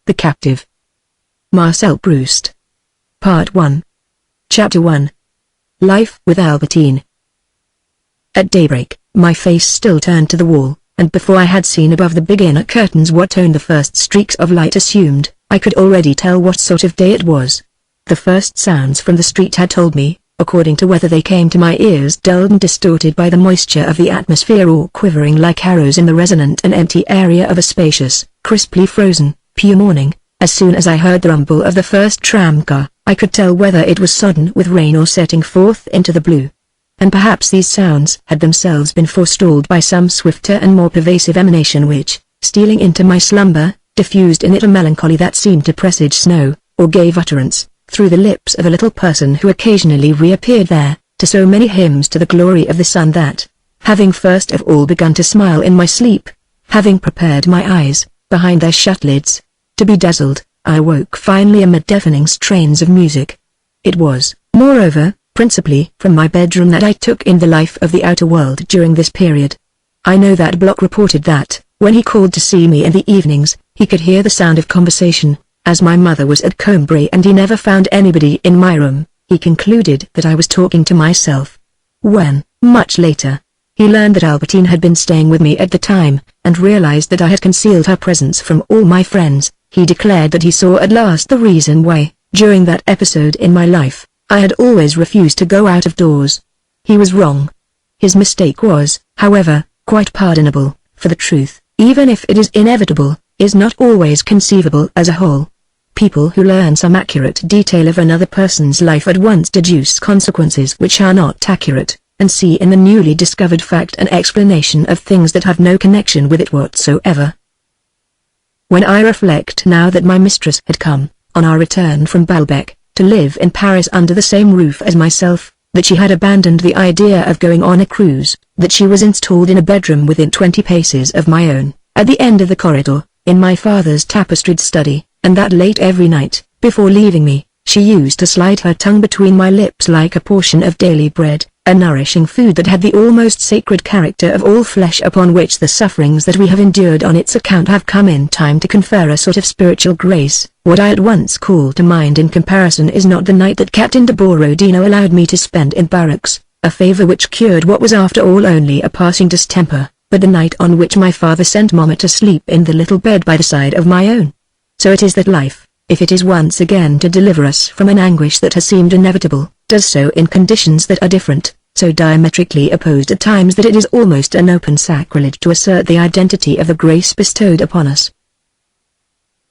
The Captive. Marcel Proust. Part 1. Chapter 1. Life with Albertine. At daybreak, my face still turned to the wall, and before I had seen above the big inner curtains what tone the first streaks of light assumed, I could already tell what sort of day it was. The first sounds from the street had told me, according to whether they came to my ears dulled and distorted by the moisture of the atmosphere or quivering like arrows in the resonant and empty area of a spacious, crisply frozen, pure morning. As soon as I heard the rumble of the first tram-car, I could tell whether it was sodden with rain or setting forth into the blue. And perhaps these sounds had themselves been forestalled by some swifter and more pervasive emanation which, stealing into my slumber, diffused in it a melancholy that seemed to presage snow, or gave utterance, through the lips of a little person who occasionally reappeared there, to so many hymns to the glory of the sun that, having first of all begun to smile in my sleep, having prepared my eyes, behind their shut lids, to be dazzled, I awoke finally amid deafening strains of music. It was, moreover, principally from my bedroom that I took in the life of the outer world during this period. I know that Bloch reported that, when he called to see me in the evenings, he could hear the sound of conversation. As my mother was at Combray and he never found anybody in my room, he concluded that I was talking to myself. When, much later, he learned that Albertine had been staying with me at the time, and realized that I had concealed her presence from all my friends, he declared that he saw at last the reason why, during that episode in my life, I had always refused to go out of doors. He was wrong. His mistake was, however, quite pardonable, for the truth, even if it is inevitable, is not always conceivable as a whole. People who learn some accurate detail of another person's life at once deduce consequences which are not accurate, and see in the newly discovered fact an explanation of things that have no connection with it whatsoever. When I reflect now that my mistress had come, on our return from Balbec, to live in Paris under the same roof as myself, that she had abandoned the idea of going on a cruise, that she was installed in a bedroom within 20 paces of my own, at the end of the corridor, in my father's tapestried study, and that late every night, before leaving me, she used to slide her tongue between my lips like a portion of daily bread, a nourishing food that had the almost sacred character of all flesh, upon which the sufferings that we have endured on its account have come in time to confer a sort of spiritual grace. What I at once call to mind in comparison is not the night that Captain de Borodino allowed me to spend in barracks, a favor which cured what was after all only a passing distemper, but the night on which my father sent Mamma to sleep in the little bed by the side of my own. So it is that life, if it is once again to deliver us from an anguish that has seemed inevitable, does so in conditions that are different, so diametrically opposed at times that it is almost an open sacrilege to assert the identity of the grace bestowed upon us.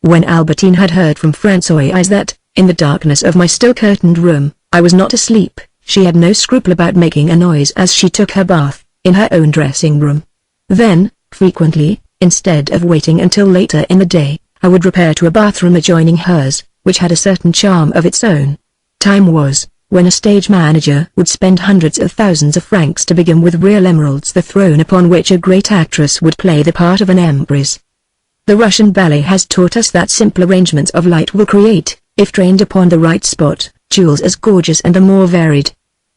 When Albertine had heard from Françoise that, in the darkness of my still-curtained room, I was not asleep, she had no scruple about making a noise as she took her bath, in her own dressing-room. Then, frequently, instead of waiting until later in the day, I would repair to a bathroom adjoining hers, which had a certain charm of its own. Time was, when a stage manager would spend hundreds of thousands of francs to begin with real emeralds the throne upon which a great actress would play the part of an empress. The Russian ballet has taught us that simple arrangements of light will create, if trained upon the right spot, jewels as gorgeous and the more varied.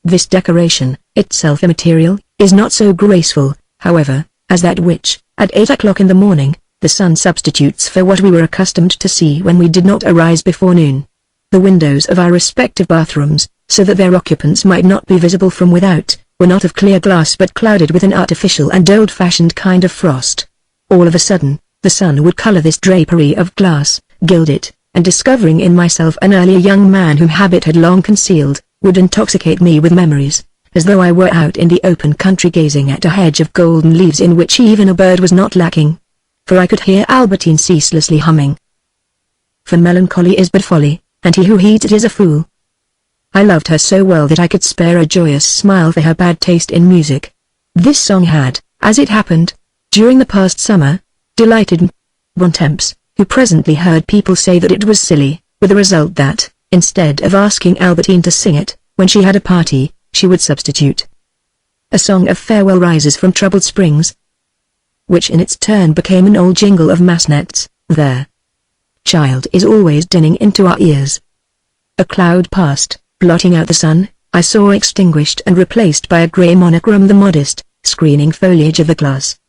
This decoration, itself immaterial, is not so graceful, however, as that which, at 8 o'clock in the morning, the sun substitutes for what we were accustomed to see when we did not arise before noon. The windows of our respective bathrooms, so that their occupants might not be visible from without, were not of clear glass but clouded with an artificial and old-fashioned kind of frost. All of a sudden, the sun would color this drapery of glass, gild it, and discovering in myself an earlier young man whom habit had long concealed, would intoxicate me with memories, as though I were out in the open country gazing at a hedge of golden leaves in which even a bird was not lacking. For I could hear Albertine ceaselessly humming. For melancholy is but folly, and he who heeds it is a fool. I loved her so well that I could spare a joyous smile for her bad taste in music. This song had, as it happened, during the past summer, delighted Bontemps, who presently heard people say that it was silly, with the result that, instead of asking Albertine to sing it, when she had a party, she would substitute a song of farewell rises from troubled springs, which in its turn became an old jingle of Massenet's, "There, child," is always dinning into our ears. A cloud passed, blotting out the sun. I saw extinguished and replaced by a grey monochrome the modest, screening foliage of the glass.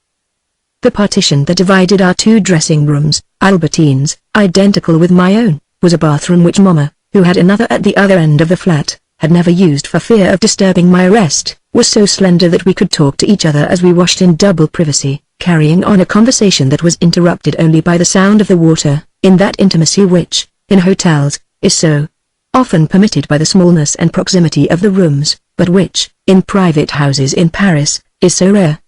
The partition that divided our two dressing rooms, Albertine's, identical with my own, was a bathroom which Mama, who had another at the other end of the flat, had never used for fear of disturbing my rest, was so slender that we could talk to each other as we washed in double privacy, carrying on a conversation that was interrupted only by the sound of the water, in that intimacy which, in hotels, is so often permitted by the smallness and proximity of the rooms, but which, in private houses in Paris, is so rare.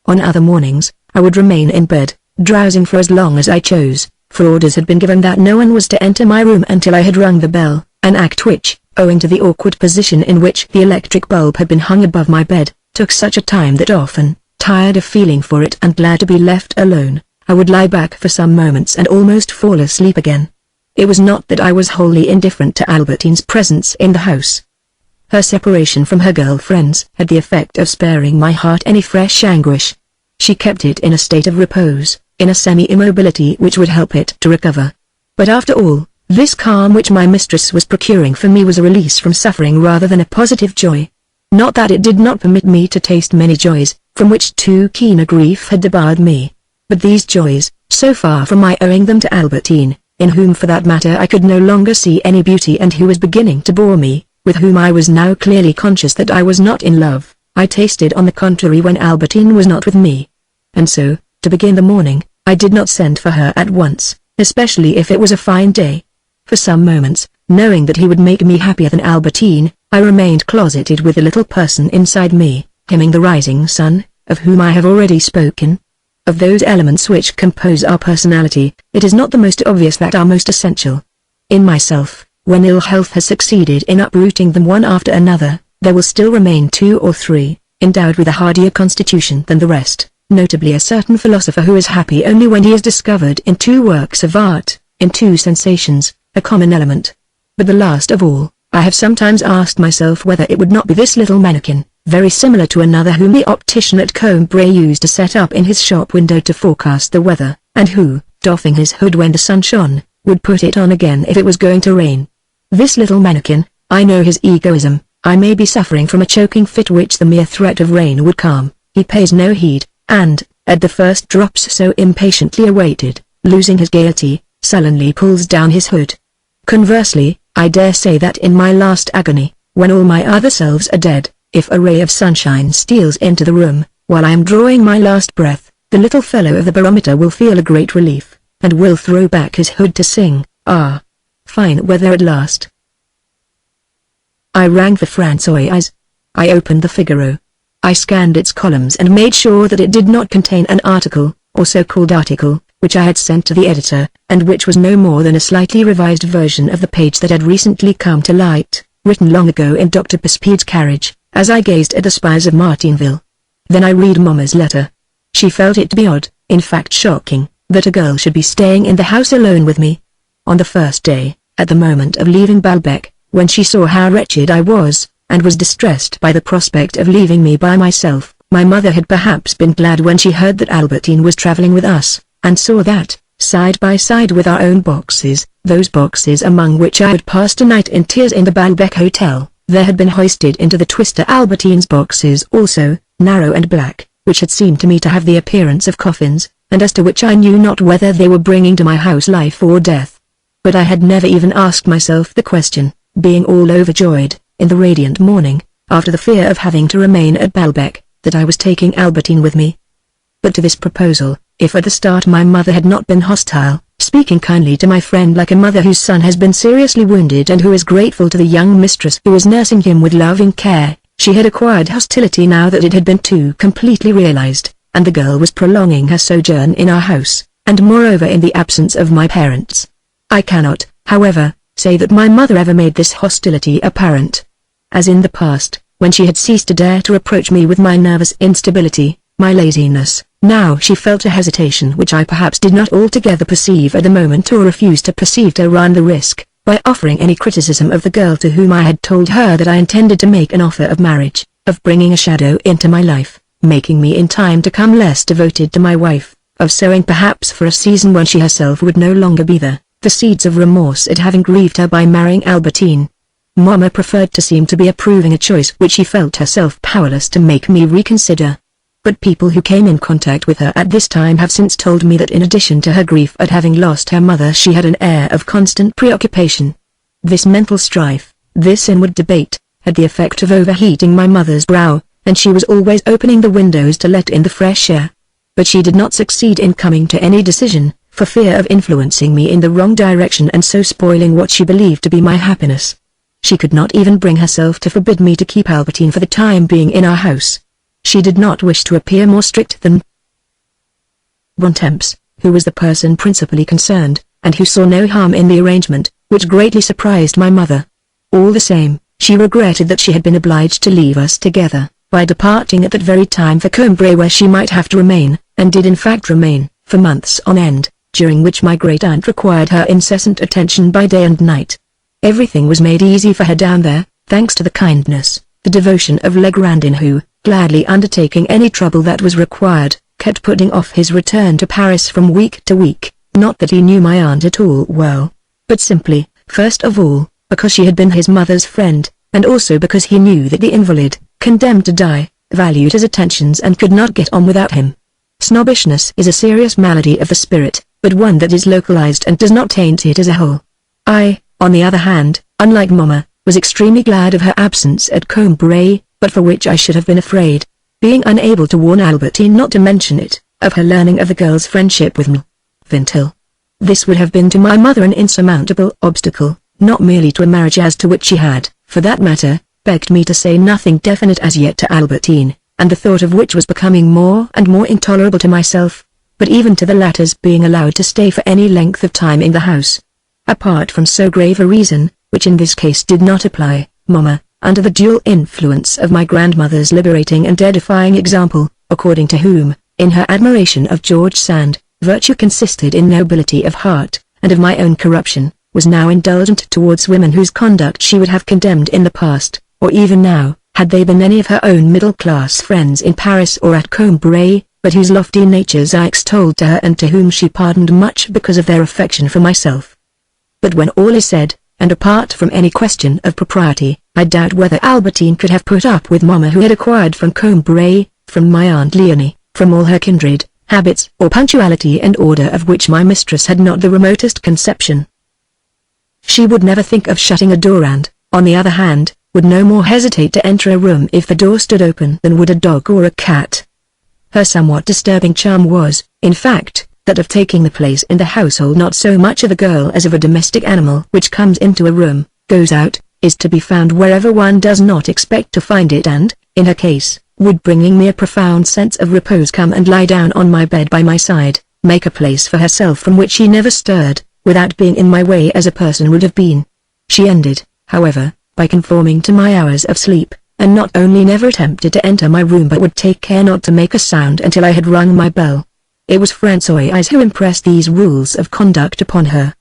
On other mornings, I would remain in bed, drowsing for as long as I chose, for orders had been given that no one was to enter my room until I had rung the bell, an act which, owing to the awkward position in which the electric bulb had been hung above my bed, took such a time that often, tired of feeling for it and glad to be left alone, I would lie back for some moments and almost fall asleep again. It was not that I was wholly indifferent to Albertine's presence in the house. Her separation from her girlfriends had the effect of sparing my heart any fresh anguish. She kept it in a state of repose, in a semi-immobility which would help it to recover. But after all, this calm which my mistress was procuring for me was a release from suffering rather than a positive joy. Not that it did not permit me to taste many joys, from which too keen a grief had debarred me. But these joys, so far from my owing them to Albertine, in whom for that matter I could no longer see any beauty and who was beginning to bore me, with whom I was now clearly conscious that I was not in love, I tasted on the contrary when Albertine was not with me. And so, to begin the morning, I did not send for her at once, especially if it was a fine day. For some moments, knowing that he would make me happier than Albertine, I remained closeted with the little person inside me, hymning the rising sun, of whom I have already spoken. Of those elements which compose our personality, it is not the most obvious that are most essential. In myself, when ill health has succeeded in uprooting them one after another, there will still remain 2 or 3, endowed with a hardier constitution than the rest, notably a certain philosopher who is happy only when he has discovered in 2 works of art, in 2 sensations, a common element. But the last of all, I have sometimes asked myself whether it would not be this little mannequin, very similar to another whom the optician at Combray used to set up in his shop window to forecast the weather, and who, doffing his hood when the sun shone, would put it on again if it was going to rain. This little mannequin, I know his egoism. I may be suffering from a choking fit which the mere threat of rain would calm. He pays no heed, and, at the first drops so impatiently awaited, losing his gaiety, sullenly pulls down his hood. Conversely, I dare say that in my last agony, when all my other selves are dead, if a ray of sunshine steals into the room, while I am drawing my last breath, the little fellow of the barometer will feel a great relief, and will throw back his hood to sing, "Ah, fine weather at last." I rang for Françoise. I opened the Figaro. I scanned its columns and made sure that it did not contain an article, or so-called article, which I had sent to the editor, and which was no more than a slightly revised version of the page that had recently come to light, written long ago in Dr. Pespied's carriage, as I gazed at the spires of Martinville. Then I read Mamma's letter. She felt it to be odd, in fact shocking, that a girl should be staying in the house alone with me. On the first day, at the moment of leaving Balbec, when she saw how wretched I was, and was distressed by the prospect of leaving me by myself, my mother had perhaps been glad when she heard that Albertine was travelling with us, and saw that, side by side with our own boxes, those boxes among which I had passed a night in tears in the Balbec Hotel, there had been hoisted into the twister Albertine's boxes also, narrow and black, which had seemed to me to have the appearance of coffins, and as to which I knew not whether they were bringing to my house life or death. But I had never even asked myself the question, being all overjoyed, in the radiant morning, after the fear of having to remain at Balbec, that I was taking Albertine with me. But to this proposal, if at the start my mother had not been hostile, speaking kindly to my friend like a mother whose son has been seriously wounded and who is grateful to the young mistress who is nursing him with loving care, she had acquired hostility now that it had been too completely realized, and the girl was prolonging her sojourn in our house, and moreover in the absence of my parents. I cannot, however, say that my mother ever made this hostility apparent. As in the past, when she had ceased to dare to reproach me with my nervous instability, my laziness, now she felt a hesitation which I perhaps did not altogether perceive at the moment or refused to perceive to run the risk, by offering any criticism of the girl to whom I had told her that I intended to make an offer of marriage, of bringing a shadow into my life, making me in time to come less devoted to my wife, of sowing perhaps for a season when she herself would no longer be there, the seeds of remorse at having grieved her by marrying Albertine. Mamma preferred to seem to be approving a choice which she felt herself powerless to make me reconsider. but people who came in contact with her at this time have since told me that in addition to her grief at having lost her mother, she had an air of constant preoccupation. This mental strife, this inward debate, had the effect of overheating my mother's brow, and she was always opening the windows to let in the fresh air. But she did not succeed in coming to any decision, for fear of influencing me in the wrong direction and so spoiling what she believed to be my happiness. She could not even bring herself to forbid me to keep Albertine for the time being in our house. She did not wish to appear more strict than Bontemps, who was the person principally concerned, and who saw no harm in the arrangement, which greatly surprised my mother. All the same, she regretted that she had been obliged to leave us together, by departing at that very time for Combray, where she might have to remain, and did in fact remain, for months on end, during which my great-aunt required her incessant attention by day and night. Everything was made easy for her down there, thanks to the kindness, the devotion of Legrandin, who, gladly undertaking any trouble that was required, kept putting off his return to Paris from week to week. Not that he knew my aunt at all well, but simply, first of all, because she had been his mother's friend, and also because he knew that the invalid, condemned to die, valued his attentions and could not get on without him. Snobbishness is a serious malady of the spirit, but one that is localized and does not taint it as a whole. I, on the other hand, unlike Mamma, was extremely glad of her absence at Combray, but for which I should have been afraid, being unable to warn Albertine not to mention it, of her learning of the girl's friendship with me. Vintil. This would have been to my mother an insurmountable obstacle, not merely to a marriage as to which she had, for that matter, begged me to say nothing definite as yet to Albertine, and the thought of which was becoming more and more intolerable to myself, but even to the latter's being allowed to stay for any length of time in the house. Apart from so grave a reason, which in this case did not apply, Mamma, under the dual influence of my grandmother's liberating and edifying example, according to whom, in her admiration of George Sand, virtue consisted in nobility of heart, and of my own corruption, was now indulgent towards women whose conduct she would have condemned in the past, or even now, had they been any of her own middle-class friends in Paris or at Combray, but whose lofty natures I extolled to her and to whom she pardoned much because of their affection for myself. But when all is said, and apart from any question of propriety, I doubt whether Albertine could have put up with Mamma, who had acquired from Combray, from my Aunt Leonie, from all her kindred, habits or punctuality and order of which my mistress had not the remotest conception. She would never think of shutting a door and, on the other hand, would no more hesitate to enter a room if the door stood open than would a dog or a cat. Her somewhat disturbing charm was, in fact, that of taking the place in the household not so much of a girl as of a domestic animal which comes into a room, goes out, is to be found wherever one does not expect to find it, and, in her case, would, bringing me a profound sense of repose, come and lie down on my bed by my side, make a place for herself from which she never stirred, without being in my way as a person would have been. She ended, however, by conforming to my hours of sleep, and not only never attempted to enter my room but would take care not to make a sound until I had rung my bell. It was Françoise who impressed these rules of conduct upon her.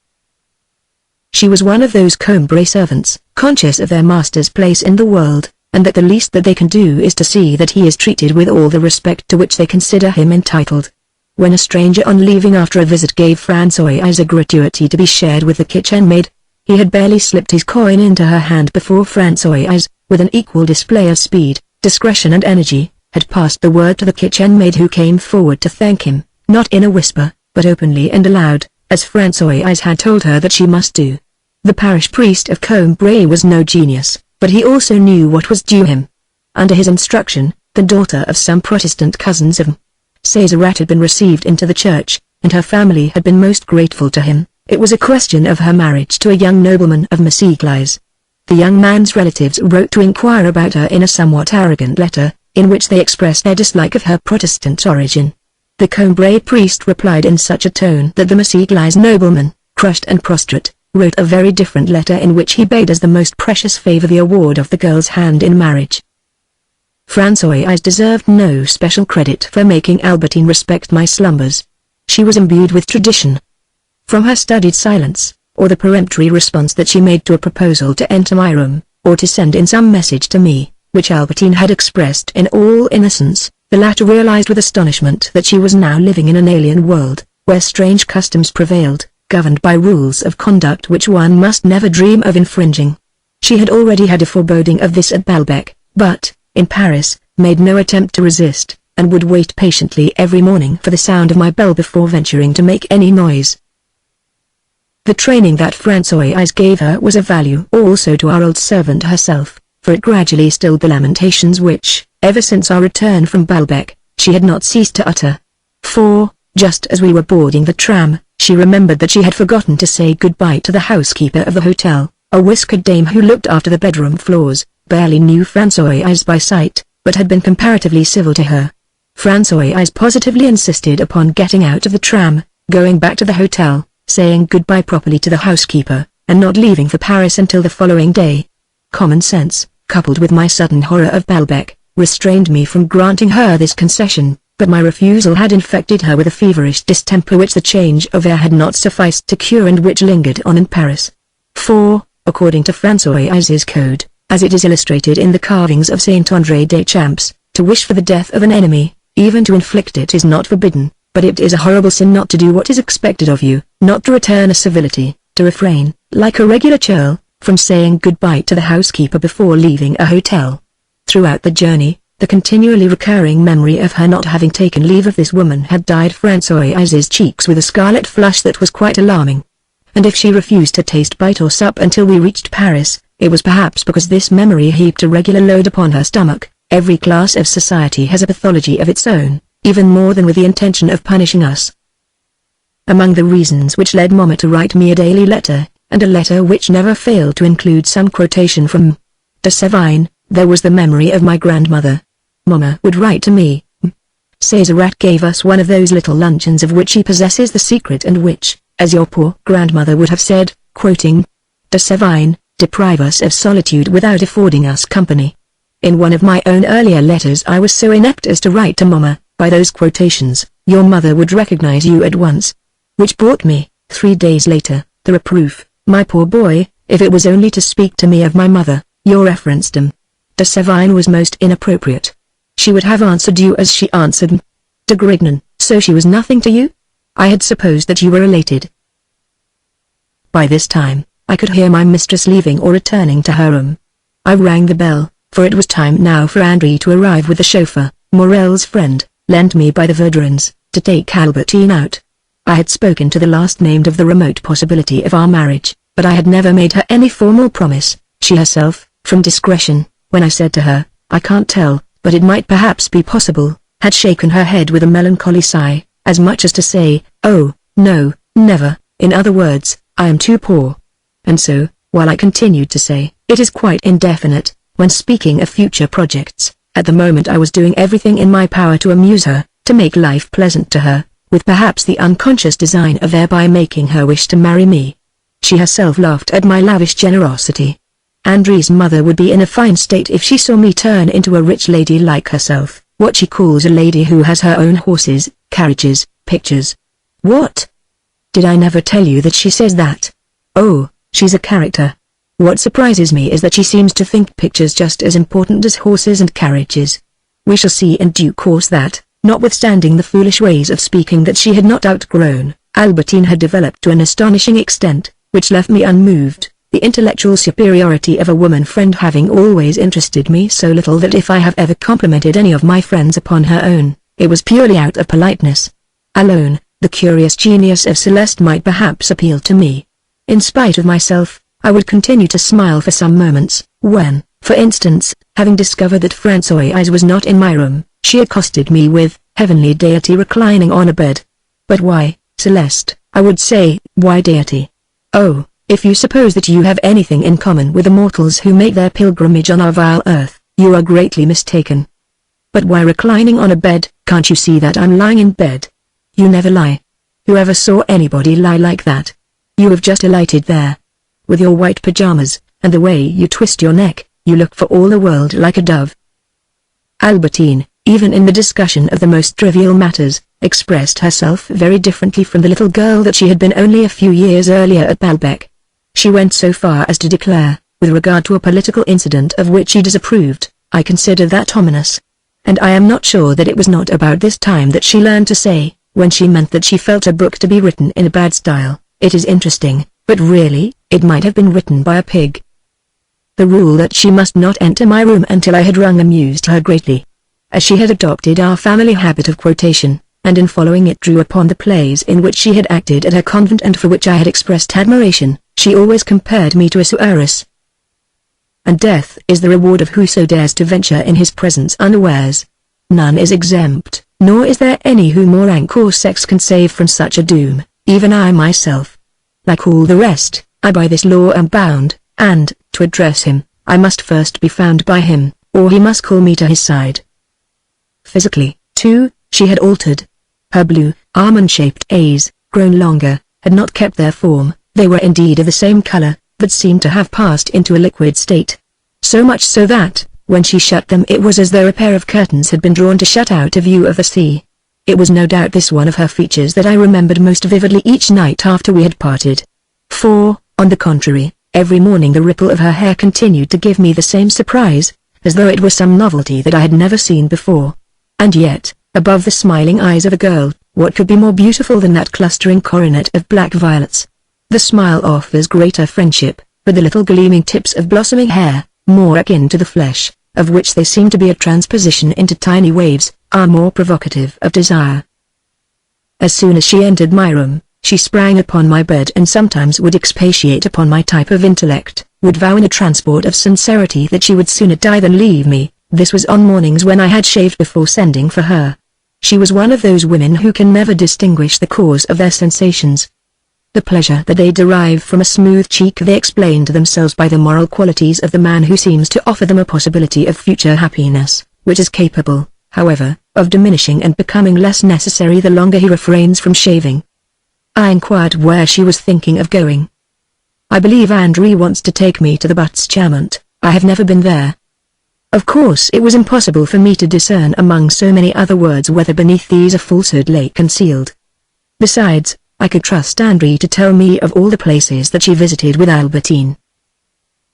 She was one of those Combray servants, conscious of their master's place in the world, and that the least that they can do is to see that he is treated with all the respect to which they consider him entitled. When a stranger on leaving after a visit gave Françoise a gratuity to be shared with the kitchen maid, he had barely slipped his coin into her hand before Françoise, with an equal display of speed, discretion and energy, had passed the word to the kitchen maid, who came forward to thank him, not in a whisper, but openly and aloud, as Françoise had told her that she must do. The parish priest of Combray was no genius, but he also knew what was due him. Under his instruction, the daughter of some Protestant cousins of Césaret had been received into the church, and her family had been most grateful to him. It was a question of her marriage to a young nobleman of Marseilles. The young man's relatives wrote to inquire about her in a somewhat arrogant letter, in which they expressed their dislike of her Protestant origin. The Combray priest replied in such a tone that the Marseilles nobleman, crushed and prostrate, wrote a very different letter in which he bade as the most precious favor the award of the girl's hand in marriage. Françoise deserved no special credit for making Albertine respect my slumbers. She was imbued with tradition. From her studied silence, or the peremptory response that she made to a proposal to enter my room, or to send in some message to me, which Albertine had expressed in all innocence, the latter realized with astonishment that she was now living in an alien world, where strange customs prevailed, governed by rules of conduct which one must never dream of infringing. She had already had a foreboding of this at Balbec, but, in Paris, made no attempt to resist, and would wait patiently every morning for the sound of my bell before venturing to make any noise. The training that Françoise gave her was of value also to our old servant herself, for it gradually stilled the lamentations which, ever since our return from Baalbek, she had not ceased to utter. For, just as we were boarding the tram, she remembered that she had forgotten to say goodbye to the housekeeper of the hotel, a whiskered dame who looked after the bedroom floors, barely knew Françoise by sight, but had been comparatively civil to her. Françoise positively insisted upon getting out of the tram, going back to the hotel, saying goodbye properly to the housekeeper, and not leaving for Paris until the following day. Common sense, coupled with my sudden horror of Baalbek, restrained me from granting her this concession, but my refusal had infected her with a feverish distemper which the change of air had not sufficed to cure and which lingered on in Paris. For, according to Françoise's code, as it is illustrated in the carvings of Saint André des Champs, to wish for the death of an enemy, even to inflict it is not forbidden, but it is a horrible sin not to do what is expected of you, not to return a civility, to refrain, like a regular churl, from saying goodbye to the housekeeper before leaving a hotel. Throughout the journey, the continually recurring memory of her not having taken leave of this woman had dyed Françoise's cheeks with a scarlet flush that was quite alarming. And if she refused to taste bite or sup until we reached Paris, it was perhaps because this memory heaped a regular load upon her stomach. Every class of society has a pathology of its own, even more than with the intention of punishing us. Among the reasons which led Mamma to write me a daily letter, and a letter which never failed to include some quotation from de Sévigné, there was the memory of my grandmother. Mamma would write to me, Césaret gave us one of those little luncheons of which he possesses the secret and which, as your poor grandmother would have said, quoting de Sévigné, deprive us of solitude without affording us company. In one of my own earlier letters I was so inept as to write to Mamma, by those quotations, your mother would recognize you at once. Which brought me, 3 days later, the reproof, my poor boy, if it was only to speak to me of my mother, your referencedom de Sévigné was most inappropriate. She would have answered you as she answered me. De Grignan, so she was nothing to you? I had supposed that you were elated. By this time, I could hear my mistress leaving or returning to her room. I rang the bell, for it was time now for André to arrive with the chauffeur, Morel's friend, lent me by the Verdurins, to take Albertine out. I had spoken to the last named of the remote possibility of our marriage, but I had never made her any formal promise. She herself, from discretion, when I said to her, I can't tell, but it might perhaps be possible, had shaken her head with a melancholy sigh, as much as to say, oh, no, never, in other words, I am too poor. And so, while I continued to say, it is quite indefinite, when speaking of future projects, at the moment I was doing everything in my power to amuse her, to make life pleasant to her, with perhaps the unconscious design of thereby making her wish to marry me. She herself laughed at my lavish generosity. André's mother would be in a fine state if she saw me turn into a rich lady like herself, what she calls a lady who has her own horses, carriages, pictures. What? Did I never tell you that she says that? Oh, she's a character. What surprises me is that she seems to think pictures just as important as horses and carriages. We shall see in due course that, notwithstanding the foolish ways of speaking that she had not outgrown, Albertine had developed to an astonishing extent, which left me unmoved. The intellectual superiority of a woman friend having always interested me so little that if I have ever complimented any of my friends upon her own, it was purely out of politeness. Alone, the curious genius of Celeste might perhaps appeal to me. In spite of myself, I would continue to smile for some moments, when, for instance, having discovered that Françoise was not in my room, she accosted me with, heavenly deity reclining on a bed. But why, Celeste, I would say, why deity? Oh, if you suppose that you have anything in common with the mortals who make their pilgrimage on our vile earth, you are greatly mistaken. But why reclining on a bed? Can't you see that I'm lying in bed? You never lie. Whoever saw anybody lie like that? You have just alighted there. With your white pajamas, and the way you twist your neck, you look for all the world like a dove. Albertine, even in the discussion of the most trivial matters, expressed herself very differently from the little girl that she had been only a few years earlier at Baalbek. She went so far as to declare, with regard to a political incident of which she disapproved, I consider that ominous. And I am not sure that it was not about this time that she learned to say, when she meant that she felt a book to be written in a bad style, it is interesting, but really, it might have been written by a pig. The rule that she must not enter my room until I had rung amused her greatly. as she had adopted our family habit of quotation, and in following it drew upon the plays in which she had acted at her convent and for which I had expressed admiration. She always compared me to Asuerus. And death is the reward of whoso dares to venture in his presence unawares. None is exempt, nor is there any whom or rank or sex can save from such a doom, even I myself. Like all the rest, I by this law am bound, and, to address him, I must first be found by him, or he must call me to his side. Physically, too, she had altered. Her blue, almond-shaped eyes, grown longer, had not kept their form. They were indeed of the same color, but seemed to have passed into a liquid state. So much so that, when she shut them, it was as though a pair of curtains had been drawn to shut out a view of the sea. It was no doubt this one of her features that I remembered most vividly each night after we had parted. For, on the contrary, every morning the ripple of her hair continued to give me the same surprise, as though it were some novelty that I had never seen before. And yet, above the smiling eyes of a girl, what could be more beautiful than that clustering coronet of black violets? The smile offers greater friendship, but the little gleaming tips of blossoming hair, more akin to the flesh, of which they seem to be a transposition into tiny waves, are more provocative of desire. As soon as she entered my room, she sprang upon my bed and sometimes would expatiate upon my type of intellect, would vow in a transport of sincerity that she would sooner die than leave me. This was on mornings when I had shaved before sending for her. She was one of those women who can never distinguish the cause of their sensations. The pleasure that they derive from a smooth cheek they explain to themselves by the moral qualities of the man who seems to offer them a possibility of future happiness, which is capable, however, of diminishing and becoming less necessary the longer he refrains from shaving. I inquired where she was thinking of going. I believe Andrew wants to take me to the Butts-Chamont. I have never been there. Of course it was impossible for me to discern among so many other words whether beneath these a falsehood lay concealed. Besides, I could trust Andrew to tell me of all the places that she visited with Albertine.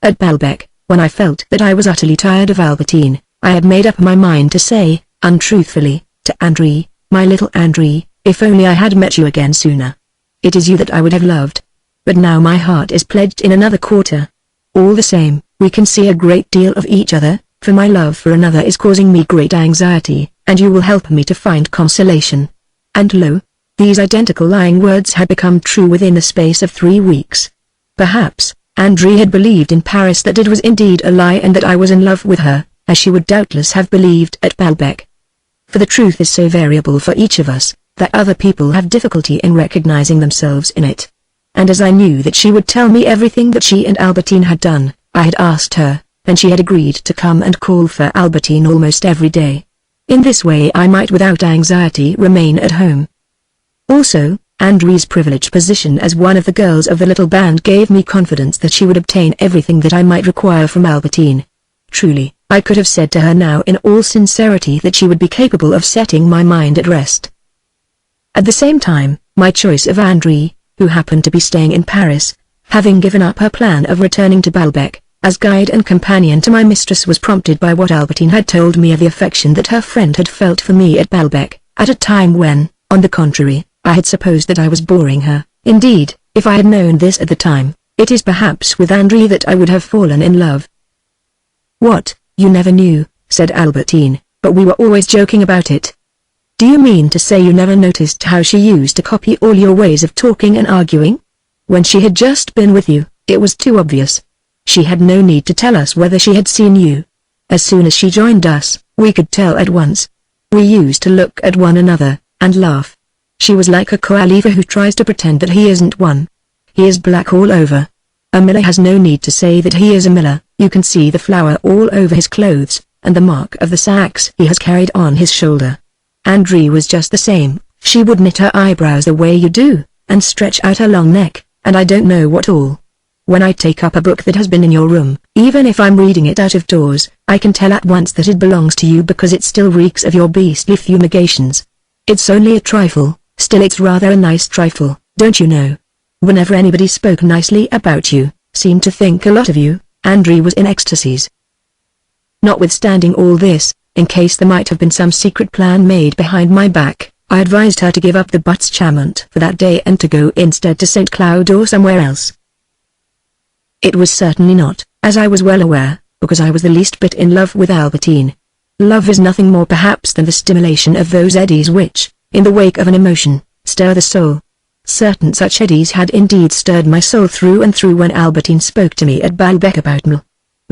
At Balbec, when I felt that I was utterly tired of Albertine, I had made up my mind to say, untruthfully, to Andrew, my little Andrew, if only I had met you again sooner. It is you that I would have loved. But now my heart is pledged in another quarter. All the same, we can see a great deal of each other, for my love for another is causing me great anxiety, and you will help me to find consolation. And lo, these identical lying words had become true within the space of 3 weeks. Perhaps, Andrew had believed in Paris that it was indeed a lie and that I was in love with her, as she would doubtless have believed at Balbec. For the truth is so variable for each of us, that other people have difficulty in recognizing themselves in it. And as I knew that she would tell me everything that she and Albertine had done, I had asked her, and she had agreed to come and call for Albertine almost every day. In this way I might without anxiety remain at home. Also, Andrew's privileged position as one of the girls of the little band gave me confidence that she would obtain everything that I might require from Albertine. Truly, I could have said to her now in all sincerity that she would be capable of setting my mind at rest. At the same time, my choice of Andrew, who happened to be staying in Paris, having given up her plan of returning to Balbec, as guide and companion to my mistress, was prompted by what Albertine had told me of the affection that her friend had felt for me at Balbec, at a time when, on the contrary, I had supposed that I was boring her. Indeed, if I had known this at the time, it is perhaps with Andrew that I would have fallen in love. What, you never knew, said Albertine, but we were always joking about it. Do you mean to say you never noticed how she used to copy all your ways of talking and arguing? When she had just been with you, it was too obvious. She had no need to tell us whether she had seen you. As soon as she joined us, we could tell at once. We used to look at one another, and laugh. She was like a coaliver who tries to pretend that he isn't one. He is black all over. A miller has no need to say that he is a miller. You can see the flour all over his clothes, and the mark of the sacks he has carried on his shoulder. Andrew was just the same. She would knit her eyebrows the way you do, and stretch out her long neck, and I don't know what all. When I take up a book that has been in your room, even if I'm reading it out of doors, I can tell at once that it belongs to you because it still reeks of your beastly fumigations. It's only a trifle, still it's rather a nice trifle, don't you know? Whenever anybody spoke nicely about you, seemed to think a lot of you, Andrew was in ecstasies. Notwithstanding all this, in case there might have been some secret plan made behind my back, I advised her to give up the Butts-Chamont for that day and to go instead to St. Cloud or somewhere else. It was certainly not, as I was well aware, because I was the least bit in love with Albertine. Love is nothing more perhaps than the stimulation of those eddies which, in the wake of an emotion, stir the soul. Certain such eddies had indeed stirred my soul through and through when Albertine spoke to me at Baalbek about me.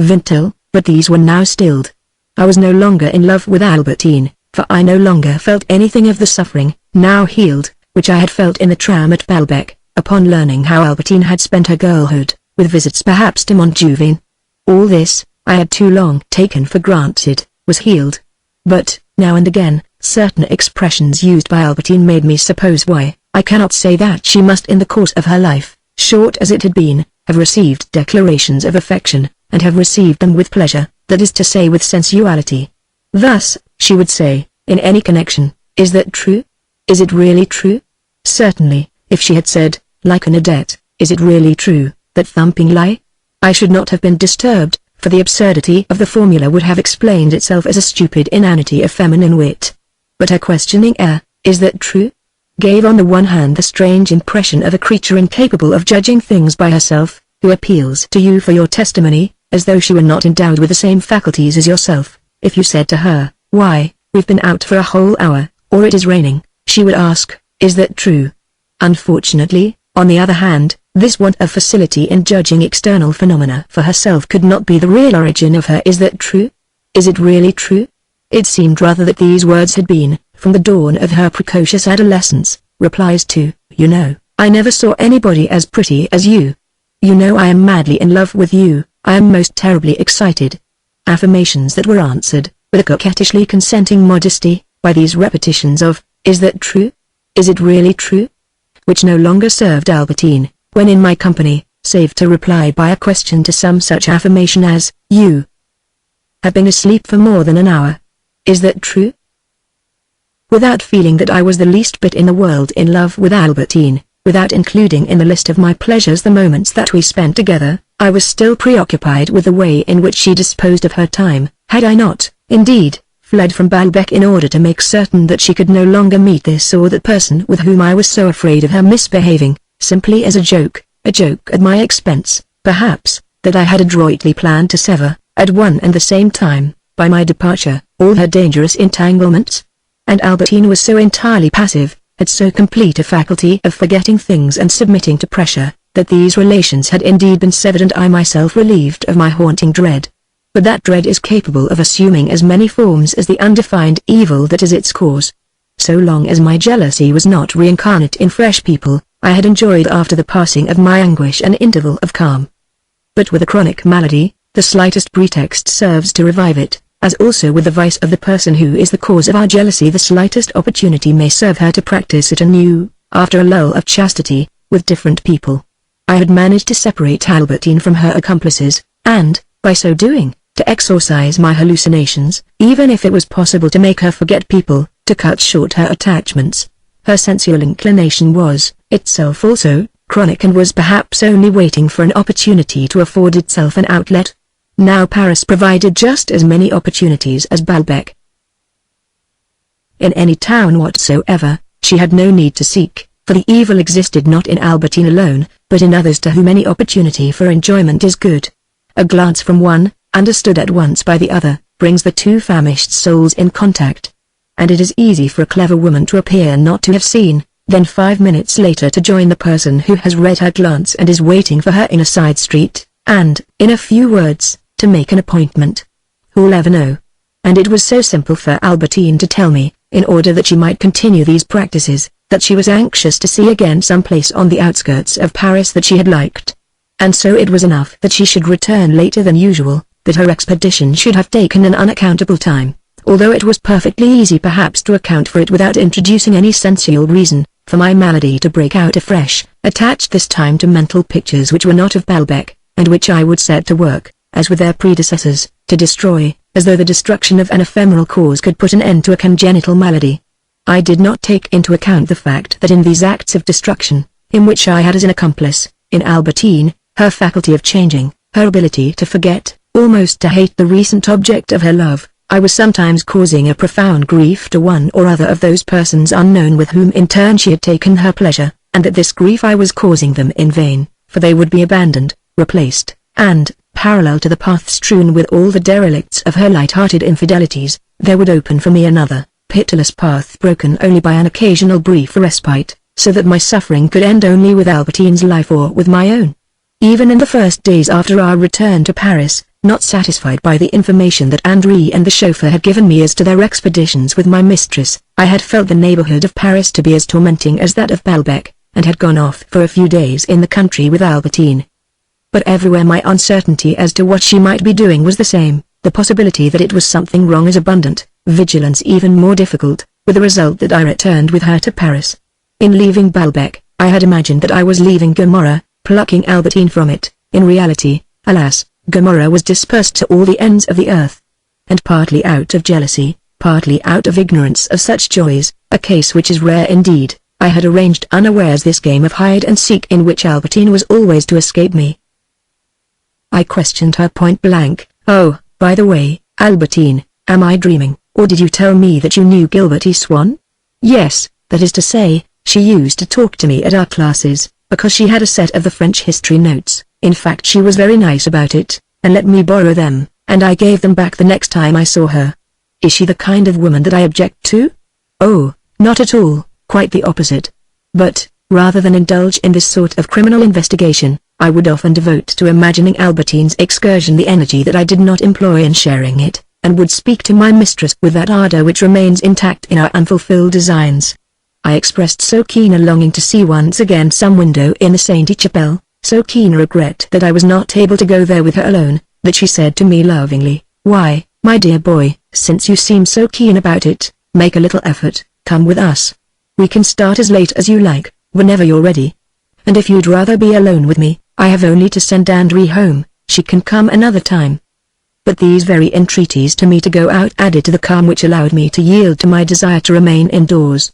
Vintil, but these were now stilled. I was no longer in love with Albertine, for I no longer felt anything of the suffering, now healed, which I had felt in the tram at Baalbek, upon learning how Albertine had spent her girlhood, with visits perhaps to Montjuïc. All this, I had too long taken for granted, was healed. But, now and again, certain expressions used by Albertine made me suppose why. I cannot say that she must in the course of her life, short as it had been, have received declarations of affection, and have received them with pleasure, that is to say with sensuality. Thus, she would say, in any connection, "Is that true? Is it really true?" Certainly, if she had said, like an Odette, "Is it really true, that thumping lie?" I should not have been disturbed, for the absurdity of the formula would have explained itself as a stupid inanity of feminine wit. But her questioning air, "Is that true?" gave on the one hand the strange impression of a creature incapable of judging things by herself, who appeals to you for your testimony, as though she were not endowed with the same faculties as yourself. If you said to her, "Why, we've been out for a whole hour, or it is raining," she would ask, "Is that true?" Unfortunately, on the other hand, this want of facility in judging external phenomena for herself could not be the real origin of her "Is that true? Is it really true?" It seemed rather that these words had been, from the dawn of her precocious adolescence, replies to, "You know, I never saw anybody as pretty as you. You know I am madly in love with you, I am most terribly excited." Affirmations that were answered, with a coquettishly consenting modesty, by these repetitions of, "Is that true? Is it really true?" which no longer served Albertine, when in my company, save to reply by a question to some such affirmation as, "You have been asleep for more than an hour. Is that true?" Without feeling that I was the least bit in the world in love with Albertine, without including in the list of my pleasures the moments that we spent together, I was still preoccupied with the way in which she disposed of her time. Had I not, indeed, fled from Baalbek in order to make certain that she could no longer meet this or that person with whom I was so afraid of her misbehaving, simply as a joke at my expense, perhaps, that I had adroitly planned to sever, at one and the same time, by my departure, all her dangerous entanglements? And Albertine was so entirely passive, had so complete a faculty of forgetting things and submitting to pressure, that these relations had indeed been severed and I myself relieved of my haunting dread. But that dread is capable of assuming as many forms as the undefined evil that is its cause. So long as my jealousy was not reincarnate in fresh people, I had enjoyed after the passing of my anguish an interval of calm. But with a chronic malady, the slightest pretext serves to revive it, as also with the vice of the person who is the cause of our jealousy the slightest opportunity may serve her to practice it anew, after a lull of chastity, with different people. I had managed to separate Albertine from her accomplices, and, by so doing, to exorcise my hallucinations, even if it was possible to make her forget people, to cut short her attachments. Her sensual inclination was, itself also, chronic and was perhaps only waiting for an opportunity to afford itself an outlet. Now Paris provided just as many opportunities as Baalbek. In any town whatsoever, she had no need to seek, for the evil existed not in Albertine alone, but in others to whom any opportunity for enjoyment is good. A glance from one, understood at once by the other, brings the two famished souls in contact. And it is easy for a clever woman to appear not to have seen, then 5 minutes later to join the person who has read her glance and is waiting for her in a side street, and, in a few words, to make an appointment. Who'll ever know? And it was so simple for Albertine to tell me, in order that she might continue these practices, that she was anxious to see again some place on the outskirts of Paris that she had liked. And so it was enough that she should return later than usual, that her expedition should have taken an unaccountable time, although it was perfectly easy perhaps to account for it without introducing any sensual reason, for my malady to break out afresh, attached this time to mental pictures which were not of Baalbek, and which I would set to work, as with their predecessors, to destroy, as though the destruction of an ephemeral cause could put an end to a congenital malady. I did not take into account the fact that in these acts of destruction, in which I had as an accomplice, in Albertine, her faculty of changing, her ability to forget, almost to hate the recent object of her love, I was sometimes causing a profound grief to one or other of those persons unknown with whom in turn she had taken her pleasure, and that this grief I was causing them in vain, for they would be abandoned, replaced, and, parallel to the path strewn with all the derelicts of her light-hearted infidelities, there would open for me another, pitiless path broken only by an occasional brief respite, so that my suffering could end only with Albertine's life or with my own. Even in the first days after our return to Paris, not satisfied by the information that André and the chauffeur had given me as to their expeditions with my mistress, I had felt the neighborhood of Paris to be as tormenting as that of Balbec, and had gone off for a few days in the country with Albertine. But everywhere my uncertainty as to what she might be doing was the same, the possibility that it was something wrong as abundant, vigilance even more difficult, with the result that I returned with her to Paris. In leaving Balbec, I had imagined that I was leaving Gomorrah, plucking Albertine from it. In reality, alas, Gomorrah was dispersed to all the ends of the earth. And partly out of jealousy, partly out of ignorance of such joys, a case which is rare indeed, I had arranged unawares this game of hide and seek in which Albertine was always to escape me. I questioned her point blank. "Oh, by the way, Albertine, am I dreaming, or did you tell me that you knew Gilbert E. Swann?" "Yes, that is to say, she used to talk to me at our classes, because she had a set of the French history notes. In fact, she was very nice about it, and let me borrow them, and I gave them back the next time I saw her." "Is she the kind of woman that I object to?" "Oh, not at all, quite the opposite. But, rather than indulge in this sort of criminal investigation, I would often devote to imagining Albertine's excursion the energy that I did not employ in sharing it, and would speak to my mistress with that ardor which remains intact in our unfulfilled designs. I expressed so keen a longing to see once again some window in the Sainte-Chapelle, so keen a regret that I was not able to go there with her alone, that she said to me lovingly, "Why, my dear boy, since you seem so keen about it, make a little effort, come with us. We can start as late as you like, whenever you're ready. And if you'd rather be alone with me, I have only to send André home, she can come another time." But these very entreaties to me to go out added to the calm which allowed me to yield to my desire to remain indoors.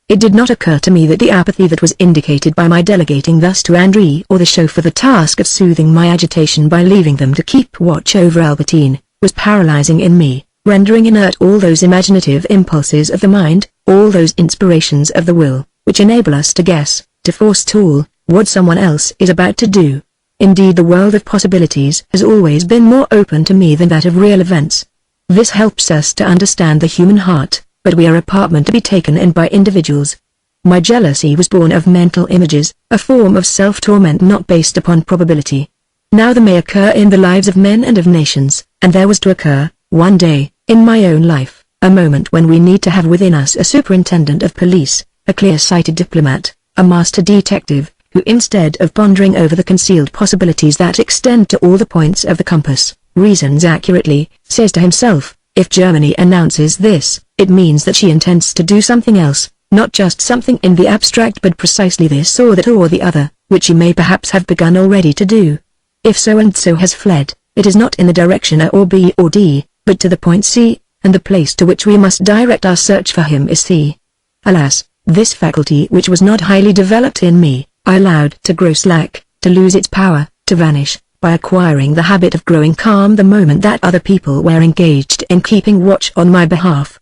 It did not occur to me that the apathy that was indicated by my delegating thus to André or the chauffeur the task of soothing my agitation by leaving them to keep watch over Albertine, was paralyzing in me, rendering inert all those imaginative impulses of the mind, all those inspirations of the will, which enable us to guess, to forestall, what someone else is about to do. Indeed, the world of possibilities has always been more open to me than that of real events. This helps us to understand the human heart, but we are a apartment to be taken in by individuals. My jealousy was born of mental images, a form of self-torment not based upon probability. Now there may occur in the lives of men and of nations, and there was to occur, one day, in my own life, a moment when we need to have within us a superintendent of police, a clear-sighted diplomat, a master detective, who instead of pondering over the concealed possibilities that extend to all the points of the compass, reasons accurately, says to himself, "If Germany announces this, it means that she intends to do something else, not just something in the abstract but precisely this or that or the other, which she may perhaps have begun already to do. If so and so has fled, it is not in the direction A or B or D, but to the point C, and the place to which we must direct our search for him is C." Alas, this faculty which was not highly developed in me, I allowed to grow slack, to lose its power, to vanish, by acquiring the habit of growing calm the moment that other people were engaged in keeping watch on my behalf.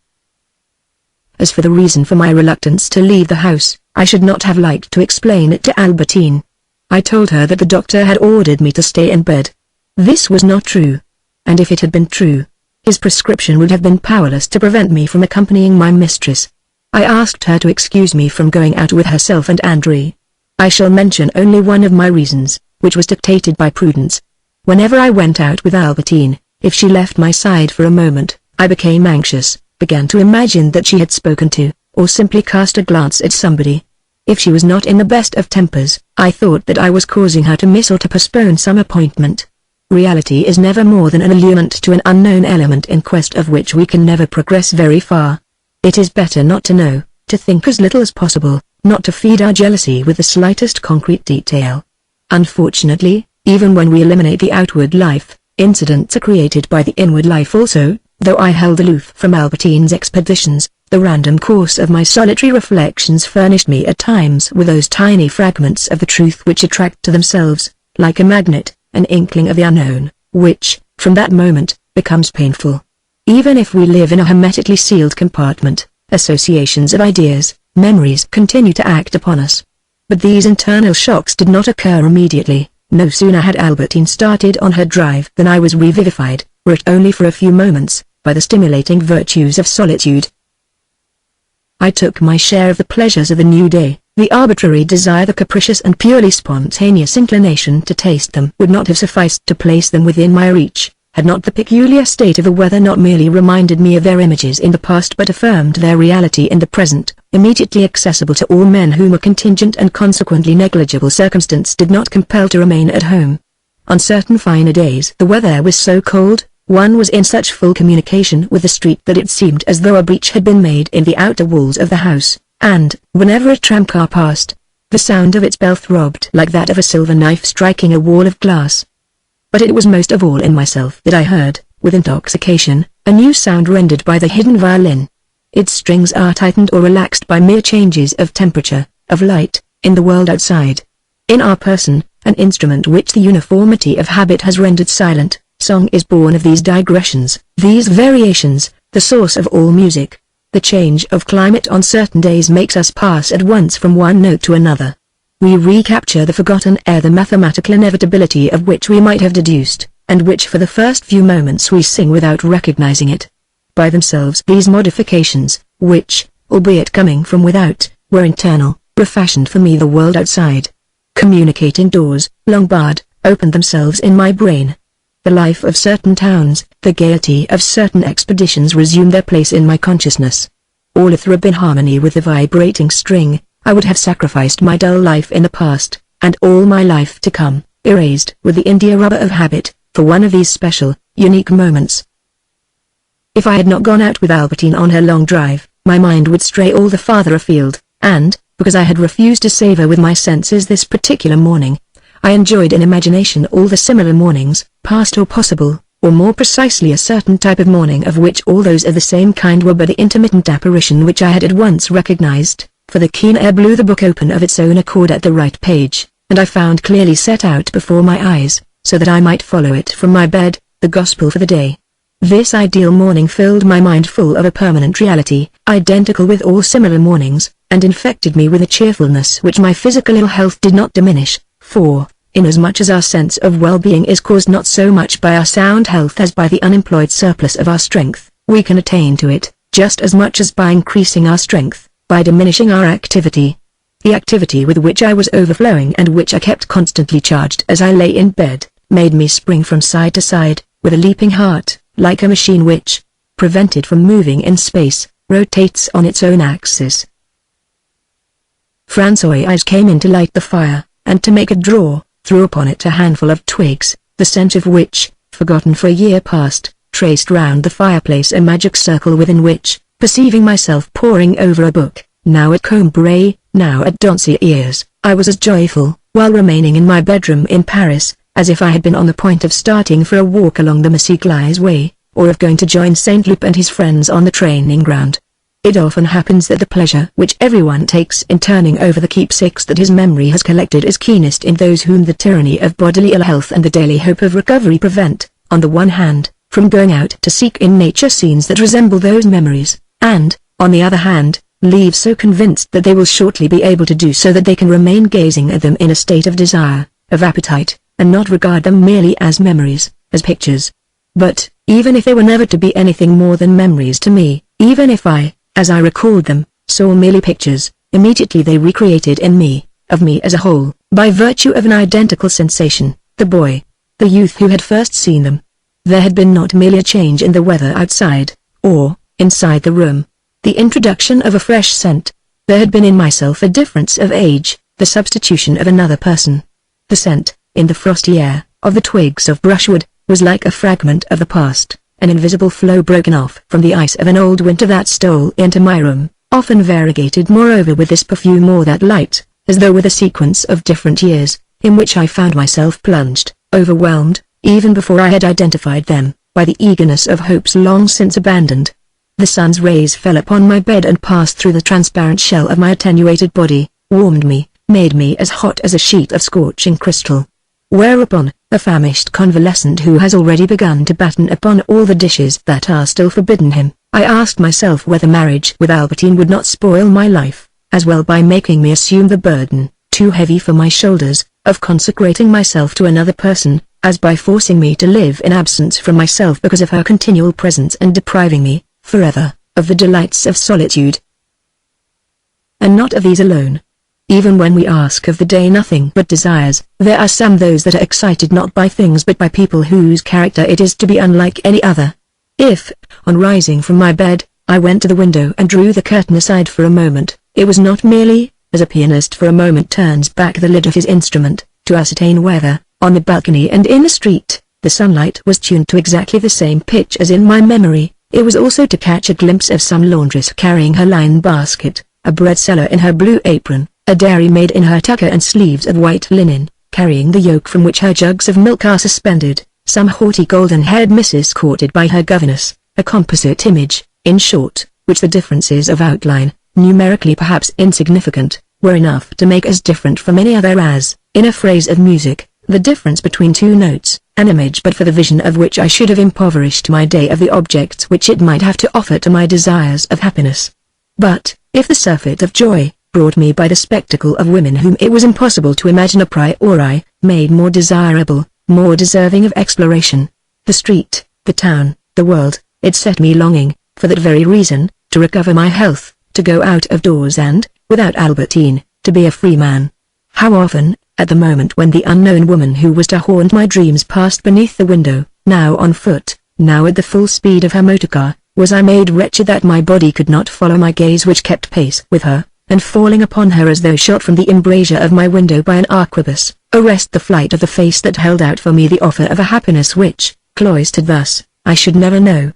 As for the reason for my reluctance to leave the house, I should not have liked to explain it to Albertine. I told her that the doctor had ordered me to stay in bed. This was not true. And if it had been true, his prescription would have been powerless to prevent me from accompanying my mistress. I asked her to excuse me from going out with herself and André. I shall mention only one of my reasons, which was dictated by prudence. Whenever I went out with Albertine, if she left my side for a moment, I became anxious, began to imagine that she had spoken to, or simply cast a glance at somebody. If she was not in the best of tempers, I thought that I was causing her to miss or to postpone some appointment. Reality is never more than an allurement to an unknown element in quest of which we can never progress very far. It is better not to know, to think as little as possible, not to feed our jealousy with the slightest concrete detail. Unfortunately, even when we eliminate the outward life, incidents are created by the inward life also. Though I held aloof from Albertine's expeditions, the random course of my solitary reflections furnished me at times with those tiny fragments of the truth which attract to themselves, like a magnet, an inkling of the unknown, which, from that moment, becomes painful. Even if we live in a hermetically sealed compartment, associations of ideas, memories continue to act upon us. But these internal shocks did not occur immediately, No sooner had Albertine started on her drive than I was revivified, were it only for a few moments, by the stimulating virtues of solitude. I took my share of the pleasures of the new day. The arbitrary desire, the capricious and purely spontaneous inclination to taste them would not have sufficed to place them within my reach, had not the peculiar state of the weather not merely reminded me of their images in the past but affirmed their reality in the present, immediately accessible to all men whom a contingent and consequently negligible circumstance did not compel to remain at home. On certain finer days the weather was so cold, one was in such full communication with the street that it seemed as though a breach had been made in the outer walls of the house, and, whenever a tramcar passed, the sound of its bell throbbed like that of a silver knife striking a wall of glass. But it was most of all in myself that I heard, with intoxication, a new sound rendered by the hidden violin. Its strings are tightened or relaxed by mere changes of temperature, of light, in the world outside. In our person, an instrument which the uniformity of habit has rendered silent, song is born of these digressions, these variations, the source of all music. The change of climate on certain days makes us pass at once from one note to another. We recapture the forgotten air, the mathematical inevitability of which we might have deduced, and which for the first few moments we sing without recognizing it. By themselves these modifications, which, albeit coming from without, were internal, refashioned for me the world outside. Communicating doors, long barred, opened themselves in my brain. The life of certain towns, the gaiety of certain expeditions resumed their place in my consciousness. All a throb in harmony with the vibrating string, I would have sacrificed my dull life in the past, and all my life to come, erased with the india rubber of habit, for one of these special, unique moments. If I had not gone out with Albertine on her long drive, my mind would stray all the farther afield, and, because I had refused to savor with my senses this particular morning, I enjoyed in imagination all the similar mornings, past or possible, or more precisely a certain type of morning of which all those of the same kind were but the intermittent apparition which I had at once recognized, for the keen air blew the book open of its own accord at the right page, and I found clearly set out before my eyes, so that I might follow it from my bed, the gospel for the day. This ideal morning filled my mind full of a permanent reality, identical with all similar mornings, and infected me with a cheerfulness which my physical ill health did not diminish, for, inasmuch as our sense of well-being is caused not so much by our sound health as by the unemployed surplus of our strength, we can attain to it, just as much as by increasing our strength, by diminishing our activity. The activity with which I was overflowing and which I kept constantly charged as I lay in bed, made me spring from side to side, with a leaping heart, like a machine which, prevented from moving in space, rotates on its own axis. Francois came in to light the fire, and to make a drawer, threw upon it a handful of twigs, the scent of which, forgotten for a year past, traced round the fireplace a magic circle within which, perceiving myself poring over a book, now at Combray, now at Doncier's, I was as joyful, while remaining in my bedroom in Paris, as if I had been on the point of starting for a walk along the Massiclies way, or of going to join Saint Loup and his friends on the training ground. It often happens that the pleasure which everyone takes in turning over the keepsakes that his memory has collected is keenest in those whom the tyranny of bodily ill health and the daily hope of recovery prevent, on the one hand, from going out to seek in nature scenes that resemble those memories, and, on the other hand, leave so convinced that they will shortly be able to do so that they can remain gazing at them in a state of desire, of appetite, and not regard them merely as memories, as pictures. But, even if they were never to be anything more than memories to me, even if I, as I recalled them, saw merely pictures, immediately they recreated in me, of me as a whole, by virtue of an identical sensation, the boy, the youth who had first seen them. There had been not merely a change in the weather outside, or, inside the room, the introduction of a fresh scent. There had been in myself a difference of age, the substitution of another person. The scent, in the frosty air, of the twigs of brushwood, was like a fragment of the past, an invisible flow broken off from the ice of an old winter that stole into my room, often variegated moreover with this perfume or that light, as though with a sequence of different years, in which I found myself plunged, overwhelmed, even before I had identified them, by the eagerness of hopes long since abandoned. The sun's rays fell upon my bed and passed through the transparent shell of my attenuated body, warmed me, made me as hot as a sheet of scorching crystal. Whereupon, a famished convalescent who has already begun to batten upon all the dishes that are still forbidden him, I asked myself whether marriage with Albertine would not spoil my life, as well by making me assume the burden, too heavy for my shoulders, of consecrating myself to another person, as by forcing me to live in absence from myself because of her continual presence and depriving me, forever, of the delights of solitude. And not of these alone. Even when we ask of the day nothing but desires, there are some those that are excited not by things but by people whose character it is to be unlike any other. If, on rising from my bed, I went to the window and drew the curtain aside for a moment, it was not merely, as a pianist for a moment turns back the lid of his instrument, to ascertain whether, on the balcony and in the street, the sunlight was tuned to exactly the same pitch as in my memory. It was also to catch a glimpse of some laundress carrying her linen basket, a bread seller in her blue apron, a dairymaid in her tucker and sleeves of white linen, carrying the yoke from which her jugs of milk are suspended, some haughty golden-haired missus courted by her governess, a composite image, in short, which the differences of outline, numerically perhaps insignificant, were enough to make as different from any other as, in a phrase of music, the difference between two notes, an image but for the vision of which I should have impoverished my day of the objects which it might have to offer to my desires of happiness. But, if the surfeit of joy, brought me by the spectacle of women whom it was impossible to imagine a priori, made more desirable, more deserving of exploration, the street, the town, the world, it set me longing, for that very reason, to recover my health, to go out of doors and, without Albertine, to be a free man. How often, at the moment when the unknown woman who was to haunt my dreams passed beneath the window, now on foot, now at the full speed of her motor car, was I made wretched that my body could not follow my gaze which kept pace with her, and falling upon her as though shot from the embrasure of my window by an arquebus, arrest the flight of the face that held out for me the offer of a happiness which, cloistered thus, I should never know.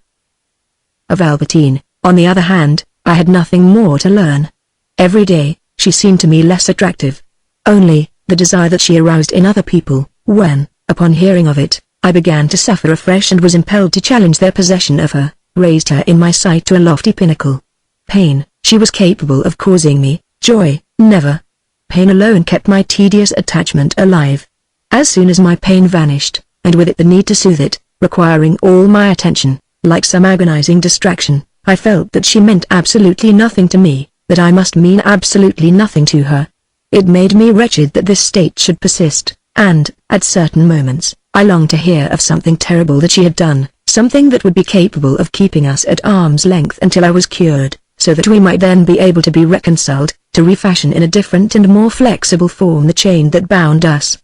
Of Albertine, on the other hand, I had nothing more to learn. Every day, she seemed to me less attractive. Only, the desire that she aroused in other people, when, upon hearing of it, I began to suffer afresh and was impelled to challenge their possession of her, raised her in my sight to a lofty pinnacle. Pain, she was capable of causing me; joy, never. Pain alone kept my tedious attachment alive. As soon as my pain vanished, and with it the need to soothe it, requiring all my attention, like some agonizing distraction, I felt that she meant absolutely nothing to me, that I must mean absolutely nothing to her. It made me wretched that this state should persist, and, at certain moments, I longed to hear of something terrible that she had done, something that would be capable of keeping us at arm's length until I was cured, so that we might then be able to be reconciled, to refashion in a different and more flexible form the chain that bound us.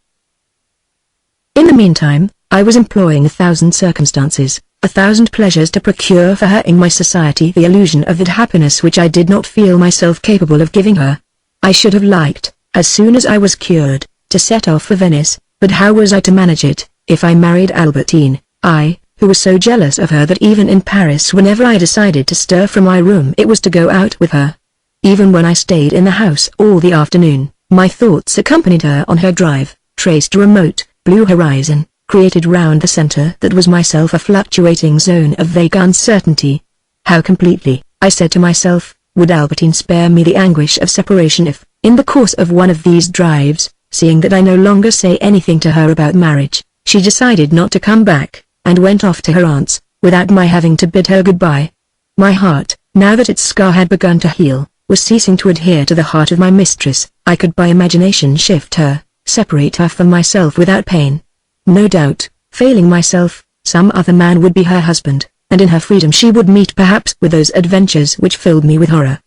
In the meantime, I was employing 1,000 circumstances, 1,000 pleasures to procure for her in my society the illusion of that happiness which I did not feel myself capable of giving her. I should have liked, as soon as I was cured, to set off for Venice, but how was I to manage it, if I married Albertine, I, who was so jealous of her that even in Paris whenever I decided to stir from my room it was to go out with her. Even when I stayed in the house all the afternoon, my thoughts accompanied her on her drive, traced a remote, blue horizon, created round the center that was myself a fluctuating zone of vague uncertainty. How completely, I said to myself, would Albertine spare me the anguish of separation if, in the course of one of these drives, seeing that I no longer say anything to her about marriage, she decided not to come back, and went off to her aunt's, without my having to bid her goodbye. My heart, now that its scar had begun to heal, was ceasing to adhere to the heart of my mistress. I could by imagination shift her, separate her from myself without pain. No doubt, failing myself, some other man would be her husband, and in her freedom she would meet perhaps with those adventures which filled me with horror.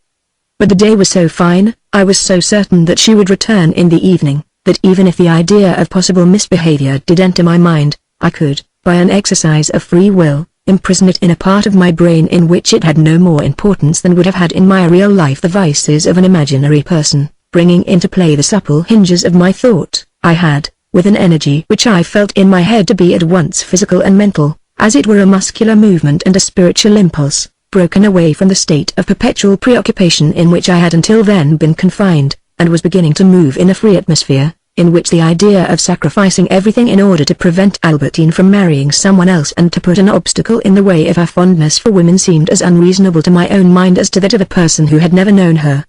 But the day was so fine, I was so certain that she would return in the evening, that even if the idea of possible misbehavior did enter my mind, I could, by an exercise of free will, imprison it in a part of my brain in which it had no more importance than would have had in my real life the vices of an imaginary person, bringing into play the supple hinges of my thought. I had, with an energy which I felt in my head to be at once physical and mental, as it were a muscular movement and a spiritual impulse, broken away from the state of perpetual preoccupation in which I had until then been confined, and was beginning to move in a free atmosphere, in which the idea of sacrificing everything in order to prevent Albertine from marrying someone else and to put an obstacle in the way of her fondness for women seemed as unreasonable to my own mind as to that of a person who had never known her.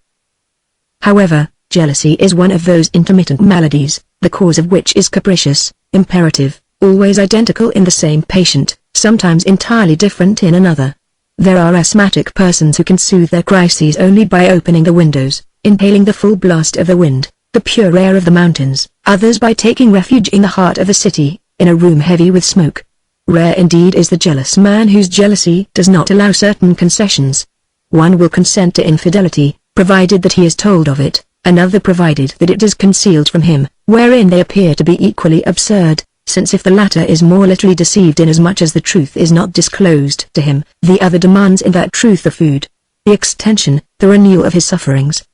However, jealousy is one of those intermittent maladies, the cause of which is capricious, imperative, always identical in the same patient, sometimes entirely different in another. There are asthmatic persons who can soothe their crises only by opening the windows, inhaling the full blast of the wind, the pure air of the mountains, others by taking refuge in the heart of the city, in a room heavy with smoke. Rare indeed is the jealous man whose jealousy does not allow certain concessions. One will consent to infidelity, provided that he is told of it, another provided that it is concealed from him, wherein they appear to be equally absurd, since if the latter is more literally deceived inasmuch as the truth is not disclosed to him, the other demands in that truth the food, the extension, the renewal of his sufferings.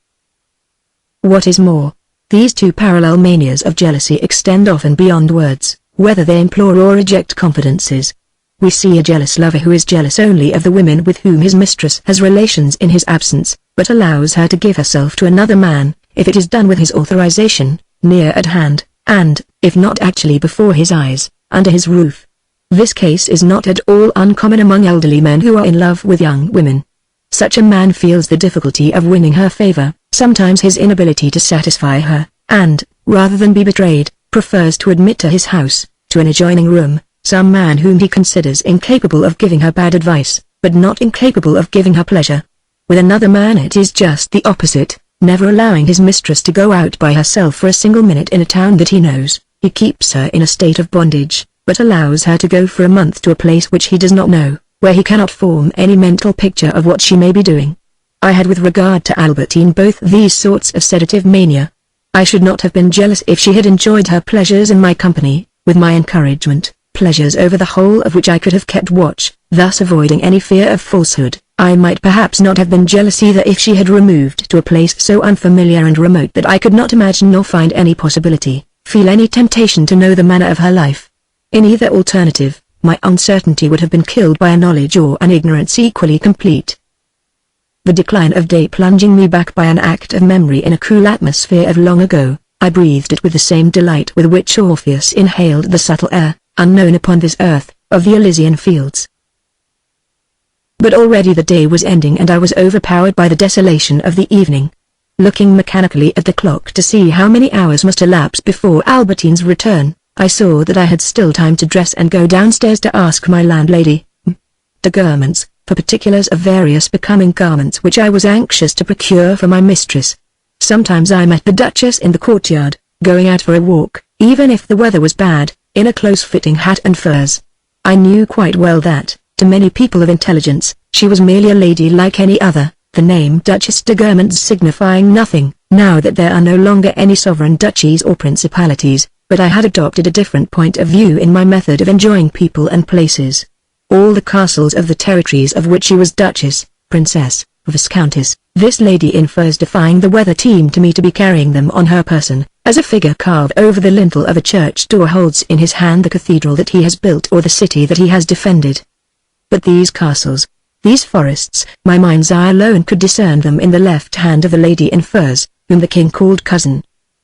What is more, these two parallel manias of jealousy extend often beyond words, whether they implore or reject confidences. We see a jealous lover who is jealous only of the women with whom his mistress has relations in his absence, but allows her to give herself to another man, if it is done with his authorization, near at hand, and, if not actually before his eyes, under his roof. This case is not at all uncommon among elderly men who are in love with young women. Such a man feels the difficulty of winning her favor, sometimes his inability to satisfy her, and, rather than be betrayed, prefers to admit to his house, to an adjoining room, some man whom he considers incapable of giving her bad advice, but not incapable of giving her pleasure. With another man it is just the opposite, never allowing his mistress to go out by herself for a single minute in a town that he knows. He keeps her in a state of bondage, but allows her to go for a month to a place which he does not know, where he cannot form any mental picture of what she may be doing. I had with regard to Albertine both these sorts of sedative mania. I should not have been jealous if she had enjoyed her pleasures in my company, with my encouragement, pleasures over the whole of which I could have kept watch, thus avoiding any fear of falsehood. I might perhaps not have been jealous either if she had removed to a place so unfamiliar and remote that I could not imagine nor find any possibility, feel any temptation to know the manner of her life. In either alternative, my uncertainty would have been killed by a knowledge or an ignorance equally complete. The decline of day plunging me back by an act of memory in a cool atmosphere of long ago, I breathed it with the same delight with which Orpheus inhaled the subtle air, unknown upon this earth, of the Elysian fields. But already the day was ending and I was overpowered by the desolation of the evening. Looking mechanically at the clock to see how many hours must elapse before Albertine's return, I saw that I had still time to dress and go downstairs to ask my landlady, de garments, for particulars of various becoming garments which I was anxious to procure for my mistress. Sometimes I met the Duchess in the courtyard, going out for a walk, even if the weather was bad, in a close-fitting hat and furs. I knew quite well that, to many people of intelligence, she was merely a lady like any other, the name Duchess de Guermantes signifying nothing, now that there are no longer any sovereign duchies or principalities, but I had adopted a different point of view in my method of enjoying people and places. All the castles of the territories of which she was Duchess, Princess, Viscountess, this lady in furs defying the weather seemed to me to be carrying them on her person, as a figure carved over the lintel of a church door holds in his hand the cathedral that he has built or the city that he has defended. But these castles, these forests, my mind's eye alone could discern them in the left hand of the lady in furs, whom the king called cousin.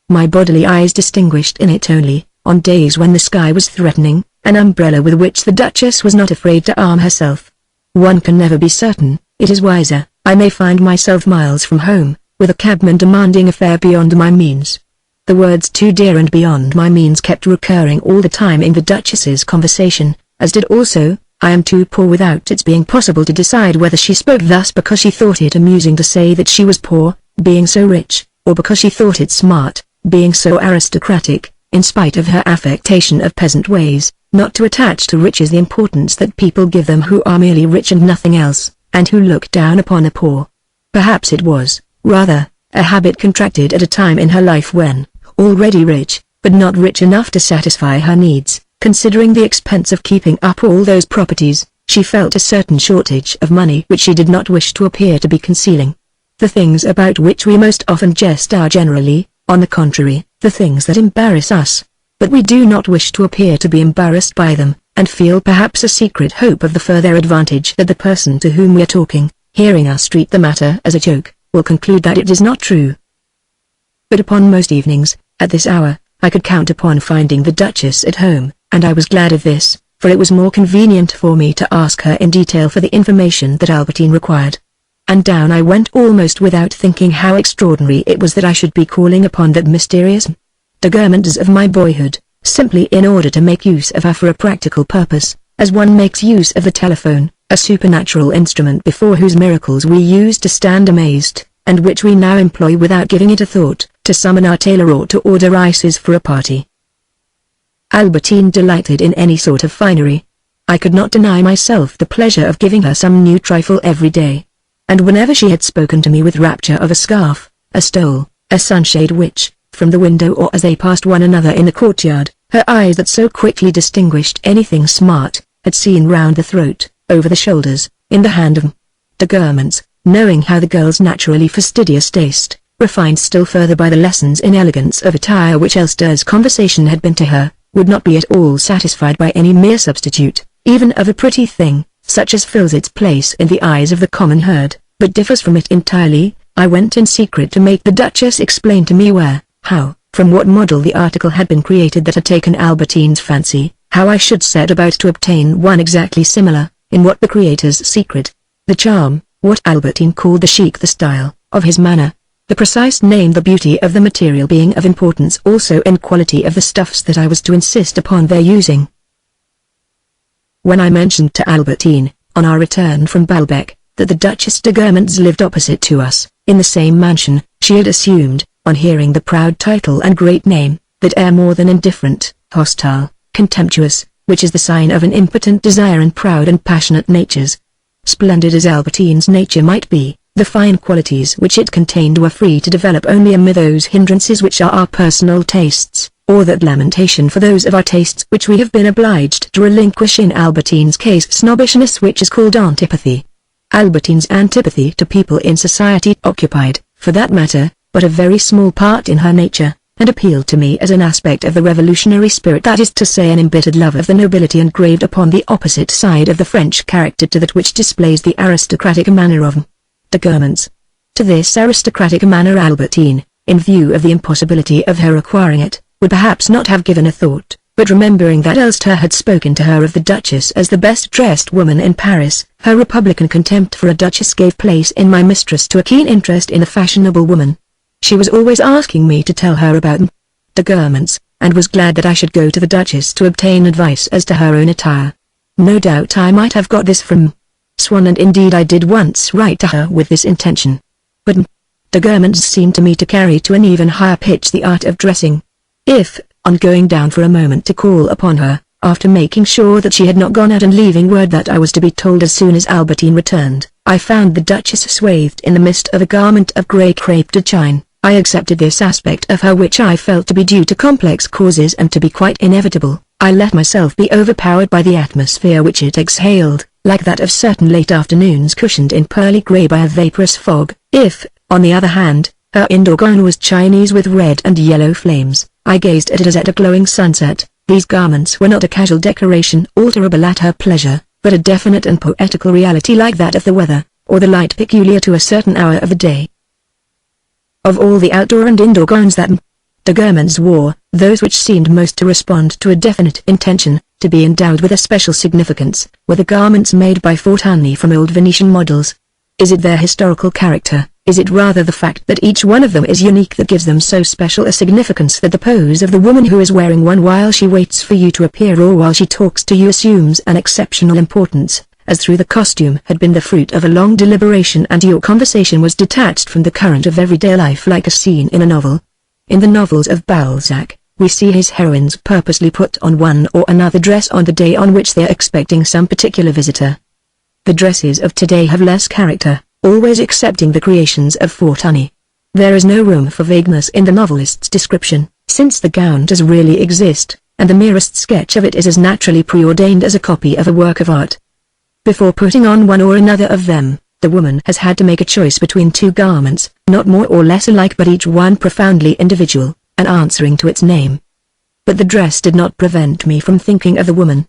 My bodily eyes distinguished in it only, on days when the sky was threatening, an umbrella with which the Duchess was not afraid to arm herself. One can never be certain, it is wiser, I may find myself miles from home, with a cabman demanding a fare beyond my means. The words too dear and beyond my means kept recurring all the time in the Duchess's conversation, as did also, I am too poor without its being possible to decide whether she spoke thus because she thought it amusing to say that she was poor, being so rich, or because she thought it smart, being so aristocratic, in spite of her affectation of peasant ways, not to attach to riches the importance that people give them who are merely rich and nothing else, and who look down upon the poor. Perhaps it was, rather, a habit contracted at a time in her life when, already rich, but not rich enough to satisfy her needs, considering the expense of keeping up all those properties, she felt a certain shortage of money which she did not wish to appear to be concealing. The things about which we most often jest are generally, on the contrary, the things that embarrass us, but we do not wish to appear to be embarrassed by them, and feel perhaps a secret hope of the further advantage that the person to whom we are talking, hearing us treat the matter as a joke, will conclude that it is not true. But upon most evenings, at this hour, I could count upon finding the Duchess at home, and I was glad of this, for it was more convenient for me to ask her in detail for the information that Albertine required. And down I went almost without thinking how extraordinary it was that I should be calling upon that mysterious de Guermantes of my boyhood, simply in order to make use of her for a practical purpose, as one makes use of the telephone, a supernatural instrument before whose miracles we used to stand amazed, and which we now employ without giving it a thought, to summon our tailor or to order ices for a party. Albertine delighted in any sort of finery. I could not deny myself the pleasure of giving her some new trifle every day. And whenever she had spoken to me with rapture of a scarf, a stole, a sunshade which, from the window or as they passed one another in the courtyard, her eyes that so quickly distinguished anything smart, had seen round the throat, over the shoulders, in the hand of the garments, knowing how the girl's naturally fastidious taste, refined still further by the lessons in elegance of attire which Elster's conversation had been to her, would not be at all satisfied by any mere substitute, even of a pretty thing, such as fills its place in the eyes of the common herd, but differs from it entirely. I went in secret to make the Duchess explain to me where, how, from what model the article had been created that had taken Albertine's fancy, how I should set about to obtain one exactly similar, in what the creator's secret, the charm, what Albertine called the chic, the style, of his manner, the precise name, the beauty of the material being of importance also in quality of the stuffs that I was to insist upon their using. When I mentioned to Albertine, on our return from Balbec, that the Duchess de Guermantes lived opposite to us, in the same mansion, she had assumed, on hearing the proud title and great name, that air more than indifferent, hostile, contemptuous, which is the sign of an impotent desire and proud and passionate natures. Splendid as Albertine's nature might be, the fine qualities which it contained were free to develop only amid those hindrances which are our personal tastes, or that lamentation for those of our tastes which we have been obliged to relinquish, in Albertine's case snobbishness which is called antipathy. Albertine's antipathy to people in society occupied, for that matter, but a very small part in her nature, and appealed to me as an aspect of the revolutionary spirit, that is to say an embittered love of the nobility engraved upon the opposite side of the French character to that which displays the aristocratic manner of de Guermantes. To this aristocratic manner Albertine, in view of the impossibility of her acquiring it, would perhaps not have given a thought, but remembering that Elster had spoken to her of the Duchess as the best-dressed woman in Paris, her republican contempt for a duchess gave place in my mistress to a keen interest in a fashionable woman. She was always asking me to tell her about de Guermantes, and was glad that I should go to the Duchess to obtain advice as to her own attire. No doubt I might have got this from Swann, and indeed I did once write to her with this intention. But de Guermantes seemed to me to carry to an even higher pitch the art of dressing. If, on going down for a moment to call upon her, after making sure that she had not gone out and leaving word that I was to be told as soon as Albertine returned, I found the Duchess swathed in the mist of a garment of grey crêpe de chine, I accepted this aspect of her which I felt to be due to complex causes and to be quite inevitable. I let myself be overpowered by the atmosphere which it exhaled, like that of certain late afternoons cushioned in pearly grey by a vaporous fog. If, on the other hand, her indoor gown was Chinese with red and yellow flames, I gazed at it as at a glowing sunset. These garments were not a casual decoration alterable at her pleasure, but a definite and poetical reality like that of the weather, or the light peculiar to a certain hour of the day. Of all the outdoor and indoor gowns that de Guermantes wore, those which seemed most to respond to a definite intention, to be endowed with a special significance, were the garments made by Fortuny from old Venetian models. Is it their historical character? Is it rather the fact that each one of them is unique that gives them so special a significance that the pose of the woman who is wearing one while she waits for you to appear or while she talks to you assumes an exceptional importance, as through the costume had been the fruit of a long deliberation and your conversation was detached from the current of everyday life like a scene in a novel? In the novels of Balzac, we see his heroines purposely put on one or another dress on the day on which they are expecting some particular visitor. The dresses of today have less character, always excepting the creations of Fortuny. There is no room for vagueness in the novelist's description, since the gown does really exist, and the merest sketch of it is as naturally preordained as a copy of a work of art. Before putting on one or another of them, the woman has had to make a choice between two garments, not more or less alike but each one profoundly individual, and answering to its name. But the dress did not prevent me from thinking of the woman.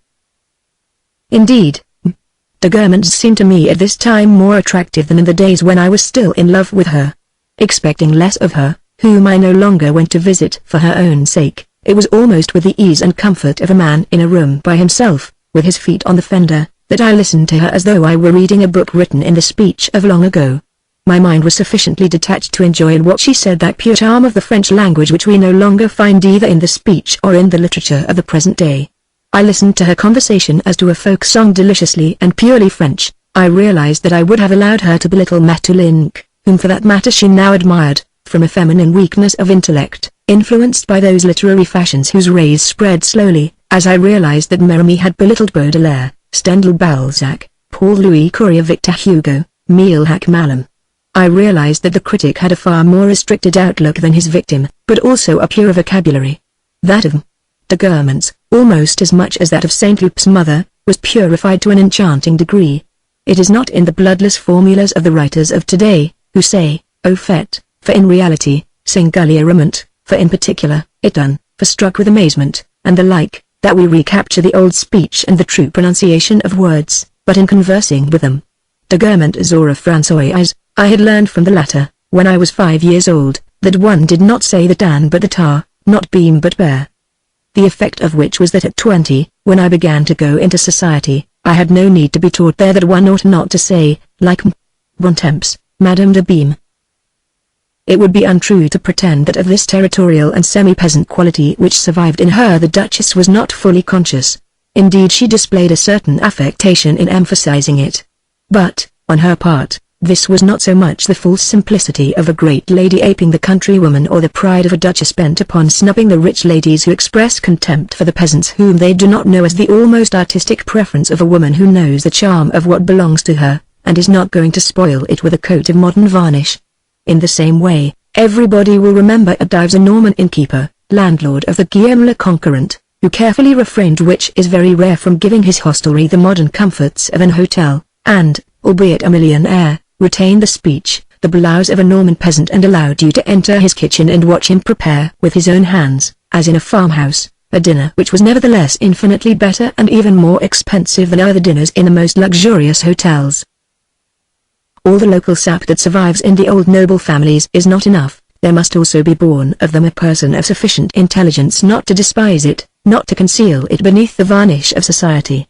Indeed, de Guermantes seemed to me at this time more attractive than in the days when I was still in love with her. Expecting less of her, whom I no longer went to visit for her own sake, it was almost with the ease and comfort of a man in a room by himself, with his feet on the fender, that I listened to her as though I were reading a book written in the speech of long ago. My mind was sufficiently detached to enjoy in what she said that pure charm of the French language which we no longer find either in the speech or in the literature of the present day. I listened to her conversation as to a folk song deliciously and purely French. I realized that I would have allowed her to belittle Maeterlinck, whom for that matter she now admired, from a feminine weakness of intellect, influenced by those literary fashions whose rays spread slowly, as I realized that Merimee had belittled Baudelaire, Stendhal, Balzac, Paul-Louis Courier, Victor Hugo, Meilhac Mallam. I realized that the critic had a far more restricted outlook than his victim, but also a purer vocabulary. That of de Guermantes, almost as much as that of Saint Loup's mother, was purified to an enchanting degree. It is not in the bloodless formulas of the writers of today, who say, au fait, for in reality, singulièrement, for in particular, étonne, for struck with amazement, and the like, that we recapture the old speech and the true pronunciation of words, but in conversing with them. De Guermantes or of Françoise, I had learned from the latter, when I was 5 years old, that one did not say the tan but the tar, not beam but bear. The effect of which was that at 20, when I began to go into society, I had no need to be taught there that one ought not to say, like Bontemps, Madame de Beam. It would be untrue to pretend that of this territorial and semi-peasant quality which survived in her the Duchess was not fully conscious. Indeed, she displayed a certain affectation in emphasizing it. But, on her part, this was not so much the false simplicity of a great lady aping the countrywoman or the pride of a duchess bent upon snubbing the rich ladies who express contempt for the peasants whom they do not know, as the almost artistic preference of a woman who knows the charm of what belongs to her, and is not going to spoil it with a coat of modern varnish. In the same way, everybody will remember at Dives a Norman innkeeper, landlord of the Guillaume le Conquérant, who carefully refrained, which is very rare, from giving his hostelry the modern comforts of an hotel, and, albeit a millionaire, retained the speech, the blouse of a Norman peasant, and allowed you to enter his kitchen and watch him prepare with his own hands, as in a farmhouse, a dinner which was nevertheless infinitely better and even more expensive than other dinners in the most luxurious hotels. All the local sap that survives in the old noble families is not enough, there must also be born of them a person of sufficient intelligence not to despise it, not to conceal it beneath the varnish of society.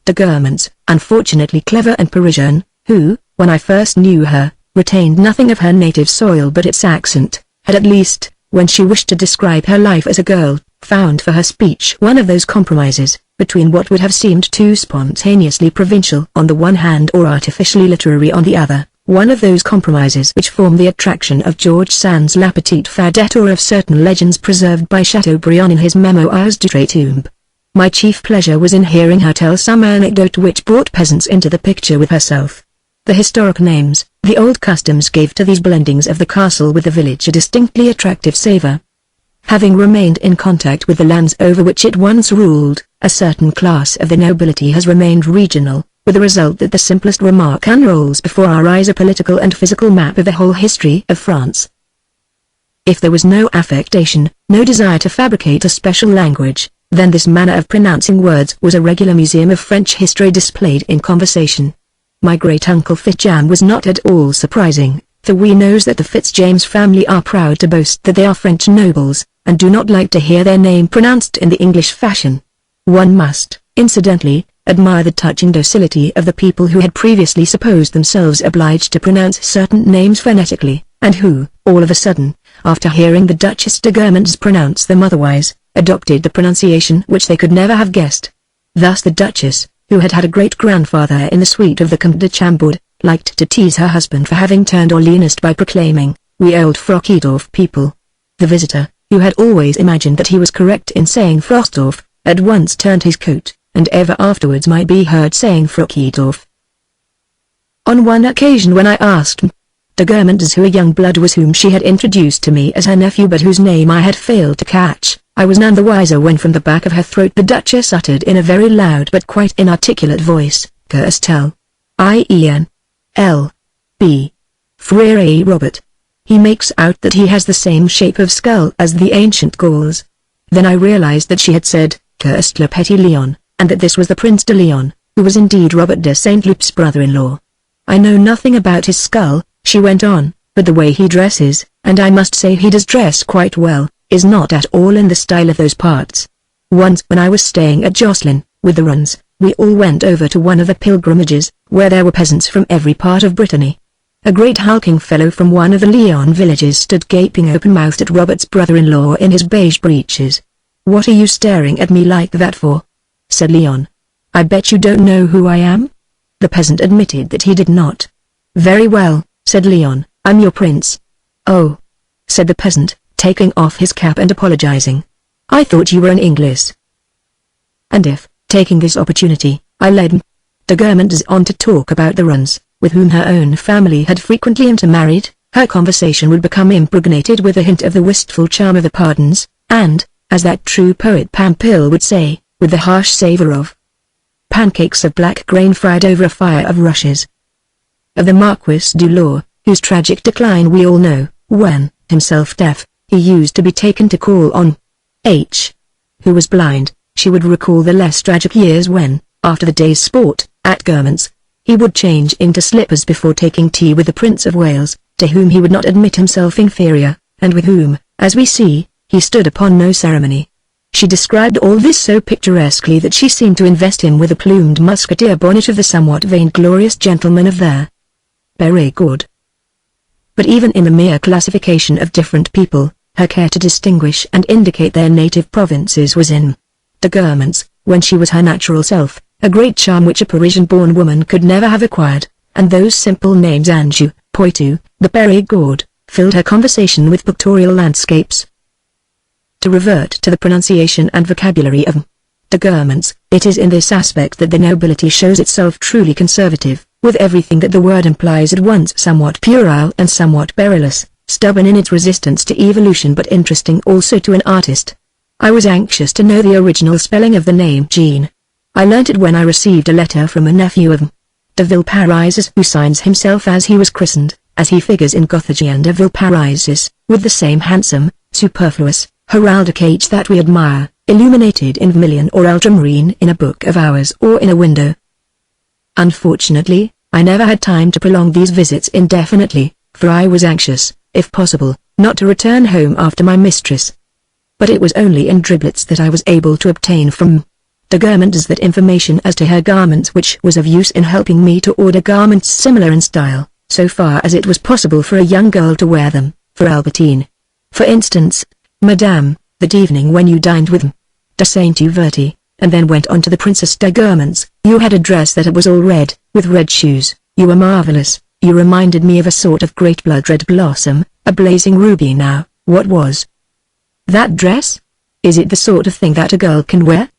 De Guermantes, unfortunately clever and Parisian, who, when I first knew her, retained nothing of her native soil but its accent, had at least, when she wished to describe her life as a girl, found for her speech one of those compromises, between what would have seemed too spontaneously provincial on the one hand or artificially literary on the other, one of those compromises which form the attraction of George Sand's La Petite Fadette or of certain legends preserved by Chateaubriand in his Memoirs d'Outre-Tombe. My chief pleasure was in hearing her tell some anecdote which brought peasants into the picture with herself. The historic names, the old customs gave to these blendings of the castle with the village a distinctly attractive savor. Having remained in contact with the lands over which it once ruled, a certain class of the nobility has remained regional, with the result that the simplest remark unrolls before our eyes a political and physical map of the whole history of France. If there was no affectation, no desire to fabricate a special language, then this manner of pronouncing words was a regular museum of French history displayed in conversation. My great-uncle Fitzjam was not at all surprising, for we knows that the Fitzjames family are proud to boast that they are French nobles, and do not like to hear their name pronounced in the English fashion. One must, incidentally, admire the touching docility of the people who had previously supposed themselves obliged to pronounce certain names phonetically, and who, all of a sudden, after hearing the Duchess de Guermantes pronounce them otherwise, adopted the pronunciation which they could never have guessed. Thus the Duchess, who had had a great-grandfather in the suite of the Comte de Chambord, liked to tease her husband for having turned Orleanist by proclaiming, "We old Frockydorf people." The visitor, who had always imagined that he was correct in saying Frostdorf, at once turned his coat, and ever afterwards might be heard saying Frockydorf. On one occasion when I asked de Guermantes who a young blood was whom she had introduced to me as her nephew but whose name I had failed to catch, I was none the wiser when from the back of her throat the Duchess uttered in a very loud but quite inarticulate voice, "Kerstel. I-E-N-L-B. Frere Robert. He makes out that he has the same shape of skull as the ancient Gauls." Then I realized that she had said, "Curst le Petit Lion," and that this was the Prince de Lion, who was indeed Robert de Saint Loup's brother-in-law. "I know nothing about his skull," she went on, "but the way he dresses, and I must say he does dress quite well, is not at all in the style of those parts. Once when I was staying at Jocelyn, with the Runs, we all went over to one of the pilgrimages, where there were peasants from every part of Brittany. A great hulking fellow from one of the Leon villages stood gaping open-mouthed at Robert's brother-in-law in his beige breeches. "What are you staring at me like that for?" said Leon. "I bet you don't know who I am?" The peasant admitted that he did not. "Very well," said Leon, "I'm your prince." "Oh," said the peasant, taking off his cap and apologizing. "I thought you were an English." And if, taking this opportunity, I led the Germans on to talk about the Runs, with whom her own family had frequently intermarried, her conversation would become impregnated with a hint of the wistful charm of the pardons, and, as that true poet Pamphile would say, with the harsh savor of pancakes of black grain fried over a fire of rushes. Of the Marquis du Lour, whose tragic decline we all know, when, himself deaf, he used to be taken to call on H., who was blind, she would recall the less tragic years when, after the day's sport, at Germans, he would change into slippers before taking tea with the Prince of Wales, to whom he would not admit himself inferior, and with whom, as we see, he stood upon no ceremony. She described all this so picturesquely that she seemed to invest him with the plumed musketeer bonnet of the somewhat vainglorious gentleman of their Périgord. But even in the mere classification of different people, her care to distinguish and indicate their native provinces was in the Germans, when she was her natural self, a great charm which a Parisian-born woman could never have acquired, and those simple names Anjou, Poitou, the Périgord, filled her conversation with pictorial landscapes. To revert to the pronunciation and vocabulary of the Germans, it is in this aspect that the nobility shows itself truly conservative, with everything that the word implies at once somewhat puerile and somewhat perilous, stubborn in its resistance to evolution but interesting also to an artist. I was anxious to know the original spelling of the name Jean. I learnt it when I received a letter from a nephew of de Villeparisis who signs himself as he was christened, as he figures in Gothogien de Villeparisis, with the same handsome, superfluous, heraldic H that we admire, illuminated in vermilion or ultramarine in a book of hours or in a window. Unfortunately, I never had time to prolong these visits indefinitely, for I was anxious, if possible, not to return home after my mistress. But it was only in driblets that I was able to obtain from the Germans that information as to her garments which was of use in helping me to order garments similar in style, so far as it was possible for a young girl to wear them, for Albertine. For instance, "Madame, that evening when you dined with de Saint-Huverty, and then went on to the Princess de Germans, you had a dress that was all red, with red shoes, you were marvelous, you reminded me of a sort of great blood-red blossom, a blazing ruby now, what was that dress? Is it the sort of thing that a girl can wear?"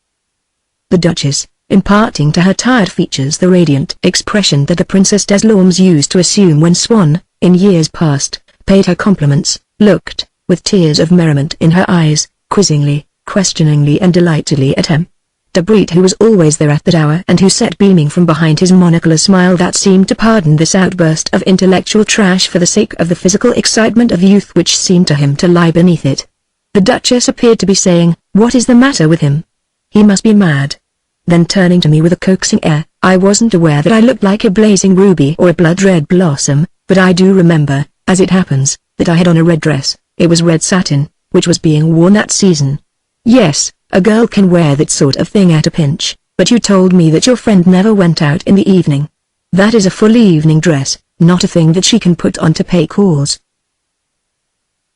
The Duchess, imparting to her tired features the radiant expression that the Princess des Laumes used to assume when Swann, in years past, paid her compliments, looked, with tears of merriment in her eyes, quizzingly, questioningly and delightedly at him. De Brete, who was always there at that hour and who sat beaming from behind his monocle a smile that seemed to pardon this outburst of intellectual trash for the sake of the physical excitement of youth which seemed to him to lie beneath it. The Duchess appeared to be saying, "What is the matter with him? He must be mad." Then turning to me with a coaxing air, "I wasn't aware that I looked like a blazing ruby or a blood-red blossom, but I do remember, as it happens, that I had on a red dress, it was red satin, which was being worn that season. Yes, a girl can wear that sort of thing at a pinch, but you told me that your friend never went out in the evening. That is a full evening dress, not a thing that she can put on to pay calls."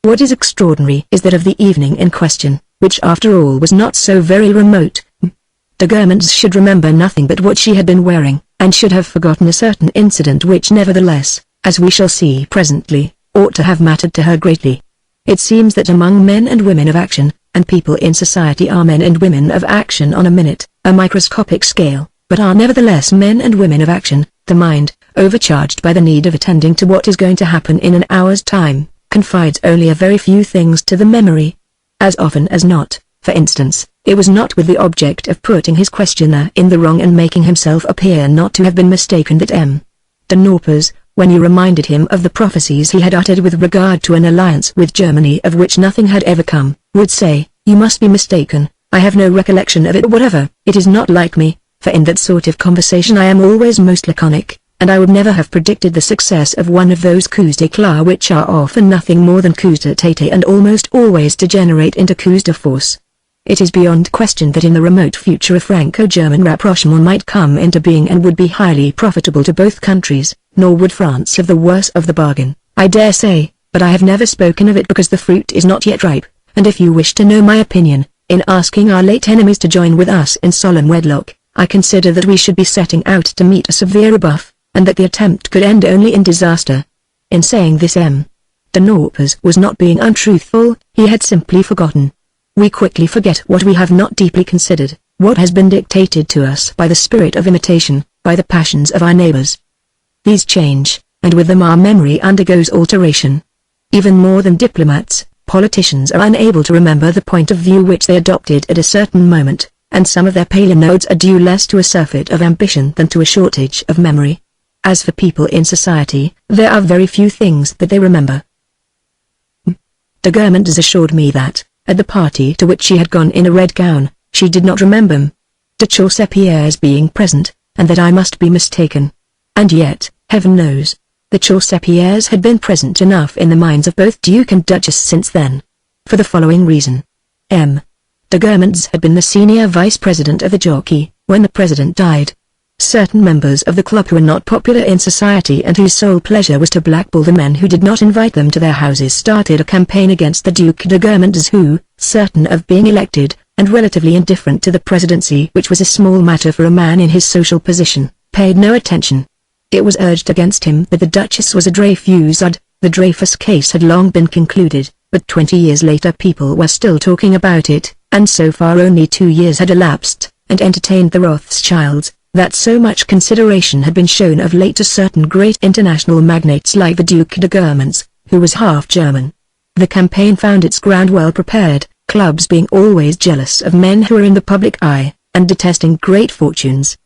What is extraordinary is that of the evening in question, which after all was not so very remote, the Germans should remember nothing but what she had been wearing, and should have forgotten a certain incident which nevertheless, as we shall see presently, ought to have mattered to her greatly. It seems that among men and women of action, and people in society are men and women of action on a microscopic scale, but are nevertheless men and women of action, the mind, overcharged by the need of attending to what is going to happen in an hour's time, confides only a very few things to the memory. As often as not, for instance, it was not with the object of putting his questioner in the wrong and making himself appear not to have been mistaken that de Norpers, when you reminded him of the prophecies he had uttered with regard to an alliance with Germany of which nothing had ever come, would say, "You must be mistaken, I have no recollection of it whatever." It is not like me, for in that sort of conversation I am always most laconic, and I would never have predicted the success of one of those coups d'éclat which are often nothing more than coups de tête and almost always degenerate into coups de force. It is beyond question that in the remote future a Franco-German rapprochement might come into being and would be highly profitable to both countries, nor would France have the worse of the bargain, I dare say, but I have never spoken of it because the fruit is not yet ripe, and if you wish to know my opinion, in asking our late enemies to join with us in solemn wedlock, I consider that we should be setting out to meet a severe rebuff, and that the attempt could end only in disaster. In saying this De Norpas was not being untruthful, he had simply forgotten. We quickly forget what we have not deeply considered, what has been dictated to us by the spirit of imitation, by the passions of our neighbors. These change, and with them our memory undergoes alteration. Even more than diplomats, politicians are unable to remember the point of view which they adopted at a certain moment, and some of their palinodes are due less to a surfeit of ambition than to a shortage of memory. As for people in society, there are very few things that they remember. De Guermantes assured me that, at the party to which she had gone in a red gown, she did not remember de Chaussepierre's being present, and that I must be mistaken. And yet, heaven knows, the Chaussepierres had been present enough in the minds of both Duke and Duchess since then. For the following reason. M. De Guermantes had been the senior vice president of the Jockey, when the president died. Certain members of the club who were not popular in society and whose sole pleasure was to blackball the men who did not invite them to their houses started a campaign against the Duc de Guermantes who, certain of being elected, and relatively indifferent to the presidency which was a small matter for a man in his social position, paid no attention. It was urged against him that the Duchess was a Dreyfusard. The Dreyfus case had long been concluded, but 20 years later people were still talking about it, and so far only 2 years had elapsed, and entertained the Rothschilds, that so much consideration had been shown of late to certain great international magnates like the Duc de Guermantes, who was half German. The campaign found its ground well prepared, clubs being always jealous of men who are in the public eye, and detesting great fortunes.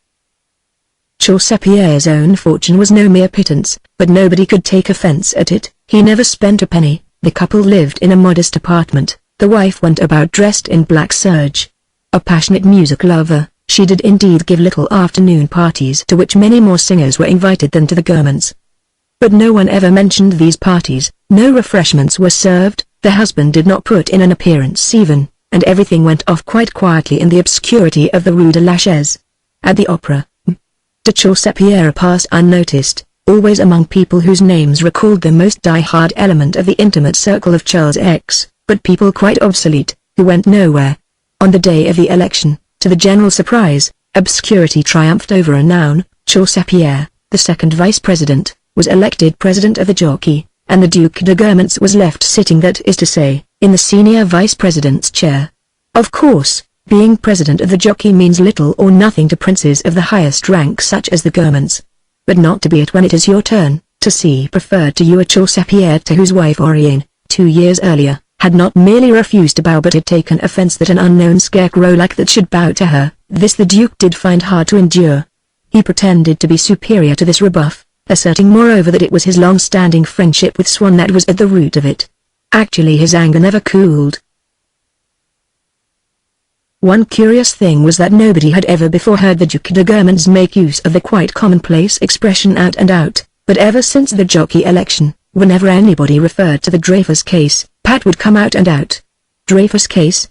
Chaussepierre's own fortune was no mere pittance, but nobody could take offense at it. He never spent a penny. The couple lived in a modest apartment. The wife went about dressed in black serge. A passionate music lover, she did indeed give little afternoon parties to which many more singers were invited than to the Guermantes. But no one ever mentioned these parties, no refreshments were served, the husband did not put in an appearance even, and everything went off quite quietly in the obscurity of the Rue de la Chaise. At the opera, de Chaussepierre passed unnoticed, always among people whose names recalled the most die-hard element of the intimate circle of Charles X, but people quite obsolete, who went nowhere. On the day of the election, to the general surprise, obscurity triumphed over renown. Chaussepierre, the second vice-president, was elected president of the Jockey, and the Duc de Guermantes was left sitting, that is to say, in the senior vice-president's chair. Of course, being president of the Jockey means little or nothing to princes of the highest rank such as the Guermantes. But not to be it when it is your turn, to see preferred to you a Chaussepierre to whose wife Oriane, 2 years earlier, had not merely refused to bow but had taken offense that an unknown scarecrow like that should bow to her. This the Duke did find hard to endure. He pretended to be superior to this rebuff, asserting moreover that it was his long-standing friendship with Swann that was at the root of it. Actually his anger never cooled. One curious thing was that nobody had ever before heard the Duc de Guermantes make use of the quite commonplace expression out and out, but ever since the Jockey election, whenever anybody referred to the Dreyfus case, Pat would come out and out. Dreyfus case,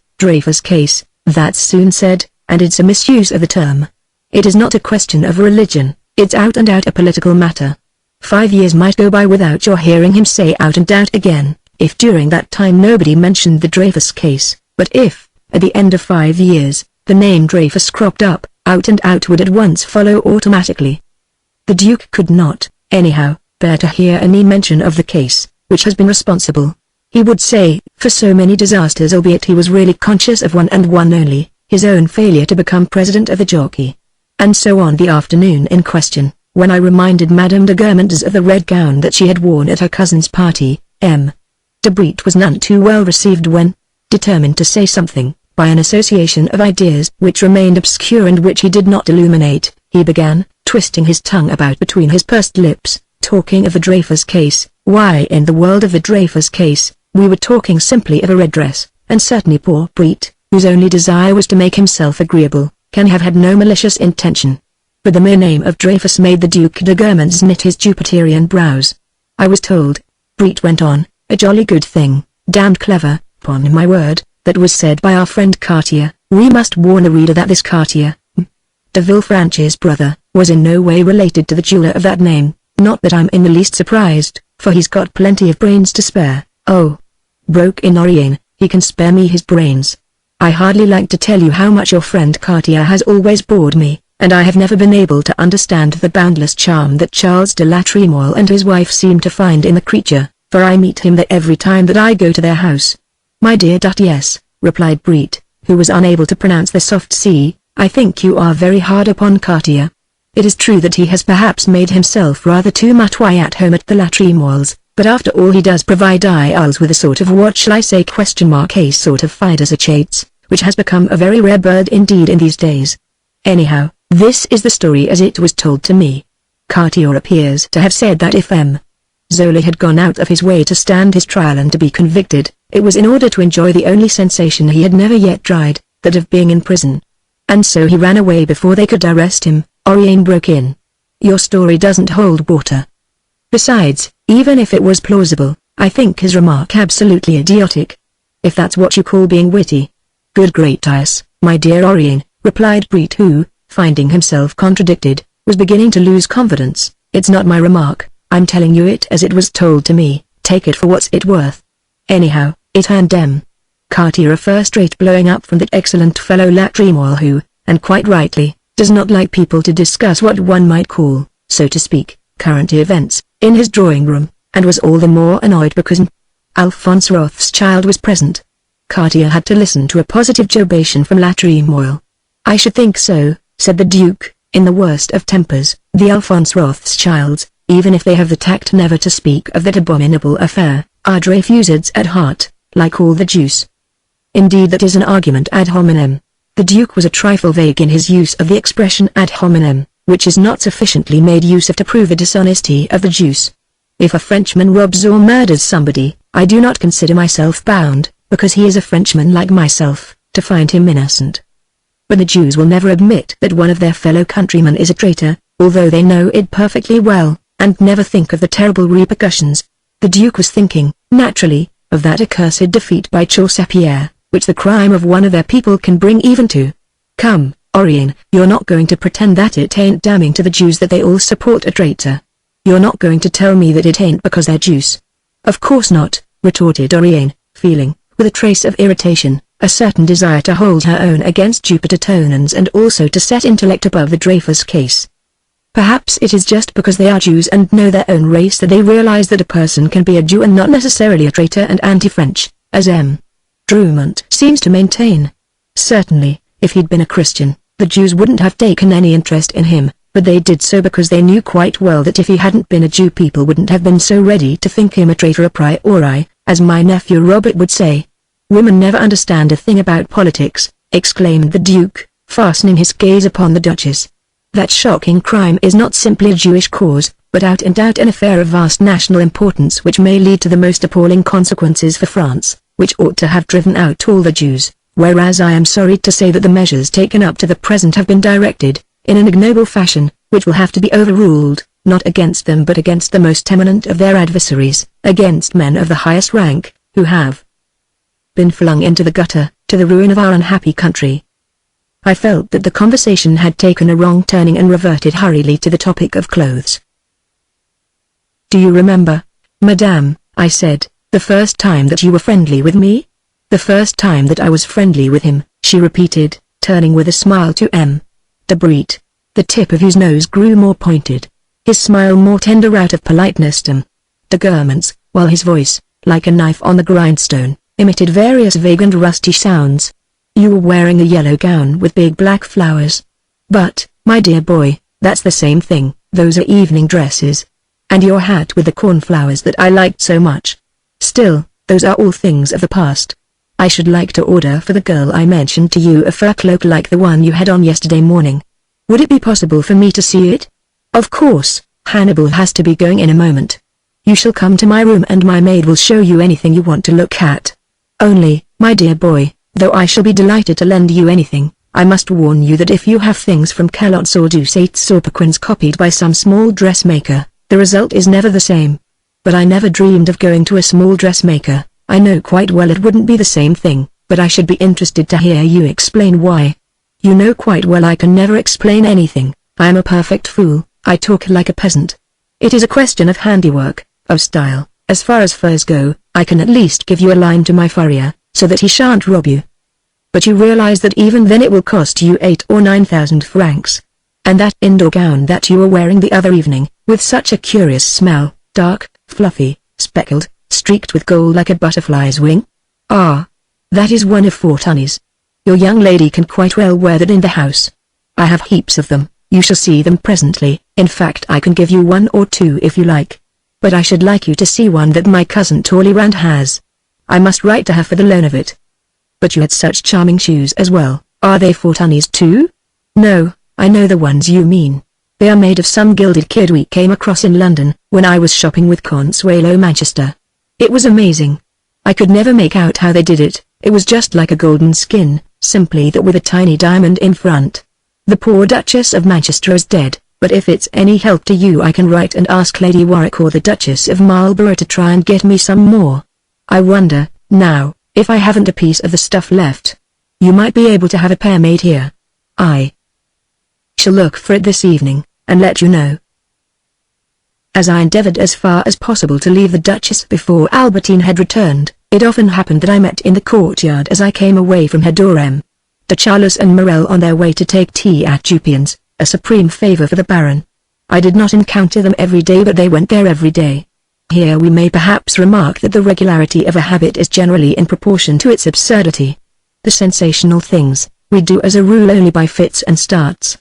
that's soon said, and it's a misuse of the term. It is not a question of religion, it's out and out a political matter. 5 years might go by without your hearing him say out and out again, if during that time nobody mentioned the Dreyfus case, but if, at the end of 5 years, the name Dreyfus cropped up, out and out would at once follow automatically. The Duke could not, anyhow, bear to hear any mention of the case, which has been responsible. He would say, for so many disasters, albeit he was really conscious of one and one only, his own failure to become president of the Jockey. And so on the afternoon in question, when I reminded Madame de Guermantes of the red gown that she had worn at her cousin's party, M. de Brete was none too well received when, determined to say something, by an association of ideas which remained obscure and which he did not illuminate, he began, twisting his tongue about between his pursed lips, talking of the Dreyfus case. Why in the world of the Dreyfus case? We were talking simply of a red dress, and certainly poor Brete, whose only desire was to make himself agreeable, can have had no malicious intention. But the mere name of Dreyfus made the Duc de Guermantes knit his Jupiterian brows. I was told, Brete went on, a jolly good thing, damned clever, upon my word, that was said by our friend Cartier. We must warn the reader that this Cartier, de Villefranche's brother, was in no way related to the jeweler of that name, not that I'm in the least surprised, for he's got plenty of brains to spare. Oh, broke in Oriane, he can spare me his brains. I hardly like to tell you how much your friend Cartier has always bored me, and I have never been able to understand the boundless charm that Charles de la Tremoille and his wife seem to find in the creature. for I meet him there every time that I go to their house. My dear yes, replied Breet, who was unable to pronounce the soft C. I think you are very hard upon Cartier. It is true that he has perhaps made himself rather too much at home at the Latrimoiles, but after all he does provide Isles with a sort of what shall I say a sort of Fides Achates, which has become a very rare bird indeed in these days. Anyhow, this is the story as it was told to me. Cartier appears to have said that if M. Zola had gone out of his way to stand his trial and to be convicted, it was in order to enjoy the only sensation he had never yet tried, that of being in prison. And so he ran away before they could arrest him. Oriane broke in. Your story doesn't hold water. Besides, even if it was plausible, I think his remark absolutely idiotic. If that's what you call being witty. Good gracious, my dear Oriane, replied Breet who, finding himself contradicted, was beginning to lose confidence. It's not my remark, I'm telling you it as it was told to me, take it for what's it worth. Anyhow, it and M. Cartier a first-rate blowing up from that excellent fellow Latrimoile who, and quite rightly, does not like people to discuss what one might call, so to speak, current events, in his drawing room, and was all the more annoyed because Alphonse Rothschild was present. Cartier had to listen to a positive jobation from Latrimoile. I should think so, said the Duke, in the worst of tempers. The Alphonse Rothschilds, even if they have the tact never to speak of that abominable affair, are Dreyfusids at heart, like all the Jews. Indeed that is an argument ad hominem. The Duke was a trifle vague in his use of the expression ad hominem, which is not sufficiently made use of to prove the dishonesty of the Jews. If a Frenchman robs or murders somebody, I do not consider myself bound, because he is a Frenchman like myself, to find him innocent. But the Jews will never admit that one of their fellow countrymen is a traitor, although they know it perfectly well, and never think of the terrible repercussions. The Duke was thinking, naturally, of that accursed defeat by Chaussepierre, which the crime of one of their people can bring even to. Come, Oriane, you're not going to pretend that it ain't damning to the Jews that they all support a traitor. You're not going to tell me that it ain't because they're Jews. Of course not, retorted Oriane, feeling, with a trace of irritation, a certain desire to hold her own against Jupiter Tonans and also to set intellect above the Dreyfus case. Perhaps it is just because they are Jews and know their own race that they realize that a person can be a Jew and not necessarily a traitor and anti-French, as M. Drumont seems to maintain. Certainly, if he'd been a Christian, the Jews wouldn't have taken any interest in him, but they did so because they knew quite well that if he hadn't been a Jew people wouldn't have been so ready to think him a traitor a priori, as my nephew Robert would say. Women never understand a thing about politics, exclaimed the Duke, fastening his gaze upon the Duchess. That shocking crime is not simply a Jewish cause, but out and out an affair of vast national importance which may lead to the most appalling consequences for France, which ought to have driven out all the Jews, whereas I am sorry to say that the measures taken up to the present have been directed, in an ignoble fashion, which will have to be overruled, not against them but against the most eminent of their adversaries, against men of the highest rank, who have been flung into the gutter, to the ruin of our unhappy country. I felt that the conversation had taken a wrong turning and reverted hurriedly to the topic of clothes. Do you remember, Madame, I said, the first time that you were friendly with me? The first time that I was friendly with him, she repeated, turning with a smile to M. de Breet, the tip of whose nose grew more pointed, his smile more tender out of politeness to de Guermantes, while his voice, like a knife on the grindstone, emitted various vague and rusty sounds. You were wearing a yellow gown with big black flowers. But, my dear boy, that's the same thing, those are evening dresses. And your hat with the cornflowers that I liked so much. Still, those are all things of the past. I should like to order for the girl I mentioned to you a fur cloak like the one you had on yesterday morning. Would it be possible for me to see it? Of course, Hannibal has to be going in a moment. You shall come to my room and my maid will show you anything you want to look at. Only, my dear boy, though I shall be delighted to lend you anything, I must warn you that if you have things from Calots or Doucettes or Pequins copied by some small dressmaker, the result is never the same. But I never dreamed of going to a small dressmaker. I know quite well it wouldn't be the same thing, but I should be interested to hear you explain why. You know quite well I can never explain anything. I am a perfect fool, I talk like a peasant. It is a question of handiwork, of style. As far as furs go, I can at least give you a line to my furrier, so that he shan't rob you. But you realize that even then it will cost you 8 or 9,000 francs. And that indoor gown that you were wearing the other evening, with such a curious smell, dark, fluffy, speckled, streaked with gold like a butterfly's wing? Ah, that is one of 4 tunnies. Your young lady can quite well wear that in the house. I have heaps of them, you shall see them presently. In fact, I can give you 1 or 2 if you like. But I should like you to see one that my cousin Talleyrand has. I must write to her for the loan of it. But you had such charming shoes as well. Are they 4 tunnies too? No, I know the ones you mean. They are made of some gilded kid we came across in London, when I was shopping with Consuelo Manchester. It was amazing. I could never make out how they did it. It was just like a golden skin, simply that with a tiny diamond in front. The poor Duchess of Manchester is dead, but if it's any help to you I can write and ask Lady Warwick or the Duchess of Marlborough to try and get me some more. I wonder, now, if I haven't a piece of the stuff left. You might be able to have a pair made here. I shall look for it this evening, and let you know. As I endeavored as far as possible to leave the Duchess before Albertine had returned, it often happened that I met in the courtyard as I came away from her door de Charlus and Morel on their way to take tea at Jupien's, a supreme favor for the Baron. I did not encounter them every day, but they went there every day. Here we may perhaps remark that the regularity of a habit is generally in proportion to its absurdity. The sensational things, we do as a rule only by fits and starts.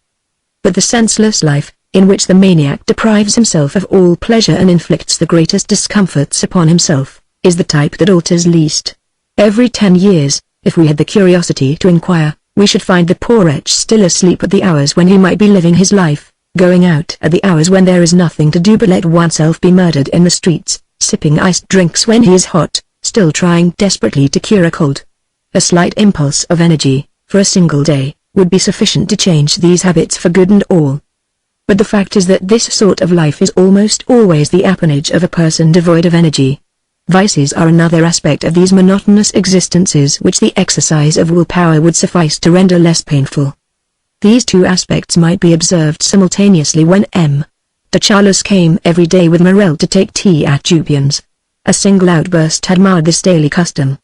But the senseless life, in which the maniac deprives himself of all pleasure and inflicts the greatest discomforts upon himself, is the type that alters least. Every 10 years, if we had the curiosity to inquire, we should find the poor wretch still asleep at the hours when he might be living his life, going out at the hours when there is nothing to do but let oneself be murdered in the streets, sipping iced drinks when he is hot, still trying desperately to cure a cold. A slight impulse of energy, for a single day, would be sufficient to change these habits for good and all. But the fact is that this sort of life is almost always the appanage of a person devoid of energy. Vices are another aspect of these monotonous existences which the exercise of will-power would suffice to render less painful. These 2 aspects might be observed simultaneously when de Charlus came every day with Morel to take tea at Jupien's. A single outburst had marred this daily custom.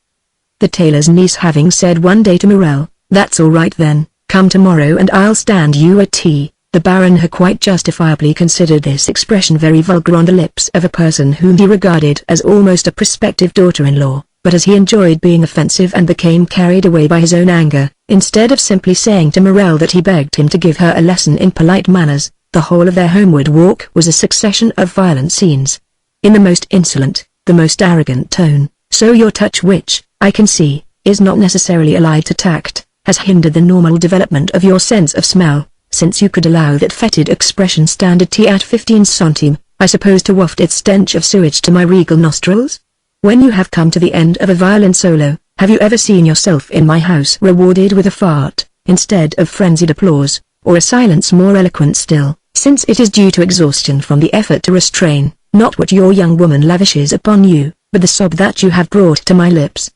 The tailor's niece having said one day to Morel, "That's all right then, come tomorrow and I'll stand you a tea," the Baron had quite justifiably considered this expression very vulgar on the lips of a person whom he regarded as almost a prospective daughter-in-law, but as he enjoyed being offensive and became carried away by his own anger, instead of simply saying to Morel that he begged him to give her a lesson in polite manners, the whole of their homeward walk was a succession of violent scenes. In the most insolent, the most arrogant tone, so your touch which, I can see, is not necessarily allied to tact, has hindered the normal development of your sense of smell, since you could allow that fetid expression standard tea at 15 centimes, I suppose to waft its stench of sewage to my regal nostrils? When you have come to the end of a violin solo, have you ever seen yourself in my house rewarded with a fart, instead of frenzied applause, or a silence more eloquent still, since it is due to exhaustion from the effort to restrain, not what your young woman lavishes upon you, but the sob that you have brought to my lips?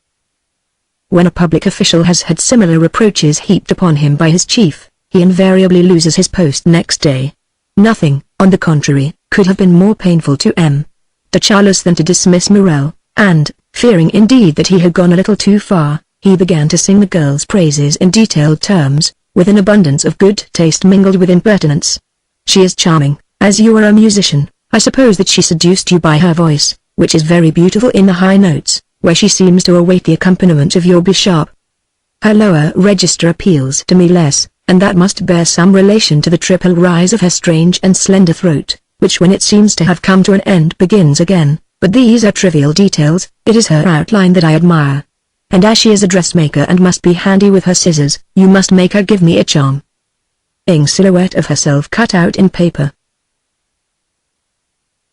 When a public official has had similar reproaches heaped upon him by his chief, he invariably loses his post next day. Nothing, on the contrary, could have been more painful to de Charlus than to dismiss Morel, and, fearing indeed that he had gone a little too far, he began to sing the girl's praises in detailed terms, with an abundance of good taste mingled with impertinence. She is charming, as you are a musician. I suppose that she seduced you by her voice, which is very beautiful in the high notes, where she seems to await the accompaniment of your B-sharp. Her lower register appeals to me less, and that must bear some relation to the triple rise of her strange and slender throat, which when it seems to have come to an end begins again, but these are trivial details. It is her outline that I admire. And as she is a dressmaker and must be handy with her scissors, you must make her give me a charming silhouette of herself cut out in paper.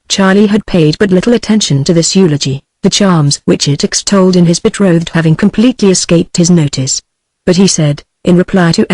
Charlie had paid but little attention to this eulogy, the charms which it extolled in his betrothed having completely escaped his notice. But he said, in reply to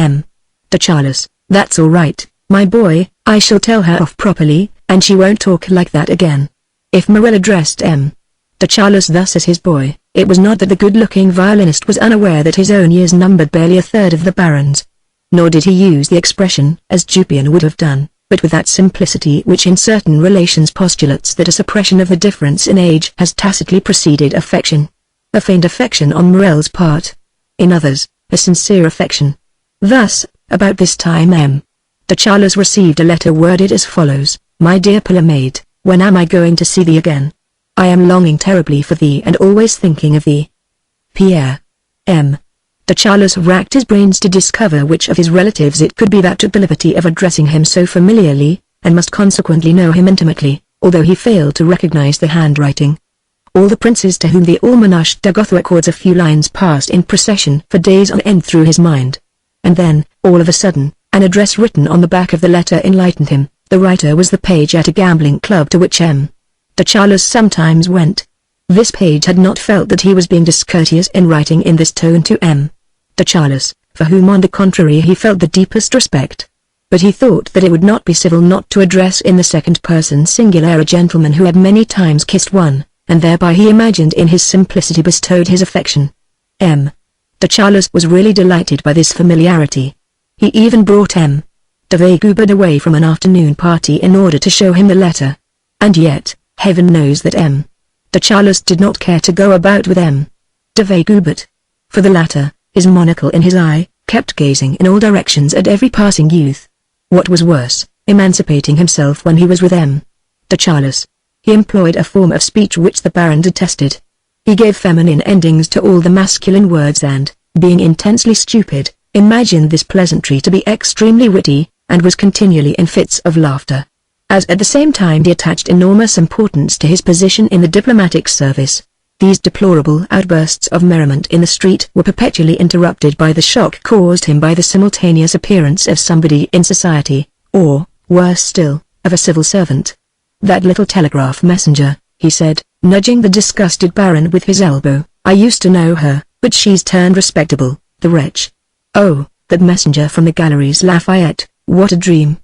de Charlus, "That's all right, my boy, I shall tell her off properly, and she won't talk like that again." If Morel addressed de Charlus thus as his boy, it was not that the good-looking violinist was unaware that his own years numbered barely a third of the Baron's. Nor did he use the expression as Jupien would have done, but with that simplicity which in certain relations postulates that a suppression of the difference in age has tacitly preceded affection. A feigned affection on Morel's part. In others, a sincere affection. Thus, about this time de Charlus received a letter worded as follows: "My dear Palamade, when am I going to see thee again? I am longing terribly for thee and always thinking of thee. Pierre. M. De Charlus racked his brains to discover which of his relatives it could be that took the liberty of addressing him so familiarly, and must consequently know him intimately, although he failed to recognize the handwriting. All the princes to whom the Almanach de Gotha accords a few lines passed in procession for days on end through his mind. And then, all of a sudden, an address written on the back of the letter enlightened him. The writer was the page at a gambling club to which M. De Charlus sometimes went. This page had not felt that he was being discourteous in writing in this tone to M. De Charlus, for whom on the contrary he felt the deepest respect. But he thought that it would not be civil not to address in the second person singular a gentleman who had many times kissed one, and thereby he imagined in his simplicity bestowed his affection. M. De Charlus was really delighted by this familiarity. He even brought M. de Vaugubert away from an afternoon party in order to show him the letter. And yet, heaven knows that M. De Charlus did not care to go about with M. de Vaugubert. For the latter, his monocle in his eye, kept gazing in all directions at every passing youth. What was worse, emancipating himself when he was with M. de Charlus, he employed a form of speech which the Baron detested. He gave feminine endings to all the masculine words and, being intensely stupid, imagined this pleasantry to be extremely witty, and was continually in fits of laughter. As at the same time he attached enormous importance to his position in the diplomatic service, these deplorable outbursts of merriment in the street were perpetually interrupted by the shock caused him by the simultaneous appearance of somebody in society, or, worse still, of a civil servant. "That little telegraph messenger," he said, nudging the disgusted Baron with his elbow. "I used to know her, but she's turned respectable, the wretch. Oh, that messenger from the Galleries Lafayette, what a dream.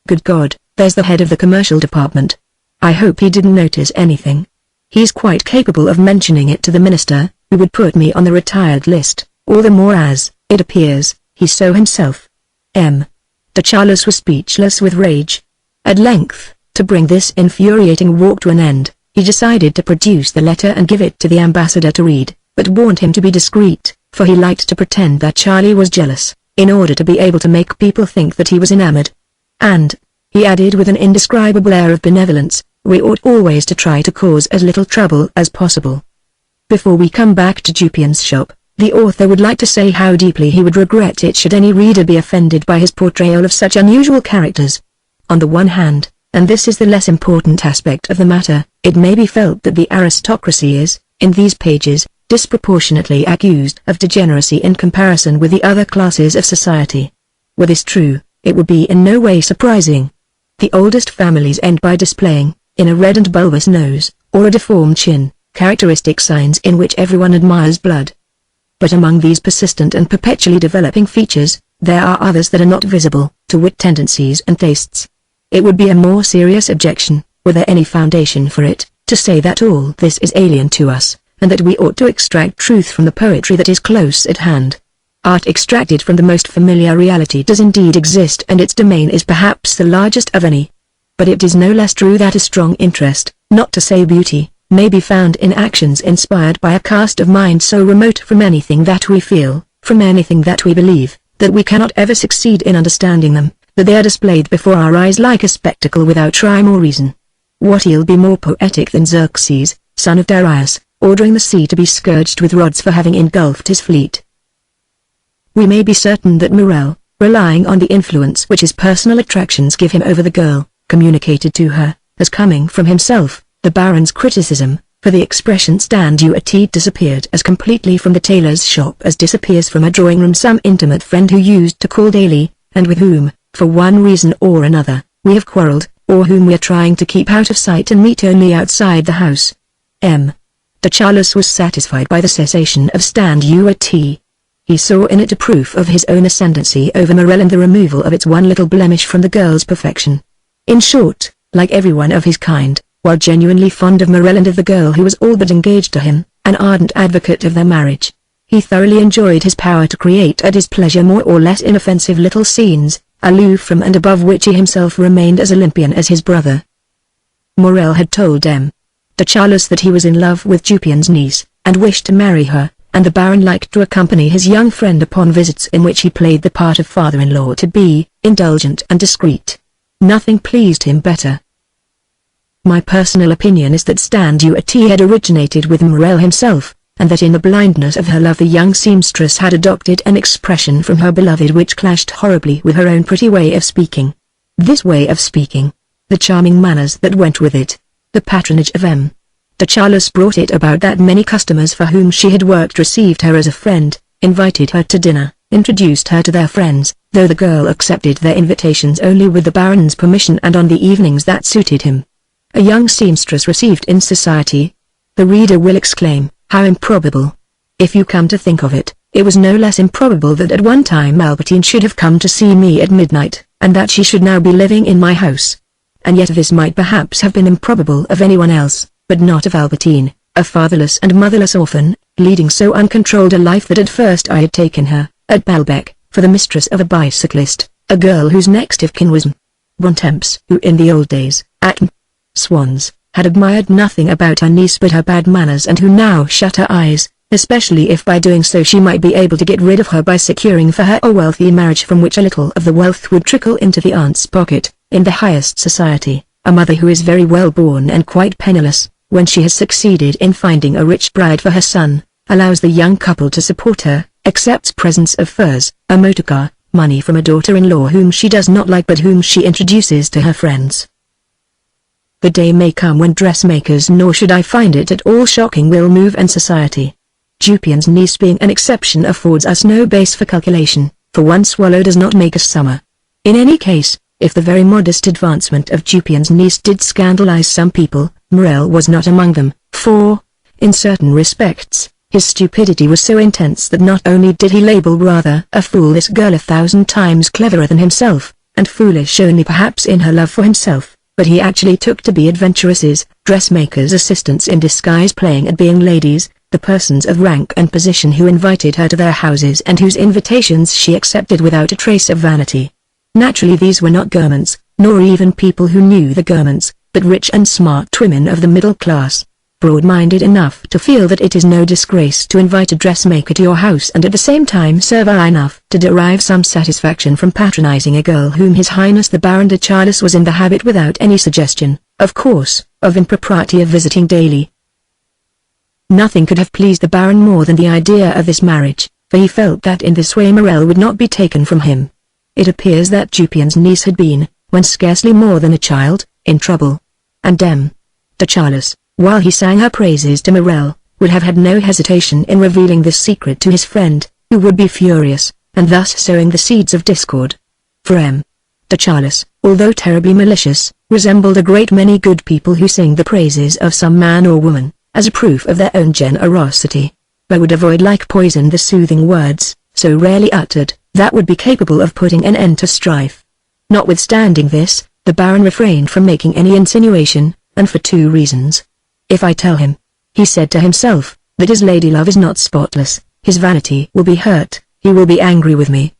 Good God, there's the head of the commercial department. I hope he didn't notice anything. He's quite capable of mentioning it to the minister, who would put me on the retired list, all the more as, it appears, he's so himself." M. De Charlus was speechless with rage. At length, to bring this infuriating walk to an end, he decided to produce the letter and give it to the ambassador to read, but warned him to be discreet, for he liked to pretend that Charlie was jealous, in order to be able to make people think that he was enamored. "And," he added with an indescribable air of benevolence, "we ought always to try to cause as little trouble as possible." Before we come back to Dupin's shop, the author would like to say how deeply he would regret it should any reader be offended by his portrayal of such unusual characters. On the one hand, and this is the less important aspect of the matter, it may be felt that the aristocracy is, in these pages, disproportionately accused of degeneracy in comparison with the other classes of society. Were this true, it would be in no way surprising. The oldest families end by displaying, in a red and bulbous nose, or a deformed chin, characteristic signs in which everyone admires blood. But among these persistent and perpetually developing features, there are others that are not visible, to wit tendencies and tastes. It would be a more serious objection, were there any foundation for it, to say that all this is alien to us, and that we ought to extract truth from the poetry that is close at hand. Art extracted from the most familiar reality does indeed exist, and its domain is perhaps the largest of any. But it is no less true that a strong interest, not to say beauty, may be found in actions inspired by a cast of mind so remote from anything that we feel, from anything that we believe, that we cannot ever succeed in understanding them, that they are displayed before our eyes like a spectacle without rhyme or reason. What he'll be more poetic than Xerxes, son of Darius, ordering the sea to be scourged with rods for having engulfed his fleet? We may be certain that Morel, relying on the influence which his personal attractions give him over the girl, communicated to her, as coming from himself, the Baron's criticism, for the expression stand you a tea disappeared as completely from the tailor's shop as disappears from a drawing-room some intimate friend who used to call daily, and with whom, for one reason or another, we have quarrelled, or whom we are trying to keep out of sight and meet only outside the house. M. De Charlus was satisfied by the cessation of stand you a tea. He saw in it a proof of his own ascendancy over Morel and the removal of its one little blemish from the girl's perfection. In short, like everyone of his kind, while genuinely fond of Morel and of the girl who was all but engaged to him, an ardent advocate of their marriage, he thoroughly enjoyed his power to create at his pleasure more or less inoffensive little scenes, aloof from and above which he himself remained as Olympian as his brother. Morel had told M. De Charlus that he was in love with Dupin's niece, and wished to marry her, and the Baron liked to accompany his young friend upon visits in which he played the part of father-in-law to be indulgent and discreet. Nothing pleased him better. My personal opinion is that Standuat had originated with Marcel himself, and that in the blindness of her love the young seamstress had adopted an expression from her beloved which clashed horribly with her own pretty way of speaking. This way of speaking, the charming manners that went with it, the patronage of M. de Charles brought it about that many customers for whom she had worked received her as a friend, invited her to dinner, introduced her to their friends, though the girl accepted their invitations only with the Baron's permission and on the evenings that suited him. A young seamstress received in society. The reader will exclaim, how improbable. If you come to think of it, it was no less improbable that at one time Albertine should have come to see me at midnight, and that she should now be living in my house. And yet this might perhaps have been improbable of anyone else, but not of Albertine, a fatherless and motherless orphan, leading so uncontrolled a life that at first I had taken her, at Balbec, for the mistress of a bicyclist, a girl whose next of kin was M. Bontemps, who in the old days, at M. Swann's, had admired nothing about her niece but her bad manners and who now shut her eyes, especially if by doing so she might be able to get rid of her by securing for her a wealthy marriage from which a little of the wealth would trickle into the aunt's pocket, in the highest society. A mother who is very well born and quite penniless, when she has succeeded in finding a rich bride for her son, allows the young couple to support her, accepts presents of furs, a motor car, money from a daughter-in-law whom she does not like but whom she introduces to her friends. The day may come when dressmakers, nor should I find it at all shocking, will move and society. Dupin's niece being an exception affords us no base for calculation, for one swallow does not make a summer. In any case, if the very modest advancement of Dupin's niece did scandalize some people, Marcel was not among them, for, in certain respects, his stupidity was so intense that not only did he label rather a fool this girl 1,000 times cleverer than himself, and foolish only perhaps in her love for himself, but he actually took to be adventuresses, dressmakers' assistants in disguise playing at being ladies, the persons of rank and position who invited her to their houses and whose invitations she accepted without a trace of vanity. Naturally these were not gourmands, nor even people who knew the gourmands, but rich and smart women of the middle class, broad-minded enough to feel that it is no disgrace to invite a dressmaker to your house and at the same time servile enough to derive some satisfaction from patronizing a girl whom His Highness the Baron de Charles was in the habit without any suggestion, of course, of impropriety of visiting daily. Nothing could have pleased the Baron more than the idea of this marriage, for he felt that in this way Marcel would not be taken from him. It appears that Dupin's niece had been, when scarcely more than a child, in trouble. And M. de Charles, while he sang her praises to Marcel, would have had no hesitation in revealing this secret to his friend, who would be furious, and thus sowing the seeds of discord. For M. de Charles, although terribly malicious, resembled a great many good people who sing the praises of some man or woman, as a proof of their own generosity, but would avoid like poison the soothing words, so rarely uttered, that would be capable of putting an end to strife. Notwithstanding this, the Baron refrained from making any insinuation, and for two reasons. If I tell him, he said to himself, that his lady love is not spotless, his vanity will be hurt, he will be angry with me.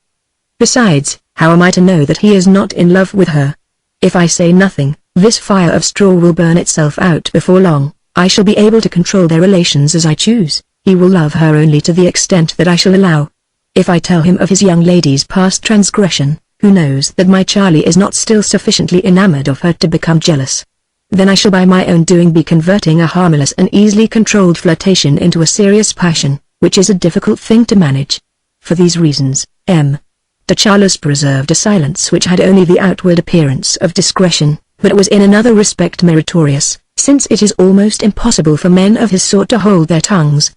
Besides, how am I to know that he is not in love with her? If I say nothing, this fire of straw will burn itself out before long, I shall be able to control their relations as I choose, he will love her only to the extent that I shall allow. If I tell him of his young lady's past transgression, who knows that my Charlie is not still sufficiently enamored of her to become jealous? Then I shall by my own doing be converting a harmless and easily controlled flirtation into a serious passion, which is a difficult thing to manage. For these reasons, M. de Charles preserved a silence which had only the outward appearance of discretion, but was in another respect meritorious, since it is almost impossible for men of his sort to hold their tongues.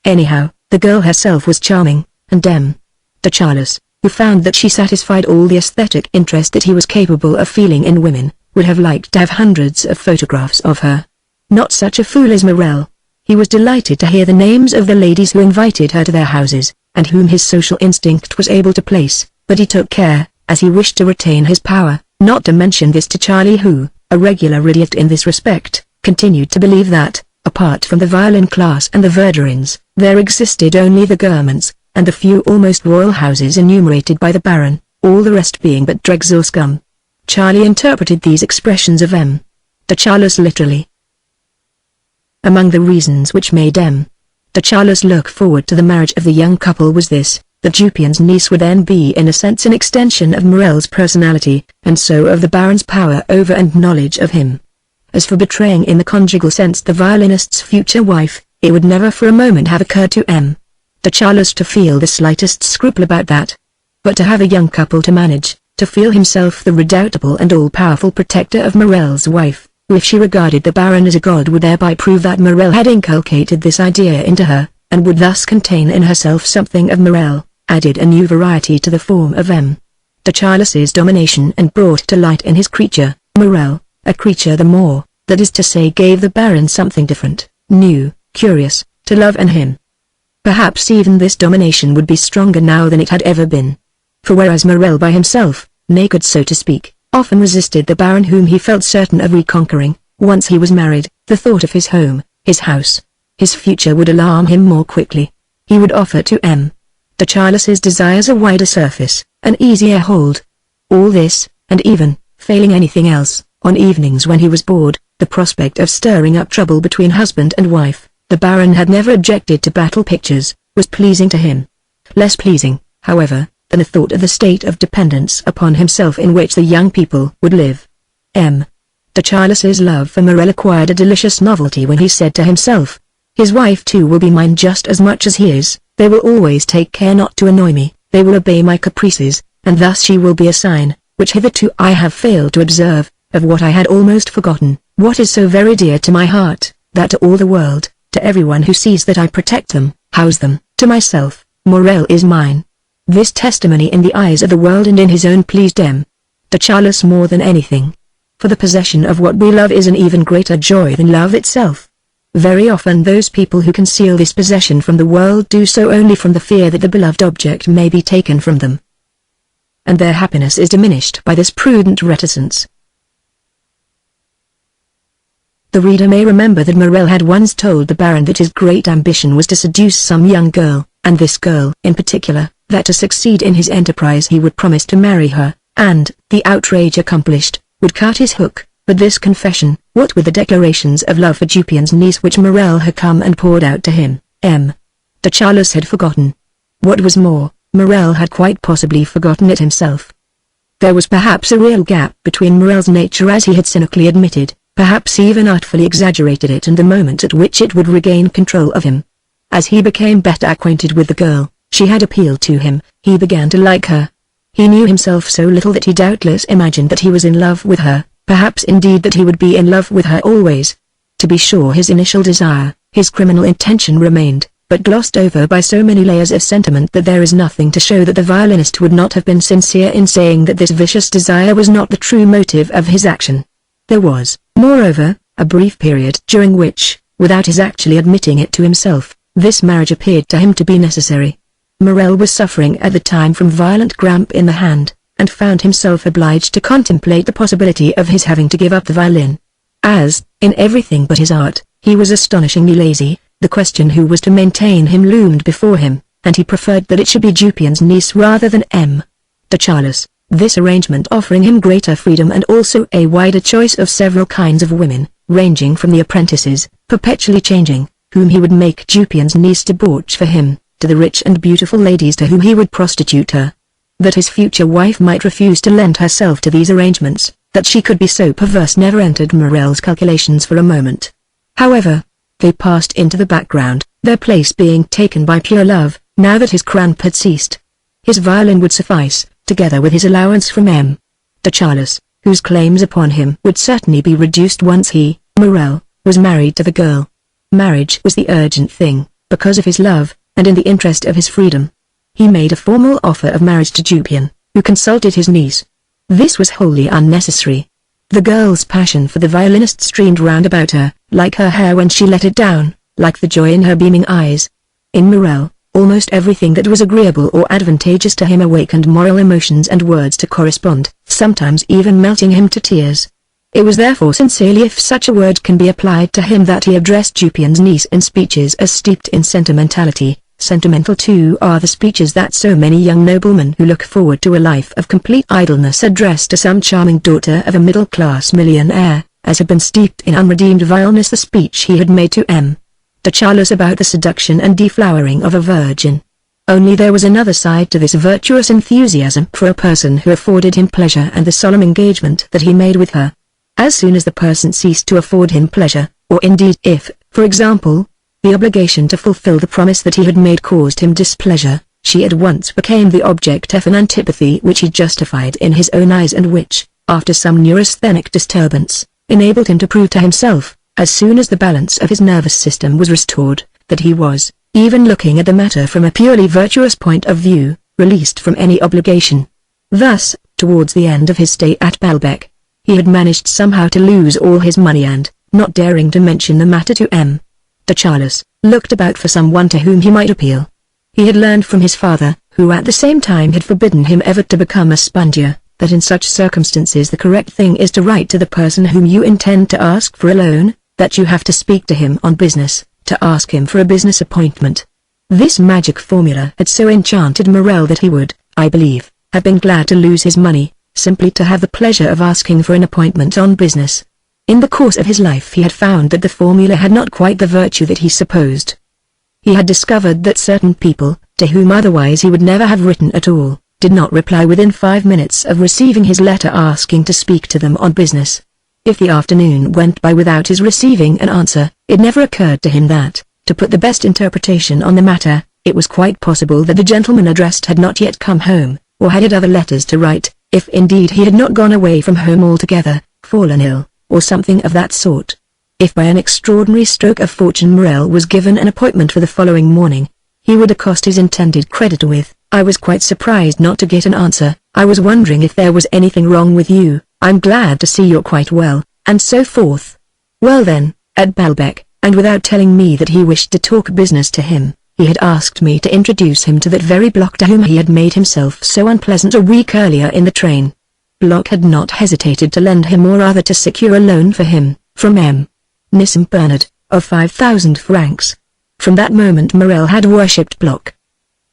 Anyhow, the girl herself was charming, and M. de Charles, who found that she satisfied all the aesthetic interest that he was capable of feeling in women, would have liked to have hundreds of photographs of her. Not such a fool as Marcel. He was delighted to hear the names of the ladies who invited her to their houses, and whom his social instinct was able to place, but he took care, as he wished to retain his power, not to mention this to Charlie who, a regular idiot in this respect, continued to believe that, apart from the violin class and the Verdurins, there existed only the Gourmands, and the few almost royal houses enumerated by the Baron, all the rest being but dregs or scum. Charlie interpreted these expressions of M. de Charles literally. Among the reasons which made M. de Charles look forward to the marriage of the young couple was this, that Dupin's niece would then be in a sense an extension of Marcel's personality, and so of the Baron's power over and knowledge of him. As for betraying in the conjugal sense the violinist's future wife, it would never for a moment have occurred to M. de Charles to feel the slightest scruple about that. But to have a young couple to manage, to feel himself the redoubtable and all-powerful protector of Morel's wife, who if she regarded the Baron as a god would thereby prove that Morel had inculcated this idea into her, and would thus contain in herself something of Morel, added a new variety to the form of M. de Charles's domination and brought to light in his creature, Morel, a creature the more, that is to say gave the Baron something different, new, curious, to love in him. Perhaps even this domination would be stronger now than it had ever been. For whereas Morel by himself, naked so to speak, often resisted the Baron whom he felt certain of reconquering, once he was married, the thought of his home, his house, his future would alarm him more quickly. He would offer to M. de Charles's desires a wider surface, an easier hold. All this, and even, failing anything else, on evenings when he was bored, the prospect of stirring up trouble between husband and wife, the Baron had never objected to battle pictures, was pleasing to him. Less pleasing, however, than the thought of the state of dependence upon himself in which the young people would live. M. de Charles's love for Morel acquired a delicious novelty when he said to himself, "His wife too will be mine just as much as he is, they will always take care not to annoy me, they will obey my caprices, and thus she will be a sign, which hitherto I have failed to observe, of what I had almost forgotten, what is so very dear to my heart, that to all the world, to everyone who sees that I protect them, house them, to myself, Morel is mine." This testimony in the eyes of the world and in his own pleased M. de Charles more than anything. For the possession of what we love is an even greater joy than love itself. Very often those people who conceal this possession from the world do so only from the fear that the beloved object may be taken from them, and their happiness is diminished by this prudent reticence. The reader may remember that Morel had once told the Baron that his great ambition was to seduce some young girl, and this girl, in particular, that to succeed in his enterprise he would promise to marry her, and, the outrage accomplished, would cut his hook. But this confession, what with the declarations of love for Jupien's niece which Morel had come and poured out to him, M. de Charles had forgotten. What was more, Morel had quite possibly forgotten it himself. There was perhaps a real gap between Morel's nature as he had cynically admitted, perhaps even artfully exaggerated it, and the moment at which it would regain control of him. As he became better acquainted with the girl, she had appealed to him, he began to like her. He knew himself so little that he doubtless imagined that he was in love with her, perhaps indeed that he would be in love with her always. To be sure his initial desire, his criminal intention remained, but glossed over by so many layers of sentiment that there is nothing to show that the violinist would not have been sincere in saying that this vicious desire was not the true motive of his action. There was, moreover, a brief period during which, without his actually admitting it to himself, this marriage appeared to him to be necessary. Morel was suffering at the time from violent cramp in the hand, and found himself obliged to contemplate the possibility of his having to give up the violin. As, in everything but his art, he was astonishingly lazy, the question who was to maintain him loomed before him, and he preferred that it should be Jupien's niece rather than M. de Charles, this arrangement offering him greater freedom and also a wider choice of several kinds of women, ranging from the apprentices, perpetually changing, whom he would make Jupien's niece debauch for him, to the rich and beautiful ladies to whom he would prostitute her. That his future wife might refuse to lend herself to these arrangements, that she could be so perverse never entered Morel's calculations for a moment. However, they passed into the background, their place being taken by pure love, now that his cramp had ceased. His violin would suffice, together with his allowance from M. de Charles, whose claims upon him would certainly be reduced once he, Morel, was married to the girl. Marriage was the urgent thing, because of his love, and in the interest of his freedom. He made a formal offer of marriage to Jupien, who consulted his niece. This was wholly unnecessary. The girl's passion for the violinist streamed round about her, like her hair when she let it down, like the joy in her beaming eyes. In Morel, almost everything that was agreeable or advantageous to him awakened moral emotions and words to correspond, sometimes even melting him to tears. It was therefore sincerely, if such a word can be applied to him, that he addressed Jupien's niece in speeches as steeped in sentimentality. Sentimental too are the speeches that so many young noblemen who look forward to a life of complete idleness address to some charming daughter of a middle-class millionaire, as had been steeped in unredeemed vileness the speech he had made to M. de Charles about the seduction and deflowering of a virgin. Only there was another side to this virtuous enthusiasm for a person who afforded him pleasure, and the solemn engagement that he made with her. As soon as the person ceased to afford him pleasure, or indeed if, for example, the obligation to fulfill the promise that he had made caused him displeasure, she at once became the object of an antipathy which he justified in his own eyes and which, after some neurasthenic disturbance, enabled him to prove to himself, as soon as the balance of his nervous system was restored, that he was, even looking at the matter from a purely virtuous point of view, released from any obligation. Thus, towards the end of his stay at Baalbek, he had managed somehow to lose all his money and, not daring to mention the matter to M. de Charles, looked about for someone to whom he might appeal. He had learned from his father, who at the same time had forbidden him ever to become a spongier, that in such circumstances the correct thing is to write to the person whom you intend to ask for a loan, that you have to speak to him on business, to ask him for a business appointment. This magic formula had so enchanted Morel that he would, I believe, have been glad to lose his money, simply to have the pleasure of asking for an appointment on business. In the course of his life he had found that the formula had not quite the virtue that he supposed. He had discovered that certain people, to whom otherwise he would never have written at all, did not reply within 5 minutes of receiving his letter asking to speak to them on business. If the afternoon went by without his receiving an answer, it never occurred to him that, to put the best interpretation on the matter, it was quite possible that the gentleman addressed had not yet come home, or had other letters to write, if indeed he had not gone away from home altogether, fallen ill, or something of that sort. If by an extraordinary stroke of fortune Morel was given an appointment for the following morning, he would accost his intended creditor with, "I was quite surprised not to get an answer, I was wondering if there was anything wrong with you, I'm glad to see you're quite well," and so forth. Well then, at Baalbek, and without telling me that he wished to talk business to him, he had asked me to introduce him to that very Block to whom he had made himself so unpleasant a week earlier in the train. Block had not hesitated to lend him or rather to secure a loan for him, from M. Nissim Bernard, of 5,000 francs. From that moment Morel had worshipped Block.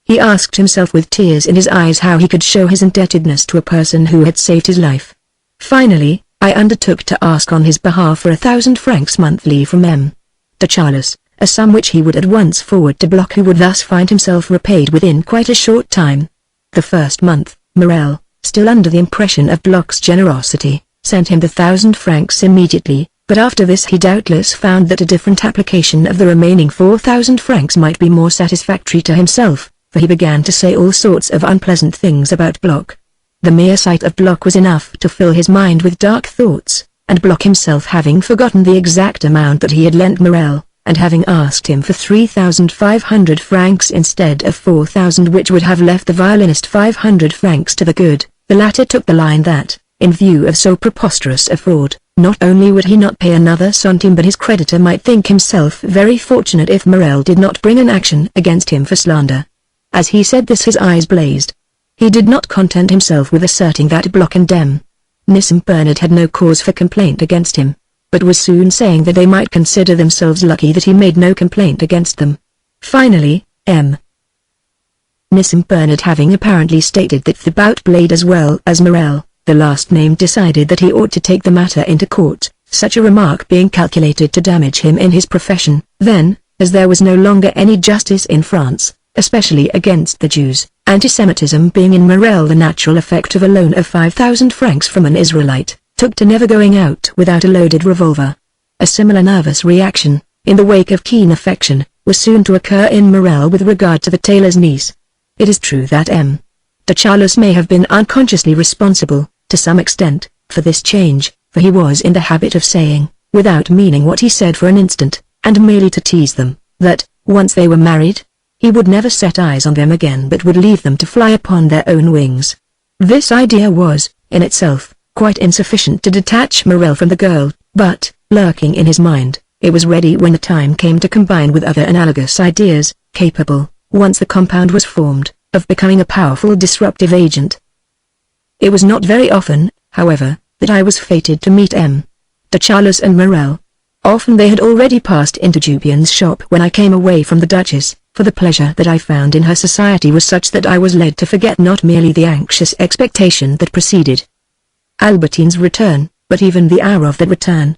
He asked himself with tears in his eyes how he could show his indebtedness to a person who had saved his life. Finally, I undertook to ask on his behalf for 1,000 francs monthly from M. de Charles, a sum which he would at once forward to Block, who would thus find himself repaid within quite a short time. The first month, Morel, still under the impression of Block's generosity, sent him the 1,000 francs immediately, but after this he doubtless found that a different application of the remaining 4,000 francs might be more satisfactory to himself, for he began to say all sorts of unpleasant things about Block. The mere sight of Block was enough to fill his mind with dark thoughts, and Block himself, having forgotten the exact amount that he had lent Morel, and having asked him for 3,500 francs instead of 4,000, which would have left the violinist 500 francs to the good, the latter took the line that, in view of so preposterous a fraud, not only would he not pay another centime but his creditor might think himself very fortunate if Morel did not bring an action against him for slander. As he said this his eyes blazed. He did not content himself with asserting that Block and M. Nissim Bernard had no cause for complaint against him, but was soon saying that they might consider themselves lucky that he made no complaint against them. Finally, M. Nissim Bernard having apparently stated that the bout played as well as Morel, the last named decided that he ought to take the matter into court, such a remark being calculated to damage him in his profession. Then, as there was no longer any justice in France, especially against the Jews, antisemitism being in Morel the natural effect of a loan of 5,000 francs from an Israelite, took to never going out without a loaded revolver. A similar nervous reaction, in the wake of keen affection, was soon to occur in Morel with regard to the tailor's niece. It is true that M. de Charles may have been unconsciously responsible, to some extent, for this change, for he was in the habit of saying, without meaning what he said for an instant, and merely to tease them, that, once they were married, he would never set eyes on them again but would leave them to fly upon their own wings. This idea was, in itself, quite insufficient to detach Morel from the girl, but, lurking in his mind, it was ready when the time came to combine with other analogous ideas, capable, once the compound was formed, of becoming a powerful disruptive agent. It was not very often, however, that I was fated to meet M. de Charles and Morel. Often they had already passed into Jupien's shop when I came away from the Duchess, for the pleasure that I found in her society was such that I was led to forget not merely the anxious expectation that preceded Albertine's return, but even the hour of that return.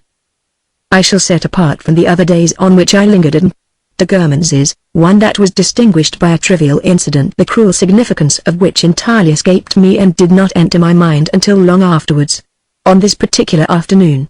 I shall set apart from the other days on which I lingered at de Germans's, one that was distinguished by a trivial incident the cruel significance of which entirely escaped me and did not enter my mind until long afterwards. On this particular afternoon,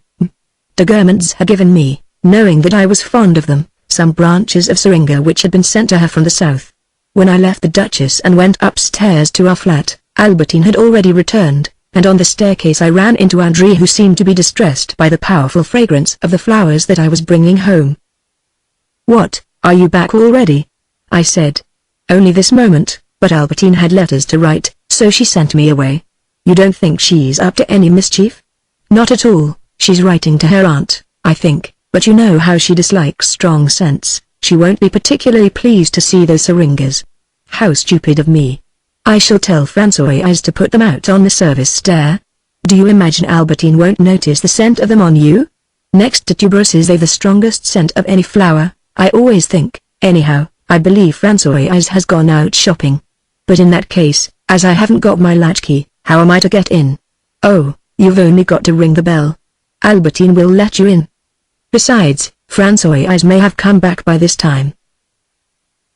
The governments had given me, knowing that I was fond of them, some branches of syringa which had been sent to her from the south. When I left the Duchess and went upstairs to our flat, Albertine had already returned, and on the staircase I ran into Andrea, who seemed to be distressed by the powerful fragrance of the flowers that I was bringing home. "What, are you back already?" I said. "Only this moment, but Albertine had letters to write, so she sent me away." "You don't think she's up to any mischief?" "Not at all, she's writing to her aunt, I think, but you know how she dislikes strong scents. She won't be particularly pleased to see those syringas." "How stupid of me. I shall tell Françoise to put them out on the service stair." "Do you imagine Albertine won't notice the scent of them on you? Next to tuberoses they've the strongest scent of any flower, I always think. Anyhow, I believe Françoise has gone out shopping. But in that case, as I haven't got my latchkey, how am I to get in?" "Oh, you've only got to ring the bell. Albertine will let you in. Besides, Françoise may have come back by this time."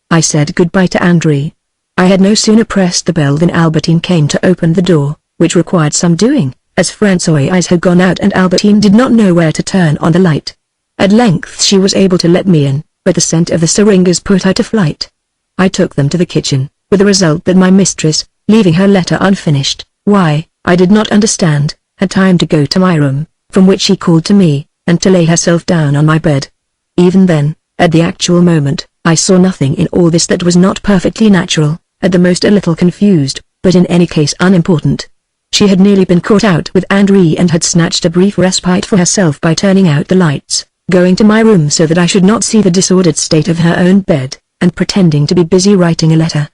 I said goodbye to Andrea. I had no sooner pressed the bell than Albertine came to open the door, which required some doing, as Françoise had gone out and Albertine did not know where to turn on the light. At length she was able to let me in, but the scent of the syringas put her to flight. I took them to the kitchen, with the result that my mistress, leaving her letter unfinished, why, I did not understand, had time to go to my room, from which she called to me, and to lay herself down on my bed. Even then, at the actual moment, I saw nothing in all this that was not perfectly natural, at the most a little confused, but in any case unimportant. She had nearly been caught out with Andrea and had snatched a brief respite for herself by turning out the lights, going to my room so that I should not see the disordered state of her own bed, and pretending to be busy writing a letter.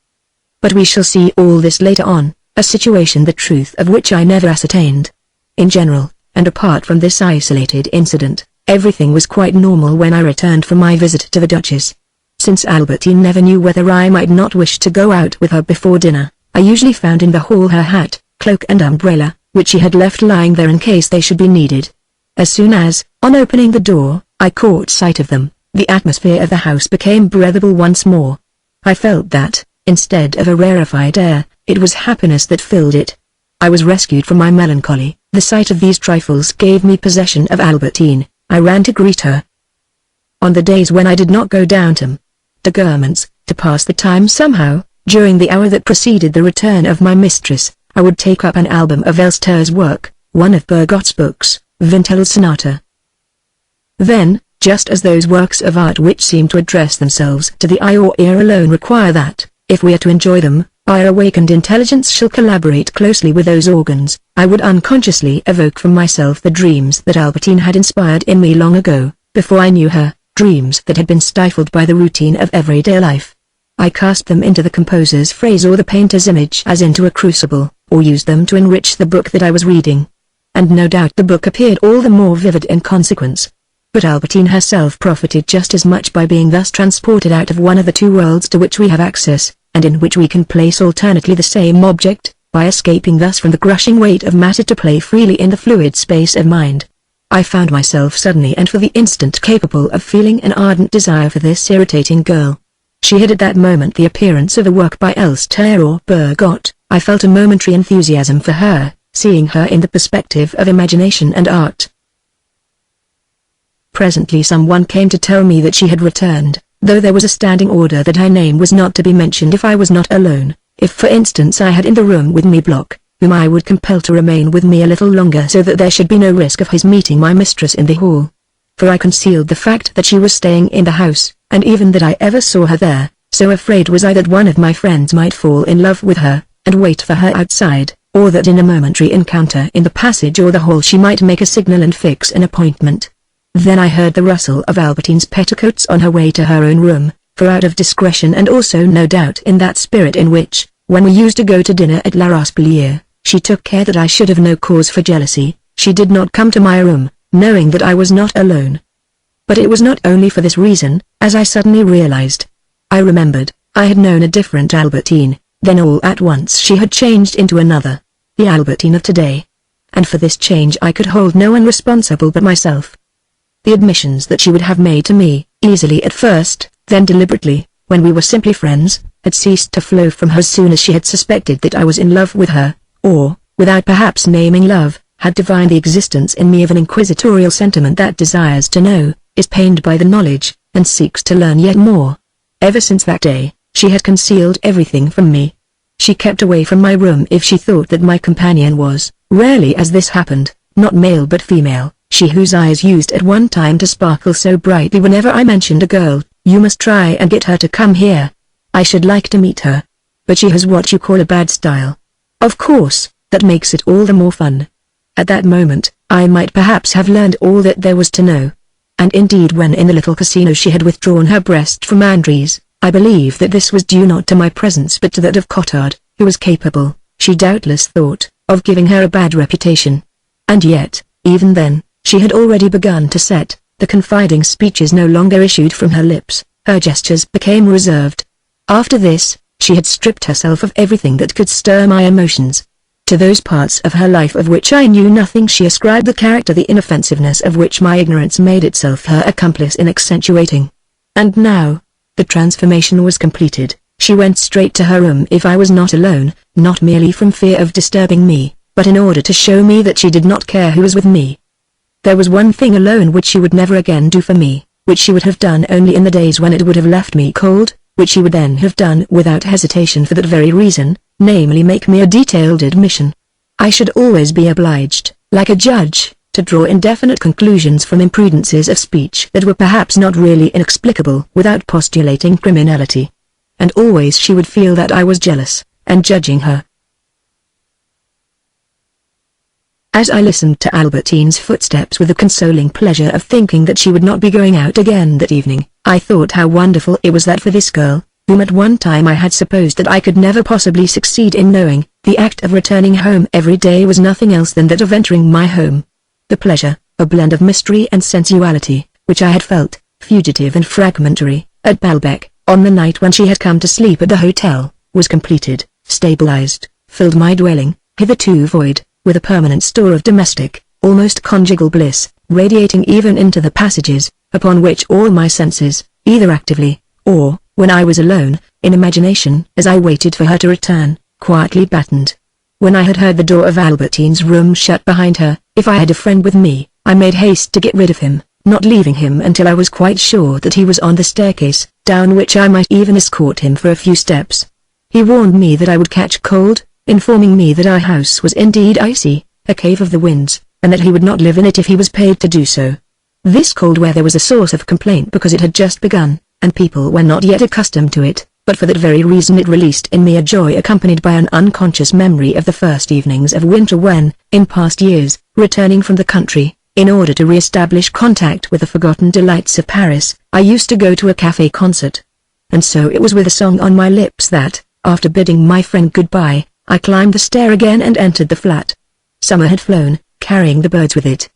But we shall see all this later on, a situation the truth of which I never ascertained. In general, and apart from this isolated incident, everything was quite normal when I returned from my visit to the Duchess. Since Albertine never knew whether I might not wish to go out with her before dinner, I usually found in the hall her hat, cloak and umbrella, which she had left lying there in case they should be needed. As soon as, on opening the door, I caught sight of them, the atmosphere of the house became breathable once more. I felt that, instead of a rarefied air, it was happiness that filled it. I was rescued from my melancholy. The sight of these trifles gave me possession of Albertine. I ran to greet her. On the days when I did not go down to the governments, to pass the time somehow, during the hour that preceded the return of my mistress, I would take up an album of Elster's work, one of Bergot's books, Vintel's Sonata. Then, just as those works of art which seem to address themselves to the eye or ear alone require that, if we are to enjoy them, our awakened intelligence shall collaborate closely with those organs, I would unconsciously evoke from myself the dreams that Albertine had inspired in me long ago, before I knew her, dreams that had been stifled by the routine of everyday life. I cast them into the composer's phrase or the painter's image as into a crucible, or used them to enrich the book that I was reading. And no doubt the book appeared all the more vivid in consequence. But Albertine herself profited just as much by being thus transported out of one of the two worlds to which we have access, and in which we can place alternately the same object, by escaping thus from the crushing weight of matter to play freely in the fluid space of mind. I found myself suddenly and for the instant capable of feeling an ardent desire for this irritating girl. She had at that moment the appearance of a work by Elster or Bergot. I felt a momentary enthusiasm for her, seeing her in the perspective of imagination and art. Presently someone came to tell me that she had returned, though there was a standing order that her name was not to be mentioned if I was not alone. If for instance I had in the room with me Block, whom I would compel to remain with me a little longer so that there should be no risk of his meeting my mistress in the hall. For I concealed the fact that she was staying in the house, and even that I ever saw her there, so afraid was I that one of my friends might fall in love with her, and wait for her outside, or that in a momentary encounter in the passage or the hall she might make a signal and fix an appointment. Then I heard the rustle of Albertine's petticoats on her way to her own room, for out of discretion and also no doubt in that spirit in which, when we used to go to dinner at La Rospelier, she took care that I should have no cause for jealousy, she did not come to my room, knowing that I was not alone. But it was not only for this reason, as I suddenly realized. I remembered, I had known a different Albertine, then all at once she had changed into another, the Albertine of today. And for this change I could hold no one responsible but myself. The admissions that she would have made to me, easily at first, then deliberately, when we were simply friends, had ceased to flow from her as soon as she had suspected that I was in love with her, or, without perhaps naming love, had divined the existence in me of an inquisitorial sentiment that desires to know, is pained by the knowledge, and seeks to learn yet more. Ever since that day, she had concealed everything from me. She kept away from my room if she thought that my companion was, rarely as this happened, not male but female, she whose eyes used at one time to sparkle so brightly whenever I mentioned a girl. You must try and get her to come here. I should like to meet her. But she has what you call a bad style. Of course, that makes it all the more fun. At that moment, I might perhaps have learned all that there was to know. And indeed when in the little casino she had withdrawn her breast from Andre's, I believe that this was due not to my presence but to that of Cottard, who was capable, she doubtless thought, of giving her a bad reputation. And yet, even then, she had already begun to set. The confiding speeches no longer issued from her lips, her gestures became reserved. After this, she had stripped herself of everything that could stir my emotions. To those parts of her life of which I knew nothing she ascribed the character the inoffensiveness of which my ignorance made itself her accomplice in accentuating. And now, the transformation was completed, she went straight to her room if I was not alone, not merely from fear of disturbing me, but in order to show me that she did not care who was with me. There was one thing alone which she would never again do for me, which she would have done only in the days when it would have left me cold, which she would then have done without hesitation for that very reason, namely make me a detailed admission. I should always be obliged, like a judge, to draw indefinite conclusions from imprudences of speech that were perhaps not really inexplicable without postulating criminality. And always she would feel that I was jealous, and judging her. As I listened to Albertine's footsteps with the consoling pleasure of thinking that she would not be going out again that evening, I thought how wonderful it was that for this girl, whom at one time I had supposed that I could never possibly succeed in knowing, the act of returning home every day was nothing else than that of entering my home. The pleasure, a blend of mystery and sensuality, which I had felt, fugitive and fragmentary, at Balbec, on the night when she had come to sleep at the hotel, was completed, stabilized, filled my dwelling, hitherto void, with a permanent store of domestic, almost conjugal bliss, radiating even into the passages, upon which all my senses, either actively, or, when I was alone, in imagination, as I waited for her to return, quietly battened. When I had heard the door of Albertine's room shut behind her, if I had a friend with me, I made haste to get rid of him, not leaving him until I was quite sure that he was on the staircase, down which I might even escort him for a few steps. He warned me that I would catch cold, informing me that our house was indeed icy, a cave of the winds, and that he would not live in it if he was paid to do so. This cold weather was a source of complaint because it had just begun, and people were not yet accustomed to it, but for that very reason it released in me a joy accompanied by an unconscious memory of the first evenings of winter when, in past years, returning from the country, in order to re-establish contact with the forgotten delights of Paris, I used to go to a café concert. And so it was with a song on my lips that, after bidding my friend goodbye, I climbed the stair again and entered the flat. Summer had flown, carrying the birds with it.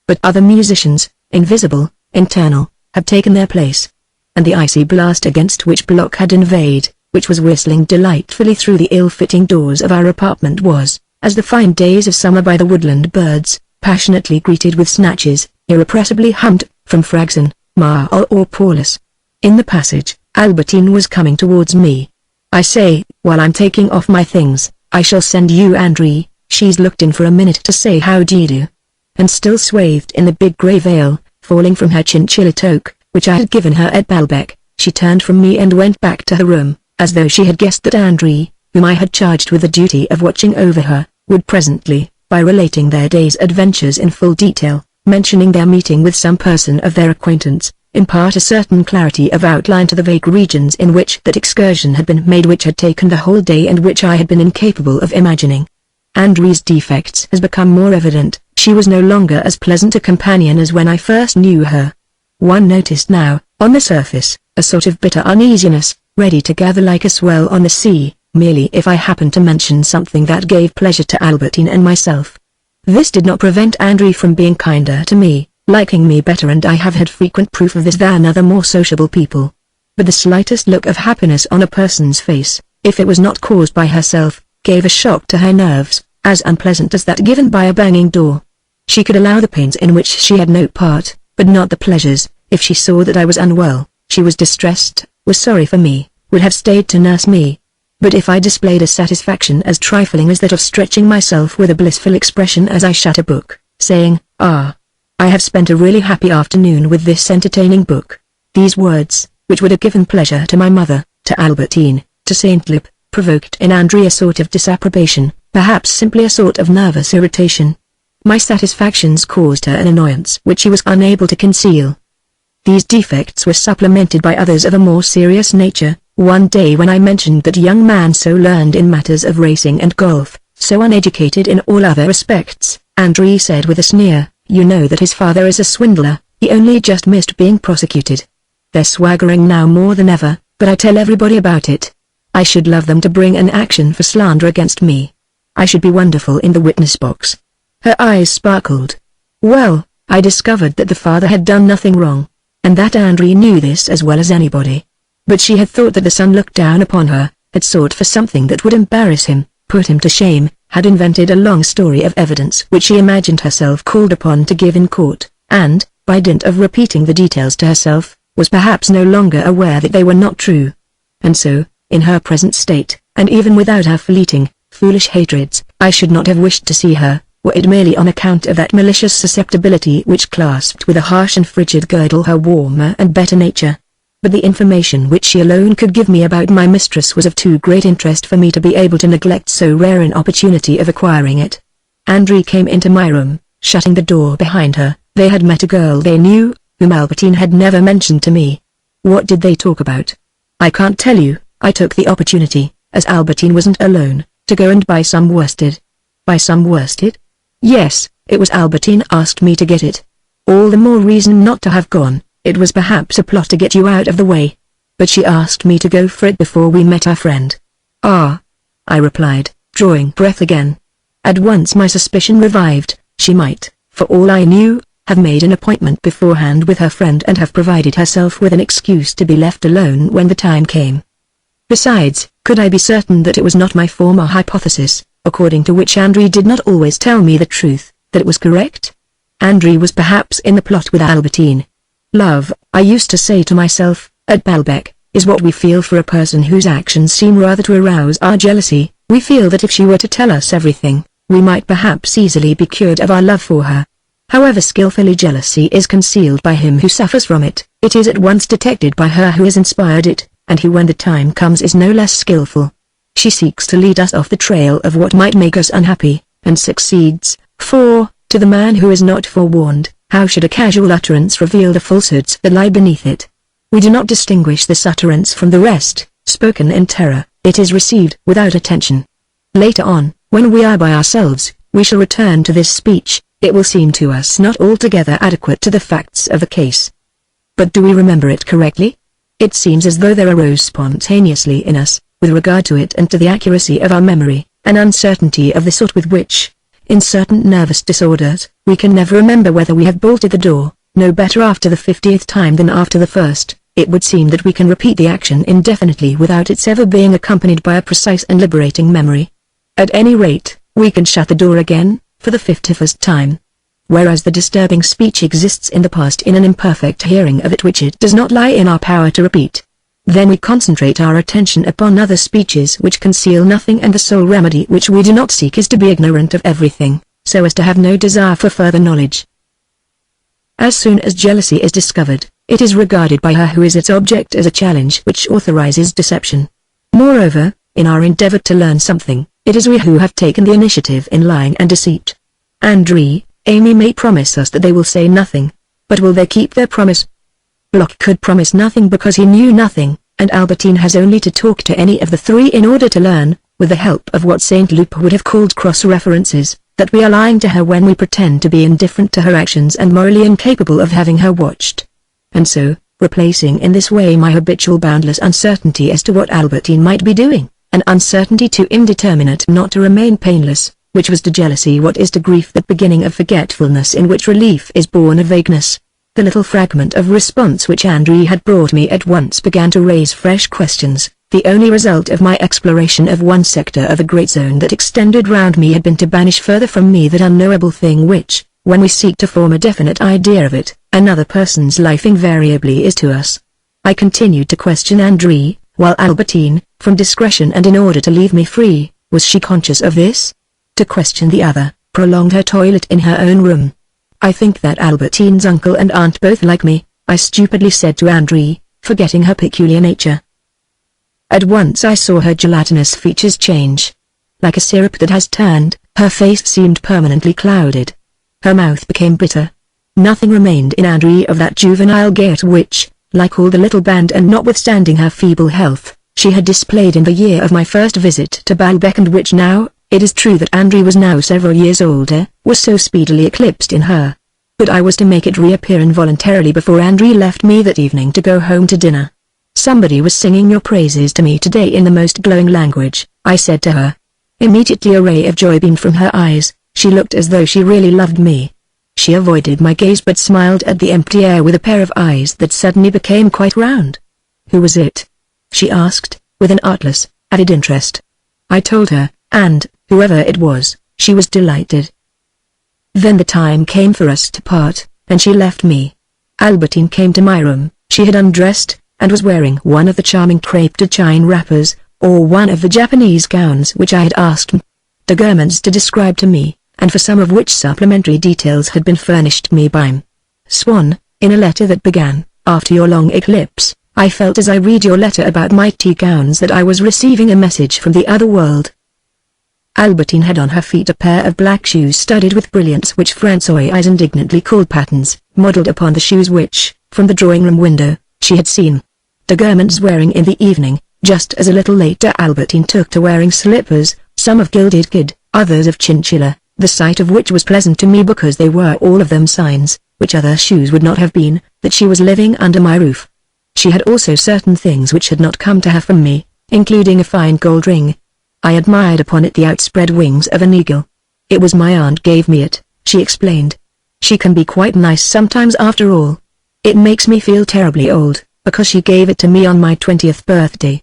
But other musicians, invisible, internal, had taken their place. And the icy blast against which Block had inveighed, which was whistling delightfully through the ill-fitting doors of our apartment was, as the fine days of summer by the woodland birds, passionately greeted with snatches, irrepressibly hummed, from Fragson, Marcel or Paulus. In the passage, Albertine was coming towards me. I say, while I'm taking off my things, I shall send you Andre. She's looked in for a minute to say how d'ye do. And still swathed in the big grey veil, falling from her chinchilla toque, which I had given her at Balbec, she turned from me and went back to her room, as though she had guessed that Andre, whom I had charged with the duty of watching over her, would presently, by relating their day's adventures in full detail, mentioning their meeting with some person of their acquaintance, impart a certain clarity of outline to the vague regions in which that excursion had been made which had taken the whole day and which I had been incapable of imagining. Andre's defects has become more evident, she was no longer as pleasant a companion as when I first knew her. One noticed now, on the surface, a sort of bitter uneasiness, ready to gather like a swell on the sea, merely if I happened to mention something that gave pleasure to Albertine and myself. This did not prevent Andre from being kinder to me, liking me better, and I have had frequent proof of this than other more sociable people. But the slightest look of happiness on a person's face, if it was not caused by herself, gave a shock to her nerves, as unpleasant as that given by a banging door. She could allow the pains in which she had no part, but not the pleasures. If she saw that I was unwell, she was distressed, was sorry for me, would have stayed to nurse me. But if I displayed a satisfaction as trifling as that of stretching myself with a blissful expression as I shut a book, saying, "Ah, I have spent a really happy afternoon with this entertaining book," these words, which would have given pleasure to my mother, to Albertine, to Saint Loup, provoked in Andrew a sort of disapprobation, perhaps simply a sort of nervous irritation. My satisfactions caused her an annoyance which she was unable to conceal. These defects were supplemented by others of a more serious nature. One day when I mentioned that young man so learned in matters of racing and golf, so uneducated in all other respects, Andrew said with a sneer, "You know that his father is a swindler, he only just missed being prosecuted." They're swaggering now more than ever, but I tell everybody about it. I should love them to bring an action for slander against me. I should be wonderful in the witness box. Her eyes sparkled. Well, I discovered that the father had done nothing wrong, and that Andrew knew this as well as anybody. But she had thought that the son looked down upon her, had sought for something that would embarrass him, put him to shame, had invented a long story of evidence which she imagined herself called upon to give in court, and, by dint of repeating the details to herself, was perhaps no longer aware that they were not true. And so, in her present state, and even without her fleeting, foolish hatreds, I should not have wished to see her, were it merely on account of that malicious susceptibility which clasped with a harsh and frigid girdle her warmer and better nature. But the information which she alone could give me about my mistress was of too great interest for me to be able to neglect so rare an opportunity of acquiring it. Andrew came into my room, shutting the door behind her. They had met a girl they knew, whom Albertine had never mentioned to me. What did they talk about? I can't tell you. I took the opportunity, as Albertine wasn't alone, to go and buy some worsted. Buy some worsted? Yes, it was Albertine asked me to get it. All the more reason not to have gone. It was perhaps a plot to get you out of the way. But she asked me to go for it before we met our friend. Ah, I replied, drawing breath again. At once my suspicion revived. She might, for all I knew, have made an appointment beforehand with her friend and have provided herself with an excuse to be left alone when the time came. Besides, could I be certain that it was not my former hypothesis, according to which Andrew did not always tell me the truth, that it was correct? Andrew was perhaps in the plot with Albertine. Love, I used to say to myself, at Balbec, is what we feel for a person whose actions seem rather to arouse our jealousy. We feel that if she were to tell us everything, we might perhaps easily be cured of our love for her. However skillfully jealousy is concealed by him who suffers from it, it is at once detected by her who has inspired it, and who when the time comes is no less skillful. She seeks to lead us off the trail of what might make us unhappy, and succeeds, for, to the man who is not forewarned, how should a casual utterance reveal the falsehoods that lie beneath it? We do not distinguish this utterance from the rest. Spoken in terror, it is received without attention. Later on, when we are by ourselves, we shall return to this speech. It will seem to us not altogether adequate to the facts of the case. But do we remember it correctly? It seems as though there arose spontaneously in us, with regard to it and to the accuracy of our memory, an uncertainty of the sort with which, in certain nervous disorders, we can never remember whether we have bolted the door, no better after the 50th time than after the first. It would seem that we can repeat the action indefinitely without its ever being accompanied by a precise and liberating memory. At any rate, we can shut the door again, for the 51st time. Whereas the disturbing speech exists in the past in an imperfect hearing of it which it does not lie in our power to repeat. Then we concentrate our attention upon other speeches which conceal nothing, and the sole remedy which we do not seek is to be ignorant of everything, so as to have no desire for further knowledge. As soon as jealousy is discovered, it is regarded by her who is its object as a challenge which authorizes deception. Moreover, in our endeavor to learn something, it is we who have taken the initiative in lying and deceit. André, Amy may promise us that they will say nothing, but will they keep their promise? Bloch could promise nothing because he knew nothing, and Albertine has only to talk to any of the three in order to learn, with the help of what Saint Loup would have called cross-references, that we are lying to her when we pretend to be indifferent to her actions and morally incapable of having her watched. And so, replacing in this way my habitual boundless uncertainty as to what Albertine might be doing, an uncertainty too indeterminate not to remain painless, which was to jealousy what is to grief that beginning of forgetfulness in which relief is born of vagueness. The little fragment of response which André had brought me at once began to raise fresh questions. The only result of my exploration of one sector of the great zone that extended round me had been to banish further from me that unknowable thing which, when we seek to form a definite idea of it, another person's life invariably is to us. I continued to question André, while Albertine, from discretion and in order to leave me free. Was she conscious of this? To question the other, prolonged her toilet in her own room. I think that Albertine's uncle and aunt both like me, I stupidly said to André, forgetting her peculiar nature. At once I saw her gelatinous features change. Like a syrup that has turned, her face seemed permanently clouded. Her mouth became bitter. Nothing remained in André of that juvenile gaiety which, like all the little band and notwithstanding her feeble health, she had displayed in the year of my first visit to Baalbek, and which now, it is true that André was now several years older, was so speedily eclipsed in her. But I was to make it reappear involuntarily before André left me that evening to go home to dinner. Somebody was singing your praises to me today in the most glowing language, I said to her. Immediately a ray of joy beamed from her eyes. She looked as though she really loved me. She avoided my gaze but smiled at the empty air with a pair of eyes that suddenly became quite round. Who was it? She asked, with an artless, added interest. I told her, and, whoever it was, she was delighted. Then the time came for us to part, and she left me. Albertine came to my room. She had undressed, and was wearing one of the charming crepe de chine wrappers, or one of the Japanese gowns which I had asked the garments to describe to me, and for some of which supplementary details had been furnished me by Swann, in a letter that began, after your long eclipse, I felt as I read your letter about my tea gowns that I was receiving a message from the other world. Albertine had on her feet a pair of black shoes studded with brilliants which Françoise indignantly called patterns, modelled upon the shoes which, from the drawing-room window, she had seen the garments wearing in the evening, just as a little later Albertine took to wearing slippers, some of gilded kid, others of chinchilla, the sight of which was pleasant to me because they were all of them signs, which other shoes would not have been, that she was living under my roof. She had also certain things which had not come to her from me, including a fine gold ring. I admired upon it the outspread wings of an eagle. It was my aunt gave me it, she explained. She can be quite nice sometimes after all. It makes me feel terribly old, because she gave it to me on my 20th birthday.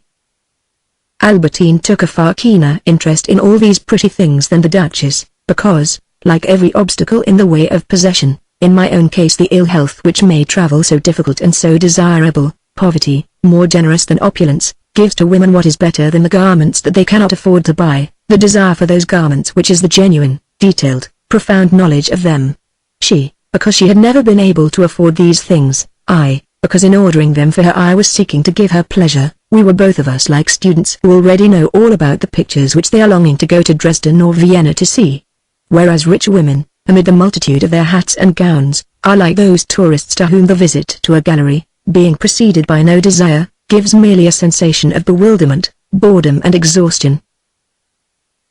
Albertine took a far keener interest in all these pretty things than the Duchess, because, like every obstacle in the way of possession, in my own case the ill health which made travel so difficult and so desirable, poverty, more generous than opulence, gives to women what is better than the garments that they cannot afford to buy, the desire for those garments which is the genuine, detailed, profound knowledge of them. She, because she had never been able to afford these things, I, because in ordering them for her I was seeking to give her pleasure. We were both of us like students who already know all about the pictures which they are longing to go to Dresden or Vienna to see. Whereas rich women, amid the multitude of their hats and gowns, are like those tourists to whom the visit to a gallery, being preceded by no desire, gives merely a sensation of bewilderment, boredom and exhaustion.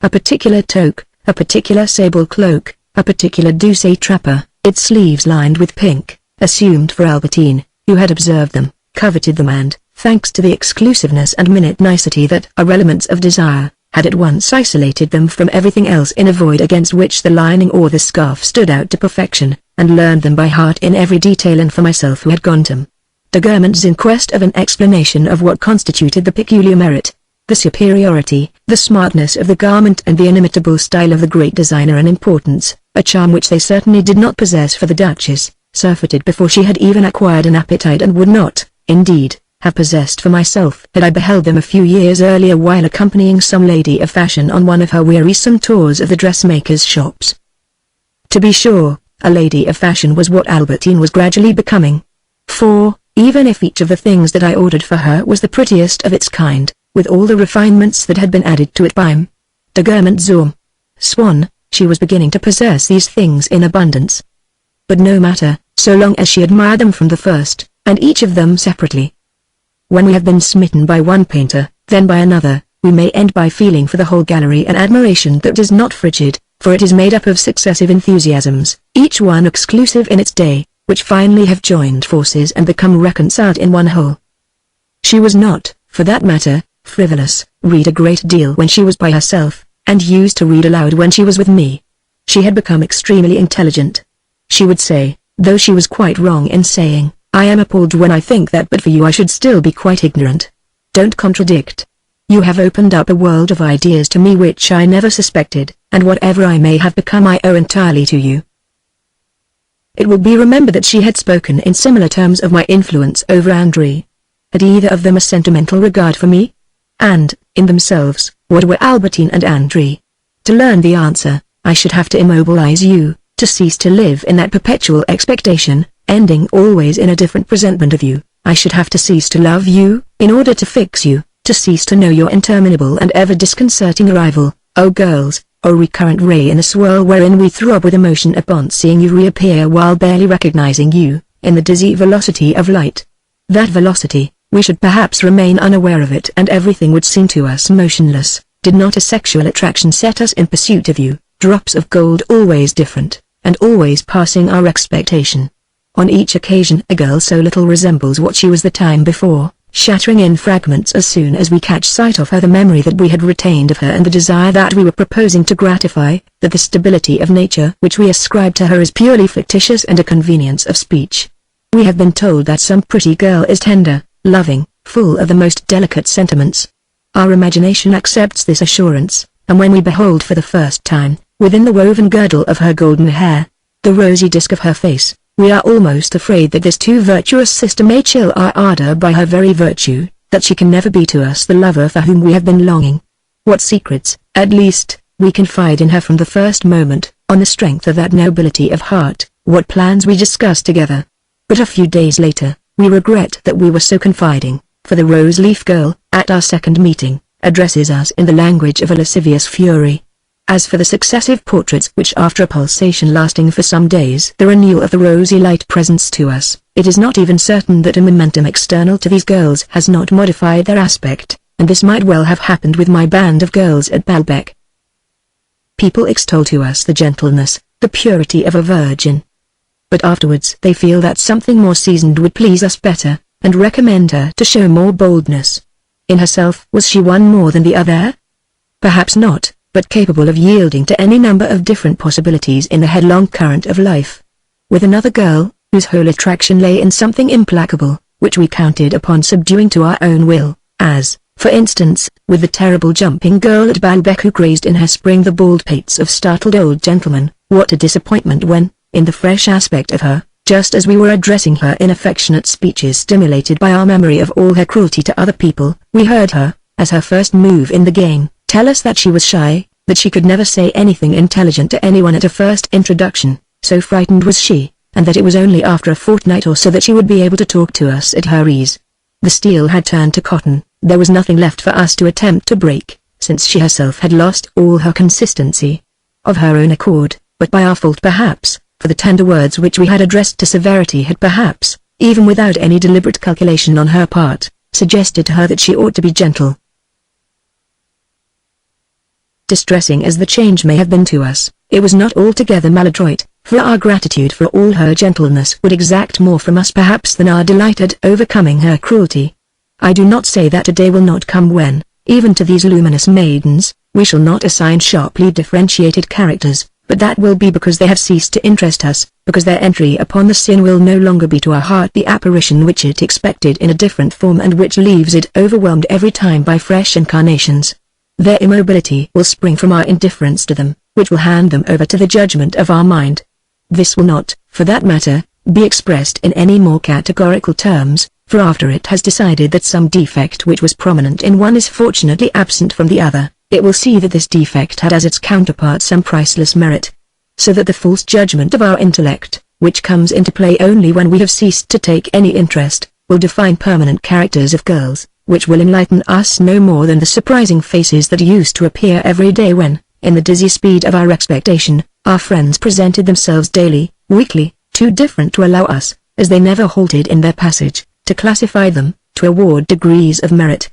A particular toque, a particular sable cloak, a particular douce trapper, its sleeves lined with pink, assumed for Albertine, who had observed them, coveted them and, thanks to the exclusiveness and minute nicety that are elements of desire, had at once isolated them from everything else in a void against which the lining or the scarf stood out to perfection, and learned them by heart in every detail. And for myself who had gone to the garments in quest of an explanation of what constituted the peculiar merit, the superiority, the smartness of the garment and the inimitable style of the great designer and importance, a charm which they certainly did not possess for the Duchess, surfeited before she had even acquired an appetite and would not, indeed, have possessed for myself had I beheld them a few years earlier while accompanying some lady of fashion on one of her wearisome tours of the dressmakers' shops. To be sure, a lady of fashion was what Albertine was gradually becoming. For, even if each of the things that I ordered for her was the prettiest of its kind, with all the refinements that had been added to it by the garment zum Swann, she was beginning to possess these things in abundance. But no matter, so long as she admired them from the first, and each of them separately. When we have been smitten by one painter, then by another, we may end by feeling for the whole gallery an admiration that is not frigid, for it is made up of successive enthusiasms, each one exclusive in its day, which finally have joined forces and become reconciled in one whole. She was not, for that matter, frivolous, read a great deal when she was by herself, and used to read aloud when she was with me. She had become extremely intelligent. She would say, though she was quite wrong in saying, I am appalled when I think that but for you I should still be quite ignorant. Don't contradict. You have opened up a world of ideas to me which I never suspected, and whatever I may have become I owe entirely to you. It will be remembered that she had spoken in similar terms of my influence over André. Had either of them a sentimental regard for me? And, in themselves, what were Albertine and Andre? To learn the answer, I should have to immobilize you, to cease to live in that perpetual expectation, ending always in a different presentment of you. I should have to cease to love you, in order to fix you, to cease to know your interminable and ever disconcerting arrival, O girls, O recurrent ray in a swirl wherein we throb with emotion upon seeing you reappear while barely recognizing you, in the dizzy velocity of light. That velocity, we should perhaps remain unaware of it and everything would seem to us motionless, did not a sexual attraction set us in pursuit of you, drops of gold always different, and always passing our expectation. On each occasion a girl so little resembles what she was the time before, shattering in fragments as soon as we catch sight of her, the memory that we had retained of her and the desire that we were proposing to gratify, that the stability of nature which we ascribe to her is purely fictitious and a convenience of speech. We have been told that some pretty girl is tender, loving, full of the most delicate sentiments. Our imagination accepts this assurance, and when we behold for the first time, within the woven girdle of her golden hair, the rosy disk of her face, we are almost afraid that this too virtuous sister may chill our ardor by her very virtue, that she can never be to us the lover for whom we have been longing. What secrets, at least, we confide in her from the first moment, on the strength of that nobility of heart, what plans we discuss together. But a few days later, we regret that we were so confiding, for the rose-leaf girl, at our second meeting, addresses us in the language of a lascivious fury. As for the successive portraits which after a pulsation lasting for some days the renewal of the rosy light presents to us, it is not even certain that a momentum external to these girls has not modified their aspect, and this might well have happened with my band of girls at Balbec. People extol to us the gentleness, the purity of a virgin. But afterwards they feel that something more seasoned would please us better, and recommend her to show more boldness. In herself was she one more than the other? Perhaps not, but capable of yielding to any number of different possibilities in the headlong current of life. With another girl, whose whole attraction lay in something implacable, which we counted upon subduing to our own will, as, for instance, with the terrible jumping girl at Balbec who grazed in her spring the bald pates of startled old gentlemen, what a disappointment when, in the fresh aspect of her, just as we were addressing her in affectionate speeches stimulated by our memory of all her cruelty to other people, we heard her, as her first move in the game, tell us that she was shy, that she could never say anything intelligent to anyone at a first introduction, so frightened was she, and that it was only after a fortnight or so that she would be able to talk to us at her ease. The steel had turned to cotton, there was nothing left for us to attempt to break, since she herself had lost all her consistency. Of her own accord, but by our fault perhaps, for the tender words which we had addressed to severity had perhaps, even without any deliberate calculation on her part, suggested to her that she ought to be gentle. Distressing as the change may have been to us, it was not altogether maladroit, for our gratitude for all her gentleness would exact more from us perhaps than our delight at overcoming her cruelty. I do not say that a day will not come when, even to these luminous maidens, we shall not assign sharply differentiated characters, but that will be because they have ceased to interest us, because their entry upon the scene will no longer be to our heart the apparition which it expected in a different form and which leaves it overwhelmed every time by fresh incarnations. Their immobility will spring from our indifference to them, which will hand them over to the judgment of our mind. This will not, for that matter, be expressed in any more categorical terms, for after it has decided that some defect which was prominent in one is fortunately absent from the other, it will see that this defect had as its counterpart some priceless merit. So that the false judgment of our intellect, which comes into play only when we have ceased to take any interest, will define permanent characters of girls, which will enlighten us no more than the surprising faces that used to appear every day when, in the dizzy speed of our expectation, our friends presented themselves daily, weekly, too different to allow us, as they never halted in their passage, to classify them, to award degrees of merit.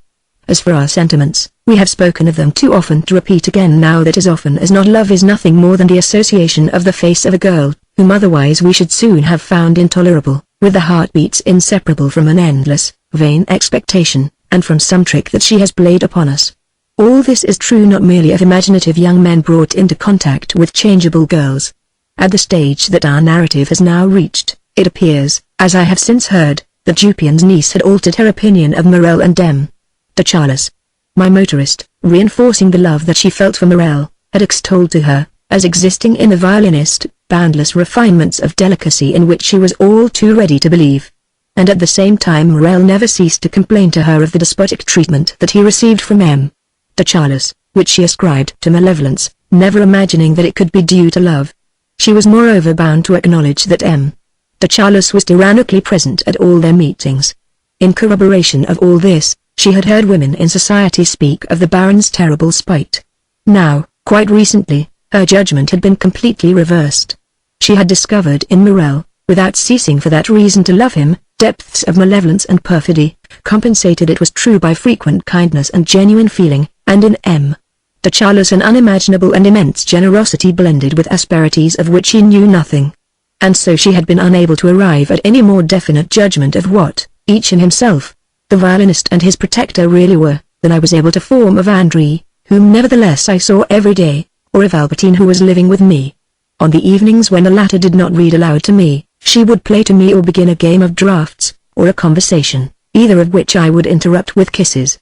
As for our sentiments, we have spoken of them too often to repeat again now that as often as not love is nothing more than the association of the face of a girl, whom otherwise we should soon have found intolerable, with the heartbeats inseparable from an endless, vain expectation, and from some trick that she has played upon us. All this is true not merely of imaginative young men brought into contact with changeable girls. At the stage that our narrative has now reached, it appears, as I have since heard, that Jupion's niece had altered her opinion of Morel and de Charles. My motorist, reinforcing the love that she felt for Morel, had extolled to her, as existing in the violinist, boundless refinements of delicacy in which she was all too ready to believe. and at the same time Marcel never ceased to complain to her of the despotic treatment that he received from M. de Charles, which she ascribed to malevolence, never imagining that it could be due to love. She was moreover bound to acknowledge that M. de Charles was tyrannically present at all their meetings. In corroboration of all this, she had heard women in society speak of the Baron's terrible spite. Now, quite recently, her judgment had been completely reversed. She had discovered in Marcel, without ceasing for that reason to love him, depths of malevolence and perfidy, compensated it was true by frequent kindness and genuine feeling, and in M. de Charles an unimaginable and immense generosity blended with asperities of which he knew nothing. And so she had been unable to arrive at any more definite judgment of what, each in himself, the violinist and his protector really were, than I was able to form of André, whom nevertheless I saw every day, or of Albertine who was living with me. On the evenings when the latter did not read aloud to me, she would play to me or begin a game of draughts, or a conversation, either of which I would interrupt with kisses.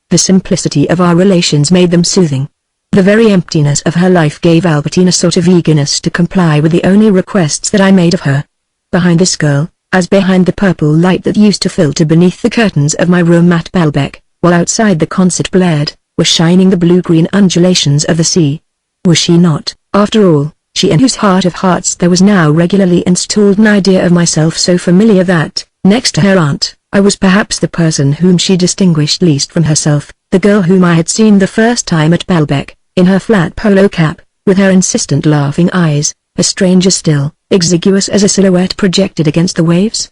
The simplicity of our relations made them soothing. The very emptiness of her life gave Albertine a sort of eagerness to comply with the only requests that I made of her. Behind this girl, as behind the purple light that used to filter beneath the curtains of my room at Balbec, while outside the concert blared, were shining the blue-green undulations of the sea. Was she not, after all, she in whose heart of hearts there was now regularly installed an idea of myself so familiar that, next to her aunt, I was perhaps the person whom she distinguished least from herself, the girl whom I had seen the first time at Balbec, in her flat polo cap, with her insistent laughing eyes, a stranger still, exiguous as a silhouette projected against the waves?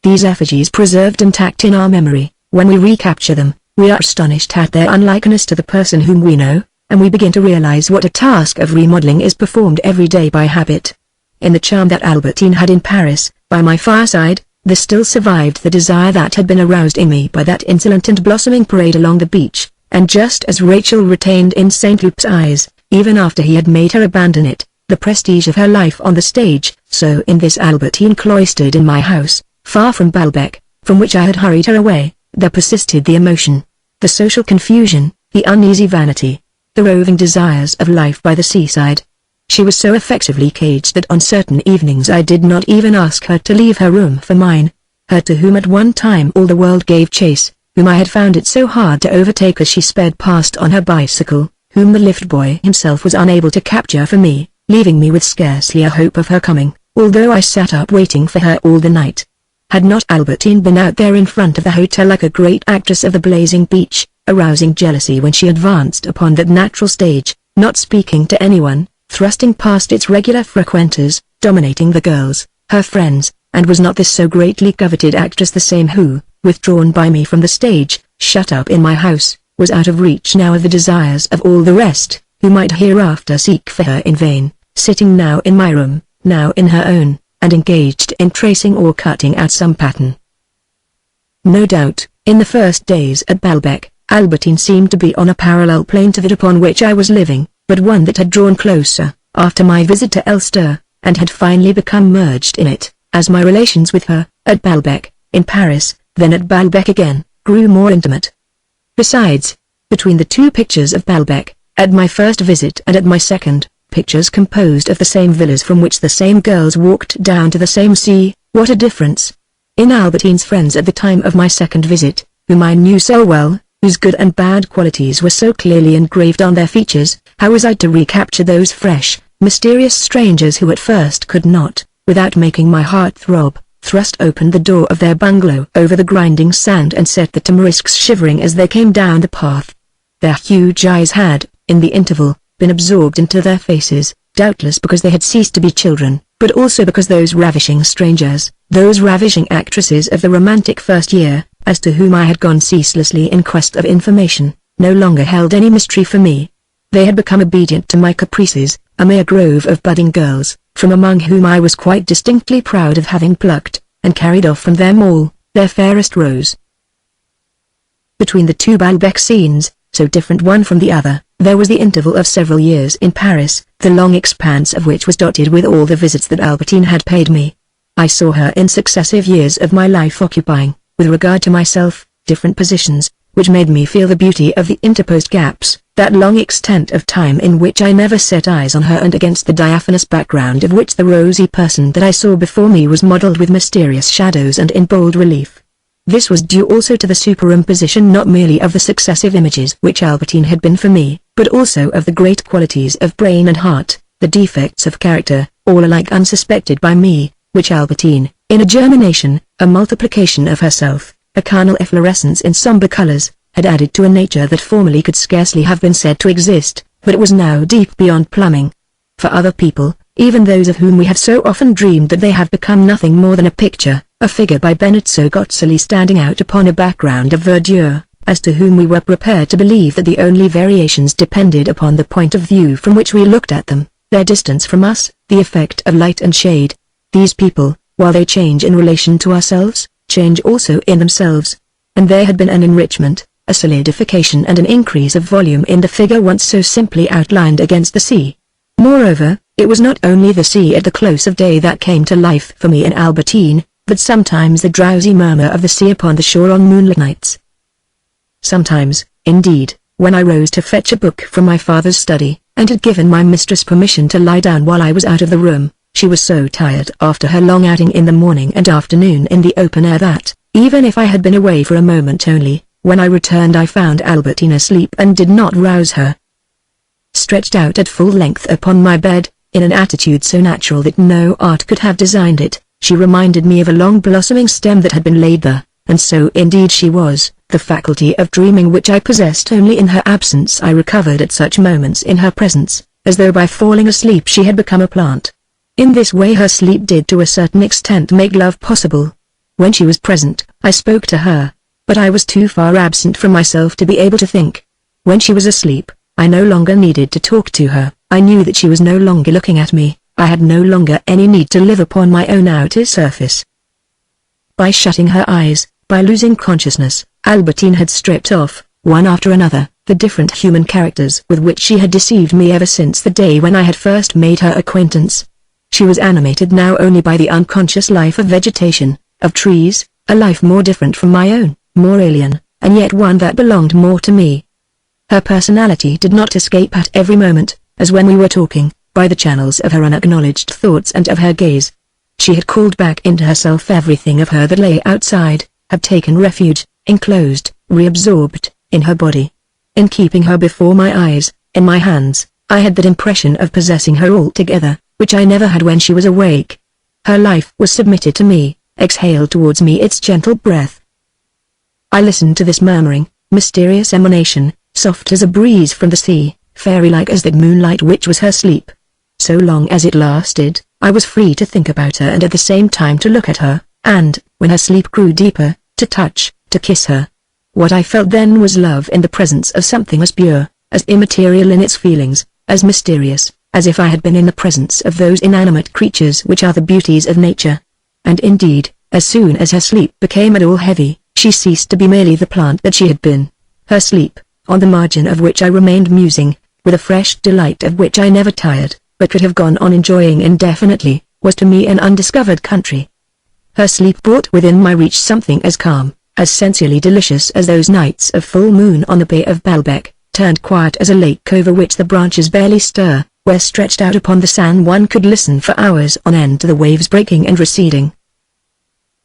These effigies preserved intact in our memory, when we recapture them, we are astonished at their unlikeness to the person whom we know, and we begin to realize what a task of remodeling is performed every day by habit. In the charm that Albertine had in Paris, by my fireside, there still survived the desire that had been aroused in me by that insolent and blossoming parade along the beach, and just as Rachel retained in St. Luke's eyes, even after he had made her abandon it, the prestige of her life on the stage, so in this Albertine cloistered in my house, far from Balbec, from which I had hurried her away, there persisted the emotion, the social confusion, the uneasy vanity, the roving desires of life by the seaside. She was so effectively caged that on certain evenings I did not even ask her to leave her room for mine, her to whom at one time all the world gave chase, whom I had found it so hard to overtake as she sped past on her bicycle, whom the lift boy himself was unable to capture for me, leaving me with scarcely a hope of her coming, although I sat up waiting for her all the night. Had not Albertine been out there in front of the hotel like a great actress of the blazing beach, arousing jealousy when she advanced upon that natural stage, not speaking to anyone, thrusting past its regular frequenters, dominating the girls, her friends, and was not this so greatly coveted actress the same who, withdrawn by me from the stage, shut up in my house, was out of reach now of the desires of all the rest, who might hereafter seek for her in vain, sitting now in my room, now in her own, and engaged in tracing or cutting out some pattern. No doubt, in the first days at Balbec, Albertine seemed to be on a parallel plane to that upon which I was living, but one that had drawn closer, after my visit to Elster, and had finally become merged in it, as my relations with her, at Balbec, in Paris, then at Balbec again, grew more intimate. Besides, between the two pictures of Balbec, at my first visit and at my second, pictures composed of the same villas from which the same girls walked down to the same sea, what a difference! In Albertine's friends at the time of my second visit, whom I knew so well, whose good and bad qualities were so clearly engraved on their features, how was I to recapture those fresh, mysterious strangers who at first could not, without making my heart throb, thrust open the door of their bungalow over the grinding sand and set the tamarisks shivering as they came down the path? Their huge eyes had, in the interval, been absorbed into their faces, doubtless because they had ceased to be children, but also because those ravishing strangers, those ravishing actresses of the romantic first year, as to whom I had gone ceaselessly in quest of information, no longer held any mystery for me. They had become obedient to my caprices, a mere grove of budding girls, from among whom I was quite distinctly proud of having plucked, and carried off from them all, their fairest rose. Between the two Balbec scenes, so different one from the other, there was the interval of several years in Paris, the long expanse of which was dotted with all the visits that Albertine had paid me. I saw her in successive years of my life occupying, with regard to myself, different positions, which made me feel the beauty of the interposed gaps, that long extent of time in which I never set eyes on her, and against the diaphanous background of which the rosy person that I saw before me was modelled with mysterious shadows and in bold relief. This was due also to the superimposition not merely of the successive images which Albertine had been for me, but also of the great qualities of brain and heart, the defects of character, all alike unsuspected by me, which Albertine, in a germination, a multiplication of herself, a carnal efflorescence in sombre colours, had added to a nature that formerly could scarcely have been said to exist, but it was now deep beyond plumbing. For other people, even those of whom we have so often dreamed that they have become nothing more than a picture, a figure by Benozzo Gozzoli standing out upon a background of verdure, as to whom we were prepared to believe that the only variations depended upon the point of view from which we looked at them, their distance from us, the effect of light and shade. These people, while they change in relation to ourselves, change also in themselves. And there had been an enrichment, a solidification and an increase of volume in the figure once so simply outlined against the sea. Moreover, it was not only the sea at the close of day that came to life for me in Albertine, but sometimes the drowsy murmur of the sea upon the shore on moonlit nights. Sometimes, indeed, when I rose to fetch a book from my father's study, and had given my mistress permission to lie down while I was out of the room, she was so tired after her long outing in the morning and afternoon in the open air that, even if I had been away for a moment only, when I returned I found Albertine asleep and did not rouse her. Stretched out at full length upon my bed, in an attitude so natural that no art could have designed it, she reminded me of a long blossoming stem that had been laid there, and so indeed she was. The faculty of dreaming which I possessed only in her absence I recovered at such moments in her presence, as though by falling asleep she had become a plant. In this way her sleep did to a certain extent make love possible. When she was present, I spoke to her, but I was too far absent from myself to be able to think. When she was asleep, I no longer needed to talk to her. I knew that she was no longer looking at me. I had no longer any need to live upon my own outer surface. By shutting her eyes, by losing consciousness, Albertine had stripped off, one after another, the different human characters with which she had deceived me ever since the day when I had first made her acquaintance. She was animated now only by the unconscious life of vegetation, of trees, a life more different from my own, more alien, and yet one that belonged more to me. Her personality did not escape at every moment, as when we were talking, by the channels of her unacknowledged thoughts and of her gaze. She had called back into herself everything of her that lay outside, had taken refuge, enclosed, reabsorbed, in her body. In keeping her before my eyes, in my hands, I had that impression of possessing her altogether, which I never had when she was awake. Her life was submitted to me, exhaled towards me its gentle breath. I listened to this murmuring, mysterious emanation, soft as a breeze from the sea, fairy-like as the moonlight which was her sleep. So long as it lasted, I was free to think about her and at the same time to look at her, and, when her sleep grew deeper, to touch, to kiss her. What I felt then was love in the presence of something as pure, as immaterial in its feelings, as mysterious, as if I had been in the presence of those inanimate creatures which are the beauties of nature. And indeed, as soon as her sleep became at all heavy, she ceased to be merely the plant that she had been. Her sleep, on the margin of which I remained musing, with a fresh delight of which I never tired, but could have gone on enjoying indefinitely, was to me an undiscovered country. Her sleep brought within my reach something as calm, as sensually delicious as those nights of full moon on the Bay of Baalbek, turned quiet as a lake over which the branches barely stir, where stretched out upon the sand one could listen for hours on end to the waves breaking and receding.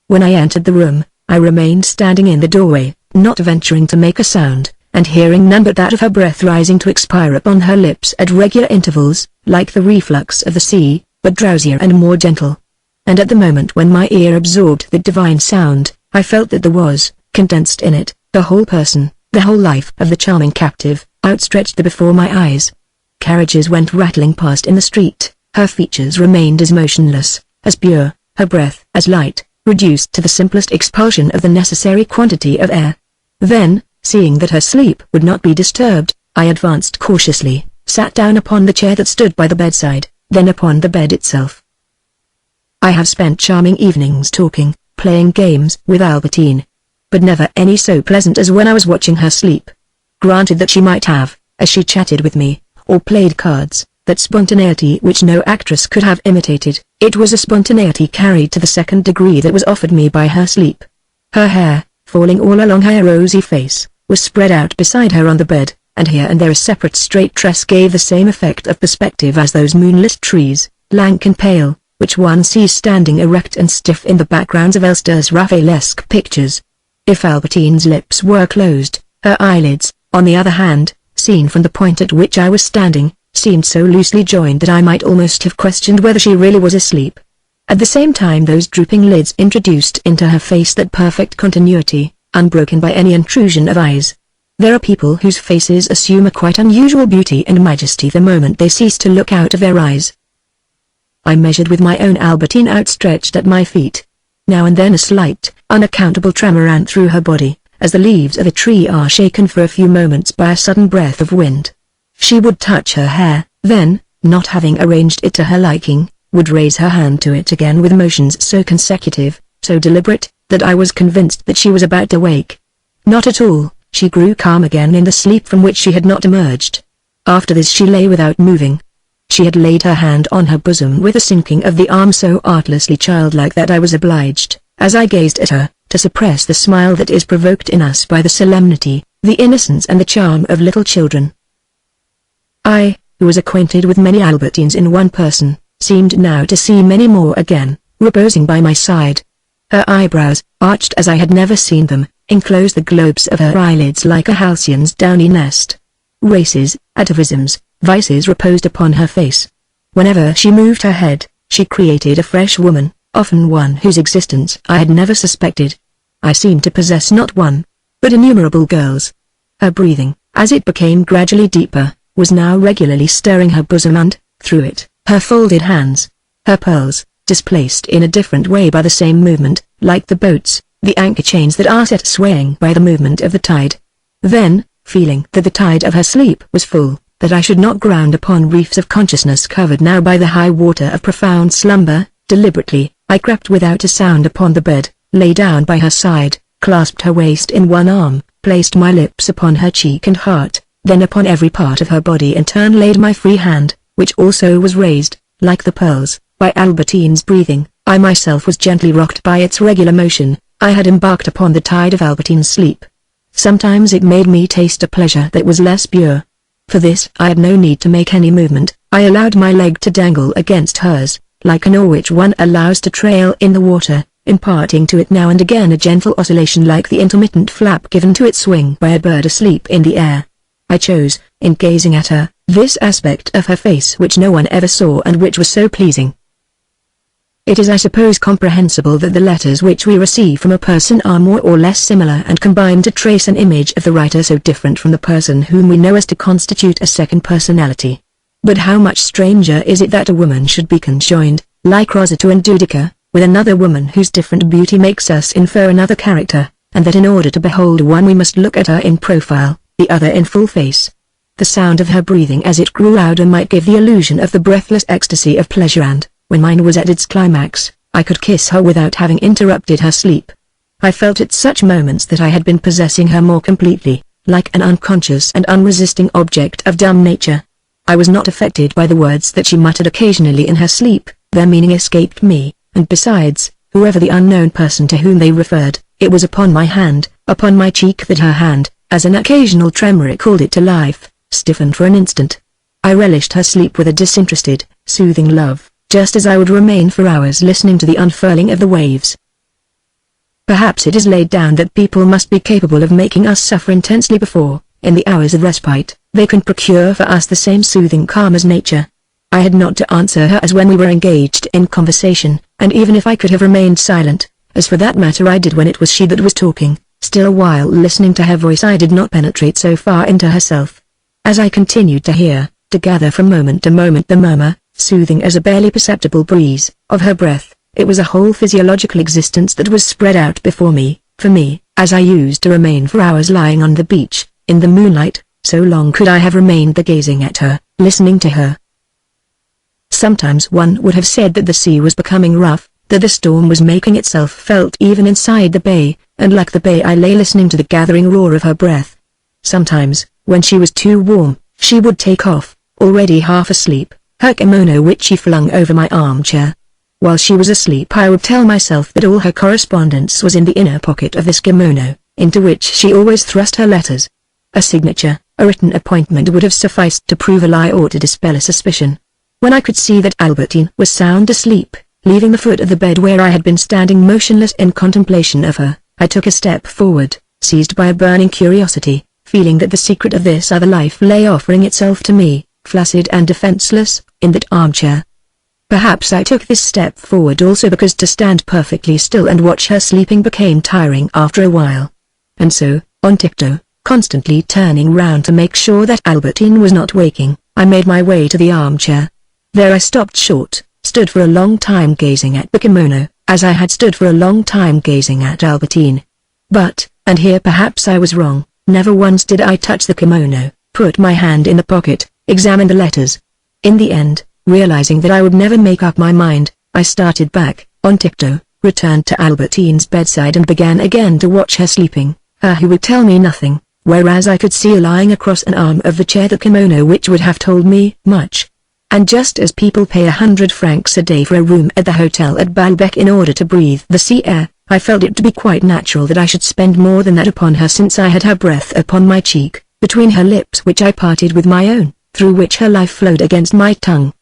When I entered the room, I remained standing in the doorway, not venturing to make a sound, and hearing none but that of her breath rising to expire upon her lips at regular intervals, like the reflux of the sea, but drowsier and more gentle. And at the moment when my ear absorbed the divine sound, I felt that there was, condensed in it, the whole person, the whole life of the charming captive, outstretched before my eyes. Carriages went rattling past in the street, her features remained as motionless, as pure, her breath as light, reduced to the simplest expulsion of the necessary quantity of air. Then, seeing that her sleep would not be disturbed, I advanced cautiously, sat down upon the chair that stood by the bedside, then upon the bed itself. I have spent charming evenings talking, playing games with Albertine, but never any so pleasant as when I was watching her sleep. Granted that she might have, as she chatted with me, or played cards, that spontaneity which no actress could have imitated, it was a spontaneity carried to the second degree that was offered me by her sleep. Her hair, falling all along her rosy face, was spread out beside her on the bed, and here and there a separate straight tress gave the same effect of perspective as those moonlit trees, lank and pale, which one sees standing erect and stiff in the backgrounds of Elster's Raphaelesque pictures. If Albertine's lips were closed, her eyelids, on the other hand, seen from the point at which I was standing, seemed so loosely joined that I might almost have questioned whether she really was asleep. At the same time those drooping lids introduced into her face that perfect continuity, unbroken by any intrusion of eyes. There are people whose faces assume a quite unusual beauty and majesty the moment they cease to look out of their eyes. I measured with my own Albertine outstretched at my feet. Now and then a slight, unaccountable tremor ran through her body, as the leaves of a tree are shaken for a few moments by a sudden breath of wind. She would touch her hair, then, not having arranged it to her liking, would raise her hand to it again with motions so consecutive, so deliberate, that I was convinced that she was about to wake. Not at all, she grew calm again in the sleep from which she had not emerged. After this she lay without moving. She had laid her hand on her bosom with a sinking of the arm so artlessly childlike that I was obliged, as I gazed at her, to suppress the smile that is provoked in us by the solemnity, the innocence and the charm of little children. I, who was acquainted with many Albertines in one person, seemed now to see many more again, reposing by my side. Her eyebrows, arched as I had never seen them, enclosed the globes of her eyelids like a halcyon's downy nest. Races, atavisms, vices reposed upon her face. Whenever she moved her head, she created a fresh woman, often one whose existence I had never suspected. I seemed to possess not one, but innumerable girls. Her breathing, as it became gradually deeper, was now regularly stirring her bosom and, through it, her folded hands. Her pearls, displaced in a different way by the same movement, like the boats, the anchor chains that are set swaying by the movement of the tide. Then, feeling that the tide of her sleep was full, that I should not ground upon reefs of consciousness covered now by the high water of profound slumber, deliberately, I crept without a sound upon the bed, lay down by her side, clasped her waist in one arm, placed my lips upon her cheek and heart, then upon every part of her body in turn laid my free hand, which also was raised, like the pearls, by Albertine's breathing. I myself was gently rocked by its regular motion. I had embarked upon the tide of Albertine's sleep. Sometimes it made me taste a pleasure that was less pure. For this I had no need to make any movement. I allowed my leg to dangle against hers, like an oar which one allows to trail in the water, imparting to it now and again a gentle oscillation like the intermittent flap given to its wing by a bird asleep in the air. I chose, in gazing at her, this aspect of her face which no one ever saw and which was so pleasing. It is I suppose comprehensible that the letters which we receive from a person are more or less similar and combine to trace an image of the writer so different from the person whom we know as to constitute a second personality. But how much stranger is it that a woman should be conjoined, like Rosita and Judica, with another woman whose different beauty makes us infer another character, and that in order to behold one we must look at her in profile, the other in full face. The sound of her breathing as it grew louder might give the illusion of the breathless ecstasy of pleasure and, when mine was at its climax, I could kiss her without having interrupted her sleep. I felt at such moments that I had been possessing her more completely, like an unconscious and unresisting object of dumb nature. I was not affected by the words that she muttered occasionally in her sleep, their meaning escaped me, and besides, whoever the unknown person to whom they referred, it was upon my hand, upon my cheek that her hand, as an occasional tremor recalled it to life, stiffened for an instant. I relished her sleep with a disinterested, soothing love, just as I would remain for hours listening to the unfurling of the waves. Perhaps it is laid down that people must be capable of making us suffer intensely before, in the hours of respite, they can procure for us the same soothing calm as nature. I had not to answer her as when we were engaged in conversation, and even if I could have remained silent, as for that matter I did when it was she that was talking, still while listening to her voice I did not penetrate so far into herself. As I continued to hear, to gather from moment to moment the murmur, soothing as a barely perceptible breeze, of her breath, it was a whole physiological existence that was spread out before me, for me, as I used to remain for hours lying on the beach, in the moonlight, so long could I have remained there gazing at her, listening to her. Sometimes one would have said that the sea was becoming rough, that the storm was making itself felt even inside the bay, and like the bay I lay listening to the gathering roar of her breath. Sometimes, when she was too warm, she would take off, already half asleep, her kimono which she flung over my armchair. While she was asleep I would tell myself that all her correspondence was in the inner pocket of this kimono, into which she always thrust her letters. A signature, a written appointment would have sufficed to prove a lie or to dispel a suspicion. When I could see that Albertine was sound asleep, leaving the foot of the bed where I had been standing motionless in contemplation of her, I took a step forward, seized by a burning curiosity, feeling that the secret of this other life lay offering itself to me, flaccid and defenseless, in that armchair. Perhaps I took this step forward also because to stand perfectly still and watch her sleeping became tiring after a while. And so, on tiptoe, constantly turning round to make sure that Albertine was not waking, I made my way to the armchair. There I stopped short, stood for a long time gazing at the kimono, as I had stood for a long time gazing at Albertine. But, and here perhaps I was wrong, never once did I touch the kimono, put my hand in the pocket, examine the letters. In the end, realizing that I would never make up my mind, I started back, on tiptoe, returned to Albertine's bedside and began again to watch her sleeping, her who would tell me nothing, whereas I could see lying across an arm of the chair the kimono which would have told me much. And just as people pay 100 francs a day for a room at the hotel at Baalbek in order to breathe the sea air, I felt it to be quite natural that I should spend more than that upon her since I had her breath upon my cheek, between her lips which I parted with my own, through which her life flowed against my tongue.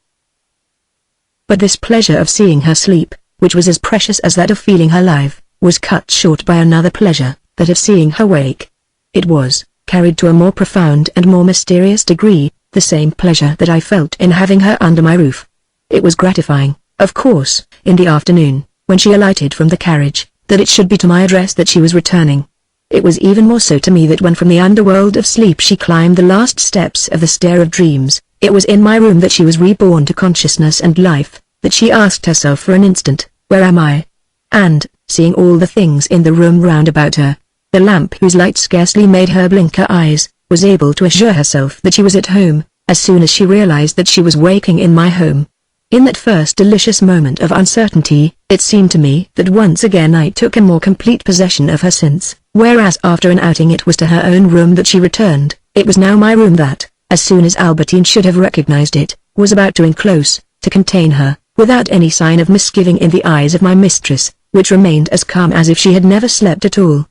But this pleasure of seeing her sleep, which was as precious as that of feeling her live, was cut short by another pleasure, that of seeing her wake. It was, carried to a more profound and more mysterious degree, the same pleasure that I felt in having her under my roof. It was gratifying, of course, in the afternoon, when she alighted from the carriage, that it should be to my address that she was returning. It was even more so to me that when from the underworld of sleep she climbed the last steps of the stair of dreams, it was in my room that she was reborn to consciousness and life, that she asked herself for an instant, "Where am I?" And, seeing all the things in the room round about her, the lamp whose light scarcely made her blink her eyes, was able to assure herself that she was at home, as soon as she realized that she was waking in my home. In that first delicious moment of uncertainty, it seemed to me that once again I took a more complete possession of her since, whereas after an outing it was to her own room that she returned, it was now my room that, as soon as Albertine should have recognized it, was about to enclose, to contain her, without any sign of misgiving in the eyes of my mistress, which remained as calm as if she had never slept at all.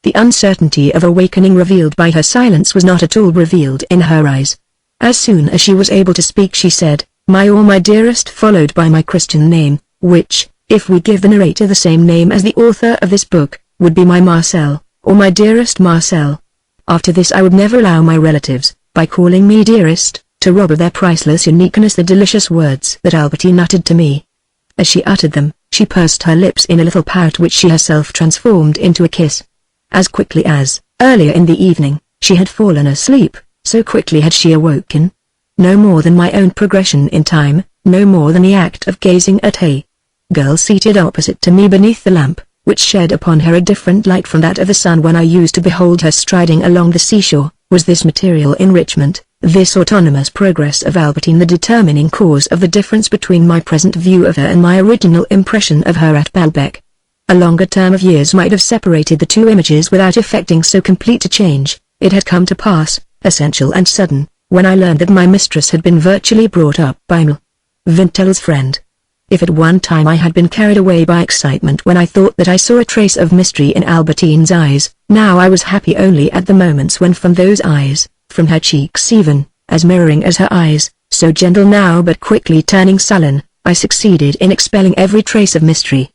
The uncertainty of awakening revealed by her silence was not at all revealed in her eyes. As soon as she was able to speak she said, my dearest," followed by my Christian name, which, if we give the narrator the same name as the author of this book, would be my Marcel, or my dearest Marcel. After this I would never allow my relatives, by calling me dearest, to rob of their priceless uniqueness the delicious words that Albertine uttered to me. As she uttered them, she pursed her lips in a little pout which she herself transformed into a kiss. As quickly as, earlier in the evening, she had fallen asleep, so quickly had she awoken. No more than my own progression in time, no more than the act of gazing at a girl seated opposite to me beneath the lamp, which shed upon her a different light from that of the sun when I used to behold her striding along the seashore, was this material enrichment, this autonomous progress of Albertine the determining cause of the difference between my present view of her and my original impression of her at Baalbek. A longer term of years might have separated the two images without effecting so complete a change. It had come to pass, essential and sudden, when I learned that my mistress had been virtually brought up by Vintel's friend. If at one time I had been carried away by excitement when I thought that I saw a trace of mystery in Albertine's eyes, now I was happy only at the moments when from those eyes, from her cheeks even, as mirroring as her eyes, so gentle now but quickly turning sullen, I succeeded in expelling every trace of mystery.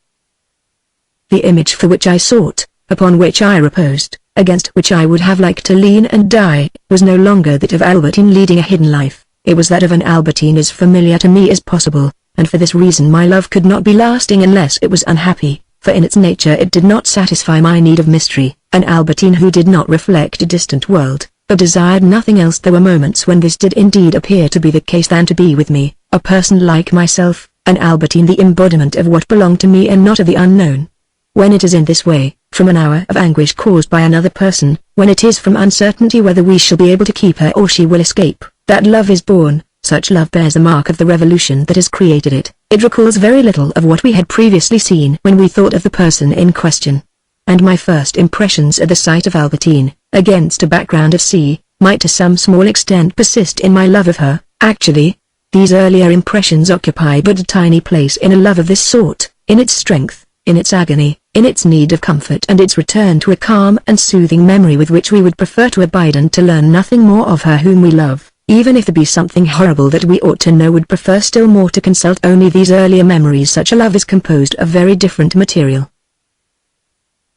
The image for which I sought, upon which I reposed, against which I would have liked to lean and die, was no longer that of Albertine leading a hidden life, it was that of an Albertine as familiar to me as possible, and for this reason my love could not be lasting unless it was unhappy, for in its nature it did not satisfy my need of mystery, an Albertine who did not reflect a distant world, but desired nothing else. There were moments when this did indeed appear to be the case than to be with me, a person like myself, an Albertine the embodiment of what belonged to me and not of the unknown. When it is in this way, from an hour of anguish caused by another person, when it is from uncertainty whether we shall be able to keep her or she will escape, that love is born, such love bears the mark of the revolution that has created it. It recalls very little of what we had previously seen when we thought of the person in question. And my first impressions at the sight of Albertine, against a background of sea, might to some small extent persist in my love of her. Actually, these earlier impressions occupy but a tiny place in a love of this sort, in its strength, in its agony, in its need of comfort and its return to a calm and soothing memory with which we would prefer to abide and to learn nothing more of her whom we love, even if there be something horrible that we ought to know, would prefer still more to consult only these earlier memories. Such a love is composed of very different material.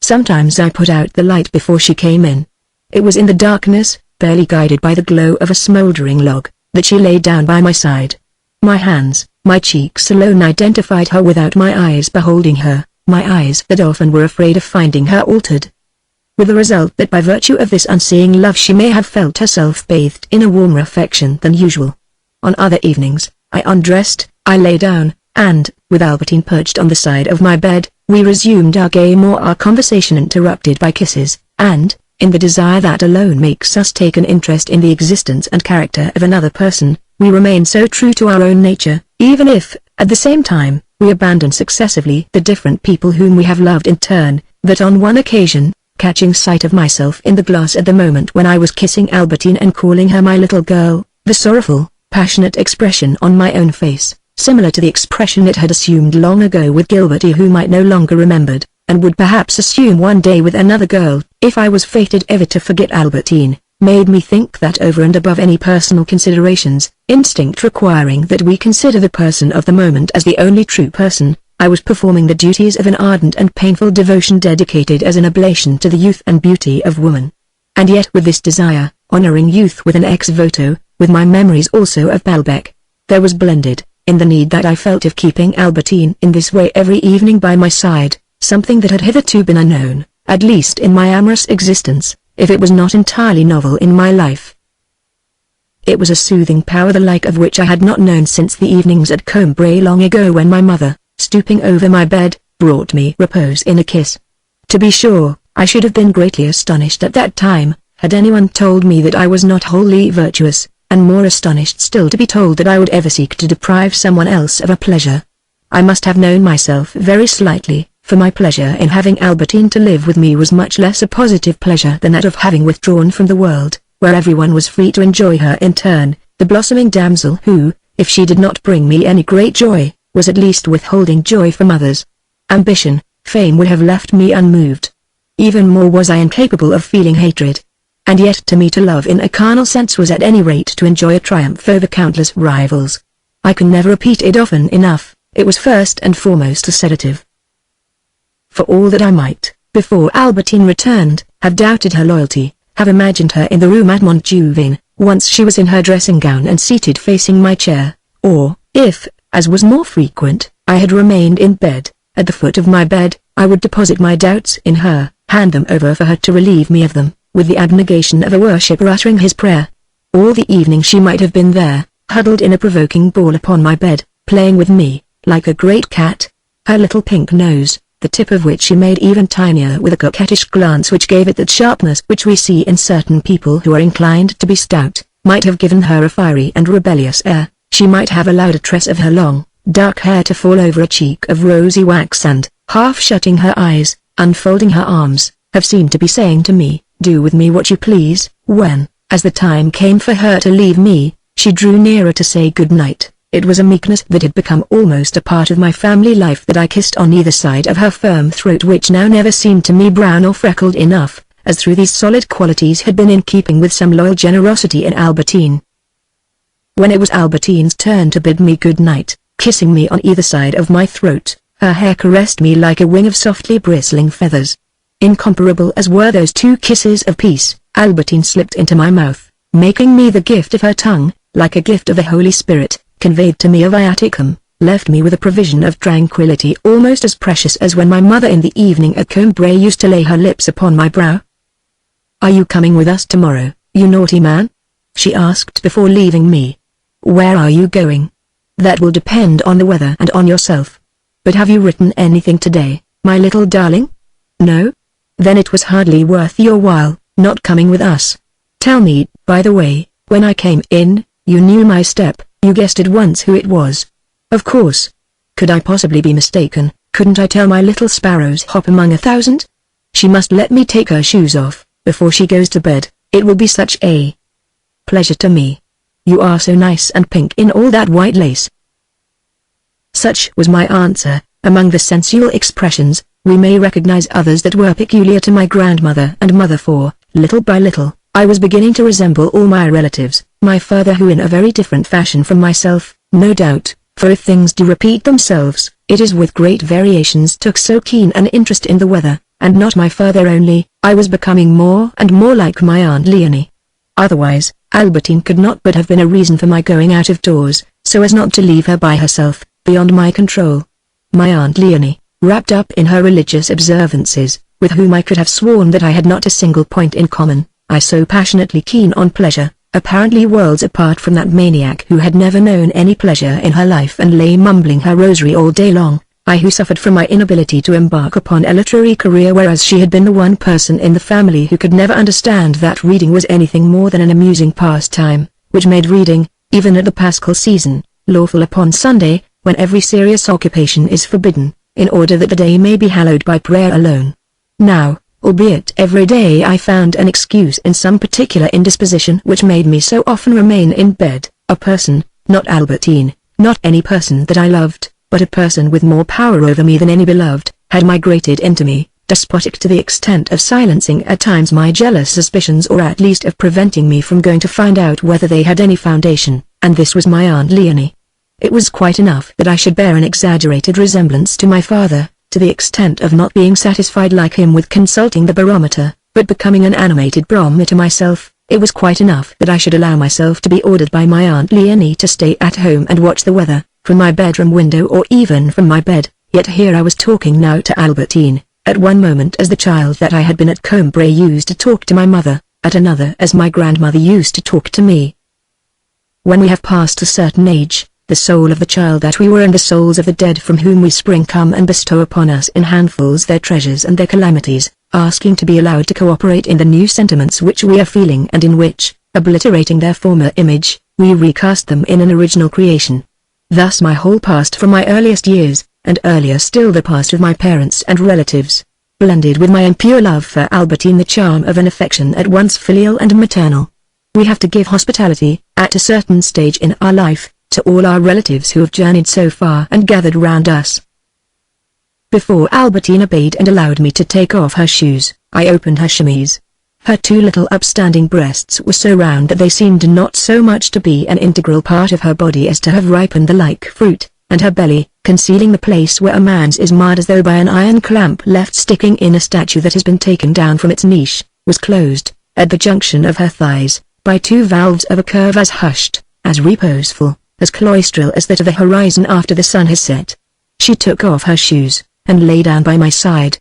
Sometimes I put out the light before she came in. It was in the darkness, barely guided by the glow of a smouldering log, that she lay down by my side. My hands, my cheeks alone identified her without my eyes beholding her, my eyes that often were afraid of finding her altered. With the result that by virtue of this unseeing love she may have felt herself bathed in a warmer affection than usual. On other evenings, I undressed, I lay down, and, with Albertine perched on the side of my bed, we resumed our game or our conversation interrupted by kisses, and, in the desire that alone makes us take an interest in the existence and character of another person, we remain so true to our own nature, even if, at the same time, we abandon successively the different people whom we have loved in turn, that on one occasion, catching sight of myself in the glass at the moment when I was kissing Albertine and calling her my little girl, the sorrowful, passionate expression on my own face, similar to the expression it had assumed long ago with Gilberty, whom I no longer remembered, and would perhaps assume one day with another girl, if I was fated ever to forget Albertine, made me think that over and above any personal considerations, instinct requiring that we consider the person of the moment as the only true person, I was performing the duties of an ardent and painful devotion dedicated as an oblation to the youth and beauty of woman. And yet with this desire, honoring youth with an ex voto, with my memories also of Balbec, there was blended, in the need that I felt of keeping Albertine in this way every evening by my side, something that had hitherto been unknown, at least in my amorous existence, if it was not entirely novel in my life. It was a soothing power the like of which I had not known since the evenings at Combray long ago, when my mother, stooping over my bed, brought me repose in a kiss. To be sure, I should have been greatly astonished at that time, had anyone told me that I was not wholly virtuous, and more astonished still to be told that I would ever seek to deprive someone else of a pleasure. I must have known myself very slightly, for my pleasure in having Albertine to live with me was much less a positive pleasure than that of having withdrawn from the world, where everyone was free to enjoy her in turn, the blossoming damsel who, if she did not bring me any great joy, was at least withholding joy from others. Ambition, fame would have left me unmoved. Even more was I incapable of feeling hatred. And yet to me to love in a carnal sense was at any rate to enjoy a triumph over countless rivals. I can never repeat it often enough, it was first and foremost a sedative. For all that I might, before Albertine returned, have doubted her loyalty, have imagined her in the room at Montjuvin, once she was in her dressing gown and seated facing my chair, or, if, as was more frequent, I had remained in bed, at the foot of my bed, I would deposit my doubts in her, hand them over for her to relieve me of them, with the abnegation of a worshipper uttering his prayer. All the evening she might have been there, huddled in a provoking ball upon my bed, playing with me, like a great cat, her little pink nose, the tip of which she made even tinier with a coquettish glance which gave it that sharpness which we see in certain people who are inclined to be stout, might have given her a fiery and rebellious air. She might have allowed a tress of her long, dark hair to fall over a cheek of rosy wax and, half shutting her eyes, unfolding her arms, have seemed to be saying to me, "Do with me what you please," when, as the time came for her to leave me, she drew nearer to say good night. It was a meekness that had become almost a part of my family life that I kissed on either side of her firm throat, which now never seemed to me brown or freckled enough, as through these solid qualities had been in keeping with some loyal generosity in Albertine. When it was Albertine's turn to bid me good night, kissing me on either side of my throat, her hair caressed me like a wing of softly bristling feathers. Incomparable as were those two kisses of peace, Albertine slipped into my mouth, making me the gift of her tongue, like a gift of the Holy Spirit, conveyed to me a viaticum, left me with a provision of tranquility almost as precious as when my mother in the evening at Combray used to lay her lips upon my brow. "Are you coming with us tomorrow, you naughty man?" she asked before leaving me. "Where are you going?" "That will depend on the weather and on yourself. But have you written anything today, my little darling?" "No?" "Then it was hardly worth your while, not coming with us. Tell me, by the way, when I came in, you knew my step, you guessed at once who it was." "Of course. Could I possibly be mistaken? Couldn't I tell my little sparrows hop among 1,000? She must let me take her shoes off, before she goes to bed. It will be such a pleasure to me. You are so nice and pink in all that white lace." Such was my answer, among the sensual expressions, we may recognize others that were peculiar to my grandmother and mother, for, little by little, I was beginning to resemble all my relatives, my father who in a very different fashion from myself, no doubt, for if things do repeat themselves, it is with great variations, took so keen an interest in the weather, and not my father only. I was becoming more and more like my Aunt Leonie. Otherwise, Albertine could not but have been a reason for my going out of doors, so as not to leave her by herself, beyond my control. My Aunt Leonie, wrapped up in her religious observances, with whom I could have sworn that I had not a single point in common, I so passionately keen on pleasure, apparently worlds apart from that maniac who had never known any pleasure in her life and lay mumbling her rosary all day long, I who suffered from my inability to embark upon a literary career, whereas she had been the one person in the family who could never understand that reading was anything more than an amusing pastime, which made reading, even at the Paschal season, lawful upon Sunday, when every serious occupation is forbidden, in order that the day may be hallowed by prayer alone. Now, albeit every day I found an excuse in some particular indisposition which made me so often remain in bed, a person, not Albertine, not any person that I loved, but a person with more power over me than any beloved, had migrated into me, despotic to the extent of silencing at times my jealous suspicions, or at least of preventing me from going to find out whether they had any foundation, and this was my Aunt Leonie. It was quite enough that I should bear an exaggerated resemblance to my father, to the extent of not being satisfied like him with consulting the barometer, but becoming an animated barometer myself. It was quite enough that I should allow myself to be ordered by my Aunt Leonie to stay at home and watch the weather, from my bedroom window or even from my bed. Yet here I was talking now to Albertine, at one moment as the child that I had been at Combray used to talk to my mother, at another as my grandmother used to talk to me. When we have passed a certain age, the soul of the child that we were and the souls of the dead from whom we spring come and bestow upon us in handfuls their treasures and their calamities, asking to be allowed to cooperate in the new sentiments which we are feeling, and in which, obliterating their former image, we recast them in an original creation. Thus my whole past from my earliest years, and earlier still the past of my parents and relatives, blended with my impure love for Albertine, the charm of an affection at once filial and maternal. We have to give hospitality, at a certain stage in our life, to all our relatives who have journeyed so far and gathered round us. Before Albertine obeyed and allowed me to take off her shoes, I opened her chemise. Her two little upstanding breasts were so round that they seemed not so much to be an integral part of her body as to have ripened the like fruit, and her belly, concealing the place where a man's is marred as though by an iron clamp left sticking in a statue that has been taken down from its niche, was closed, at the junction of her thighs, by two valves of a curve as hushed, as reposeful, as cloistral as that of the horizon after the sun has set. She took off her shoes, and lay down by my side.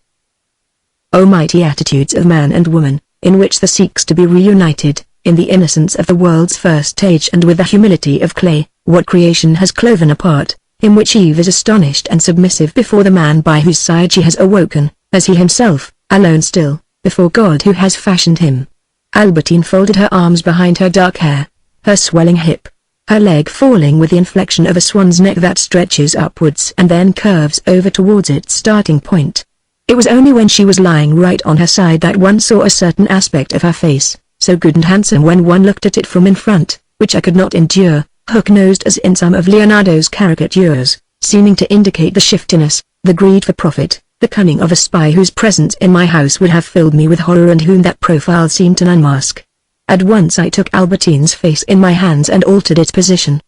O mighty attitudes of man and woman, in which the seeks to be reunited, in the innocence of the world's first age and with the humility of clay, what creation has cloven apart, in which Eve is astonished and submissive before the man by whose side she has awoken, as he himself, alone still, before God who has fashioned him. Albertine folded her arms behind her dark hair, her swelling hip, her leg falling with the inflection of a swan's neck that stretches upwards and then curves over towards its starting point. It was only when she was lying right on her side that one saw a certain aspect of her face, so good and handsome when one looked at it from in front, which I could not endure, hook-nosed as in some of Leonardo's caricatures, seeming to indicate the shiftiness, the greed for profit, the cunning of a spy whose presence in my house would have filled me with horror and whom that profile seemed to unmask. At once I took Albertine's face in my hands and altered its position.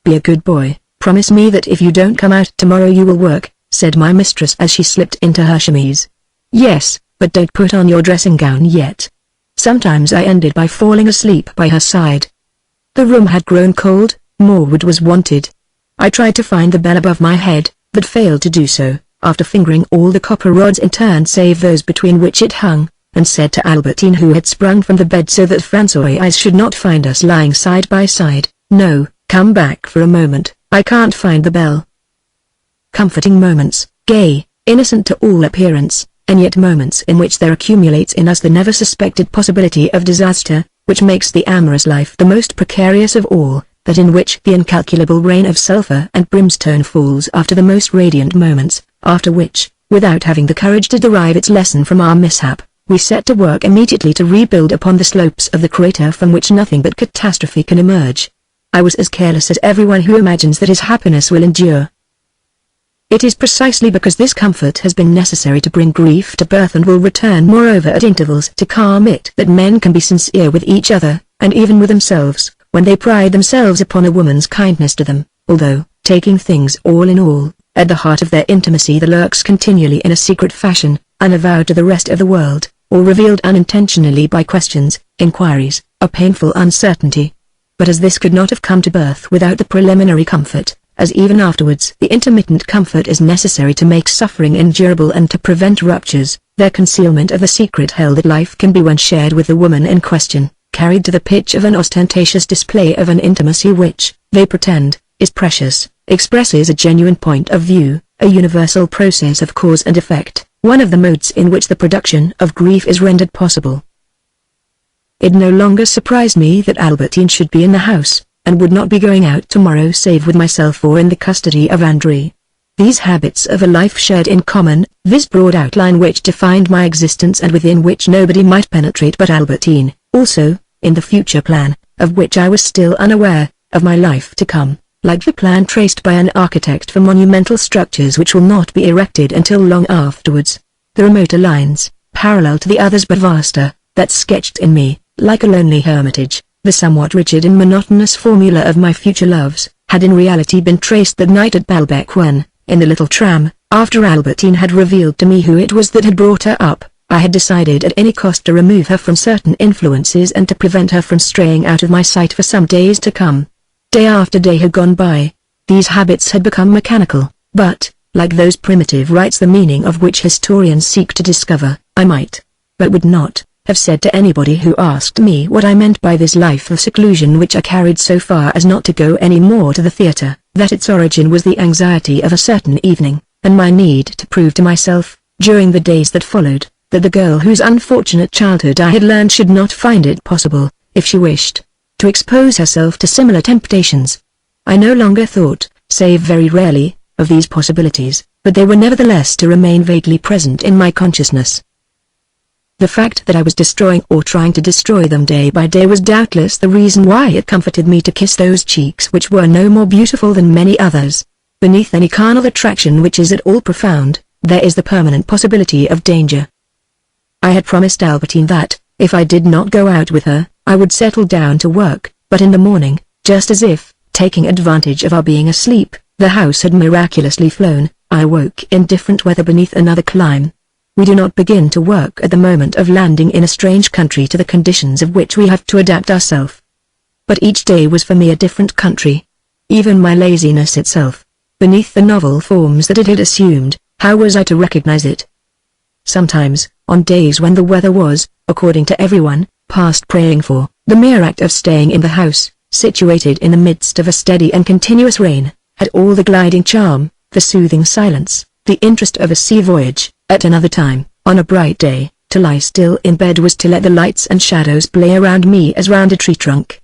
"Be a good boy, promise me that if you don't come out tomorrow you will work," said my mistress as she slipped into her chemise. "Yes, but don't put on your dressing gown yet." Sometimes I ended by falling asleep by her side. The room had grown cold, more wood was wanted. I tried to find the bell above my head, but failed to do so, after fingering all the copper rods in turn save those between which it hung, and said to Albertine, who had sprung from the bed so that François should not find us lying side by side, "No, come back for a moment, I can't find the bell." Comforting moments, gay, innocent to all appearance, and yet moments in which there accumulates in us the never suspected possibility of disaster, which makes the amorous life the most precarious of all, that in which the incalculable rain of sulphur and brimstone falls after the most radiant moments, after which, without having the courage to derive its lesson from our mishap, we set to work immediately to rebuild upon the slopes of the crater from which nothing but catastrophe can emerge. I was as careless as everyone who imagines that his happiness will endure. It is precisely because this comfort has been necessary to bring grief to birth and will return moreover at intervals to calm it that men can be sincere with each other, and even with themselves, when they pride themselves upon a woman's kindness to them, although, taking things all in all, at the heart of their intimacy there lurks continually in a secret fashion, unavowed to the rest of the world, or revealed unintentionally by questions, inquiries, a painful uncertainty. But as this could not have come to birth without the preliminary comfort, as even afterwards the intermittent comfort is necessary to make suffering endurable and to prevent ruptures, their concealment of the secret held that life can be when shared with the woman in question, carried to the pitch of an ostentatious display of an intimacy which, they pretend, is precious, expresses a genuine point of view, a universal process of cause and effect, one of the modes in which the production of grief is rendered possible. It no longer surprised me that Albertine should be in the house, and would not be going out tomorrow save with myself or in the custody of André. These habits of a life shared in common, this broad outline which defined my existence and within which nobody might penetrate but Albertine, also, in the future plan, of which I was still unaware, of my life to come, like the plan traced by an architect for monumental structures which will not be erected until long afterwards. The remoter lines, parallel to the others but vaster, that sketched in me, like a lonely hermitage, the somewhat rigid and monotonous formula of my future loves, had in reality been traced that night at Balbec when, in the little tram, after Albertine had revealed to me who it was that had brought her up, I had decided at any cost to remove her from certain influences and to prevent her from straying out of my sight for some days to come. Day after day had gone by. These habits had become mechanical, but, like those primitive rites the meaning of which historians seek to discover, I might, but would not, have said to anybody who asked me what I meant by this life of seclusion which I carried so far as not to go any more to the theatre, that its origin was the anxiety of a certain evening, and my need to prove to myself, during the days that followed, that the girl whose unfortunate childhood I had learned should not find it possible, if she wished, to expose herself to similar temptations. I no longer thought, save very rarely, of these possibilities, but they were nevertheless to remain vaguely present in my consciousness. The fact that I was destroying or trying to destroy them day by day was doubtless the reason why it comforted me to kiss those cheeks which were no more beautiful than many others. Beneath any carnal attraction which is at all profound, there is the permanent possibility of danger. I had promised Albertine that, if I did not go out with her, I would settle down to work, but in the morning, just as if, taking advantage of our being asleep, the house had miraculously flown, I woke in different weather beneath another clime. We do not begin to work at the moment of landing in a strange country to the conditions of which we have to adapt ourselves. But each day was for me a different country. Even my laziness itself, beneath the novel forms that it had assumed, how was I to recognize it? Sometimes, on days when the weather was, according to everyone, past praying for, the mere act of staying in the house, situated in the midst of a steady and continuous rain, had all the gliding charm, the soothing silence, the interest of a sea voyage. At another time, on a bright day, to lie still in bed was to let the lights and shadows play around me as round a tree trunk.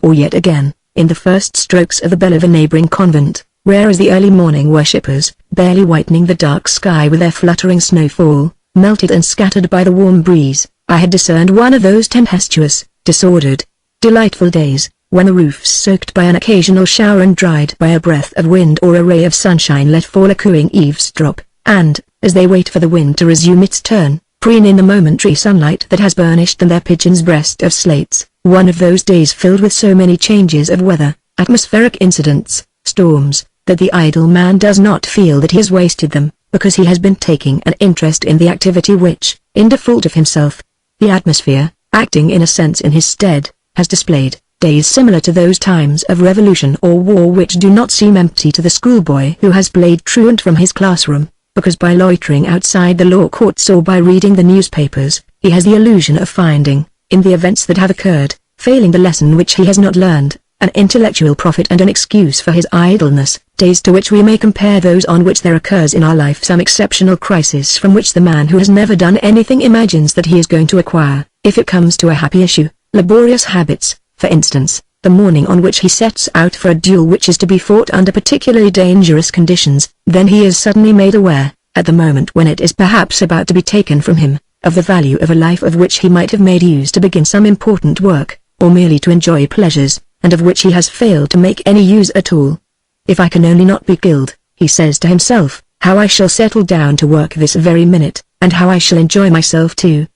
Or yet again, in the first strokes of the bell of a neighboring convent, rare as the early morning worshippers, barely whitening the dark sky with their fluttering snowfall, melted and scattered by the warm breeze, I had discerned one of those tempestuous, disordered, delightful days, when the roofs soaked by an occasional shower and dried by a breath of wind or a ray of sunshine let fall a cooing eavesdrop, and, as they wait for the wind to resume its turn, preen in the momentary sunlight that has burnished them their pigeon's breast of slates, one of those days filled with so many changes of weather, atmospheric incidents, storms, that the idle man does not feel that he has wasted them, because he has been taking an interest in the activity which, in default of himself, the atmosphere, acting in a sense in his stead, has displayed. Days similar to those times of revolution or war which do not seem empty to the schoolboy who has played truant from his classroom, because by loitering outside the law courts or by reading the newspapers, he has the illusion of finding, in the events that have occurred, failing the lesson which he has not learned, an intellectual profit and an excuse for his idleness, days to which we may compare those on which there occurs in our life some exceptional crisis from which the man who has never done anything imagines that he is going to acquire, if it comes to a happy issue, laborious habits, for instance, the morning on which he sets out for a duel which is to be fought under particularly dangerous conditions, then he is suddenly made aware, at the moment when it is perhaps about to be taken from him, of the value of a life of which he might have made use to begin some important work, or merely to enjoy pleasures, and of which he has failed to make any use at all. If I can only not be killed, he says to himself, how I shall settle down to work this very minute, and how I shall enjoy myself too.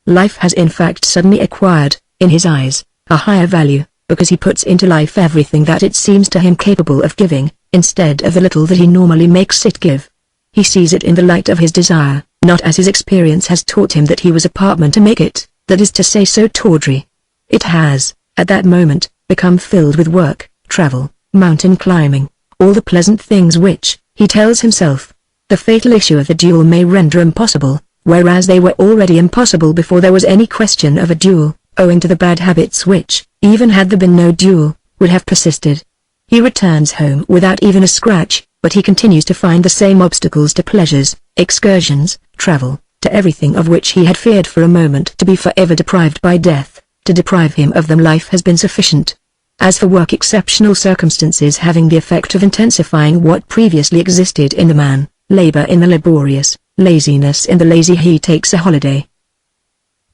Life has in fact suddenly acquired, in his eyes, a higher value, because he puts into life everything that it seems to him capable of giving, instead of the little that he normally makes it give. He sees it in the light of his desire, not as his experience has taught him that he was apartment to make it, that is to say so tawdry. It has, at that moment, become filled with work, travel, mountain climbing, all the pleasant things which, he tells himself, the fatal issue of the duel may render impossible, whereas they were already impossible before there was any question of a duel, owing to the bad habits which, even had there been no duel, would have persisted. He returns home without even a scratch, but he continues to find the same obstacles to pleasures, excursions, travel, to everything of which he had feared for a moment to be forever deprived by death. To deprive him of them life has been sufficient. As for work, exceptional circumstances having the effect of intensifying what previously existed in the man, labor in the laborious, laziness in the lazy, he takes a holiday.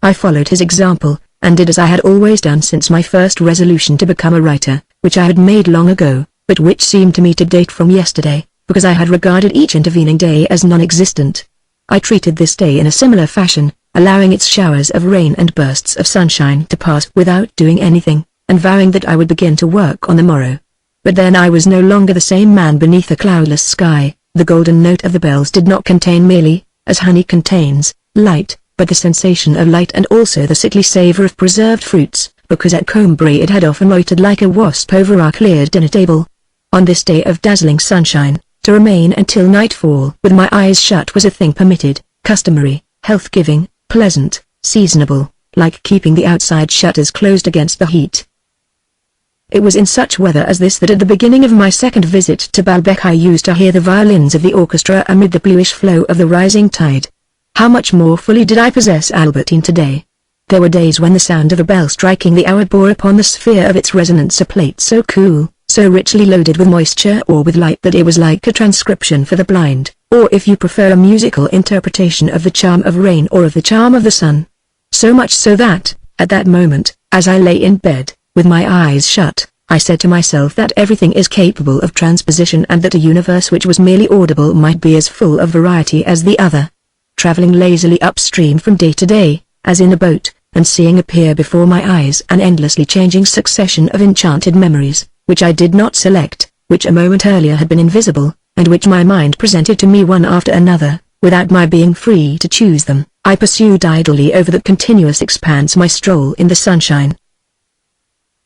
I followed his example, and did as I had always done since my first resolution to become a writer, which I had made long ago, but which seemed to me to date from yesterday, because I had regarded each intervening day as non-existent. I treated this day in a similar fashion, allowing its showers of rain and bursts of sunshine to pass without doing anything, and vowing that I would begin to work on the morrow. But then I was no longer the same man beneath a cloudless sky. The golden note of the bells did not contain merely, as honey contains, light, but the sensation of light and also the sickly savor of preserved fruits, because at Combray it had often loitered like a wasp over our cleared dinner table. On this day of dazzling sunshine, to remain until nightfall with my eyes shut was a thing permitted, customary, health-giving, pleasant, seasonable, like keeping the outside shutters closed against the heat. It was in such weather as this that at the beginning of my second visit to Baalbek I used to hear the violins of the orchestra amid the bluish flow of the rising tide. How much more fully did I possess Albertine today. There were days when the sound of a bell striking the hour bore upon the sphere of its resonance a plate so cool, so richly loaded with moisture or with light that it was like a transcription for the blind, or if you prefer a musical interpretation of the charm of rain or of the charm of the sun. So much so that, at that moment, as I lay in bed, with my eyes shut, I said to myself that everything is capable of transposition and that a universe which was merely audible might be as full of variety as the other. Traveling lazily upstream from day to day, as in a boat, and seeing appear before my eyes an endlessly changing succession of enchanted memories, which I did not select, which a moment earlier had been invisible, and which my mind presented to me one after another, without my being free to choose them, I pursued idly over that continuous expanse my stroll in the sunshine.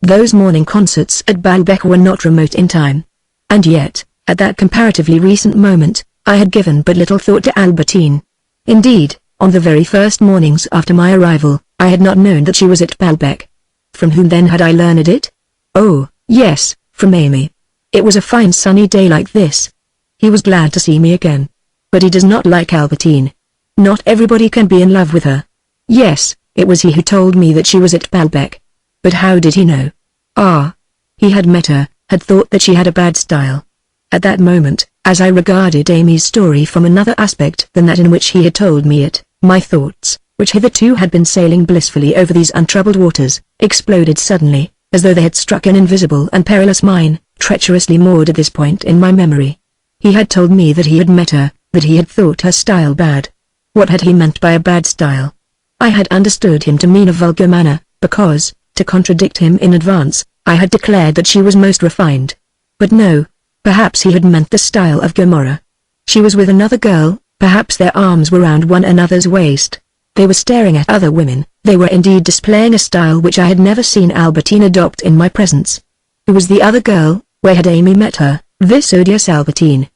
Those morning concerts at Baalbek were not remote in time. And yet, at that comparatively recent moment, I had given but little thought to Albertine. Indeed, on the very first mornings after my arrival, I had not known that she was at Baalbek. From whom then had I learned it? Oh, yes, from Amy. It was a fine sunny day like this. He was glad to see me again. But he does not like Albertine. Not everybody can be in love with her. Yes, it was he who told me that she was at Baalbek. But how did he know? Ah! He had met her, had thought that she had a bad style. At that moment, as I regarded Amy's story from another aspect than that in which he had told me it, my thoughts, which hitherto had been sailing blissfully over these untroubled waters, exploded suddenly, as though they had struck an invisible and perilous mine, treacherously moored at this point in my memory. He had told me that he had met her, that he had thought her style bad. What had he meant by a bad style? I had understood him to mean a vulgar manner, because, to contradict him in advance, I had declared that she was most refined. But no, perhaps he had meant the style of Gomorrah. She was with another girl, perhaps their arms were round one another's waist. They were staring at other women, they were indeed displaying a style which I had never seen Albertine adopt in my presence. Who was the other girl? Where had Amy met her, this odious Albertine?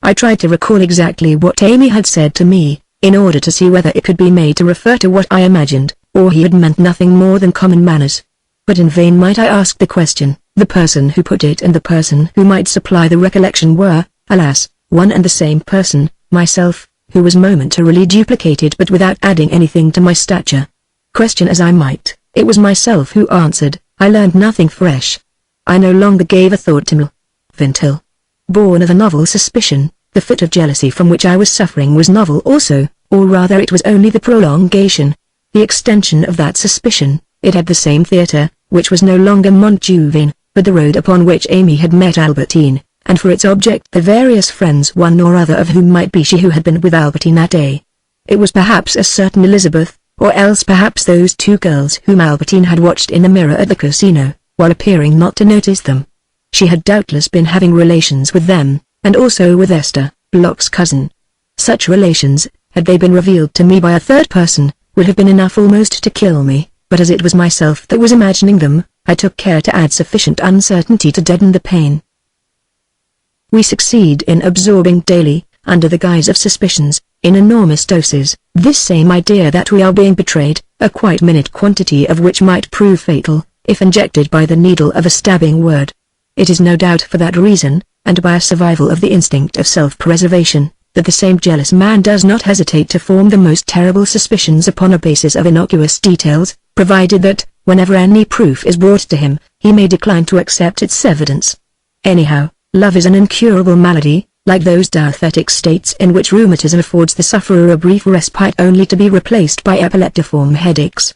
I tried to recall exactly what Amy had said to me, in order to see whether it could be made to refer to what I imagined, or he had meant nothing more than common manners. But in vain might I ask the question. The person who put it and the person who might supply the recollection were, alas, one and the same person, myself, who was momentarily duplicated but without adding anything to my stature. Question as I might, it was myself who answered. I learned nothing fresh. I no longer gave a thought to Vintil. Born of a novel suspicion, the fit of jealousy from which I was suffering was novel also, or rather it was only the prolongation, the extension of that suspicion. It had the same theatre, which was no longer Montjuvain, but the road upon which Amy had met Albertine, and for its object the various friends one or other of whom might be she who had been with Albertine that day. It was perhaps a certain Elizabeth, or else perhaps those two girls whom Albertine had watched in the mirror at the casino, while appearing not to notice them. She had doubtless been having relations with them, and also with Esther, Bloch's cousin. Such relations, had they been revealed to me by a third person, would have been enough almost to kill me, but as it was myself that was imagining them, I took care to add sufficient uncertainty to deaden the pain. We succeed in absorbing daily, under the guise of suspicions, in enormous doses, this same idea that we are being betrayed, a quite minute quantity of which might prove fatal, if injected by the needle of a stabbing word. It is no doubt for that reason, and by a survival of the instinct of self-preservation, that the same jealous man does not hesitate to form the most terrible suspicions upon a basis of innocuous details, provided that, whenever any proof is brought to him, he may decline to accept its evidence. Anyhow, love is an incurable malady, like those diathetic states in which rheumatism affords the sufferer a brief respite only to be replaced by epileptiform headaches.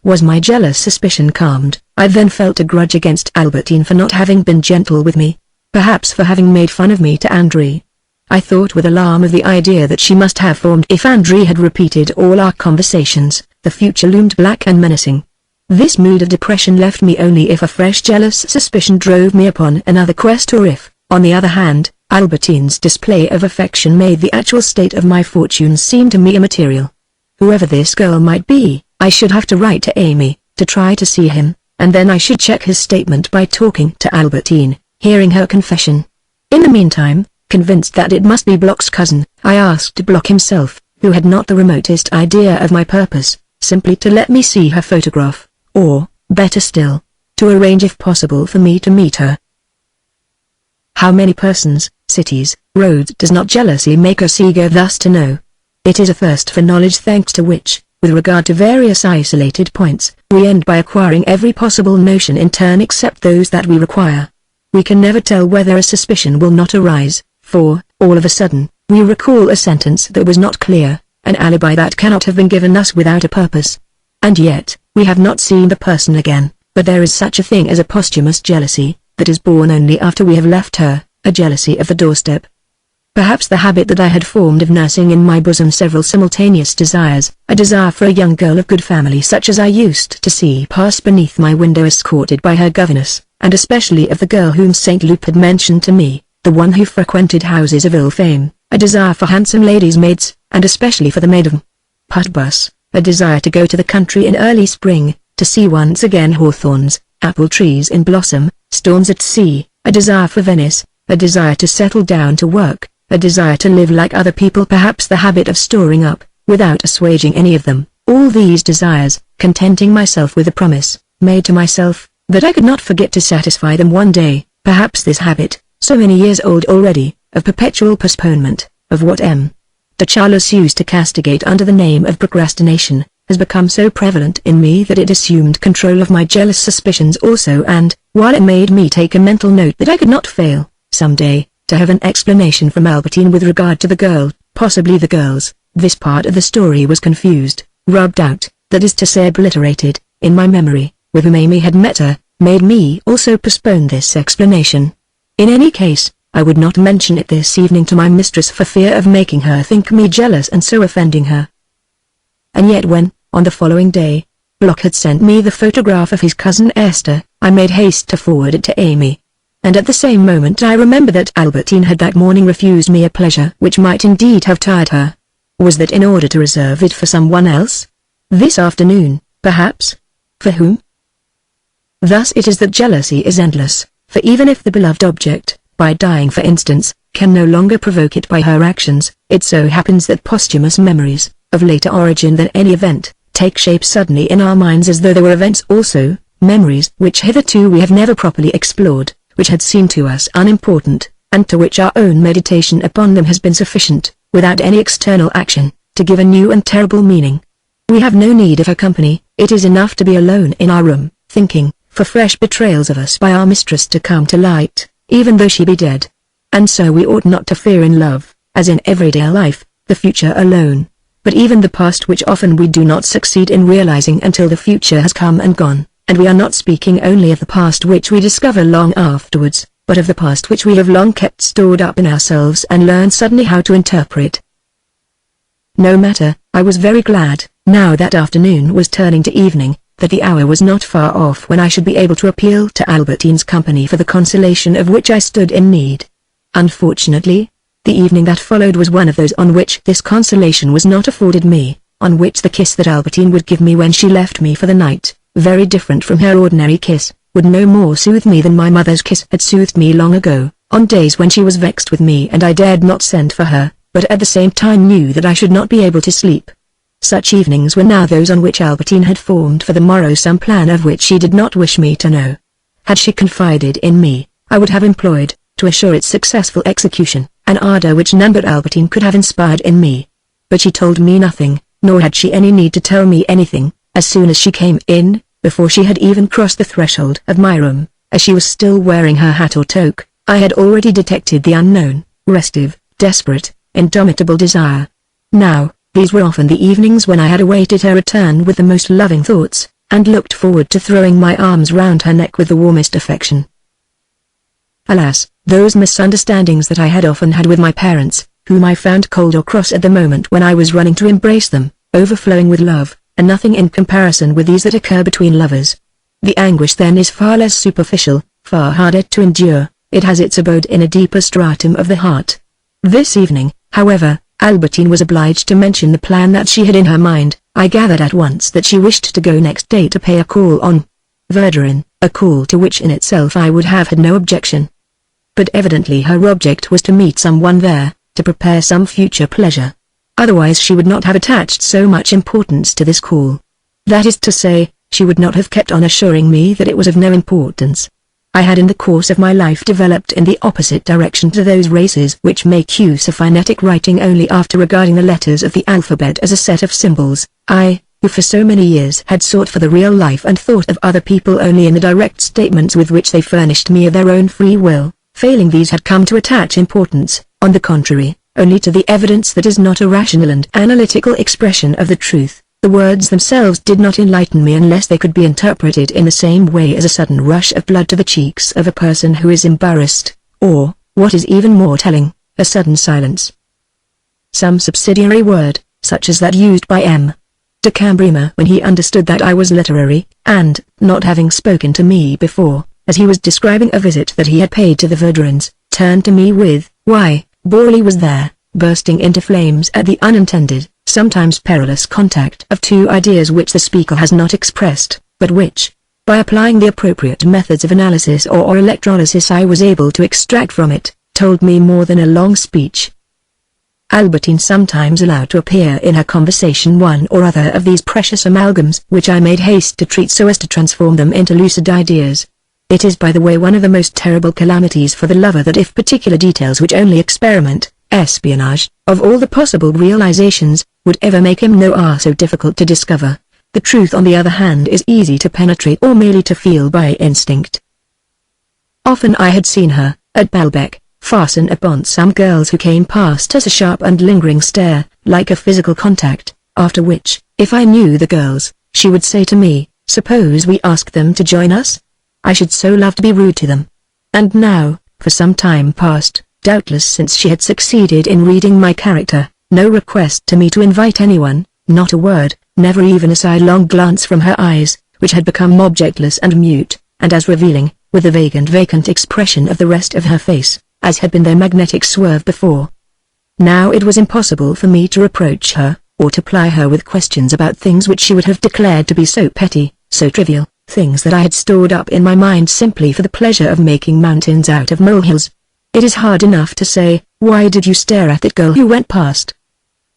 Was my jealous suspicion calmed? I then felt a grudge against Albertine for not having been gentle with me, perhaps for having made fun of me to André. I thought with alarm of the idea that she must have formed if André had repeated all our conversations. The future loomed black and menacing. This mood of depression left me only if a fresh jealous suspicion drove me upon another quest, or if, on the other hand, Albertine's display of affection made the actual state of my fortunes seem to me immaterial. Whoever this girl might be, I should have to write to Amy, to try to see him, and then I should check his statement by talking to Albertine, hearing her confession. In the meantime, convinced that it must be Bloch's cousin, I asked Bloch himself, who had not the remotest idea of my purpose, simply to let me see her photograph, or, better still, to arrange if possible for me to meet her. How many persons, cities, roads does not jealousy make us eager thus to know? It is a thirst for knowledge thanks to which, with regard to various isolated points, we end by acquiring every possible notion in turn except those that we require. We can never tell whether a suspicion will not arise, for, all of a sudden, we recall a sentence that was not clear, an alibi that cannot have been given us without a purpose. And yet, we have not seen the person again, but there is such a thing as a posthumous jealousy, that is born only after we have left her, a jealousy of the doorstep. Perhaps the habit that I had formed of nursing in my bosom several simultaneous desires, a desire for a young girl of good family such as I used to see pass beneath my window escorted by her governess, and especially of the girl whom St. Luke had mentioned to me, the one who frequented houses of ill fame, a desire for handsome ladies' maids, and especially for the maid of Putbus, a desire to go to the country in early spring, to see once again hawthorns, apple trees in blossom, storms at sea, a desire for Venice, a desire to settle down to work, a desire to live like other people, perhaps the habit of storing up, without assuaging any of them, all these desires, contenting myself with a promise, made to myself, that I could not forget to satisfy them one day. Perhaps this habit, so many years old already, of perpetual postponement, of what de Charles used to castigate under the name of procrastination, has become so prevalent in me that it assumed control of my jealous suspicions also, and, while it made me take a mental note that I could not fail, some day, to have an explanation from Albertine with regard to the girl, possibly the girls, this part of the story was confused, rubbed out, that is to say obliterated, in my memory, with whom Amy had met her, made me also postpone this explanation. In any case, I would not mention it this evening to my mistress for fear of making her think me jealous and so offending her. And yet when, on the following day, Bloch had sent me the photograph of his cousin Esther, I made haste to forward it to Amy. And at the same moment I remember that Albertine had that morning refused me a pleasure which might indeed have tired her. Was that in order to reserve it for someone else? This afternoon, perhaps? For whom? Thus it is that jealousy is endless, for even if the beloved object, by dying for instance, can no longer provoke it by her actions, it so happens that posthumous memories, of later origin than any event, take shape suddenly in our minds as though they were events also, memories which hitherto we have never properly explored, which had seemed to us unimportant, and to which our own meditation upon them has been sufficient, without any external action, to give a new and terrible meaning. We have no need of her company, it is enough to be alone in our room, thinking, for fresh betrayals of us by our mistress to come to light, even though she be dead. And so we ought not to fear in love, as in everyday life, the future alone, but even the past, which often we do not succeed in realizing until the future has come and gone, and we are not speaking only of the past which we discover long afterwards, but of the past which we have long kept stored up in ourselves and learned suddenly how to interpret. No matter, I was very glad, now that afternoon was turning to evening, that the hour was not far off when I should be able to appeal to Albertine's company for the consolation of which I stood in need. Unfortunately, the evening that followed was one of those on which this consolation was not afforded me, on which the kiss that Albertine would give me when she left me for the night, very different from her ordinary kiss, would no more soothe me than my mother's kiss had soothed me long ago, on days when she was vexed with me and I dared not send for her, but at the same time knew that I should not be able to sleep. Such evenings were now those on which Albertine had formed for the morrow some plan of which she did not wish me to know. Had she confided in me, I would have employed, to assure its successful execution, an ardor which none but Albertine could have inspired in me. But she told me nothing, nor had she any need to tell me anything. As soon as she came in, before she had even crossed the threshold of my room, as she was still wearing her hat or toque, I had already detected the unknown, restive, desperate, indomitable desire. Now, these were often the evenings when I had awaited her return with the most loving thoughts, and looked forward to throwing my arms round her neck with the warmest affection. Alas, those misunderstandings that I had often had with my parents, whom I found cold or cross at the moment when I was running to embrace them, overflowing with love, are nothing in comparison with these that occur between lovers. The anguish then is far less superficial, far harder to endure, it has its abode in a deeper stratum of the heart. This evening, however, Albertine was obliged to mention the plan that she had in her mind. I gathered at once that she wished to go next day to pay a call on Verdurin, a call to which in itself I would have had no objection. But evidently her object was to meet someone there, to prepare some future pleasure. Otherwise she would not have attached so much importance to this call. That is to say, she would not have kept on assuring me that it was of no importance. I had in the course of my life developed in the opposite direction to those races which make use of phonetic writing only after regarding the letters of the alphabet as a set of symbols. I, who for so many years had sought for the real life and thought of other people only in the direct statements with which they furnished me of their own free will, failing these had come to attach importance, on the contrary, only to the evidence that is not a rational and analytical expression of the truth. The words themselves did not enlighten me unless they could be interpreted in the same way as a sudden rush of blood to the cheeks of a person who is embarrassed, or, what is even more telling, a sudden silence. Some subsidiary word, such as that used by M. de Cambremer when he understood that I was literary, and, not having spoken to me before, as he was describing a visit that he had paid to the Verdurins, turned to me with, "Why, Borley was there," bursting into flames at the unintended, sometimes perilous contact of two ideas which the speaker has not expressed, but which, by applying the appropriate methods of analysis or electrolysis I was able to extract from it, told me more than a long speech. Albertine sometimes allowed to appear in her conversation one or other of these precious amalgams which I made haste to treat so as to transform them into lucid ideas. It is by the way one of the most terrible calamities for the lover that if particular details which only experiment, espionage, of all the possible realizations, would ever make him know are so difficult to discover, the truth on the other hand is easy to penetrate or merely to feel by instinct. Often I had seen her, at Balbec, fasten upon some girls who came past us a sharp and lingering stare, like a physical contact, after which, if I knew the girls, she would say to me, "Suppose we ask them to join us? I should so love to be rude to them." And now, for some time past, doubtless since she had succeeded in reading my character, no request to me to invite anyone, not a word, never even a sidelong glance from her eyes, which had become objectless and mute, and as revealing, with the vague and vacant expression of the rest of her face, as had been their magnetic swerve before. Now it was impossible for me to reproach her, or to ply her with questions about things which she would have declared to be so petty, so trivial, things that I had stored up in my mind simply for the pleasure of making mountains out of molehills. It is hard enough to say, "Why did you stare at that girl who went past?"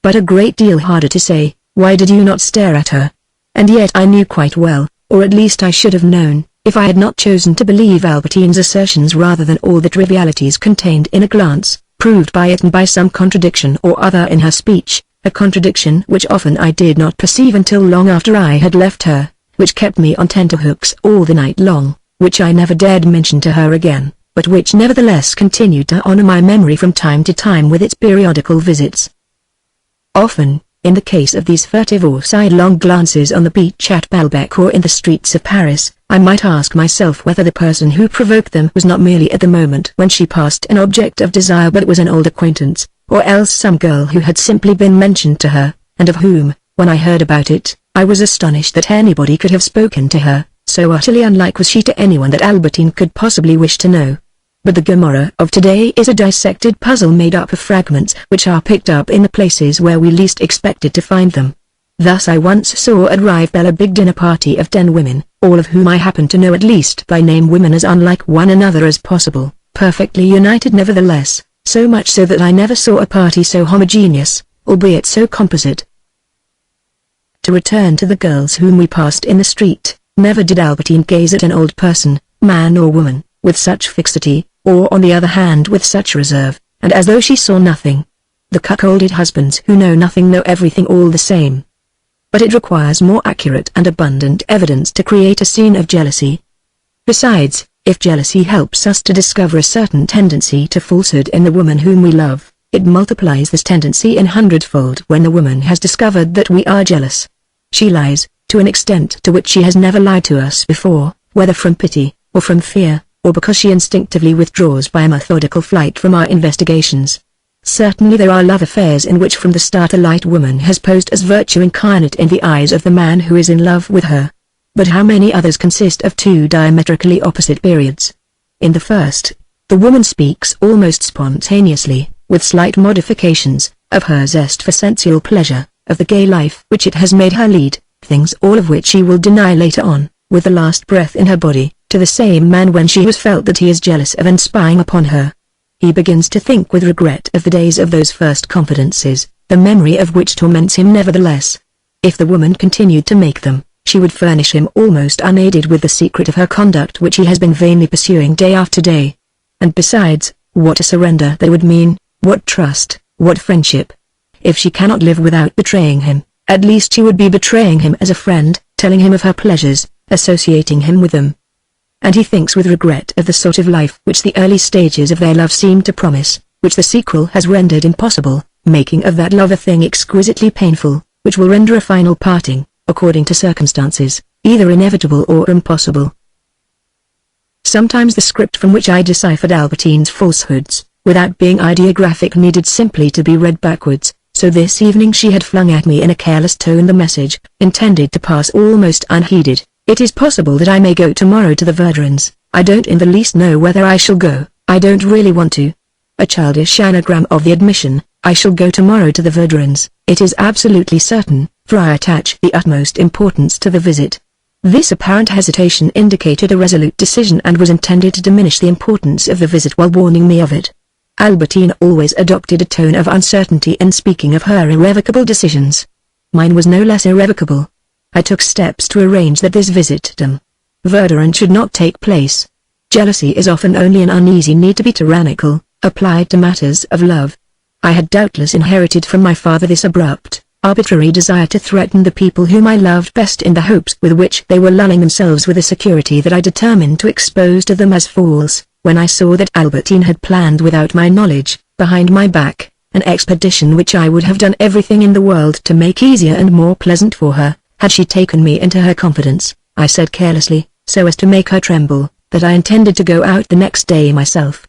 But a great deal harder to say, "Why did you not stare at her?" And yet I knew quite well, or at least I should have known, if I had not chosen to believe Albertine's assertions rather than all the trivialities contained in a glance, proved by it and by some contradiction or other in her speech, a contradiction which often I did not perceive until long after I had left her, which kept me on tenterhooks all the night long, which I never dared mention to her again, but which nevertheless continued to honor my memory from time to time with its periodical visits. Often, In the case of these furtive or sidelong glances on the beach at Balbec or in the streets of Paris, I might ask myself whether the person who provoked them was not merely at the moment when she passed an object of desire but was an old acquaintance, or else some girl who had simply been mentioned to her, and of whom, when I heard about it, I was astonished that anybody could have spoken to her, so utterly unlike was she to anyone that Albertine could possibly wish to know. But the Gomorrah of today is a dissected puzzle made up of fragments which are picked up in the places where we least expected to find them. Thus I once saw at Rivebelle a big dinner party of 10 women, all of whom I happened to know at least by name, women as unlike one another as possible, perfectly united nevertheless, so much so that I never saw a party so homogeneous, albeit so composite. To return to the girls whom we passed in the street, never did Albertine gaze at an old person, man or woman, with such fixity, or on the other hand with such reserve, and as though she saw nothing. The cuckolded husbands who know nothing know everything all the same. But it requires more accurate and abundant evidence to create a scene of jealousy. Besides, if jealousy helps us to discover a certain tendency to falsehood in the woman whom we love, it multiplies this tendency in hundredfold when the woman has discovered that we are jealous. She lies, to an extent to which she has never lied to us before, whether from pity, or from fear, or because she instinctively withdraws by a methodical flight from our investigations. Certainly there are love affairs in which from the start a light woman has posed as virtue incarnate in the eyes of the man who is in love with her. But how many others consist of two diametrically opposite periods? In the first, the woman speaks almost spontaneously, with slight modifications, of her zest for sensual pleasure, of the gay life which it has made her lead, things all of which she will deny later on, with the last breath in her body, to the same man when she has felt that he is jealous of and spying upon her. He begins to think with regret of the days of those first confidences, the memory of which torments him nevertheless. If the woman continued to make them, she would furnish him almost unaided with the secret of her conduct which he has been vainly pursuing day after day. And besides, what a surrender that would mean, what trust, what friendship. If she cannot live without betraying him, at least she would be betraying him as a friend, telling him of her pleasures, associating him with them. And he thinks with regret of the sort of life which the early stages of their love seemed to promise, which the sequel has rendered impossible, making of that love a thing exquisitely painful, which will render a final parting, according to circumstances, either inevitable or impossible. Sometimes the script from which I deciphered Albertine's falsehoods, without being ideographic, needed simply to be read backwards, so this evening she had flung at me in a careless tone the message, intended to pass almost unheeded. It is possible that I may go tomorrow to the Verdurins. I don't in the least know whether I shall go. I don't really want to. A childish anagram of the admission, I shall go tomorrow to the Verdurins. It is absolutely certain, for I attach the utmost importance to the visit. This apparent hesitation indicated a resolute decision and was intended to diminish the importance of the visit while warning me of it. Albertine always adopted a tone of uncertainty in speaking of her irrevocable decisions. Mine was no less irrevocable. I took steps to arrange that this visit to Verdurin should not take place. Jealousy is often only an uneasy need to be tyrannical, applied to matters of love. I had doubtless inherited from my father this abrupt, arbitrary desire to threaten the people whom I loved best in the hopes with which they were lulling themselves with a security that I determined to expose to them as fools, when I saw that Albertine had planned without my knowledge, behind my back, an expedition which I would have done everything in the world to make easier and more pleasant for her. Had she taken me into her confidence, I said carelessly, so as to make her tremble, that I intended to go out the next day myself.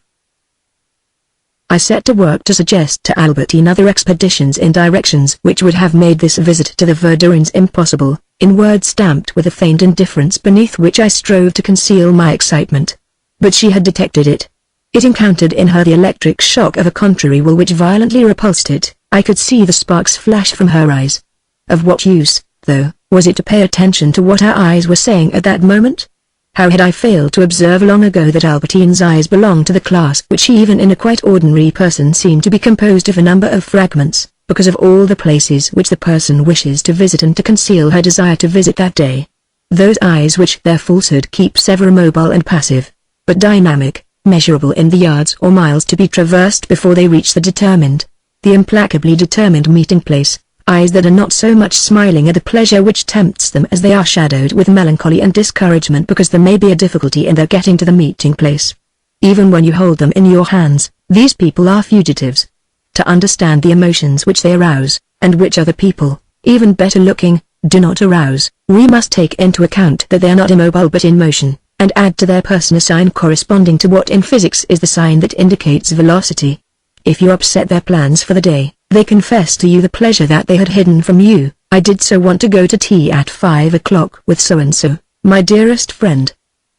I set to work to suggest to Albertine other expeditions in directions which would have made this visit to the Verdurins impossible, in words stamped with a feigned indifference beneath which I strove to conceal my excitement. But she had detected it. It encountered in her the electric shock of a contrary will which violently repulsed it. I could see the sparks flash from her eyes. Of what use, though, was it to pay attention to what her eyes were saying at that moment? How had I failed to observe long ago that Albertine's eyes belonged to the class which even in a quite ordinary person seemed to be composed of a number of fragments, because of all the places which the person wishes to visit and to conceal her desire to visit that day. Those eyes which their falsehood keeps ever immobile and passive, but dynamic, measurable in the yards or miles to be traversed before they reach the implacably determined meeting place. Eyes that are not so much smiling at the pleasure which tempts them as they are shadowed with melancholy and discouragement because there may be a difficulty in their getting to the meeting place. Even when you hold them in your hands, these people are fugitives. To understand the emotions which they arouse, and which other people, even better looking, do not arouse. We must take into account that they are not immobile but in motion, and add to their person a sign corresponding to what in physics is the sign that indicates velocity. If you upset their plans for the day, they confess to you the pleasure that they had hidden from you. I did so want to go to tea at 5 o'clock with so-and-so, my dearest friend.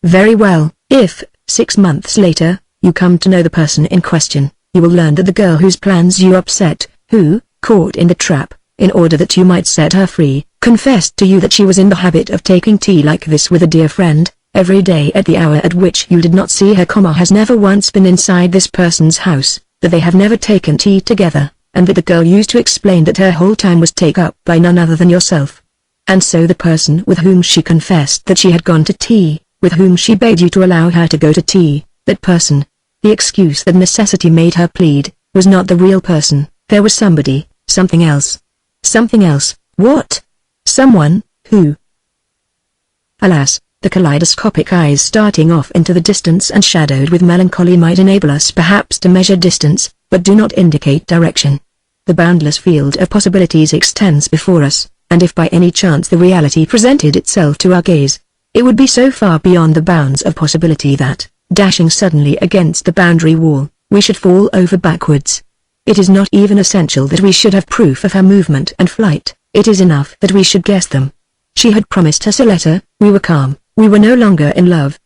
Very well, if, 6 months later, you come to know the person in question, you will learn that the girl whose plans you upset, who, caught in the trap, in order that you might set her free, confessed to you that she was in the habit of taking tea like this with a dear friend, every day at the hour at which you did not see her, has never once been inside this person's house, that they have never taken tea together, and that the girl used to explain that her whole time was taken up by none other than yourself. And so the person with whom she confessed that she had gone to tea, with whom she begged you to allow her to go to tea, that person, the excuse that necessity made her plead, was not the real person. There was somebody, something else. Something else, what? Someone, who? Alas, the kaleidoscopic eyes starting off into the distance and shadowed with melancholy might enable us perhaps to measure distance, but do not indicate direction. The boundless field of possibilities extends before us, and if by any chance the reality presented itself to our gaze, it would be so far beyond the bounds of possibility that, dashing suddenly against the boundary wall, we should fall over backwards. It is not even essential that we should have proof of her movement and flight, it is enough that we should guess them. She had promised us a letter, we were calm, we were no longer in love.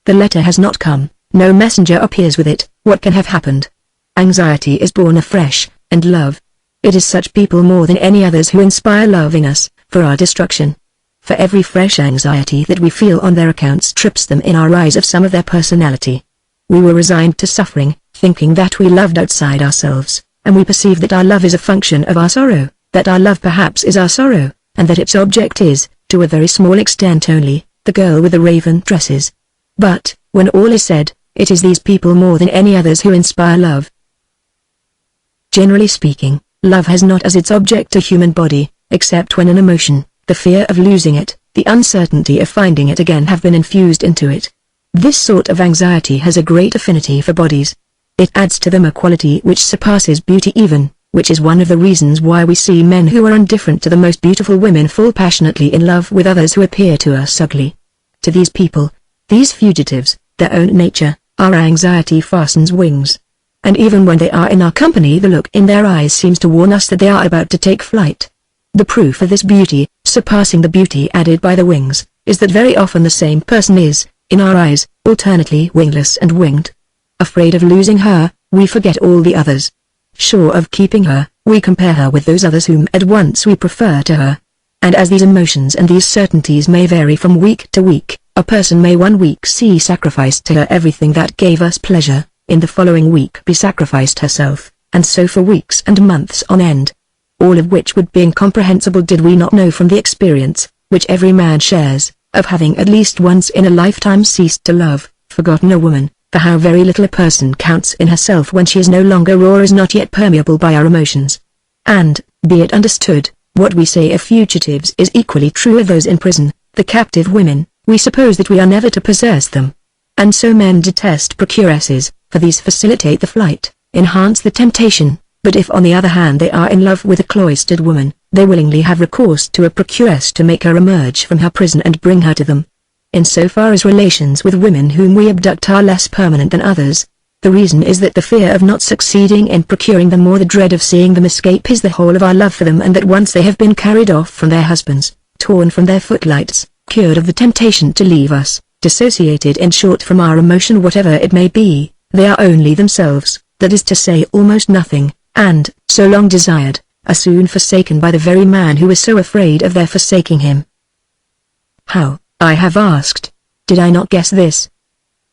The letter has not come, no messenger appears with it. What can have happened? Anxiety is born afresh, and love. It is such people more than any others who inspire love in us, for our destruction. For every fresh anxiety that we feel on their account strips them in our eyes of some of their personality. We were resigned to suffering, thinking that we loved outside ourselves, and we perceive that our love is a function of our sorrow, that our love perhaps is our sorrow, and that its object is, to a very small extent only, the girl with the raven dresses. But, when all is said, it is these people more than any others who inspire love. Generally speaking, love has not as its object a human body, except when an emotion, the fear of losing it, the uncertainty of finding it again have been infused into it. This sort of anxiety has a great affinity for bodies. It adds to them a quality which surpasses beauty even, which is one of the reasons why we see men who are indifferent to the most beautiful women fall passionately in love with others who appear to us ugly. To these people, these fugitives, their own nature, our anxiety fastens wings. And even when they are in our company the look in their eyes seems to warn us that they are about to take flight. The proof of this beauty, surpassing the beauty added by the wings, is that very often the same person is, in our eyes, alternately wingless and winged. Afraid of losing her, we forget all the others. Sure of keeping her, we compare her with those others whom at once we prefer to her. And as these emotions and these certainties may vary from week to week, a person may one week see sacrificed to her everything that gave us pleasure, in the following week be sacrificed herself, and so for weeks and months on end. All of which would be incomprehensible did we not know from the experience, which every man shares, of having at least once in a lifetime ceased to love, forgotten a woman, for how very little a person counts in herself when she is no longer or is not yet permeable by our emotions. And, be it understood, what we say of fugitives is equally true of those in prison, the captive women. We suppose that we are never to possess them. And so men detest procuresses, for these facilitate the flight, enhance the temptation, but if on the other hand they are in love with a cloistered woman, they willingly have recourse to a procuress to make her emerge from her prison and bring her to them. In so far as relations with women whom we abduct are less permanent than others, the reason is that the fear of not succeeding in procuring them or the dread of seeing them escape is the whole of our love for them, and that once they have been carried off from their husbands, torn from their footlights, cured of the temptation to leave us, dissociated in short from our emotion whatever it may be, they are only themselves, that is to say almost nothing, and, so long desired, are soon forsaken by the very man who is so afraid of their forsaking him. How, I have asked, did I not guess this?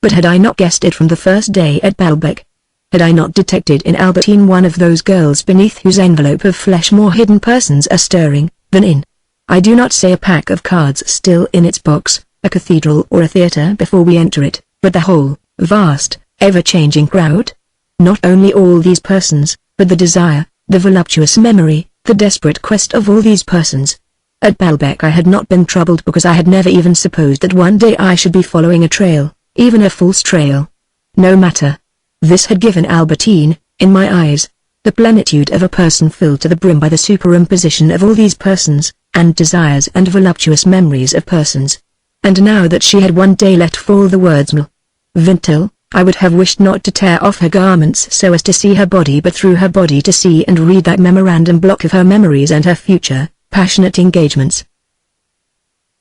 But had I not guessed it from the first day at Baalbek? Had I not detected in Albertine one of those girls beneath whose envelope of flesh more hidden persons are stirring, than in, I do not say a pack of cards still in its box, a cathedral or a theatre before we enter it, but the whole, vast, ever-changing crowd? Not only all these persons, but the desire, the voluptuous memory, the desperate quest of all these persons. At Baalbek I had not been troubled because I had never even supposed that one day I should be following a trail, even a false trail. No matter. This had given Albertine, in my eyes, the plenitude of a person filled to the brim by the superimposition of all these persons, and desires and voluptuous memories of persons. And now that she had one day let fall the words Vintil, I would have wished not to tear off her garments so as to see her body but through her body to see and read that memorandum block of her memories and her future, passionate engagements.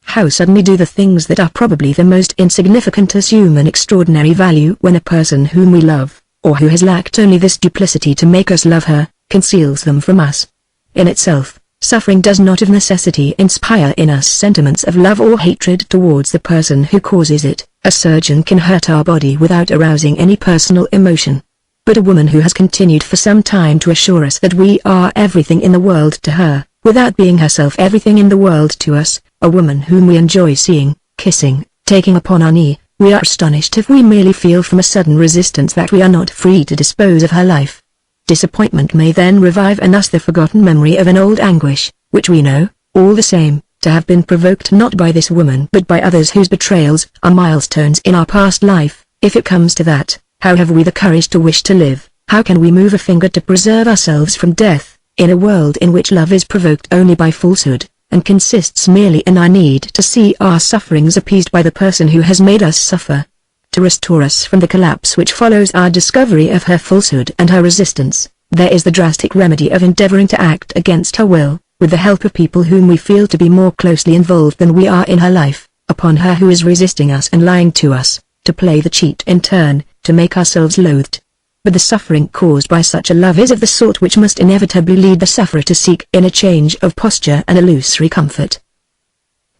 How suddenly do the things that are probably the most insignificant assume an extraordinary value when a person whom we love, or who has lacked only this duplicity to make us love her, conceals them from us. In itself, suffering does not of necessity inspire in us sentiments of love or hatred towards the person who causes it. A surgeon can hurt our body without arousing any personal emotion. But a woman who has continued for some time to assure us that we are everything in the world to her, without being herself everything in the world to us, a woman whom we enjoy seeing, kissing, taking upon our knee, we are astonished if we merely feel from a sudden resistance that we are not free to dispose of her life. Disappointment may then revive in us the forgotten memory of an old anguish, which we know, all the same, to have been provoked not by this woman but by others whose betrayals are milestones in our past life. If it comes to that, how have we the courage to wish to live? How can we move a finger to preserve ourselves from death, in a world in which love is provoked only by falsehood, and consists merely in our need to see our sufferings appeased by the person who has made us suffer? To restore us from the collapse which follows our discovery of her falsehood and her resistance, there is the drastic remedy of endeavoring to act against her will, with the help of people whom we feel to be more closely involved than we are in her life, upon her who is resisting us and lying to us, to play the cheat in turn, to make ourselves loathed. But the suffering caused by such a love is of the sort which must inevitably lead the sufferer to seek in a change of posture and illusory comfort.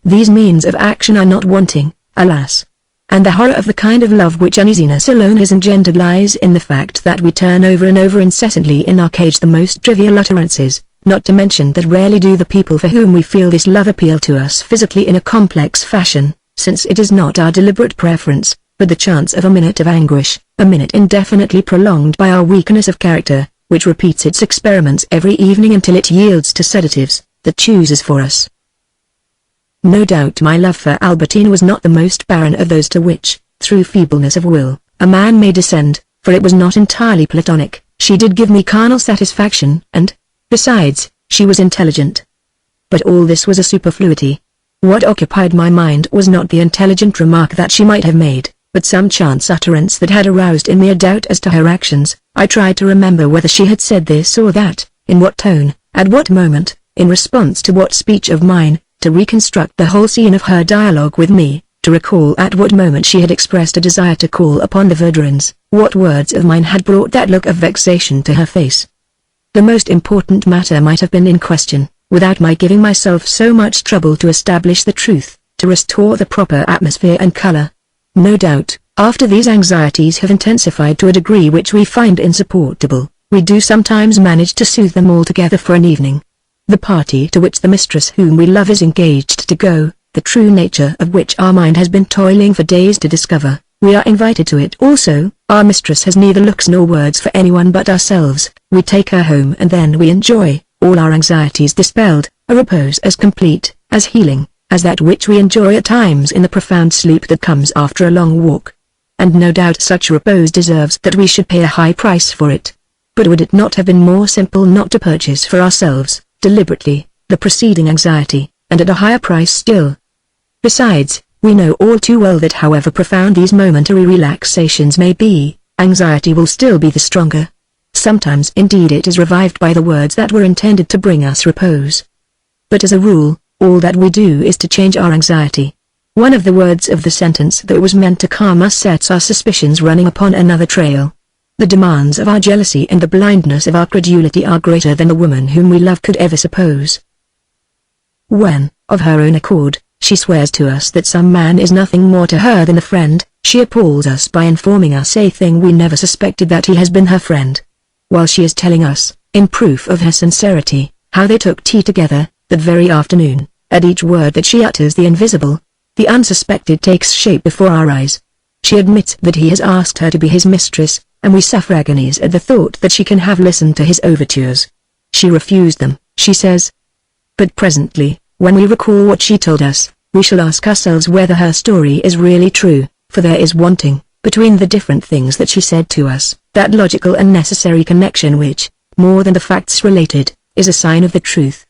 These means of action are not wanting, alas. And the horror of the kind of love which uneasiness alone has engendered lies in the fact that we turn over and over incessantly in our cage the most trivial utterances, not to mention that rarely do the people for whom we feel this love appeal to us physically in a complex fashion, since it is not our deliberate preference, but the chance of a minute of anguish, a minute indefinitely prolonged by our weakness of character, which repeats its experiments every evening until it yields to sedatives, that chooses for us. No doubt my love for Albertine was not the most barren of those to which, through feebleness of will, a man may descend, for it was not entirely platonic. She did give me carnal satisfaction, and, besides, she was intelligent. But all this was a superfluity. What occupied my mind was not the intelligent remark that she might have made, but some chance utterance that had aroused in me a doubt as to her actions. I tried to remember whether she had said this or that, in what tone, at what moment, in response to what speech of mine, to reconstruct the whole scene of her dialogue with me, to recall at what moment she had expressed a desire to call upon the Verdurins, what words of mine had brought that look of vexation to her face. The most important matter might have been in question, without my giving myself so much trouble to establish the truth, to restore the proper atmosphere and color. No doubt, after these anxieties have intensified to a degree which we find insupportable, we do sometimes manage to soothe them altogether for an evening. The party to which the mistress whom we love is engaged to go, the true nature of which our mind has been toiling for days to discover, we are invited to it also. Our mistress has neither looks nor words for anyone but ourselves. We take her home and then we enjoy, all our anxieties dispelled, a repose as complete, as healing, as that which we enjoy at times in the profound sleep that comes after a long walk. And no doubt such repose deserves that we should pay a high price for it. But would it not have been more simple not to purchase for ourselves, deliberately, the preceding anxiety, and at a higher price still? Besides, we know all too well that however profound these momentary relaxations may be, anxiety will still be the stronger. Sometimes indeed it is revived by the words that were intended to bring us repose. But as a rule, all that we do is to change our anxiety. One of the words of the sentence that was meant to calm us sets our suspicions running upon another trail. The demands of our jealousy and the blindness of our credulity are greater than the woman whom we love could ever suppose. When, of her own accord, she swears to us that some man is nothing more to her than a friend, she appalls us by informing us a thing we never suspected, that he has been her friend. While she is telling us, in proof of her sincerity, how they took tea together, that very afternoon, at each word that she utters the invisible, the unsuspected takes shape before our eyes. She admits that he has asked her to be his mistress, and we suffer agonies at the thought that she can have listened to his overtures. She refused them, she says. But presently, when we recall what she told us, we shall ask ourselves whether her story is really true, for there is wanting, between the different things that she said to us, that logical and necessary connection which, more than the facts related, is a sign of the truth.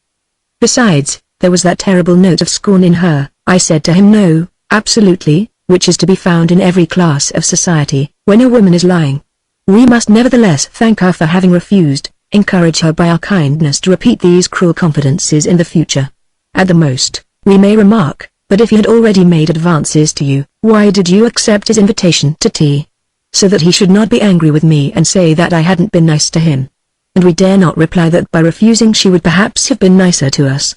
Besides, there was that terrible note of scorn in her. I said to him no, absolutely, which is to be found in every class of society, when a woman is lying. We must nevertheless thank her for having refused, encourage her by our kindness to repeat these cruel confidences in the future. At the most, we may remark, but if he had already made advances to you, why did you accept his invitation to tea? So that he should not be angry with me and say that I hadn't been nice to him. And we dare not reply that by refusing she would perhaps have been nicer to us.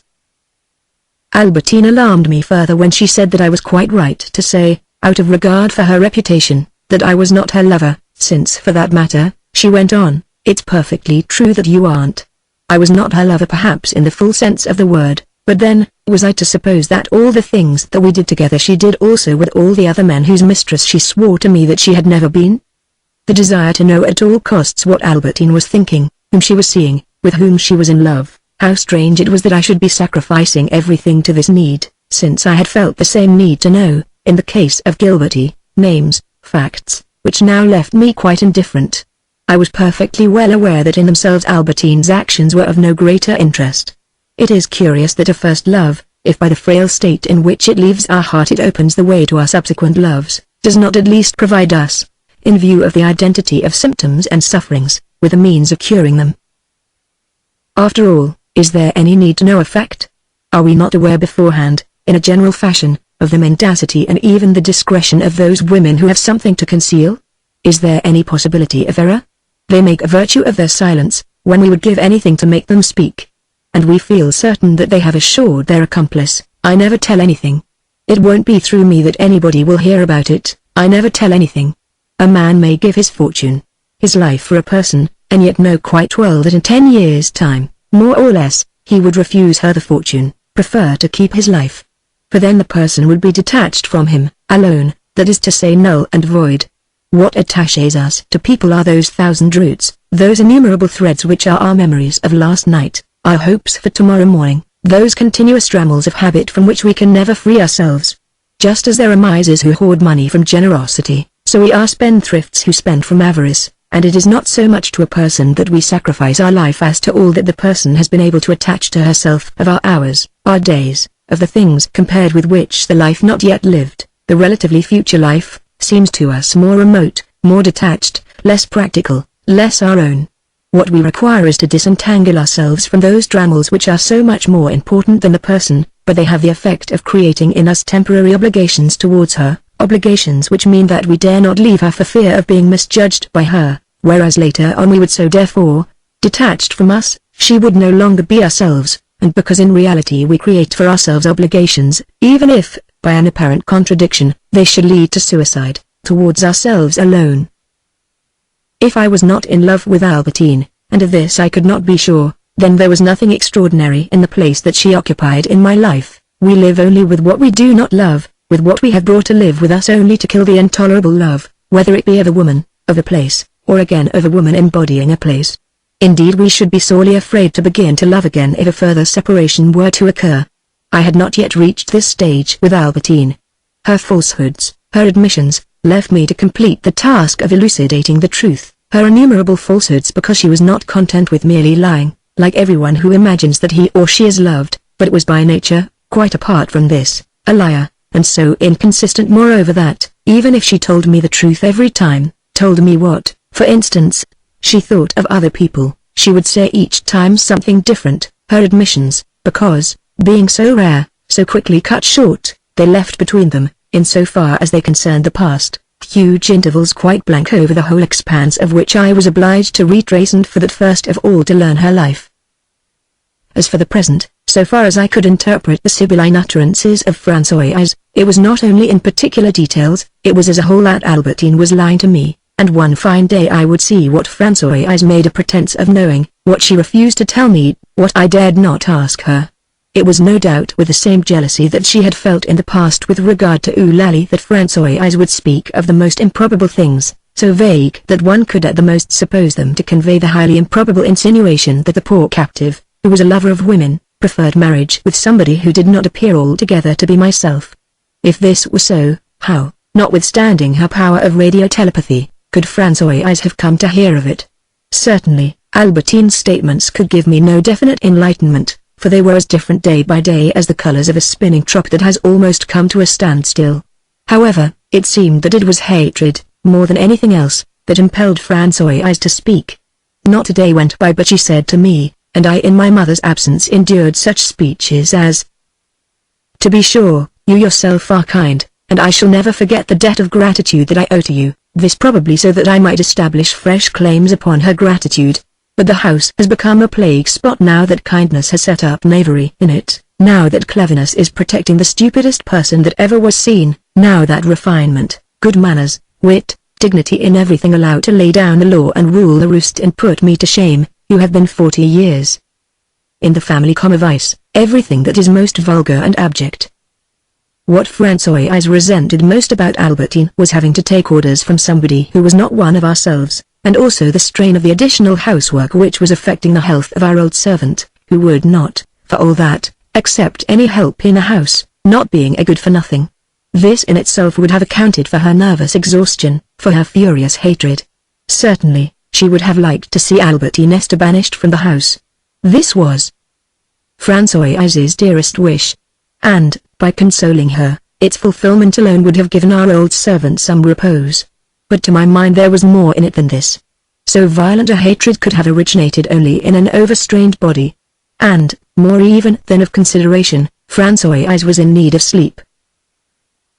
Albertine alarmed me further when she said that I was quite right to say, out of regard for her reputation, that I was not her lover, since for that matter, she went on, it's perfectly true that you aren't. I was not her lover perhaps in the full sense of the word, but then, was I to suppose that all the things that we did together she did also with all the other men whose mistress she swore to me that she had never been? The desire to know at all costs what Albertine was thinking, whom she was seeing, with whom she was in love, how strange it was that I should be sacrificing everything to this need, since I had felt the same need to know, in the case of Gilberty, names, facts, which now left me quite indifferent. I was perfectly well aware that in themselves Albertine's actions were of no greater interest. It is curious that a first love, if by the frail state in which it leaves our heart it opens the way to our subsequent loves, does not at least provide us, in view of the identity of symptoms and sufferings, with a means of curing them. After all, is there any need to know a fact? Are we not aware beforehand, in a general fashion, of the mendacity and even the discretion of those women who have something to conceal? Is there any possibility of error? They make a virtue of their silence, when we would give anything to make them speak. And we feel certain that they have assured their accomplice, I never tell anything. It won't be through me that anybody will hear about it, I never tell anything. A man may give his fortune, his life for a person, and yet know quite well that in 10 years' time, more or less, he would refuse her the fortune, prefer to keep his life. For then the person would be detached from him, alone, that is to say null and void. What attaches us to people are those thousand roots, those innumerable threads which are our memories of last night, our hopes for tomorrow morning, those continuous trammels of habit from which we can never free ourselves. Just as there are misers who hoard money from generosity, so we are spendthrifts who spend from avarice, and it is not so much to a person that we sacrifice our life as to all that the person has been able to attach to herself of our hours, our days, of the things compared with which the life not yet lived, the relatively future life, seems to us more remote, more detached, less practical, less our own. What we require is to disentangle ourselves from those trammels which are so much more important than the person, but they have the effect of creating in us temporary obligations towards her, obligations which mean that we dare not leave her for fear of being misjudged by her, whereas later on we would so therefore, detached from us, she would no longer be ourselves, and because in reality we create for ourselves obligations, even if, by an apparent contradiction, they should lead to suicide, towards ourselves alone. If I was not in love with Albertine, and of this I could not be sure, then there was nothing extraordinary in the place that she occupied in my life. We live only with what we do not love, with what we have brought to live with us only to kill the intolerable love, whether it be of a woman, of a place, or again of a woman embodying a place. Indeed we should be sorely afraid to begin to love again if a further separation were to occur. I had not yet reached this stage with Albertine. Her falsehoods, her admissions, left me to complete the task of elucidating the truth, her innumerable falsehoods because she was not content with merely lying, like everyone who imagines that he or she is loved, but was by nature, quite apart from this, a liar, and so inconsistent moreover that, even if she told me the truth every time, told me what, for instance, she thought of other people, she would say each time something different. Her admissions, because, being so rare, so quickly cut short, they left between them, in so far as they concerned the past, huge intervals quite blank over the whole expanse of which I was obliged to retrace and for that first of all to learn her life. As for the present, so far as I could interpret the Sibylline utterances of Françoise, it was not only in particular details, it was as a whole that Albertine was lying to me, and one fine day I would see what Françoise made a pretense of knowing, what she refused to tell me, what I dared not ask her. It was no doubt with the same jealousy that she had felt in the past with regard to Eulalie that Françoise would speak of the most improbable things, so vague that one could at the most suppose them to convey the highly improbable insinuation that the poor captive, who was a lover of women, preferred marriage with somebody who did not appear altogether to be myself. If this were so, how, notwithstanding her power of radio telepathy, could Françoise have come to hear of it? Certainly, Albertine's statements could give me no definite enlightenment, for they were as different day by day as the colors of a spinning top that has almost come to a standstill. However, it seemed that it was hatred, more than anything else, that impelled Françoise to speak. Not a day went by but she said to me, and I in my mother's absence endured such speeches as, "To be sure, you yourself are kind, and I shall never forget the debt of gratitude that I owe to you," this probably so that I might establish fresh claims upon her gratitude. But the house has become a plague spot now that kindness has set up knavery in it, now that cleverness is protecting the stupidest person that ever was seen, now that refinement, good manners, wit, dignity in everything allow to lay down the law and rule the roost and put me to shame, who have been 40 years in the family vice, everything that is most vulgar and abject. What Françoise resented most about Albertine was having to take orders from somebody who was not one of ourselves, and also the strain of the additional housework which was affecting the health of our old servant, who would not, for all that, accept any help in the house, not being a good-for-nothing. This in itself would have accounted for her nervous exhaustion, for her furious hatred. Certainly, she would have liked to see Albertine Esther banished from the house. This was Françoise's dearest wish, and, by consoling her, its fulfillment alone would have given our old servant some repose. But to my mind there was more in it than this. So violent a hatred could have originated only in an overstrained body. And, more even than of consideration, Françoise was in need of sleep.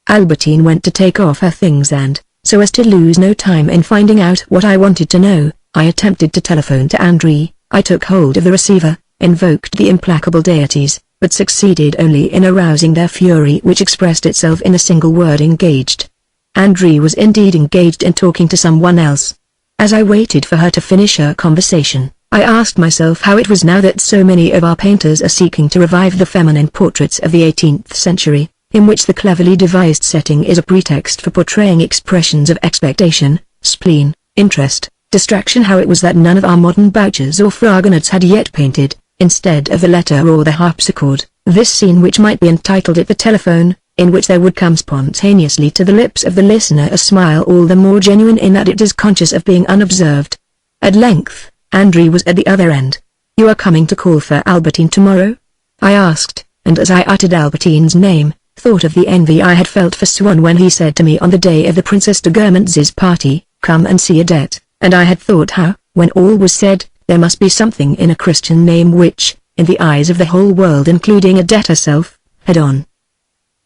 Albertine went to take off her things and, so as to lose no time in finding out what I wanted to know, I attempted to telephone to André. I took hold of the receiver, invoked the implacable deities, but succeeded only in arousing their fury which expressed itself in a single word: engaged. André was indeed engaged in talking to someone else. As I waited for her to finish her conversation, I asked myself how it was now that so many of our painters are seeking to revive the feminine portraits of the 18th century, in which the cleverly devised setting is a pretext for portraying expressions of expectation, spleen, interest, distraction. How it was that none of our modern Bouchers or Fragonards had yet painted, instead of the letter or the harpsichord, this scene which might be entitled At the Telephone, in which there would come spontaneously to the lips of the listener a smile all the more genuine in that it is conscious of being unobserved. At length, André was at the other end. "You are coming to call for Albertine tomorrow?" I asked, and as I uttered Albertine's name, thought of the envy I had felt for Swann when he said to me on the day of the Princess de Guermantes' party, "Come and see Odette," and I had thought how, when all was said, there must be something in a Christian name which, in the eyes of the whole world including Odette herself, had on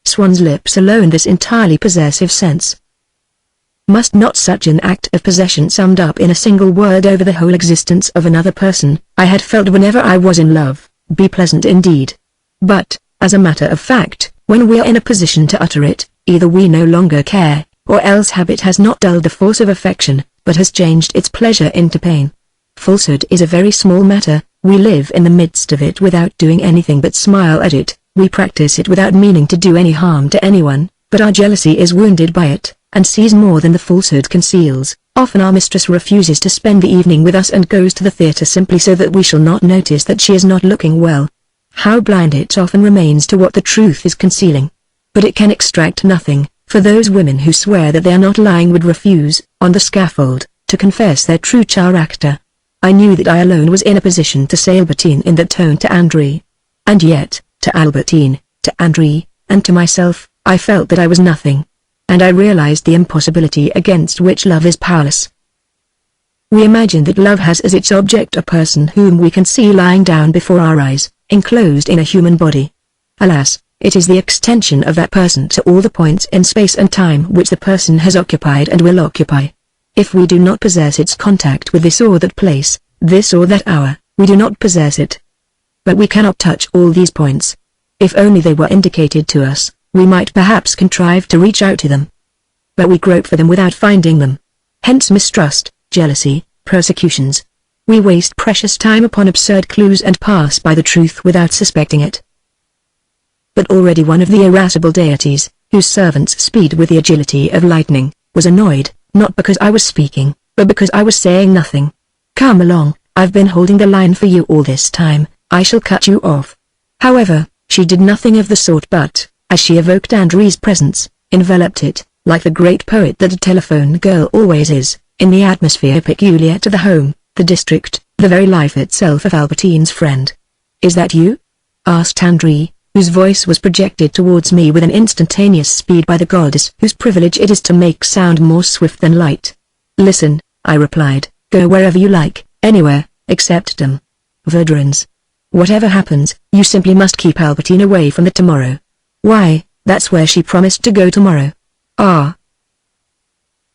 Swann's lips alone this entirely possessive sense. Must not such an act of possession summed up in a single word over the whole existence of another person, I had felt whenever I was in love, be pleasant indeed? But, as a matter of fact, when we are in a position to utter it, either we no longer care, or else habit has not dulled the force of affection, but has changed its pleasure into pain. Falsehood is a very small matter, we live in the midst of it without doing anything but smile at it, we practice it without meaning to do any harm to anyone, but our jealousy is wounded by it, and sees more than the falsehood conceals. Often our mistress refuses to spend the evening with us and goes to the theatre simply so that we shall not notice that she is not looking well. How blind it often remains to what the truth is concealing. But it can extract nothing, for those women who swear that they are not lying would refuse, on the scaffold, to confess their true character. I knew that I alone was in a position to say Albertine in that tone to André. And yet, to Albertine, to André, and to myself, I felt that I was nothing. And I realized the impossibility against which love is powerless. We imagine that love has as its object a person whom we can see lying down before our eyes, enclosed in a human body. Alas, it is the extension of that person to all the points in space and time which the person has occupied and will occupy. If we do not possess its contact with this or that place, this or that hour, we do not possess it. But we cannot touch all these points. If only they were indicated to us, we might perhaps contrive to reach out to them. But we grope for them without finding them. Hence mistrust, jealousy, persecutions. We waste precious time upon absurd clues and pass by the truth without suspecting it. But already one of the irascible deities, whose servants speed with the agility of lightning, was annoyed, not because I was speaking, but because I was saying nothing. "Come along, I've been holding the line for you all this time, I shall cut you off." However, she did nothing of the sort but, as she evoked André's presence, enveloped it, like the great poet that a telephone girl always is, in the atmosphere peculiar to the home, The district, the very life itself of Albertine's friend. "Is that you?" asked André, whose voice was projected towards me with an instantaneous speed by the goddess whose privilege it is to make sound more swift than light. "Listen," I replied, "go wherever you like, anywhere, except them. Verdurins. Whatever happens, you simply must keep Albertine away from the tomorrow." "Why, that's where she promised to go tomorrow." "Ah."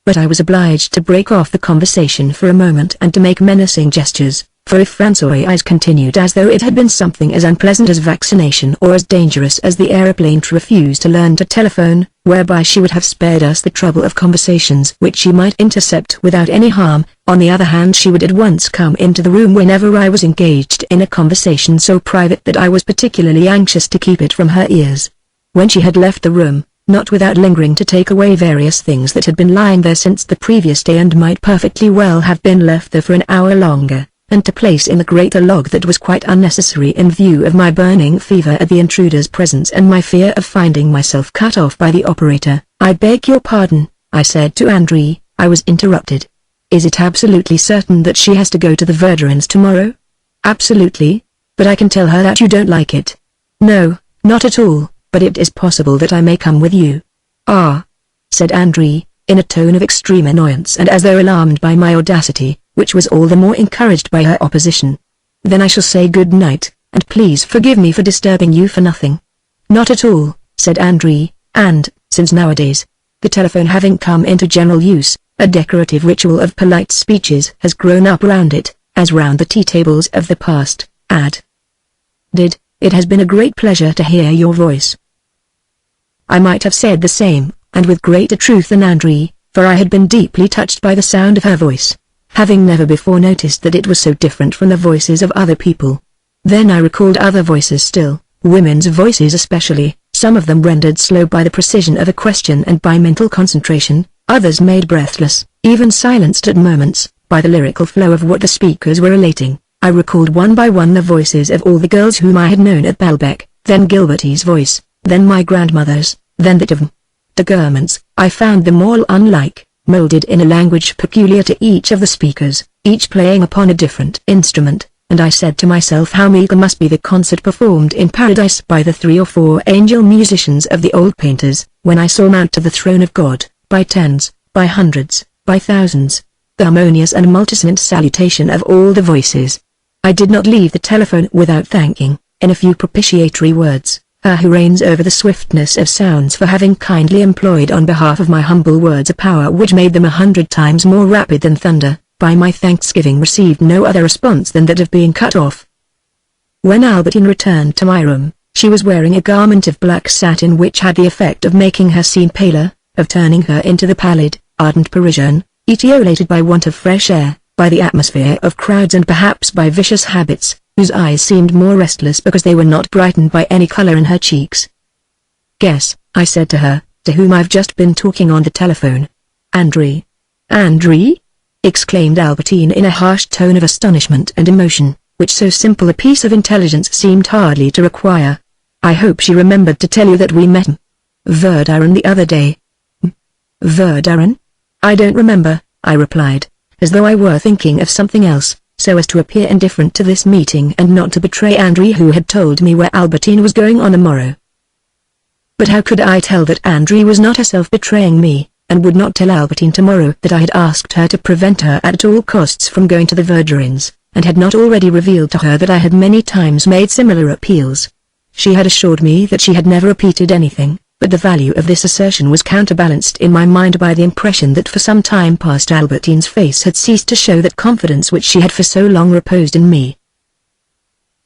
But I was obliged to break off the conversation for a moment and to make menacing gestures, for if Françoise continued as though it had been something as unpleasant as vaccination or as dangerous as the aeroplane to refuse to learn to telephone, whereby she would have spared us the trouble of conversations which she might intercept without any harm, on the other hand she would at once come into the room whenever I was engaged in a conversation so private that I was particularly anxious to keep it from her ears. When she had left the room, not without lingering to take away various things that had been lying there since the previous day and might perfectly well have been left there for an hour longer, and to place in the grate a log that was quite unnecessary in view of my burning fever at the intruder's presence and my fear of finding myself cut off by the operator. "I beg your pardon," I said to André. I was interrupted. "Is it absolutely certain that she has to go to the Verdurins tomorrow?" "Absolutely, but I can tell her that you don't like it." "No, not at all, but it is possible that I may come with you." "Ah," said André, in a tone of extreme annoyance and as though alarmed by my audacity, which was all the more encouraged by her opposition. "Then I shall say good night, and please forgive me for disturbing you for nothing." "Not at all," said André, "and, since nowadays, the telephone having come into general use, a decorative ritual of polite speeches has grown up round it, as round the tea tables of the past. It has been a great pleasure to hear your voice." I might have said the same, and with greater truth than André, for I had been deeply touched by the sound of her voice, having never before noticed that it was so different from the voices of other people. Then I recalled other voices still, women's voices especially, some of them rendered slow by the precision of a question and by mental concentration, others made breathless, even silenced at moments, by the lyrical flow of what the speakers were relating. I recalled one by one the voices of all the girls whom I had known at Balbec, then Gilbertie's voice, then my grandmother's, then that of de Gurman's. I found them all unlike, molded in a language peculiar to each of the speakers, each playing upon a different instrument, and I said to myself how meagre must be the concert performed in paradise by the 3 or 4 angel musicians of the old painters, when I saw mount to the throne of God, by tens, by hundreds, by thousands, the harmonious and multisonant salutation of all the voices. I did not leave the telephone without thanking, in a few propitiatory words, her who reigns over the swiftness of sounds for having kindly employed on behalf of my humble words a power which made them 100 times more rapid than thunder. By my thanksgiving received no other response than that of being cut off. When Albertine returned to my room, she was wearing a garment of black satin which had the effect of making her seem paler, of turning her into the pallid, ardent Parisian, etiolated by want of fresh air, by the atmosphere of crowds and perhaps by vicious habits, whose eyes seemed more restless because they were not brightened by any color in her cheeks. "Guess," I said to her, to whom I've just been talking on the telephone. "André." "André?" exclaimed Albertine in a harsh tone of astonishment and emotion, which so simple a piece of intelligence seemed hardly to require. "I hope she remembered to tell you that we met Verdurins the other day." "Verdurins? I don't remember," I replied, as though I were thinking of something else, so as to appear indifferent to this meeting and not to betray André who had told me where Albertine was going on the morrow. But how could I tell that André was not herself betraying me, and would not tell Albertine tomorrow that I had asked her to prevent her at all costs from going to the Verdurins, and had not already revealed to her that I had many times made similar appeals? She had assured me that she had never repeated anything, but the value of this assertion was counterbalanced in my mind by the impression that for some time past Albertine's face had ceased to show that confidence which she had for so long reposed in me.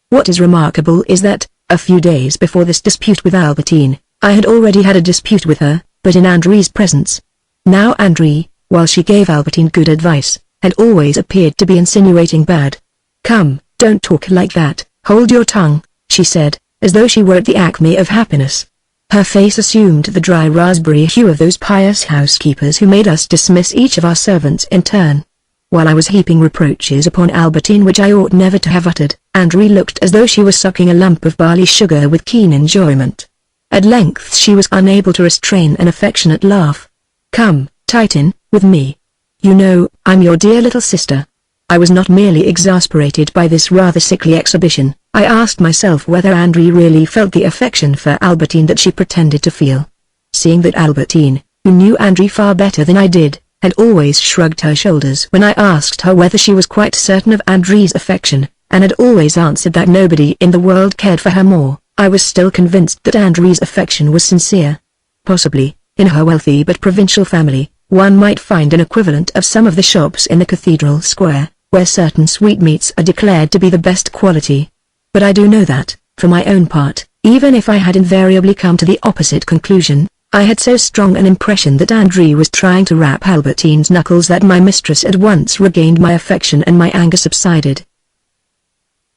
What is remarkable is that, a few days before this dispute with Albertine, I had already had a dispute with her, but in André's presence. Now André, while she gave Albertine good advice, had always appeared to be insinuating bad. "Come, don't talk like that, hold your tongue," she said, as though she were at the acme of happiness. Her face assumed the dry raspberry hue of those pious housekeepers who made us dismiss each of our servants in turn. While I was heaping reproaches upon Albertine which I ought never to have uttered, André looked as though she was sucking a lump of barley sugar with keen enjoyment. At length she was unable to restrain an affectionate laugh. "Come, Titan, with me. You know, I'm your dear little sister." I was not merely exasperated by this rather sickly exhibition. I asked myself whether Andrie really felt the affection for Albertine that she pretended to feel. Seeing that Albertine, who knew Andrie far better than I did, had always shrugged her shoulders when I asked her whether she was quite certain of Andrie's affection, and had always answered that nobody in the world cared for her more, I was still convinced that Andrie's affection was sincere. Possibly, in her wealthy but provincial family, one might find an equivalent of some of the shops in the cathedral square, where certain sweetmeats are declared to be the best quality. But I do know that, for my own part, even if I had invariably come to the opposite conclusion, I had so strong an impression that Andrie was trying to rap Albertine's knuckles that my mistress at once regained my affection and my anger subsided.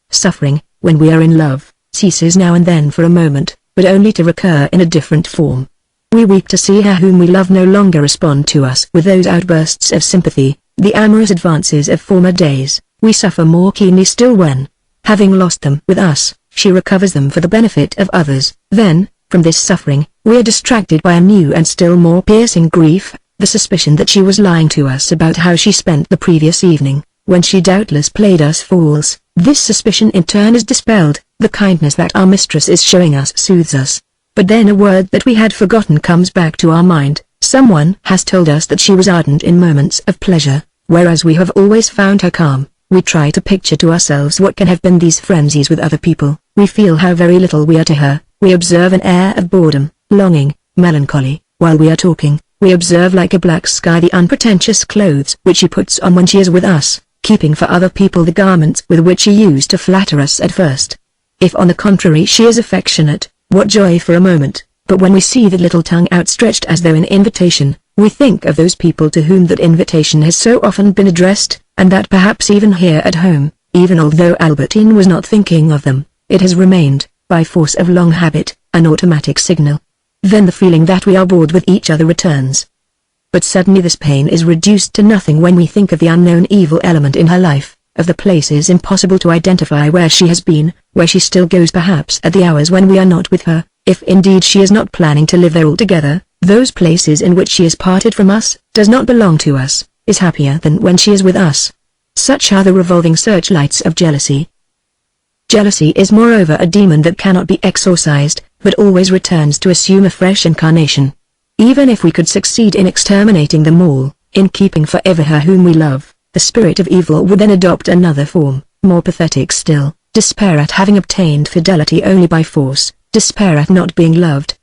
Suffering, when we are in love, ceases now and then for a moment, but only to recur in a different form. We weep to see her whom we love no longer respond to us with those outbursts of sympathy, the amorous advances of former days. We suffer more keenly still when, having lost them with us, she recovers them for the benefit of others. Then, from this suffering, we are distracted by a new and still more piercing grief, the suspicion that she was lying to us about how she spent the previous evening, when she doubtless played us fools. This suspicion in turn is dispelled, the kindness that our mistress is showing us soothes us. But then a word that we had forgotten comes back to our mind. Someone has told us that she was ardent in moments of pleasure, whereas we have always found her calm. We try to picture to ourselves what can have been these frenzies with other people. We feel how very little we are to her. We observe an air of boredom, longing, melancholy. While we are talking, we observe like a black sky the unpretentious clothes which she puts on when she is with us, keeping for other people the garments with which she used to flatter us at first. If on the contrary she is affectionate, what joy for a moment, but when we see the little tongue outstretched as though in invitation, we think of those people to whom that invitation has so often been addressed, and that perhaps even here at home, even although Albertine was not thinking of them, it has remained, by force of long habit, an automatic signal. Then the feeling that we are bored with each other returns. But suddenly this pain is reduced to nothing when we think of the unknown evil element in her life, of the places impossible to identify where she has been, where she still goes perhaps at the hours when we are not with her, if indeed she is not planning to live there altogether, those places in which she is parted from us, does not belong to us, is happier than when she is with us. Such are the revolving searchlights of jealousy. Jealousy is moreover a demon that cannot be exorcised, but always returns to assume a fresh incarnation. Even if we could succeed in exterminating them all, in keeping forever her whom we love, the spirit of evil would then adopt another form, more pathetic still, despair at having obtained fidelity only by force, despair at not being loved.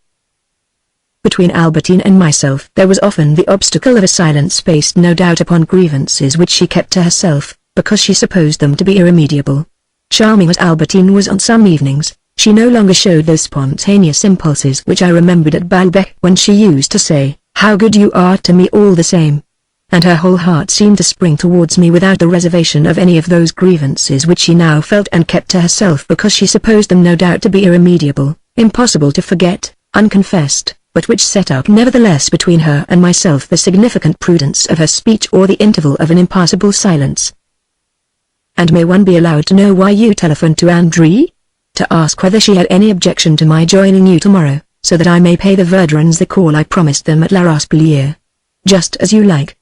Between Albertine and myself there was often the obstacle of a silence based no doubt upon grievances which she kept to herself, because she supposed them to be irremediable. Charming as Albertine was on some evenings, she no longer showed those spontaneous impulses which I remembered at Balbec when she used to say, "How good you are to me all the same." And her whole heart seemed to spring towards me without the reservation of any of those grievances which she now felt and kept to herself because she supposed them no doubt to be irremediable, impossible to forget, unconfessed, but which set up nevertheless between her and myself the significant prudence of her speech or the interval of an impassable silence. "And may one be allowed to know why you telephoned to Andrie? To ask whether she had any objection to my joining you tomorrow, so that I may pay the Verdurins the call I promised them at La Rospelier. Just as you like.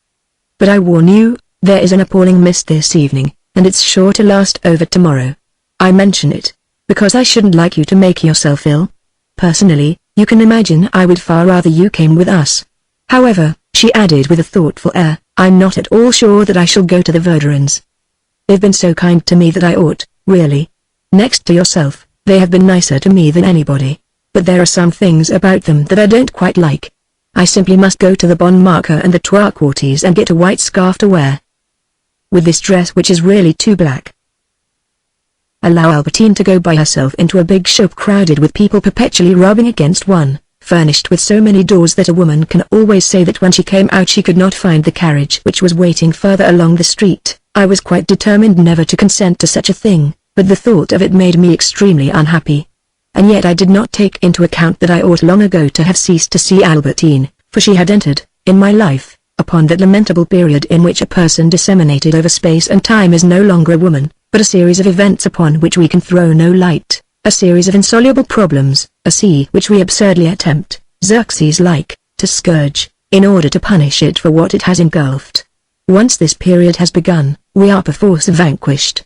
But I warn you, there is an appalling mist this evening, and it's sure to last over tomorrow. I mention it, because I shouldn't like you to make yourself ill. Personally, you can imagine I would far rather you came with us. However," she added with a thoughtful air, "I'm not at all sure that I shall go to the Verdurins. They've been so kind to me that I ought, really. Next to yourself, they have been nicer to me than anybody. But there are some things about them that I don't quite like. I simply must go to the Bon Marché and the Trois Quartiers and get a white scarf to wear with this dress which is really too black. Allow Albertine to go by herself into a big shop crowded with people perpetually rubbing against one, furnished with so many doors that a woman can always say that when she came out she could not find the carriage which was waiting further along the street. I was quite determined never to consent to such a thing, but the thought of it made me extremely unhappy. And yet I did not take into account that I ought long ago to have ceased to see Albertine, for she had entered, in my life, upon that lamentable period in which a person disseminated over space and time is no longer a woman, but a series of events upon which we can throw no light, a series of insoluble problems, a sea which we absurdly attempt, Xerxes-like, to scourge, in order to punish it for what it has engulfed. Once this period has begun, we are perforce vanquished.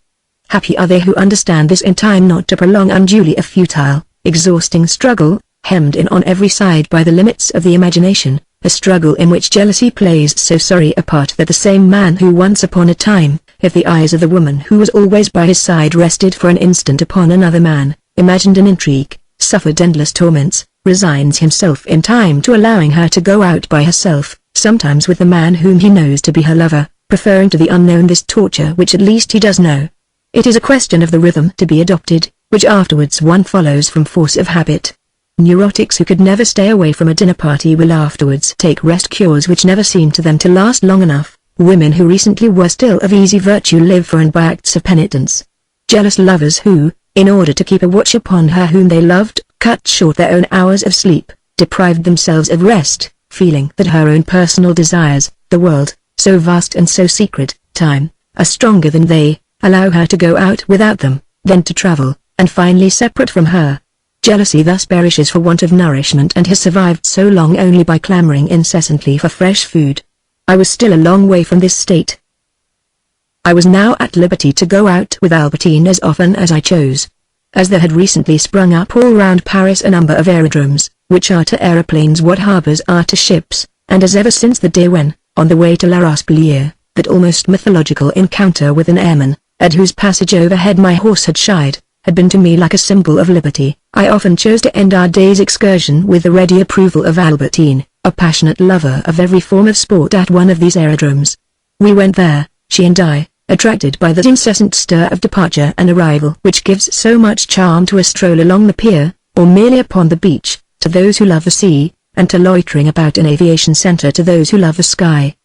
Happy are they who understand this in time not to prolong unduly a futile, exhausting struggle, hemmed in on every side by the limits of the imagination, a struggle in which jealousy plays so sorry a part that the same man who once upon a time, if the eyes of the woman who was always by his side rested for an instant upon another man, imagined an intrigue, suffered endless torments, resigns himself in time to allowing her to go out by herself, sometimes with the man whom he knows to be her lover, preferring to the unknown this torture which at least he does know. It is a question of the rhythm to be adopted, which afterwards one follows from force of habit. Neurotics who could never stay away from a dinner party will afterwards take rest cures which never seem to them to last long enough. Women who recently were still of easy virtue live for and by acts of penitence. Jealous lovers who, in order to keep a watch upon her whom they loved, cut short their own hours of sleep, deprived themselves of rest, feeling that her own personal desires, the world, so vast and so secret, time, are stronger than they, allow her to go out without them, then to travel, and finally separate from her. Jealousy thus perishes for want of nourishment and has survived so long only by clamoring incessantly for fresh food. I was still a long way from this state. I was now at liberty to go out with Albertine as often as I chose. As there had recently sprung up all round Paris a number of aerodromes, which are to aeroplanes what harbours are to ships, and as ever since the day when, on the way to La Rospilliere, that almost mythological encounter with an airman, at whose passage overhead my horse had shied, had been to me like a symbol of liberty, I often chose to end our day's excursion with the ready approval of Albertine, a passionate lover of every form of sport at one of these aerodromes. We went there, she and I, attracted by the incessant stir of departure and arrival which gives so much charm to a stroll along the pier, or merely upon the beach, to those who love the sea, and to loitering about an aviation center to those who love the sky.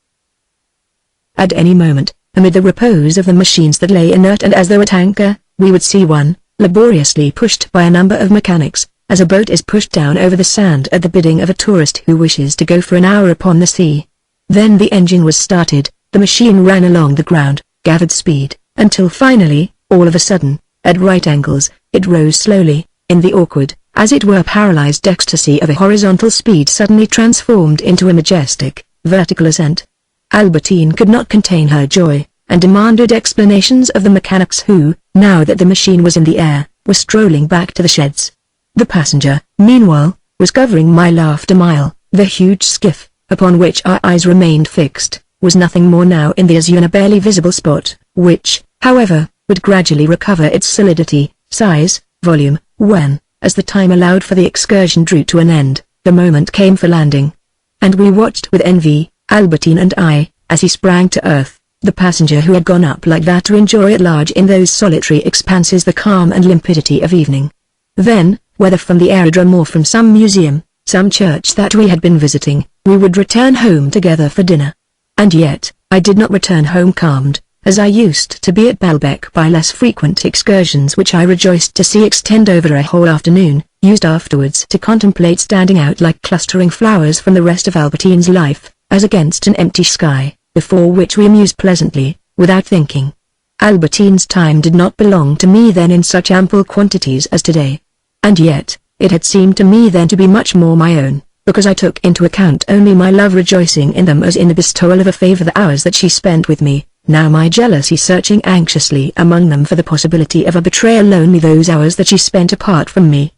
At any moment, amid the repose of the machines that lay inert and as though at anchor, we would see one, laboriously pushed by a number of mechanics, as a boat is pushed down over the sand at the bidding of a tourist who wishes to go for an hour upon the sea. Then the engine was started, the machine ran along the ground, gathered speed, until finally, all of a sudden, at right angles, it rose slowly, in the awkward, as it were paralyzed ecstasy of a horizontal speed suddenly transformed into a majestic, vertical ascent. Albertine could not contain her joy, and demanded explanations of the mechanics who, now that the machine was in the air, were strolling back to the sheds. The passenger, meanwhile, was covering mile after mile. The huge skiff, upon which our eyes remained fixed, was nothing more now in the azure and a barely visible spot, which, however, would gradually recover its solidity, size, volume, when, as the time allowed for the excursion drew to an end, the moment came for landing. And we watched with envy, Albertine and I, as he sprang to earth, the passenger who had gone up like that to enjoy at large in those solitary expanses the calm and limpidity of evening. Then, whether from the aerodrome or from some museum, some church that we had been visiting, we would return home together for dinner. And yet, I did not return home calmed, as I used to be at Balbec by less frequent excursions which I rejoiced to see extend over a whole afternoon, used afterwards to contemplate standing out like clustering flowers from the rest of Albertine's life, as against an empty sky, before which we amused pleasantly, without thinking. Albertine's time did not belong to me then in such ample quantities as today. And yet, it had seemed to me then to be much more my own, because I took into account only my love rejoicing in them as in the bestowal of a favor the hours that she spent with me, now my jealousy searching anxiously among them for the possibility of a betrayal only those hours that she spent apart from me.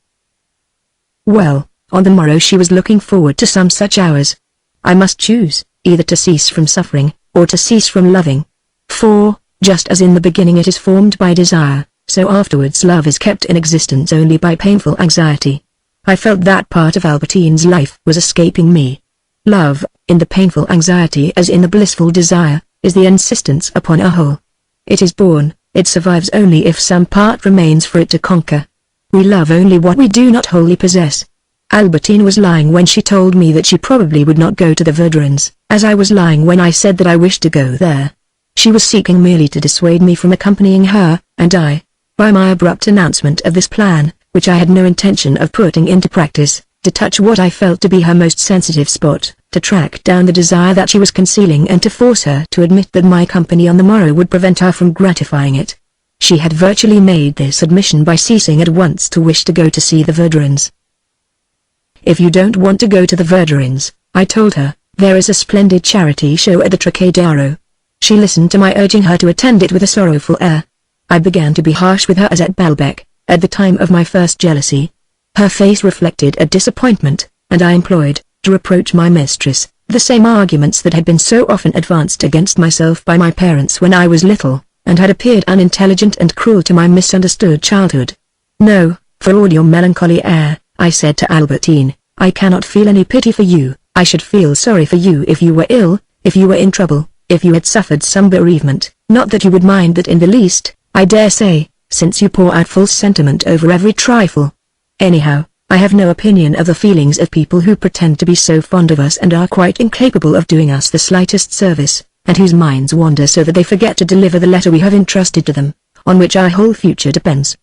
Well, on the morrow she was looking forward to some such hours. I must choose, either to cease from suffering, or to cease from loving. For, just as in the beginning it is formed by desire, so afterwards love is kept in existence only by painful anxiety. I felt that part of Albertine's life was escaping me. Love, in the painful anxiety as in the blissful desire, is the insistence upon a whole. It is born, it survives only if some part remains for it to conquer. We love only what we do not wholly possess. Albertine was lying when she told me that she probably would not go to the Verdurins, as I was lying when I said that I wished to go there. She was seeking merely to dissuade me from accompanying her, and I, by my abrupt announcement of this plan, which I had no intention of putting into practice, to touch what I felt to be her most sensitive spot, to track down the desire that she was concealing and to force her to admit that my company on the morrow would prevent her from gratifying it. She had virtually made this admission by ceasing at once to wish to go to see the Verdurins. If you don't want to go to the Verdurins, I told her, there is a splendid charity show at the Trocadero. She listened to my urging her to attend it with a sorrowful air. I began to be harsh with her as at Baalbek, at the time of my first jealousy. Her face reflected a disappointment, and I employed, to reproach my mistress, the same arguments that had been so often advanced against myself by my parents when I was little, and had appeared unintelligent and cruel to my misunderstood childhood. "No, for all your melancholy air," I said to Albertine, "I cannot feel any pity for you. I should feel sorry for you if you were ill, if you were in trouble, if you had suffered some bereavement. Not that you would mind that in the least, I dare say, since you pour out false sentiment over every trifle. Anyhow, I have no opinion of the feelings of people who pretend to be so fond of us and are quite incapable of doing us the slightest service, and whose minds wander so that they forget to deliver the letter we have entrusted to them, on which our whole future depends."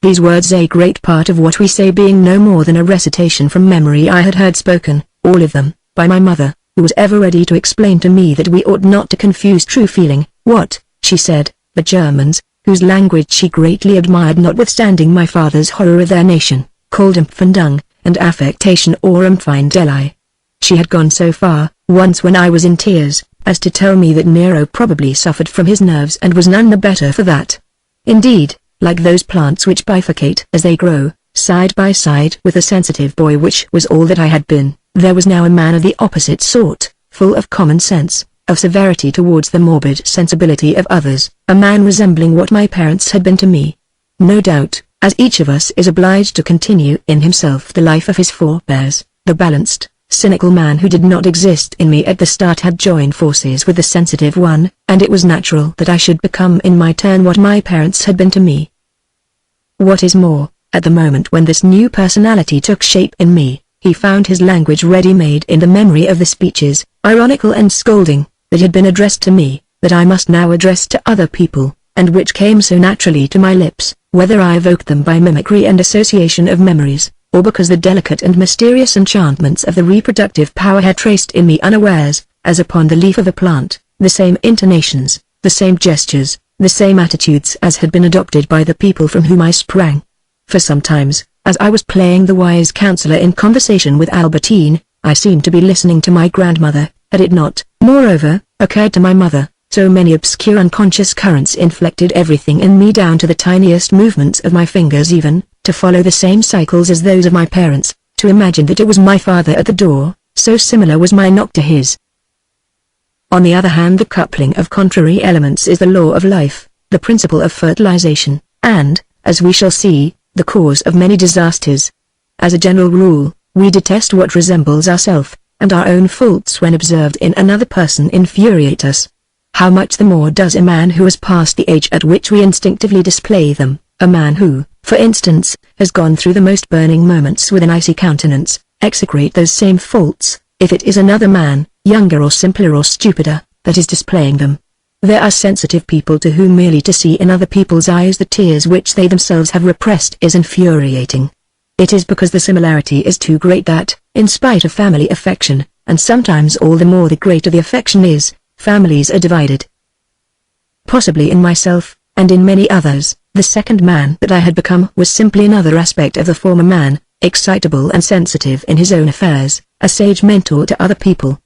These words, a great part of what we say being no more than a recitation from memory, I had heard spoken, all of them, by my mother, who was ever ready to explain to me that we ought not to confuse true feeling. What, she said, the Germans, whose language she greatly admired notwithstanding my father's horror of their nation, called Empfindung, and affectation or Empfindelei. She had gone so far, once when I was in tears, as to tell me that Nero probably suffered from his nerves and was none the better for that. Indeed, like those plants which bifurcate as they grow, side by side with a sensitive boy, which was all that I had been, there was now a man of the opposite sort, full of common sense, of severity towards the morbid sensibility of others, a man resembling what my parents had been to me. No doubt, as each of us is obliged to continue in himself the life of his forebears, the balanced, cynical man who did not exist in me at the start had joined forces with the sensitive one, and it was natural that I should become in my turn what my parents had been to me. What is more, at the moment when this new personality took shape in me, he found his language ready-made in the memory of the speeches, ironical and scolding, that had been addressed to me, that I must now address to other people, and which came so naturally to my lips, whether I evoked them by mimicry and association of memories, or because the delicate and mysterious enchantments of the reproductive power had traced in me unawares, as upon the leaf of a plant, the same intonations, the same gestures, the same attitudes as had been adopted by the people from whom I sprang. For sometimes, as I was playing the wise counselor in conversation with Albertine, I seemed to be listening to my grandmother. Had it not, moreover, occurred to my mother, so many obscure unconscious currents inflected everything in me down to the tiniest movements of my fingers, even, to follow the same cycles as those of my parents, to imagine that it was my father at the door, so similar was my knock to his. On the other hand, the coupling of contrary elements is the law of life, the principle of fertilization, and, as we shall see, the cause of many disasters. As a general rule, we detest what resembles ourselves, and our own faults when observed in another person infuriate us. How much the more does a man who has passed the age at which we instinctively display them, a man who, for instance, has gone through the most burning moments with an icy countenance, execrate those same faults, if it is another man, younger or simpler or stupider, that is displaying them. There are sensitive people to whom merely to see in other people's eyes the tears which they themselves have repressed is infuriating. It is because the similarity is too great that, in spite of family affection, and sometimes all the more the greater the affection is, families are divided. Possibly in myself, and in many others, the second man that I had become was simply another aspect of the former man, excitable and sensitive in his own affairs, a sage mentor to other people.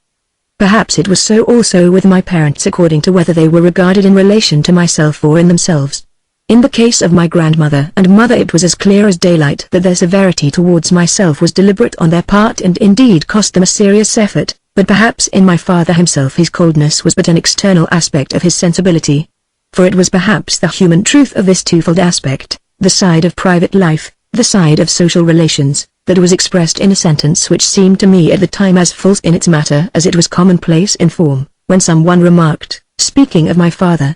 Perhaps it was so also with my parents according to whether they were regarded in relation to myself or in themselves. In the case of my grandmother and mother it was as clear as daylight that their severity towards myself was deliberate on their part and indeed cost them a serious effort, but perhaps in my father himself his coldness was but an external aspect of his sensibility. For it was perhaps the human truth of this twofold aspect, the side of private life, the side of social relations, that was expressed in a sentence which seemed to me at the time as false in its matter as it was commonplace in form, when someone remarked, speaking of my father,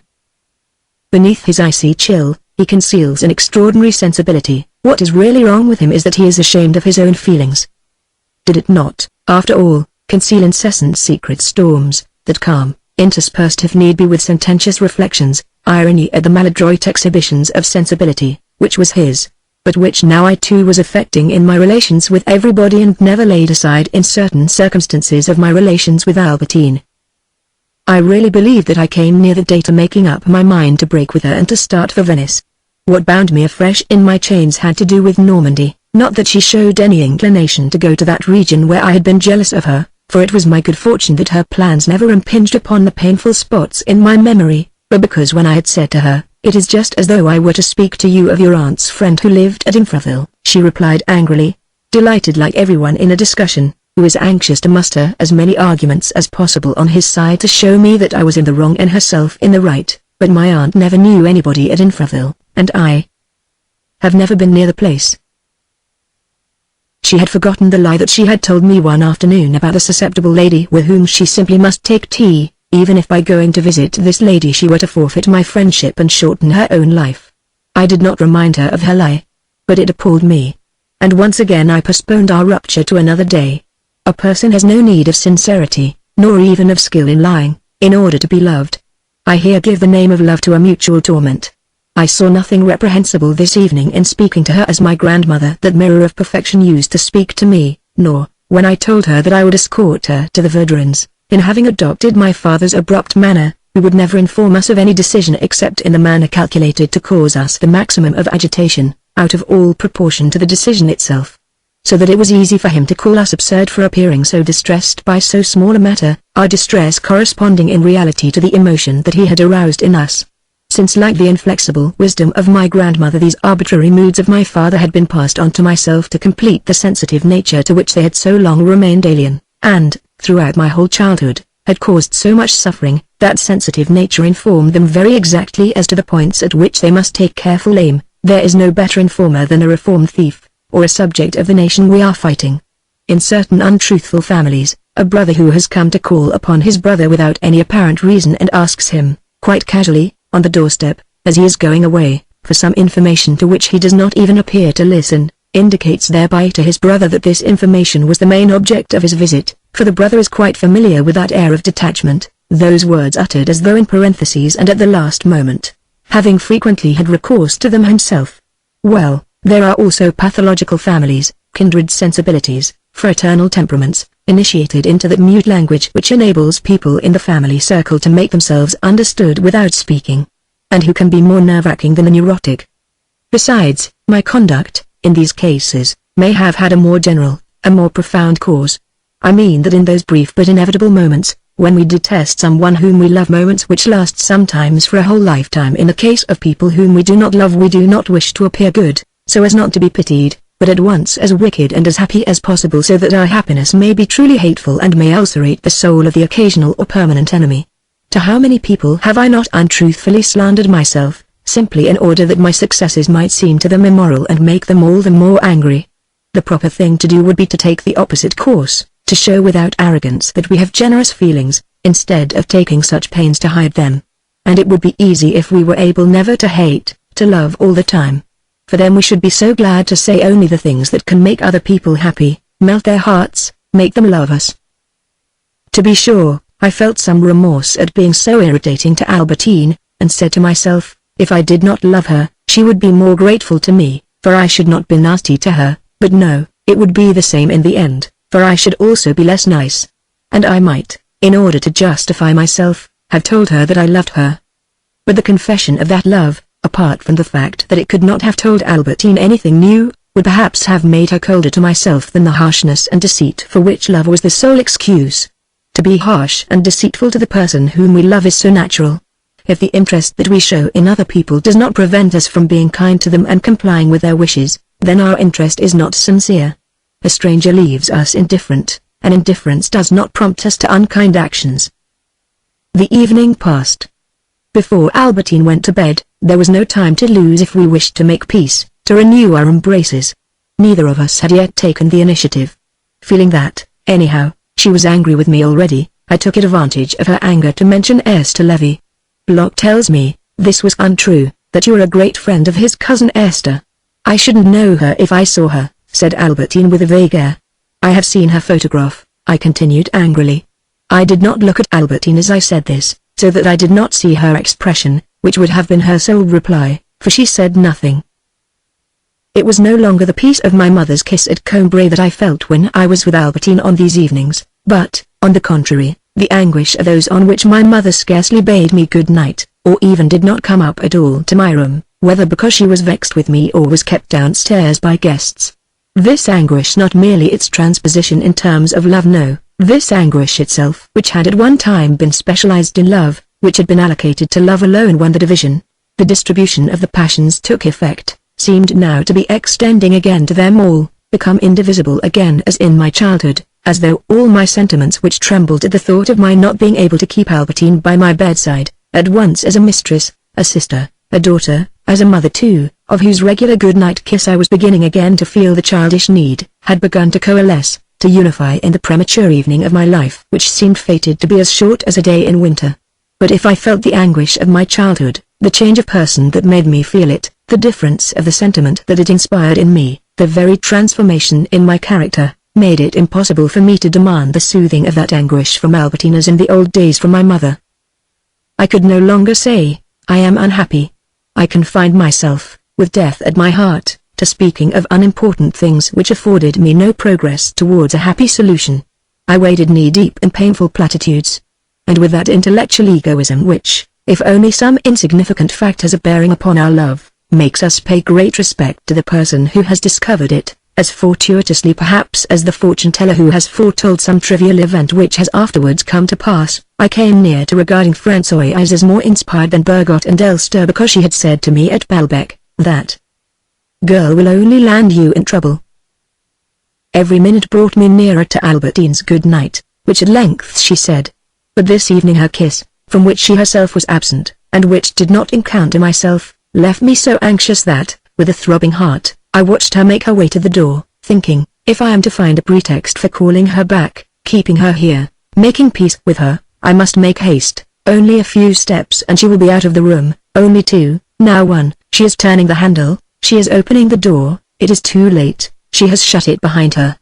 "Beneath his icy chill, he conceals an extraordinary sensibility. What is really wrong with him is that he is ashamed of his own feelings." Did it not, after all, conceal incessant secret storms, that calm, interspersed if need be with sententious reflections, irony at the maladroit exhibitions of sensibility, which was his, but which now I too was affecting in my relations with everybody and never laid aside in certain circumstances of my relations with Albertine? I really believe that I came near the day to making up my mind to break with her and to start for Venice. What bound me afresh in my chains had to do with Normandy, not that she showed any inclination to go to that region where I had been jealous of her, for it was my good fortune that her plans never impinged upon the painful spots in my memory, but because when I had said to her, "It is just as though I were to speak to you of your aunt's friend who lived at Infraville," she replied angrily, delighted like everyone in a discussion, who is anxious to muster as many arguments as possible on his side to show me that I was in the wrong and herself in the right, "but my aunt never knew anybody at Infraville, and I have never been near the place." She had forgotten the lie that she had told me one afternoon about the susceptible lady with whom she simply must take tea, even if by going to visit this lady she were to forfeit my friendship and shorten her own life. I did not remind her of her lie, but it appalled me, and once again I postponed our rupture to another day. A person has no need of sincerity, nor even of skill in lying, in order to be loved. I here give the name of love to a mutual torment. I saw nothing reprehensible this evening in speaking to her as my grandmother, that mirror of perfection, used to speak to me, nor, when I told her that I would escort her to the Verdurins, in having adopted my father's abrupt manner, who would never inform us of any decision except in the manner calculated to cause us the maximum of agitation, out of all proportion to the decision itself. So that it was easy for him to call us absurd for appearing so distressed by so small a matter, our distress corresponding in reality to the emotion that he had aroused in us. Since, like the inflexible wisdom of my grandmother, these arbitrary moods of my father had been passed on to myself to complete the sensitive nature to which they had so long remained alien, and, throughout my whole childhood, had caused so much suffering, that sensitive nature informed them very exactly as to the points at which they must take careful aim. There is no better informer than a reformed thief, or a subject of the nation we are fighting. In certain untruthful families, a brother who has come to call upon his brother without any apparent reason and asks him, quite casually, on the doorstep, as he is going away, for some information to which he does not even appear to listen, indicates thereby to his brother that this information was the main object of his visit, for the brother is quite familiar with that air of detachment, those words uttered as though in parentheses and at the last moment, having frequently had recourse to them himself. Well, there are also pathological families, kindred sensibilities, fraternal temperaments, initiated into that mute language which enables people in the family circle to make themselves understood without speaking, and who can be more nerve-wracking than a neurotic. Besides, my conduct, in these cases, may have had a more general, a more profound cause. I mean that in those brief but inevitable moments, when we detest someone whom we love, moments which last sometimes for a whole lifetime, in the case of people whom we do not love, we do not wish to appear good, so as not to be pitied, but at once as wicked and as happy as possible, so that our happiness may be truly hateful and may ulcerate the soul of the occasional or permanent enemy. To how many people have I not untruthfully slandered myself, simply in order that my successes might seem to them immoral and make them all the more angry? The proper thing to do would be to take the opposite course, to show without arrogance that we have generous feelings, instead of taking such pains to hide them. And it would be easy if we were able never to hate, to love all the time. For then we should be so glad to say only the things that can make other people happy, melt their hearts, make them love us. To be sure, I felt some remorse at being so irritating to Albertine, and said to myself, if I did not love her, she would be more grateful to me, for I should not be nasty to her, but no, it would be the same in the end, for I should also be less nice. And I might, in order to justify myself, have told her that I loved her. But the confession of that love, apart from the fact that it could not have told Albertine anything new, would perhaps have made her colder to myself than the harshness and deceit for which love was the sole excuse. To be harsh and deceitful to the person whom we love is so natural. If the interest that we show in other people does not prevent us from being kind to them and complying with their wishes, then our interest is not sincere. A stranger leaves us indifferent, and indifference does not prompt us to unkind actions. The evening passed. Before Albertine went to bed, there was no time to lose if we wished to make peace, to renew our embraces. Neither of us had yet taken the initiative. Feeling that, anyhow, she was angry with me already, I took advantage of her anger to mention Esther Levy. Locke tells me, this was untrue, that you are a great friend of his cousin Esther. I shouldn't know her if I saw her, said Albertine with a vague air. I have seen her photograph, I continued angrily. I did not look at Albertine as I said this, so that I did not see her expression, which would have been her sole reply, for she said nothing. It was no longer the peace of my mother's kiss at Combray that I felt when I was with Albertine on these evenings, but, on the contrary, the anguish of those on which my mother scarcely bade me good night, or even did not come up at all to my room, whether because she was vexed with me or was kept downstairs by guests. This anguish, not merely its transposition in terms of love, no, This anguish itself, which had at one time been specialized in love, which had been allocated to love alone when the distribution of the passions took effect, seemed now to be extending again to them all, become indivisible again as in my childhood, as though all my sentiments which trembled at the thought of my not being able to keep Albertine by my bedside, at once as a mistress, a sister, a daughter, as a mother too, of whose regular good-night kiss I was beginning again to feel the childish need, had begun to coalesce, to unify in the premature evening of my life which seemed fated to be as short as a day in winter. But if I felt the anguish of my childhood, the change of person that made me feel it, the difference of the sentiment that it inspired in me, the very transformation in my character, made it impossible for me to demand the soothing of that anguish from Albertine as in the old days from my mother. I could no longer say, I am unhappy. I confined myself, with death at my heart, to speaking of unimportant things which afforded me no progress towards a happy solution. I waded knee-deep in painful platitudes. And with that intellectual egoism which, if only some insignificant fact has a bearing upon our love, makes us pay great respect to the person who has discovered it, as fortuitously perhaps as the fortune-teller who has foretold some trivial event which has afterwards come to pass, I came near to regarding Françoise as more inspired than Bergot and Elster because she had said to me at Balbec, that girl will only land you in trouble. Every minute brought me nearer to Albertine's good night, which at length she said. But this evening her kiss, from which she herself was absent, and which did not encounter myself, left me so anxious that, with a throbbing heart, I watched her make her way to the door, thinking, if I am to find a pretext for calling her back, keeping her here, making peace with her, I must make haste. Only a few steps and she will be out of the room, only two, now one. She is turning the handle, she is opening the door, it is too late, she has shut it behind her.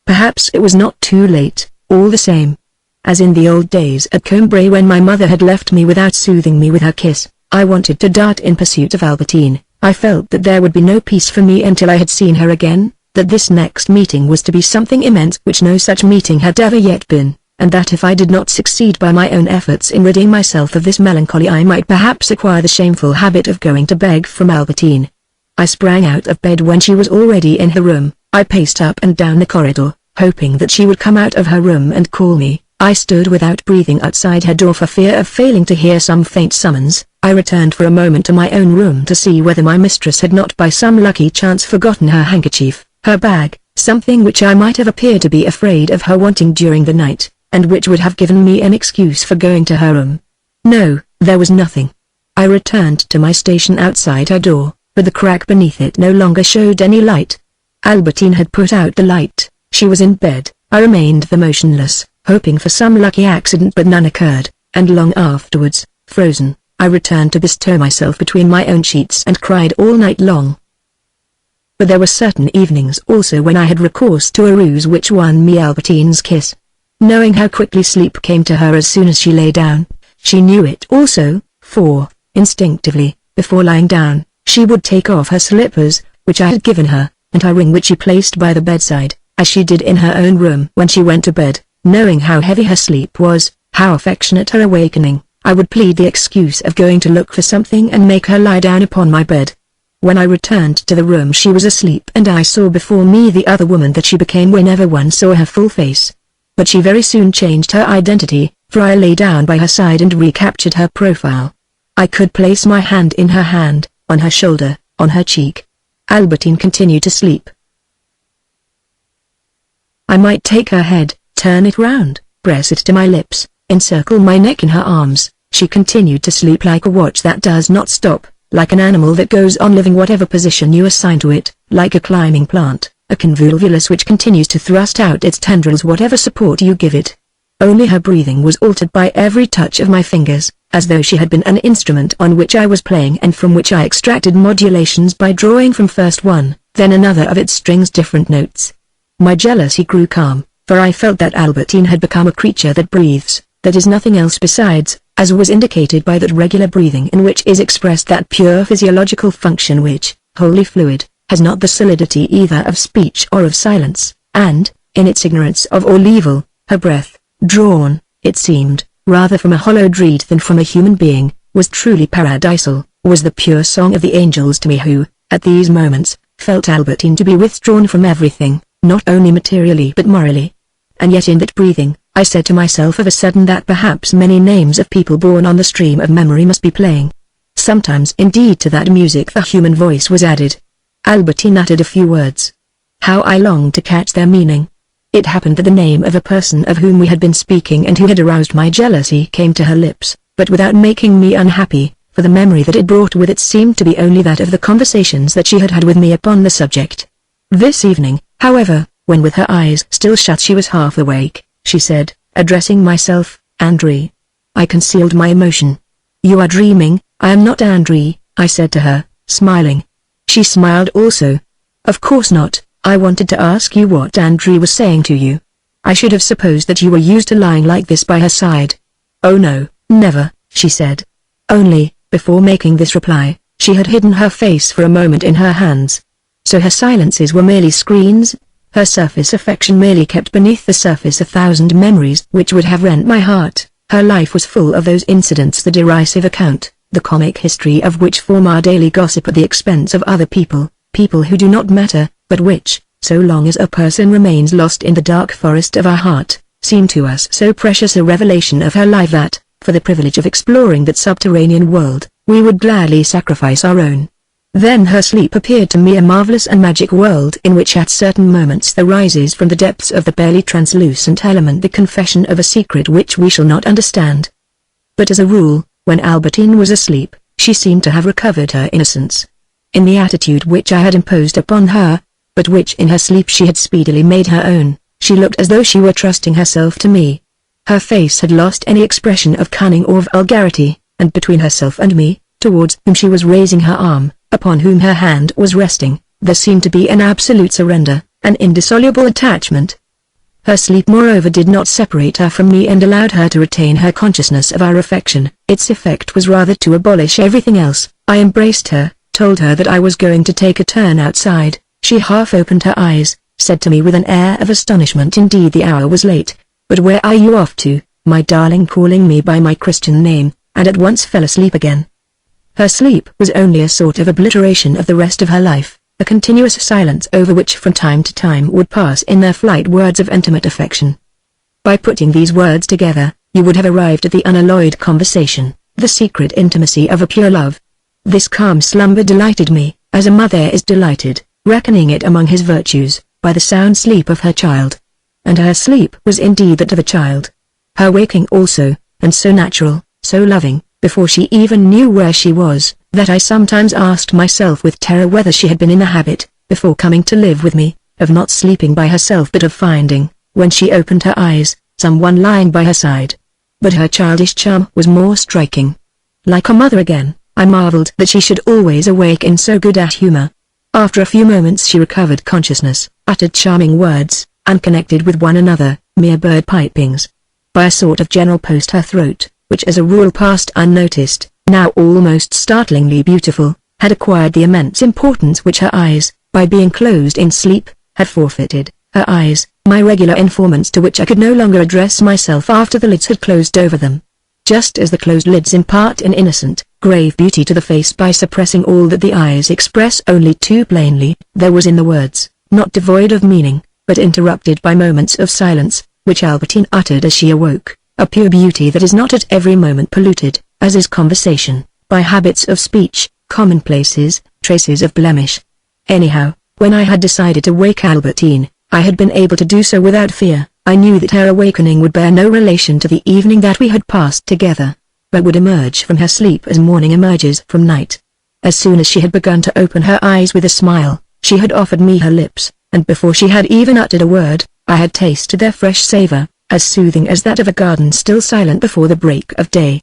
Perhaps it was not too late, all the same. As in the old days at Combray when my mother had left me without soothing me with her kiss, I wanted to dart in pursuit of Albertine. I felt that there would be no peace for me until I had seen her again, that this next meeting was to be something immense which no such meeting had ever yet been, and that if I did not succeed by my own efforts in ridding myself of this melancholy I might perhaps acquire the shameful habit of going to beg from Albertine. I sprang out of bed when she was already in her room. I paced up and down the corridor, hoping that she would come out of her room and call me. I stood without breathing outside her door for fear of failing to hear some faint summons. I returned for a moment to my own room to see whether my mistress had not by some lucky chance forgotten her handkerchief, her bag, something which I might have appeared to be afraid of her wanting during the night, and which would have given me an excuse for going to her room. No, there was nothing. I returned to my station outside her door, but the crack beneath it no longer showed any light. Albertine had put out the light, she was in bed. I remained there motionless, hoping for some lucky accident, but none occurred, and long afterwards, frozen, I returned to bestow myself between my own sheets and cried all night long. But there were certain evenings also when I had recourse to a ruse which won me Albertine's kiss. Knowing how quickly sleep came to her as soon as she lay down, she knew it also, for, instinctively, before lying down, she would take off her slippers, which I had given her, and her ring which she placed by the bedside, as she did in her own room when she went to bed. Knowing how heavy her sleep was, how affectionate her awakening, I would plead the excuse of going to look for something and make her lie down upon my bed. When I returned to the room she was asleep and I saw before me the other woman that she became whenever one saw her full face. But she very soon changed her identity, for I lay down by her side and recaptured her profile. I could place my hand in her hand, on her shoulder, on her cheek. Albertine continued to sleep. I might take her head, turn it round, press it to my lips, encircle my neck in her arms. She continued to sleep like a watch that does not stop, like an animal that goes on living whatever position you assign to it, like a climbing plant, a convolvulus which continues to thrust out its tendrils whatever support you give it. Only her breathing was altered by every touch of my fingers, as though she had been an instrument on which I was playing and from which I extracted modulations by drawing from first one, then another of its strings different notes. My jealousy grew calm, for I felt that Albertine had become a creature that breathes, that is nothing else besides, as was indicated by that regular breathing in which is expressed that pure physiological function which, wholly fluid, has not the solidity either of speech or of silence, and, in its ignorance of all evil, her breath, drawn, it seemed, rather from a hollowed reed than from a human being, was truly paradisal, was the pure song of the angels to me who, at these moments, felt Albertine to be withdrawn from everything, not only materially but morally. and yet in that breathing, I said to myself of a sudden that perhaps many names of people born on the stream of memory must be playing. Sometimes indeed to that music the human voice was added. Albertine uttered a few words. How I longed to catch their meaning. It happened that the name of a person of whom we had been speaking and who had aroused my jealousy came to her lips, but without making me unhappy, for the memory that it brought with it seemed to be only that of the conversations that she had had with me upon the subject. This evening, however, when with her eyes still shut she was half awake, she said, addressing myself, André. I concealed my emotion. You are dreaming, I am not André, I said to her, smiling. She smiled also. Of course not, I wanted to ask you what André was saying to you. I should have supposed that you were used to lying like this by her side. Oh no, never, she said. Only, before making this reply, she had hidden her face for a moment in her hands. So her silences were merely screens, her surface affection merely kept beneath the surface a thousand memories which would have rent my heart. Her life was full of those incidents the derisive account, the comic history of which form our daily gossip at the expense of other people, people who do not matter, but which, so long as a person remains lost in the dark forest of our heart, seem to us so precious a revelation of her life that, for the privilege of exploring that subterranean world, we would gladly sacrifice our own. Then her sleep appeared to me a marvelous and magic world in which at certain moments there rises from the depths of the barely translucent element the confession of a secret which we shall not understand. But as a rule, when Albertine was asleep, she seemed to have recovered her innocence. In the attitude which I had imposed upon her, but which in her sleep she had speedily made her own, she looked as though she were trusting herself to me. Her face had lost any expression of cunning or of vulgarity, and between herself and me, towards whom she was raising her arm, upon whom her hand was resting, there seemed to be an absolute surrender, an indissoluble attachment. Her sleep moreover did not separate her from me and allowed her to retain her consciousness of our affection. Its effect was rather to abolish everything else. I embraced her, told her that I was going to take a turn outside. She half opened her eyes, said to me with an air of astonishment, indeed the hour was late, but where are you off to, my darling, calling me by my Christian name, and at once fell asleep again. Her sleep was only a sort of obliteration of the rest of her life, a continuous silence over which from time to time would pass in their flight words of intimate affection. By putting these words together, you would have arrived at the unalloyed conversation, the secret intimacy of a pure love. This calm slumber delighted me, as a mother is delighted, reckoning it among his virtues, by the sound sleep of her child. And her sleep was indeed that of a child. Her waking also, and so natural, so loving, before she even knew where she was, that I sometimes asked myself with terror whether she had been in the habit, before coming to live with me, of not sleeping by herself but of finding, when she opened her eyes, someone lying by her side. But her childish charm was more striking. Like a mother again, I marveled that she should always awake in so good a humor. After a few moments she recovered consciousness, uttered charming words, unconnected with one another, mere bird pipings. By a sort of general post her throat, which as a rule passed unnoticed, now almost startlingly beautiful, had acquired the immense importance which her eyes, by being closed in sleep, had forfeited. Her eyes, my regular informants to which I could no longer address myself after the lids had closed over them. Just as the closed lids impart an innocent, grave beauty to the face by suppressing all that the eyes express only too plainly, there was in the words, not devoid of meaning, but interrupted by moments of silence, which Albertine uttered as she awoke, a pure beauty that is not at every moment polluted, as is conversation, by habits of speech, commonplaces, traces of blemish. Anyhow, when I had decided to wake Albertine, I had been able to do so without fear. I knew that her awakening would bear no relation to the evening that we had passed together, but would emerge from her sleep as morning emerges from night. As soon as she had begun to open her eyes with a smile, she had offered me her lips, and before she had even uttered a word, I had tasted their fresh savor, as soothing as that of a garden still silent before the break of day.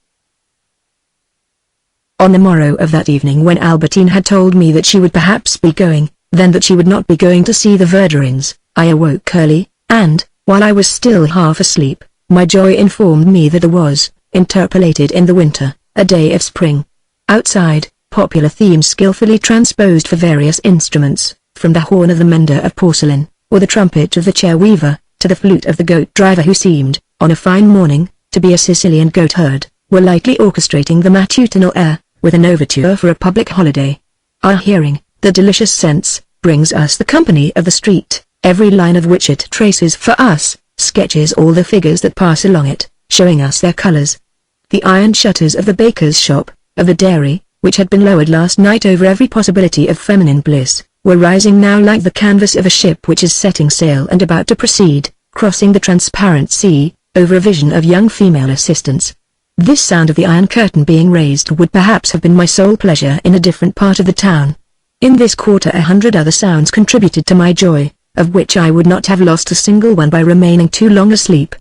On the morrow of that evening, when Albertine had told me that she would perhaps be going, then that she would not be going to see the Verdurins, I awoke early, and, while I was still half asleep, my joy informed me that there was, interpolated in the winter, a day of spring. Outside, popular themes skillfully transposed for various instruments, from the horn of the mender of porcelain, or the trumpet of the chair weaver, to the flute of the goat driver who seemed, on a fine morning, to be a Sicilian goat herd, were lightly orchestrating the matutinal air, with an overture for a public holiday. Our hearing, the delicious sense, brings us the company of the street, every line of which it traces for us, sketches all the figures that pass along it, showing us their colors. The iron shutters of the baker's shop, of the dairy, which had been lowered last night over every possibility of feminine bliss, were rising now like the canvas of a ship which is setting sail and about to proceed, crossing the transparent sea, over a vision of young female assistants. This sound of the iron curtain being raised would perhaps have been my sole pleasure in a different part of the town. In this quarter 100 other sounds contributed to my joy, of which I would not have lost a single one by remaining too long asleep.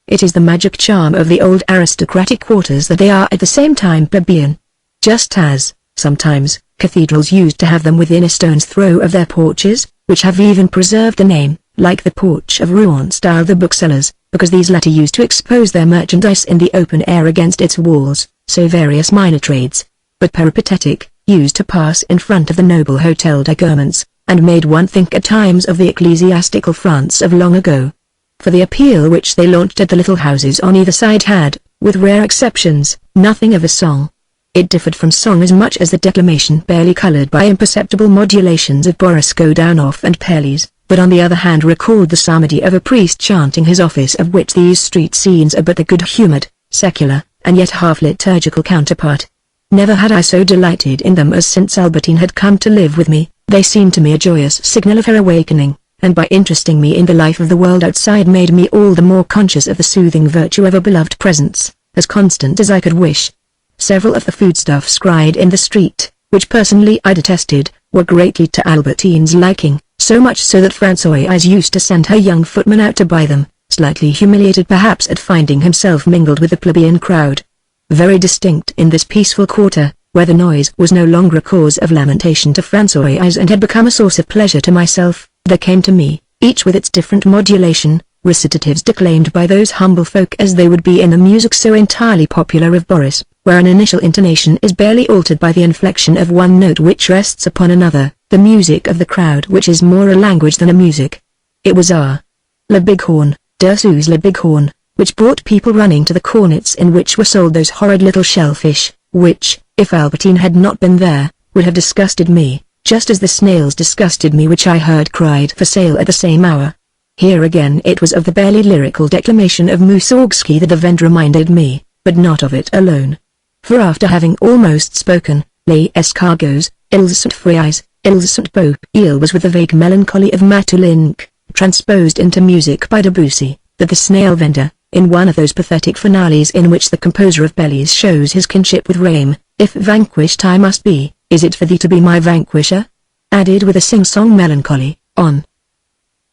It is the magic charm of the old aristocratic quarters that they are at the same time plebeian. Just as, sometimes, cathedrals used to have them within a stone's throw of their porches, which have even preserved the name, like the porch of Rouen style the booksellers, because these latter used to expose their merchandise in the open air against its walls, so various minor trades, but peripatetic, used to pass in front of the noble Hotel des Gourmands, and made one think at times of the ecclesiastical France of long ago. For the appeal which they launched at the little houses on either side had, with rare exceptions, nothing of a song. It differed from song as much as the declamation barely colored by imperceptible modulations of Boris Godunov and Perles, but on the other hand recalled the psalmody of a priest chanting his office, of which these street scenes are but the good-humored, secular, and yet half-liturgical counterpart. Never had I so delighted in them as since Albertine had come to live with me. They seemed to me a joyous signal of her awakening, and by interesting me in the life of the world outside made me all the more conscious of the soothing virtue of a beloved presence, as constant as I could wish. Several of the foodstuffs cried in the street, which personally I detested, were greatly to Albertine's liking, so much so that François used to send her young footman out to buy them, slightly humiliated perhaps at finding himself mingled with the plebeian crowd. Very distinct in this peaceful quarter, where the noise was no longer a cause of lamentation to François and had become a source of pleasure to myself, there came to me, each with its different modulation, recitatives declaimed by those humble folk as they would be in the music so entirely popular of Boris, where an initial intonation is barely altered by the inflection of one note which rests upon another, the music of the crowd which is more a language than a music. It was Le Bighorn, Dersus Le Bighorn, which brought people running to the cornets in which were sold those horrid little shellfish, which, if Albertine had not been there, would have disgusted me, just as the snails disgusted me which I heard cried for sale at the same hour. Here again it was of the barely lyrical declamation of Mussorgsky that the vendor reminded me, but not of it alone. For after having almost spoken, les escargots, ils sont frais, ils sont beaux, il was with the vague melancholy of Matelinck, transposed into music by Debussy, that the snail vendor, in one of those pathetic finales in which the composer of Belles shows his kinship with Rame, if vanquished I must be, is it for thee to be my vanquisher? Added with a sing-song melancholy, on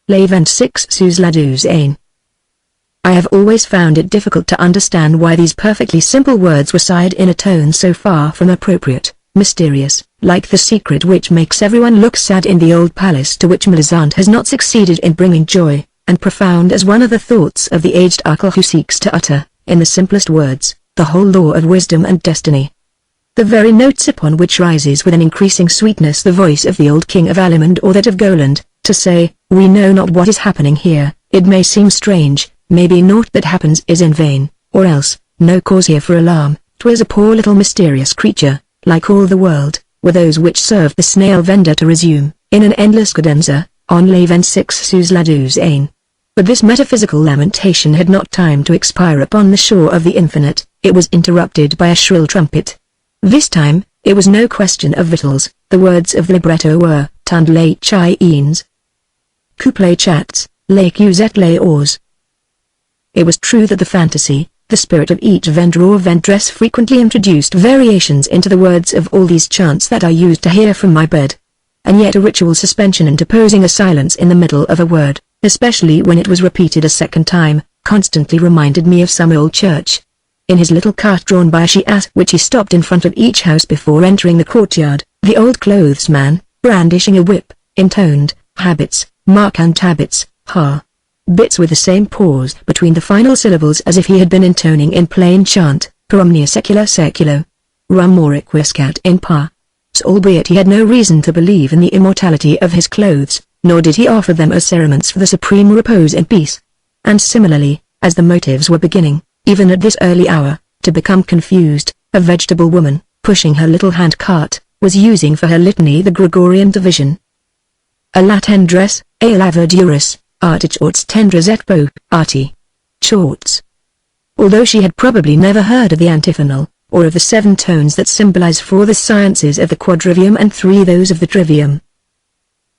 les 26 sous la douzaine. I have always found it difficult to understand why these perfectly simple words were sighed in a tone so far from appropriate, mysterious, like the secret which makes everyone look sad in the old palace to which Melisande has not succeeded in bringing joy, and profound as one of the thoughts of the aged uncle who seeks to utter, in the simplest words, the whole law of wisdom and destiny. The very notes upon which rises with an increasing sweetness the voice of the old king of Alimand or that of Goland, to say, we know not what is happening here, it may seem strange, maybe naught that happens is in vain, or else, no cause here for alarm, 'twas a poor little mysterious creature, like all the world, were those which served the snail vendor to resume, in an endless cadenza, on les 26 sous la douzaine. But this metaphysical lamentation had not time to expire upon the shore of the infinite, it was interrupted by a shrill trumpet. This time, it was no question of victuals, the words of the libretto were, tand les chiens, coupe les chats, les cusettes les ors. It was true that the fantasy, the spirit of each vendor or vendress frequently introduced variations into the words of all these chants that I used to hear from my bed. And yet a ritual suspension interposing a silence in the middle of a word, especially when it was repeated a second time, constantly reminded me of some old church. In his little cart drawn by a she-ass which he stopped in front of each house before entering the courtyard, the old clothesman, brandishing a whip, intoned, habits, marquand habits, bits with the same pause between the final syllables as if he had been intoning in plain chant, per omnia secula seculo. Rum moric quiscat in pa. Albeit he had no reason to believe in the immortality of his clothes, nor did he offer them as cerements for the supreme repose and peace. And similarly, as the motives were beginning, even at this early hour, to become confused, a vegetable woman, pushing her little hand cart, was using for her litany the Gregorian division. A la tendresse, et la verduresse, Artichauts tendres et beaux, arti. Chorts. Although she had probably never heard of the antiphonal, or of the 7 tones that symbolize 4 the sciences of the quadrivium and 3 those of the trivium.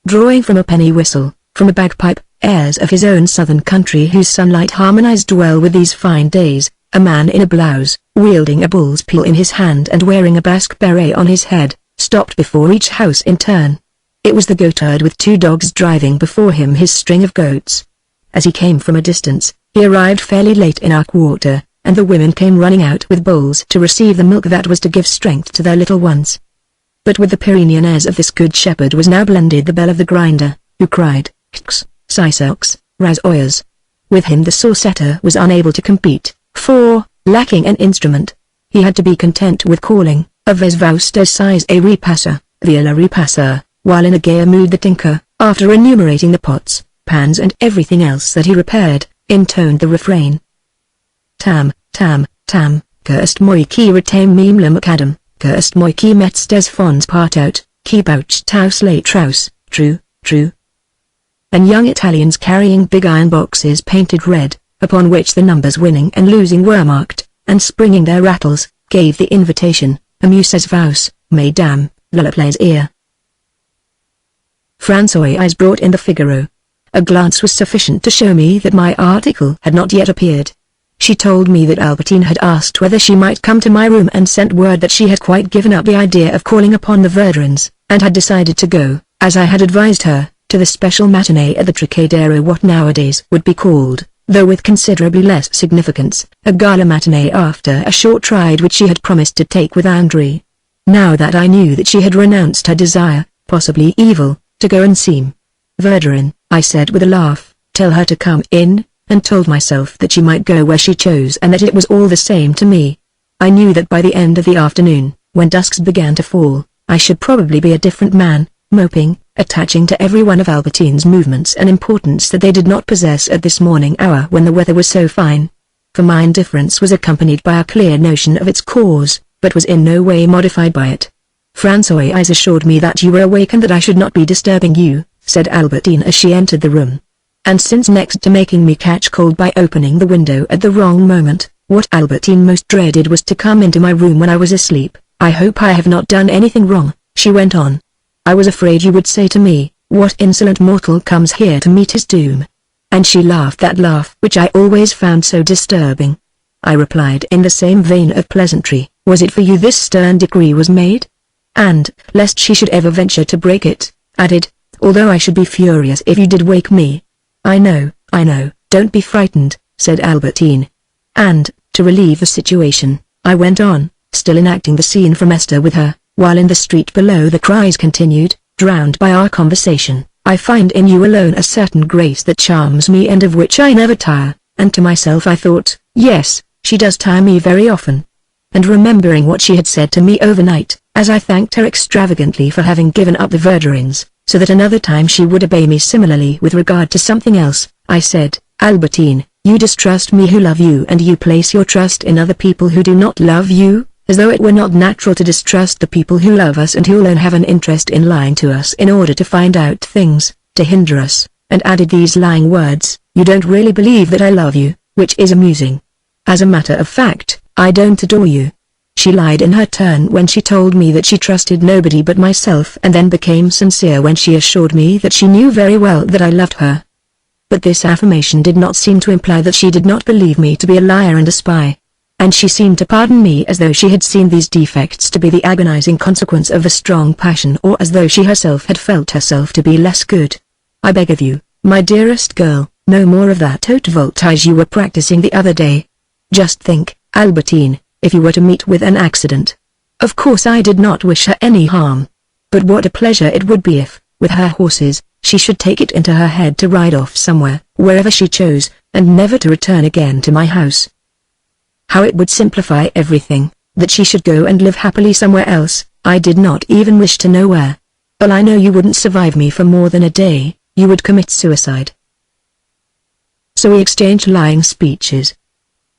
Drawing from a penny whistle, from a bagpipe, airs of his own southern country whose sunlight harmonized well with these fine days, a man in a blouse, wielding a bull's peel in his hand and wearing a basque beret on his head, stopped before each house in turn. It was the goatherd with 2 dogs driving before him his string of goats. As he came from a distance, he arrived fairly late in our quarter, and the women came running out with bowls to receive the milk that was to give strength to their little ones. But with the Pyrenean airs of this good shepherd was now blended the bell of the grinder, who cried, "Hx, Sysox, ras oyas." With him the saw setter was unable to compete, for, lacking an instrument, he had to be content with calling, a vesvauster size a repasser, via repasser, while in a gayer mood the tinker, after enumerating the pots, pans and everything else that he repaired, intoned the refrain. Tam, tam, tam, kerst moi ki retain meme macadam, kerst moi ki met stes fons part out, ki bouch taus late traus, true, true. And young Italians carrying big iron boxes painted red, upon which the numbers winning and losing were marked, and springing their rattles, gave the invitation, amuses vous, mesdames, la plaise ear. Françoise brought in the Figaro. A glance was sufficient to show me that my article had not yet appeared. She told me that Albertine had asked whether she might come to my room and sent word that she had quite given up the idea of calling upon the Verdurins, and had decided to go, as I had advised her, to the special matinee at the Trocadero, what nowadays would be called, though with considerably less significance, a gala matinee, after a short ride which she had promised to take with André. Now that I knew that she had renounced her desire, possibly evil, to go and see Verdurin, I said with a laugh, "Tell her to come in," and told myself that she might go where she chose and that it was all the same to me. I knew that by the end of the afternoon, when dusks began to fall, I should probably be a different man, moping, attaching to every one of Albertine's movements an importance that they did not possess at this morning hour when the weather was so fine. For my indifference was accompanied by a clear notion of its cause, but was in no way modified by it. "Françoise assured me that you were awake and that I should not be disturbing you," said Albertine as she entered the room. "And since next to making me catch cold by opening the window at the wrong moment, what Albertine most dreaded was to come into my room when I was asleep. I hope I have not done anything wrong," she went on. "I was afraid you would say to me, what insolent mortal comes here to meet his doom?" And she laughed that laugh which I always found so disturbing. I replied in the same vein of pleasantry, "Was it for you this stern decree was made?" And, lest she should ever venture to break it, added, "Although I should be furious if you did wake me." I know, don't be frightened," said Albertine. And, to relieve the situation, I went on, still enacting the scene from Esther with her, while in the street below the cries continued, drowned by our conversation. "I find in you alone a certain grace that charms me and of which I never tire," and to myself I thought, "Yes, she does tire me very often." And remembering what she had said to me overnight, as I thanked her extravagantly for having given up the Verdurins, so that another time she would obey me similarly with regard to something else, I said, "Albertine, you distrust me who love you and you place your trust in other people who do not love you, as though it were not natural to distrust the people who love us and who alone have an interest in lying to us in order to find out things, to hinder us," and added these lying words, "You don't really believe that I love you, which is amusing. As a matter of fact, I don't adore you." She lied in her turn when she told me that she trusted nobody but myself, and then became sincere when she assured me that she knew very well that I loved her. But this affirmation did not seem to imply that she did not believe me to be a liar and a spy. And she seemed to pardon me as though she had seen these defects to be the agonizing consequence of a strong passion, or as though she herself had felt herself to be less good. "I beg of you, my dearest girl, no more of that haute voltige you were practicing the other day. Just think, Albertine, if you were to meet with an accident. Of course I did not wish her any harm. But what a pleasure it would be if, with her horses, she should take it into her head to ride off somewhere, wherever she chose, and never to return again to my house. How it would simplify everything, that she should go and live happily somewhere else. I did not even wish to know where. Well, I know you wouldn't survive me for more than a day, you would commit suicide." So we exchanged lying speeches.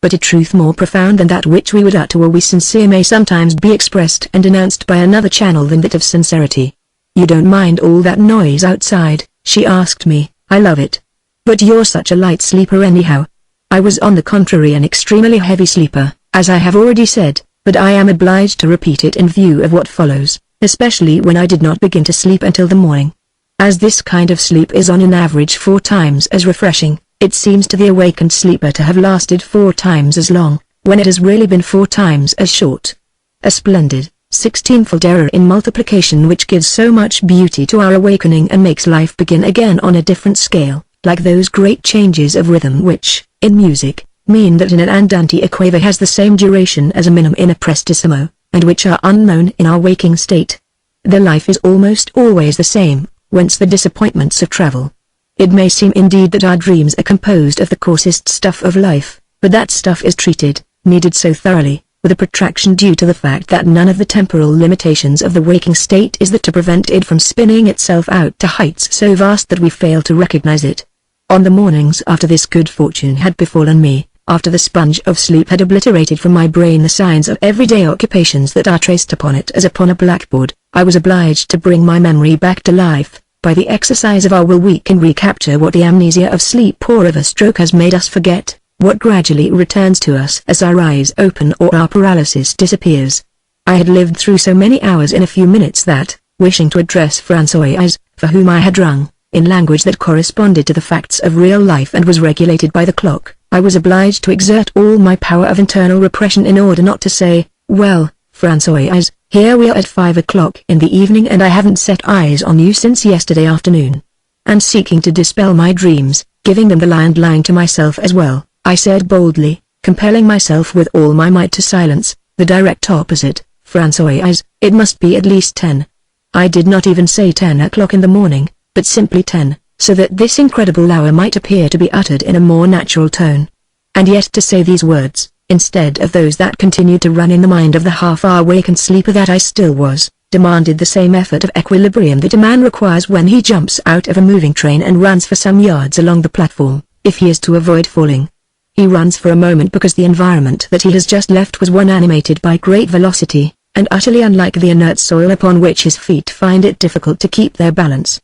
But a truth more profound than that which we would utter were we sincere may sometimes be expressed and announced by another channel than that of sincerity. "You don't mind all that noise outside?" she asked me. "I love it." But you're such a light sleeper anyhow. I was on the contrary an extremely heavy sleeper, as I have already said, but I am obliged to repeat it in view of what follows, especially when I did not begin to sleep until the morning. As this kind of sleep is on an average 4 times as refreshing, it seems to the awakened sleeper to have lasted 4 times as long, when it has really been 4 times as short. A splendid, 16-fold error in multiplication which gives so much beauty to our awakening and makes life begin again on a different scale, like those great changes of rhythm which, in music, mean that an andante octave has the same duration as a minimum in a prestissimo, and which are unknown in our waking state. The life is almost always the same, whence the disappointments of travel. It may seem indeed that our dreams are composed of the coarsest stuff of life, but that stuff is treated, kneaded so thoroughly, with a protraction due to the fact that none of the temporal limitations of the waking state is that to prevent it from spinning itself out to heights so vast that we fail to recognize it. On the mornings after this good fortune had befallen me, after the sponge of sleep had obliterated from my brain the signs of everyday occupations that are traced upon it as upon a blackboard, I was obliged to bring my memory back to life. By the exercise of our will we can recapture what the amnesia of sleep or of a stroke has made us forget, what gradually returns to us as our eyes open or our paralysis disappears. I had lived through so many hours in a few minutes that, wishing to address Françoise, for whom I had rung, in language that corresponded to the facts of real life and was regulated by the clock, I was obliged to exert all my power of internal repression in order not to say, "Well, Françoise, here we are at 5 o'clock in the evening and I haven't set eyes on you since yesterday afternoon." And seeking to dispel my dreams, giving them the lie and lying to myself as well, I said boldly, compelling myself with all my might to silence, the direct opposite, "Françoise, it must be at least 10. I did not even say 10 o'clock in the morning, but simply 10, so that this incredible hour might appear to be uttered in a more natural tone. And yet to say these words, instead of those that continued to run in the mind of the half-awakened sleeper that I still was, demanded the same effort of equilibrium that a man requires when he jumps out of a moving train and runs for some yards along the platform, if he is to avoid falling. He runs for a moment because the environment that he has just left was one animated by great velocity, and utterly unlike the inert soil upon which his feet find it difficult to keep their balance.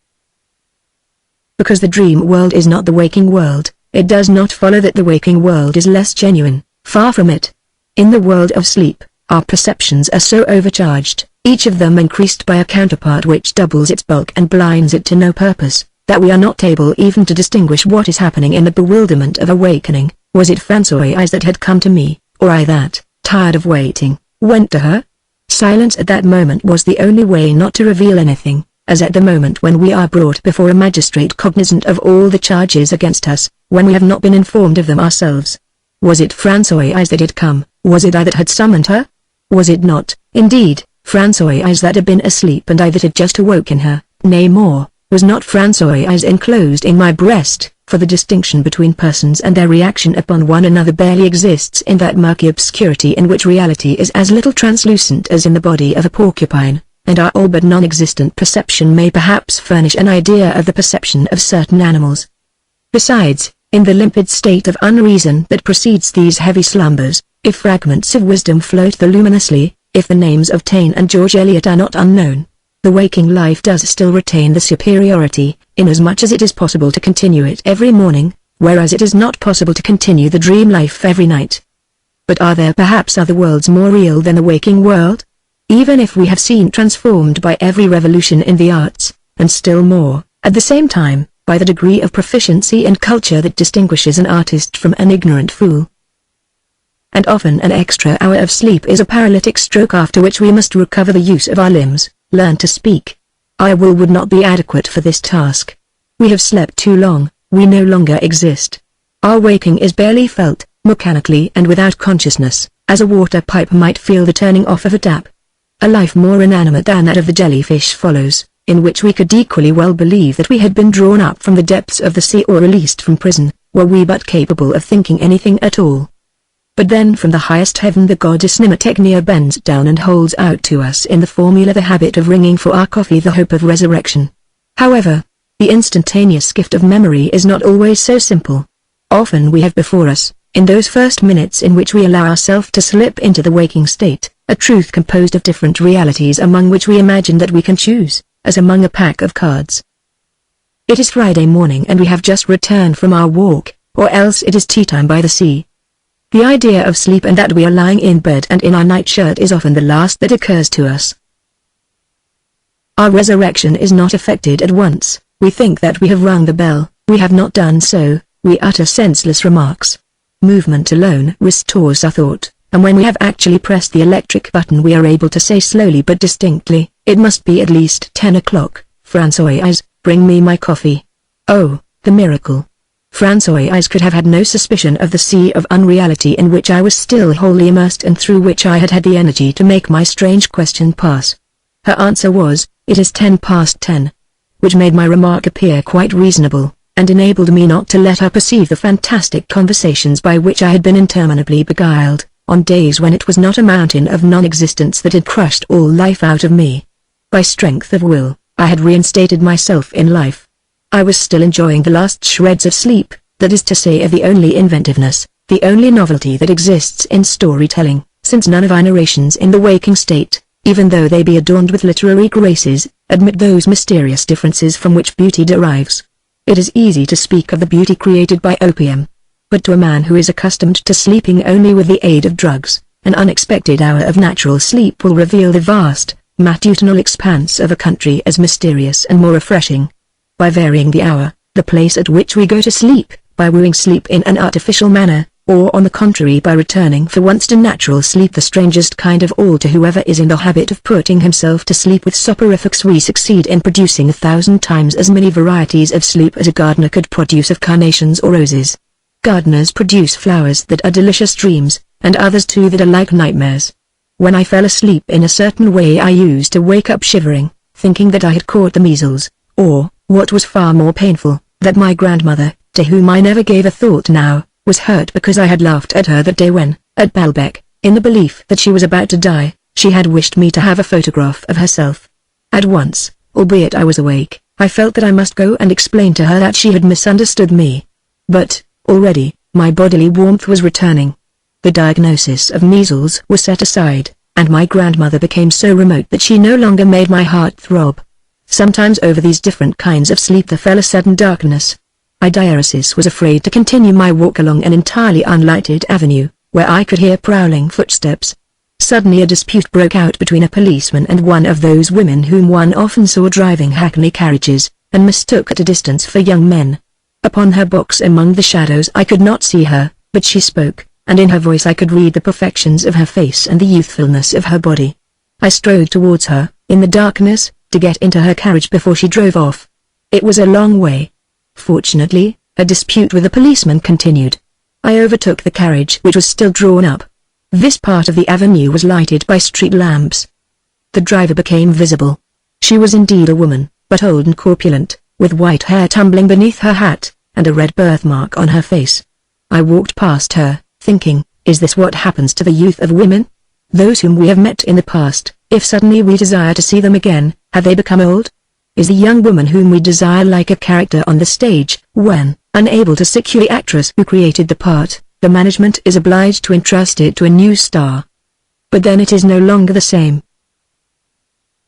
Because the dream world is not the waking world, it does not follow that the waking world is less genuine, far from it. In the world of sleep, our perceptions are so overcharged, each of them increased by a counterpart which doubles its bulk and blinds it to no purpose, that we are not able even to distinguish what is happening in the bewilderment of awakening. Was it Françoise that had come to me, or I that, tired of waiting, went to her? Silence at that moment was the only way not to reveal anything, as at the moment when we are brought before a magistrate cognizant of all the charges against us, when we have not been informed of them ourselves. Was it Françoise that had come? Was it I that had summoned her? Was it not, indeed, Françoise that had been asleep and I that had just awoken her? Nay more, was not Françoise enclosed in my breast? For the distinction between persons and their reaction upon one another barely exists in that murky obscurity in which reality is as little translucent as in the body of a porcupine, and our all but non-existent perception may perhaps furnish an idea of the perception of certain animals. Besides, in the limpid state of unreason that precedes these heavy slumbers, if fragments of wisdom float luminously, if the names of Taine and George Eliot are not unknown, the waking life does still retain the superiority, inasmuch as it is possible to continue it every morning, whereas it is not possible to continue the dream life every night. But are there perhaps other worlds more real than the waking world? Even if we have seen transformed by every revolution in the arts, and still more, at the same time, by the degree of proficiency and culture that distinguishes an artist from an ignorant fool. And often an extra hour of sleep is a paralytic stroke after which we must recover the use of our limbs, learn to speak. Our will would not be adequate for this task. We have slept too long, we no longer exist. Our waking is barely felt, mechanically and without consciousness, as a water pipe might feel the turning off of a tap. A life more inanimate than that of the jellyfish follows, in which we could equally well believe that we had been drawn up from the depths of the sea or released from prison, were we but capable of thinking anything at all. But then from the highest heaven the goddess Mnemoteknia bends down and holds out to us in the formula the habit of ringing for our coffee the hope of resurrection. However, the instantaneous gift of memory is not always so simple. Often we have before us, in those first minutes in which we allow ourselves to slip into the waking state, a truth composed of different realities among which we imagine that we can choose, as among a pack of cards. It is Friday morning and we have just returned from our walk, or else it is tea time by the sea. The idea of sleep and that we are lying in bed and in our nightshirt is often the last that occurs to us. Our resurrection is not effected at once. We think that we have rung the bell. We have not done so. We utter senseless remarks. Movement alone restores our thought, and when we have actually pressed the electric button we are able to say slowly but distinctly, "It must be at least 10 o'clock, Françoise, bring me my coffee." Oh, the miracle! Françoise could have had no suspicion of the sea of unreality in which I was still wholly immersed and through which I had had the energy to make my strange question pass. Her answer was, "It is 10 past 10. Which made my remark appear quite reasonable, and enabled me not to let her perceive the fantastic conversations by which I had been interminably beguiled, on days when it was not a mountain of non-existence that had crushed all life out of me. By strength of will, I had reinstated myself in life. I was still enjoying the last shreds of sleep, that is to say of the only inventiveness, the only novelty that exists in storytelling, since none of our narrations in the waking state, even though they be adorned with literary graces, admit those mysterious differences from which beauty derives. It is easy to speak of the beauty created by opium. But to a man who is accustomed to sleeping only with the aid of drugs, an unexpected hour of natural sleep will reveal the vast, matutinal expanse of a country as mysterious and more refreshing. By varying the hour, the place at which we go to sleep, by wooing sleep in an artificial manner, or on the contrary by returning for once to natural sleep, the strangest kind of all to whoever is in the habit of putting himself to sleep with soporifics, we succeed in producing 1,000 times as many varieties of sleep as a gardener could produce of carnations or roses. Gardeners produce flowers that are delicious dreams, and others too that are like nightmares. When I fell asleep in a certain way I used to wake up shivering, thinking that I had caught the measles, or, what was far more painful, that my grandmother, to whom I never gave a thought now, was hurt because I had laughed at her that day when, at Balbec, in the belief that she was about to die, she had wished me to have a photograph of herself. At once, albeit I was awake, I felt that I must go and explain to her that she had misunderstood me. But, already, my bodily warmth was returning. The diagnosis of measles was set aside, and my grandmother became so remote that she no longer made my heart throb. Sometimes over these different kinds of sleep there fell a sudden darkness. Diaresis was afraid to continue my walk along an entirely unlighted avenue, where I could hear prowling footsteps. Suddenly a dispute broke out between a policeman and one of those women whom one often saw driving hackney carriages, and mistook at a distance for young men. Upon her box among the shadows I could not see her, but she spoke, and in her voice I could read the perfections of her face and the youthfulness of her body. I strode towards her, in the darkness, to get into her carriage before she drove off. It was a long way. Fortunately, a dispute with the policeman continued. I overtook the carriage which was still drawn up. This part of the avenue was lighted by street lamps. The driver became visible. She was indeed a woman, but old and corpulent, with white hair tumbling beneath her hat, and a red birthmark on her face. I walked past her, thinking, is this what happens to the youth of women? Those whom we have met in the past, if suddenly we desire to see them again, have they become old? Is the young woman whom we desire like a character on the stage, when, unable to secure the actress who created the part, the management is obliged to entrust it to a new star? But then it is no longer the same.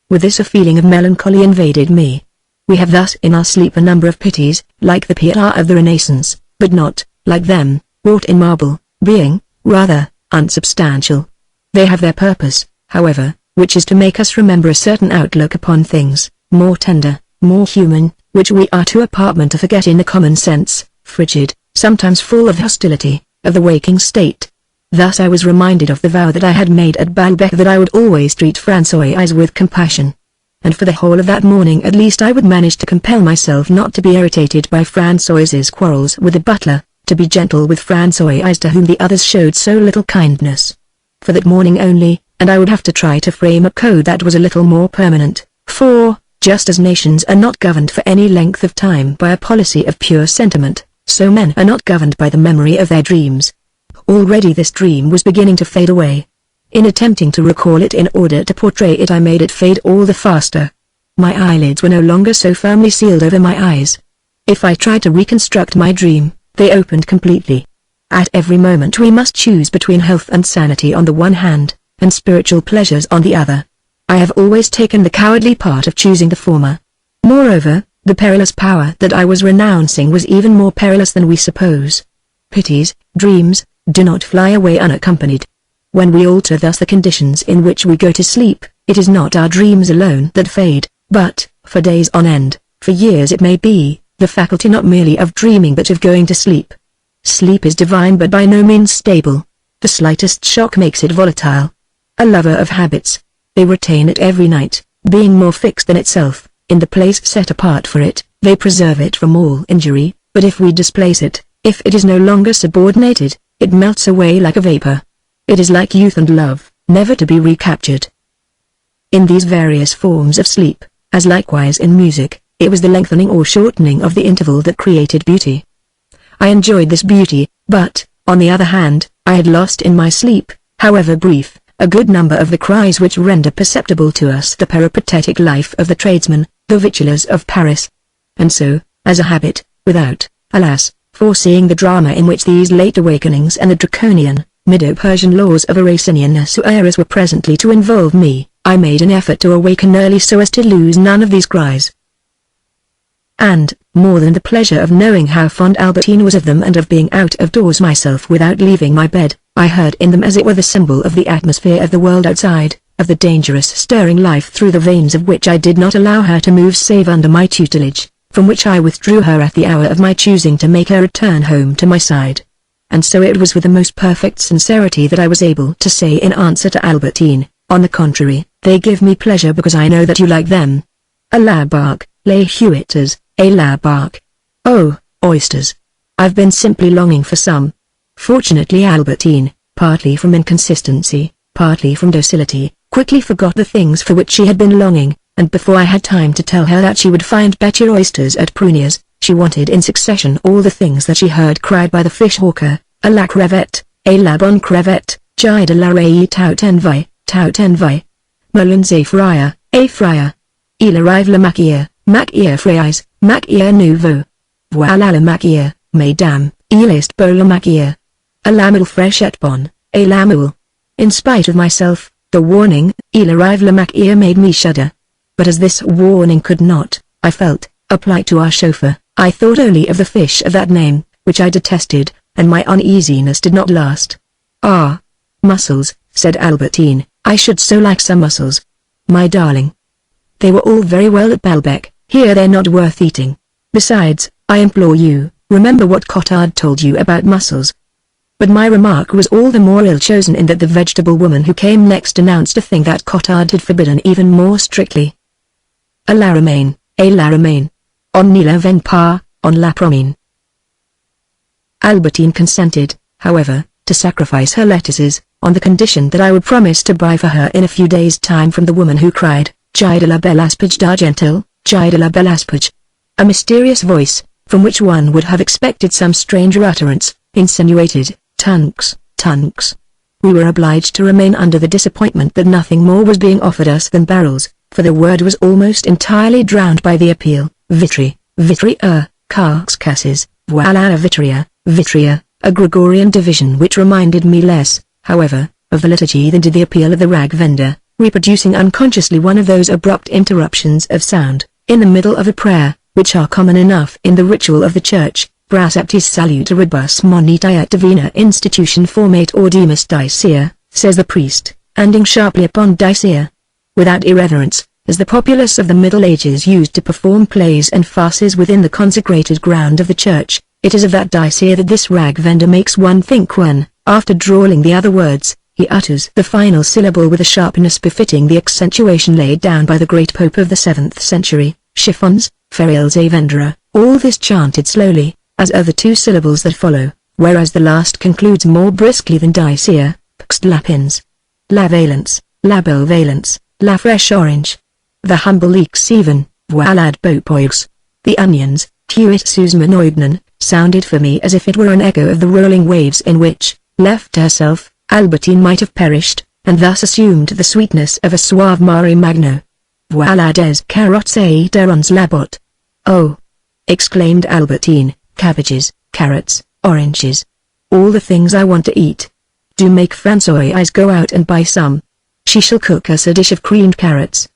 With this a feeling of melancholy invaded me. We have thus in our sleep a number of pities, like the Pietà of the Renaissance, but not, like them, wrought in marble, being, rather, unsubstantial. They have their purpose, however, which is to make us remember a certain outlook upon things, more tender, more human, which we are too apartment to forget in the common sense, frigid, sometimes full of hostility, of the waking state. Thus I was reminded of the vow that I had made at Balbec that I would always treat Françoise with compassion. And for the whole of that morning at least I would manage to compel myself not to be irritated by Françoise's quarrels with the butler, to be gentle with Françoise to whom the others showed so little kindness. For that morning only, and I would have to try to frame a code that was a little more permanent, for, just as nations are not governed for any length of time by a policy of pure sentiment, so men are not governed by the memory of their dreams. Already this dream was beginning to fade away. In attempting to recall it in order to portray it I made it fade all the faster. My eyelids were no longer so firmly sealed over my eyes. If I tried to reconstruct my dream, they opened completely. At every moment we must choose between health and sanity on the one hand, and spiritual pleasures on the other. I have always taken the cowardly part of choosing the former. Moreover, The perilous power that I was renouncing was even more perilous than we suppose. Pities, dreams, do not fly away unaccompanied. When we alter thus the conditions in which we go to sleep, it is not our dreams alone that fade, but, for days on end, for years it may be, the faculty not merely of dreaming but of going to sleep. Sleep is divine but by no means stable. The slightest shock makes it volatile. A lover of habits, they retain it every night, being more fixed than itself, in the place set apart for it, they preserve it from all injury, but if we displace it, if it is no longer subordinated, it melts away like a vapor. It is like youth and love, never to be recaptured. In these various forms of sleep, as likewise in music, it was the lengthening or shortening of the interval that created beauty. I enjoyed this beauty, but, on the other hand, I had lost in my sleep, however brief, a good number of the cries which render perceptible to us the peripatetic life of the tradesmen, the victuallers of Paris. And so, as a habit, without, alas, foreseeing the drama in which these late awakenings and the draconian, Mido-Persian laws of Aracinian Suarez were presently to involve me, I made an effort to awaken early so as to lose none of these cries. And, more than the pleasure of knowing how fond Albertine was of them and of being out of doors myself without leaving my bed, I heard in them as it were the symbol of the atmosphere of the world outside, of the dangerous stirring life through the veins of which I did not allow her to move save under my tutelage, from which I withdrew her at the hour of my choosing to make her return home to my side. And so it was with the most perfect sincerity that I was able to say in answer to Albertine, on the contrary, they give me pleasure because I know that you like them. A la barque, les huîtres, a la barque. Oh, oysters. I've been simply longing for some. Fortunately Albertine, partly from inconsistency, partly from docility, quickly forgot the things for which she had been longing, and before I had time to tell her that she would find better oysters at Prunia's, she wanted in succession all the things that she heard cried by the fish hawker, a la crevette, a la bonne crevette, Jai de la raie tout envie, Melons a fryer, Il arrive le maquilleur frais, maquilleur nouveau. Voilà le maquilleur, mesdames, il est beau le maquilleur. A la moule fraîche et bonne, a la moule. In spite of myself, the warning, il arrive le maquilleur made me shudder. But as this warning could not, I felt, apply to our chauffeur, I thought only of the fish of that name, which I detested, and my uneasiness did not last. Ah! Mussels, said Albertine, I should so like some mussels. My darling. They were all very well at Balbec, here they're not worth eating. Besides, I implore you, remember what Cottard told you about mussels. But my remark was all the more ill-chosen in that the vegetable woman who came next announced a thing that Cottard had forbidden even more strictly. A la romaine, on ne la vend pas, on la promine. Albertine consented, however, to sacrifice her lettuces, on the condition that I would promise to buy for her in a few days' time from the woman who cried, Jai de la belle aspage d'argentil, Jai de la belle aspage. A mysterious voice, from which one would have expected some stranger utterance, insinuated, Tunks. We were obliged to remain under the disappointment that nothing more was being offered us than barrels, for the word was almost entirely drowned by the appeal, vitry, carcasses, voilà vitria, a Gregorian division which reminded me less, however, of the liturgy than did the appeal of the rag vendor, reproducing unconsciously one of those abrupt interruptions of sound, in the middle of a prayer, which are common enough in the ritual of the church, Praceptis salutaribus monita et divina institution formate audimus dicea, says the priest, ending sharply upon dicea. Without irreverence, as the populace of the Middle Ages used to perform plays and farces within the consecrated ground of the church, it is of that dicea that this rag vendor makes one think when, after drawling the other words, he utters the final syllable with a sharpness befitting the accentuation laid down by the great Pope of the 7th century, chiffons, ferials a vendera, all this chanted slowly, as are the two syllables that follow, whereas the last concludes more briskly than dicea, pxt lapins. La valence, la belle valence, la fresh orange. The humble leeks even, voilad beaupoigs. The onions, huit susmanoidnan, sounded for me as if it were an echo of the rolling waves in which, left to herself, Albertine might have perished, and thus assumed the sweetness of a suave Mare Magno. Voilà des carottes et derons la botte. Oh! exclaimed Albertine, cabbages, carrots, oranges. All the things I want to eat. Do make Françoise go out and buy some. She shall cook us a dish of creamed carrots.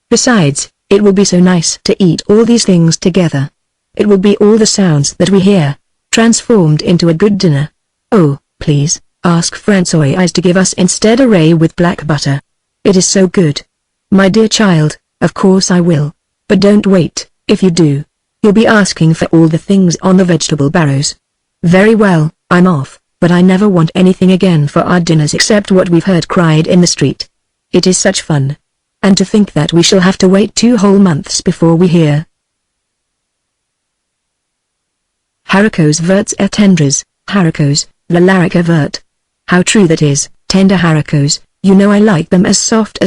Besides, It will be so nice to eat all these things together. It will be all the sounds that we hear, transformed into a good dinner. Oh, please, ask Françoise to give us instead a ray with black butter. It is so good. My dear child, of course I will. But don't wait, if you do, you'll be asking for all the things on the vegetable barrows. Very well, I'm off, but I never want anything again for our dinners except what we've heard cried in the street. It is such fun. And to think that we shall have to wait 2 whole months before we hear. Haricots verts et tendres, haricots, la larica vert. How true that is, tender haricots, you know I like them as soft,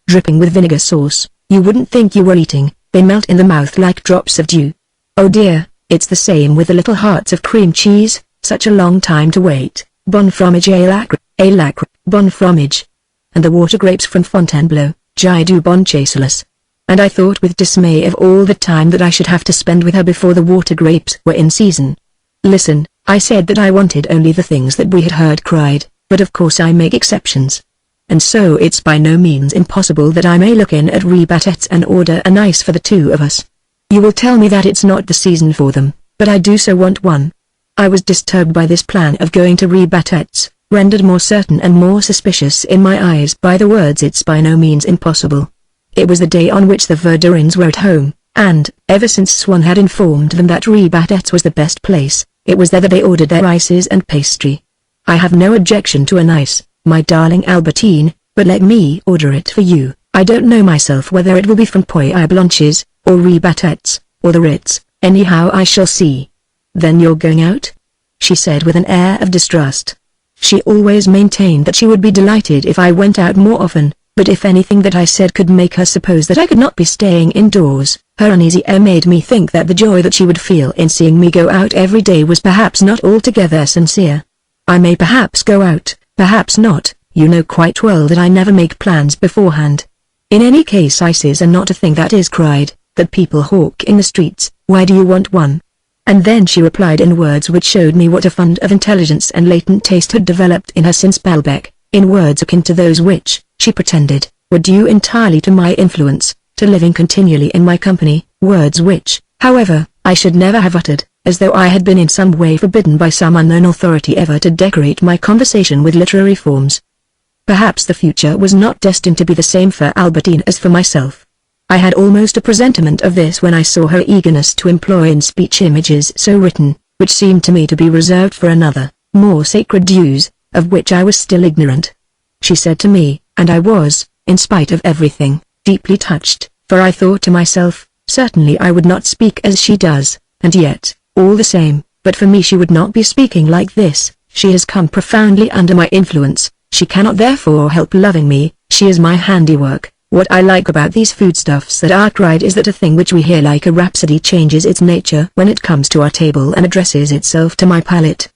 dripping with vinegar sauce. You wouldn't think you were eating, they melt in the mouth like drops of dew. Oh dear, it's the same with the little hearts of cream cheese, such a long time to wait. Bon fromage à l'acre, bon fromage. And the water grapes from Fontainebleau, Jai du bon chasselas. And I thought with dismay of all the time that I should have to spend with her before the water grapes were in season. Listen, I said that I wanted only the things that we had heard cried, but of course I make exceptions. And so it's by no means impossible that I may look in at Rebatet's and order a nice for the 2 of us. You will tell me that it's not the season for them, but I do so want one. I was disturbed by this plan of going to Rebatet's, rendered more certain and more suspicious in my eyes by the words "it's by no means impossible." It was the day on which the Verdurins were at home, and, ever since Swan had informed them that Rebatet's was the best place, it was there that they ordered their ices and pastry. I have no objection to an ice, my darling Albertine, but let me order it for you. I don't know myself whether it will be from Poya Blanche's, or Rebatet's, or the Ritz. Anyhow I shall see. Then you're going out? She said with an air of distrust. She always maintained that she would be delighted if I went out more often, but if anything that I said could make her suppose that I could not be staying indoors, her uneasy air made me think that the joy that she would feel in seeing me go out every day was perhaps not altogether sincere. I may perhaps go out, perhaps not, you know quite well that I never make plans beforehand. In any case ices are not a thing that is cried, that people hawk in the streets. Why do you want one? And then she replied in words which showed me what a fund of intelligence and latent taste had developed in her since Balbec, in words akin to those which, she pretended, were due entirely to my influence, to living continually in my company, words which, however, I should never have uttered, as though I had been in some way forbidden by some unknown authority ever to decorate my conversation with literary forms. Perhaps the future was not destined to be the same for Albertine as for myself. I had almost a presentiment of this when I saw her eagerness to employ in speech images so written, which seemed to me to be reserved for another, more sacred use, of which I was still ignorant. She said to me, and I was, in spite of everything, deeply touched, for I thought to myself, certainly I would not speak as she does, and yet, all the same, but for me she would not be speaking like this. She has come profoundly under my influence, she cannot therefore help loving me, she is my handiwork. What I like about these foodstuffs that are cried is that a thing which we hear like a rhapsody changes its nature when it comes to our table and addresses itself to my palate.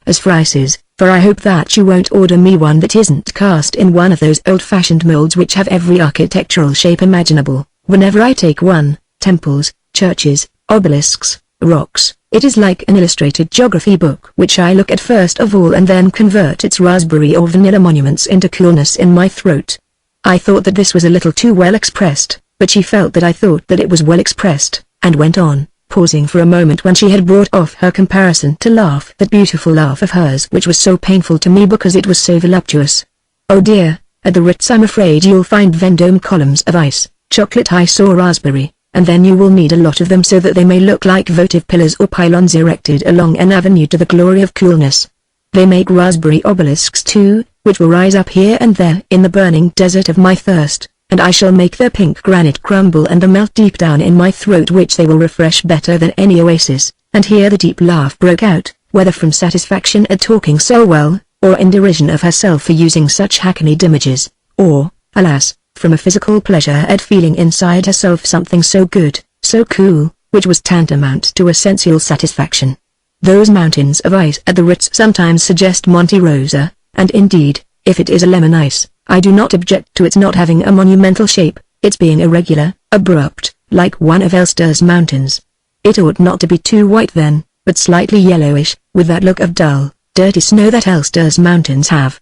As for ices, for I hope that you won't order me one that isn't cast in one of those old-fashioned molds which have every architectural shape imaginable. Whenever I take one, temples, churches, obelisks, rocks, it is like an illustrated geography book which I look at first of all and then convert its raspberry or vanilla monuments into coolness in my throat. I thought that this was a little too well expressed, but she felt that I thought that it was well expressed, and went on, pausing for a moment when she had brought off her comparison to laugh, that beautiful laugh of hers which was so painful to me because it was so voluptuous. Oh dear, at the Ritz I'm afraid you'll find Vendome columns of ice, chocolate ice or raspberry, and then you will need a lot of them so that they may look like votive pillars or pylons erected along an avenue to the glory of coolness. They make raspberry obelisks too, which will rise up here and there in the burning desert of my thirst, and I shall make their pink granite crumble and melt deep down in my throat, which they will refresh better than any oasis. And here the deep laugh broke out, whether from satisfaction at talking so well, or in derision of herself for using such hackneyed images, or, alas, from a physical pleasure at feeling inside herself something so good, so cool, which was tantamount to a sensual satisfaction. Those mountains of ice at the Ritz sometimes suggest Monte Rosa, and indeed, if it is a lemon ice, I do not object to its not having a monumental shape, its being irregular, abrupt, like one of Elster's mountains. It ought not to be too white then, but slightly yellowish, with that look of dull, dirty snow that Elster's mountains have.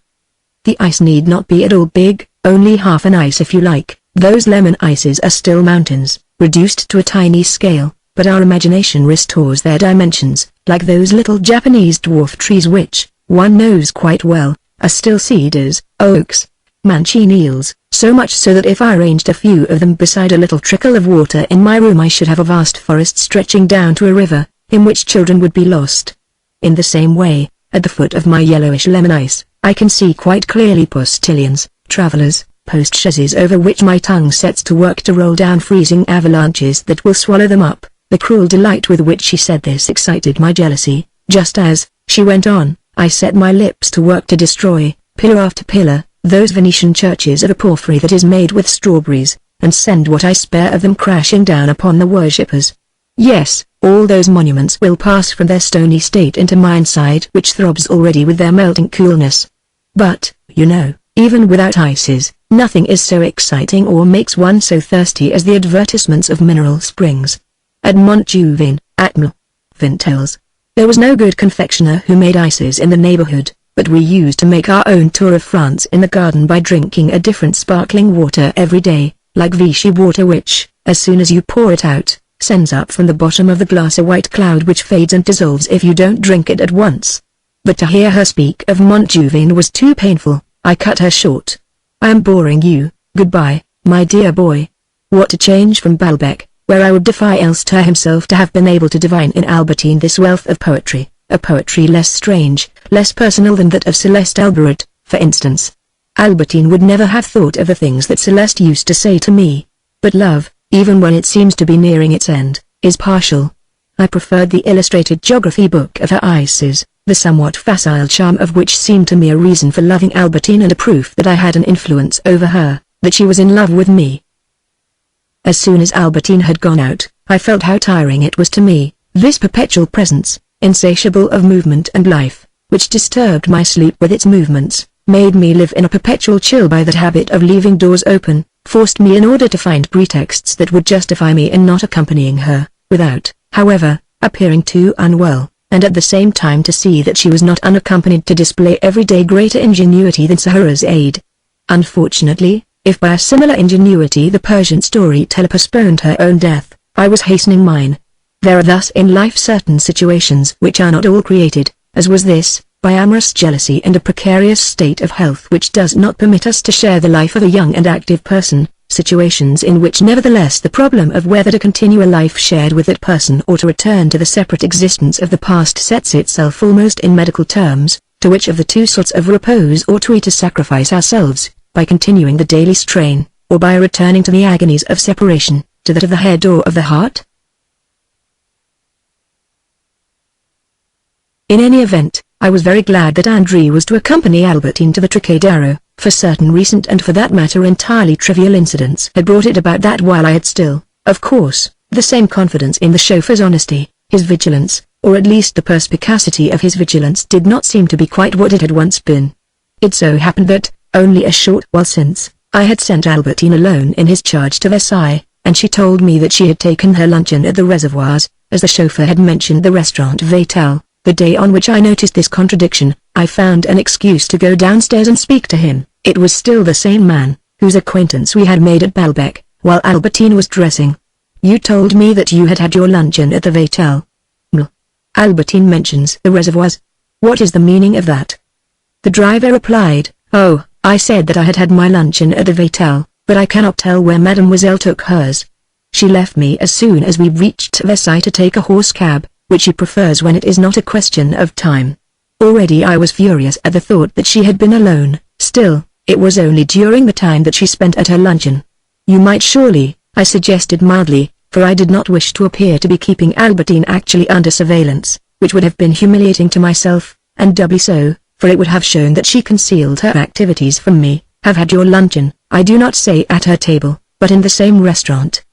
The ice need not be at all big, only half an ice if you like, Those lemon ices are still mountains, reduced to a tiny scale, but our imagination restores their dimensions, like those little Japanese dwarf trees which, one knows quite well, are still cedars, oaks, manchineel, so much so that if I arranged a few of them beside a little trickle of water in my room I should have a vast forest stretching down to a river, in which children would be lost. In the same way, at the foot of my yellowish lemon ice, I can see quite clearly postilions, travelers, post-chaises over which my tongue sets to work to roll down freezing avalanches that will swallow them up. The cruel delight with which she said this excited my jealousy, just as, she went on, I set my lips to work to destroy, pillar after pillar, those Venetian churches of a porphyry that is made with strawberries, and send what I spare of them crashing down upon the worshippers. Yes, all those monuments will pass from their stony state into my inside which throbs already with their melting coolness. But, you know, even without ices, nothing is so exciting or makes one so thirsty as the advertisements of mineral springs. At Montjuvin, at Vintels, there was no good confectioner who made ices in the neighborhood, but we used to make our own tour of France in the garden by drinking a different sparkling water every day, like Vichy water which, as soon as you pour it out, sends up from the bottom of the glass a white cloud which fades and dissolves if you don't drink it at once. But to hear her speak of Montjuvin was too painful. I cut her short. I am boring you. Goodbye, my dear boy. What a change from Balbec, where I would defy Elster himself to have been able to divine in Albertine this wealth of poetry, a poetry less strange, less personal than that of Celeste Albaret, for instance. Albertine would never have thought of the things that Celeste used to say to me. But love, even when it seems to be nearing its end, is partial. I preferred the illustrated geography book of her Isis, the somewhat facile charm of which seemed to me a reason for loving Albertine and a proof that I had an influence over her, that she was in love with me. As soon as Albertine had gone out, I felt how tiring it was to me, this perpetual presence, insatiable of movement and life, which disturbed my sleep with its movements, made me live in a perpetual chill by that habit of leaving doors open, forced me in order to find pretexts that would justify me in not accompanying her, without, however, appearing too unwell, and at the same time to see that she was not unaccompanied to display every day greater ingenuity than Scheherazade. Unfortunately, if by a similar ingenuity the Persian storyteller postponed her own death, I was hastening mine. There are thus in life certain situations which are not all created, as was this, by amorous jealousy and a precarious state of health which does not permit us to share the life of a young and active person, situations in which nevertheless the problem of whether to continue a life shared with that person or to return to the separate existence of the past sets itself almost in medical terms, to which of the two sorts of repose ought we to sacrifice ourselves, by continuing the daily strain, or by returning to the agonies of separation, to that of the head or of the heart? In any event, I was very glad that André was to accompany Albertine to the Trocadero, for certain recent and for that matter entirely trivial incidents had brought it about that while I had still, of course, the same confidence in the chauffeur's honesty, his vigilance, or at least the perspicacity of his vigilance did not seem to be quite what it had once been. It so happened that, only a short while since, I had sent Albertine alone in his charge to Versailles, and she told me that she had taken her luncheon at the Reservoirs, as the chauffeur had mentioned the restaurant Vatel. The day on which I noticed this contradiction, I found an excuse to go downstairs and speak to him. It was still the same man, whose acquaintance we had made at Balbec, while Albertine was dressing. You told me that you had had your luncheon at the Vatel. Albertine mentions the Reservoirs. What is the meaning of that? The driver replied, Oh, I said that I had had my luncheon at the Vatel, but I cannot tell where Mademoiselle took hers. She left me as soon as we reached Versailles to take a horse cab, which she prefers when it is not a question of time. Already I was furious at the thought that she had been alone, still, it was only during the time that she spent at her luncheon. You might surely, I suggested mildly, for I did not wish to appear to be keeping Albertine actually under surveillance, which would have been humiliating to myself, and doubly so, for it would have shown that she concealed her activities from me, have had your luncheon, I do not say at her table, but in the same restaurant.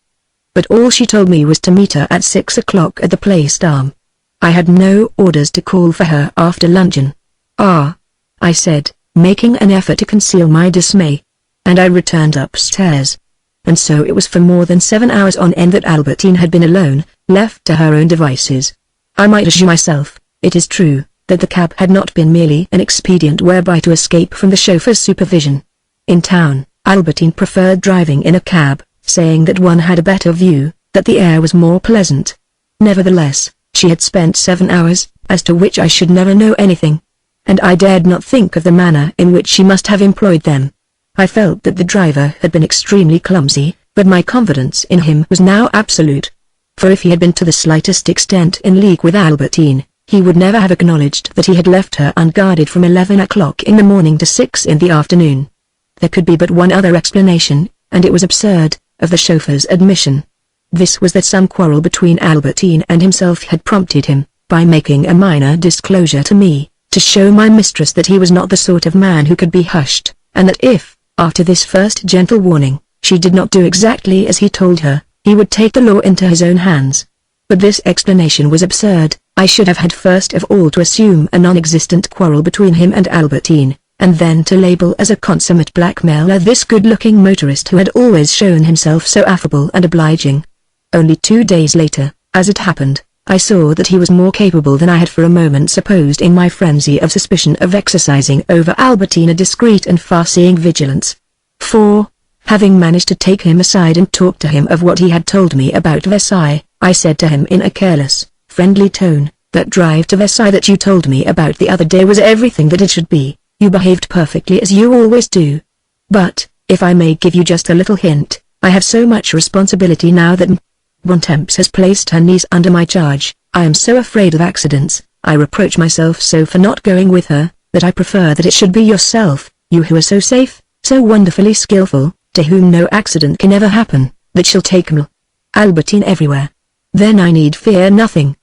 But all she told me was to meet her at 6 o'clock at the Place d'Armes. I had no orders to call for her after luncheon. Ah, I said, making an effort to conceal my dismay. And I returned upstairs. And so it was for more than 7 hours on end that Albertine had been alone, left to her own devices. I might assure myself, it is true, that the cab had not been merely an expedient whereby to escape from the chauffeur's supervision. In town, Albertine preferred driving in a cab, saying that one had a better view, that the air was more pleasant. Nevertheless, she had spent 7 hours, as to which I should never know anything. And I dared not think of the manner in which she must have employed them. I felt that the driver had been extremely clumsy, but my confidence in him was now absolute. For if he had been to the slightest extent in league with Albertine, he would never have acknowledged that he had left her unguarded from 11 o'clock in the morning to 6 in the afternoon. There could be but one other explanation, and it was absurd, of the chauffeur's admission. This was that some quarrel between Albertine and himself had prompted him, by making a minor disclosure to me, to show my mistress that he was not the sort of man who could be hushed, and that if, after this first gentle warning, she did not do exactly as he told her, he would take the law into his own hands. But this explanation was absurd. I should have had first of all to assume a non-existent quarrel between him and Albertine, and then to label as a consummate blackmailer this good-looking motorist who had always shown himself so affable and obliging. Only 2 days later, as it happened, I saw that he was more capable than I had for a moment supposed in my frenzy of suspicion of exercising over Albertine a discreet and far-seeing vigilance. For, having managed to take him aside and talk to him of what he had told me about Versailles, I said to him in a careless, friendly tone, "That drive to Versailles that you told me about the other day was everything that it should be. You behaved perfectly as you always do. But, if I may give you just a little hint, I have so much responsibility now that Bontemps has placed her niece under my charge. I am so afraid of accidents, I reproach myself so for not going with her, that I prefer that it should be yourself, you who are so safe, so wonderfully skillful, to whom no accident can ever happen, that shall take Albertine everywhere. Then I need fear nothing."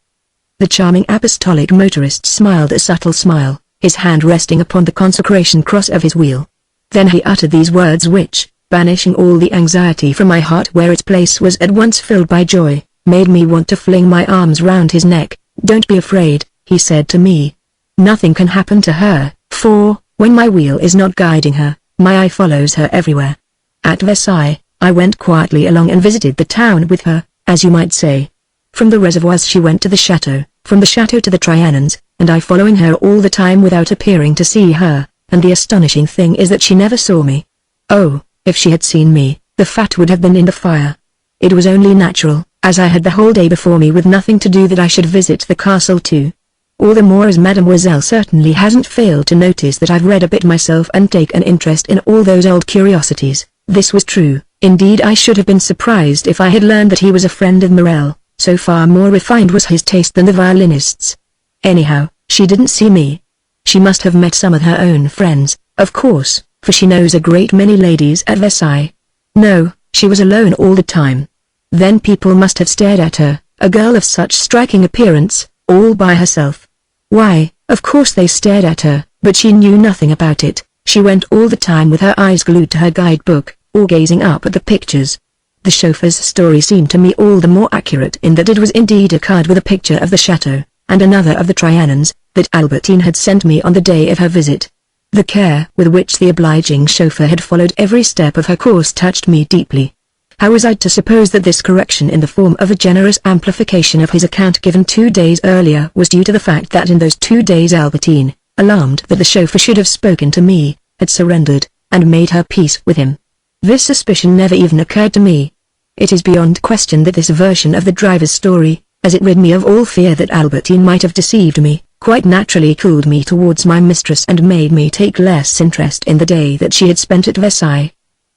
The charming apostolic motorist smiled a subtle smile, his hand resting upon the consecration cross of his wheel. Then he uttered these words which, banishing all the anxiety from my heart where its place was at once filled by joy, made me want to fling my arms round his neck. "Don't be afraid," he said to me. "Nothing can happen to her, for, when my wheel is not guiding her, my eye follows her everywhere." At Versailles, I went quietly along and visited the town with her, as you might say. From the reservoirs she went to the chateau, from the chateau to the Trianons, and I following her all the time without appearing to see her, and the astonishing thing is that she never saw me. Oh, if she had seen me, the fat would have been in the fire. It was only natural, as I had the whole day before me with nothing to do, that I should visit the castle too. All the more as Mademoiselle certainly hasn't failed to notice that I've read a bit myself and take an interest in all those old curiosities. This was true. Indeed, I should have been surprised if I had learned that he was a friend of Morel, so far more refined was his taste than the violinist's. Anyhow, she didn't see me. She must have met some of her own friends, of course, for she knows a great many ladies at Versailles. No, she was alone all the time. Then people must have stared at her, a girl of such striking appearance, all by herself. Why, of course they stared at her, but she knew nothing about it. She went all the time with her eyes glued to her guidebook, or gazing up at the pictures. The chauffeur's story seemed to me all the more accurate in that it was indeed a card with a picture of the chateau, and another of the Trianons, that Albertine had sent me on the day of her visit. The care with which the obliging chauffeur had followed every step of her course touched me deeply. How was I to suppose that this correction in the form of a generous amplification of his account given 2 days earlier was due to the fact that in those 2 days Albertine, alarmed that the chauffeur should have spoken to me, had surrendered, and made her peace with him? This suspicion never even occurred to me. It is beyond question that this version of the driver's story, as it rid me of all fear that Albertine might have deceived me, quite naturally cooled me towards my mistress and made me take less interest in the day that she had spent at Versailles.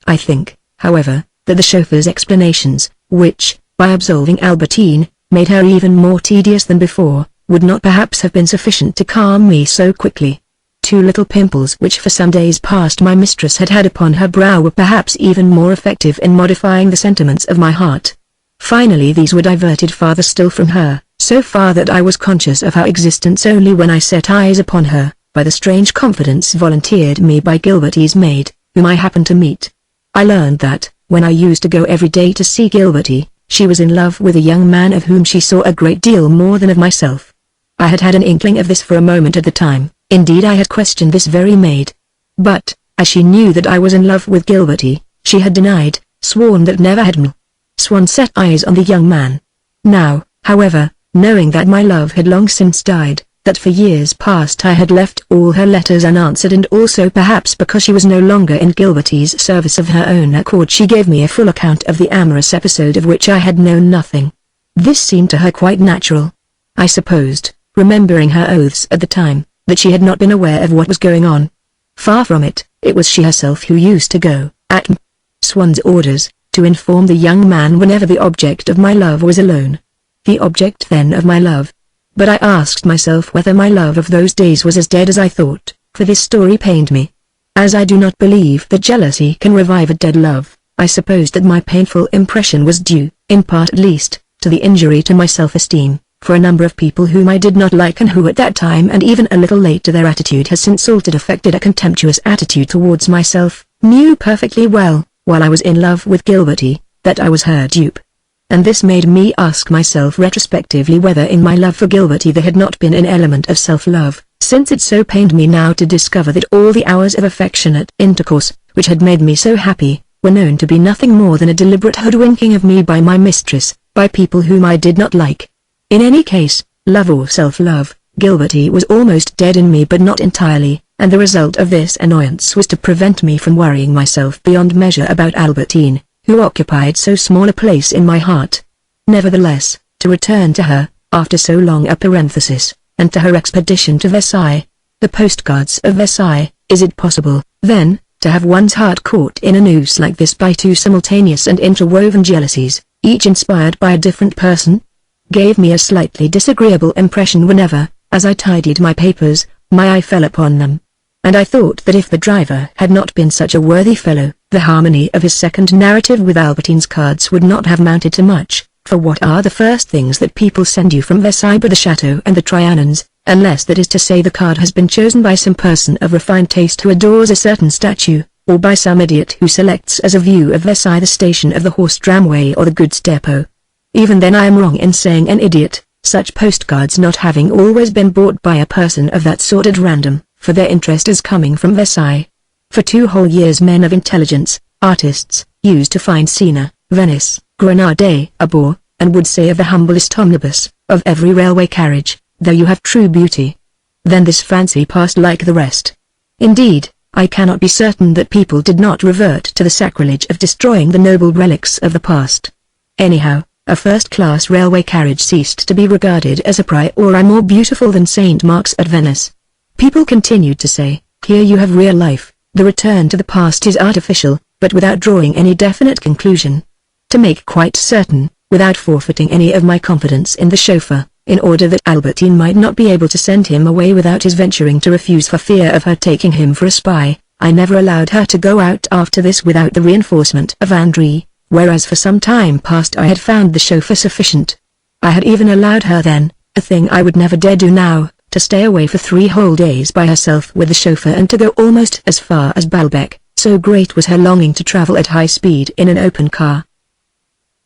I think, however, that the chauffeur's explanations, which, by absolving Albertine, made her even more tedious than before, would not perhaps have been sufficient to calm me so quickly. 2 little pimples which for some days past my mistress had had upon her brow were perhaps even more effective in modifying the sentiments of my heart. Finally these were diverted farther still from her, so far that I was conscious of her existence only when I set eyes upon her, by the strange confidence volunteered me by Gilbertie's maid, whom I happened to meet. I learned that, when I used to go every day to see Gilbertie, she was in love with a young man of whom she saw a great deal more than of myself. I had had an inkling of this for a moment at the time. Indeed, I had questioned this very maid. But, as she knew that I was in love with Gilbertie, she had denied, sworn that never had Swan set eyes on the young man. Now, however, knowing that my love had long since died, that for years past I had left all her letters unanswered, and also perhaps because she was no longer in Gilbertie's service of her own accord she gave me a full account of the amorous episode of which I had known nothing. This seemed to her quite natural. I supposed, remembering her oaths at the time, that she had not been aware of what was going on. Far from it, it was she herself who used to go, at Swan's orders, to inform the young man whenever the object of my love was alone. The object then of my love. But I asked myself whether my love of those days was as dead as I thought, for this story pained me. As I do not believe that jealousy can revive a dead love, I supposed that my painful impression was due, in part at least, to the injury to my self-esteem, for a number of people whom I did not like and who at that time and even a little later their attitude has since altered affected a contemptuous attitude towards myself, knew perfectly well, while I was in love with Gilbertie, that I was her dupe. And this made me ask myself retrospectively whether in my love for Gilbertie there had not been an element of self-love, since it so pained me now to discover that all the hours of affectionate intercourse, which had made me so happy, were known to be nothing more than a deliberate hoodwinking of me by my mistress, by people whom I did not like. In any case, love or self-love, Gilbertie was almost dead in me but not entirely, and the result of this annoyance was to prevent me from worrying myself beyond measure about Albertine, who occupied so small a place in my heart. Nevertheless, to return to her, after so long a parenthesis, and to her expedition to Versailles. The postcards of Versailles. Is it possible, then, to have one's heart caught in a noose like this by two simultaneous and interwoven jealousies, each inspired by a different person? Gave me a slightly disagreeable impression whenever, as I tidied my papers, my eye fell upon them. And I thought that if the driver had not been such a worthy fellow, the harmony of his second narrative with Albertine's cards would not have mounted to much, for what are the first things that people send you from Versailles but the chateau and the Trianons, unless that is to say the card has been chosen by some person of refined taste who adores a certain statue, or by some idiot who selects as a view of Versailles the station of the horse tramway or the goods depot. Even then I am wrong in saying an idiot, such postcards not having always been bought by a person of that sort at random, for their interest is coming from Versailles. For 2 whole years men of intelligence, artists, used to find Siena, Venice, Grenade a bore, and would say of the humblest omnibus, of every railway carriage, there you have true beauty. Then this fancy passed like the rest. Indeed, I cannot be certain that people did not revert to the sacrilege of destroying the noble relics of the past. Anyhow, a first-class railway carriage ceased to be regarded as a priori more beautiful than St. Mark's at Venice. People continued to say, here you have real life, the return to the past is artificial, but without drawing any definite conclusion. To make quite certain, without forfeiting any of my confidence in the chauffeur, in order that Albertine might not be able to send him away without his venturing to refuse for fear of her taking him for a spy, I never allowed her to go out after this without the reinforcement of André, whereas for some time past I had found the chauffeur sufficient. I had even allowed her then, a thing I would never dare do now, to stay away for 3 whole days by herself with the chauffeur and to go almost as far as Balbec, so great was her longing to travel at high speed in an open car.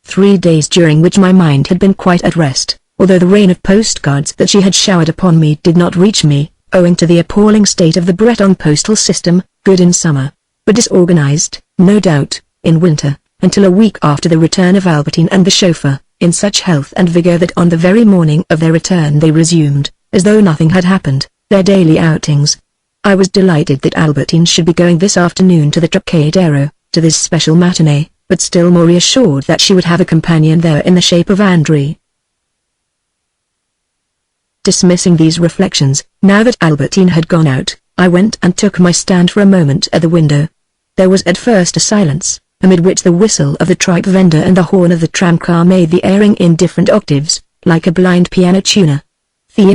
3 days during which my mind had been quite at rest, although the rain of postcards that she had showered upon me did not reach me, owing to the appalling state of the Breton postal system, good in summer, but disorganized, no doubt, in winter, until a week after the return of Albertine and the chauffeur, in such health and vigor that on the very morning of their return they resumed, as though nothing had happened, their daily outings. I was delighted that Albertine should be going this afternoon to the Trocadero, to this special matinee, but still more reassured that she would have a companion there in the shape of André. Dismissing these reflections, now that Albertine had gone out, I went and took my stand for a moment at the window. There was at first a silence, amid which the whistle of the tripe vendor and the horn of the tramcar made the airing in different octaves, like a blind piano tuner.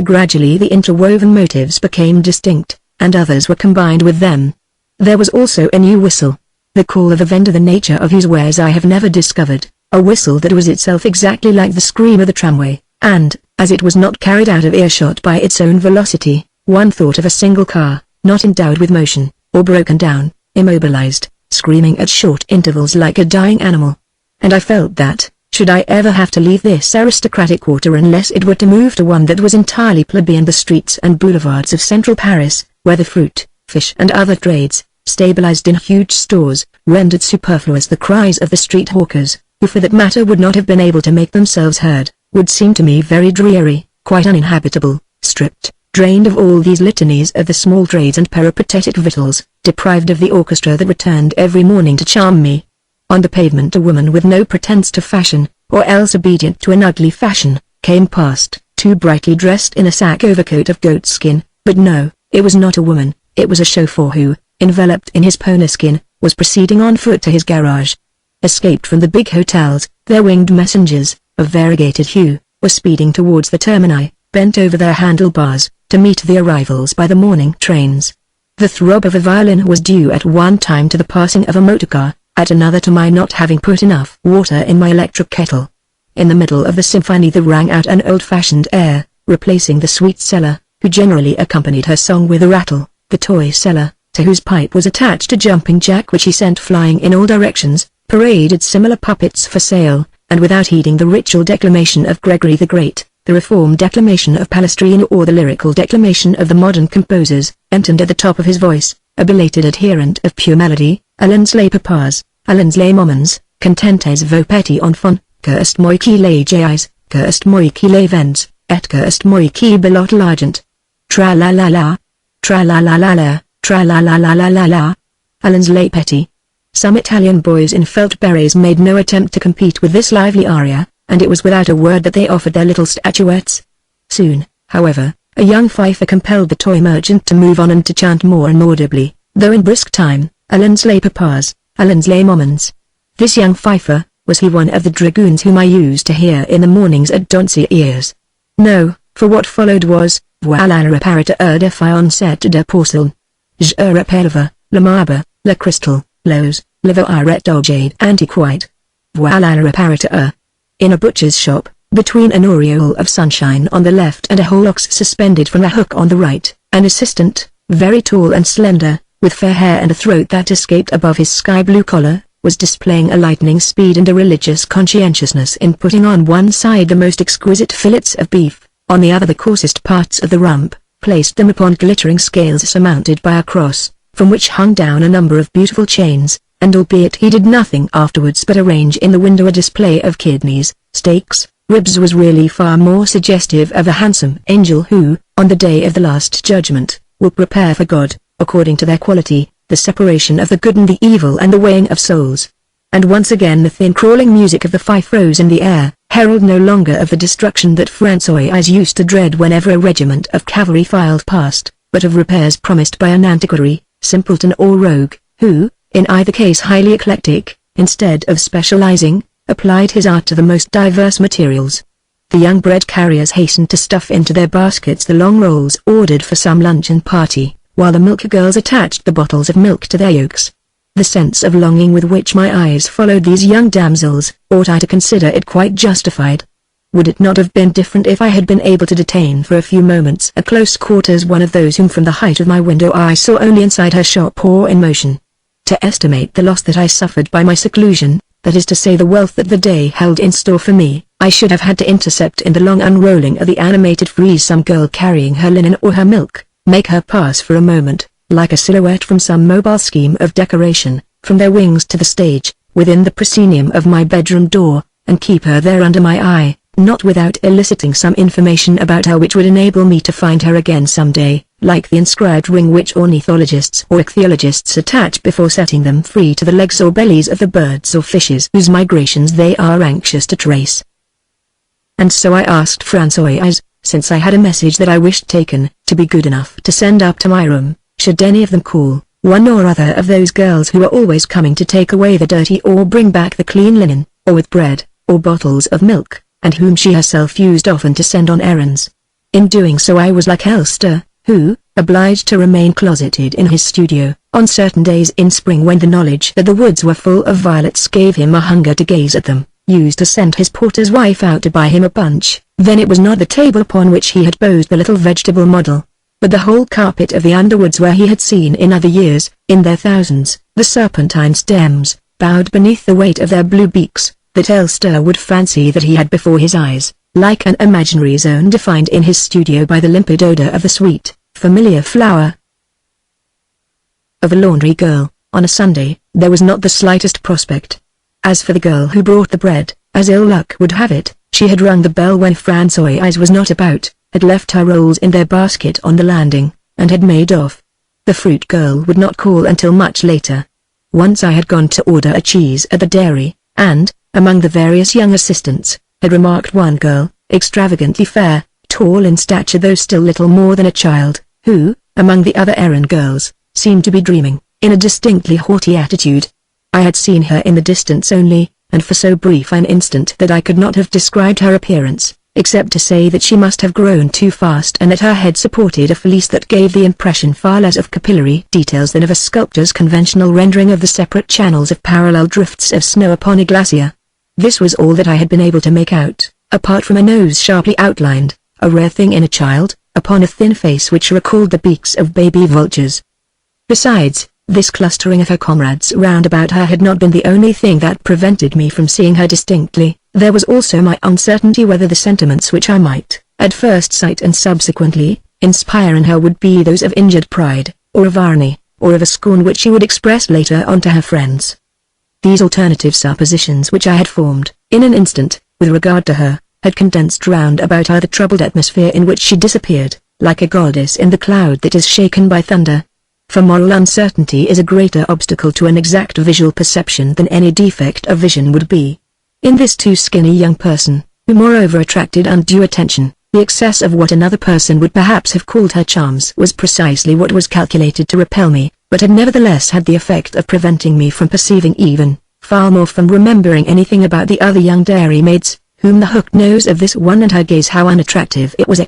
Gradually the interwoven motives became distinct, and others were combined with them. There was also a new whistle, the call of a vendor the nature of whose wares I have never discovered, a whistle that was itself exactly like the scream of the tramway, and, as it was not carried out of earshot by its own velocity, one thought of a single car, not endowed with motion, or broken down, immobilized, screaming at short intervals like a dying animal. And I felt that, should I ever have to leave this aristocratic quarter unless it were to move to one that was entirely plebeian, the streets and boulevards of central Paris, where the fruit, fish and other trades, stabilized in huge stores, rendered superfluous the cries of the street hawkers, who for that matter would not have been able to make themselves heard, would seem to me very dreary, quite uninhabitable, stripped, drained of all these litanies of the small trades and peripatetic victuals, deprived of the orchestra that returned every morning to charm me. On the pavement a woman with no pretense to fashion, or else obedient to an ugly fashion, came past, too brightly dressed in a sack overcoat of goatskin, but no, it was not a woman, it was a chauffeur who, enveloped in his pony skin, was proceeding on foot to his garage. Escaped from the big hotels, their winged messengers, of variegated hue, were speeding towards the termini, bent over their handlebars, to meet the arrivals by the morning trains. The throb of a violin was due at one time to the passing of a motorcar, at another to my not having put enough water in my electric kettle. In the middle of the symphony there rang out an old-fashioned air, replacing the sweet seller, who generally accompanied her song with a rattle, the toy seller, to whose pipe was attached a jumping jack which he sent flying in all directions, paraded similar puppets for sale, and without heeding the ritual declamation of Gregory the Great, the reformed declamation of Palestrina or the lyrical declamation of the modern composers, entered at the top of his voice, a belated adherent of pure melody, allons les papas, allons les moments, contentes vos petits enfants, que est moi qui les jais, que est moi qui les vends, et que est moi qui belot l'argent. Tra la la la, tra la la la la, tra la la la la la la, allons les petits. Some Italian boys in felt berets made no attempt to compete with this lively aria, and it was without a word that they offered their little statuettes. Soon, however, a young fifer compelled the toy merchant to move on and to chant more inaudibly, though in brisk time, allons les papas, allons les moments. This young fifer, was he one of the dragoons whom I used to hear in the mornings at Doncier's? No, for what followed was, voilà le reparateur de fiancette de porcelain. Je repelva, le marbre, le crystal, l'ose, le verret d'objet antiquite. Voilà le reparateur. In a butcher's shop, between an aureole of sunshine on the left and a whole ox suspended from a hook on the right, an assistant, very tall and slender, with fair hair and a throat that escaped above his sky-blue collar, was displaying a lightning speed and a religious conscientiousness in putting on one side the most exquisite fillets of beef, on the other the coarsest parts of the rump, placed them upon glittering scales surmounted by a cross, from which hung down a number of beautiful chains, and albeit he did nothing afterwards but arrange in the window a display of kidneys, steaks, ribs, was really far more suggestive of a handsome angel who, on the day of the last judgment, will prepare for God, according to their quality, the separation of the good and the evil and the weighing of souls. And once again the thin crawling music of the fife rose in the air, herald no longer of the destruction that François used to dread whenever a regiment of cavalry filed past, but of repairs promised by an antiquary, simpleton or rogue, who, in either case highly eclectic, instead of specializing, applied his art to the most diverse materials. The young bread carriers hastened to stuff into their baskets the long rolls ordered for some luncheon party, while the milk girls attached the bottles of milk to their yokes. The sense of longing with which my eyes followed these young damsels, ought I to consider it quite justified? Would it not have been different if I had been able to detain for a few moments at close quarters one of those whom from the height of my window I saw only inside her shop or in motion? To estimate the loss that I suffered by my seclusion, that is to say the wealth that the day held in store for me, I should have had to intercept in the long unrolling of the animated frieze some girl carrying her linen or her milk, make her pass for a moment, like a silhouette from some mobile scheme of decoration, from their wings to the stage, within the proscenium of my bedroom door, and keep her there under my eye, not without eliciting some information about her which would enable me to find her again some day, like the inscribed ring which ornithologists or ichthyologists attach before setting them free to the legs or bellies of the birds or fishes whose migrations they are anxious to trace. And so I asked François, since I had a message that I wished taken, to be good enough to send up to my room, should any of them call, one or other of those girls who are always coming to take away the dirty or bring back the clean linen, or with bread, or bottles of milk, and whom she herself used often to send on errands. In doing so I was like Elster, who, obliged to remain closeted in his studio, on certain days in spring when the knowledge that the woods were full of violets gave him a hunger to gaze at them, used to send his porter's wife out to buy him a bunch. Then it was not the table upon which he had posed the little vegetable model, but the whole carpet of the underwoods where he had seen in other years, in their thousands, the serpentine stems, bowed beneath the weight of their blue beaks, that Elster would fancy that he had before his eyes, like an imaginary zone defined in his studio by the limpid odor of the sweet, familiar flower of a laundry girl. On a Sunday, there was not the slightest prospect. As for the girl who brought the bread, as ill luck would have it, she had rung the bell when François was not about, had left her rolls in their basket on the landing, and had made off. The fruit girl would not call until much later. Once I had gone to order a cheese at the dairy, and, among the various young assistants, had remarked one girl, extravagantly fair, tall in stature though still little more than a child, who, among the other errand girls, seemed to be dreaming, in a distinctly haughty attitude. I had seen her in the distance only, and for so brief an instant that I could not have described her appearance, except to say that she must have grown too fast and that her head supported a pelisse that gave the impression far less of capillary details than of a sculptor's conventional rendering of the separate channels of parallel drifts of snow upon a glacier. This was all that I had been able to make out, apart from a nose sharply outlined, a rare thing in a child, upon a thin face which recalled the beaks of baby vultures. Besides, this clustering of her comrades round about her had not been the only thing that prevented me from seeing her distinctly. There was also my uncertainty whether the sentiments which I might, at first sight and subsequently, inspire in her would be those of injured pride, or of irony, or of a scorn which she would express later on to her friends. These alternative suppositions which I had formed, in an instant, with regard to her, had condensed round about her the troubled atmosphere in which she disappeared, like a goddess in the cloud that is shaken by thunder. For moral uncertainty is a greater obstacle to an exact visual perception than any defect of vision would be. In this too skinny young person, who moreover attracted undue attention, the excess of what another person would perhaps have called her charms was precisely what was calculated to repel me, but had nevertheless had the effect of preventing me from perceiving even, far more from remembering anything about the other young dairymaids, whom the hooked nose of this one and her gaze how unattractive it was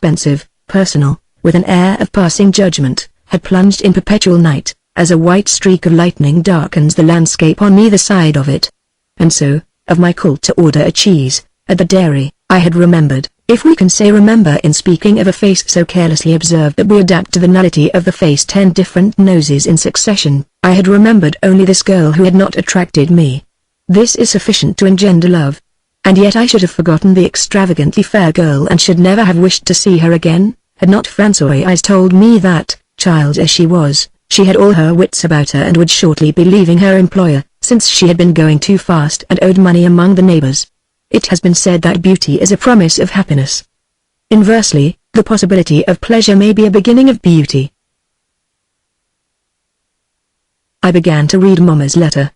pensive, personal, with an air of passing judgment, had plunged in perpetual night, as a white streak of lightning darkens the landscape on either side of it. And so, of my call to order a cheese, at the dairy, I had remembered, if we can say remember in speaking of a face so carelessly observed that we adapt to the nullity of the face 10 different noses in succession, I had remembered only this girl who had not attracted me. This is sufficient to engender love. And yet I should have forgotten the extravagantly fair girl and should never have wished to see her again, had not Françoise told me that, child as she was, she had all her wits about her and would shortly be leaving her employer, since she had been going too fast and owed money among the neighbors. It has been said that beauty is a promise of happiness. Inversely, the possibility of pleasure may be a beginning of beauty. I began to read Mamma's letter.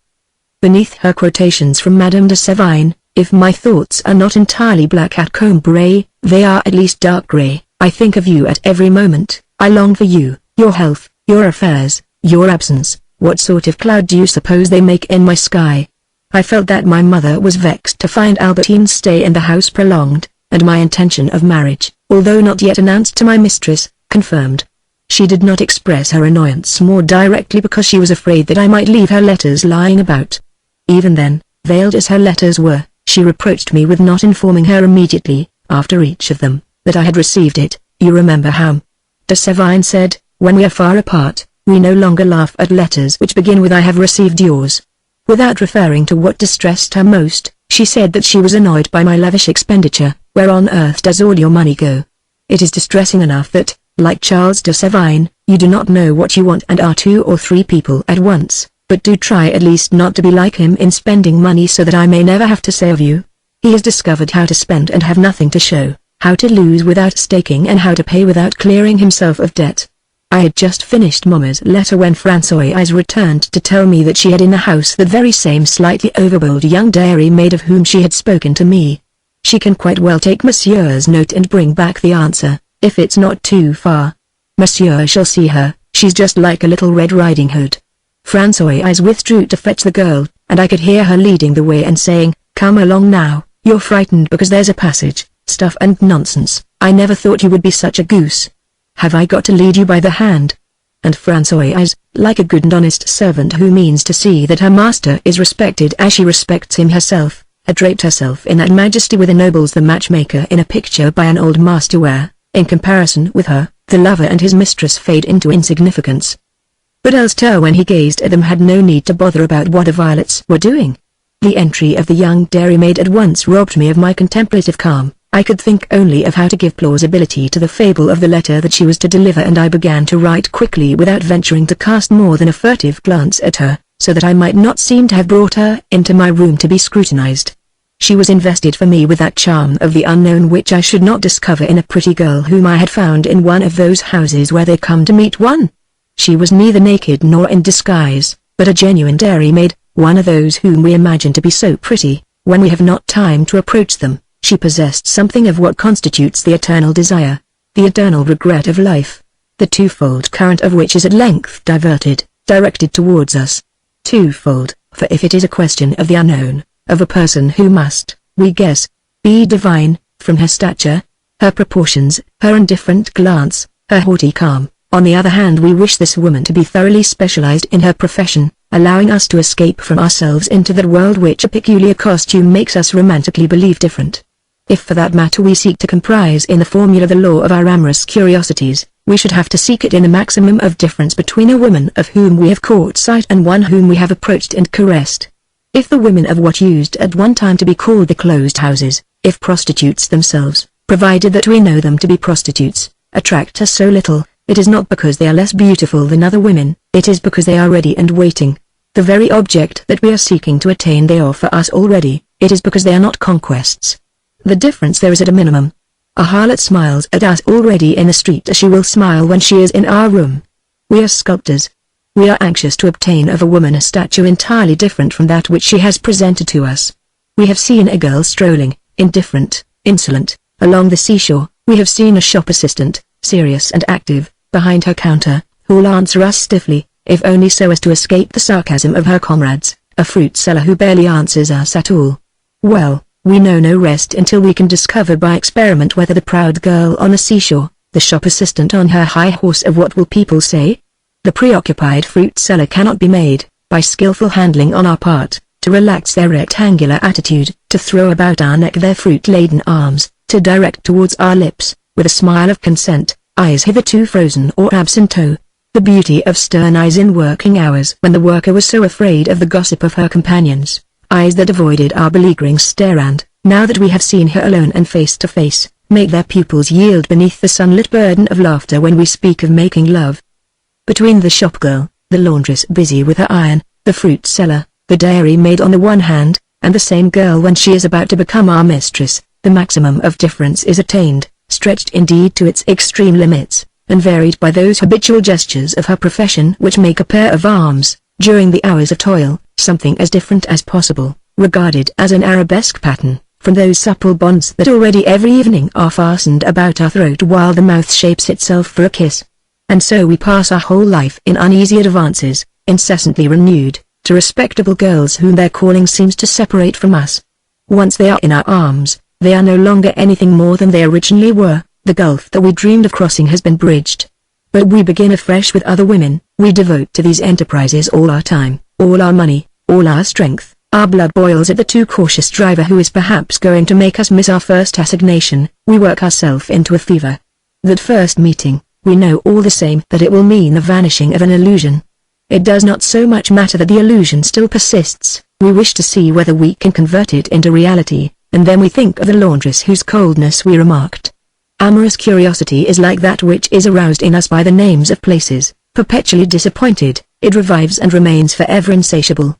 Beneath her quotations from Madame de Sévigné, if my thoughts are not entirely black at Combray, they are at least dark grey. I think of you at every moment, I long for you, your health, your affairs, your absence. What sort of cloud do you suppose they make in my sky? I felt that my mother was vexed to find Albertine's stay in the house prolonged, and my intention of marriage, although not yet announced to my mistress, confirmed. She did not express her annoyance more directly because she was afraid that I might leave her letters lying about. Even then, veiled as her letters were, she reproached me with not informing her immediately, after each of them, that I had received it. You remember how de Sévigné said, when we are far apart, we no longer laugh at letters which begin with I have received yours. Without referring to what distressed her most, she said that she was annoyed by my lavish expenditure. Where on earth does all your money go? It is distressing enough that, like Charles de Sévigné, you do not know what you want and are 2 or 3 people at once, but do try at least not to be like him in spending money so that I may never have to say of you. He has discovered how to spend and have nothing to show, how to lose without staking and how to pay without clearing himself of debt. I had just finished Mamma's letter when Françoise returned to tell me that she had in the house that very same slightly overbold young dairymaid of whom she had spoken to me. She can quite well take Monsieur's note and bring back the answer, if it's not too far. Monsieur shall see her, she's just like a little Red Riding Hood. Françoise withdrew to fetch the girl, and I could hear her leading the way and saying, "Come along now, you're frightened because there's a passage." Stuff and nonsense, I never thought you would be such a goose. Have I got to lead you by the hand? And Françoise, like a good and honest servant who means to see that her master is respected as she respects him herself, had draped herself in that majesty which ennobles the matchmaker in a picture by an old master where, in comparison with her, the lover and his mistress fade into insignificance. But Elster when he gazed at them had no need to bother about what the violets were doing. The entry of the young dairymaid at once robbed me of my contemplative calm. I could think only of how to give plausibility to the fable of the letter that she was to deliver, and I began to write quickly without venturing to cast more than a furtive glance at her, so that I might not seem to have brought her into my room to be scrutinized. She was invested for me with that charm of the unknown which I should not discover in a pretty girl whom I had found in one of those houses where they come to meet one. She was neither naked nor in disguise, but a genuine dairymaid, one of those whom we imagine to be so pretty, when we have not time to approach them. She possessed something of what constitutes the eternal desire, the eternal regret of life, the twofold current of which is at length directed towards us. Twofold, for if it is a question of the unknown, of a person who must, we guess, be divine, from her stature, her proportions, her indifferent glance, her haughty calm. On the other hand, we wish this woman to be thoroughly specialized in her profession, allowing us to escape from ourselves into that world which a peculiar costume makes us romantically believe different. If for that matter we seek to comprise in the formula the law of our amorous curiosities, we should have to seek it in the maximum of difference between a woman of whom we have caught sight and one whom we have approached and caressed. If the women of what used at one time to be called the closed houses, if prostitutes themselves, provided that we know them to be prostitutes, attract us so little, it is not because they are less beautiful than other women, it is because they are ready and waiting. The very object that we are seeking to attain they offer us already, it is because they are not conquests. The difference there is at a minimum. A harlot smiles at us already in the street as she will smile when she is in our room. We are sculptors. We are anxious to obtain of a woman a statue entirely different from that which she has presented to us. We have seen a girl strolling, indifferent, insolent, along the seashore. We have seen a shop assistant, serious and active, behind her counter, who will answer us stiffly, if only so as to escape the sarcasm of her comrades, a fruit seller who barely answers us at all. Well, we know no rest until we can discover by experiment whether the proud girl on the seashore, the shop assistant on her high horse of what will people say? The preoccupied fruit seller cannot be made, by skillful handling on our part, to relax their rectangular attitude, to throw about our neck their fruit-laden arms, to direct towards our lips, with a smile of consent, eyes hitherto frozen or absent. The beauty of stern eyes in working hours when the worker was so afraid of the gossip of her companions, eyes that avoided our beleaguering stare and, now that we have seen her alone and face to face, make their pupils yield beneath the sunlit burden of laughter when we speak of making love. Between the shop girl, the laundress busy with her iron, the fruit seller, the dairymaid on the one hand, and the same girl when she is about to become our mistress, the maximum of difference is attained, stretched indeed to its extreme limits, and varied by those habitual gestures of her profession which make a pair of arms, during the hours of toil, something as different as possible, regarded as an arabesque pattern, from those supple bonds that already every evening are fastened about our throat while the mouth shapes itself for a kiss. And so we pass our whole life in uneasy advances, incessantly renewed, to respectable girls whom their calling seems to separate from us. Once they are in our arms, they are no longer anything more than they originally were. The gulf that we dreamed of crossing has been bridged. But we begin afresh with other women. We devote to these enterprises all our time, all our money, all our strength. Our blood boils at the too cautious driver who is perhaps going to make us miss our first assignation. We work ourselves into a fever. That first meeting, we know all the same that it will mean the vanishing of an illusion. It does not so much matter that the illusion still persists. We wish to see whether we can convert it into reality, and then we think of the laundress whose coldness we remarked. Amorous curiosity is like that which is aroused in us by the names of places, perpetually disappointed, it revives and remains forever insatiable.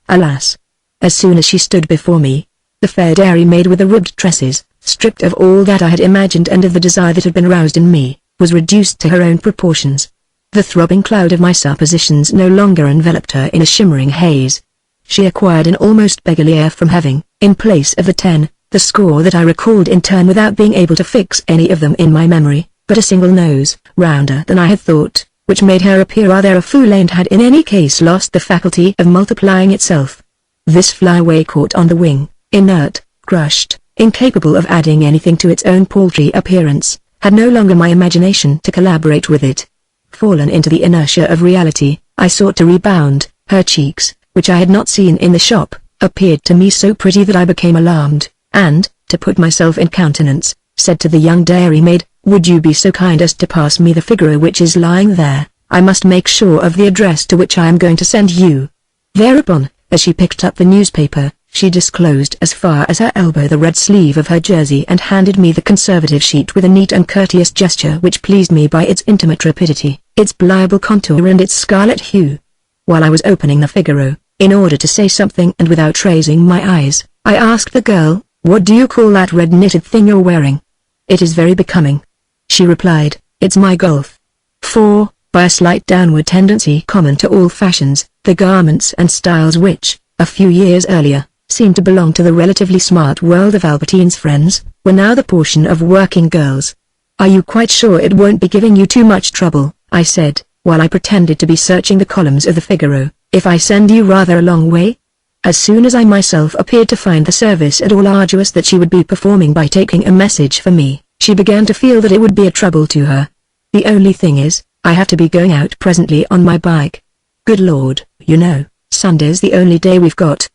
Alas! As soon as she stood before me, the fair dairymaid with the ribbed tresses, stripped of all that I had imagined and of the desire that had been roused in me, was reduced to her own proportions. The throbbing cloud of my suppositions no longer enveloped her in a shimmering haze. She acquired an almost beggarly air from having, in place of the score that I recalled in turn without being able to fix any of them in my memory, but a single nose, rounder than I had thought, which made her appear rather a fool and had in any case lost the faculty of multiplying itself. This flyaway caught on the wing, inert, crushed, incapable of adding anything to its own paltry appearance, had no longer my imagination to collaborate with it. Fallen into the inertia of reality, I sought to rebound. Her cheeks, which I had not seen in the shop, appeared to me so pretty that I became alarmed, and, to put myself in countenance, said to the young dairymaid, "Would you be so kind as to pass me the figure which is lying there? I must make sure of the address to which I am going to send you." Thereupon, as she picked up the newspaper, she disclosed as far as her elbow the red sleeve of her jersey and handed me the conservative sheet with a neat and courteous gesture which pleased me by its intimate rapidity, its pliable contour and its scarlet hue. While I was opening the Figaro, In order to say something and without raising my eyes, I asked the girl, "What do you call that red knitted thing you're wearing?" "It is very becoming." She replied, "It's my golf." For, by a slight downward tendency common to all fashions, the garments and styles which, a few years earlier, seemed to belong to the relatively smart world of Albertine's friends, were now the portion of working girls. "Are you quite sure it won't be giving you too much trouble?" I said, while I pretended to be searching the columns of the Figaro, "if I send you rather a long way?" As soon as I myself appeared to find the service at all arduous that she would be performing by taking a message for me, she began to feel that it would be a trouble to her. "The only thing is, I have to be going out presently on my bike." "Good Lord, you know, Sunday's the only day we've got."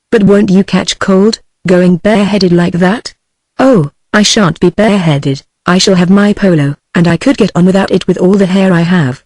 "But won't you catch cold, going bareheaded like that?" "Oh, I shan't be bareheaded, I shall have my polo, and I could get on without it with all the hair I have."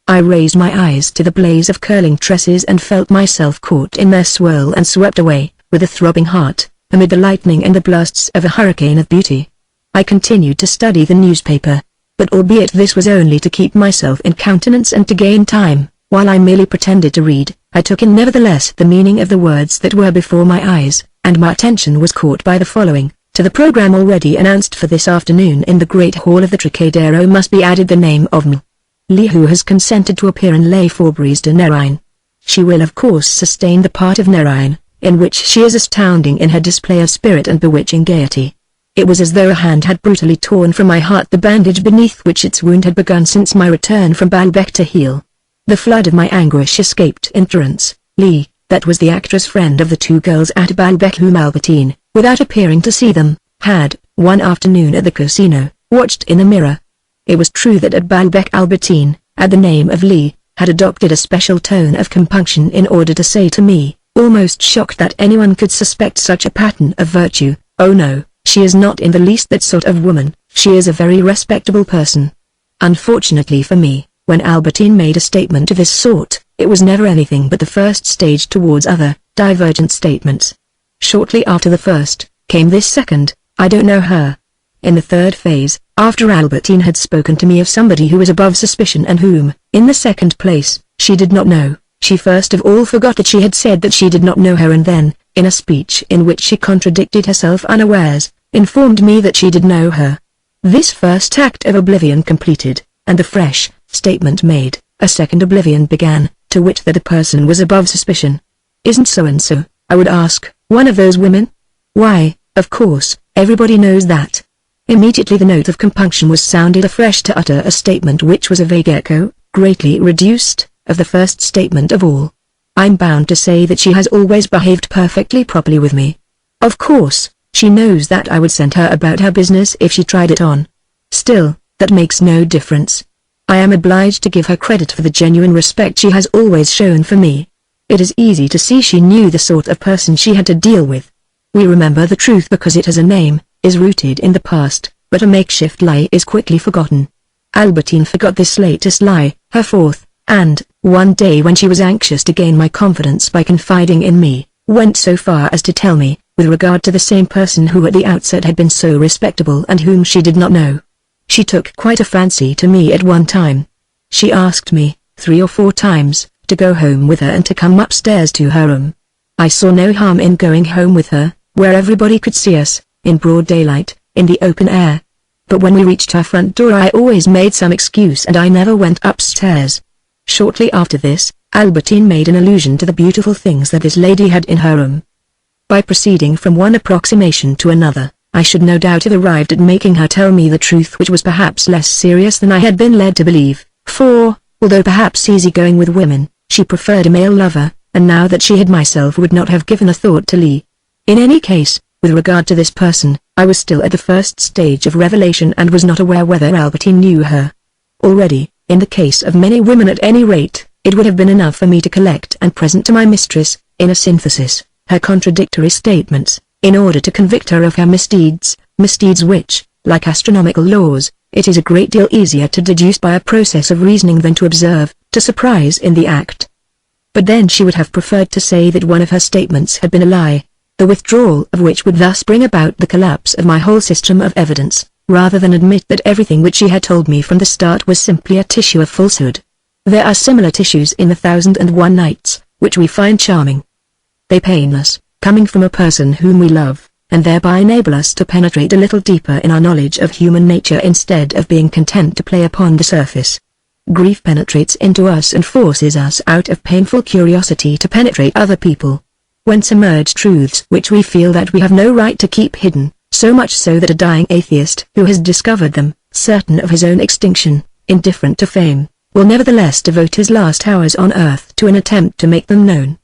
I raised my eyes to the blaze of curling tresses and felt myself caught in their swirl and swept away, with a throbbing heart, amid the lightning and the blasts of a hurricane of beauty. I continued to study the newspaper, but albeit this was only to keep myself in countenance and to gain time, while I merely pretended to read, I took in nevertheless the meaning of the words that were before my eyes, and my attention was caught by the following: "To the program already announced for this afternoon in the Great Hall of the Trocadero must be added the name of M. Lee, who has consented to appear in Les Fourberies de Nerine. She will of course sustain the part of Nerine, in which she is astounding in her display of spirit and bewitching gaiety." It was as though a hand had brutally torn from my heart the bandage beneath which its wound had begun since my return from Balbec to heal. The flood of my anguish escaped endurance. Lee, that was the actress friend of the two girls at Balbec whom Albertine, without appearing to see them, had, one afternoon at the casino, watched in a mirror. It was true that at Balbec Albertine, at the name of Lee, had adopted a special tone of compunction in order to say to me, almost shocked that anyone could suspect such a pattern of virtue, "Oh no, she is not in the least that sort of woman, she is a very respectable person." Unfortunately for me, when Albertine made a statement of this sort, it was never anything but the first stage towards other, divergent statements. Shortly after the first, came this second, "I don't know her." In the third phase, after Albertine had spoken to me of somebody who was above suspicion and whom, in the second place, she did not know, she first of all forgot that she had said that she did not know her and then, in a speech in which she contradicted herself unawares, informed me that she did know her. This first act of oblivion completed, and the fresh statement made, a second oblivion began, to wit that a person was above suspicion. "Isn't so-and-so," I would ask, "one of those women?" "Why, of course, everybody knows that." Immediately the note of compunction was sounded afresh to utter a statement which was a vague echo, greatly reduced, of the first statement of all. "I'm bound to say that she has always behaved perfectly properly with me. Of course, she knows that I would send her about her business if she tried it on. Still, that makes no difference. I am obliged to give her credit for the genuine respect she has always shown for me. It is easy to see she knew the sort of person she had to deal with. We remember the truth because it has a name, is rooted in the past, but a makeshift lie is quickly forgotten. Albertine forgot this latest lie, her fourth, and, one day when she was anxious to gain my confidence by confiding in me, went so far as to tell me, with regard to the same person who at the outset had been so respectable and whom she did not know. She took quite a fancy to me at one time. She asked me, 3 or 4 times, to go home with her and to come upstairs to her room. I saw no harm in going home with her, where everybody could see us, in broad daylight, in the open air. But when we reached her front door I always made some excuse and I never went upstairs. Shortly after this, Albertine made an allusion to the beautiful things that this lady had in her room. By proceeding from one approximation to another, I should no doubt have arrived at making her tell me the truth, which was perhaps less serious than I had been led to believe, for, although perhaps easy-going with women, she preferred a male lover, and now that she had myself would not have given a thought to Lee. In any case, with regard to this person, I was still at the first stage of revelation and was not aware whether Albertine knew her. Already, in the case of many women at any rate, it would have been enough for me to collect and present to my mistress, in a synthesis, her contradictory statements, in order to convict her of her misdeeds which, like astronomical laws, it is a great deal easier to deduce by a process of reasoning than to observe, to surprise in the act. But then she would have preferred to say that one of her statements had been a lie, the withdrawal of which would thus bring about the collapse of my whole system of evidence, rather than admit that everything which she had told me from the start was simply a tissue of falsehood. There are similar tissues in the 1001 Nights, which we find charming. They pain us, coming from a person whom we love, and thereby enable us to penetrate a little deeper in our knowledge of human nature instead of being content to play upon the surface. Grief penetrates into us and forces us out of painful curiosity to penetrate other people. When submerged truths which we feel that we have no right to keep hidden, so much so that a dying atheist who has discovered them, certain of his own extinction, indifferent to fame, will nevertheless devote his last hours on earth to an attempt to make them known.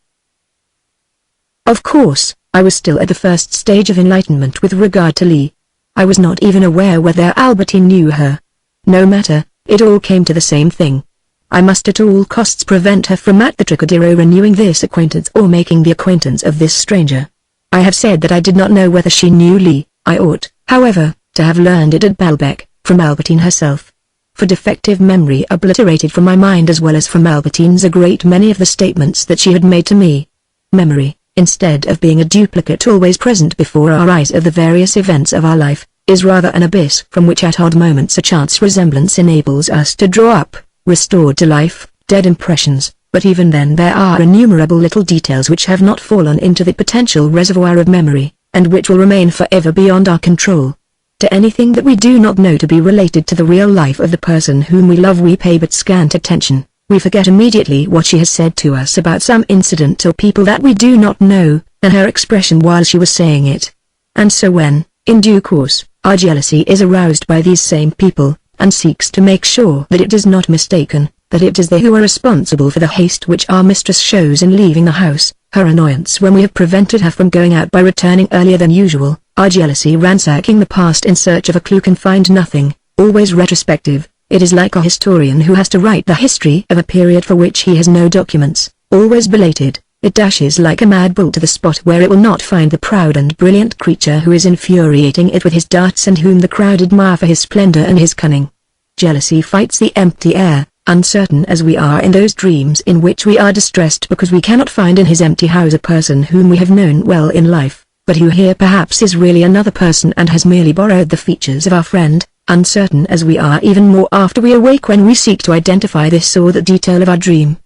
Of course, I was still at the first stage of enlightenment with regard to Lee. I was not even aware whether Albertine knew her. No matter, it all came to the same thing. I must at all costs prevent her from at the Trocadero renewing this acquaintance or making the acquaintance of this stranger. I have said that I did not know whether she knew Lee. I ought, however, to have learned it at Balbec, from Albertine herself. For defective memory obliterated from my mind as well as from Albertine's a great many of the statements that she had made to me. Memory, instead of being a duplicate always present before our eyes of the various events of our life, is rather an abyss from which at odd moments a chance resemblance enables us to draw up, restored to life, dead impressions, but even then there are innumerable little details which have not fallen into the potential reservoir of memory, and which will remain forever beyond our control. To anything that we do not know to be related to the real life of the person whom we love we pay but scant attention. We forget immediately what she has said to us about some incident or people that we do not know, and her expression while she was saying it. And so when, in due course, our jealousy is aroused by these same people, and seeks to make sure that it is not mistaken, that it is they who are responsible for the haste which our mistress shows in leaving the house, her annoyance when we have prevented her from going out by returning earlier than usual, our jealousy ransacking the past in search of a clue can find nothing, always retrospective. It is like a historian who has to write the history of a period for which he has no documents, always belated. It dashes like a mad bull to the spot where it will not find the proud and brilliant creature who is infuriating it with his darts and whom the crowd admire for his splendor and his cunning. Jealousy fights the empty air, uncertain as we are in those dreams in which we are distressed because we cannot find in his empty house a person whom we have known well in life, but who here perhaps is really another person and has merely borrowed the features of our friend, uncertain as we are even more after we awake when we seek to identify this or that detail of our dream.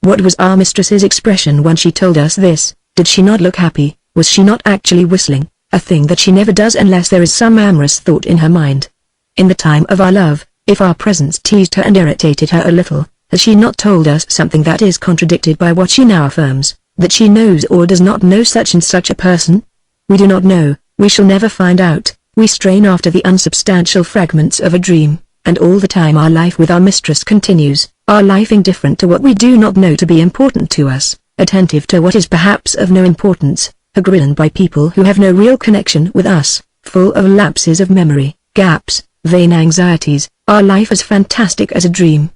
What was our mistress's expression when she told us this? Did she not look happy? Was she not actually whistling, a thing that she never does unless there is some amorous thought in her mind? In the time of our love, if our presence teased her and irritated her a little, has she not told us something that is contradicted by what she now affirms, that she knows or does not know such and such a person? We do not know, we shall never find out. We strain after the unsubstantial fragments of a dream, and all the time our life with our mistress continues, our life indifferent to what we do not know to be important to us, attentive to what is perhaps of no importance, agreed by people who have no real connection with us, full of lapses of memory, gaps, vain anxieties, our life as fantastic as a dream.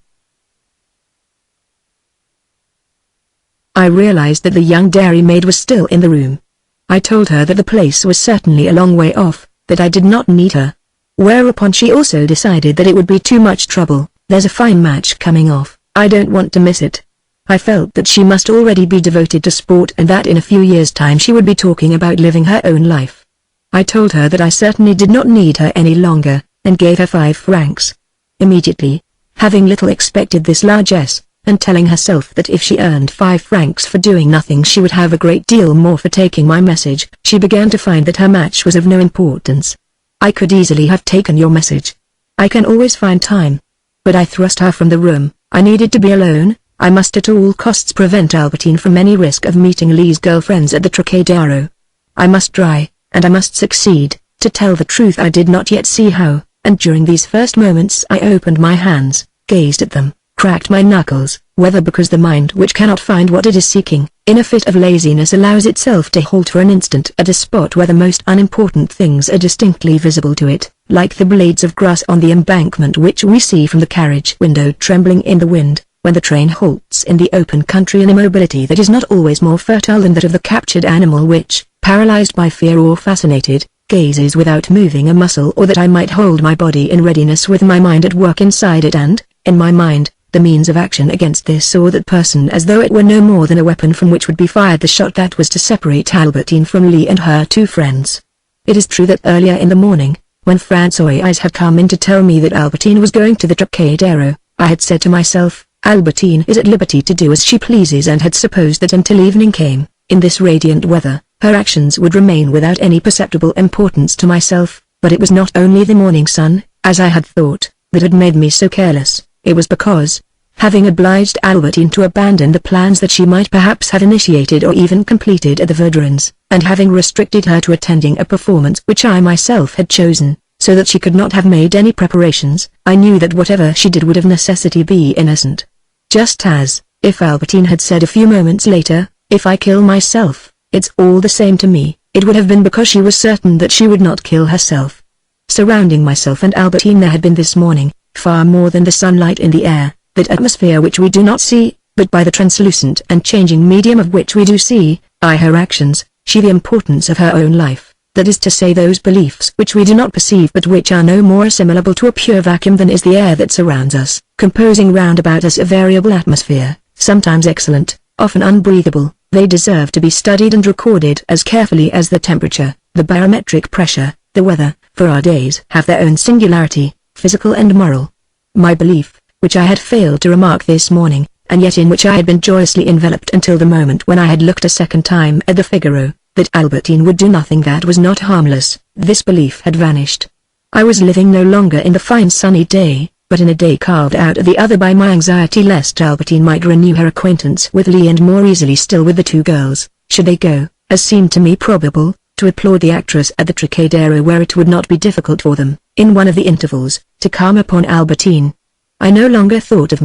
I realized that the young dairymaid was still in the room. I told her that the place was certainly a long way off, that I did not need her. Whereupon she also decided that it would be too much trouble. There's a fine match coming off, I don't want to miss it. I felt that she must already be devoted to sport and that in a few years' time she would be talking about living her own life. I told her that I certainly did not need her any longer, and gave her 5 francs. Immediately, having little expected this largesse, and telling herself that if she earned 5 francs for doing nothing she would have a great deal more for taking my message, she began to find that her match was of no importance. I could easily have taken your message. I can always find time. But I thrust her from the room. I needed to be alone. I must at all costs prevent Albertine from any risk of meeting Lee's girlfriends at the Trocadero. I must try, and I must succeed. To tell the truth I did not yet see how, and during these first moments I opened my hands, gazed at them, cracked my knuckles, whether because the mind which cannot find what it is seeking, in a fit of laziness allows itself to halt for an instant at a spot where the most unimportant things are distinctly visible to it, like the blades of grass on the embankment which we see from the carriage window trembling in the wind, when the train halts in the open country in immobility that is not always more fertile than that of the captured animal which, paralyzed by fear or fascinated, gazes without moving a muscle, or that I might hold my body in readiness with my mind at work inside it and, in my mind, the means of action against this or that person as though it were no more than a weapon from which would be fired the shot that was to separate Albertine from Lee and her 2 friends. It is true that earlier in the morning, when Françoise had come in to tell me that Albertine was going to the Trocadero, I had said to myself, Albertine is at liberty to do as she pleases and had supposed that until evening came, in this radiant weather, her actions would remain without any perceptible importance to myself, but it was not only the morning sun, as I had thought, that had made me so careless. It was because, having obliged Albertine to abandon the plans that she might perhaps have initiated or even completed at the Verdurins, and having restricted her to attending a performance which I myself had chosen, so that she could not have made any preparations, I knew that whatever she did would of necessity be innocent. Just as, if Albertine had said a few moments later, "If I kill myself, it's all the same to me," it would have been because she was certain that she would not kill herself. Surrounding myself and Albertine there had been this morning, far more than the sunlight in the air, that atmosphere which we do not see, but by the translucent and changing medium of which we do see, I her actions, she the importance of her own life, that is to say those beliefs which we do not perceive but which are no more assimilable to a pure vacuum than is the air that surrounds us, composing round about us a variable atmosphere, sometimes excellent, often unbreathable. They deserve to be studied and recorded as carefully as the temperature, the barometric pressure, the weather, for our days have their own singularity, physical and moral. My belief, which I had failed to remark this morning, and yet in which I had been joyously enveloped until the moment when I had looked a second time at the Figaro, that Albertine would do nothing that was not harmless, this belief had vanished. I was living no longer in the fine sunny day, but in a day carved out of the other by my anxiety lest Albertine might renew her acquaintance with Lee and more easily still with the two girls, should they go, as seemed to me probable, to applaud the actress at the Trocadero where it would not be difficult for them, in one of the intervals, to calm upon Albertine. I no longer thought of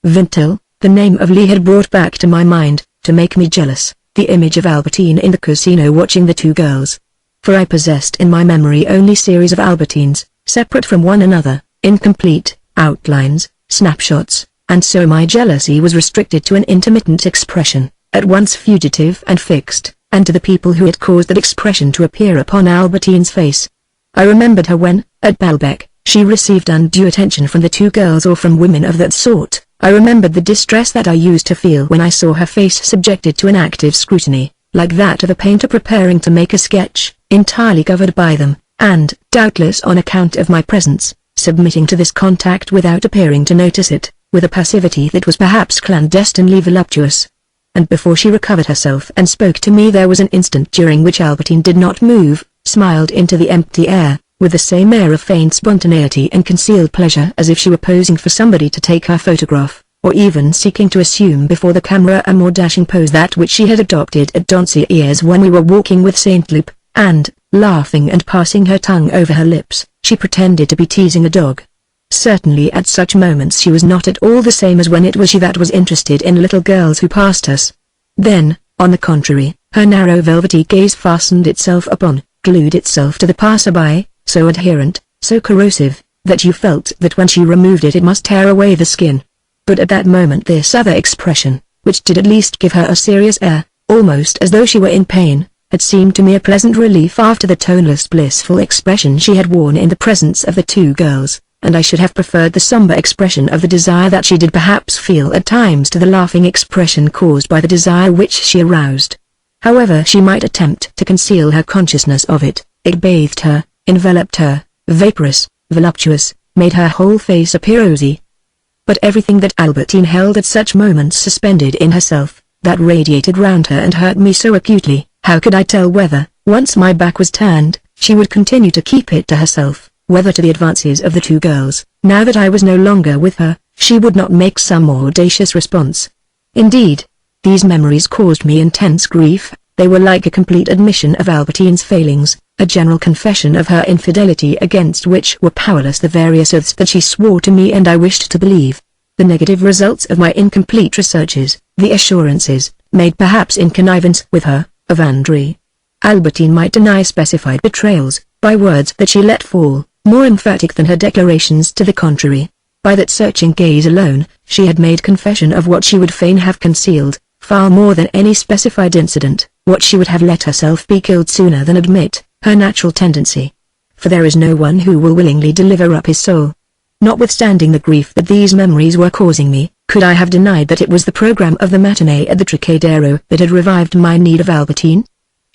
Vintil, the name of Lee had brought back to my mind, to make me jealous, the image of Albertine in the casino watching the two girls. For I possessed in my memory only series of Albertines, separate from one another, incomplete, outlines, snapshots, and so my jealousy was restricted to an intermittent expression, at once fugitive and fixed, and to the people who had caused that expression to appear upon Albertine's face. I remembered her when, at Balbec, she received undue attention from the two girls or from women of that sort. I remembered the distress that I used to feel when I saw her face subjected to an active scrutiny, like that of a painter preparing to make a sketch, entirely covered by them, and, doubtless on account of my presence, submitting to this contact without appearing to notice it, with a passivity that was perhaps clandestinely voluptuous. And before she recovered herself and spoke to me there was an instant during which Albertine did not move, smiled into the empty air, with the same air of feigned spontaneity and concealed pleasure as if she were posing for somebody to take her photograph, or even seeking to assume before the camera a more dashing pose that which she had adopted at Doncier's when we were walking with Saint Loup, and, laughing and passing her tongue over her lips, she pretended to be teasing a dog. Certainly at such moments she was not at all the same as when it was she that was interested in little girls who passed us. Then, on the contrary, her narrow velvety gaze fastened itself upon, glued itself to the passer-by, so adherent, so corrosive, that you felt that when she removed it it must tear away the skin. But at that moment this other expression, which did at least give her a serious air, almost as though she were in pain, had seemed to me a pleasant relief after the toneless blissful expression she had worn in the presence of the two girls, and I should have preferred the somber expression of the desire that she did perhaps feel at times to the laughing expression caused by the desire which she aroused. However she might attempt to conceal her consciousness of it, it bathed her, enveloped her, vaporous, voluptuous, made her whole face appear rosy. But everything that Albertine held at such moments suspended in herself, that radiated round her and hurt me so acutely, how could I tell whether, once my back was turned, she would continue to keep it to herself, whether to the advances of the two girls, now that I was no longer with her, she would not make some more audacious response. Indeed, these memories caused me intense grief. They were like a complete admission of Albertine's failings, a general confession of her infidelity against which were powerless the various oaths that she swore to me and I wished to believe. The negative results of my incomplete researches, the assurances, made perhaps in connivance with her, of André. Albertine might deny specified betrayals, by words that she let fall, more emphatic than her declarations to the contrary. By that searching gaze alone, she had made confession of what she would fain have concealed, far more than any specified incident, what she would have let herself be killed sooner than admit, her natural tendency. For there is no one who will willingly deliver up his soul. Notwithstanding the grief that these memories were causing me, could I have denied that it was the program of the matinee at the Trocadero that had revived my need of Albertine?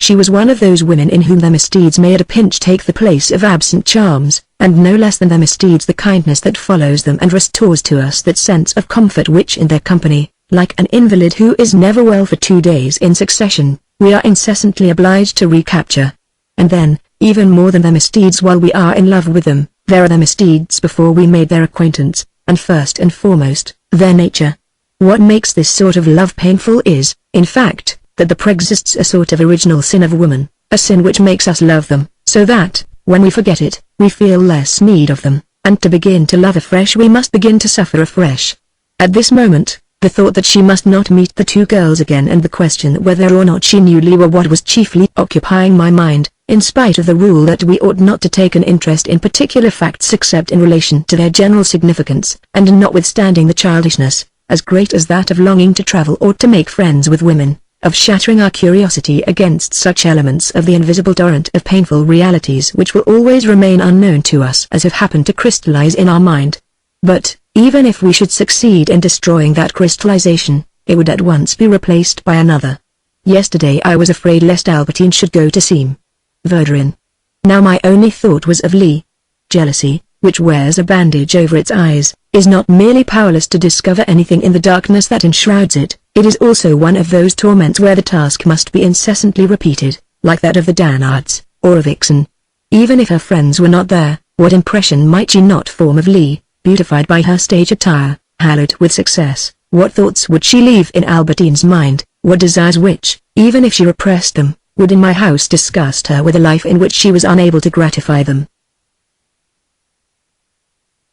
She was one of those women in whom the misdeeds may at a pinch take the place of absent charms, and no less than the misdeeds the kindness that follows them and restores to us that sense of comfort which in their company, like an invalid who is never well for 2 days in succession, we are incessantly obliged to recapture. And then, even more than the misdeeds while we are in love with them, there are the misdeeds before we made their acquaintance, and first and foremost, their nature. What makes this sort of love painful is, in fact, that there preexists a sort of original sin of woman, a sin which makes us love them, so that, when we forget it, we feel less need of them, and to begin to love afresh we must begin to suffer afresh. At this moment, the thought that she must not meet the 2 girls again and the question whether or not she knew Lee were what was chiefly occupying my mind, in spite of the rule that we ought not to take an interest in particular facts except in relation to their general significance, and notwithstanding the childishness, as great as that of longing to travel or to make friends with women, of shattering our curiosity against such elements of the invisible torrent of painful realities which will always remain unknown to us as have happened to crystallize in our mind. But, even if we should succeed in destroying that crystallization, it would at once be replaced by another. Yesterday I was afraid lest Albertine should go to Seam Verderin. Now my only thought was of Lee. Jealousy, which wears a bandage over its eyes, is not merely powerless to discover anything in the darkness that enshrouds it, it is also one of those torments where the task must be incessantly repeated, like that of the Danards, or of Ixen. Even if her friends were not there, what impression might she not form of Lee, beautified by her stage attire, hallowed with success? What thoughts would she leave in Albertine's mind, what desires which, even if she repressed them, would in my house disgust her with a life in which she was unable to gratify them?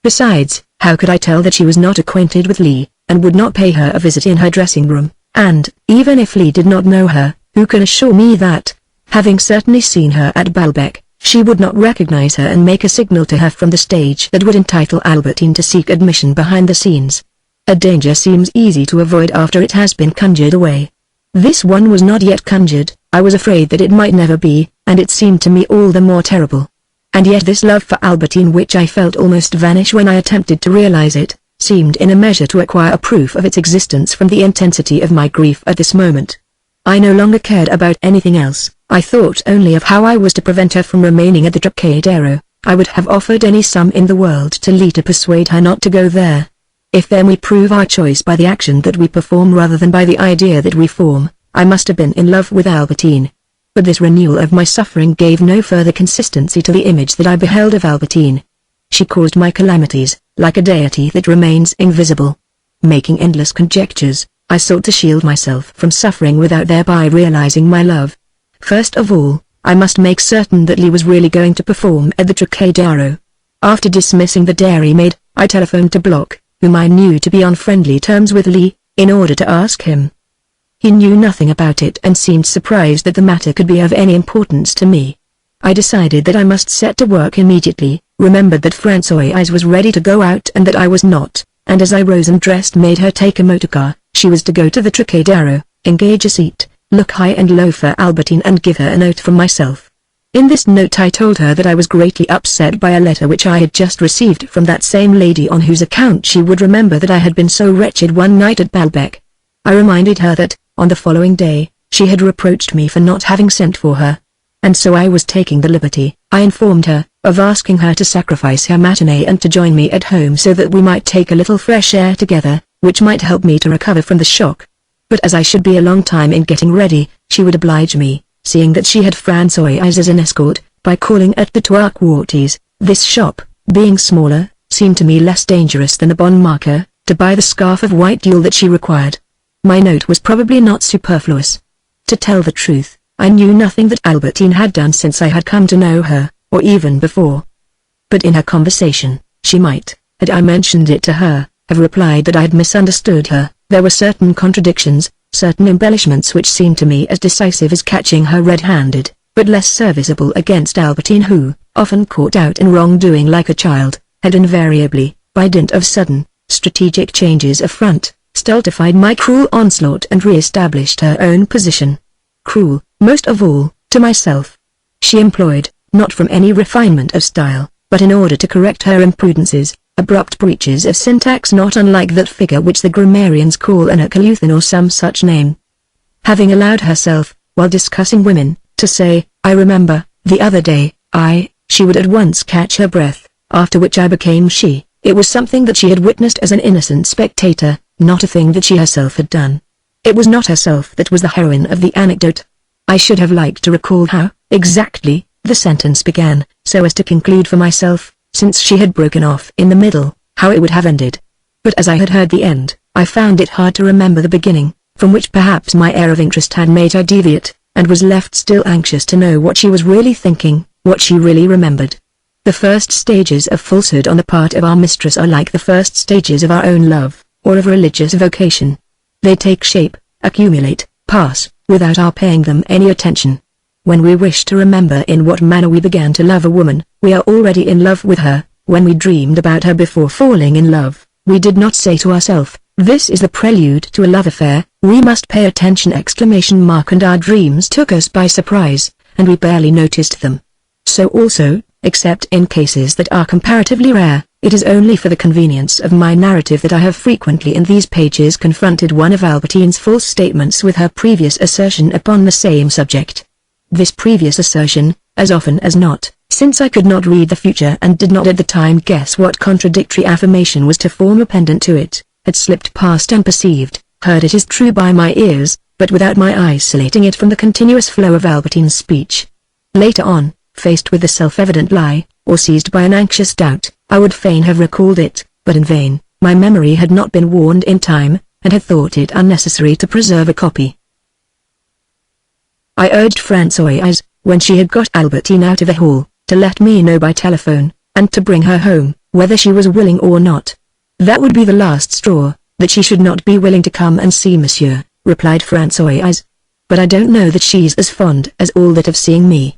Besides, how could I tell that she was not acquainted with Lee, and would not pay her a visit in her dressing room? And, even if Lee did not know her, who can assure me that, having certainly seen her at Balbec, she would not recognize her and make a signal to her from the stage that would entitle Albertine to seek admission behind the scenes? A danger seems easy to avoid after it has been conjured away. This one was not yet conjured. I was afraid that it might never be, and it seemed to me all the more terrible. And yet this love for Albertine which I felt almost vanish when I attempted to realize it, seemed in a measure to acquire a proof of its existence from the intensity of my grief at this moment. I no longer cared about anything else, I thought only of how I was to prevent her from remaining at the Trocadero. I would have offered any sum in the world to Lee to persuade her not to go there. If then we prove our choice by the action that we perform rather than by the idea that we form, I must have been in love with Albertine. But this renewal of my suffering gave no further consistency to the image that I beheld of Albertine. She caused my calamities, like a deity that remains invisible. Making endless conjectures, I sought to shield myself from suffering without thereby realizing my love. First of all, I must make certain that Lee was really going to perform at the Trocadero. After dismissing the dairymaid, I telephoned to Bloch, whom I knew to be on friendly terms with Lee, in order to ask him. He knew nothing about it and seemed surprised that the matter could be of any importance to me. I decided that I must set to work immediately, remembered that Françoise was ready to go out and that I was not, and as I rose and dressed made her take a motorcar. She was to go to the Trocadero, engage a seat, look high and low for Albertine and give her a note from myself. In this note I told her that I was greatly upset by a letter which I had just received from that same lady on whose account she would remember that I had been so wretched one night at Balbec. I reminded her that, on the following day, she had reproached me for not having sent for her. And so I was taking the liberty, I informed her, of asking her to sacrifice her matinee and to join me at home so that we might take a little fresh air together, which might help me to recover from the shock. But as I should be a long time in getting ready, she would oblige me, seeing that she had Françoise as an escort, by calling at the Trois Quartiers. This shop, being smaller, seemed to me less dangerous than the Bon Marché, to buy the scarf of white tulle that she required. My note was probably not superfluous. To tell the truth, I knew nothing that Albertine had done since I had come to know her, or even before. But in her conversation, she might, had I mentioned it to her, have replied that I had misunderstood her. There were certain contradictions, certain embellishments which seemed to me as decisive as catching her red-handed, but less serviceable against Albertine who, often caught out in wrongdoing like a child, had invariably, by dint of sudden, strategic changes of front, stultified my cruel onslaught and re-established her own position. Cruel, most of all, to myself. She employed, not from any refinement of style, but in order to correct her imprudences, abrupt breaches of syntax not unlike that figure which the grammarians call an echeleuthon or some such name. Having allowed herself, while discussing women, to say, "I remember, the other day, she would at once catch her breath, after which I became she. It was something that she had witnessed as an innocent spectator, not a thing that she herself had done. It was not herself that was the heroine of the anecdote. I should have liked to recall how, exactly, the sentence began, so as to conclude for myself, since she had broken off in the middle, how it would have ended. But as I had heard the end, I found it hard to remember the beginning, from which perhaps my air of interest had made her deviate, and was left still anxious to know what she was really thinking, what she really remembered. The first stages of falsehood on the part of our mistress are like the first stages of our own love, or of religious vocation. They take shape, accumulate, pass, without our paying them any attention. When we wish to remember in what manner we began to love a woman, we are already in love with her. When we dreamed about her before falling in love, we did not say to ourselves, "This is the prelude to a love affair, we must pay attention!" And our dreams took us by surprise, and we barely noticed them. So also, except in cases that are comparatively rare, it is only for the convenience of my narrative that I have frequently in these pages confronted one of Albertine's false statements with her previous assertion upon the same subject. This previous assertion, as often as not, since I could not read the future and did not at the time guess what contradictory affirmation was to form a pendant to it, had slipped past unperceived, heard it is true by my ears, but without my isolating it from the continuous flow of Albertine's speech. Later on, faced with the self-evident lie, or seized by an anxious doubt, I would fain have recalled it, but in vain. My memory had not been warned in time, and had thought it unnecessary to preserve a copy. I urged Françoise, when she had got Albertine out of the hall, to let me know by telephone, and to bring her home, whether she was willing or not. "That would be the last straw, that she should not be willing to come and see monsieur," replied Françoise. "But I don't know that she's as fond as all that of seeing me."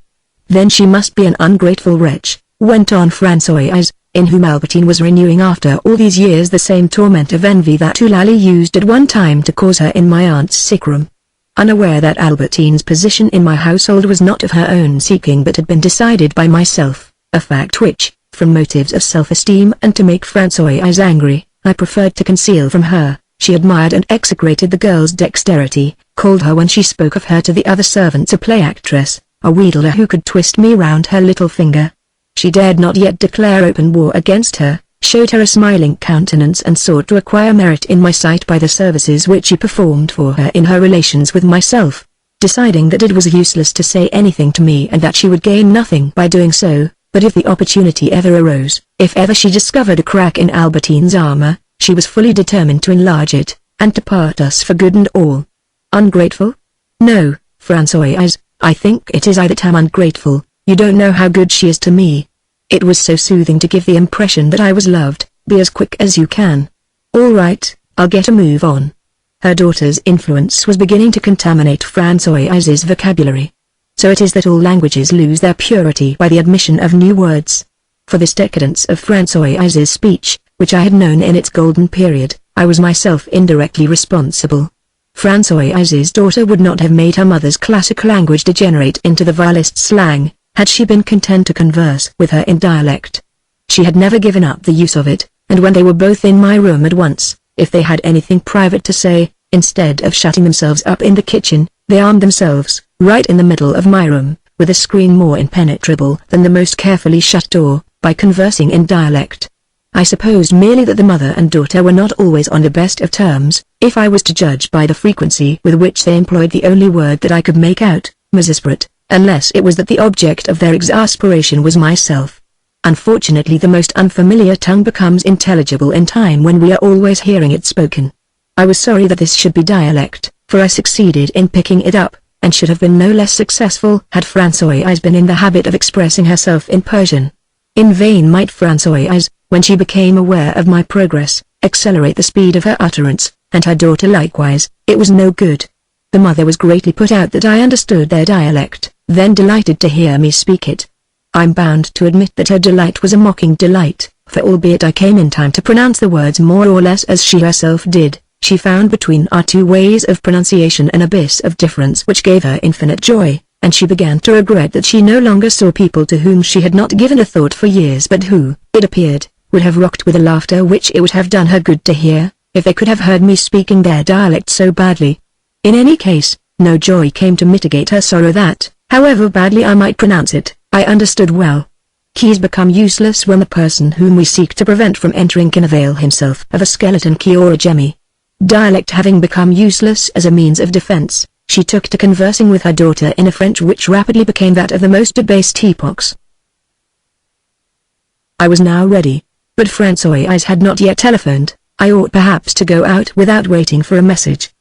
"Then she must be an ungrateful wretch," went on Françoise, in whom Albertine was renewing after all these years the same torment of envy that Eulalie used at one time to cause her in my aunt's sick room. Unaware that Albertine's position in my household was not of her own seeking but had been decided by myself, a fact which, from motives of self-esteem and to make Françoise angry, I preferred to conceal from her, she admired and execrated the girl's dexterity, called her when she spoke of her to the other servants a play-actress, a wheedler who could twist me round her little finger. She dared not yet declare open war against her, showed her a smiling countenance and sought to acquire merit in my sight by the services which she performed for her in her relations with myself. Deciding that it was useless to say anything to me and that she would gain nothing by doing so, but if the opportunity ever arose, if ever she discovered a crack in Albertine's armor, she was fully determined to enlarge it, and to part us for good and all. Ungrateful? No, Françoise, I think it is I that am ungrateful. You don't know how good she is to me. It was so soothing to give the impression that I was loved. Be as quick as you can. All right, I'll get a move on. Her daughter's influence was beginning to contaminate Françoise's vocabulary. So it is that all languages lose their purity by the admission of new words. For this decadence of Françoise's speech, which I had known in its golden period, I was myself indirectly responsible. Françoise's daughter would not have made her mother's classic language degenerate into the vilest slang, had she been content to converse with her in dialect. She had never given up the use of it, and when they were both in my room at once, if they had anything private to say, instead of shutting themselves up in the kitchen, they armed themselves, right in the middle of my room, with a screen more impenetrable than the most carefully shut door, by conversing in dialect. I supposed merely that the mother and daughter were not always on the best of terms, if I was to judge by the frequency with which they employed the only word that I could make out, Mizesprit, unless it was that the object of their exasperation was myself. Unfortunately, the most unfamiliar tongue becomes intelligible in time when we are always hearing it spoken. I was sorry that this should be dialect, for I succeeded in picking it up, and should have been no less successful had Françoise been in the habit of expressing herself in Persian. In vain might Françoise, when she became aware of my progress, accelerate the speed of her utterance, and her daughter likewise, it was no good. The mother was greatly put out that I understood their dialect, then delighted to hear me speak it. I'm bound to admit that her delight was a mocking delight, for albeit I came in time to pronounce the words more or less as she herself did, she found between our two ways of pronunciation an abyss of difference which gave her infinite joy, and she began to regret that she no longer saw people to whom she had not given a thought for years but who, it appeared, would have rocked with a laughter which it would have done her good to hear, if they could have heard me speaking their dialect so badly. In any case, no joy came to mitigate her sorrow that, However badly I might pronounce it, I understood well. Keys become useless when the person whom we seek to prevent from entering can avail himself of a skeleton key or a jemmy. Dialect having become useless as a means of defense, she took to conversing with her daughter in a French which rapidly became that of the most debased epochs. I was now ready, but Françoise had not yet telephoned. I ought perhaps to go out without waiting for a message.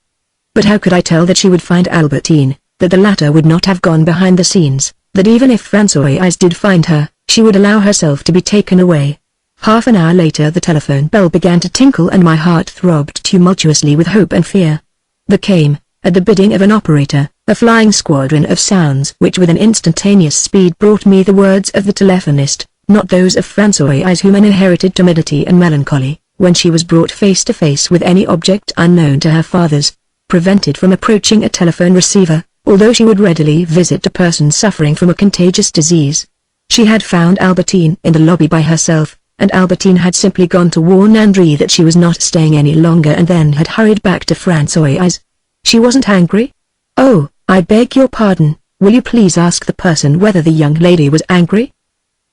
But how could I tell that she would find Albertine, that the latter would not have gone behind the scenes, that even if Françoise did find her, she would allow herself to be taken away? Half an hour later the telephone bell began to tinkle and my heart throbbed tumultuously with hope and fear. There came, at the bidding of an operator, a flying squadron of sounds which with an instantaneous speed brought me the words of the telephonist, not those of Françoise whom an inherited timidity and melancholy, when she was brought face to face with any object unknown to her fathers, prevented from approaching a telephone receiver, although she would readily visit a person suffering from a contagious disease. She had found Albertine in the lobby by herself, and Albertine had simply gone to warn André that she was not staying any longer and then had hurried back to Françoise. She wasn't angry? Oh, I beg your pardon, will you please ask the person whether the young lady was angry?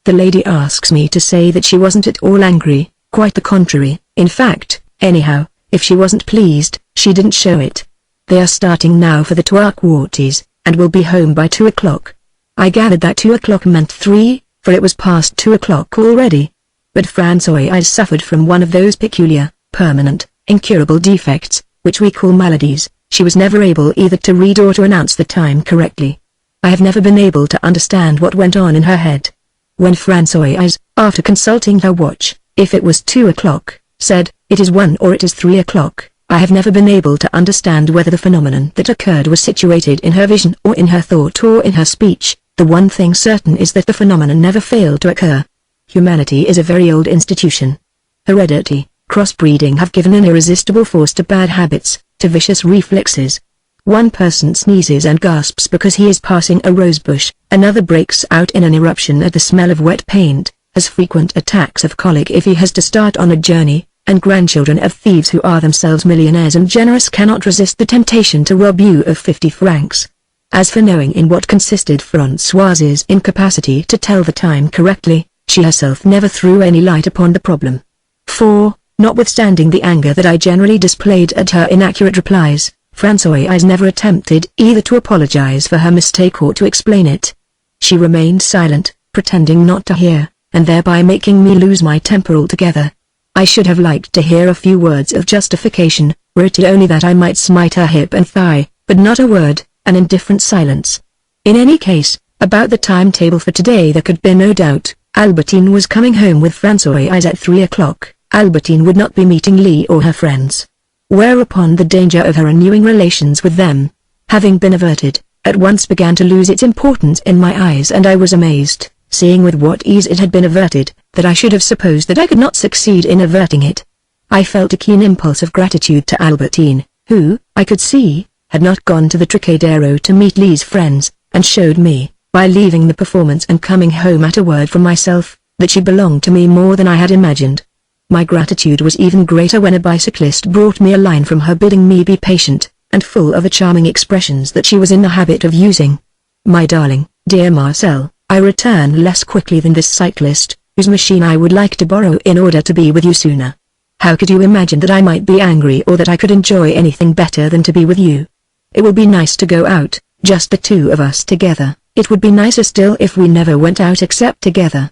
The lady asks me to say that she wasn't at all angry, quite the contrary. In fact, anyhow, if she wasn't pleased, she didn't show it. They are starting now for the Trois Quartiers, and will be home by 2 o'clock. I gathered that 2 o'clock meant 3, for it was past 2 o'clock already. But Françoise suffered from one of those peculiar, permanent, incurable defects, which we call maladies. She was never able either to read or to announce the time correctly. I have never been able to understand what went on in her head. When Françoise, after consulting her watch, if it was 2 o'clock, said, "It is 1 or it is 3 o'clock," I have never been able to understand whether the phenomenon that occurred was situated in her vision or in her thought or in her speech. The one thing certain is that the phenomenon never failed to occur. Humanity is a very old institution. Heredity, crossbreeding have given an irresistible force to bad habits, to vicious reflexes. One person sneezes and gasps because he is passing a rosebush, another breaks out in an eruption at the smell of wet paint, has frequent attacks of colic if he has to start on a journey, and grandchildren of thieves who are themselves millionaires and generous cannot resist the temptation to rob you of 50 francs. As for knowing in what consisted Françoise's incapacity to tell the time correctly, she herself never threw any light upon the problem. For, notwithstanding the anger that I generally displayed at her inaccurate replies, Françoise never attempted either to apologize for her mistake or to explain it. She remained silent, pretending not to hear, and thereby making me lose my temper altogether. I should have liked to hear a few words of justification, were it only that I might smite her hip and thigh, but not a word, an indifferent silence. In any case, about the timetable for today there could be no doubt. Albertine was coming home with Françoise at 3 o'clock. Albertine would not be meeting Lee or her friends. Whereupon the danger of her renewing relations with them, having been averted, at once began to lose its importance in my eyes, and I was amazed, seeing with what ease it had been averted, that I should have supposed that I could not succeed in averting it. I felt a keen impulse of gratitude to Albertine, who, I could see, had not gone to the Trocadero to meet Lee's friends, and showed me, by leaving the performance and coming home at a word from myself, that she belonged to me more than I had imagined. My gratitude was even greater when a bicyclist brought me a line from her bidding me be patient, and full of the charming expressions that she was in the habit of using. My darling, dear Marcel, I return less quickly than this cyclist, whose machine I would like to borrow in order to be with you sooner. How could you imagine that I might be angry or that I could enjoy anything better than to be with you? It will be nice to go out, just the two of us together. It would be nicer still if we never went out except together.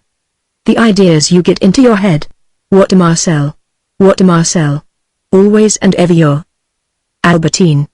The ideas you get into your head. What a Marcel. What a Marcel. Always and ever your Albertine.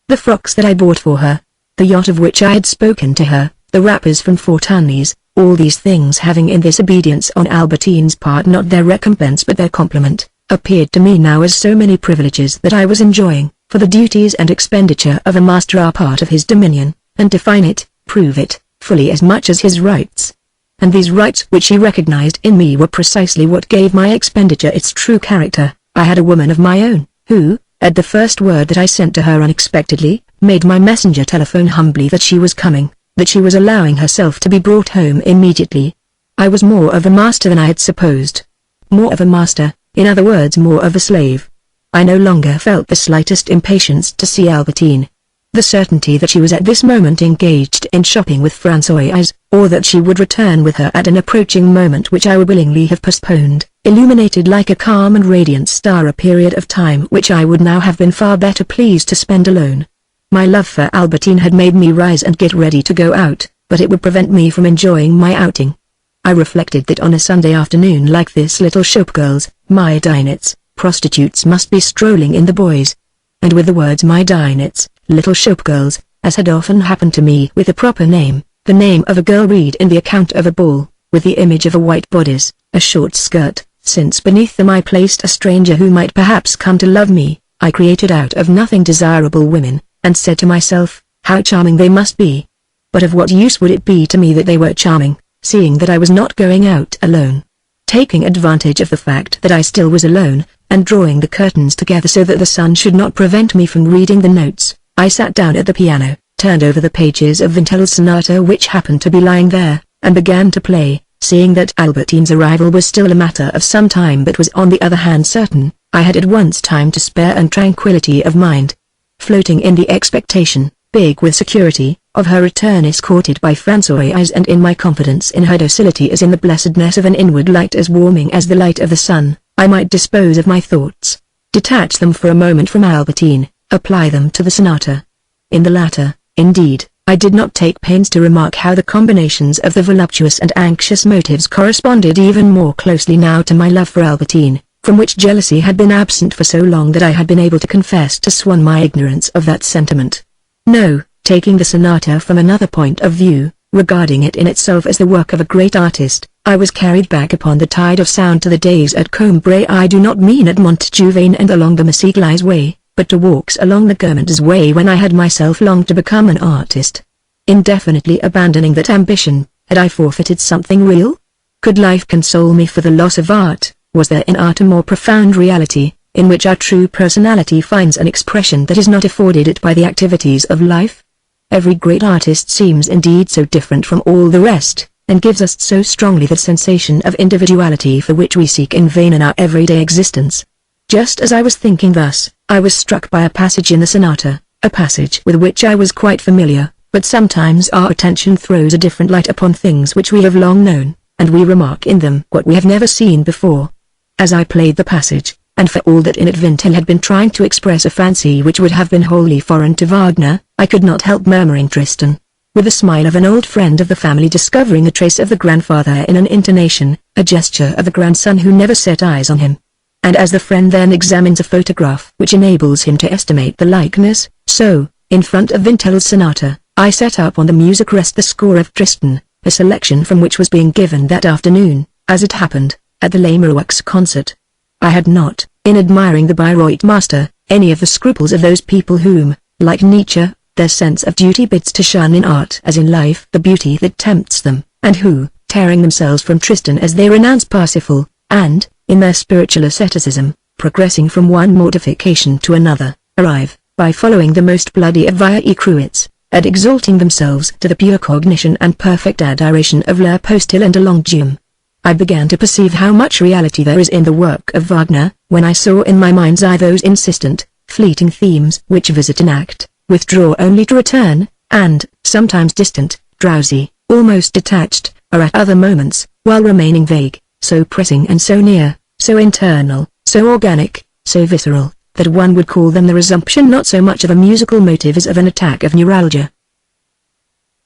The frocks that I bought for her, the yacht of which I had spoken to her, the wrappers from Fortuny's, all these things having in this obedience on Albertine's part not their recompense but their compliment, appeared to me now as so many privileges that I was enjoying, for the duties and expenditure of a master are part of his dominion, and define it, prove it, fully as much as his rights. And these rights which he recognized in me were precisely what gave my expenditure its true character. I had a woman of my own, who, at the first word that I sent to her unexpectedly, made my messenger telephone humbly that she was coming, that she was allowing herself to be brought home immediately. I was more of a master than I had supposed. More of a master, in other words more of a slave. I no longer felt the slightest impatience to see Albertine. The certainty that she was at this moment engaged in shopping with Françoise, or that she would return with her at an approaching moment which I would willingly have postponed, illuminated like a calm and radiant star a period of time which I would now have been far better pleased to spend alone. My love for Albertine had made me rise and get ready to go out, but it would prevent me from enjoying my outing. I reflected that on a Sunday afternoon like this little shopgirls, my dinettes, prostitutes must be strolling in the boys. And with the words my dinettes, little shopgirls, as had often happened to me with a proper name, the name of a girl read in the account of a ball, with the image of a white bodice, a short skirt, since beneath them I placed a stranger who might perhaps come to love me, I created out of nothing desirable women, and said to myself, how charming they must be. But of what use would it be to me that they were charming, seeing that I was not going out alone? Taking advantage of the fact that I still was alone, and drawing the curtains together so that the sun should not prevent me from reading the notes, I sat down at the piano, turned over the pages of Wintel's sonata which happened to be lying there, and began to play, seeing that Albertine's arrival was still a matter of some time but was on the other hand certain. I had at once time to spare and tranquillity of mind. Floating in the expectation, big with security, of her return escorted by Françoise, and in my confidence in her docility as in the blessedness of an inward light as warming as the light of the sun, I might dispose of my thoughts, detach them for a moment from Albertine, apply them to the sonata. In the latter, indeed, I did not take pains to remark how the combinations of the voluptuous and anxious motives corresponded even more closely now to my love for Albertine, from which jealousy had been absent for so long that I had been able to confess to Swann my ignorance of that sentiment. No, taking the sonata from another point of view, regarding it in itself as the work of a great artist, I was carried back upon the tide of sound to the days at Combray. I do not mean at Montjouvain and along the Massiclies way, but to walks along the Guermantes way when I had myself longed to become an artist. Indefinitely abandoning that ambition, had I forfeited something real? Could life console me for the loss of art? Was there in art a more profound reality, in which our true personality finds an expression that is not afforded it by the activities of life? Every great artist seems indeed so different from all the rest, and gives us so strongly the sensation of individuality for which we seek in vain in our everyday existence. Just as I was thinking thus, I was struck by a passage in the sonata, a passage with which I was quite familiar, but sometimes our attention throws a different light upon things which we have long known, and we remark in them what we have never seen before. As I played the passage, and for all that in it Wintel had been trying to express a fancy which would have been wholly foreign to Wagner, I could not help murmuring Tristan, with a smile of an old friend of the family discovering a trace of the grandfather in an intonation, a gesture of the grandson who never set eyes on him. And as the friend then examines a photograph which enables him to estimate the likeness, so, in front of Wintel's sonata, I set up on the music rest the score of Tristan, a selection from which was being given that afternoon, as it happened, at the Les Marouacs concert. I had not, in admiring the Bayreuth master, any of the scruples of those people whom, like Nietzsche, their sense of duty bids to shun in art as in life the beauty that tempts them, and who, tearing themselves from Tristan as they renounce Parsifal, and, in their spiritual asceticism, progressing from one mortification to another, arrive, by following the most bloody of vie cruets, at exalting themselves to the pure cognition and perfect adoration of leur postil and de longium. I began to perceive how much reality there is in the work of Wagner, when I saw in my mind's eye those insistent, fleeting themes which visit an act, withdraw only to return, and, sometimes distant, drowsy, almost detached, are at other moments, while remaining vague, so pressing and so near, so internal, so organic, so visceral, that one would call them the resumption not so much of a musical motive as of an attack of neuralgia.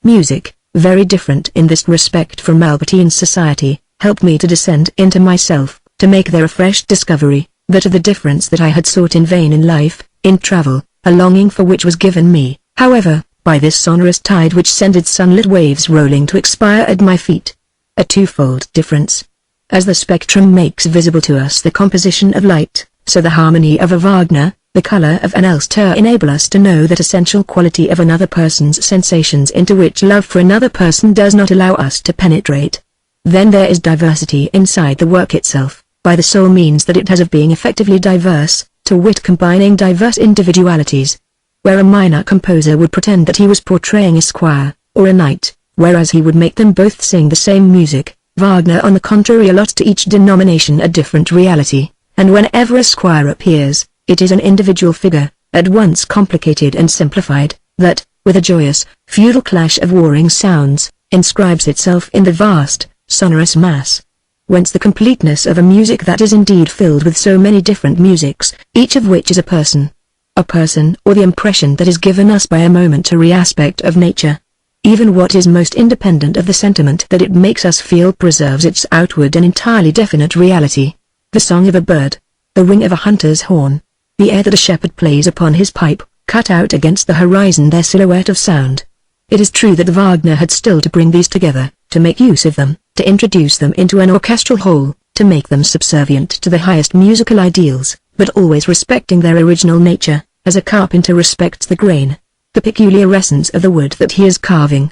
Music, very different in this respect from Albertine's society, helped me to descend into myself, to make there a fresh discovery, that of the difference that I had sought in vain in life, in travel, a longing for which was given me, however, by this sonorous tide which sended sunlit waves rolling to expire at my feet. A twofold difference. As the spectrum makes visible to us the composition of light, so the harmony of a Wagner, the color of an Elster enable us to know that essential quality of another person's sensations into which love for another person does not allow us to penetrate. Then there is diversity inside the work itself, by the sole means that it has of being effectively diverse, to wit combining diverse individualities. Where a minor composer would pretend that he was portraying a squire, or a knight, whereas he would make them both sing the same music, Wagner on the contrary allots to each denomination a different reality, and whenever a squire appears, it is an individual figure, at once complicated and simplified, that, with a joyous, feudal clash of warring sounds, inscribes itself in the vast, sonorous mass. Whence the completeness of a music that is indeed filled with so many different musics, each of which is a person. A person, or the impression that is given us by a momentary aspect of nature. Even what is most independent of the sentiment that it makes us feel preserves its outward and entirely definite reality. The song of a bird, the ring of a hunter's horn, the air that a shepherd plays upon his pipe, cut out against the horizon their silhouette of sound. It is true that Wagner had still to bring these together, to make use of them, to introduce them into an orchestral whole, to make them subservient to the highest musical ideals, but always respecting their original nature, as a carpenter respects the grain, the peculiar essence of the wood that he is carving.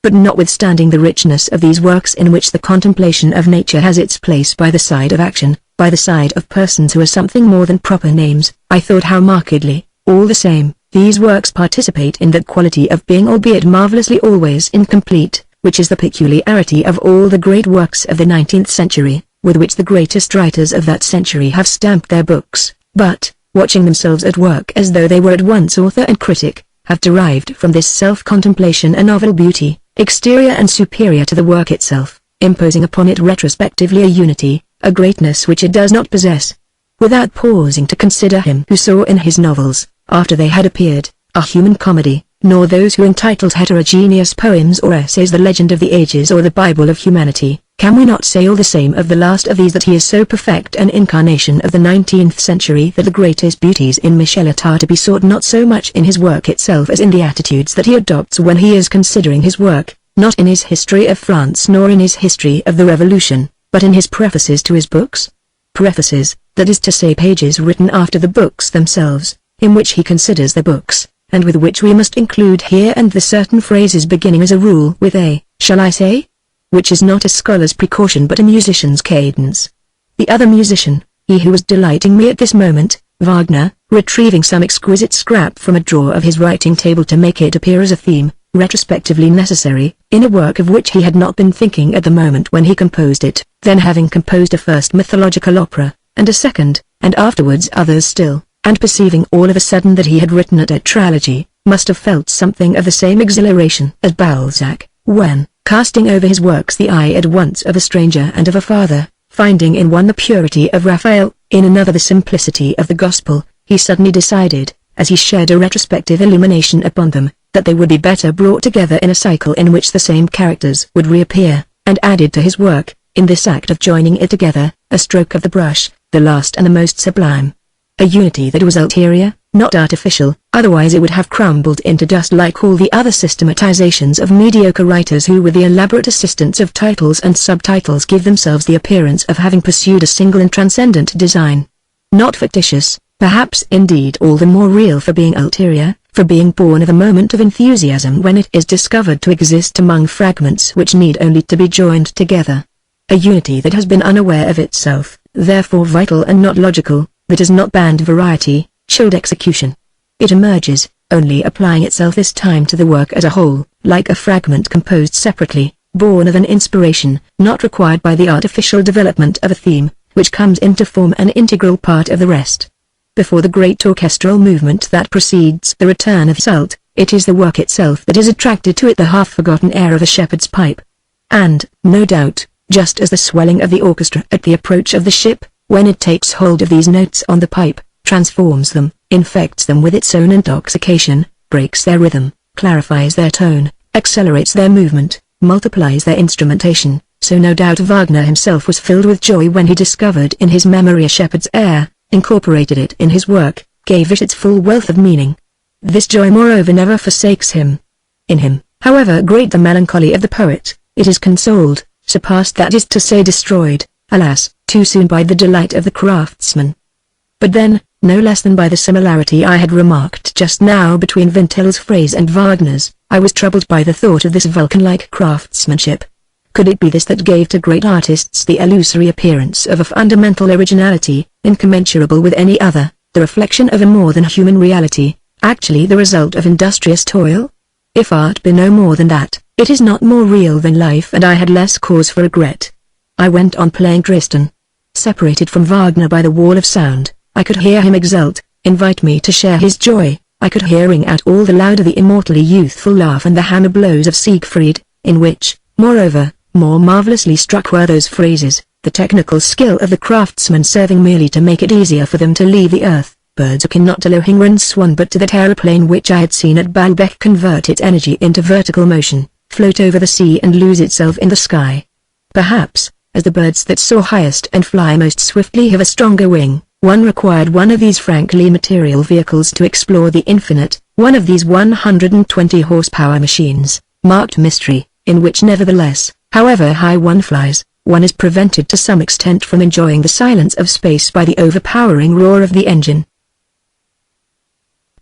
But notwithstanding the richness of these works in which the contemplation of nature has its place by the side of action, by the side of persons who are something more than proper names, I thought how markedly, all the same, these works participate in that quality of being albeit marvelously always incomplete, which is the peculiarity of all the great works of the 19th century, with which the greatest writers of that century have stamped their books, but, watching themselves at work as though they were at once author and critic, have derived from this self-contemplation a novel beauty, exterior and superior to the work itself, imposing upon it retrospectively a unity, a greatness which it does not possess. Without pausing to consider him who saw in his novels, after they had appeared, a human comedy, nor those who entitled heterogeneous poems or essays the legend of the ages or the Bible of humanity, can we not say all the same of the last of these that he is so perfect an incarnation of the 19th century that the greatest beauties in Michelet are to be sought not so much in his work itself as in the attitudes that he adopts when he is considering his work, not in his history of France nor in his history of the Revolution, but in his prefaces to his books? Prefaces, that is to say pages written after the books themselves, in which he considers the books, and with which we must include here and the certain phrases beginning as a rule with a, shall I say? Which is not a scholar's precaution but a musician's cadence. The other musician, he who was delighting me at this moment, Wagner, retrieving some exquisite scrap from a drawer of his writing table to make it appear as a theme, retrospectively necessary, in a work of which he had not been thinking at the moment when he composed it, then having composed a first mythological opera, and a second, and afterwards others still, and perceiving all of a sudden that he had written a tetralogy, must have felt something of the same exhilaration as Balzac, when, casting over his works the eye at once of a stranger and of a father, finding in one the purity of Raphael, in another the simplicity of the Gospel, he suddenly decided, as he shed a retrospective illumination upon them, that they would be better brought together in a cycle in which the same characters would reappear, and added to his work, in this act of joining it together, a stroke of the brush, the last and the most sublime. A unity that was ulterior, not artificial, otherwise it would have crumbled into dust like all the other systematizations of mediocre writers who with the elaborate assistance of titles and subtitles give themselves the appearance of having pursued a single and transcendent design. Not fictitious, perhaps indeed all the more real for being ulterior, for being born of a moment of enthusiasm when it is discovered to exist among fragments which need only to be joined together. A unity that has been unaware of itself, therefore vital and not logical, that has not banned variety, chilled execution. It emerges, only applying itself this time to the work as a whole, like a fragment composed separately, born of an inspiration, not required by the artificial development of a theme, which comes in to form an integral part of the rest. Before the great orchestral movement that precedes the return of Salt, it is the work itself that is attracted to it, the half-forgotten air of a shepherd's pipe. And, no doubt, just as the swelling of the orchestra at the approach of the ship, when it takes hold of these notes on the pipe, transforms them, infects them with its own intoxication, breaks their rhythm, clarifies their tone, accelerates their movement, multiplies their instrumentation, so no doubt Wagner himself was filled with joy when he discovered in his memory a shepherd's air, incorporated it in his work, gave it its full wealth of meaning. This joy moreover never forsakes him. In him, however great the melancholy of the poet, it is consoled, surpassed, that is to say destroyed, alas, too soon, by the delight of the craftsman. But then, no less than by the similarity I had remarked just now between Vinteuil's phrase and Wagner's, I was troubled by the thought of this Vulcan-like craftsmanship. Could it be this that gave to great artists the illusory appearance of a fundamental originality, incommensurable with any other, the reflection of a more than human reality, actually the result of industrious toil? If art be no more than that, it is not more real than life, and I had less cause for regret. I went on playing Tristan. Separated from Wagner by the wall of sound, I could hear him exult, invite me to share his joy. I could hear ring out all the louder the immortally youthful laugh and the hammer blows of Siegfried, in which, moreover, more marvelously struck were those phrases, the technical skill of the craftsman serving merely to make it easier for them to leave the earth. Birds akin not to Lohengrin's swan but to that aeroplane which I had seen at Baalbek convert its energy into vertical motion, float over the sea and lose itself in the sky. Perhaps, as the birds that soar highest and fly most swiftly have a stronger wing, one required one of these frankly material vehicles to explore the infinite, one of these 120 horsepower machines, marked mystery, in which nevertheless, however high one flies, one is prevented to some extent from enjoying the silence of space by the overpowering roar of the engine.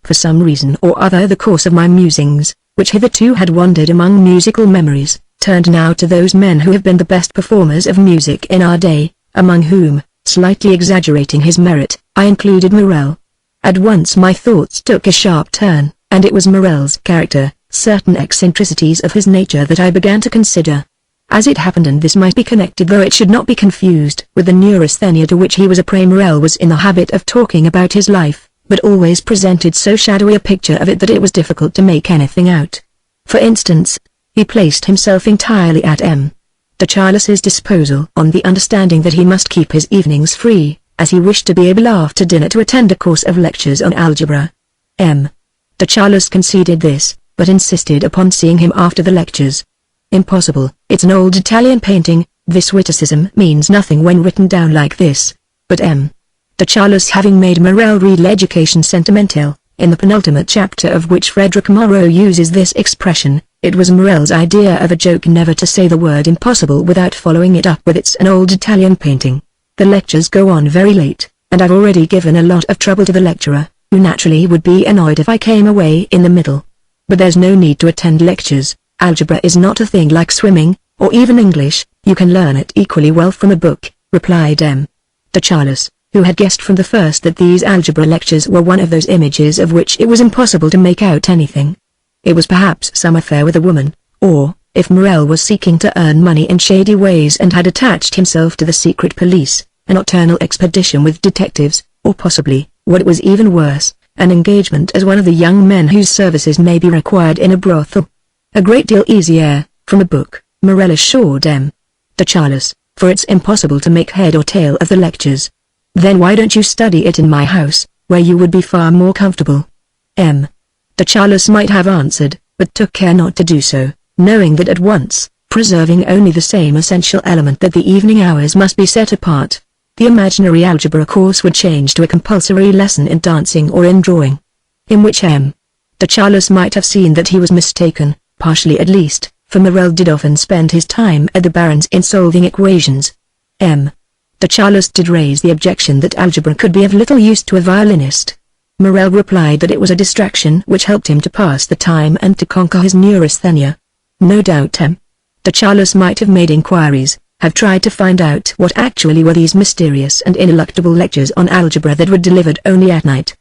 For some reason or other the course of my musings, which hitherto had wandered among musical memories, turned now to those men who have been the best performers of music in our day, among whom, slightly exaggerating his merit, I included Morel. At once my thoughts took a sharp turn, and it was Morel's character, certain eccentricities of his nature that I began to consider. As it happened, and this might be connected though it should not be confused with the neurasthenia to which he was a prey, Morel was in the habit of talking about his life, but always presented so shadowy a picture of it that it was difficult to make anything out. For instance, he placed himself entirely at M. de Charles's disposal on the understanding that he must keep his evenings free, as he wished to be able after dinner to attend a course of lectures on algebra. M. de Charles conceded this, but insisted upon seeing him after the lectures. Impossible, it's an old Italian painting. This witticism means nothing when written down like this, but M. de Charles having made Morel read L'Education Sentimentale, in the penultimate chapter of which Frederick Moreau uses this expression, it was Morel's idea of a joke never to say the word impossible without following it up with it's an old Italian painting. The lectures go on very late, and I've already given a lot of trouble to the lecturer, who naturally would be annoyed if I came away in the middle. But there's no need to attend lectures. Algebra is not a thing like swimming, or even English. You can learn it equally well from a book, replied M. de Charles, who had guessed from the first that these algebra lectures were one of those images of which it was impossible to make out anything. It was perhaps some affair with a woman, or, if Morel was seeking to earn money in shady ways and had attached himself to the secret police, a nocturnal expedition with detectives, or possibly, what was even worse, an engagement as one of the young men whose services may be required in a brothel. A great deal easier, from a book, Morel assured M. de Charles, for it's impossible to make head or tail of the lectures. Then why don't you study it in my house, where you would be far more comfortable? M. de Charles might have answered, but took care not to do so, knowing that at once, preserving only the same essential element that the evening hours must be set apart. The imaginary algebra course would change to a compulsory lesson in dancing or in drawing. In which M. de Charles might have seen that he was mistaken, partially at least, for Morel did often spend his time at the Baron's in solving equations. M. de Charles did raise the objection that algebra could be of little use to a violinist. Morel replied that it was a distraction which helped him to pass the time and to conquer his neurasthenia. No doubt M. de Charles might have made inquiries, have tried to find out what actually were these mysterious and ineluctable lectures on algebra that were delivered only at night.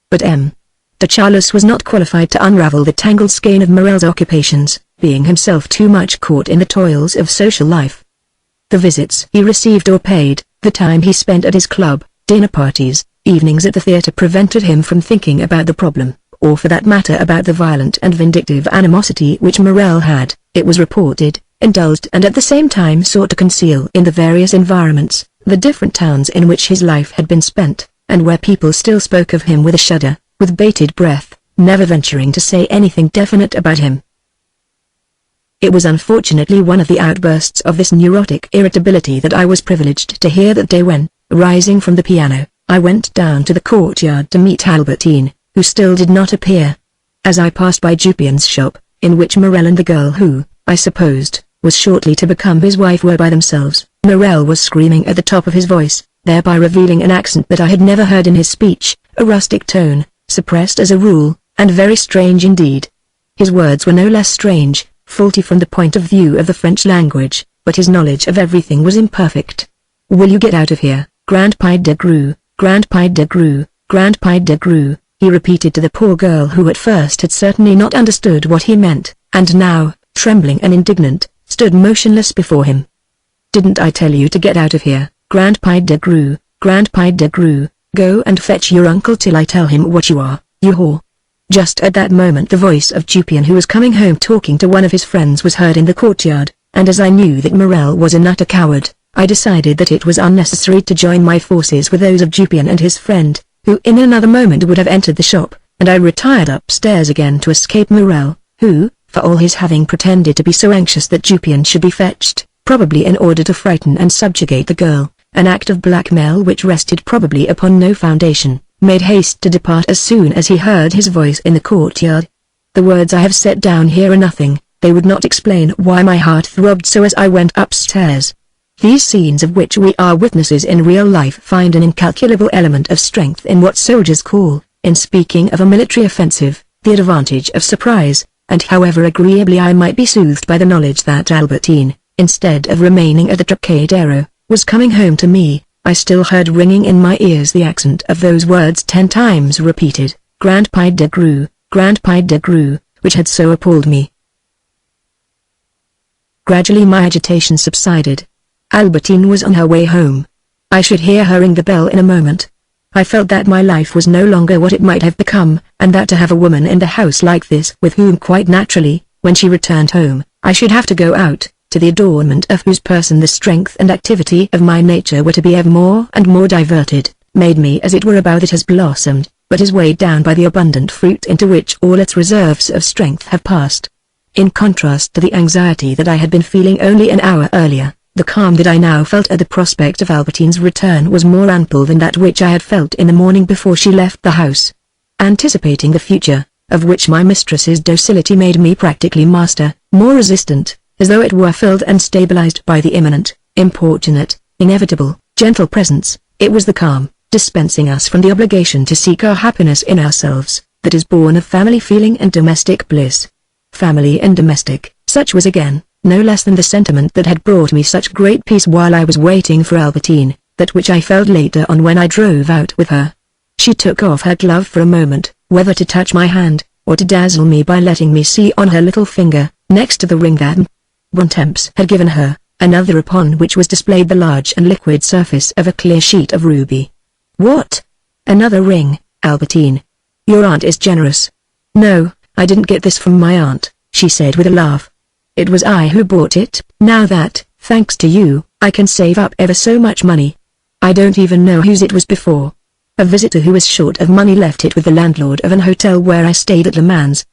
But M. de Charles was not qualified to unravel the tangled skein of Morel's occupations, being himself too much caught in the toils of social life. The visits he received or paid, the time he spent at his club, dinner parties, evenings at the theatre prevented him from thinking about the problem, or for that matter about the violent and vindictive animosity which Morel had, it was reported, indulged and at the same time sought to conceal in the various environments, the different towns in which his life had been spent, and where people still spoke of him with a shudder, with bated breath, never venturing to say anything definite about him. It was unfortunately one of the outbursts of this neurotic irritability that I was privileged to hear that day when, rising from the piano, I went down to the courtyard to meet Albertine, who still did not appear. As I passed by Jupien's shop, in which Morel and the girl who, I supposed, was shortly to become his wife were by themselves, Morel was screaming at the top of his voice, thereby revealing an accent that I had never heard in his speech, a rustic tone, suppressed as a rule, and very strange indeed. His words were no less strange, faulty from the point of view of the French language, but his knowledge of everything was imperfect. "Will you get out of here, Grandpa de Grue, Grandpa de Grue, Grandpa de Grue," he repeated to the poor girl who at first had certainly not understood what he meant, and now, trembling and indignant, stood motionless before him. "Didn't I tell you to get out of here, Grandpa de Grue, Grandpa de Grue?" Go and fetch your uncle till I tell him what you are, you whore. Just at that moment the voice of Jupian, who was coming home talking to one of his friends, was heard in the courtyard, and as I knew that Marcel was a utter coward, I decided that it was unnecessary to join my forces with those of Jupian and his friend, who in another moment would have entered the shop, and I retired upstairs again to escape Marcel, who, for all his having pretended to be so anxious that Jupian should be fetched, probably in order to frighten and subjugate the girl, an act of blackmail which rested probably upon no foundation, made haste to depart as soon as he heard his voice in the courtyard. The words I have set down here are nothing, they would not explain why my heart throbbed so as I went upstairs. These scenes of which we are witnesses in real life find an incalculable element of strength in what soldiers call, in speaking of a military offensive, the advantage of surprise, and however agreeably I might be soothed by the knowledge that Albertine, instead of remaining at the Trocadero, was coming home to me, I still heard ringing in my ears the accent of those words 10 times repeated, Grandpa de Grue, which had so appalled me. Gradually my agitation subsided. Albertine was on her way home. I should hear her ring the bell in a moment. I felt that my life was no longer what it might have become, and that to have a woman in the house like this with whom quite naturally, when she returned home, I should have to go out, to the adornment of whose person the strength and activity of my nature were to be ever more and more diverted, made me as it were a bough that has blossomed, but is weighed down by the abundant fruit into which all its reserves of strength have passed. In contrast to the anxiety that I had been feeling only an hour earlier, the calm that I now felt at the prospect of Albertine's return was more ample than that which I had felt in the morning before she left the house. Anticipating the future, of which my mistress's docility made me practically master, more resistant, as though it were filled and stabilized by the imminent, importunate, inevitable, gentle presence, it was the calm, dispensing us from the obligation to seek our happiness in ourselves, that is born of family feeling and domestic bliss. Family and domestic, such was again, no less than the sentiment that had brought me such great peace while I was waiting for Albertine, that which I felt later on when I drove out with her. She took off her glove for a moment, whether to touch my hand, or to dazzle me by letting me see on her little finger, next to the ring that Bontemps had given her, another upon which was displayed the large and liquid surface of a clear sheet of ruby. What? Another ring, Albertine? Your aunt is generous. No, I didn't get this from my aunt, she said with a laugh. It was I who bought it, now that, thanks to you, I can save up ever so much money. I don't even know whose it was before. A visitor who was short of money left it with the landlord of an hotel where I stayed at Le Mans.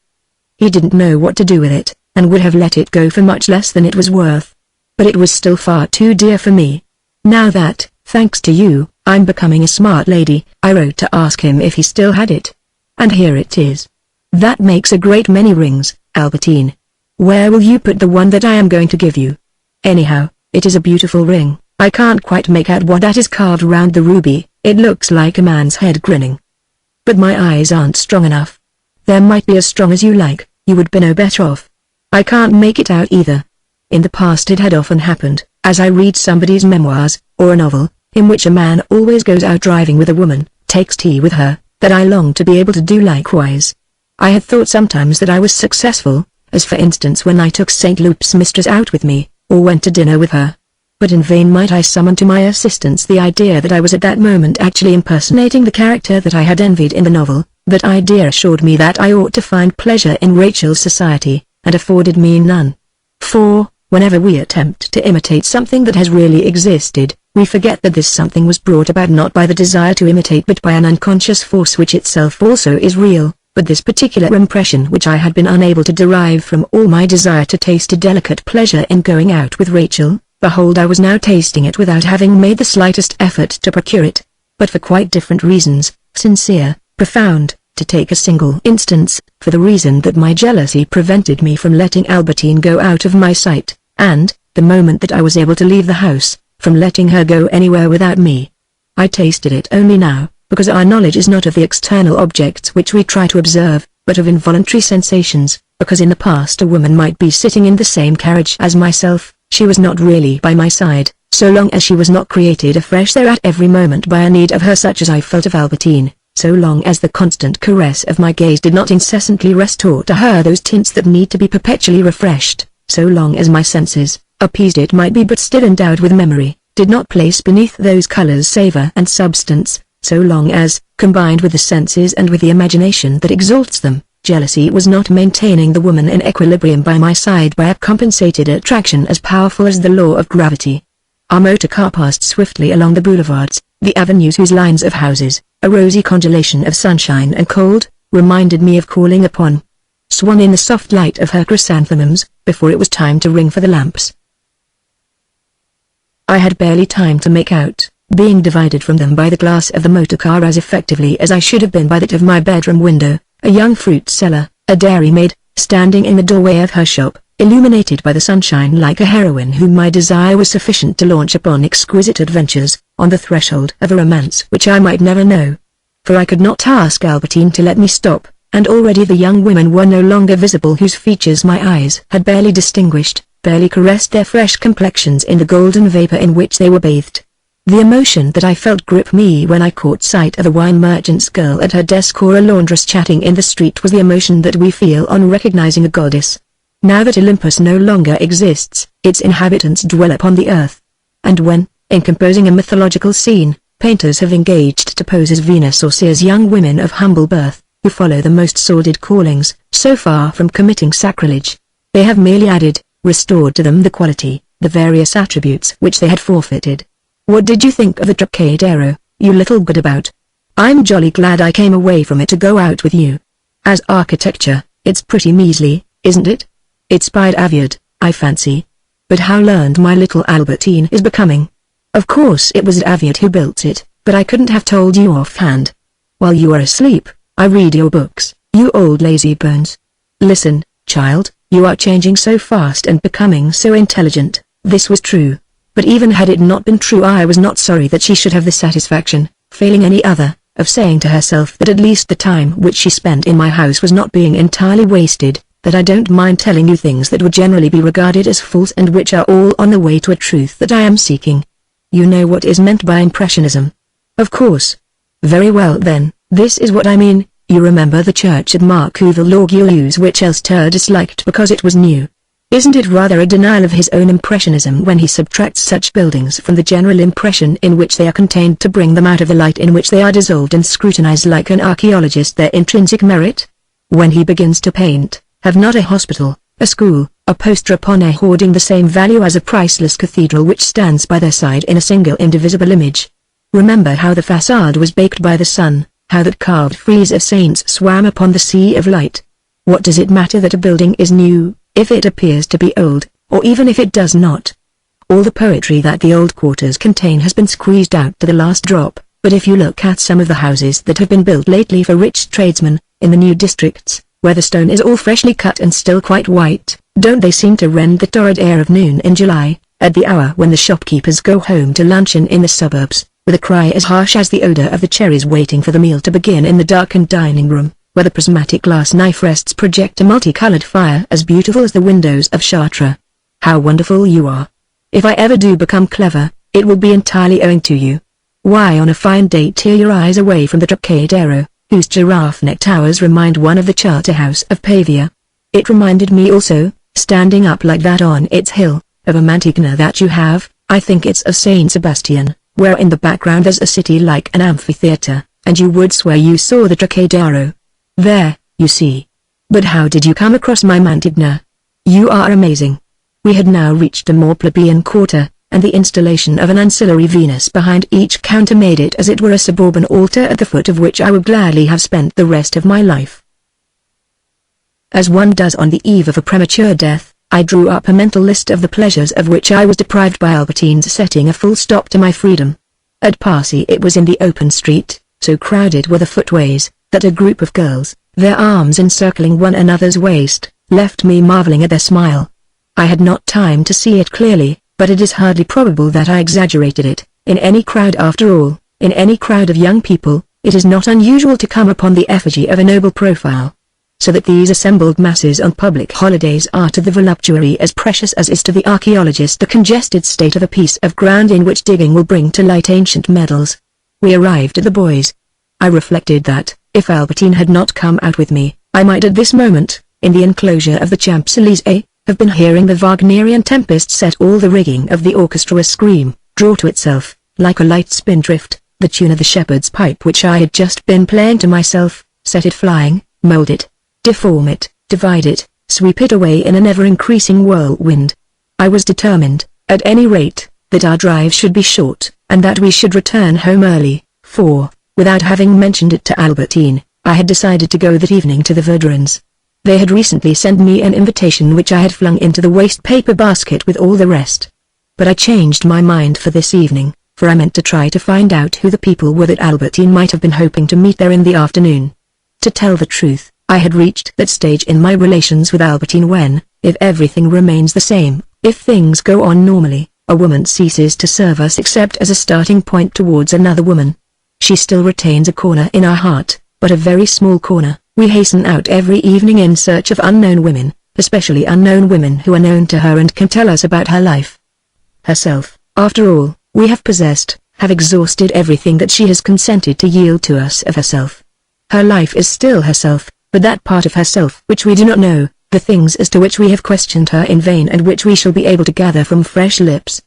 He didn't know what to do with it, and would have let it go for much less than it was worth. But it was still far too dear for me. Now that, thanks to you, I'm becoming a smart lady, I wrote to ask him if he still had it. And here it is. That makes a great many rings, Albertine. Where will you put the one that I am going to give you? Anyhow, it is a beautiful ring. I can't quite make out what that is carved round the ruby, it looks like a man's head grinning. But my eyes aren't strong enough. There might be as strong as you like, you would be no better off. I can't make it out either. In the past it had often happened, as I read somebody's memoirs, or a novel, in which a man always goes out driving with a woman, takes tea with her, that I longed to be able to do likewise. I had thought sometimes that I was successful, as for instance when I took St. Loup's mistress out with me, or went to dinner with her. But in vain might I summon to my assistance the idea that I was at that moment actually impersonating the character that I had envied in the novel. That idea assured me that I ought to find pleasure in Rachel's society, and afforded me none. For, whenever we attempt to imitate something that has really existed, we forget that this something was brought about not by the desire to imitate but by an unconscious force which itself also is real. But this particular impression which I had been unable to derive from all my desire to taste a delicate pleasure in going out with Rachel, behold I was now tasting it without having made the slightest effort to procure it, but for quite different reasons, sincere, profound, to take a single instance, for the reason that my jealousy prevented me from letting Albertine go out of my sight, and, the moment that I was able to leave the house, from letting her go anywhere without me. I tasted it only now, because our knowledge is not of the external objects which we try to observe, but of involuntary sensations, because in the past a woman might be sitting in the same carriage as myself, she was not really by my side, so long as she was not created afresh there at every moment by a need of her such as I felt of Albertine, so long as the constant caress of my gaze did not incessantly restore to her those tints that need to be perpetually refreshed, so long as my senses, appeased it might be but still endowed with memory, did not place beneath those colors savor and substance, so long as, combined with the senses and with the imagination that exalts them, jealousy was not maintaining the woman in equilibrium by my side by a compensated attraction as powerful as the law of gravity. Our motor car passed swiftly along the boulevards, the avenues whose lines of houses, a rosy congelation of sunshine and cold, reminded me of calling upon. Swung in the soft light of her chrysanthemums, before it was time to ring for the lamps. I had barely time to make out, being divided from them by the glass of the motor car as effectively as I should have been by that of my bedroom window, a young fruit seller, a dairymaid, standing in the doorway of her shop, illuminated by the sunshine like a heroine whom my desire was sufficient to launch upon exquisite adventures, on the threshold of a romance which I might never know. For I could not ask Albertine to let me stop, and already the young women were no longer visible whose features my eyes had barely distinguished, barely caressed their fresh complexions in the golden vapor in which they were bathed. The emotion that I felt grip me when I caught sight of a wine merchant's girl at her desk or a laundress chatting in the street was the emotion that we feel on recognizing a goddess. Now that Olympus no longer exists, its inhabitants dwell upon the earth. And when, in composing a mythological scene, painters have engaged to pose as Venus or Circe young women of humble birth, who follow the most sordid callings, so far from committing sacrilege, they have merely added, restored to them the quality, the various attributes which they had forfeited. What did you think of the Trocadero, you little gadabout? I'm jolly glad I came away from it to go out with you. As architecture, it's pretty measly, isn't it? It's by Aviad, I fancy. But how learned my little Albertine is becoming. Of course it was Aviad who built it, but I couldn't have told you offhand. While you are asleep, I read your books, you old lazy bones. Listen, child, you are changing so fast and becoming so intelligent. This was true. But even had it not been true, I was not sorry that she should have the satisfaction, failing any other, of saying to herself that at least the time which she spent in my house was not being entirely wasted, that I don't mind telling you things that would generally be regarded as false and which are all on the way to a truth that I am seeking. You know what is meant by impressionism. Of course. Very well then, this is what I mean. You remember the church at Marcouville-Lorgueilleuse which Elsteur disliked because it was new. Isn't it rather a denial of his own impressionism when he subtracts such buildings from the general impression in which they are contained to bring them out of the light in which they are dissolved and scrutinize like an archaeologist their intrinsic merit? When he begins to paint, have not a hospital, a school, a poster upon a hoarding the same value as a priceless cathedral which stands by their side in a single indivisible image? Remember how the facade was baked by the sun, how that carved frieze of saints swam upon the sea of light. What does it matter that a building is new, if it appears to be old, or even if it does not? All the poetry that the old quarters contain has been squeezed out to the last drop, but if you look at some of the houses that have been built lately for rich tradesmen, in the new districts, where the stone is all freshly cut and still quite white, don't they seem to rend the torrid air of noon in July, at the hour when the shopkeepers go home to luncheon in the suburbs, with a cry as harsh as the odor of the cherries waiting for the meal to begin in the darkened dining room, where the prismatic glass knife rests project a multicolored fire as beautiful as the windows of Chartres. How wonderful you are. If I ever do become clever, it will be entirely owing to you. Why on a fine day tear your eyes away from the Trocadero, whose giraffe-neck towers remind one of the Charterhouse of Pavia? It reminded me also, standing up like that on its hill, of a Mantegna that you have, I think it's of Saint Sebastian, where in the background there's a city like an amphitheater, and you would swear you saw the Trocadero. There, you see. But how did you come across my Mantegna? You are amazing. We had now reached a more plebeian quarter, and the installation of an ancillary Venus behind each counter made it as it were a suburban altar at the foot of which I would gladly have spent the rest of my life. As one does on the eve of a premature death, I drew up a mental list of the pleasures of which I was deprived by Albertine's setting a full stop to my freedom. At Passy it was in the open street, so crowded were the footways, that a group of girls, their arms encircling one another's waist, left me marveling at their smile. I had not time to see it clearly, but it is hardly probable that I exaggerated it. In any crowd after all, in any crowd of young people, it is not unusual to come upon the effigy of a noble profile. So that these assembled masses on public holidays are to the voluptuary as precious as is to the archaeologist the congested state of a piece of ground in which digging will bring to light ancient medals. We arrived at the Bois. I reflected that, if Albertine had not come out with me, I might at this moment, in the enclosure of the Champs-Élysées, have been hearing the Wagnerian tempest set all the rigging of the orchestra a scream, draw to itself, like a light spindrift, the tune of the shepherd's pipe which I had just been playing to myself, set it flying, mold it, deform it, divide it, sweep it away in an ever-increasing whirlwind. I was determined, at any rate, that our drive should be short, and that we should return home early, for, without having mentioned it to Albertine, I had decided to go that evening to the Verdurins. They had recently sent me an invitation which I had flung into the waste paper basket with all the rest. But I changed my mind for this evening, for I meant to try to find out who the people were that Albertine might have been hoping to meet there in the afternoon. To tell the truth, I had reached that stage in my relations with Albertine when, if everything remains the same, if things go on normally, a woman ceases to serve us except as a starting point towards another woman. She still retains a corner in our heart, but a very small corner. We hasten out every evening in search of unknown women, especially unknown women who are known to her and can tell us about her life. Herself, after all, we have possessed, have exhausted everything that she has consented to yield to us of herself. Her life is still herself, but that part of herself which we do not know, the things as to which we have questioned her in vain and which we shall be able to gather from fresh lips.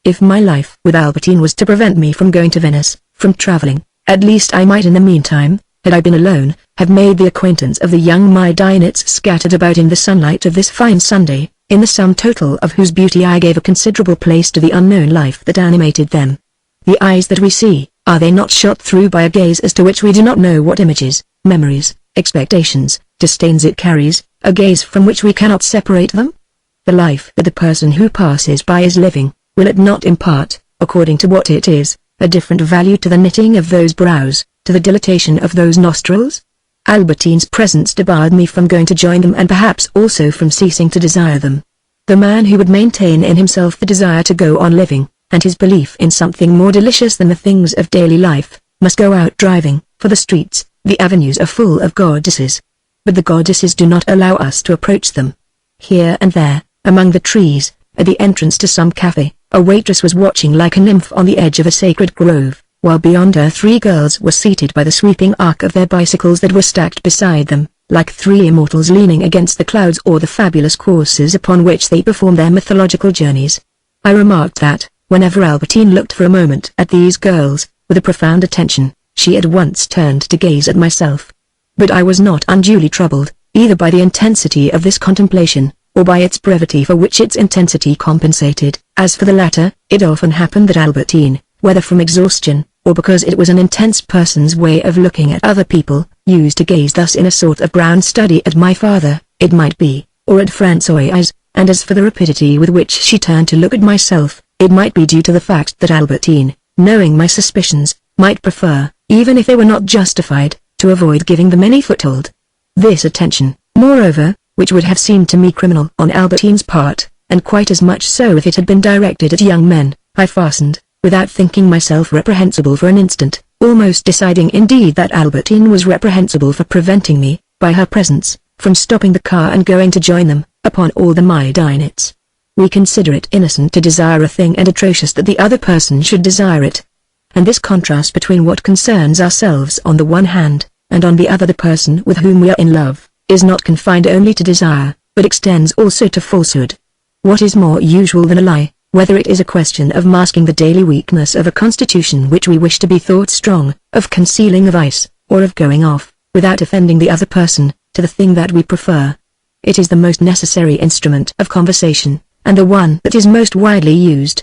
If my life with Albertine was to prevent me from going to Venice, from traveling, at least I might in the meantime, had I been alone, have made the acquaintance of the young Maidainites scattered about in the sunlight of this fine Sunday, in the sum total of whose beauty I gave a considerable place to the unknown life that animated them. The eyes that we see, are they not shot through by a gaze as to which we do not know what images, memories, expectations, disdains it carries, a gaze from which we cannot separate them? The life that the person who passes by is living, will it not impart, according to what it is, a different value to the knitting of those brows, to the dilatation of those nostrils? Albertine's presence debarred me from going to join them and perhaps also from ceasing to desire them. The man who would maintain in himself the desire to go on living, and his belief in something more delicious than the things of daily life, must go out driving, for the streets, the avenues are full of goddesses. But the goddesses do not allow us to approach them. Here and there, among the trees, at the entrance to some cafe, a waitress was watching like a nymph on the edge of a sacred grove, while beyond her 3 girls were seated by the sweeping arc of their bicycles that were stacked beside them, like 3 immortals leaning against the clouds or the fabulous courses upon which they perform their mythological journeys. I remarked that, whenever Albertine looked for a moment at these girls, with a profound attention, she at once turned to gaze at myself. But I was not unduly troubled, either by the intensity of this contemplation, or by its brevity for which its intensity compensated. As for the latter, it often happened that Albertine, whether from exhaustion, or because it was an intense person's way of looking at other people, used to gaze thus in a sort of brown study at my father, it might be, or at Françoise, and as for the rapidity with which she turned to look at myself, it might be due to the fact that Albertine, knowing my suspicions, might prefer, even if they were not justified, to avoid giving them any foothold. This attention, moreover, which would have seemed to me criminal on Albertine's part, and quite as much so if it had been directed at young men, I fastened, without thinking myself reprehensible for an instant, almost deciding indeed that Albertine was reprehensible for preventing me, by her presence, from stopping the car and going to join them, upon all the Maidainites. We consider it innocent to desire a thing and atrocious that the other person should desire it. And this contrast between what concerns ourselves on the one hand, and on the other the person with whom we are in love, is not confined only to desire, but extends also to falsehood. What is more usual than a lie, whether it is a question of masking the daily weakness of a constitution which we wish to be thought strong, of concealing a vice, or of going off, without offending the other person, to the thing that we prefer? It is the most necessary instrument of conversation, and the one that is most widely used.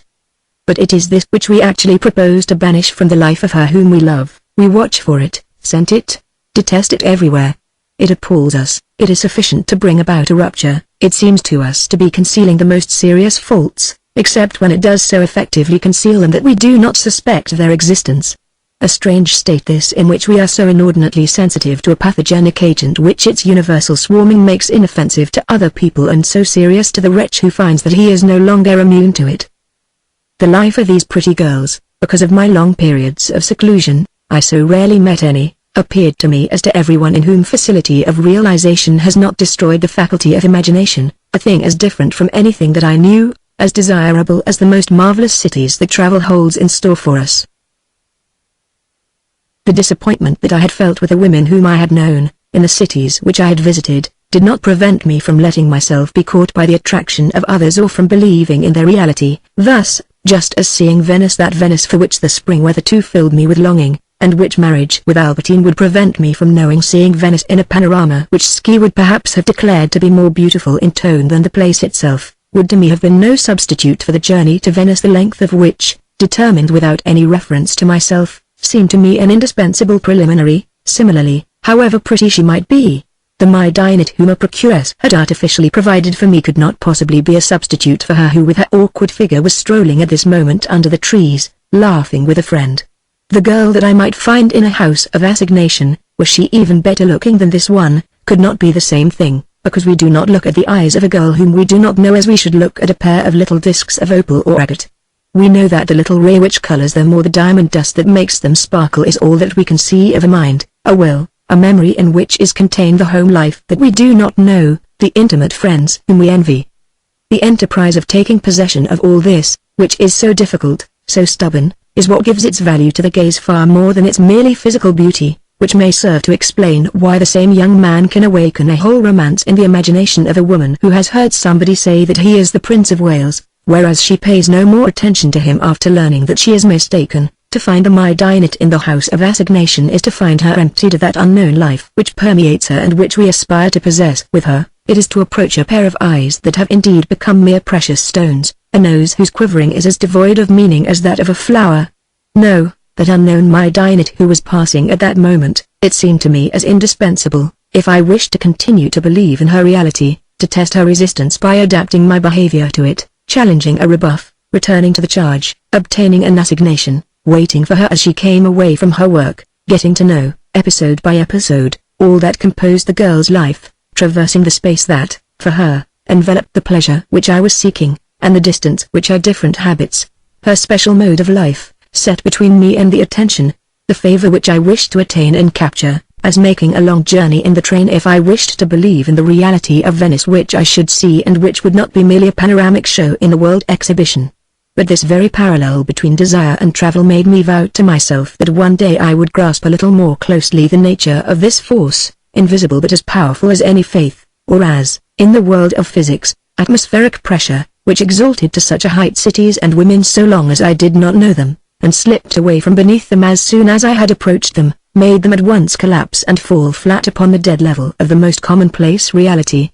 But it is this which we actually propose to banish from the life of her whom we love. We watch for it, scent it, detest it everywhere. It appalls us. It is sufficient to bring about a rupture. It seems to us to be concealing the most serious faults, except when it does so effectively conceal them that we do not suspect their existence. A strange state this in which we are so inordinately sensitive to a pathogenic agent which its universal swarming makes inoffensive to other people and so serious to the wretch who finds that he is no longer immune to it. The life of these pretty girls, because of my long periods of seclusion, I so rarely met any, appeared to me as to everyone in whom facility of realization has not destroyed the faculty of imagination, a thing as different from anything that I knew, as desirable as the most marvelous cities that travel holds in store for us. The disappointment that I had felt with the women whom I had known, in the cities which I had visited, did not prevent me from letting myself be caught by the attraction of others or from believing in their reality. Thus, just as seeing Venice, that Venice for which the spring weather too filled me with longing, and which marriage with Albertine would prevent me from knowing. Seeing Venice in a panorama which Ski would perhaps have declared to be more beautiful in tone than the place itself, would to me have been no substitute for the journey to Venice, the length of which, determined without any reference to myself, seemed to me an indispensable preliminary. Similarly, however pretty she might be, the Marionette whom a procuress had artificially provided for me could not possibly be a substitute for her who with her awkward figure was strolling at this moment under the trees, laughing with a friend. The girl that I might find in a house of assignation, was she even better looking than this one, could not be the same thing, because we do not look at the eyes of a girl whom we do not know as we should look at a pair of little discs of opal or agate. We know that the little ray which colors them or the diamond dust that makes them sparkle is all that we can see of a mind, a will, a memory in which is contained the home life that we do not know, the intimate friends whom we envy. The enterprise of taking possession of all this, which is so difficult, so stubborn, is what gives its value to the gaze far more than its merely physical beauty, which may serve to explain why the same young man can awaken a whole romance in the imagination of a woman who has heard somebody say that he is the Prince of Wales, whereas she pays no more attention to him after learning that she is mistaken. To find the Marionette in the house of assignation is to find her emptied of that unknown life which permeates her and which we aspire to possess with her. It is to approach a pair of eyes that have indeed become mere precious stones, a nose whose quivering is as devoid of meaning as that of a flower. No, that unknown Marionette who was passing at that moment, it seemed to me as indispensable, if I wished to continue to believe in her reality, to test her resistance by adapting my behavior to it, challenging a rebuff, returning to the charge, obtaining an assignation, waiting for her as she came away from her work, getting to know, episode by episode, all that composed the girl's life, traversing the space that, for her, enveloped the pleasure which I was seeking, and the distance which our different habits, her special mode of life, set between me and the attention, the favor which I wished to attain and capture, as making a long journey in the train if I wished to believe in the reality of Venice which I should see and which would not be merely a panoramic show in the World Exhibition. But this very parallel between desire and travel made me vow to myself that one day I would grasp a little more closely the nature of this force, invisible but as powerful as any faith, or as, in the world of physics, atmospheric pressure, which exalted to such a height cities and women so long as I did not know them, and slipped away from beneath them as soon as I had approached them, made them at once collapse and fall flat upon the dead level of the most commonplace reality.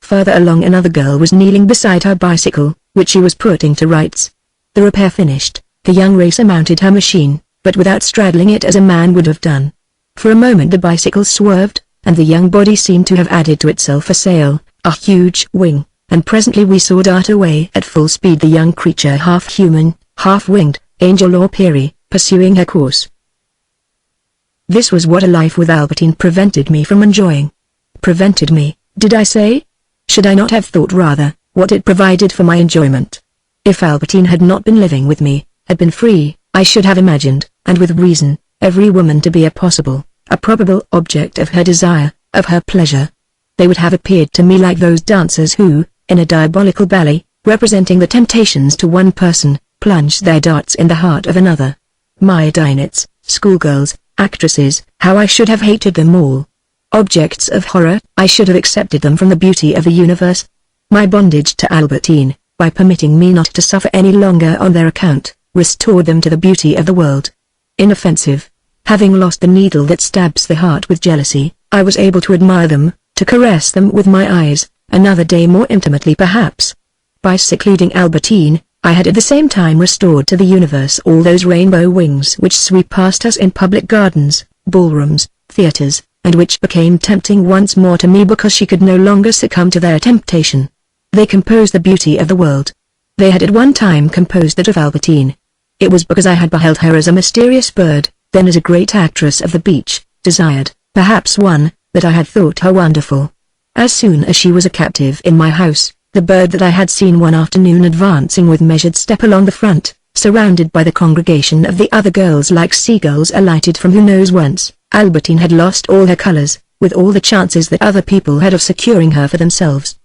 Further along another girl was kneeling beside her bicycle, which she was putting to rights. The repair finished, the young racer mounted her machine, but without straddling it as a man would have done. For a moment the bicycle swerved, and the young body seemed to have added to itself a sail, a huge wing, and presently we saw dart away at full speed the young creature, half human, half winged, angel or peri, pursuing her course. This was what a life with Albertine prevented me from enjoying. Prevented me, did I say? Should I not have thought rather, what it provided for my enjoyment? If Albertine had not been living with me, had been free, I should have imagined, and with reason, every woman to be a possible, a probable object of her desire, of her pleasure. They would have appeared to me like those dancers who, in a diabolical ballet, representing the temptations to one person, plunge their darts in the heart of another. Marionettes, schoolgirls, actresses, how I should have hated them all. Objects of horror, I should have accepted them from the beauty of the universe. My bondage to Albertine, by permitting me not to suffer any longer on their account, restored them to the beauty of the world. Inoffensive. Having lost the needle that stabs the heart with jealousy, I was able to admire them, to caress them with my eyes, another day more intimately perhaps. By secluding Albertine, I had at the same time restored to the universe all those rainbow wings which sweep past us in public gardens, ballrooms, theaters, and which became tempting once more to me because she could no longer succumb to their temptation. They composed the beauty of the world. They had at one time composed that of Albertine. It was because I had beheld her as a mysterious bird, then as a great actress of the beach, desired, perhaps one, that I had thought her wonderful. As soon as she was a captive in my house, the bird that I had seen one afternoon advancing with measured step along the front, surrounded by the congregation of the other girls like seagulls alighted from who knows whence, Albertine had lost all her colors, with all the chances that other people had of securing her for themselves.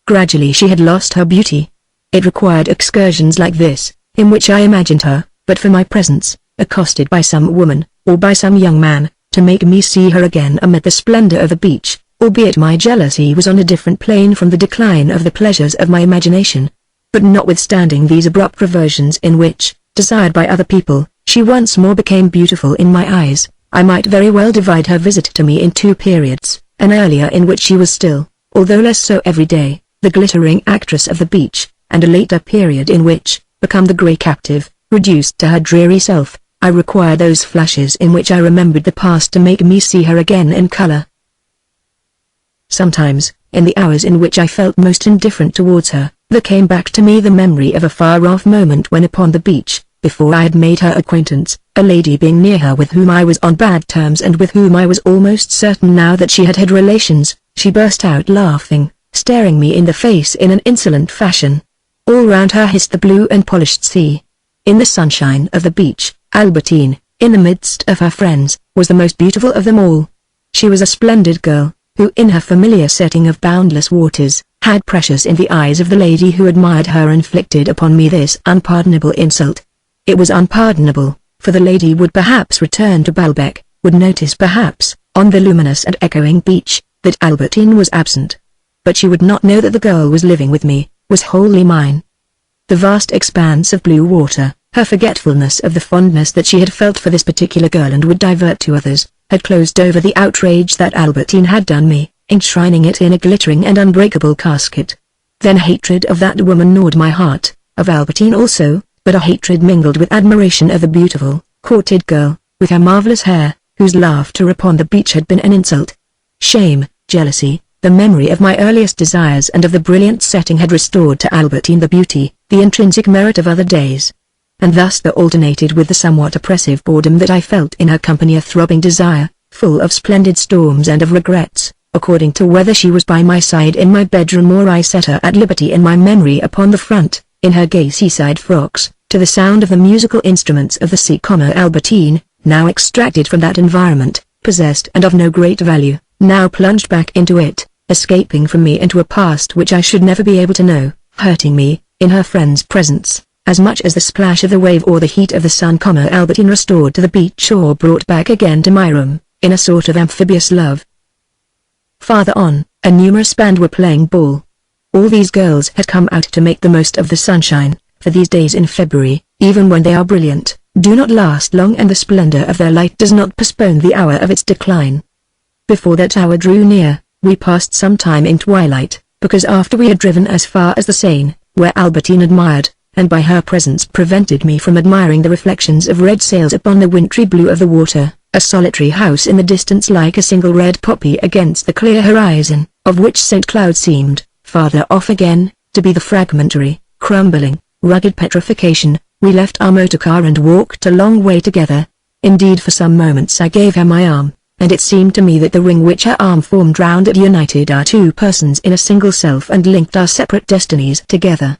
Gradually she had lost her beauty. It required excursions like this, in which I imagined her, but for my presence, accosted by some woman, or by some young man, to make me see her again amid the splendor of the beach, albeit my jealousy was on a different plane from the decline of the pleasures of my imagination. but notwithstanding these abrupt reversions in which, desired by other people, she once more became beautiful in my eyes, I might very well divide her visit to me in two periods, an earlier in which she was still, although less so every day, the glittering actress of the beach, and a later period in which, become the grey captive, reduced to her dreary self, I require those flashes in which I remembered the past to make me see her again in colour. Sometimes, in the hours in which I felt most indifferent towards her, there came back to me the memory of a far-off moment when upon the beach, before I had made her acquaintance, a lady being near her with whom I was on bad terms and with whom I was almost certain now that she had relations, she burst out laughing, staring me in the face in an insolent fashion. All round her hissed the blue and polished sea. In the sunshine of the beach, Albertine, in the midst of her friends, was the most beautiful of them all. She was a splendid girl, who in her familiar setting of boundless waters, had precious in the eyes of the lady who admired her inflicted upon me this unpardonable insult. It was unpardonable, for the lady would perhaps return to Balbec, would notice perhaps, on the luminous and echoing beach, that Albertine was absent. But she would not know that the girl was living with me, was wholly mine. The vast expanse of blue water, her forgetfulness of the fondness that she had felt for this particular girl and would divert to others, had closed over the outrage that Albertine had done me, enshrining it in a glittering and unbreakable casket. Then hatred of that woman gnawed my heart, of Albertine also, but a hatred mingled with admiration of the beautiful, courted girl, with her marvelous hair, whose laughter upon the beach had been an insult. Shame, jealousy, the memory of my earliest desires and of the brilliant setting had restored to Albertine the beauty, the intrinsic merit of other days. And thus there alternated with the somewhat oppressive boredom that I felt in her company a throbbing desire, full of splendid storms and of regrets, according to whether she was by my side in my bedroom or I set her at liberty in my memory upon the front, in her gay seaside frocks, to the sound of the musical instruments of the sea. Albertine, now extracted from that environment, possessed and of no great value, now plunged back into it, escaping from me into a past which I should never be able to know, hurting me, in her friend's presence, as much as the splash of the wave or the heat of the sun. Albertine restored to the beach or brought back again to my room, in a sort of amphibious love. Farther on, a numerous band were playing ball. All these girls had come out to make the most of the sunshine, for these days in February, even when they are brilliant, do not last long and the splendor of their light does not postpone the hour of its decline. Before that hour drew near, we passed some time in twilight, because after we had driven as far as the Seine, where Albertine admired, and by her presence prevented me from admiring the reflections of red sails upon the wintry blue of the water, a solitary house in the distance like a single red poppy against the clear horizon, of which St. Cloud seemed, farther off again, to be the fragmentary, crumbling, rugged petrification, we left our motor car and walked a long way together. Indeed for some moments I gave her my arm, and it seemed to me that the ring which her arm formed round it united our two persons in a single self and linked our separate destinies together.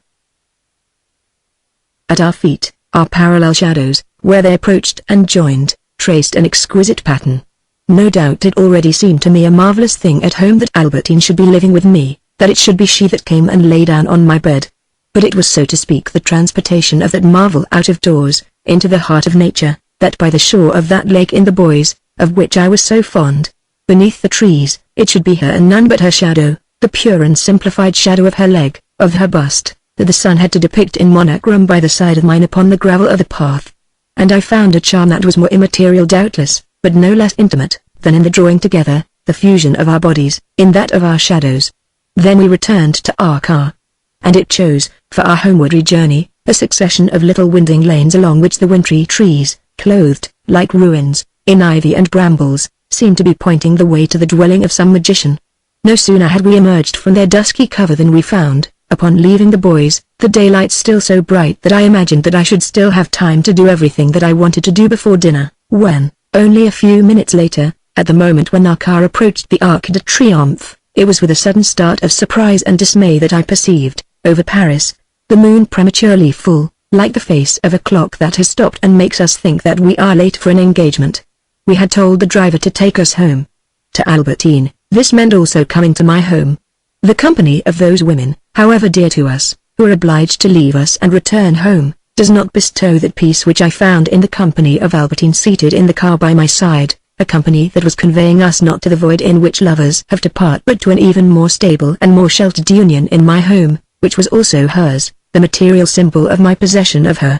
At our feet, our parallel shadows, where they approached and joined, traced an exquisite pattern. No doubt it already seemed to me a marvelous thing at home that Albertine should be living with me, that it should be she that came and lay down on my bed. But it was so to speak the transportation of that marvel out of doors, into the heart of nature, that by the shore of that lake in the Bois, of which I was so fond, beneath the trees, it should be her and none but her shadow, the pure and simplified shadow of her leg, of her bust, that the sun had to depict in monochrome by the side of mine upon the gravel of the path. And I found a charm that was more immaterial doubtless, but no less intimate, than in the drawing together, the fusion of our bodies, in that of our shadows. Then we returned to our car. And it chose, for our homeward journey, a succession of little winding lanes along which the wintry trees, clothed, like ruins, in ivy and brambles, seemed to be pointing the way to the dwelling of some magician. No sooner had we emerged from their dusky cover than we found, upon leaving the Bois, the daylight still so bright that I imagined that I should still have time to do everything that I wanted to do before dinner, when, only a few minutes later, at the moment when our car approached the Arc de Triomphe, it was with a sudden start of surprise and dismay that I perceived, over Paris, the moon prematurely full, like the face of a clock that has stopped and makes us think that we are late for an engagement. We had told the driver to take us home. To Albertine, this meant also coming to my home. The company of those women, however dear to us, who are obliged to leave us and return home, does not bestow that peace which I found in the company of Albertine seated in the car by my side, a company that was conveying us not to the void in which lovers have to part but to an even more stable and more sheltered union in my home, which was also hers, the material symbol of my possession of her.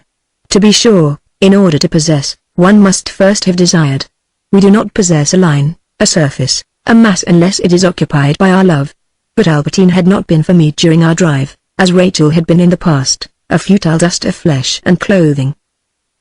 To be sure, in order to possess, one must first have desired. We do not possess a line, a surface, a mass unless it is occupied by our love. But Albertine had not been for me during our drive, as Rachel had been in the past, a futile dust of flesh and clothing.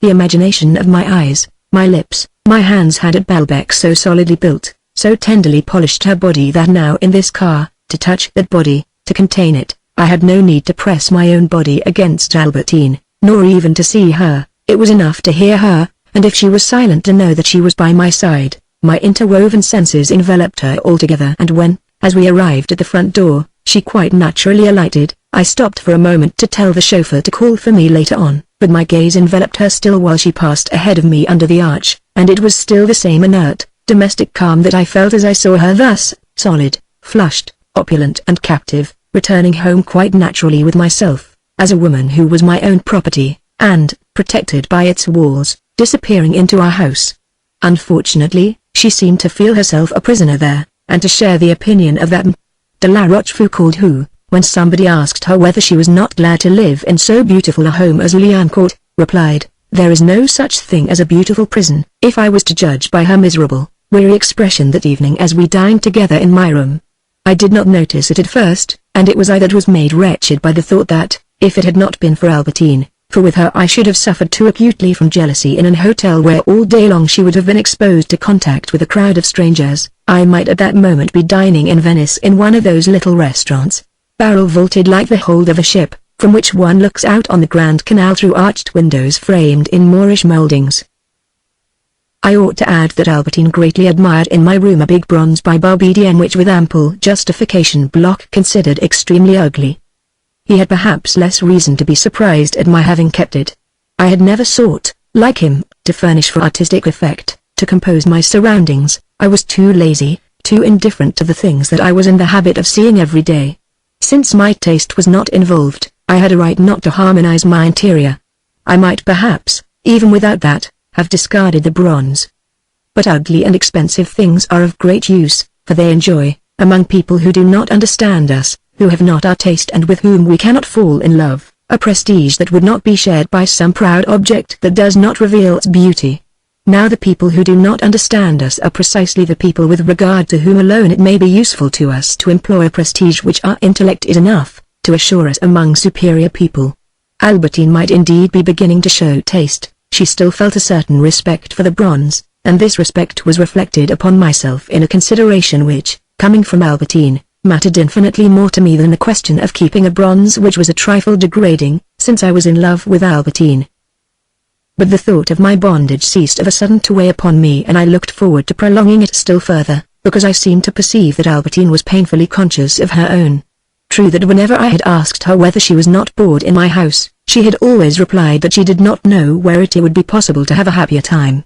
The imagination of my eyes, my lips, my hands had at Balbec so solidly built, so tenderly polished her body that now in this car, to touch that body, to contain it, I had no need to press my own body against Albertine, nor even to see her. It was enough to hear her, and if she was silent to know that she was by my side. My interwoven senses enveloped her altogether, and when, as we arrived at the front door, she quite naturally alighted, I stopped for a moment to tell the chauffeur to call for me later on, but my gaze enveloped her still while she passed ahead of me under the arch, and it was still the same inert, domestic calm that I felt as I saw her thus, solid, flushed, opulent and captive, returning home quite naturally with myself, as a woman who was my own property, and, protected by its walls, disappearing into our house. Unfortunately, she seemed to feel herself a prisoner there, and to share the opinion of that de la Rochefoucauld who, when somebody asked her whether she was not glad to live in so beautiful a home as Liancourt, replied, "There is no such thing as a beautiful prison." If I was to judge by her miserable, weary expression that evening as we dined together in my room, I did not notice it at first, and it was I that was made wretched by the thought that, if it had not been for Albertine, for with her I should have suffered too acutely from jealousy in an hotel where all day long she would have been exposed to contact with a crowd of strangers, I might at that moment be dining in Venice in one of those little restaurants, barrel-vaulted like the hold of a ship, from which one looks out on the Grand Canal through arched windows framed in Moorish mouldings. I ought to add that Albertine greatly admired in my room a big bronze by Barbedienne which with ample justification Bloch considered extremely ugly. He had perhaps less reason to be surprised at my having kept it. I had never sought, like him, to furnish for artistic effect, to compose my surroundings. I was too lazy, too indifferent to the things that I was in the habit of seeing every day. Since my taste was not involved, I had a right not to harmonize my interior. I might perhaps, even without that, have discarded the bronze. But ugly and expensive things are of great use, for they enjoy, among people who do not understand us, who have not our taste and with whom we cannot fall in love, a prestige that would not be shared by some proud object that does not reveal its beauty. Now the people who do not understand us are precisely the people with regard to whom alone it may be useful to us to employ a prestige which our intellect is enough to assure us among superior people. Albertine might indeed be beginning to show taste. She still felt a certain respect for the bronze, and this respect was reflected upon myself in a consideration which, coming from Albertine, mattered infinitely more to me than the question of keeping a bronze which was a trifle degrading, since I was in love with Albertine. But the thought of my bondage ceased of a sudden to weigh upon me, and I looked forward to prolonging it still further, because I seemed to perceive that Albertine was painfully conscious of her own. True that whenever I had asked her whether she was not bored in my house, she had always replied that she did not know where it would be possible to have a happier time.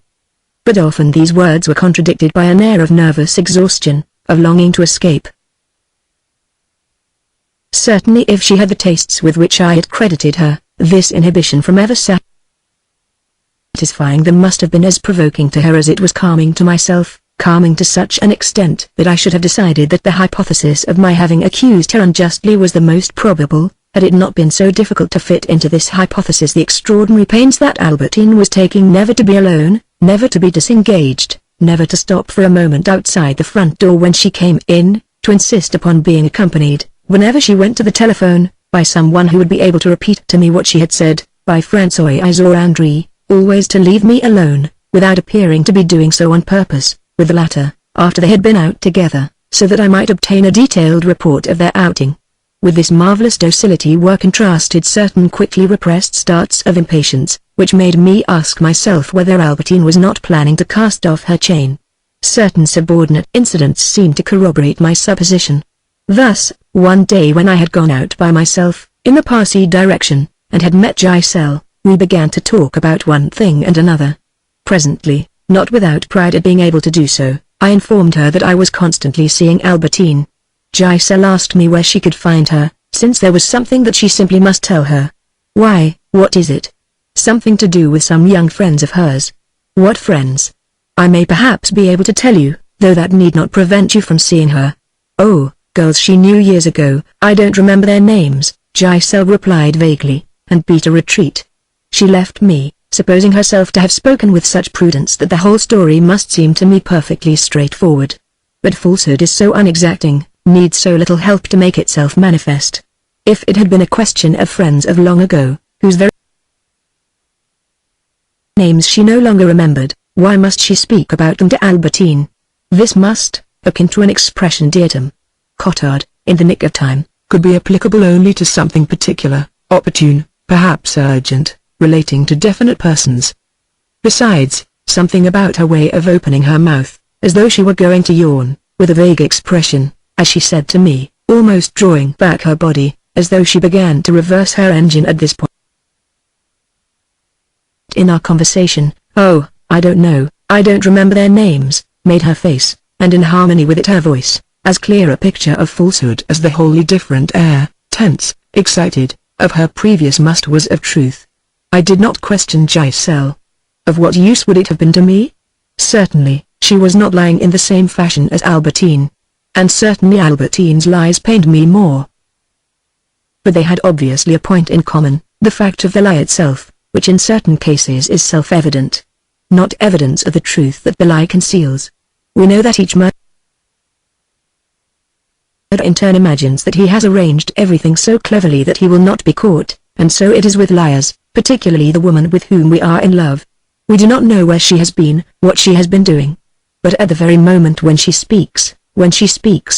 But often these words were contradicted by an air of nervous exhaustion, of longing to escape. Certainly if she had the tastes with which I had credited her, this inhibition from ever satisfying them must have been as provoking to her as it was calming to myself, calming to such an extent that I should have decided that the hypothesis of my having accused her unjustly was the most probable, had it not been so difficult to fit into this hypothesis the extraordinary pains that Albertine was taking never to be alone, never to be disengaged, never to stop for a moment outside the front door when she came in, to insist upon being accompanied, whenever she went to the telephone, by someone who would be able to repeat to me what she had said, by Françoise or André, always to leave me alone, without appearing to be doing so on purpose, with the latter, after they had been out together, so that I might obtain a detailed report of their outing. With this marvelous docility were contrasted certain quickly repressed starts of impatience, which made me ask myself whether Albertine was not planning to cast off her chain. Certain subordinate incidents seemed to corroborate my supposition. Thus, one day when I had gone out by myself, in the Passy direction, and had met Giselle, we began to talk about one thing and another. Presently, not without pride at being able to do so, I informed her that I was constantly seeing Albertine. Giselle asked me where she could find her, since there was something that she simply must tell her. Why, what is it? Something to do with some young friends of hers. What friends? I may perhaps be able to tell you, though that need not prevent you from seeing her. Oh, girls she knew years ago, I don't remember their names, Giselle replied vaguely, and beat a retreat. She left me, supposing herself to have spoken with such prudence that the whole story must seem to me perfectly straightforward. But falsehood is so unexacting, needs so little help to make itself manifest. If it had been a question of friends of long ago, whose very names she no longer remembered, why must she speak about them to Albertine? This must, akin to an expression dietum, cotard, in the nick of time, could be applicable only to something particular, opportune, perhaps urgent, relating to definite persons. Besides, something about her way of opening her mouth, as though she were going to yawn, with a vague expression, as she said to me, almost drawing back her body, as though she began to reverse her engine at this point in our conversation. "Oh, I don't know, I don't remember their names," made her face, and in harmony with it her voice, as clear a picture of falsehood as the wholly different air, tense, excited, of her previous muster was of truth. I did not question Giselle. Of what use would it have been to me? Certainly, she was not lying in the same fashion as Albertine. And certainly Albertine's lies pained me more. But they had obviously a point in common, the fact of the lie itself, which in certain cases is self-evident. Not evidence of the truth that the lie conceals. We know that each murderer in turn imagines that he has arranged everything so cleverly that he will not be caught, and so it is with liars, particularly the woman with whom we are in love. We do not know where she has been, what she has been doing. But at the very moment when she speaks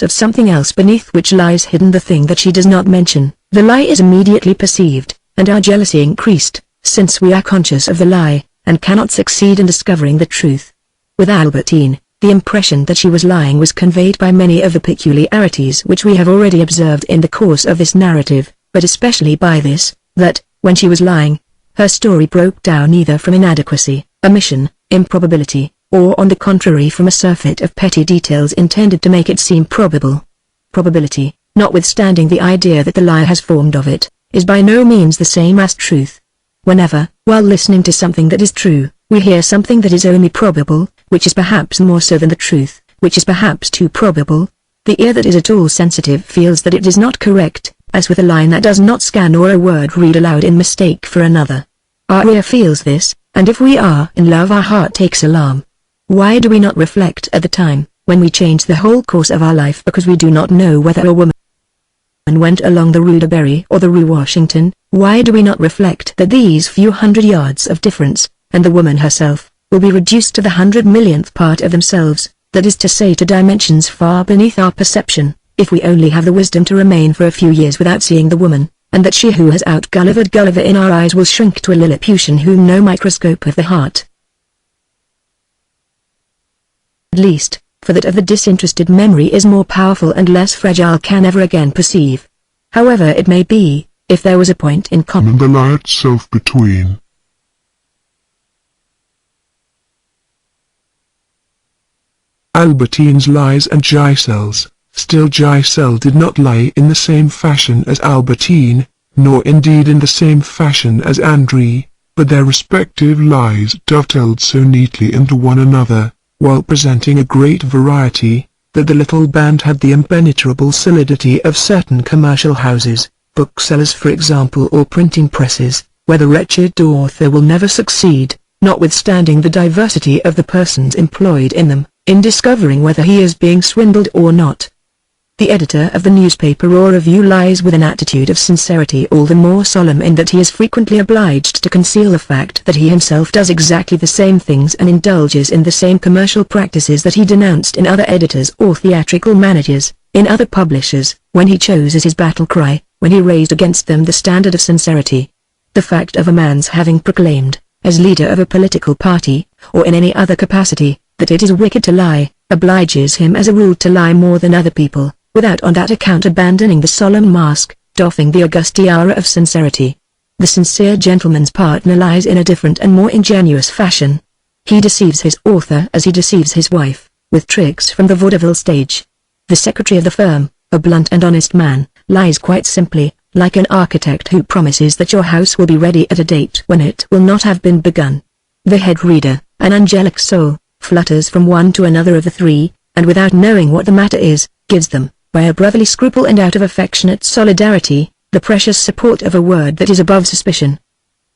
of something else beneath which lies hidden the thing that she does not mention, the lie is immediately perceived, and our jealousy increased, since we are conscious of the lie, and cannot succeed in discovering the truth. With Albertine, the impression that she was lying was conveyed by many of the peculiarities which we have already observed in the course of this narrative, but especially by this, that, when she was lying, her story broke down either from inadequacy, omission, improbability, or on the contrary from a surfeit of petty details intended to make it seem probable. Probability, notwithstanding the idea that the liar has formed of it, is by no means the same as truth. Whenever, while listening to something that is true, we hear something that is only probable, which is perhaps more so than the truth, which is perhaps too probable, the ear that is at all sensitive feels that it is not correct, as with a line that does not scan or a word read aloud in mistake for another. Our ear feels this, and if we are in love our heart takes alarm. Why do we not reflect at the time, when we change the whole course of our life because we do not know whether a woman went along the Rue de Berry or the Rue Washington, why do we not reflect that these few hundred yards of difference, and the woman herself, will be reduced to the 100,000,000th part of themselves, that is to say to dimensions far beneath our perception, if we only have the wisdom to remain for a few years without seeing the woman, and that she who has out-Gullivered Gulliver in our eyes will shrink to a Lilliputian whom no microscope of the heart, at least, for that of the disinterested memory is more powerful and less fragile can ever again perceive. However it may be, if there was a point in common the lie itself between Albertine's lies and Giselle's, still Giselle did not lie in the same fashion as Albertine, nor indeed in the same fashion as André, but their respective lies dovetailed so neatly into one another, while presenting a great variety, that the little band had the impenetrable solidity of certain commercial houses, booksellers for example, or printing presses, where the wretched author will never succeed, notwithstanding the diversity of the persons employed in them, in discovering whether he is being swindled or not. The editor of the newspaper or review lies with an attitude of sincerity all the more solemn in that he is frequently obliged to conceal the fact that he himself does exactly the same things and indulges in the same commercial practices that he denounced in other editors or theatrical managers, in other publishers, when he chose as his battle cry, when he raised against them the standard of sincerity. The fact of a man's having proclaimed, as leader of a political party, or in any other capacity, that it is wicked to lie, obliges him as a rule to lie more than other people, without on that account abandoning the solemn mask, doffing the august tiara of sincerity. The sincere gentleman's partner lies in a different and more ingenuous fashion. He deceives his author as he deceives his wife, with tricks from the vaudeville stage. The secretary of the firm, a blunt and honest man, lies quite simply, like an architect who promises that your house will be ready at a date when it will not have been begun. The head reader, an angelic soul, flutters from one to another of the three, and without knowing what the matter is, gives them, by a brotherly scruple and out of affectionate solidarity, the precious support of a word that is above suspicion.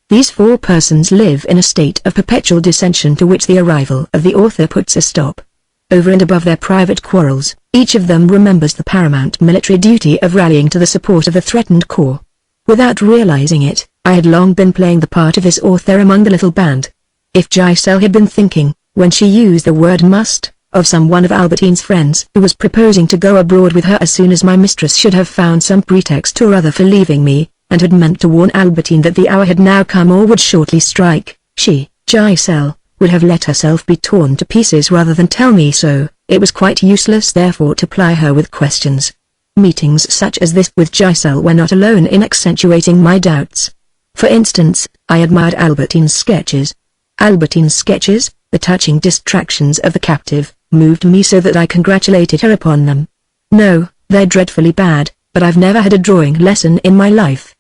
These four persons live in a state of perpetual dissension to which the arrival of the author puts a stop. Over and above their private quarrels, each of them remembers the paramount military duty of rallying to the support of the threatened corps. Without realizing it, I had long been playing the part of this author among the little band. If Giselle had been thinking, when she used the word must, of some one of Albertine's friends who was proposing to go abroad with her as soon as my mistress should have found some pretext or other for leaving me, and had meant to warn Albertine that the hour had now come or would shortly strike, she, Giselle, would have let herself be torn to pieces rather than tell me so. It was quite useless therefore to ply her with questions. Meetings such as this with Giselle were not alone in accentuating my doubts. For instance, I admired Albertine's sketches. Albertine's sketches, the touching distractions of the captive, moved me so that I congratulated her upon them. No, they're dreadfully bad, but I've never had a drawing lesson in my life.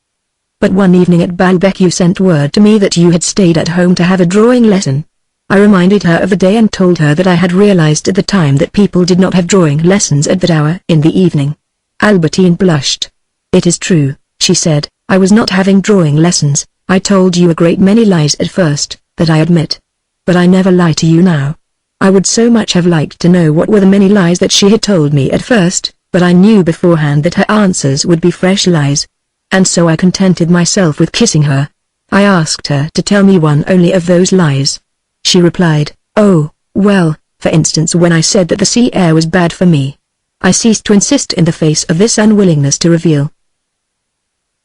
But one evening at Balbec you sent word to me that you had stayed at home to have a drawing lesson. I reminded her of the day and told her that I had realized at the time that people did not have drawing lessons at that hour in the evening. Albertine blushed. It is true, she said, I was not having drawing lessons. I told you a great many lies at first, that I admit. But I never lie to you now. I would so much have liked to know what were the many lies that she had told me at first, but I knew beforehand that her answers would be fresh lies. And so I contented myself with kissing her. I asked her to tell me one only of those lies. She replied, oh, well, for instance when I said that the sea air was bad for me. I ceased to insist in the face of this unwillingness to reveal.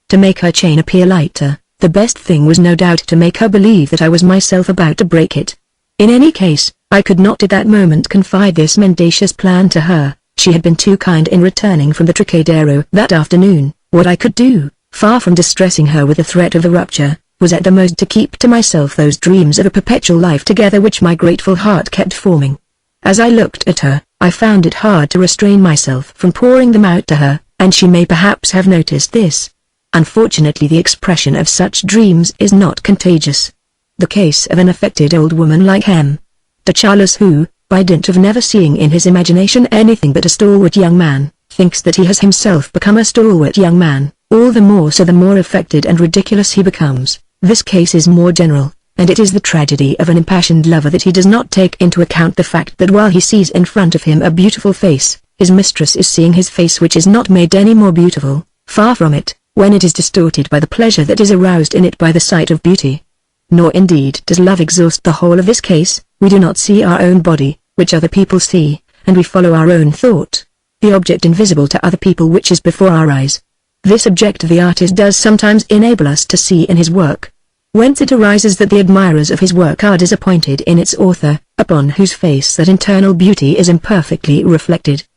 To make her chain appear lighter, the best thing was no doubt to make her believe that I was myself about to break it. In any case, I could not at that moment confide this mendacious plan to her. She had been too kind in returning from the Trocadero that afternoon. What I could do, far from distressing her with the threat of the rupture, was at the most to keep to myself those dreams of a perpetual life together which my grateful heart kept forming. As I looked at her, I found it hard to restrain myself from pouring them out to her, and she may perhaps have noticed this. Unfortunately the expression of such dreams is not contagious. The case of an affected old woman like M. de Charles who, by dint of never seeing in his imagination anything but a stalwart young man, thinks that he has himself become a stalwart young man, all the more so the more affected and ridiculous he becomes. This case is more general, and it is the tragedy of an impassioned lover that he does not take into account the fact that while he sees in front of him a beautiful face, his mistress is seeing his face which is not made any more beautiful, far from it, when it is distorted by the pleasure that is aroused in it by the sight of beauty. Nor indeed does love exhaust the whole of this case. We do not see our own body, which other people see, and we follow our own thought, the object invisible to other people which is before our eyes. This object the artist does sometimes enable us to see in his work. Whence it arises that the admirers of his work are disappointed in its author, upon whose face that internal beauty is imperfectly reflected.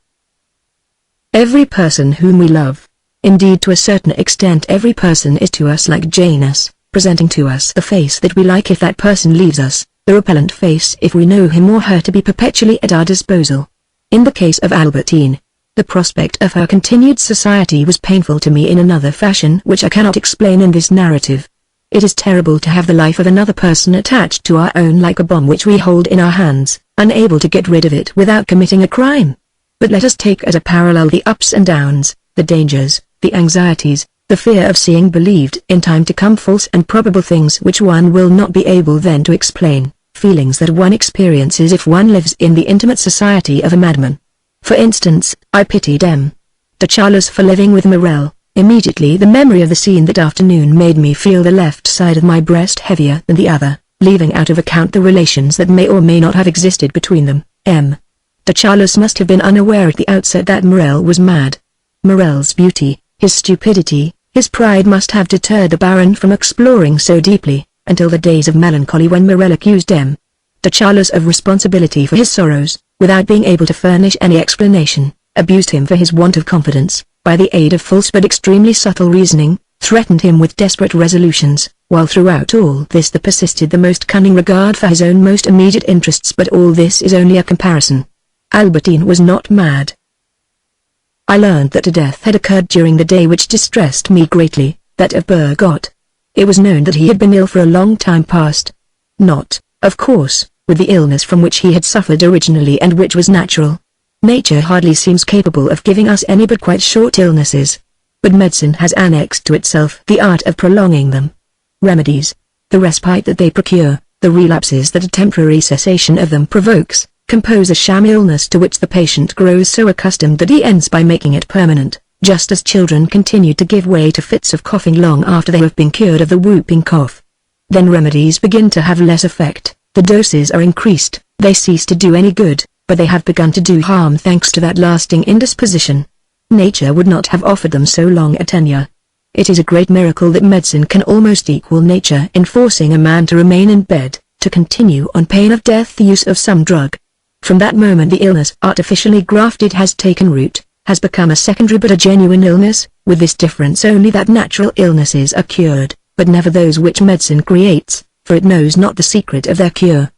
Every person whom we love, indeed to a certain extent every person is to us like Janus, presenting to us the face that we like if that person leaves us, the repellent face if we know him or her to be perpetually at our disposal. In the case of Albertine, the prospect of her continued society was painful to me in another fashion which I cannot explain in this narrative. It is terrible to have the life of another person attached to our own like a bomb which we hold in our hands, unable to get rid of it without committing a crime. But let us take as a parallel the ups and downs, the dangers, the anxieties, the fear of seeing believed in time to come false and probable things which one will not be able then to explain, feelings that one experiences if one lives in the intimate society of a madman. For instance, I pitied M. de Charles for living with Morel. Immediately the memory of the scene that afternoon made me feel the left side of my breast heavier than the other, leaving out of account the relations that may or may not have existed between them. M. de Charles must have been unaware at the outset that Morel was mad. Morel's beauty, his stupidity, his pride must have deterred the Baron from exploring so deeply, until the days of melancholy when Morel accused M. de Charles of responsibility for his sorrows, without being able to furnish any explanation, abused him for his want of confidence, by the aid of false but extremely subtle reasoning, threatened him with desperate resolutions, while throughout all this there persisted the most cunning regard for his own most immediate interests. But all this is only a comparison. Albertine was not mad. I learned that a death had occurred during the day which distressed me greatly, that of Bergot. It was known that he had been ill for a long time past. Not, of course, with the illness from which he had suffered originally and which was natural. Nature hardly seems capable of giving us any but quite short illnesses. but medicine has annexed to itself the art of prolonging them. Remedies, the respite that they procure, the relapses that a temporary cessation of them provokes, compose a sham illness to which the patient grows so accustomed that he ends by making it permanent, just as children continue to give way to fits of coughing long after they have been cured of the whooping cough. Then remedies begin to have less effect, the doses are increased, they cease to do any good, but they have begun to do harm thanks to that lasting indisposition. Nature would not have offered them so long a tenure. It is a great miracle that medicine can almost equal nature in forcing a man to remain in bed, to continue on pain of death the use of some drug. From that moment the illness artificially grafted has taken root, has become a secondary but a genuine illness, with this difference only that natural illnesses are cured, but never those which medicine creates, for it knows not the secret of their cure.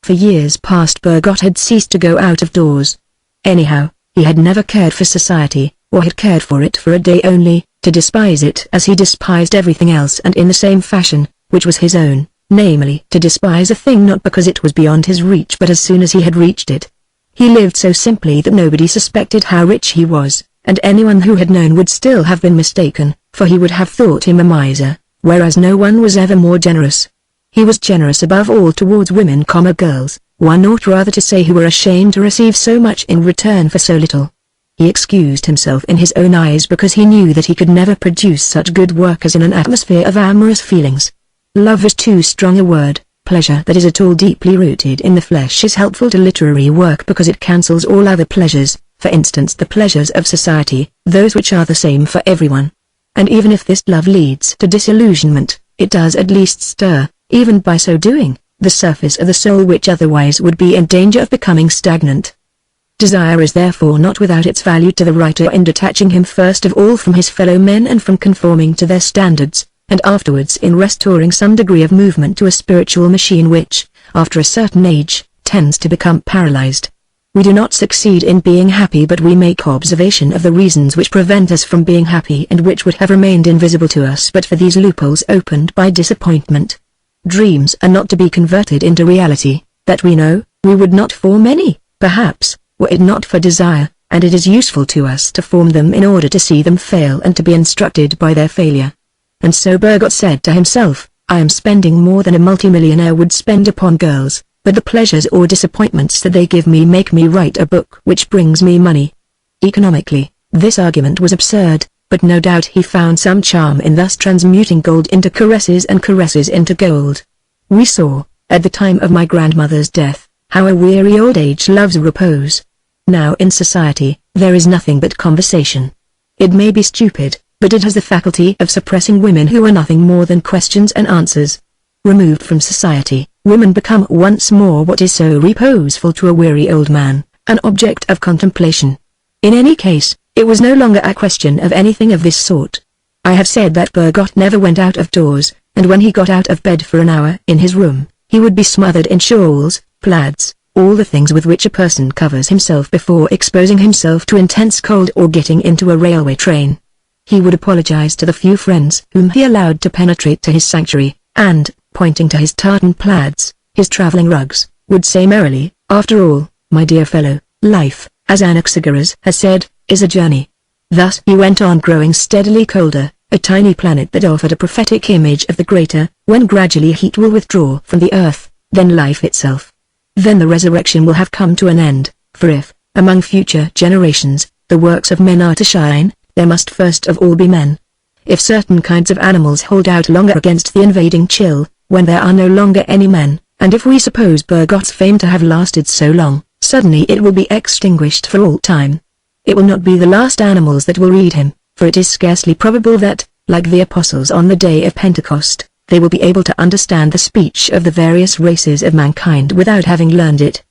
For years past Bergot had ceased to go out of doors. Anyhow, he had never cared for society, or had cared for it for a day only, to despise it as he despised everything else and in the same fashion, which was his own, namely to despise a thing not because it was beyond his reach but as soon as he had reached it. He lived so simply that nobody suspected how rich he was, and anyone who had known would still have been mistaken, for he would have thought him a miser, whereas no one was ever more generous. He was generous above all towards women, girls, one ought rather to say, who were ashamed to receive so much in return for so little. He excused himself in his own eyes because he knew that he could never produce such good work as in an atmosphere of amorous feelings. Love is too strong a word. Pleasure that is at all deeply rooted in the flesh is helpful to literary work because it cancels all other pleasures, for instance the pleasures of society, those which are the same for everyone. And even if this love leads to disillusionment, it does at least stir, even by so doing, the surface of the soul which otherwise would be in danger of becoming stagnant. Desire is therefore not without its value to the writer in detaching him first of all from his fellow men and from conforming to their standards, and afterwards in restoring some degree of movement to a spiritual machine which, after a certain age, tends to become paralyzed. We do not succeed in being happy, but we make observation of the reasons which prevent us from being happy and which would have remained invisible to us but for these loopholes opened by disappointment. Dreams are not to be converted into reality, that we know. We would not form any, perhaps, were it not for desire, and it is useful to us to form them in order to see them fail and to be instructed by their failure. And so Bergot said to himself, I am spending more than a multimillionaire would spend upon girls, but the pleasures or disappointments that they give me make me write a book which brings me money. Economically, this argument was absurd, but no doubt he found some charm in thus transmuting gold into caresses and caresses into gold. We saw, at the time of my grandmother's death, how a weary old age loves repose. Now in society, there is nothing but conversation. It may be stupid, but it has the faculty of suppressing women who are nothing more than questions and answers. Removed from society, women become once more what is so reposeful to a weary old man, an object of contemplation. In any case, it was no longer a question of anything of this sort. I have said that Bergot never went out of doors, and when he got out of bed for an hour in his room, he would be smothered in shawls, plaids, all the things with which a person covers himself before exposing himself to intense cold or getting into a railway train. He would apologize to the few friends whom he allowed to penetrate to his sanctuary, and, pointing to his tartan plaids, his traveling rugs, would say merrily, after all, my dear fellow, life, as Anaxagoras has said, is a journey. Thus he went on growing steadily colder, a tiny planet that offered a prophetic image of the greater, when gradually heat will withdraw from the earth, then life itself. Then the resurrection will have come to an end, for if, among future generations, the works of men are to shine, there must first of all be men. If certain kinds of animals hold out longer against the invading chill, when there are no longer any men, and if we suppose Bergot's fame to have lasted so long, suddenly it will be extinguished for all time. It will not be the last animals that will read him, for it is scarcely probable that, like the apostles on the day of Pentecost, they will be able to understand the speech of the various races of mankind without having learned it.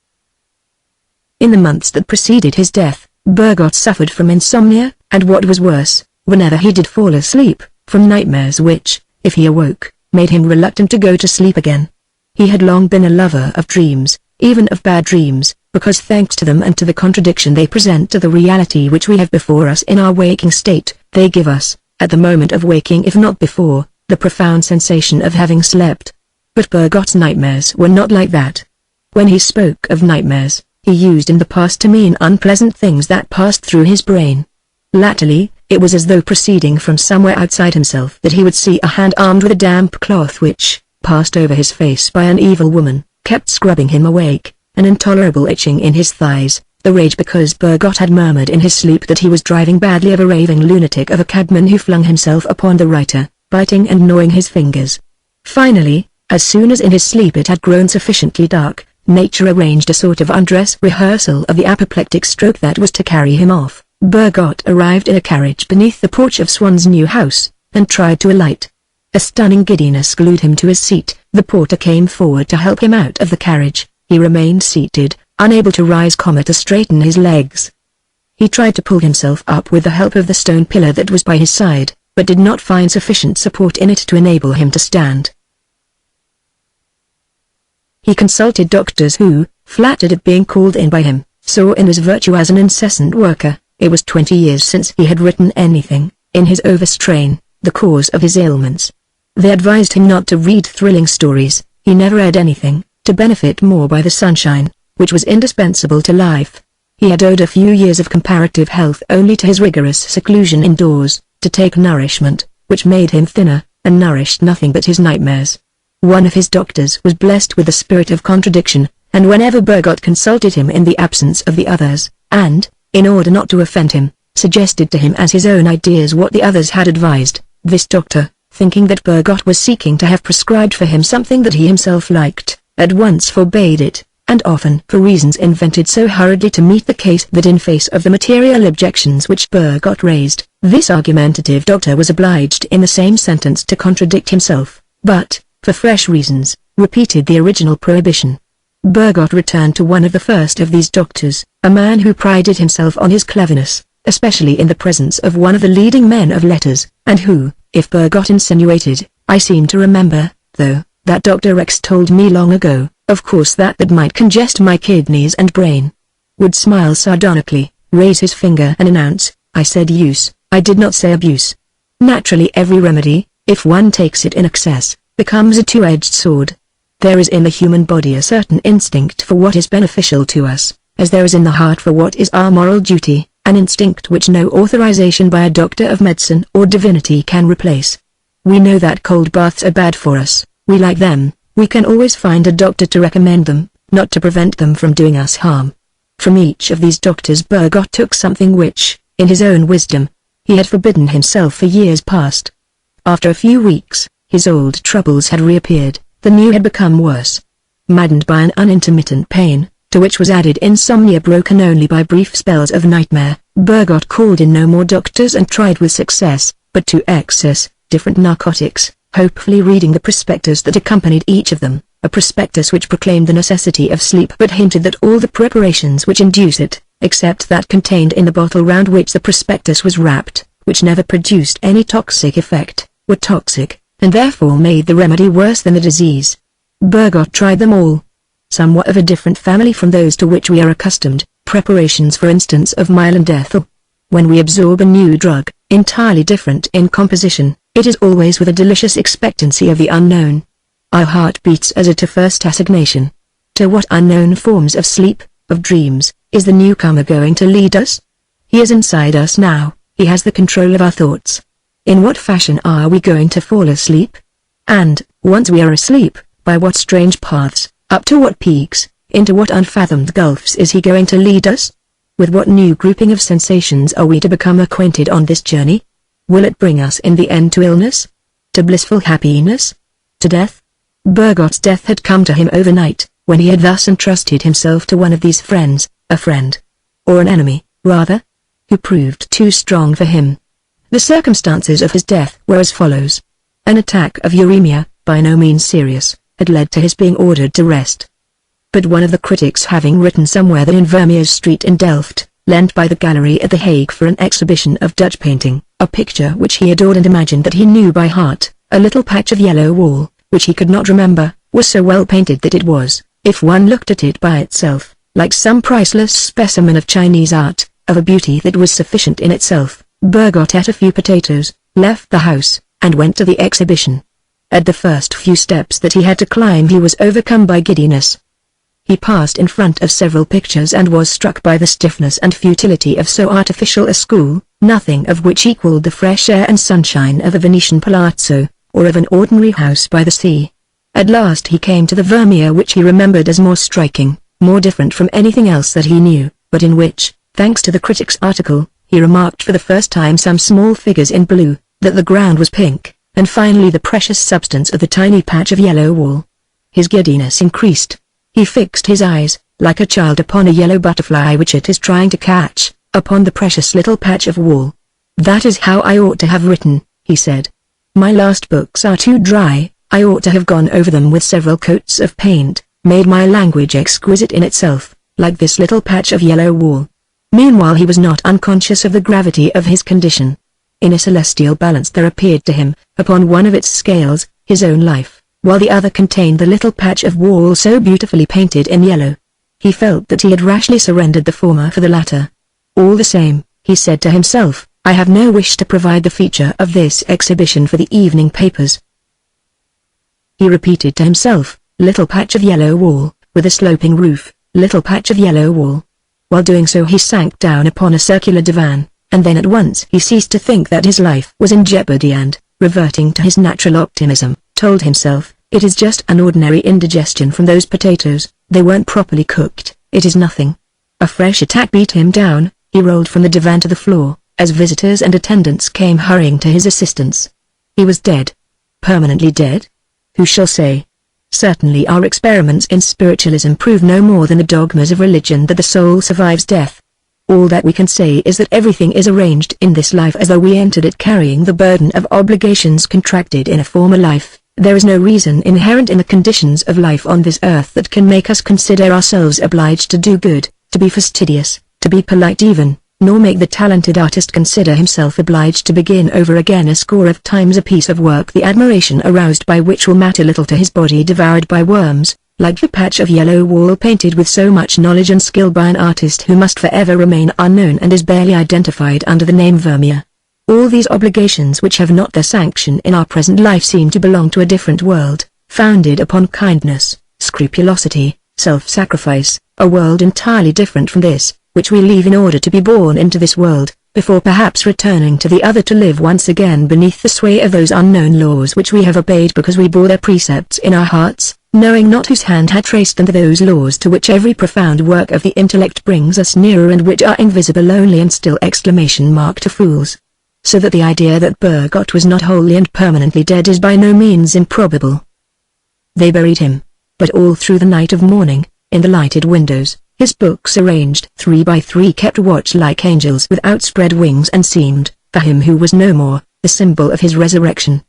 In the months that preceded his death, Bergot suffered from insomnia, and what was worse, whenever he did fall asleep, from nightmares which, if he awoke, made him reluctant to go to sleep again. He had long been a lover of dreams, even of bad dreams, because thanks to them and to the contradiction they present to the reality which we have before us in our waking state, they give us, at the moment of waking if not before, the profound sensation of having slept. But Bergot's nightmares were not like that. When he spoke of nightmares, he used in the past to mean unpleasant things that passed through his brain. Latterly, it was as though proceeding from somewhere outside himself that he would see a hand armed with a damp cloth which, passed over his face by an evil woman, kept scrubbing him awake, an intolerable itching in his thighs, the rage because Bergot had murmured in his sleep that he was driving badly of a raving lunatic of a cabman who flung himself upon the writer, biting and gnawing his fingers. Finally, as soon as in his sleep it had grown sufficiently dark, nature arranged a sort of undress rehearsal of the apoplectic stroke that was to carry him off. Bergot arrived in a carriage beneath the porch of Swan's new house, and tried to alight. A stunning giddiness glued him to his seat. The porter came forward to help him out of the carriage. He remained seated, unable to rise, to straighten his legs. He tried to pull himself up with the help of the stone pillar that was by his side, but did not find sufficient support in it to enable him to stand. He consulted doctors who, flattered at being called in by him, saw in his virtue as an incessant worker. It was 20 years since he had written anything, in his overstrain, the cause of his ailments. They advised him not to read thrilling stories. He never read anything, to benefit more by the sunshine, which was indispensable to life. He had owed a few years of comparative health only to his rigorous seclusion indoors, to take nourishment, which made him thinner, and nourished nothing but his nightmares. One of his doctors was blessed with the spirit of contradiction, and whenever Bergot consulted him in the absence of the others, and, in order not to offend him, suggested to him as his own ideas what the others had advised, this doctor, thinking that Bergot was seeking to have prescribed for him something that he himself liked, at once forbade it, and often for reasons invented so hurriedly to meet the case that in face of the material objections which Bergot raised, this argumentative doctor was obliged in the same sentence to contradict himself, but, for fresh reasons, repeated the original prohibition. Bergot returned to one of the first of these doctors, a man who prided himself on his cleverness, especially in the presence of one of the leading men of letters, and who, if Bergot insinuated, I seem to remember, though, that Dr. Rex told me long ago, of course that might congest my kidneys and brain, would smile sardonically, raise his finger and announce, I said use, I did not say abuse. Naturally every remedy, if one takes it in excess, becomes a two-edged sword. There is in the human body a certain instinct for what is beneficial to us, as there is in the heart for what is our moral duty, an instinct which no authorization by a doctor of medicine or divinity can replace. We know that cold baths are bad for us, we like them, we can always find a doctor to recommend them, not to prevent them from doing us harm. From each of these doctors Bergot took something which, in his own wisdom, he had forbidden himself for years past. After a few weeks, his old troubles had reappeared. The new had become worse. Maddened by an unintermittent pain, to which was added insomnia broken only by brief spells of nightmare, Bergot called in no more doctors and tried with success, but to excess, different narcotics, hopefully reading the prospectus that accompanied each of them, a prospectus which proclaimed the necessity of sleep but hinted that all the preparations which induce it, except that contained in the bottle round which the prospectus was wrapped, which never produced any toxic effect, were toxic, and therefore made the remedy worse than the disease. Bergot tried them all. Somewhat of a different family from those to which we are accustomed, preparations for instance of myelin ethyl. When we absorb a new drug, entirely different in composition, it is always with a delicious expectancy of the unknown. Our heart beats as at a first assignation. To what unknown forms of sleep, of dreams, is the newcomer going to lead us? He is inside us now, he has the control of our thoughts. In what fashion are we going to fall asleep? And, once we are asleep, by what strange paths, up to what peaks, into what unfathomed gulfs is he going to lead us? With what new grouping of sensations are we to become acquainted on this journey? Will it bring us in the end to illness? To blissful happiness? To death? Bergot's death had come to him overnight, when he had thus entrusted himself to one of these friends, a friend. Or an enemy, rather, who proved too strong for him. The circumstances of his death were as follows. An attack of uremia, by no means serious, had led to his being ordered to rest. But one of the critics having written somewhere that in Vermeer's Street in Delft, lent by the gallery at The Hague for an exhibition of Dutch painting, a picture which he adored and imagined that he knew by heart, a little patch of yellow wall, which he could not remember, was so well painted that it was, if one looked at it by itself, like some priceless specimen of Chinese art, of a beauty that was sufficient in itself. Bergot ate a few potatoes, left the house, and went to the exhibition. At the first few steps that he had to climb he was overcome by giddiness. He passed in front of several pictures and was struck by the stiffness and futility of so artificial a school, nothing of which equaled the fresh air and sunshine of a Venetian palazzo, or of an ordinary house by the sea. At last he came to the Vermeer which he remembered as more striking, more different from anything else that he knew, but in which, thanks to the critic's article, he remarked for the first time some small figures in blue, that the ground was pink, and finally the precious substance of the tiny patch of yellow wall. His giddiness increased. He fixed his eyes, like a child upon a yellow butterfly which it is trying to catch, upon the precious little patch of wall. "That is how I ought to have written," he said. "My last books are too dry, I ought to have gone over them with several coats of paint, made my language exquisite in itself, like this little patch of yellow wall." Meanwhile he was not unconscious of the gravity of his condition. In a celestial balance there appeared to him, upon one of its scales, his own life, while the other contained the little patch of wall so beautifully painted in yellow. He felt that he had rashly surrendered the former for the latter. "All the same," he said to himself, "I have no wish to provide the feature of this exhibition for the evening papers." He repeated to himself, "Little patch of yellow wall, with a sloping roof, little patch of yellow wall." While doing so he sank down upon a circular divan, and then at once he ceased to think that his life was in jeopardy and, reverting to his natural optimism, told himself, "It is just an ordinary indigestion from those potatoes, they weren't properly cooked, it is nothing." A fresh attack beat him down, he rolled from the divan to the floor, as visitors and attendants came hurrying to his assistance. He was dead. Permanently dead? Who shall say? Certainly our experiments in spiritualism prove no more than the dogmas of religion that the soul survives death. All that we can say is that everything is arranged in this life as though we entered it carrying the burden of obligations contracted in a former life. There is no reason inherent in the conditions of life on this earth that can make us consider ourselves obliged to do good, to be fastidious, to be polite even, nor make the talented artist consider himself obliged to begin over again a score of times a piece of work the admiration aroused by which will matter little to his body devoured by worms, like the patch of yellow wall painted with so much knowledge and skill by an artist who must forever remain unknown and is barely identified under the name Vermeer. All these obligations which have not their sanction in our present life seem to belong to a different world, founded upon kindness, scrupulosity, self-sacrifice, a world entirely different from this, which we leave in order to be born into this world, before perhaps returning to the other to live once again beneath the sway of those unknown laws which we have obeyed because we bore their precepts in our hearts, knowing not whose hand had traced them, those laws to which every profound work of the intellect brings us nearer and which are invisible only and still exclamation mark to fools. So that the idea that Bergot was not wholly and permanently dead is by no means improbable. They buried him, but all through the night of mourning, in the lighted windows, his books arranged 3 by 3 kept watch like angels with outspread wings and seemed, for him who was no more, the symbol of his resurrection.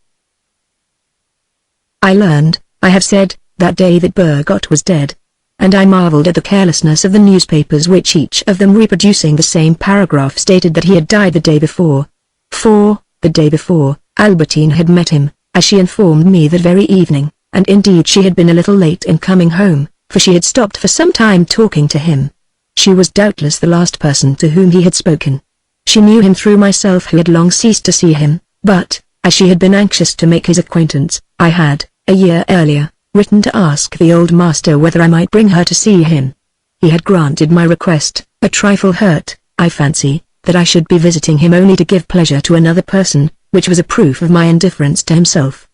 I learned, I have said, that day that Bergot was dead. And I marveled at the carelessness of the newspapers which each of them reproducing the same paragraph stated that he had died the day before. For, the day before, Albertine had met him, as she informed me that very evening, and indeed she had been a little late in coming home, for she had stopped for some time talking to him. She was doubtless the last person to whom he had spoken. She knew him through myself who had long ceased to see him, but, as she had been anxious to make his acquaintance, I had, a year earlier, written to ask the old master whether I might bring her to see him. He had granted my request, a trifle hurt, I fancy, that I should be visiting him only to give pleasure to another person, which was a proof of my indifference to himself.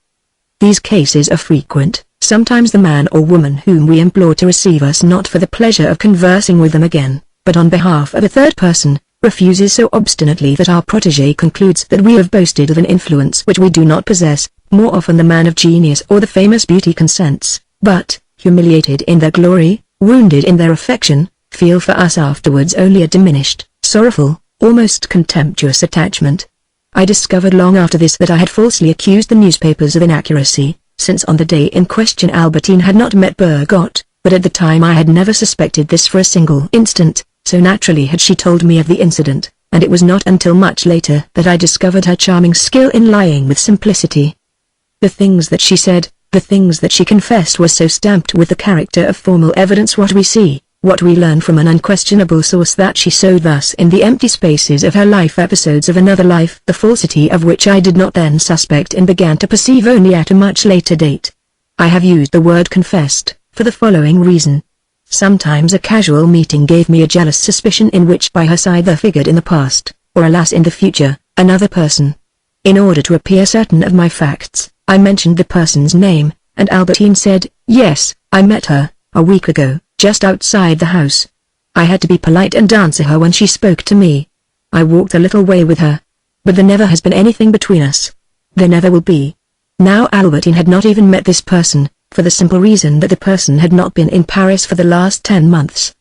These cases are frequent. Sometimes the man or woman whom we implore to receive us not for the pleasure of conversing with them again, but on behalf of a third person, refuses so obstinately that our protégé concludes that we have boasted of an influence which we do not possess. More often the man of genius or the famous beauty consents, but, humiliated in their glory, wounded in their affection, feel for us afterwards only a diminished, sorrowful, almost contemptuous attachment. I discovered long after this that I had falsely accused the newspapers of inaccuracy, since on the day in question Albertine had not met Bergot, but at the time I had never suspected this for a single instant, so naturally had she told me of the incident, and it was not until much later that I discovered her charming skill in lying with simplicity. The things that she said, the things that she confessed were so stamped with the character of formal evidence what we see, what we learn from an unquestionable source, that she sowed thus in the empty spaces of her life episodes of another life, the falsity of which I did not then suspect and began to perceive only at a much later date. I have used the word confessed, for the following reason. Sometimes a casual meeting gave me a jealous suspicion in which by her side there figured in the past, or alas in the future, another person. In order to appear certain of my facts, I mentioned the person's name, and Albertine said, "Yes, I met her, a week ago, just outside the house." I had to be polite and answer her when she spoke to me. I walked a little way with her. But there never has been anything between us. There never will be. Now Albertine had not even met this person, for the simple reason that the person had not been in Paris for the last 10 months.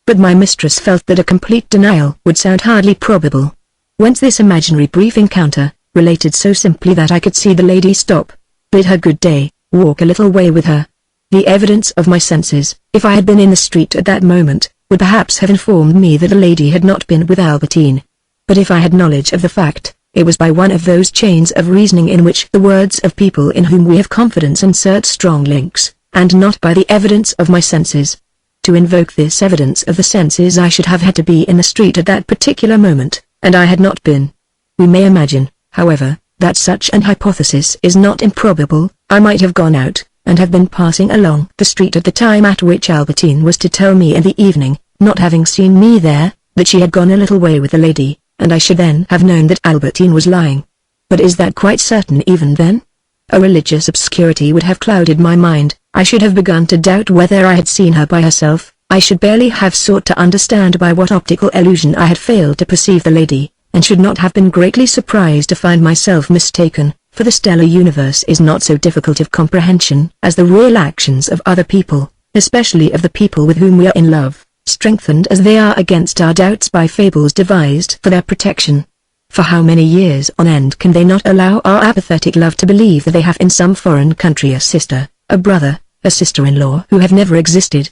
But my mistress felt that a complete denial would sound hardly probable. Whence this imaginary brief encounter, related so simply that I could see the lady stop, bid her good day, walk a little way with her. The evidence of my senses, if I had been in the street at that moment, would perhaps have informed me that the lady had not been with Albertine. But if I had knowledge of the fact, it was by one of those chains of reasoning in which the words of people in whom we have confidence insert strong links, and not by the evidence of my senses. To invoke this evidence of the senses I should have had to be in the street at that particular moment, and I had not been. We may imagine, however, that such an hypothesis is not improbable. I might have gone out, and have been passing along the street at the time at which Albertine was to tell me in the evening, not having seen me there, that she had gone a little way with the lady, and I should then have known that Albertine was lying. But is that quite certain even then? A religious obscurity would have clouded my mind. I should have begun to doubt whether I had seen her by herself. I should barely have sought to understand by what optical illusion I had failed to perceive the lady, and should not have been greatly surprised to find myself mistaken, for the stellar universe is not so difficult of comprehension as the real actions of other people, especially of the people with whom we are in love, strengthened as they are against our doubts by fables devised for their protection. For how many years on end can they not allow our apathetic love to believe that they have in some foreign country a sister, a brother, a sister-in-law who have never existed?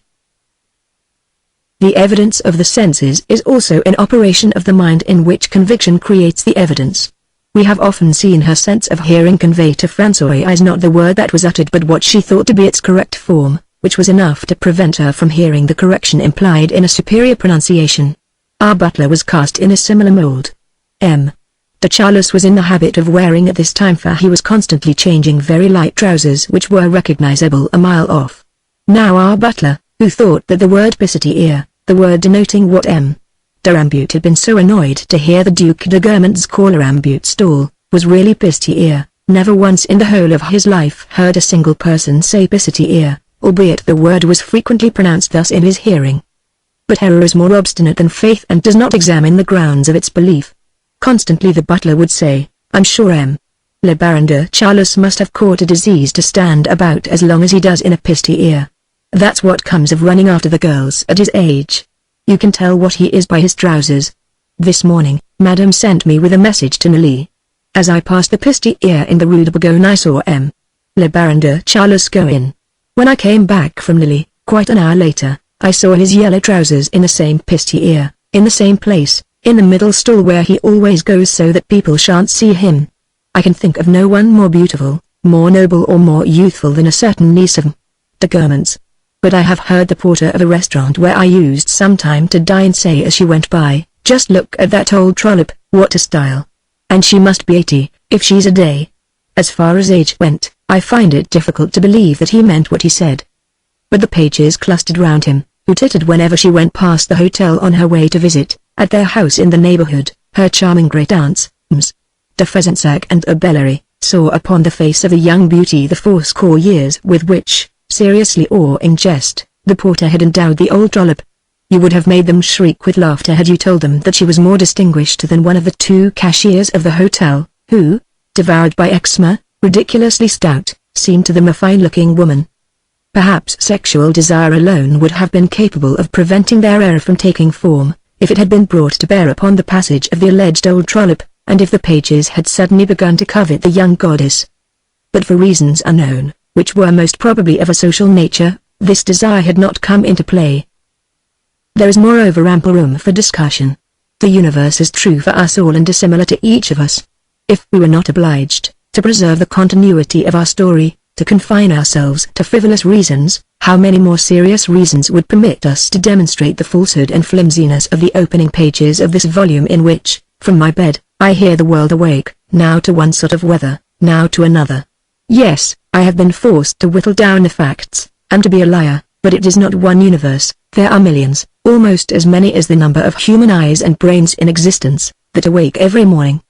The evidence of the senses is also an operation of the mind in which conviction creates the evidence. We have often seen her sense of hearing convey to Françoise not the word that was uttered but what she thought to be its correct form, which was enough to prevent her from hearing the correction implied in a superior pronunciation. Our butler was cast in a similar mold. De Charles was in the habit of wearing at this time, for he was constantly changing very light trousers which were recognizable a mile off. Now our butler, who thought that the word pissotier, the word denoting what de Rambut had been so annoyed to hear the Duc de Guermantes call a Rambut stall, was really pissotier, never once in the whole of his life heard a single person say pissotier, albeit the word was frequently pronounced thus in his hearing. But error is more obstinate than faith and does not examine the grounds of its belief. Constantly the butler would say, "I'm sure Le Baron de Charles must have caught a disease to stand about as long as he does in a pissotier. That's what comes of running after the girls at his age. You can tell what he is by his trousers. This morning, Madame sent me with a message to Nelly. As I passed the pissotier in the Rue de Bourgogne I saw Le Baron de Charles go in. When I came back from Lily, quite an hour later, I saw his yellow trousers in the same pissotier, in the same place, in the middle stall where he always goes so that people shan't see him. I can think of no one more beautiful, more noble or more youthful than a certain niece of de Guermantes. But I have heard the porter of a restaurant where I used some time to dine say as she went by, "Just look at that old trollop, what a style. And she must be 80, if she's a day." As far as age went, I find it difficult to believe that he meant what he said. But the pages clustered round him, who tittered whenever she went past the hotel on her way to visit, at their house in the neighborhood, her charming great-aunts, Ms. de Fezensac and de Bellary, saw upon the face of the young beauty the fourscore years with which, seriously or in jest, the porter had endowed the old trollop. You would have made them shriek with laughter had you told them that she was more distinguished than one of the two cashiers of the hotel, who, devoured by eczema, ridiculously stout, seemed to them a fine-looking woman. Perhaps sexual desire alone would have been capable of preventing their error from taking form, if it had been brought to bear upon the passage of the alleged old trollop, and if the pages had suddenly begun to covet the young goddess. But for reasons unknown, which were most probably of a social nature, this desire had not come into play. There is moreover ample room for discussion. The universe is true for us all and dissimilar to each of us. If we were not obliged, to preserve the continuity of our story, to confine ourselves to frivolous reasons, how many more serious reasons would permit us to demonstrate the falsehood and flimsiness of the opening pages of this volume in which, from my bed, I hear the world awake, now to one sort of weather, now to another. Yes, I have been forced to whittle down the facts, and to be a liar, But it is not one universe, there are millions, almost as many as the number of human eyes and brains in existence, that awake every morning.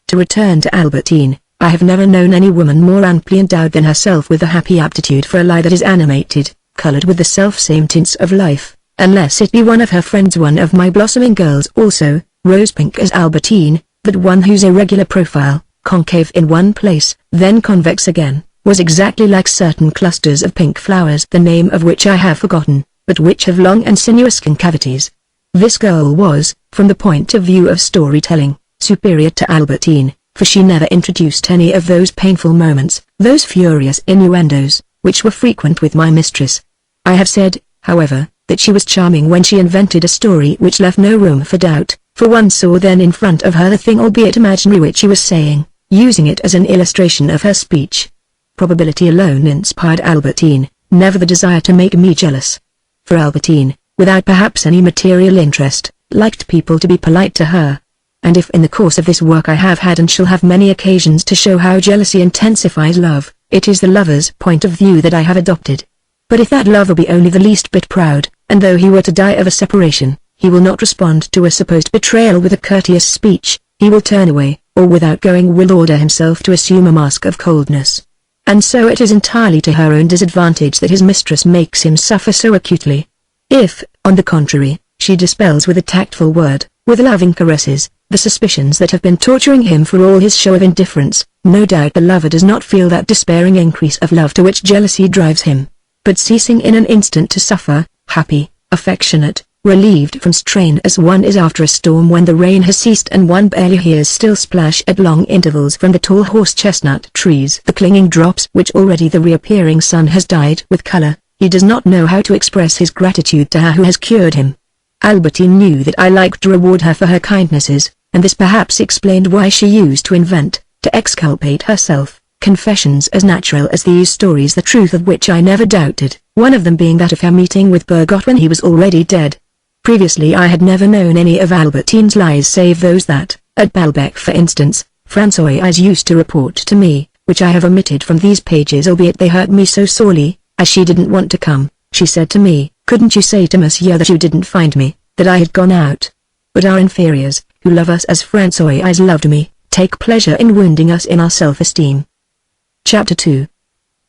To return to Albertine, I have never known any woman more amply endowed than herself with a happy aptitude for a lie that is animated, colored with the self-same tints of life, unless it be one of her friends, one of my blossoming girls also, rose-pink as Albertine, but one whose irregular profile, concave in one place, then convex again, was exactly like certain clusters of pink flowers, the name of which I have forgotten, but which have long and sinuous concavities. This girl was, from the point of view of storytelling, superior to Albertine, for she never introduced any of those painful moments, those furious innuendos, which were frequent with my mistress. I have said, however, that she was charming when she invented a story which left no room for doubt, for one saw then in front of her the thing albeit imaginary which she was saying, using it as an illustration of her speech. Probability alone inspired Albertine, never the desire to make me jealous. For Albertine, without perhaps any material interest, liked people to be polite to her. And if in the course of this work I have had and shall have many occasions to show how jealousy intensifies love, it is the lover's point of view that I have adopted. But if that lover be only the least bit proud, and though he were to die of a separation, he will not respond to a supposed betrayal with a courteous speech, he will turn away, or without going will order himself to assume a mask of coldness. And so it is entirely to her own disadvantage that his mistress makes him suffer so acutely. If, on the contrary, she dispels with a tactful word, with loving caresses, the suspicions that have been torturing him for all his show of indifference, no doubt the lover does not feel that despairing increase of love to which jealousy drives him, but ceasing in an instant to suffer, happy, affectionate, relieved from strain as one is after a storm when the rain has ceased and one barely hears still splash at long intervals from the tall horse-chestnut trees the clinging drops which already the reappearing sun has dyed with color. He does not know how to express his gratitude to her who has cured him. Albertine knew that I liked to reward her for her kindnesses, and this perhaps explained why she used to invent, to exculpate herself, confessions as natural as these stories, the truth of which I never doubted, one of them being that of her meeting with Bergot when he was already dead. Previously I had never known any of Albertine's lies save those that, at Balbec for instance, Françoise used to report to me, which I have omitted from these pages albeit they hurt me so sorely. As she didn't want to come, she said to me, "Couldn't you say to Monsieur that you didn't find me, that I had gone out?" But our inferiors, who love us as Françoise loved me, take pleasure in wounding us in our self-esteem. Chapter 2.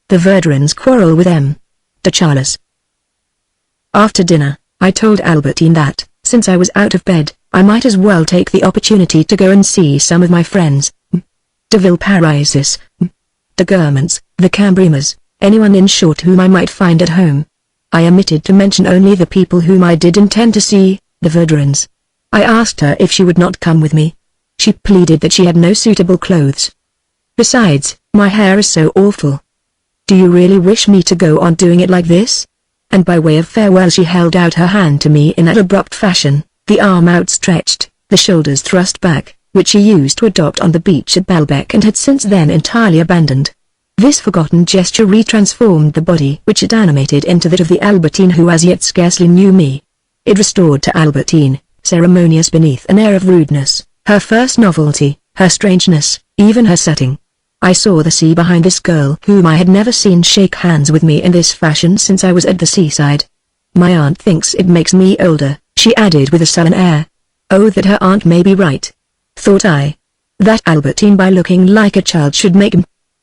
The Verdurins quarrel with M. de Charles. After dinner, I told Albertine that, since I was out of bed, I might as well take the opportunity to go and see some of my friends. De Villeparisis, de Guermantes, the Cambrimas, anyone in short whom I might find at home. I omitted to mention only the people whom I did intend to see, the Verdurins. I asked her if she would not come with me. She pleaded that she had no suitable clothes. Besides, my hair is so awful. Do you really wish me to go on doing it like this? And by way of farewell she held out her hand to me in that abrupt fashion, the arm outstretched, the shoulders thrust back, which she used to adopt on the beach at Balbec and had since then entirely abandoned. This forgotten gesture retransformed the body which it animated into that of the Albertine who as yet scarcely knew me. It restored to Albertine, ceremonious beneath an air of rudeness, her first novelty, her strangeness, even her setting. I saw the sea behind this girl whom I had never seen shake hands with me in this fashion since I was at the seaside. My aunt thinks it makes me older, she added with a sullen air. Oh, that her aunt may be right. Thought I. That Albertine by looking like a child should make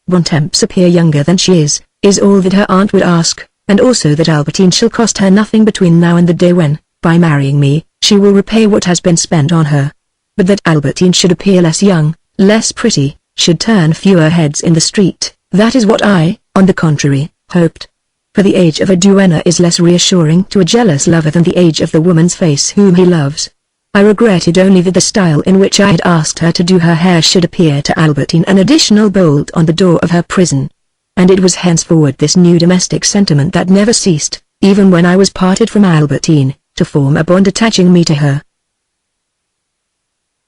Bontemps appear younger than she is all that her aunt would ask, and also that Albertine shall cost her nothing between now and the day when, by marrying me, she will repay what has been spent on her. But that Albertine should appear less young, less pretty, should turn fewer heads in the street, that is what I, on the contrary, hoped. For the age of a duenna is less reassuring to a jealous lover than the age of the woman's face whom he loves. I regretted only that the style in which I had asked her to do her hair should appear to Albertine an additional bolt on the door of her prison. And it was henceforward this new domestic sentiment that never ceased, even when I was parted from Albertine, to form a bond attaching me to her.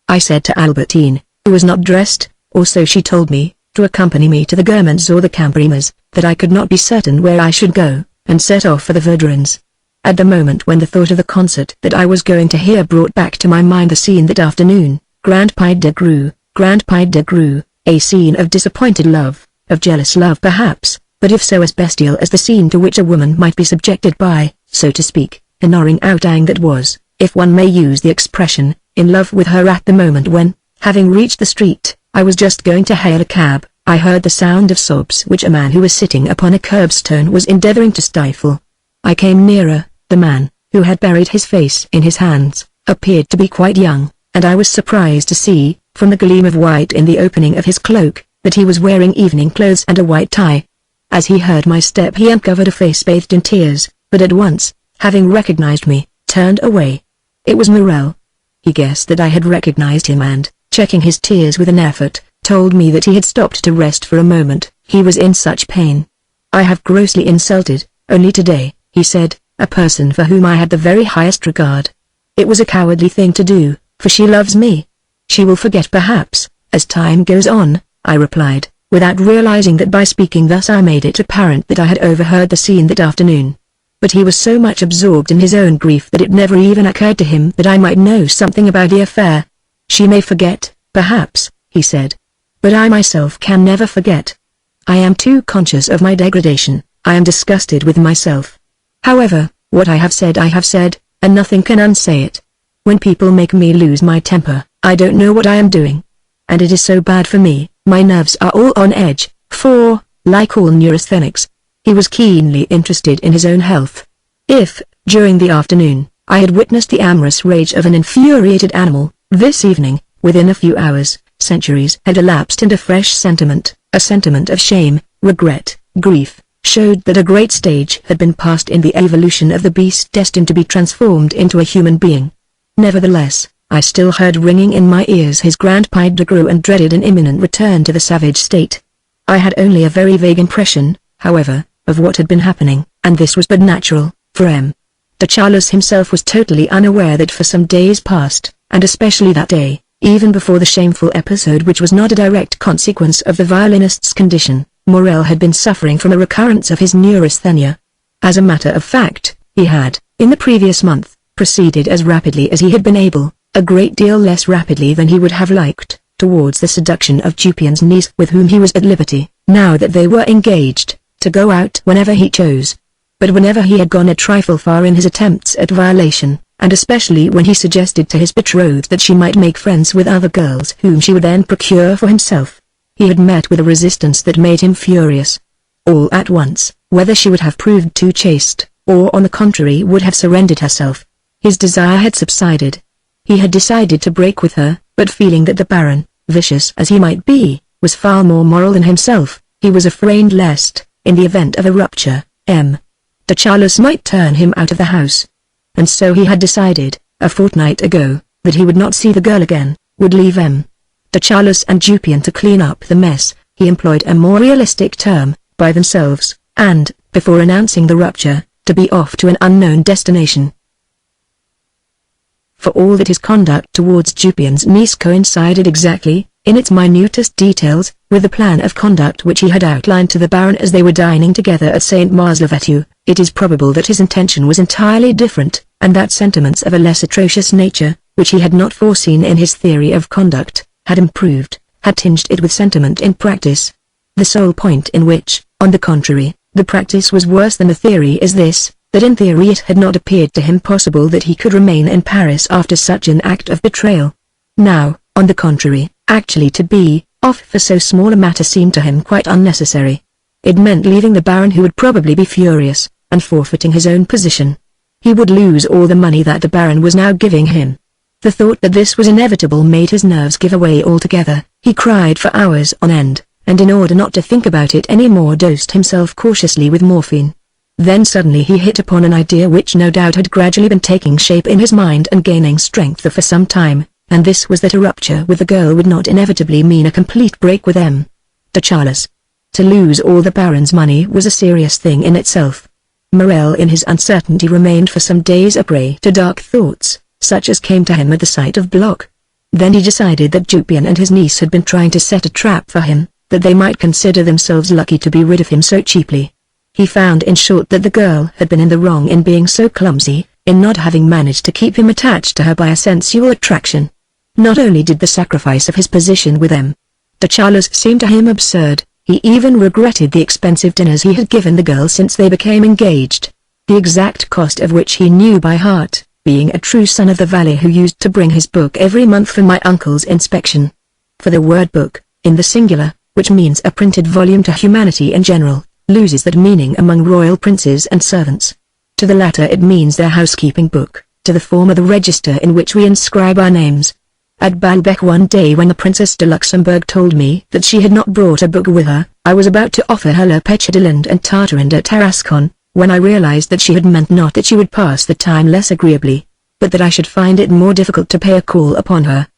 I said to Albertine, who was not dressed, or so she told me, to accompany me to the Guermantes or the Cambrimas, that I could not be certain where I should go, and set off for the Verdurins. At the moment when the thought of the concert that I was going to hear brought back to my mind the scene that afternoon, Grand Pied de Grue, a scene of disappointed love, of jealous love perhaps, but if so as bestial as the scene to which a woman might be subjected by, so to speak, a gnawing outang that was, if one may use the expression, in love with her at the moment when, having reached the street, I was just going to hail a cab, I heard the sound of sobs which a man who was sitting upon a curbstone was endeavoring to stifle. I came nearer. The man, who had buried his face in his hands, appeared to be quite young, and I was surprised to see, from the gleam of white in the opening of his cloak, that he was wearing evening clothes and a white tie. As he heard my step he uncovered a face bathed in tears, but at once, having recognized me, turned away. It was Marcel. He guessed that I had recognized him and, checking his tears with an effort, told me that he had stopped to rest for a moment, he was in such pain. I have grossly insulted, only today, he said, a person for whom I had the very highest regard. It was a cowardly thing to do, for she loves me. She will forget perhaps, as time goes on, I replied, without realizing that by speaking thus I made it apparent that I had overheard the scene that afternoon. But he was so much absorbed in his own grief that it never even occurred to him that I might know something about the affair. She may forget, perhaps, he said. But I myself can never forget. I am too conscious of my degradation, I am disgusted with myself. However, what I have said, and nothing can unsay it. When people make me lose my temper, I don't know what I am doing. And it is so bad for me, my nerves are all on edge, for, like all neurasthenics, he was keenly interested in his own health. If, during the afternoon, I had witnessed the amorous rage of an infuriated animal, this evening, within a few hours, centuries had elapsed into fresh sentiment, a sentiment of shame, regret, grief, showed that a great stage had been passed in the evolution of the beast destined to be transformed into a human being. Nevertheless, I still heard ringing in my ears his grand pas de deux and dreaded an imminent return to the savage state. I had only a very vague impression, however, of what had been happening, and this was but natural, for de Charles himself was totally unaware that for some days past, and especially that day, even before the shameful episode which was not a direct consequence of the violinist's condition, Marcel had been suffering from a recurrence of his neurasthenia. As a matter of fact, he had, in the previous month, proceeded as rapidly as he had been able, a great deal less rapidly than he would have liked, towards the seduction of Jupien's niece with whom he was at liberty, now that they were engaged, to go out whenever he chose. But whenever he had gone a trifle far in his attempts at violation, and especially when he suggested to his betrothed that she might make friends with other girls whom she would then procure for himself, he had met with a resistance that made him furious. All at once, whether she would have proved too chaste, or on the contrary would have surrendered herself, his desire had subsided. He had decided to break with her, but feeling that the Baron, vicious as he might be, was far more moral than himself, he was afraid lest, in the event of a rupture, de Charles might turn him out of the house. And so he had decided, a fortnight ago, that he would not see the girl again, would leave de Charles and Jupien to clean up the mess, he employed a more realistic term, by themselves, and, before announcing the rupture, to be off to an unknown destination. For all that his conduct towards Jupien's niece coincided exactly, in its minutest details, with the plan of conduct which he had outlined to the Baron as they were dining together at St. Mars-le-Vertu, it is probable that his intention was entirely different, and that sentiments of a less atrocious nature, which he had not foreseen in his theory of conduct, had tinged it with sentiment in practice. The sole point in which, on the contrary, the practice was worse than the theory is this, that in theory it had not appeared to him possible that he could remain in Paris after such an act of betrayal. Now, on the contrary, actually to be off for so small a matter seemed to him quite unnecessary. It meant leaving the Baron, who would probably be furious, and forfeiting his own position. He would lose all the money that the Baron was now giving him. The thought that this was inevitable made his nerves give away altogether. He cried for hours on end, and in order not to think about it any more dosed himself cautiously with morphine. Then suddenly he hit upon an idea which no doubt had gradually been taking shape in his mind and gaining strength for some time, and this was that a rupture with the girl would not inevitably mean a complete break with de Charles. To lose all the Baron's money was a serious thing in itself. Marcel in his uncertainty remained for some days a prey to dark thoughts, such as came to him at the sight of Bloch. Then he decided that Jupien and his niece had been trying to set a trap for him, that they might consider themselves lucky to be rid of him so cheaply. He found in short that the girl had been in the wrong in being so clumsy, in not having managed to keep him attached to her by a sensual attraction. Not only did the sacrifice of his position with de Charles seem to him absurd, He even regretted the expensive dinners he had given the girl since they became engaged, the exact cost of which he knew by heart, being a true son of the valley who used to bring his book every month for my uncle's inspection. For the word book, in the singular, which means a printed volume to humanity in general, loses that meaning among royal princes and servants. To the latter it means their housekeeping book, to the former the register in which we inscribe our names. At Baalbek one day when the Princess de Luxembourg told me that she had not brought a book with her, I was about to offer her Le Peche de l'Inde and Tartarin de Tarascon, when I realized that she had meant not that she would pass the time less agreeably, but that I should find it more difficult to pay a call upon her.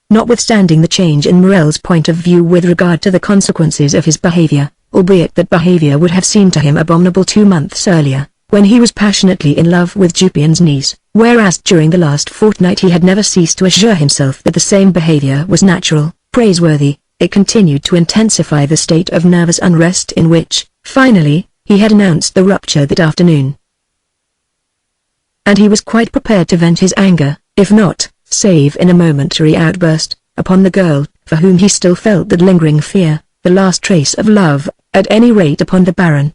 Notwithstanding the change in Morel's point of view with regard to the consequences of his behavior, albeit that behavior would have seemed to him abominable 2 months earlier, when he was passionately in love with Jupien's niece, whereas during the last fortnight he had never ceased to assure himself that the same behavior was natural, praiseworthy, it continued to intensify the state of nervous unrest in which, finally, he had announced the rupture that afternoon. And he was quite prepared to vent his anger, if not, save in a momentary outburst, upon the girl, for whom he still felt that lingering fear, the last trace of love, at any rate upon the Baron.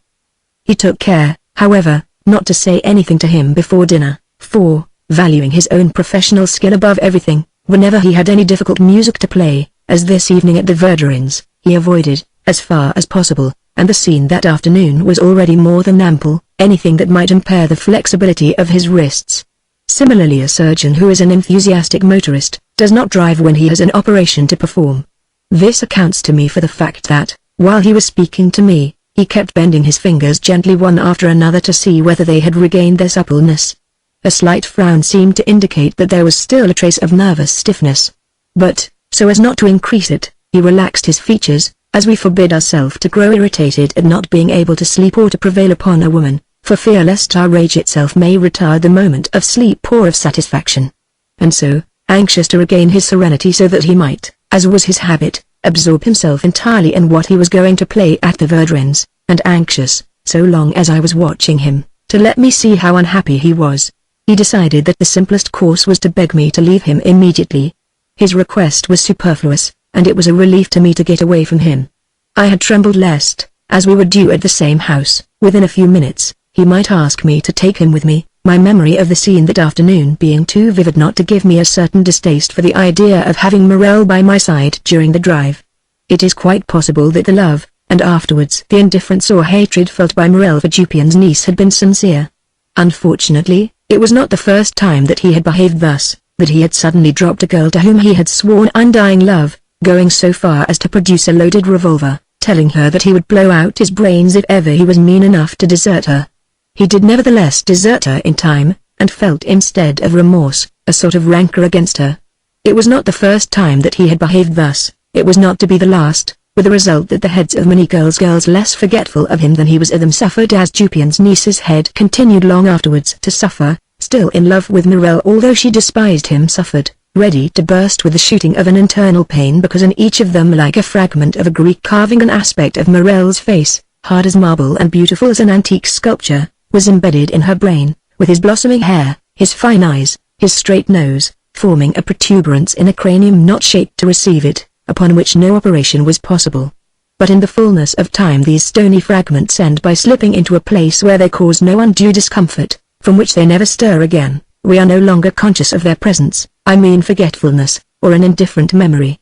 He took care, however, not to say anything to him before dinner, for, valuing his own professional skill above everything, whenever he had any difficult music to play, as this evening at the Verdurins, he avoided, as far as possible, and the scene that afternoon was already more than ample, anything that might impair the flexibility of his wrists. Similarly, a surgeon who is an enthusiastic motorist, does not drive when he has an operation to perform. This accounts to me for the fact that, while he was speaking to me, he kept bending his fingers gently one after another to see whether they had regained their suppleness. A slight frown seemed to indicate that there was still a trace of nervous stiffness. But, so as not to increase it, he relaxed his features, as we forbid ourselves to grow irritated at not being able to sleep or to prevail upon a woman, for fear lest our rage itself may retard the moment of sleep or of satisfaction. And so, anxious to regain his serenity so that he might, as was his habit, absorb himself entirely in what he was going to play at the Verdurins, and anxious, so long as I was watching him, to let me see how unhappy he was, he decided that the simplest course was to beg me to leave him immediately. His request was superfluous, and it was a relief to me to get away from him. I had trembled lest, as we were due at the same house, within a few minutes, he might ask me to take him with me, my memory of the scene that afternoon being too vivid not to give me a certain distaste for the idea of having Morel by my side during the drive. It is quite possible that the love, and afterwards the indifference or hatred felt by Morel for Jupien's niece had been sincere. Unfortunately, it was not the first time that he had behaved thus, that he had suddenly dropped a girl to whom he had sworn undying love, going so far as to produce a loaded revolver, telling her that he would blow out his brains if ever he was mean enough to desert her. He did nevertheless desert her in time, and felt instead of remorse, a sort of rancor against her. It was not the first time that he had behaved thus, it was not to be the last, with the result that the heads of many girls less forgetful of him than he was of them suffered, as Jupien's niece's head continued long afterwards to suffer, still in love with Morel although she despised him, suffered, ready to burst with the shooting of an internal pain, because in each of them, like a fragment of a Greek carving, an aspect of Morel's face, hard as marble and beautiful as an antique sculpture, was embedded in her brain, with his blossoming hair, his fine eyes, his straight nose, forming a protuberance in a cranium not shaped to receive it, upon which no operation was possible. But in the fullness of time these stony fragments end by slipping into a place where they cause no undue discomfort, from which they never stir again. We are no longer conscious of their presence, I mean forgetfulness, or an indifferent memory.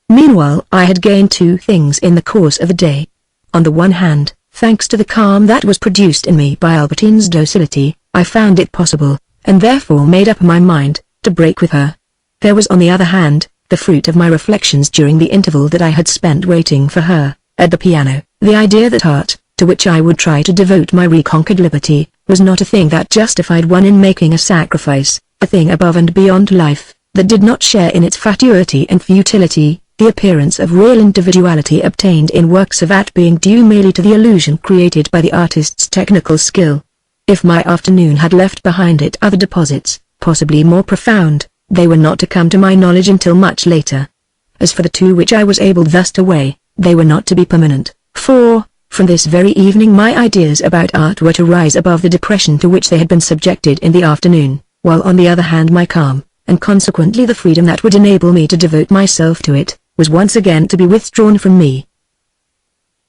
Meanwhile I had gained two things in the course of the day. On the one hand, thanks to the calm that was produced in me by Albertine's docility, I found it possible, and therefore made up my mind, to break with her. There was on the other hand, the fruit of my reflections during the interval that I had spent waiting for her, at the piano, the idea that art, to which I would try to devote my reconquered liberty, was not a thing that justified one in making a sacrifice, a thing above and beyond life, that did not share in its fatuity and futility, the appearance of real individuality obtained in works of art being due merely to the illusion created by the artist's technical skill. If my afternoon had left behind it other deposits, possibly more profound, they were not to come to my knowledge until much later. As for the two which I was able thus to weigh, they were not to be permanent, for, from this very evening my ideas about art were to rise above the depression to which they had been subjected in the afternoon, while on the other hand my calm, and consequently the freedom that would enable me to devote myself to it, was once again to be withdrawn from me.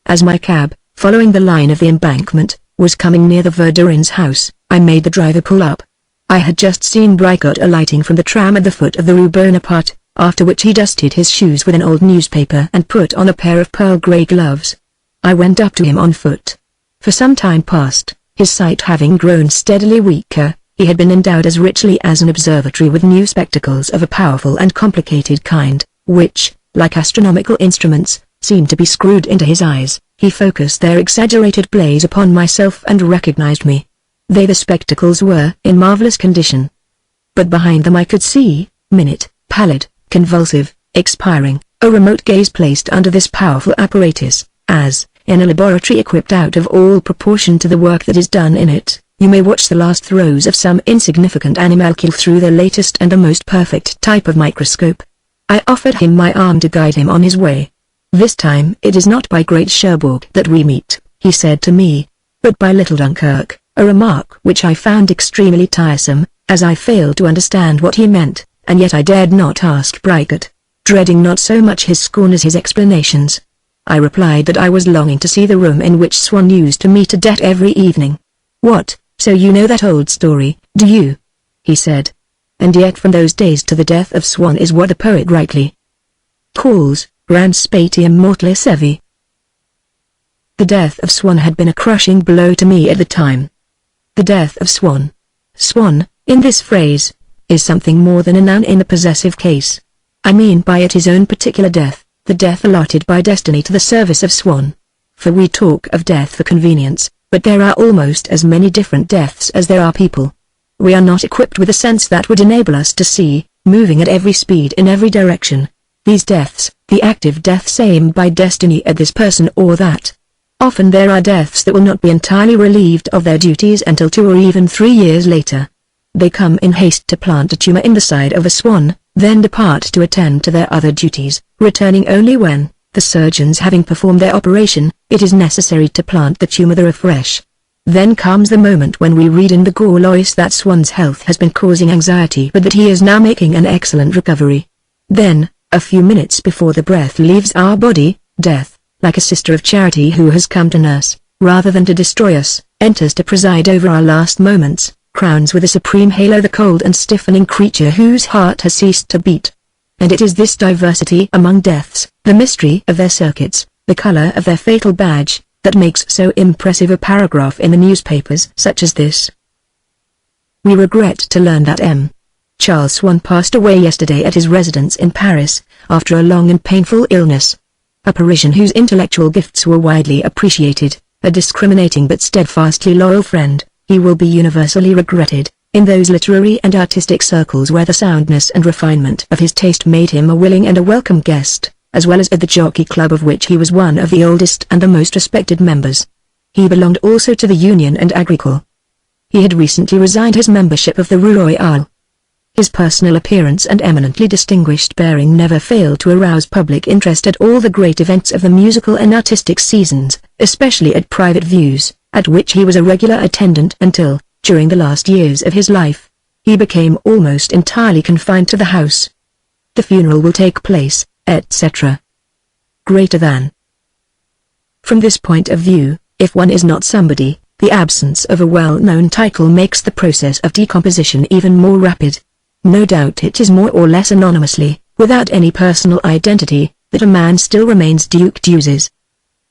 As my cab, following the line of the embankment, was coming near the Verdurins' house, I made the driver pull up. I had just seen Bricot alighting from the tram at the foot of the Rue Bonaparte, after which he dusted his shoes with an old newspaper and put on a pair of pearl grey gloves. I went up to him on foot. For some time past, his sight having grown steadily weaker, he had been endowed as richly as an observatory with new spectacles of a powerful and complicated kind, which, like astronomical instruments, seemed to be screwed into his eyes. He focused their exaggerated blaze upon myself and recognized me. The spectacles were in marvelous condition. But behind them I could see, minute, pallid, convulsive, expiring, a remote gaze placed under this powerful apparatus, as, in a laboratory equipped out of all proportion to the work that is done in it, you may watch the last throes of some insignificant animalcule through the latest and the most perfect type of microscope. I offered him my arm to guide him on his way. "This time it is not by Great Cherbourg that we meet," he said to me, "but by Little Dunkirk," a remark which I found extremely tiresome, as I failed to understand what he meant, and yet I dared not ask Bricot, dreading not so much his scorn as his explanations. I replied that I was longing to see the room in which Swann used to meet Odette every evening. "What, so you know that old story, do you?" he said. "And yet from those days to the death of Swann is what the poet rightly calls, ranspatium mortale sevi." The death of Swann had been a crushing blow to me at the time. The death of Swann. Swann, in this phrase, is something more than a noun in the possessive case. I mean by it his own particular death, the death allotted by destiny to the service of Swann. For we talk of death for convenience, but there are almost as many different deaths as there are people. We are not equipped with a sense that would enable us to see, moving at every speed in every direction, these deaths, the active deaths aimed by destiny at this person or that. Often there are deaths that will not be entirely relieved of their duties until 2 or even 3 years later. They come in haste to plant a tumor in the side of a swan, then depart to attend to their other duties, returning only when, the surgeons having performed their operation, it is necessary to plant the tumor there afresh. Then comes the moment when we read in the Gaulois that Swann's health has been causing anxiety but that he is now making an excellent recovery. Then, a few minutes before the breath leaves our body, death, like a sister of charity who has come to nurse, rather than to destroy us, enters to preside over our last moments, crowns with a supreme halo the cold and stiffening creature whose heart has ceased to beat. And it is this diversity among deaths, the mystery of their circuits, the color of their fatal badge, that makes so impressive a paragraph in the newspapers such as this. "We regret to learn that M. Charles Swann passed away yesterday at his residence in Paris, after a long and painful illness. A Parisian whose intellectual gifts were widely appreciated, a discriminating but steadfastly loyal friend, he will be universally regretted, in those literary and artistic circles where the soundness and refinement of his taste made him a willing and a welcome guest, as well as at the Jockey Club of which he was one of the oldest and the most respected members. He belonged also to the Union and Agricole. He had recently resigned his membership of the Rue Royale. His personal appearance and eminently distinguished bearing never failed to arouse public interest at all the great events of the musical and artistic seasons, especially at private views, at which he was a regular attendant until, during the last years of his life, he became almost entirely confined to the house. The funeral will take place, etc. Greater than. From this point of view, if one is not somebody, the absence of a well-known title makes the process of decomposition even more rapid. No doubt it is more or less anonymously, without any personal identity, that a man still remains Duke d'Uzes.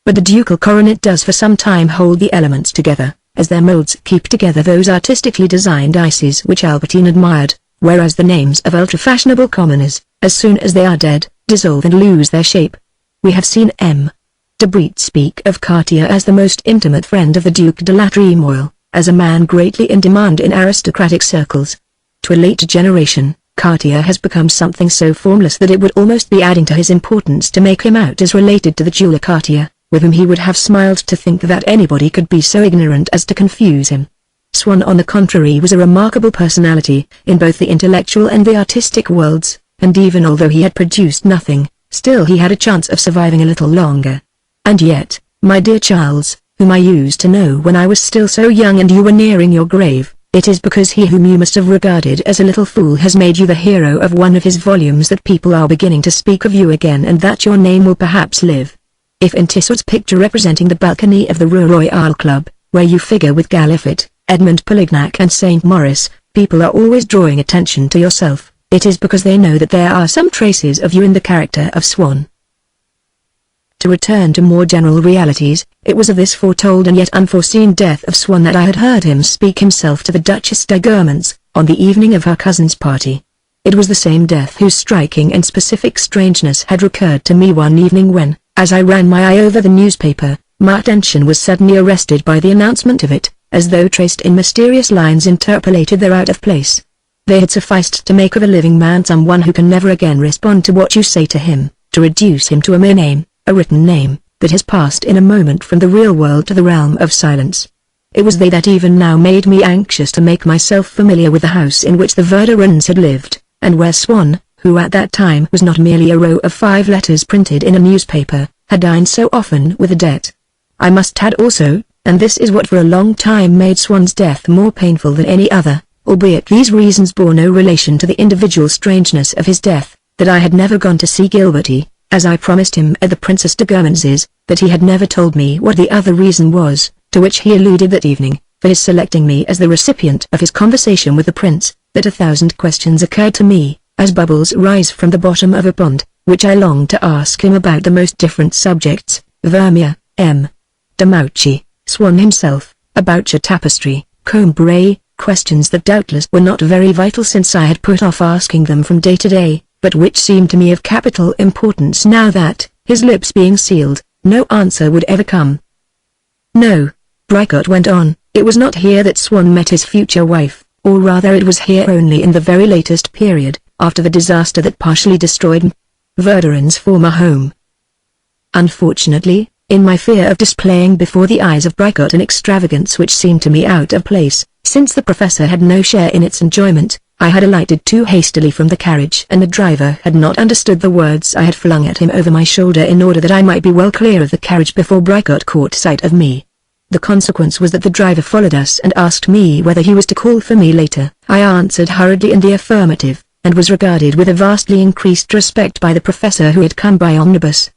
But the ducal coronet does for some time hold the elements together, as their molds keep together those artistically designed ices which Albertine admired, whereas the names of ultra-fashionable commoners, as soon as they are dead, dissolve and lose their shape. We have seen M. de Brete speak of Cartier as the most intimate friend of the Duc de la Trémoille, as a man greatly in demand in aristocratic circles. To a later generation, Cartier has become something so formless that it would almost be adding to his importance to make him out as related to the jeweler Cartier, with whom he would have smiled to think that anybody could be so ignorant as to confuse him. Swann on the contrary was a remarkable personality, in both the intellectual and the artistic worlds, and even although he had produced nothing, still he had a chance of surviving a little longer. And yet, my dear Charles, whom I used to know when I was still so young and you were nearing your grave, it is because he whom you must have regarded as a little fool has made you the hero of one of his volumes that people are beginning to speak of you again and that your name will perhaps live. If in Tissot's picture representing the balcony of the Rue Royale Club, where you figure with Galliffet, Edmund Polignac and St. Maurice, people are always drawing attention to yourself, it is because they know that there are some traces of you in the character of Swann. To return to more general realities, it was of this foretold and yet unforeseen death of Swann that I had heard him speak himself to the Duchess de Guermantes, on the evening of her cousin's party. It was the same death whose striking and specific strangeness had recurred to me one evening when, as I ran my eye over the newspaper, my attention was suddenly arrested by the announcement of it, as though traced in mysterious lines interpolated there out of place. They had sufficed to make of a living man someone who can never again respond to what you say to him, to reduce him to a mere name, a written name, that has passed in a moment from the real world to the realm of silence. It was they that even now made me anxious to make myself familiar with the house in which the Verdurin's had lived, and where Swann, who at that time was not merely a row of 5 letters printed in a newspaper, had dined so often with a debt. I must add also, and this is what for a long time made Swann's death more painful than any other, albeit these reasons bore no relation to the individual strangeness of his death, that I had never gone to see Gilberty, as I promised him at the Princess de Guermantes', that he had never told me what the other reason was, to which he alluded that evening, for his selecting me as the recipient of his conversation with the prince, that 1,000 questions occurred to me, as bubbles rise from the bottom of a pond, which I longed to ask him about the most different subjects, Vermeer, M. de Mouchy, Swann himself, a Boucher tapestry, Combray, questions that doubtless were not very vital since I had put off asking them from day to day, but which seemed to me of capital importance now that, his lips being sealed, no answer would ever come. No, Bricot went on, it was not here that Swann met his future wife, or rather it was here only in the very latest period, after the disaster that partially destroyed Verdurin's former home. Unfortunately, in my fear of displaying before the eyes of Bricot an extravagance which seemed to me out of place, since the professor had no share in its enjoyment, I had alighted too hastily from the carriage and the driver had not understood the words I had flung at him over my shoulder in order that I might be well clear of the carriage before Bricot caught sight of me. The consequence was that the driver followed us and asked me whether he was to call for me later. I answered hurriedly in the affirmative, and was regarded with a vastly increased respect by the professor who had come by omnibus.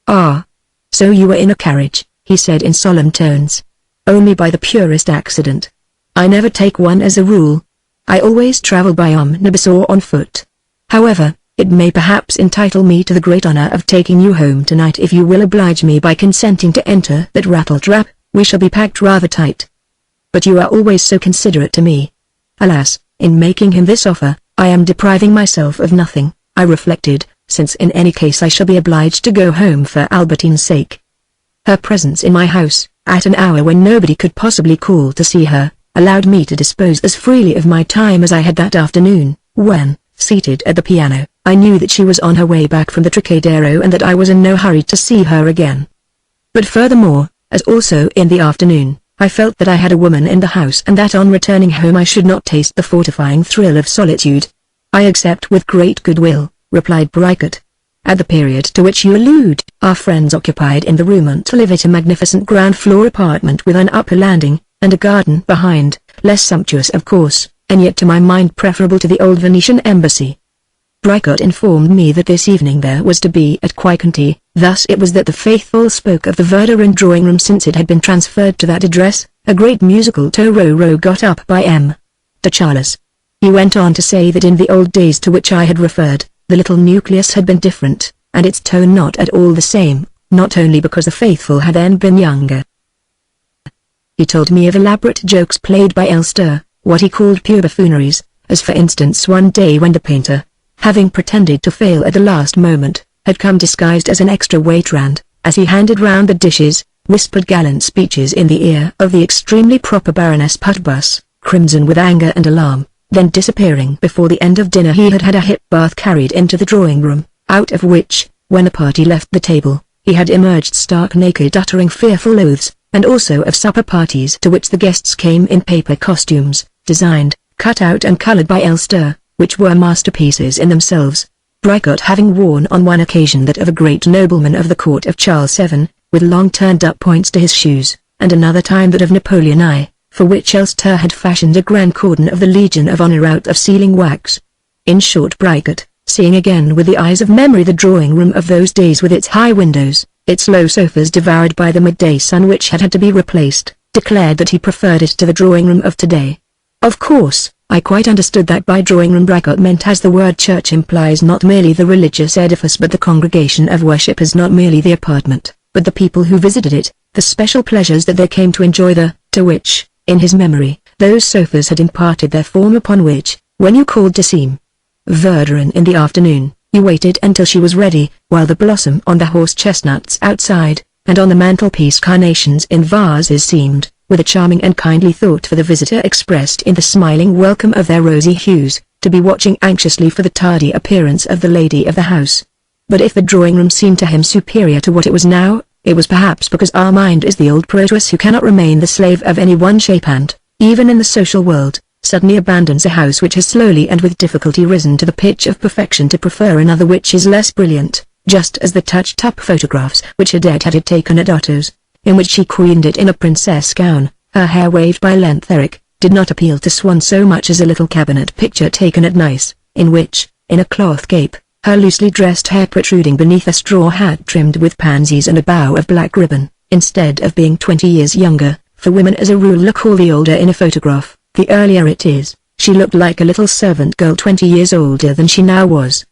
"Ah, so you were in a carriage," he said in solemn tones. "Only by the purest accident. I never take one as a rule. I always travel by omnibus or on foot. However, it may perhaps entitle me to the great honor of taking you home tonight if you will oblige me by consenting to enter that rattletrap. We shall be packed rather tight. But you are always so considerate to me." Alas, in making him this offer, I am depriving myself of nothing, I reflected, since in any case I shall be obliged to go home for Albertine's sake. Her presence in my house, at an hour when nobody could possibly call to see her, allowed me to dispose as freely of my time as I had that afternoon, when, seated at the piano, I knew that she was on her way back from the Trocadero and that I was in no hurry to see her again. But furthermore, as also in the afternoon, I felt that I had a woman in the house and that on returning home I should not taste the fortifying thrill of solitude. "I accept with great goodwill," replied Bricot. "At the period to which you allude, our friends occupied in the Rue Montalivet a magnificent ground-floor apartment with an upper landing, and a garden behind, less sumptuous of course, and yet to my mind preferable to the old Venetian embassy." Bricot informed me that this evening there was to be at Quiconti. Thus it was that the faithful spoke of the Verdurin drawing-room since it had been transferred to that address. A great musical tororo got up by M. de Charles. He went on to say that in the old days to which I had referred, the little nucleus had been different, and its tone not at all the same, not only because the faithful had then been younger. He told me of elaborate jokes played by Elster, what he called pure buffooneries, as for instance one day when the painter, having pretended to fail at the last moment, had come disguised as an extra waiter and, as he handed round the dishes, whispered gallant speeches in the ear of the extremely proper Baroness Putbus, crimson with anger and alarm, then disappearing before the end of dinner. He had had a hip bath carried into the drawing-room, out of which, when the party left the table, he had emerged stark naked uttering fearful oaths, and also of supper parties to which the guests came in paper costumes, designed, cut out and colored by Elster, which were masterpieces in themselves. Bricot having worn on one occasion that of a great nobleman of the court of Charles VII, with long turned-up points to his shoes, and another time that of Napoleon I, for which Elster had fashioned a grand cordon of the Legion of Honor out of sealing wax. In short, Bricot, seeing again with the eyes of memory the drawing room of those days with its high windows, its low sofas devoured by the midday sun which had to be replaced, declared that he preferred it to the drawing room of today. Of course, I quite understood that by drawing room Brycott meant, as the word church implies, not merely the religious edifice but the congregation of worshippers, not merely the apartment, but the people who visited it, the special pleasures that they came to enjoy there, to which, in his memory, those sofas had imparted their form, upon which, when you called to see Verdurin in the afternoon, you waited until she was ready, while the blossom on the horse chestnuts outside, and on the mantelpiece carnations in vases seemed, with a charming and kindly thought for the visitor expressed in the smiling welcome of their rosy hues, to be watching anxiously for the tardy appearance of the lady of the house. But if the drawing-room seemed to him superior to what it was now, it was perhaps because our mind is the old Proteus who cannot remain the slave of any one shape and, even in the social world, suddenly abandons a house which has slowly and with difficulty risen to the pitch of perfection to prefer another which is less brilliant, just as the touched-up photographs which Odette had taken at Otto's, in which she queened it in a princess gown, her hair waved by Lentheric, did not appeal to Swann so much as a little cabinet picture taken at Nice, in which, in a cloth cape, her loosely dressed hair protruding beneath a straw hat trimmed with pansies and a bow of black ribbon, instead of being 20 years younger, for women as a rule look all the older in a photograph, the earlier it is, she looked like a little servant girl 20 years older than she now was.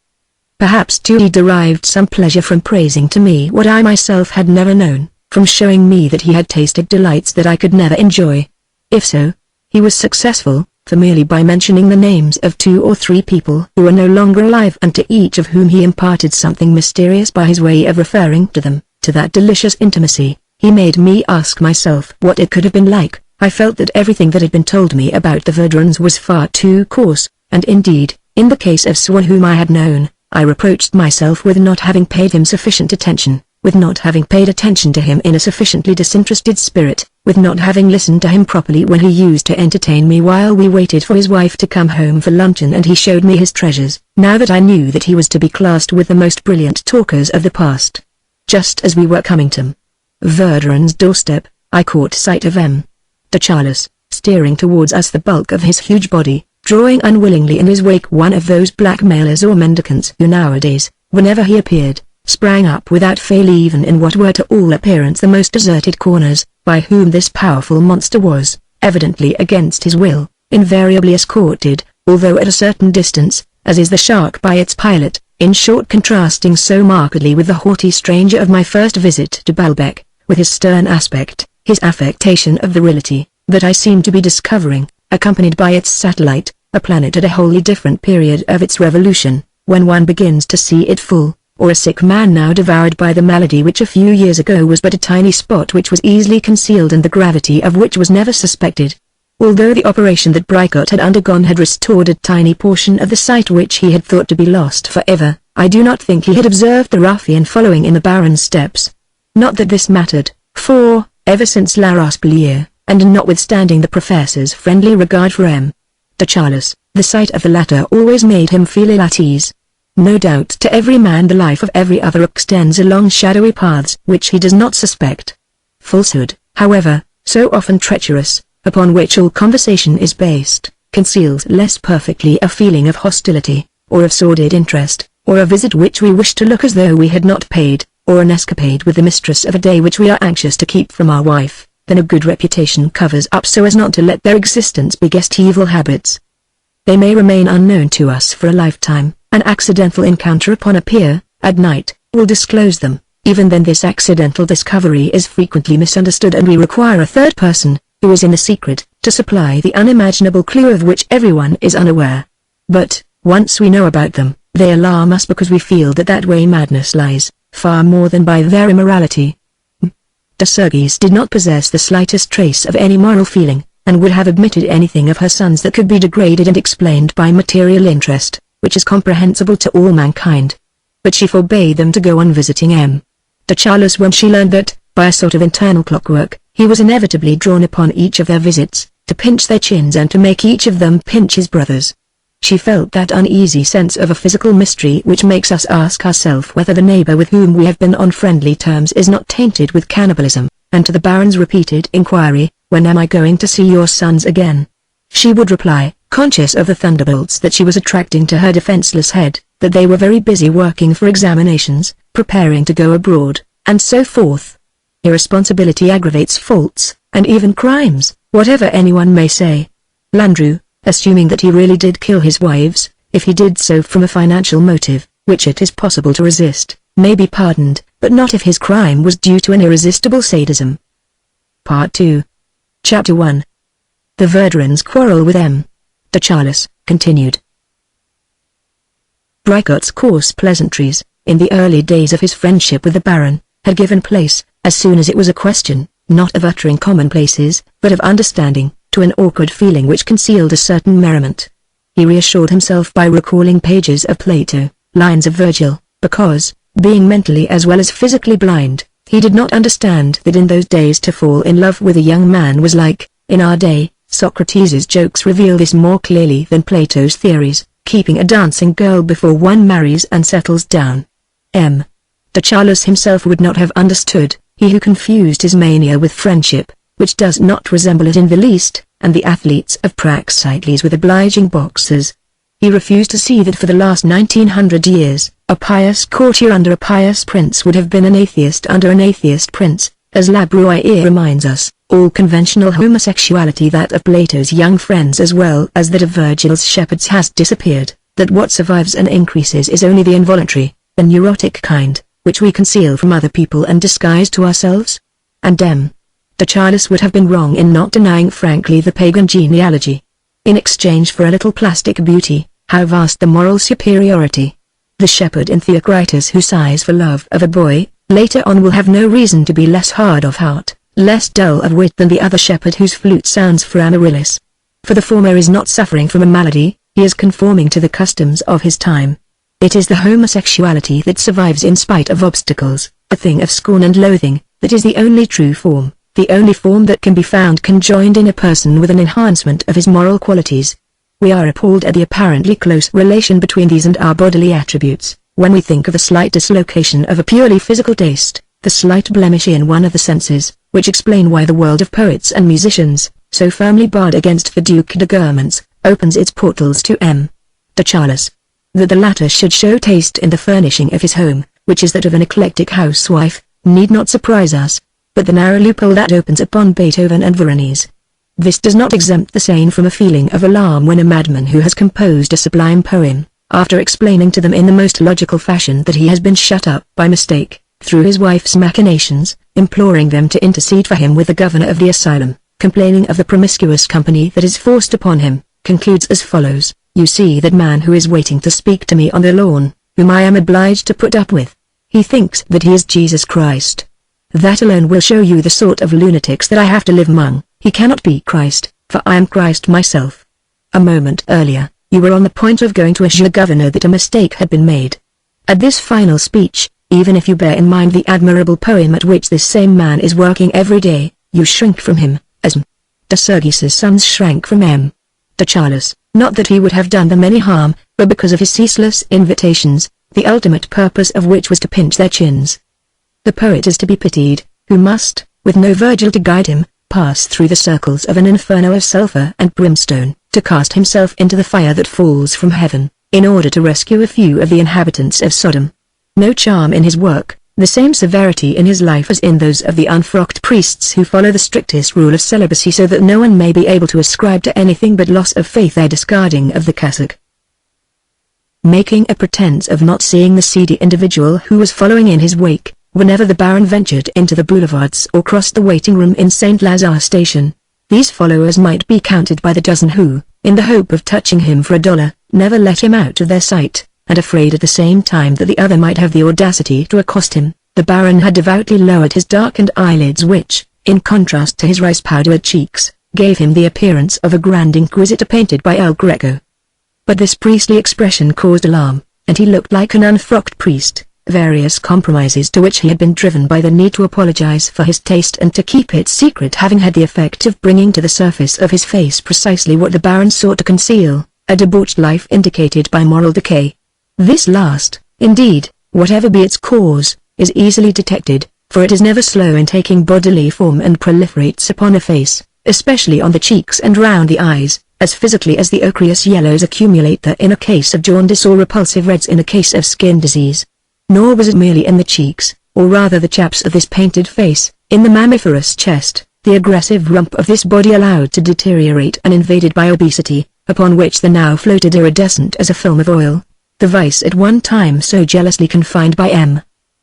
Perhaps too he derived some pleasure from praising to me what I myself had never known, from showing me that he had tasted delights that I could never enjoy. If so, he was successful, for merely by mentioning the names of 2 or 3 people who were no longer alive, and to each of whom he imparted something mysterious by his way of referring to them, to that delicious intimacy, he made me ask myself what it could have been like. I felt that everything that had been told me about the Verdurins was far too coarse, and indeed, in the case of Swann whom I had known, I reproached myself with not having paid him sufficient attention, with not having paid attention to him in a sufficiently disinterested spirit, with not having listened to him properly when he used to entertain me while we waited for his wife to come home for luncheon and he showed me his treasures, now that I knew that he was to be classed with the most brilliant talkers of the past. Just as we were coming to Verdurin's doorstep, I caught sight of M. de Charles, steering towards us, the bulk of his huge body, drawing unwillingly in his wake one of those blackmailers or mendicants who nowadays, whenever he appeared, sprang up without fail even in what were to all appearance the most deserted corners, by whom this powerful monster was, evidently against his will, invariably escorted, although at a certain distance, as is the shark by its pilot, in short contrasting so markedly with the haughty stranger of my first visit to Baalbek, with his stern aspect, his affectation of virility, that I seemed to be discovering, accompanied by its satellite, a planet at a wholly different period of its revolution, when one begins to see it full, or a sick man now devoured by the malady which a few years ago was but a tiny spot which was easily concealed and the gravity of which was never suspected. Although the operation that Brycott had undergone had restored a tiny portion of the sight which he had thought to be lost forever, I do not think he had observed the ruffian following in the Baron's steps. Not that this mattered, for, ever since La Raspelière, and notwithstanding the Professor's friendly regard for M. de Charles, the sight of the latter always made him feel ill at ease. No doubt to every man the life of every other extends along shadowy paths which he does not suspect. Falsehood, however, so often treacherous, upon which all conversation is based, conceals less perfectly a feeling of hostility, or of sordid interest, or a visit which we wish to look as though we had not paid, or an escapade with the mistress of a day which we are anxious to keep from our wife, than a good reputation covers up so as not to let their existence beguest evil habits. They may remain unknown to us for a lifetime. An accidental encounter upon a pier, at night, will disclose them. Even then this accidental discovery is frequently misunderstood and we require a third person, who is in the secret, to supply the unimaginable clue of which everyone is unaware. But, once we know about them, they alarm us because we feel that that way madness lies, far more than by their immorality. De Sergis did not possess the slightest trace of any moral feeling, and would have admitted anything of her sons that could be degraded and explained by material interest, which is comprehensible to all mankind. But she forbade them to go on visiting M. de Charles when she learned that, by a sort of internal clockwork, he was inevitably drawn upon each of their visits, to pinch their chins and to make each of them pinch his brothers. She felt that uneasy sense of a physical mystery which makes us ask ourselves whether the neighbor with whom we have been on friendly terms is not tainted with cannibalism, and to the Baron's repeated inquiry, "When am I going to see your sons again?" she would reply, conscious of the thunderbolts that she was attracting to her defenseless head, that they were very busy working for examinations, preparing to go abroad, and so forth. Irresponsibility aggravates faults, and even crimes, whatever anyone may say. Landru, assuming that he really did kill his wives, if he did so from a financial motive, which it is possible to resist, may be pardoned, but not if his crime was due to an irresistible sadism. Part 2. Chapter 1. The Verdurins' quarrel with M. de Charles, continued. Bricot's coarse pleasantries, in the early days of his friendship with the Baron, had given place, as soon as it was a question, not of uttering commonplaces, but of understanding, to an awkward feeling which concealed a certain merriment. He reassured himself by recalling pages of Plato, lines of Virgil, because, being mentally as well as physically blind, he did not understand that in those days to fall in love with a young man was like, in our day. Socrates' jokes reveal this more clearly than Plato's theories, keeping a dancing girl before one marries and settles down. M. de Charles himself would not have understood, he who confused his mania with friendship, which does not resemble it in the least, and the athletes of Praxiteles with obliging boxers. He refused to see that for the last 1900 years, a pious courtier under a pious prince would have been an atheist under an atheist prince, as La Bruyere reminds us. All conventional homosexuality, that of Plato's young friends as well as that of Virgil's shepherds, has disappeared, that what survives and increases is only the involuntary, the neurotic kind, which we conceal from other people and disguise to ourselves? And M. de Charles would have been wrong in not denying frankly the pagan genealogy. In exchange for a little plastic beauty, how vast the moral superiority! The shepherd in Theocritus who sighs for love of a boy, later on will have no reason to be less hard of heart, less dull of wit than the other shepherd whose flute sounds for Amaryllis. For the former is not suffering from a malady, he is conforming to the customs of his time. It is the homosexuality that survives in spite of obstacles, a thing of scorn and loathing, that is the only true form, the only form that can be found conjoined in a person with an enhancement of his moral qualities. We are appalled at the apparently close relation between these and our bodily attributes, when we think of the slight dislocation of a purely physical taste, the slight blemish in one of the senses, which explain why the world of poets and musicians, so firmly barred against the Duc de Guermantes, opens its portals to M. de Charles. That the latter should show taste in the furnishing of his home, which is that of an eclectic housewife, need not surprise us, but the narrow loophole that opens upon Beethoven and Veronese. This does not exempt the sane from a feeling of alarm when a madman who has composed a sublime poem, after explaining to them in the most logical fashion that he has been shut up by mistake, through his wife's machinations, imploring them to intercede for him with the governor of the asylum, complaining of the promiscuous company that is forced upon him, concludes as follows: "You see that man who is waiting to speak to me on the lawn, whom I am obliged to put up with. He thinks that he is Jesus Christ. That alone will show you the sort of lunatics that I have to live among. He cannot be Christ, for I am Christ myself. A moment earlier, you were on the point of going to assure the governor that a mistake had been made." At this final speech, even if you bear in mind the admirable poem at which this same man is working every day, you shrink from him, as M. de Sergis's sons shrank from M. de Charles, not that he would have done them any harm, but because of his ceaseless invitations, the ultimate purpose of which was to pinch their chins. The poet is to be pitied, who must, with no Virgil to guide him, pass through the circles of an inferno of sulphur and brimstone, to cast himself into the fire that falls from heaven, in order to rescue a few of the inhabitants of Sodom. No charm in his work, the same severity in his life as in those of the unfrocked priests who follow the strictest rule of celibacy so that no one may be able to ascribe to anything but loss of faith their discarding of the cassock. Making a pretense of not seeing the seedy individual who was following in his wake, whenever the Baron ventured into the boulevards or crossed the waiting room in St. Lazare station, these followers might be counted by the dozen who, in the hope of touching him for $1, never let him out of their sight, and afraid at the same time that the other might have the audacity to accost him. The Baron had devoutly lowered his darkened eyelids which, in contrast to his rice-powdered cheeks, gave him the appearance of a grand inquisitor painted by El Greco. But this priestly expression caused alarm, and he looked like an unfrocked priest, various compromises to which he had been driven by the need to apologize for his taste and to keep it secret having had the effect of bringing to the surface of his face precisely what the Baron sought to conceal, a debauched life indicated by moral decay. This last, indeed, whatever be its cause, is easily detected, for it is never slow in taking bodily form and proliferates upon a face, especially on the cheeks and round the eyes, as physically as the ochreous yellows accumulate there in a case of jaundice or repulsive reds in a case of skin disease. Nor was it merely in the cheeks, or rather the chaps of this painted face, in the mammiferous chest, the aggressive rump of this body allowed to deteriorate and invaded by obesity, upon which there now floated iridescent as a film of oil, the vice at one time so jealously confined by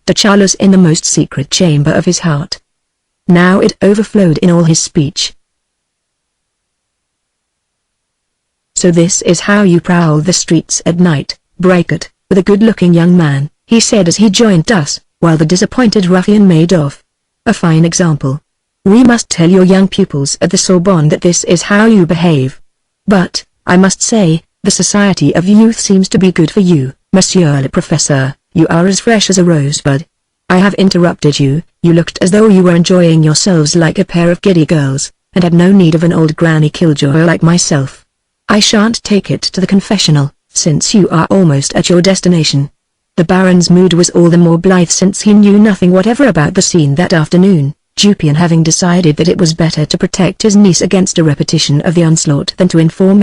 de Charlus in the most secret chamber of his heart. Now it overflowed in all his speech. "So this is how you prowl the streets at night, Brackett, with a good-looking young man," he said as he joined us, while the disappointed ruffian made off. "A fine example. We must tell your young pupils at the Sorbonne that this is how you behave. But, I must say, the society of youth seems to be good for you, Monsieur le Professeur. You are as fresh as a rosebud. I have interrupted you. You looked as though you were enjoying yourselves like a pair of giddy girls, and had no need of an old granny killjoy like myself. I shan't take it to the confessional, since you are almost at your destination." The Baron's mood was all the more blithe since he knew nothing whatever about the scene that afternoon, Dupin having decided that it was better to protect his niece against a repetition of the onslaught than to inform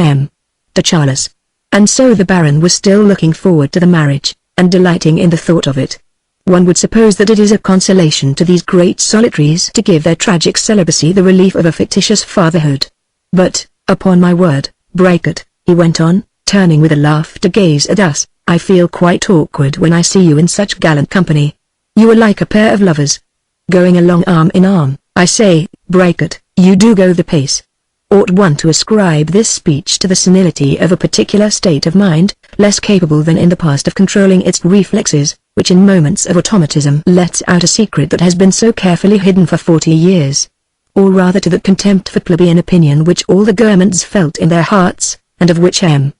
de Charlus. And so the Baron was still looking forward to the marriage, and delighting in the thought of it. One would suppose that it is a consolation to these great solitaries to give their tragic celibacy the relief of a fictitious fatherhood. "But, upon my word, Brackett," he went on, turning with a laugh to gaze at us, "I feel quite awkward when I see you in such gallant company. You are like a pair of lovers, going along arm in arm. I say, Brackett, you do go the pace." Ought one to ascribe this speech to the senility of a particular state of mind, less capable than in the past of controlling its reflexes, which in moments of automatism lets out a secret that has been so carefully hidden for 40 years? Or rather to that contempt for plebeian opinion which all the gourmands felt in their hearts, and of which de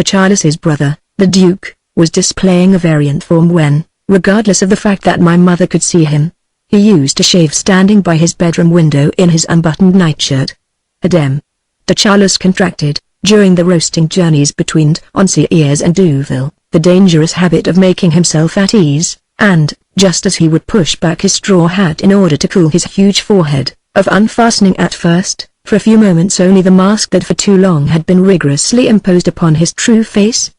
Charlus's brother, the Duke, was displaying a variant form when, regardless of the fact that my mother could see him, he used to shave standing by his bedroom window in his unbuttoned nightshirt. De Charlus contracted, during the roasting journeys between Onciers and Deauville, the dangerous habit of making himself at ease, and, just as he would push back his straw hat in order to cool his huge forehead, of unfastening at first, for a few moments only the mask that for too long had been rigorously imposed upon his true face.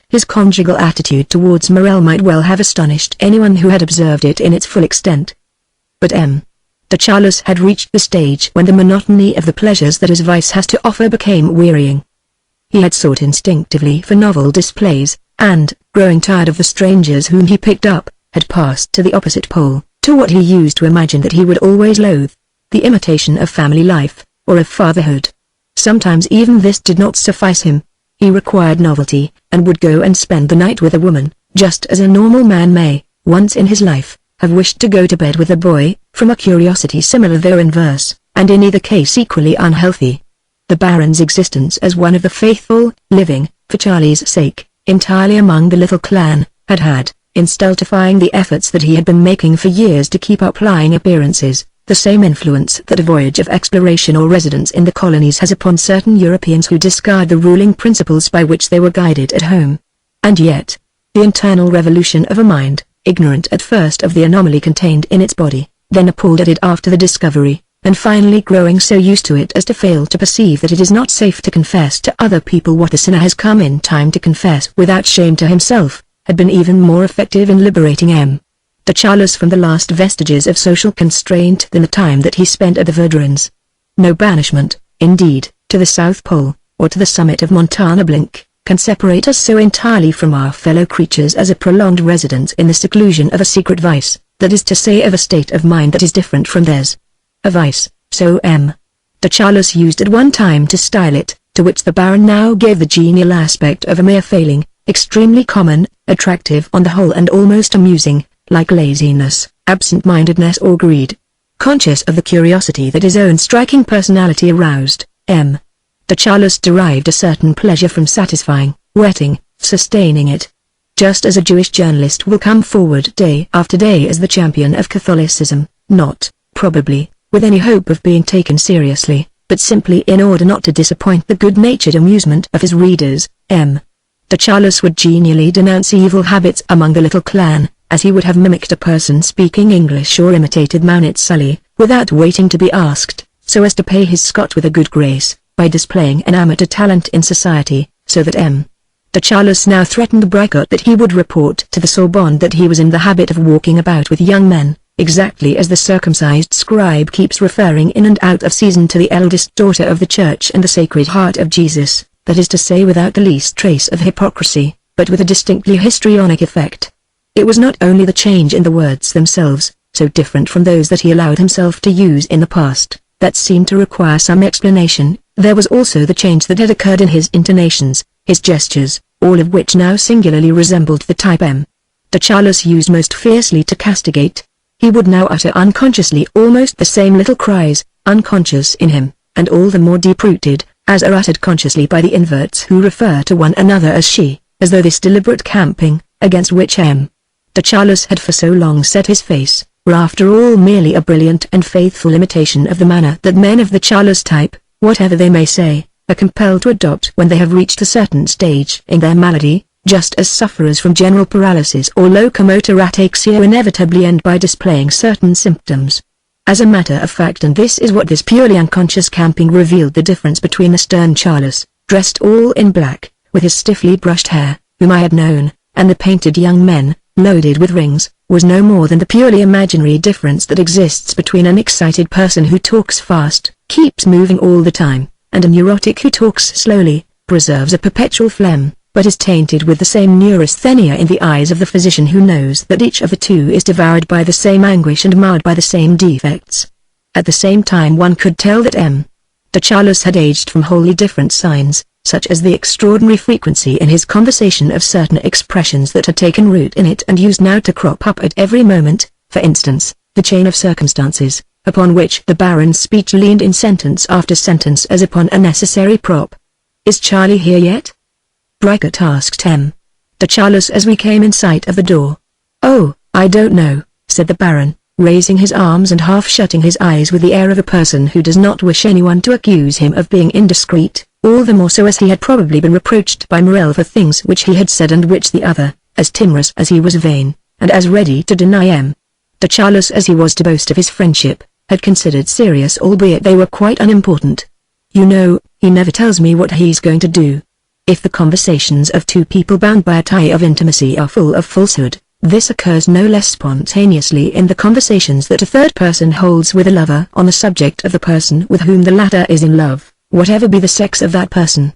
His conjugal attitude towards Morel might well have astonished anyone who had observed it in its full extent. But de Charlus had reached the stage when the monotony of the pleasures that his vice has to offer became wearying. He had sought instinctively for novel displays, and, growing tired of the strangers whom he picked up, had passed to the opposite pole, to what he used to imagine that he would always loathe, the imitation of family life, or of fatherhood. Sometimes even this did not suffice him. He required novelty, and would go and spend the night with a woman, just as a normal man may, once in his life, have wished to go to bed with a boy, from a curiosity similar though inverse, and in either case equally unhealthy. The Baron's existence as one of the faithful, living, for Charlie's sake, entirely among the little clan, had, in stultifying the efforts that he had been making for years to keep up lying appearances, the same influence that a voyage of exploration or residence in the colonies has upon certain Europeans who discard the ruling principles by which they were guided at home. And yet, the internal revolution of a mind, ignorant at first of the anomaly contained in its body, then appalled at it after the discovery, and finally growing so used to it as to fail to perceive that it is not safe to confess to other people what the sinner has come in time to confess without shame to himself, had been even more effective in liberating de Charlus from the last vestiges of social constraint than the time that he spent at the Verdurins. No banishment, indeed, to the South Pole, or to the summit of Montana Blink, can separate us so entirely from our fellow creatures as a prolonged residence in the seclusion of a secret vice, that is to say of a state of mind that is different from theirs. A vice, so de Charlus used at one time to style it, to which the Baron now gave the genial aspect of a mere failing, extremely common, attractive on the whole and almost amusing, like laziness, absent-mindedness or greed. Conscious of the curiosity that his own striking personality aroused, de Charlus derived a certain pleasure from satisfying, whetting, sustaining it. Just as a Jewish journalist will come forward day after day as the champion of Catholicism, not, probably, with any hope of being taken seriously, but simply in order not to disappoint the good-natured amusement of his readers, de Charlus would genially denounce evil habits among the little clan, as he would have mimicked a person speaking English or imitated Mount Sully, without waiting to be asked, so as to pay his scot with a good grace, by displaying an amateur talent in society, so that M. de Charlus now threatened Bricot that he would report to the Sorbonne that he was in the habit of walking about with young men, exactly as the circumcised scribe keeps referring in and out of season to the eldest daughter of the Church and the Sacred Heart of Jesus, that is to say without the least trace of hypocrisy, but with a distinctly histrionic effect. It was not only the change in the words themselves, so different from those that he allowed himself to use in the past, that seemed to require some explanation. There was also the change that had occurred in his intonations, his gestures, all of which now singularly resembled the type M. de Charlus used most fiercely to castigate. He would now utter unconsciously almost the same little cries, unconscious in him, and all the more deep-rooted, as are uttered consciously by the inverts who refer to one another as she, as though this deliberate camping, against which M. de Charlus had for so long set his face, were after all merely a brilliant and faithful imitation of the manner that men of the Charlus type, whatever they may say, are compelled to adopt when they have reached a certain stage in their malady, just as sufferers from general paralysis or locomotor ataxia inevitably end by displaying certain symptoms. As a matter of fact, and this is what this purely unconscious camping revealed the difference between the stern Charlus, dressed all in black, with his stiffly brushed hair, whom I had known, and the painted young men, loaded with rings, was no more than the purely imaginary difference that exists between an excited person who talks fast, keeps moving all the time, and a neurotic who talks slowly, preserves a perpetual phlegm, but is tainted with the same neurasthenia in the eyes of the physician who knows that each of the two is devoured by the same anguish and marred by the same defects. At the same time one could tell that M. de Charlus had aged from wholly different signs, such as the extraordinary frequency in his conversation of certain expressions that had taken root in it and used now to crop up at every moment, for instance, the chain of circumstances, upon which the Baron's speech leaned in sentence after sentence as upon a necessary prop. "Is Charlie here yet?" Bricot asked M. de Charlus as we came in sight of the door. "Oh, I don't know," said the Baron, raising his arms and half shutting his eyes with the air of a person who does not wish anyone to accuse him of being indiscreet, all the more so as he had probably been reproached by Morel for things which he had said and which the other, as timorous as he was vain, and as ready to deny M. de Charlus as he was to boast of his friendship, had considered serious, albeit they were quite unimportant. "You know, he never tells me what he's going to do." If the conversations of two people bound by a tie of intimacy are full of falsehood, this occurs no less spontaneously in the conversations that a third person holds with a lover on the subject of the person with whom the latter is in love, whatever be the sex of that person.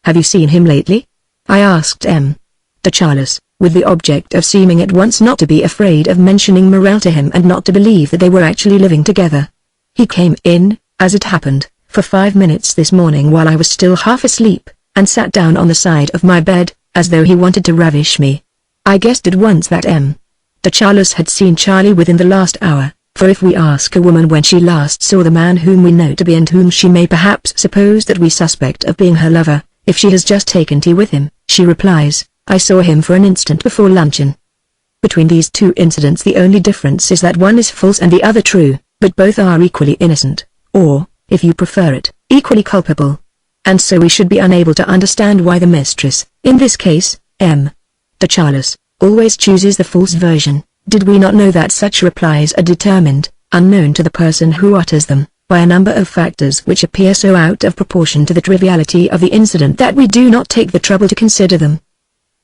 "Have you seen him lately?" I asked M. de Charlus, with the object of seeming at once not to be afraid of mentioning Morel to him and not to believe that they were actually living together. "He came in, as it happened, for 5 minutes this morning while I was still half asleep, and sat down on the side of my bed, as though he wanted to ravish me." I guessed at once that M. de Charlus had seen Charlie within the last hour, for if we ask a woman when she last saw the man whom we know to be and whom she may perhaps suppose that we suspect of being her lover, if she has just taken tea with him, she replies, "I saw him for an instant before luncheon." Between these two incidents the only difference is that one is false and the other true, but both are equally innocent, or, if you prefer it, equally culpable. And so we should be unable to understand why the mistress, in this case, M. de Charlus, always chooses the false version, did we not know that such replies are determined, unknown to the person who utters them, by a number of factors which appear so out of proportion to the triviality of the incident that we do not take the trouble to consider them.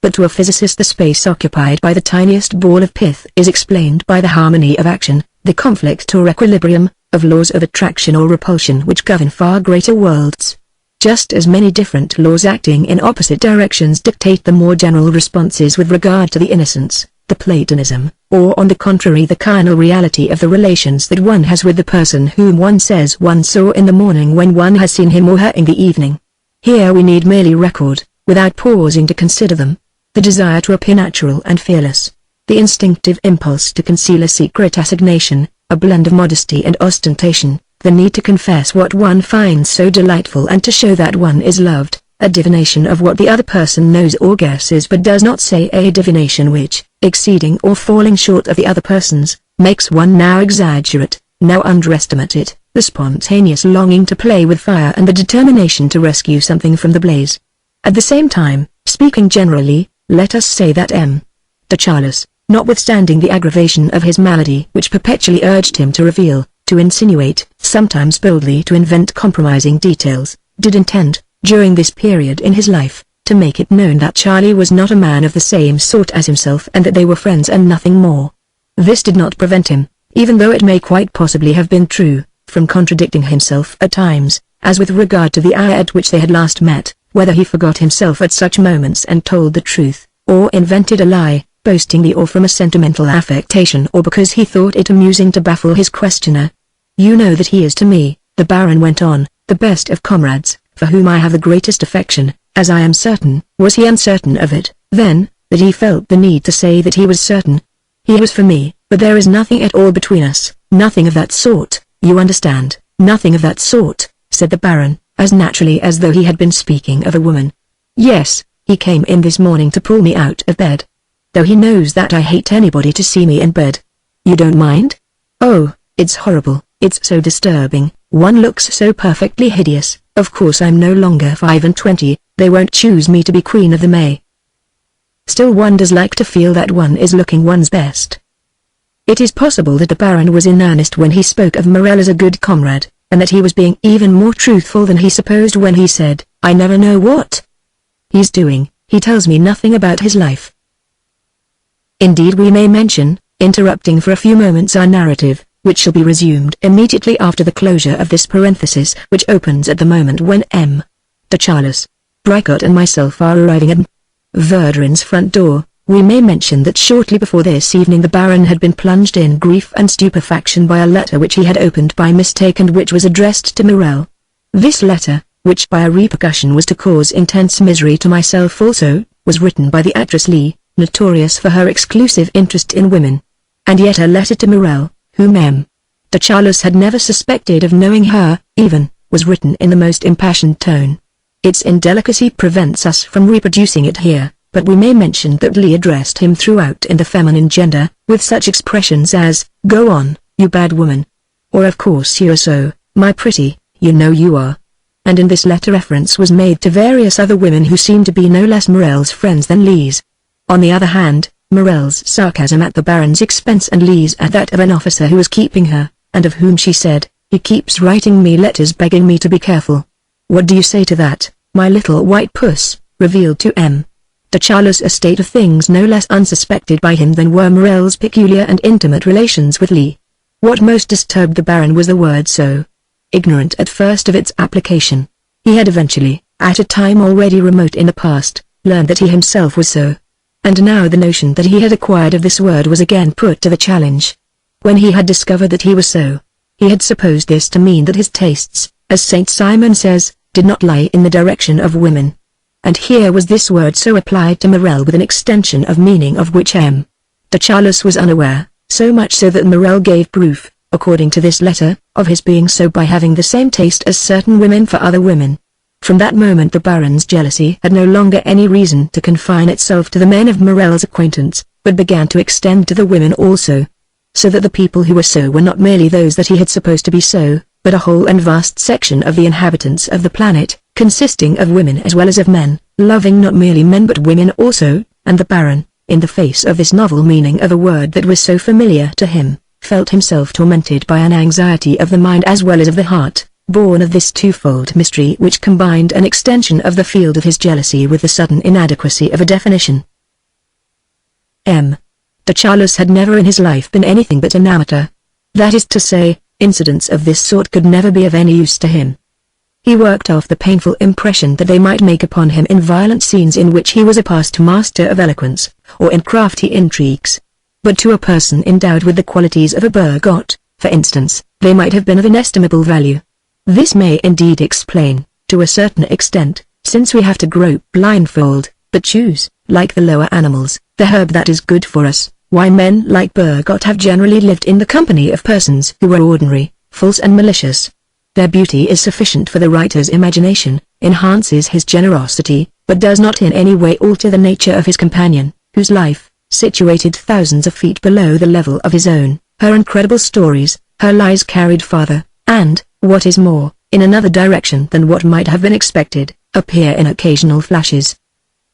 But to a physicist the space occupied by the tiniest ball of pith is explained by the harmony of action, the conflict or equilibrium, of laws of attraction or repulsion which govern far greater worlds. Just as many different laws acting in opposite directions dictate the more general responses with regard to the innocence, the Platonism, or on the contrary the carnal reality of the relations that one has with the person whom one says one saw in the morning when one has seen him or her in the evening. Here we need merely record, without pausing to consider them, the desire to appear natural and fearless, the instinctive impulse to conceal a secret assignation, a blend of modesty and ostentation, the need to confess what one finds so delightful and to show that one is loved, a divination of what the other person knows or guesses but does not say, a divination which, exceeding or falling short of the other person's, makes one now exaggerate, now underestimate it, the spontaneous longing to play with fire and the determination to rescue something from the blaze. At the same time, speaking generally, let us say that M. de Charlus, notwithstanding the aggravation of his malady which perpetually urged him to reveal, to insinuate, sometimes boldly to invent compromising details, did intend, during this period in his life, to make it known that Charlie was not a man of the same sort as himself and that they were friends and nothing more. This did not prevent him, even though it may quite possibly have been true, from contradicting himself at times, as with regard to the hour at which they had last met, whether he forgot himself at such moments and told the truth, or invented a lie, boastingly or from a sentimental affectation or because he thought it amusing to baffle his questioner. You know that he is to me, the Baron went on, the best of comrades, for whom I have the greatest affection, as I am certain. Was he uncertain of it, then, that he felt the need to say that he was certain? He was for me, but there is nothing at all between us, nothing of that sort, you understand, nothing of that sort, said the Baron, as naturally as though he had been speaking of a woman. Yes, he came in this morning to pull me out of bed. Though he knows that I hate anybody to see me in bed. You don't mind? Oh, it's horrible, it's so disturbing, one looks so perfectly hideous. Of course I'm no longer 25, they won't choose me to be Queen of the May. Still one does like to feel that one is looking one's best. It is possible that the Baron was in earnest when he spoke of Morel as a good comrade, and that he was being even more truthful than he supposed when he said, I never know what he's doing, he tells me nothing about his life. Indeed we may mention, interrupting for a few moments our narrative, which shall be resumed immediately after the closure of this parenthesis which opens at the moment when M. de Charles, Bricot and myself are arriving at Verdurin's front door. We may mention that shortly before this evening the Baron had been plunged in grief and stupefaction by a letter which he had opened by mistake and which was addressed to Morel. This letter, which by a repercussion was to cause intense misery to myself also, was written by the actress Lee, notorious for her exclusive interest in women. And yet a letter to Morel, whom M. de Charles had never suspected of knowing her, even, was written in the most impassioned tone. Its indelicacy prevents us from reproducing it here, but we may mention that Lee addressed him throughout in the feminine gender, with such expressions as, go on, you bad woman. Or of course you are so, my pretty, you know you are. And in this letter reference was made to various other women who seemed to be no less Morel's friends than Lee's. On the other hand, Morel's sarcasm at the Baron's expense and Lee's at that of an officer who was keeping her, and of whom she said, he keeps writing me letters begging me to be careful. What do you say to that, my little white puss, revealed to M. de Charles a state of things no less unsuspected by him than were Morel's peculiar and intimate relations with Lee. What most disturbed the Baron was the word so. Ignorant at first of its application, he had eventually, at a time already remote in the past, learned that he himself was so. And now the notion that he had acquired of this word was again put to the challenge. When he had discovered that he was so, he had supposed this to mean that his tastes, as Saint Simon says, did not lie in the direction of women. And here was this word so applied to Morel with an extension of meaning of which M. de Charles was unaware, so much so that Morel gave proof, according to this letter, of his being so by having the same taste as certain women for other women. From that moment the Baron's jealousy had no longer any reason to confine itself to the men of Morel's acquaintance, but began to extend to the women also. So that the people who were so were not merely those that he had supposed to be so, but a whole and vast section of the inhabitants of the planet, consisting of women as well as of men, loving not merely men but women also, and the Baron, in the face of this novel meaning of a word that was so familiar to him, felt himself tormented by an anxiety of the mind as well as of the heart, born of this twofold mystery which combined an extension of the field of his jealousy with the sudden inadequacy of a definition. M. de Charles had never in his life been anything but an amateur. That is to say, incidents of this sort could never be of any use to him. He worked off the painful impression that they might make upon him in violent scenes in which he was a past master of eloquence, or in crafty intrigues. But to a person endowed with the qualities of a Bergot, for instance, they might have been of inestimable value. This may indeed explain, to a certain extent, since we have to grope blindfold, but choose, like the lower animals, the herb that is good for us, why men like Bergot have generally lived in the company of persons who were ordinary, false and malicious. Their beauty is sufficient for the writer's imagination, enhances his generosity, but does not in any way alter the nature of his companion, whose life, situated thousands of feet below the level of his own, her incredible stories, her lies carried farther, and, what is more, in another direction than what might have been expected, appear in occasional flashes.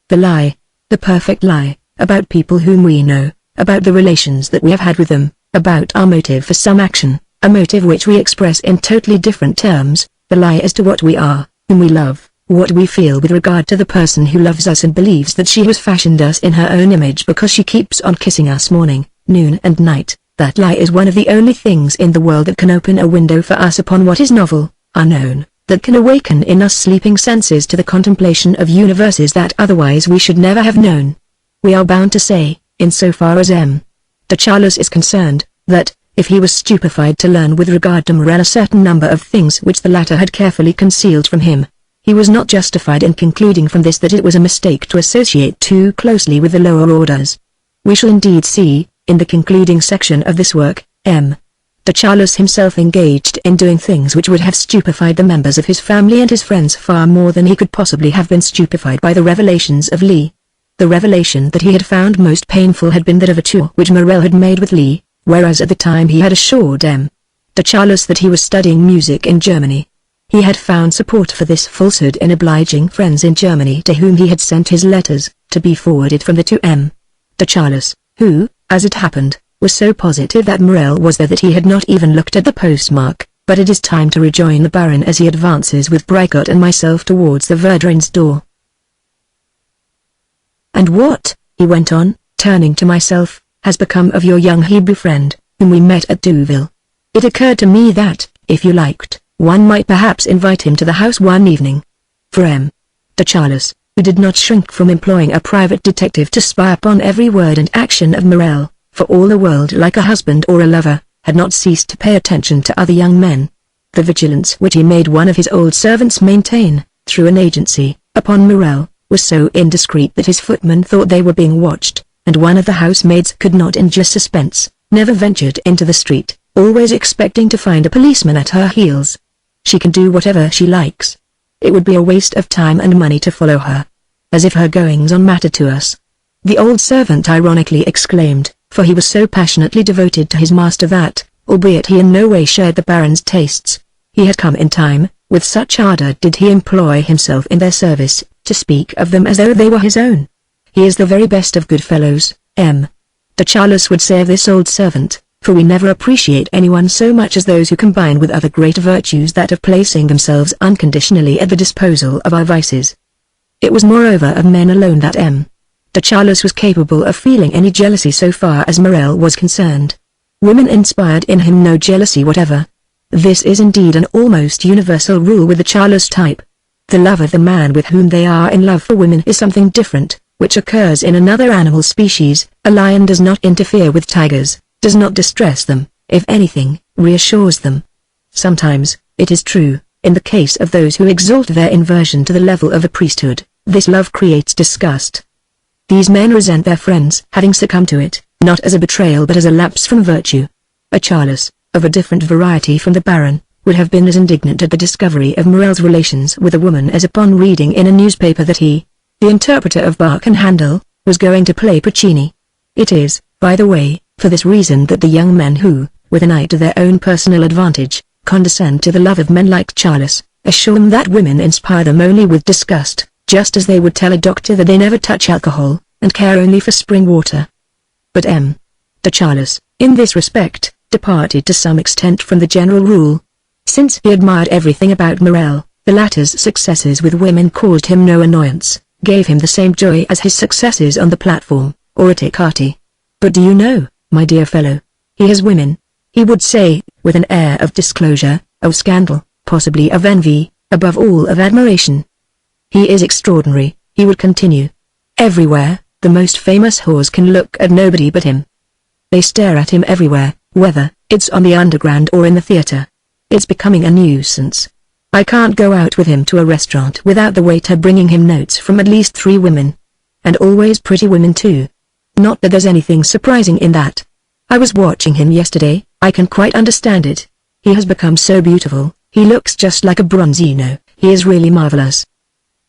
The lie, the perfect lie, about people whom we know, about the relations that we have had with them, about our motive for some action, a motive which we express in totally different terms, the lie as to what we are, whom we love, what we feel with regard to the person who loves us and believes that she has fashioned us in her own image because she keeps on kissing us morning, noon and night. That lie is one of the only things in the world that can open a window for us upon what is novel, unknown, that can awaken in us sleeping senses to the contemplation of universes that otherwise we should never have known. We are bound to say, in so far as M. de Charlus is concerned, that, if he was stupefied to learn with regard to Morel a certain number of things which the latter had carefully concealed from him, he was not justified in concluding from this that it was a mistake to associate too closely with the lower orders. We shall indeed see, in the concluding section of this work, M. de Charlus himself engaged in doing things which would have stupefied the members of his family and his friends far more than he could possibly have been stupefied by the revelations of Lee. The revelation that he had found most painful had been that of a tour which Morel had made with Lee, whereas at the time he had assured M. de Charlus that he was studying music in Germany. He had found support for this falsehood in obliging friends in Germany to whom he had sent his letters, to be forwarded from the to M. de Charlus, who, as it happened, was so positive that Morel was there that he had not even looked at the postmark. But it is time to rejoin the Baron as he advances with Bricot and myself towards the Verdrins' door. "And what," he went on, turning to myself, "has become of your young Hebrew friend, whom we met at Deauville? It occurred to me that, if you liked, one might perhaps invite him to the house one evening." For M. de Charlus, who did not shrink from employing a private detective to spy upon every word and action of Morel, for all the world like a husband or a lover, had not ceased to pay attention to other young men. The vigilance which he made one of his old servants maintain, through an agency, upon Morel, was so indiscreet that his footmen thought they were being watched, and one of the housemaids could not endure suspense, never ventured into the street, always expecting to find a policeman at her heels. She can do whatever she likes. It would be a waste of time and money to follow her. As if her goings-on mattered to us. The old servant ironically exclaimed, for he was so passionately devoted to his master that, albeit he in no way shared the Baron's tastes, he had come in time, with such ardor did he employ himself in their service, to speak of them as though they were his own. "He is the very best of good fellows," M. de Charlus would say of this old servant, "for we never appreciate anyone so much as those who combine with other great virtues that of placing themselves unconditionally at the disposal of our vices." It was moreover of men alone that M. de Charlus was capable of feeling any jealousy so far as Morel was concerned. Women inspired in him no jealousy whatever. This is indeed an almost universal rule with the Charlus type. The love of the man with whom they are in love for women is something different, which occurs in another animal species. A lion does not interfere with tigers, does not distress them, if anything, reassures them. Sometimes, it is true, in the case of those who exalt their inversion to the level of a priesthood, this love creates disgust. These men resent their friends having succumbed to it, not as a betrayal but as a lapse from virtue. A Charlus, of a different variety from the Baron, would have been as indignant at the discovery of Morel's relations with a woman as upon reading in a newspaper that he, the interpreter of Bach and Handel, was going to play Puccini. It is, by the way, for this reason that the young men who, with an eye to their own personal advantage, condescend to the love of men like Charlus, assure them that women inspire them only with disgust, just as they would tell a doctor that they never touch alcohol, and care only for spring water. But M. de Charlus, in this respect, departed to some extent from the general rule. Since he admired everything about Morel, the latter's successes with women caused him no annoyance, gave him the same joy as his successes on the platform, or at écarté. "But do you know, my dear fellow, he has women," he would say, with an air of disclosure, of scandal, possibly of envy, above all of admiration. "He is extraordinary," he would continue. "Everywhere, the most famous whores can look at nobody but him. They stare at him everywhere, whether it's on the underground or in the theater. It's becoming a nuisance. I can't go out with him to a restaurant without the waiter bringing him notes from at least 3 women. And always pretty women too. Not that there's anything surprising in that. I was watching him yesterday, I can quite understand it. He has become so beautiful, he looks just like a bronzino, he is really marvelous."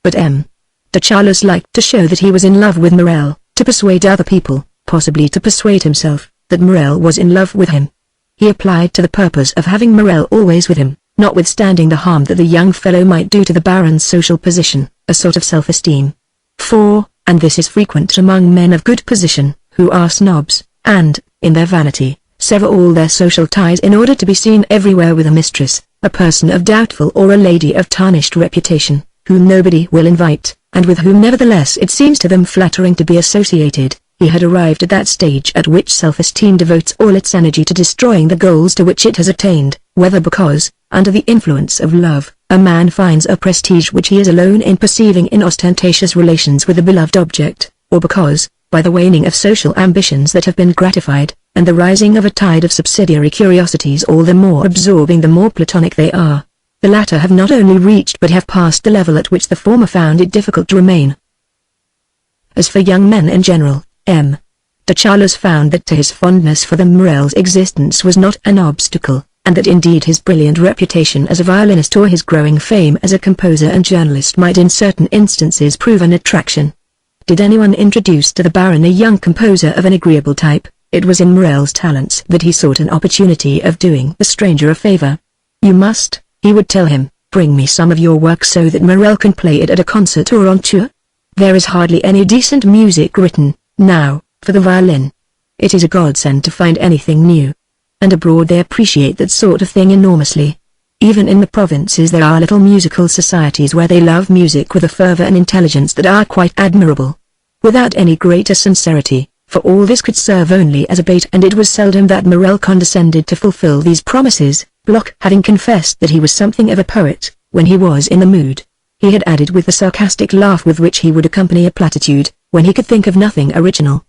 But M. de Charlus liked to show that he was in love with Morel, to persuade other people, possibly to persuade himself, that Morel was in love with him. He applied to the purpose of having Morel always with him, notwithstanding the harm that the young fellow might do to the Baron's social position, a sort of self-esteem. For, and this is frequent among men of good position, who are snobs, and, in their vanity, sever all their social ties in order to be seen everywhere with a mistress, a person of doubtful or a lady of tarnished reputation, whom nobody will invite, and with whom nevertheless it seems to them flattering to be associated. He had arrived at that stage at which self-esteem devotes all its energy to destroying the goals to which it has attained, whether because, under the influence of love, a man finds a prestige which he is alone in perceiving in ostentatious relations with a beloved object, or because, by the waning of social ambitions that have been gratified, and the rising of a tide of subsidiary curiosities all the more absorbing the more platonic they are, the latter have not only reached but have passed the level at which the former found it difficult to remain. As for young men in general, M. de Charlus found that to his fondness for them Morel's existence was not an obstacle, and that indeed his brilliant reputation as a violinist or his growing fame as a composer and journalist might in certain instances prove an attraction. Did anyone introduce to the Baron a young composer of an agreeable type, it was in Morel's talents that he sought an opportunity of doing the stranger a favor. "You must," he would tell him, "bring me some of your work so that Morel can play it at a concert or on tour. There is hardly any decent music written, now, for the violin. It is a godsend to find anything new. And abroad they appreciate that sort of thing enormously. Even in the provinces there are little musical societies where they love music with a fervor and intelligence that are quite admirable. Without any greater sincerity, for all this could serve only as a bait, and it was seldom that Morel condescended to fulfill these promises, Bloch having confessed that he was something of a poet, when he was in the mood. He had added with the sarcastic laugh with which he would accompany a platitude, when he could think of nothing original.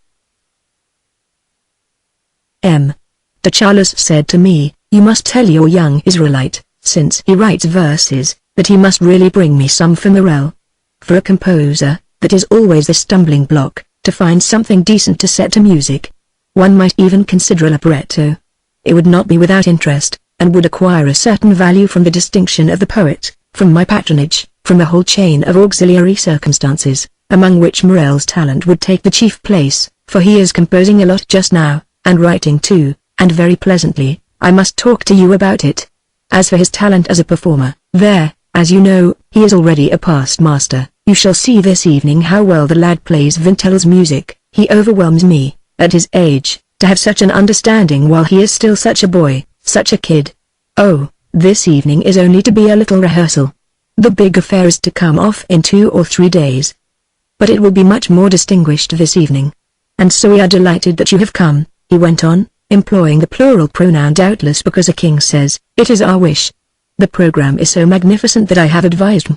M. de Charlus said to me, "You must tell your young Israelite, since he writes verses, that he must really bring me some for Morel. For a composer, that is always the stumbling block, to find something decent to set to music. One might even consider a libretto. It would not be without interest, and would acquire a certain value from the distinction of the poet, from my patronage, from the whole chain of auxiliary circumstances, among which Morel's talent would take the chief place, for he is composing a lot just now, and writing too, and very pleasantly. I must talk to you about it. As for his talent as a performer, there, as you know, he is already a past master. You shall see this evening how well the lad plays Vintel's music. He overwhelms me, at his age, to have such an understanding while he is still such a boy, such a kid. Oh, this evening is only to be a little rehearsal. The big affair is to come off in 2 or 3 days. But it will be much more distinguished this evening. And so we are delighted that you have come," he went on, employing the plural pronoun doubtless because a king says, "It is our wish." "The program is so magnificent that I have advised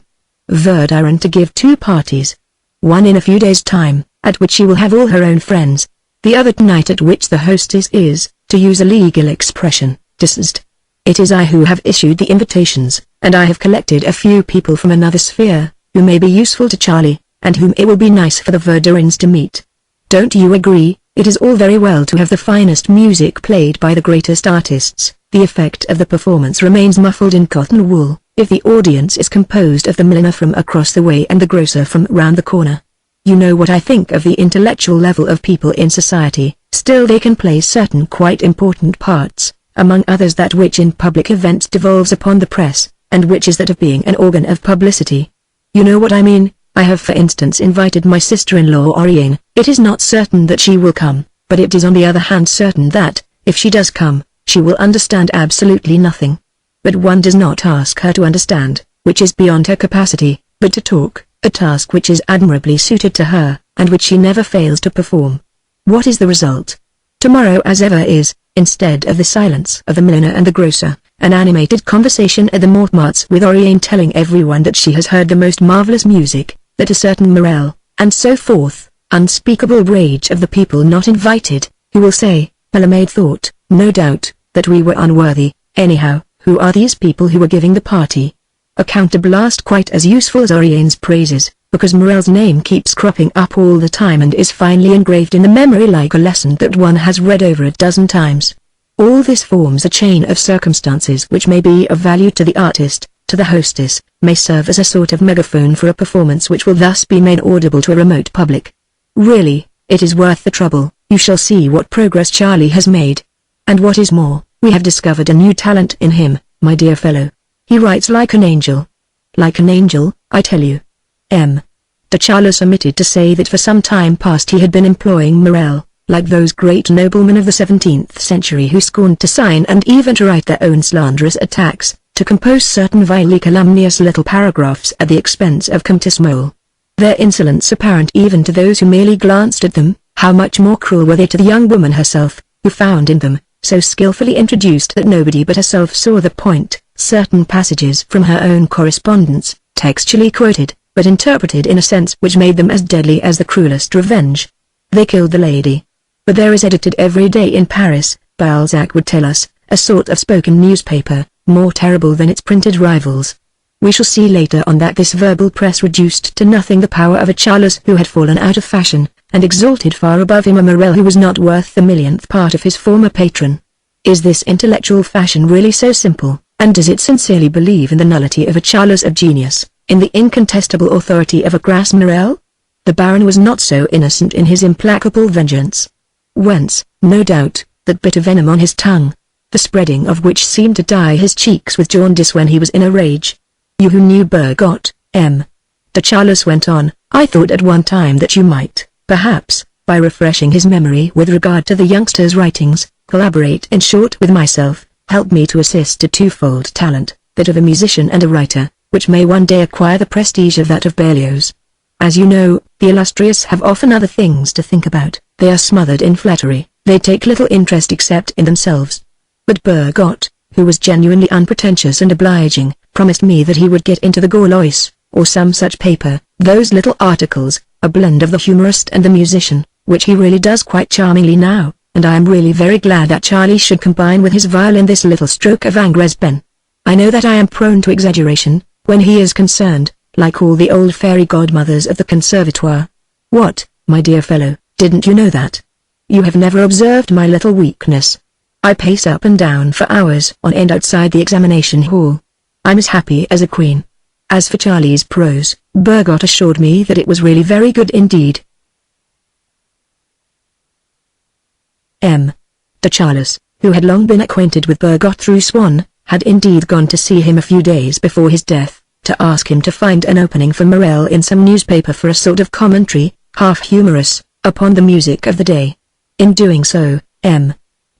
Verdurin to give 2 parties. One in a few days' time, at which she will have all her own friends. The other tonight, at which the hostess is, to use a legal expression, deceased. It is I who have issued the invitations, and I have collected a few people from another sphere, who may be useful to Charlie, and whom it will be nice for the Verdurins to meet. Don't you agree? It is all very well to have the finest music played by the greatest artists. The effect of the performance remains muffled in cotton wool, if the audience is composed of the milliner from across the way and the grocer from round the corner. You know what I think of the intellectual level of people in society. Still they can play certain quite important parts, among others that which in public events devolves upon the press, and which is that of being an organ of publicity. You know what I mean. I have for instance invited my sister-in-law Oriane. It is not certain that she will come, but it is on the other hand certain that, if she does come, she will understand absolutely nothing. But one does not ask her to understand, which is beyond her capacity, but to talk, a task which is admirably suited to her, and which she never fails to perform. What is the result? Tomorrow as ever is, instead of the silence of the milliner and the grocer, an animated conversation at the Montmartres with Oriane telling everyone that she has heard the most marvelous music, that a certain Morel, and so forth, unspeakable rage of the people not invited, who will say, Palamade thought, no doubt, that we were unworthy. Anyhow, who are these people who are giving the party? A counterblast quite as useful as Oriane's praises, because Morel's name keeps cropping up all the time and is finally engraved in the memory like a lesson that one has read over a dozen times. All this forms a chain of circumstances which may be of value to the artist, to the hostess, may serve as a sort of megaphone for a performance which will thus be made audible to a remote public. Really, it is worth the trouble. You shall see what progress Charlie has made. And what is more, we have discovered a new talent in him, my dear fellow. He writes like an angel. Like an angel, I tell you. M. de Charlus omitted to say that for some time past he had been employing Morel, like those great noblemen of the 17th century who scorned to sign and even to write their own slanderous attacks, to compose certain vilely calumnious little paragraphs at the expense of Countess Mole. Their insolence apparent even to those who merely glanced at them, how much more cruel were they to the young woman herself, who found in them, so skillfully introduced that nobody but herself saw the point, certain passages from her own correspondence, textually quoted, but interpreted in a sense which made them as deadly as the cruelest revenge. They killed the lady. But there is edited every day in Paris, Balzac would tell us, a sort of spoken newspaper, more terrible than its printed rivals. We shall see later on that this verbal press reduced to nothing the power of a Charles who had fallen out of fashion, and exalted far above him a Morel who was not worth the millionth part of his former patron. Is this intellectual fashion really so simple, and does it sincerely believe in the nullity of a Charles of genius, in the incontestable authority of a crass Morel? The Baron was not so innocent in his implacable vengeance. Whence, no doubt, that bitter venom on his tongue, the spreading of which seemed to dye his cheeks with jaundice when he was in a rage. You who knew Bergot, M. de Charlus went on, I thought at one time that you might, perhaps, by refreshing his memory with regard to the youngster's writings, collaborate in short with myself, help me to assist a twofold talent, that of a musician and a writer, which may one day acquire the prestige of that of Berlioz. As you know, the illustrious have often other things to think about, they are smothered in flattery, they take little interest except in themselves. But Bergot, who was genuinely unpretentious and obliging, promised me that he would get into the Gaulois, or some such paper, those little articles, a blend of the humorist and the musician, which he really does quite charmingly now, and I am really very glad that Charlie should combine with his violin this little stroke of Ingres pen. I know that I am prone to exaggeration, when he is concerned, like all the old fairy godmothers of the Conservatoire. What, my dear fellow, didn't you know that? You have never observed my little weakness. I pace up and down for hours on end outside the examination hall. I'm as happy as a queen. As for Charlie's prose, Bergot assured me that it was really very good indeed. M. de Charlus, who had long been acquainted with Bergot through Swann, had indeed gone to see him a few days before his death, to ask him to find an opening for Morel in some newspaper for a sort of commentary, half humorous, upon the music of the day. In doing so, M.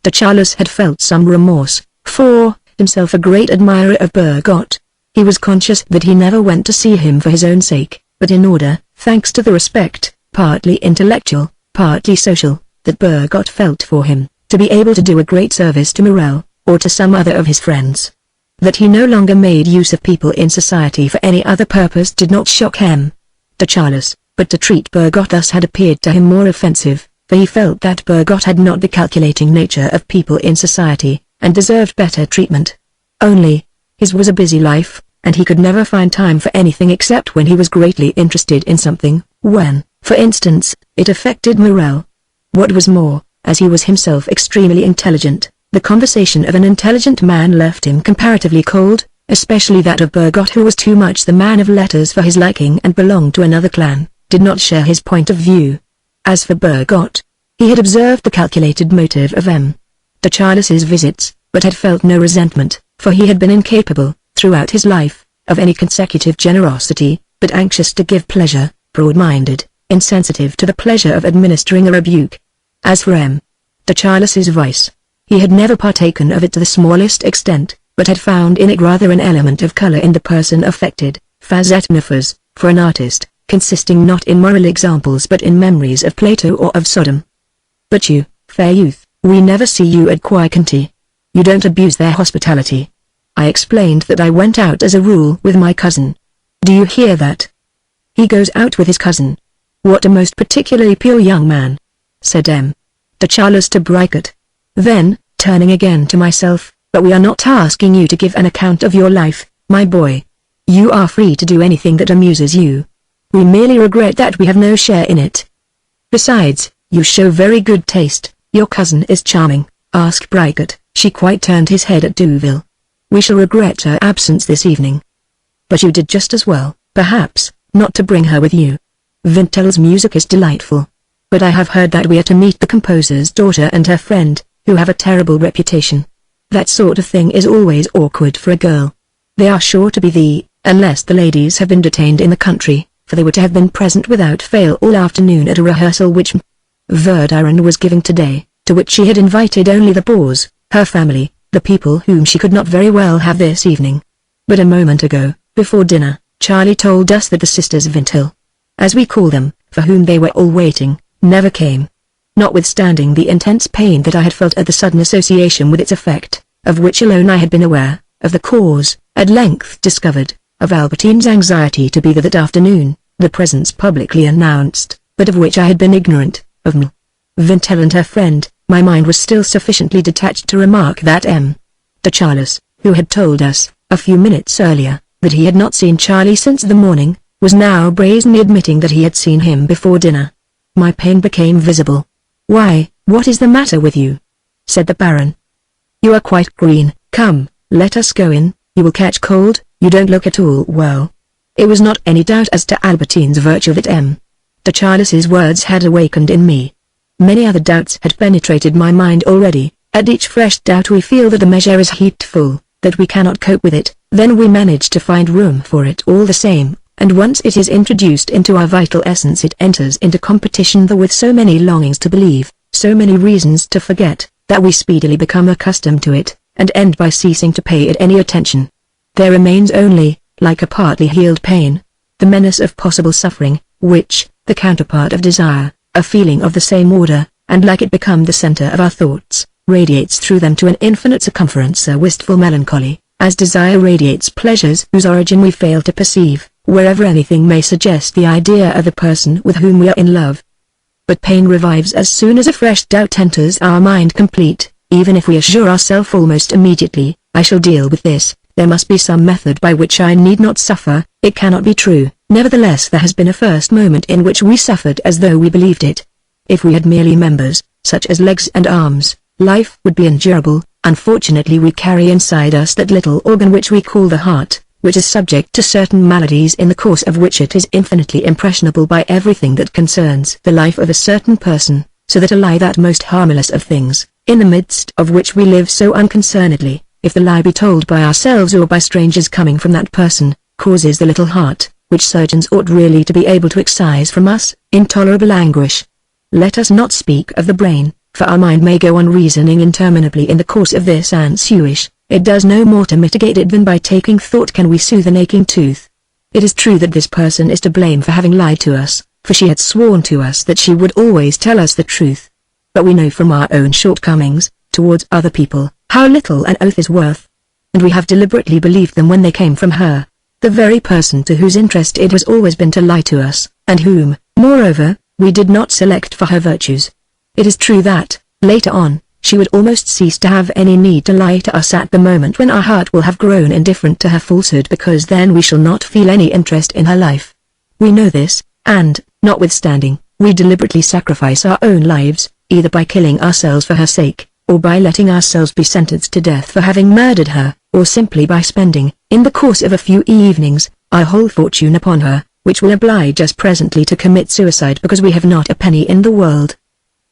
de Charlus had felt some remorse, for, himself a great admirer of Bergot, he was conscious that he never went to see him for his own sake, but in order, thanks to the respect, partly intellectual, partly social, that Bergot felt for him, to be able to do a great service to Morel, or to some other of his friends. That he no longer made use of people in society for any other purpose did not shock M. de Charlus, but to treat Bergot thus had appeared to him more offensive, for he felt that Bergot had not the calculating nature of people in society, and deserved better treatment. Only, his was a busy life, and he could never find time for anything except when he was greatly interested in something, when, for instance, it affected Morel. What was more, as he was himself extremely intelligent, the conversation of an intelligent man left him comparatively cold, especially that of Bergot, who was too much the man of letters for his liking and belonged to another clan, did not share his point of view. As for Bergot, he had observed the calculated motive of M. de Charlus's visits, but had felt no resentment, for he had been incapable, throughout his life, of any consecutive generosity, but anxious to give pleasure, broad-minded, insensitive to the pleasure of administering a rebuke. As for M. de Charlus's vice, he had never partaken of it to the smallest extent, but had found in it rather an element of color in the person affected, facet nephos, for an artist, consisting not in moral examples but in memories of Plato or of Sodom. But you, fair youth, we never see you at Quai-Conti. You don't abuse their hospitality. I explained that I went out as a rule with my cousin. Do you hear that? He goes out with his cousin. What a most particularly pure young man, said M. de Charlus to Bricot. Then, turning again to myself, but we are not asking you to give an account of your life, my boy. You are free to do anything that amuses you. We merely regret that we have no share in it. Besides, you show very good taste. Your cousin is charming. Ask Bricot. She quite turned his head at Douville. We shall regret her absence this evening. But you did just as well, perhaps, not to bring her with you. Vintel's music is delightful. But I have heard that we are to meet the composer's daughter and her friend, who have a terrible reputation. That sort of thing is always awkward for a girl. They are sure to be unless the ladies have been detained in the country, for they were to have been present without fail all afternoon at a rehearsal which Verdiran was giving today, to which she had invited only the Boers, her family, the people whom she could not very well have this evening. But a moment ago, before dinner, Charlie told us that the sisters Vintil, as we call them, for whom they were all waiting, never came. Notwithstanding the intense pain that I had felt at the sudden association with its effect, of which alone I had been aware, of the cause, at length discovered, of Albertine's anxiety to be there that afternoon, the presence publicly announced, but of which I had been ignorant, of Vintel and her friend, my mind was still sufficiently detached to remark that de Charles, who had told us, a few minutes earlier, that he had not seen Charlie since the morning, was now brazenly admitting that he had seen him before dinner. My pain became visible. "Why, what is the matter with you?" said the Baron. "You are quite green. Come, let us go in, you will catch cold, you don't look at all well." It was not any doubt as to Albertine's virtue that de Charles's words had awakened in me. Many other doubts had penetrated my mind already. At each fresh doubt we feel that the measure is heaped full, that we cannot cope with it, then we manage to find room for it all the same, and once it is introduced into our vital essence it enters into competition with so many longings to believe, so many reasons to forget, that we speedily become accustomed to it, and end by ceasing to pay it any attention. There remains only, like a partly healed pain, the menace of possible suffering, which, the counterpart of desire, a feeling of the same order, and like it become the center of our thoughts, radiates through them to an infinite circumference a wistful melancholy, as desire radiates pleasures whose origin we fail to perceive, wherever anything may suggest the idea of the person with whom we are in love. But pain revives as soon as a fresh doubt enters our mind complete, even if we assure ourselves almost immediately, "I shall deal with this, there must be some method by which I need not suffer," it cannot be true. Nevertheless there has been a first moment in which we suffered as though we believed it. If we had merely members, such as legs and arms, life would be endurable. Unfortunately we carry inside us that little organ which we call the heart, which is subject to certain maladies in the course of which it is infinitely impressionable by everything that concerns the life of a certain person, so that a lie, that most harmless of things, in the midst of which we live so unconcernedly, if the lie be told by ourselves or by strangers coming from that person, causes the little heart, which surgeons ought really to be able to excise from us, intolerable anguish. Let us not speak of the brain, for our mind may go on reasoning interminably in the course of this ensuish. It does no more to mitigate it than by taking thought can we soothe an aching tooth. It is true that this person is to blame for having lied to us, for she had sworn to us that she would always tell us the truth. But we know from our own shortcomings, towards other people, how little an oath is worth. And we have deliberately believed them when they came from her, the very person to whose interest it has always been to lie to us, and whom, moreover, we did not select for her virtues. It is true that, later on, she would almost cease to have any need to lie to us at the moment when our heart will have grown indifferent to her falsehood, because then we shall not feel any interest in her life. We know this, and, notwithstanding, we deliberately sacrifice our own lives, either by killing ourselves for her sake, or by letting ourselves be sentenced to death for having murdered her, or simply by spending, in the course of a few evenings, our whole fortune upon her, which will oblige us presently to commit suicide because we have not a penny in the world.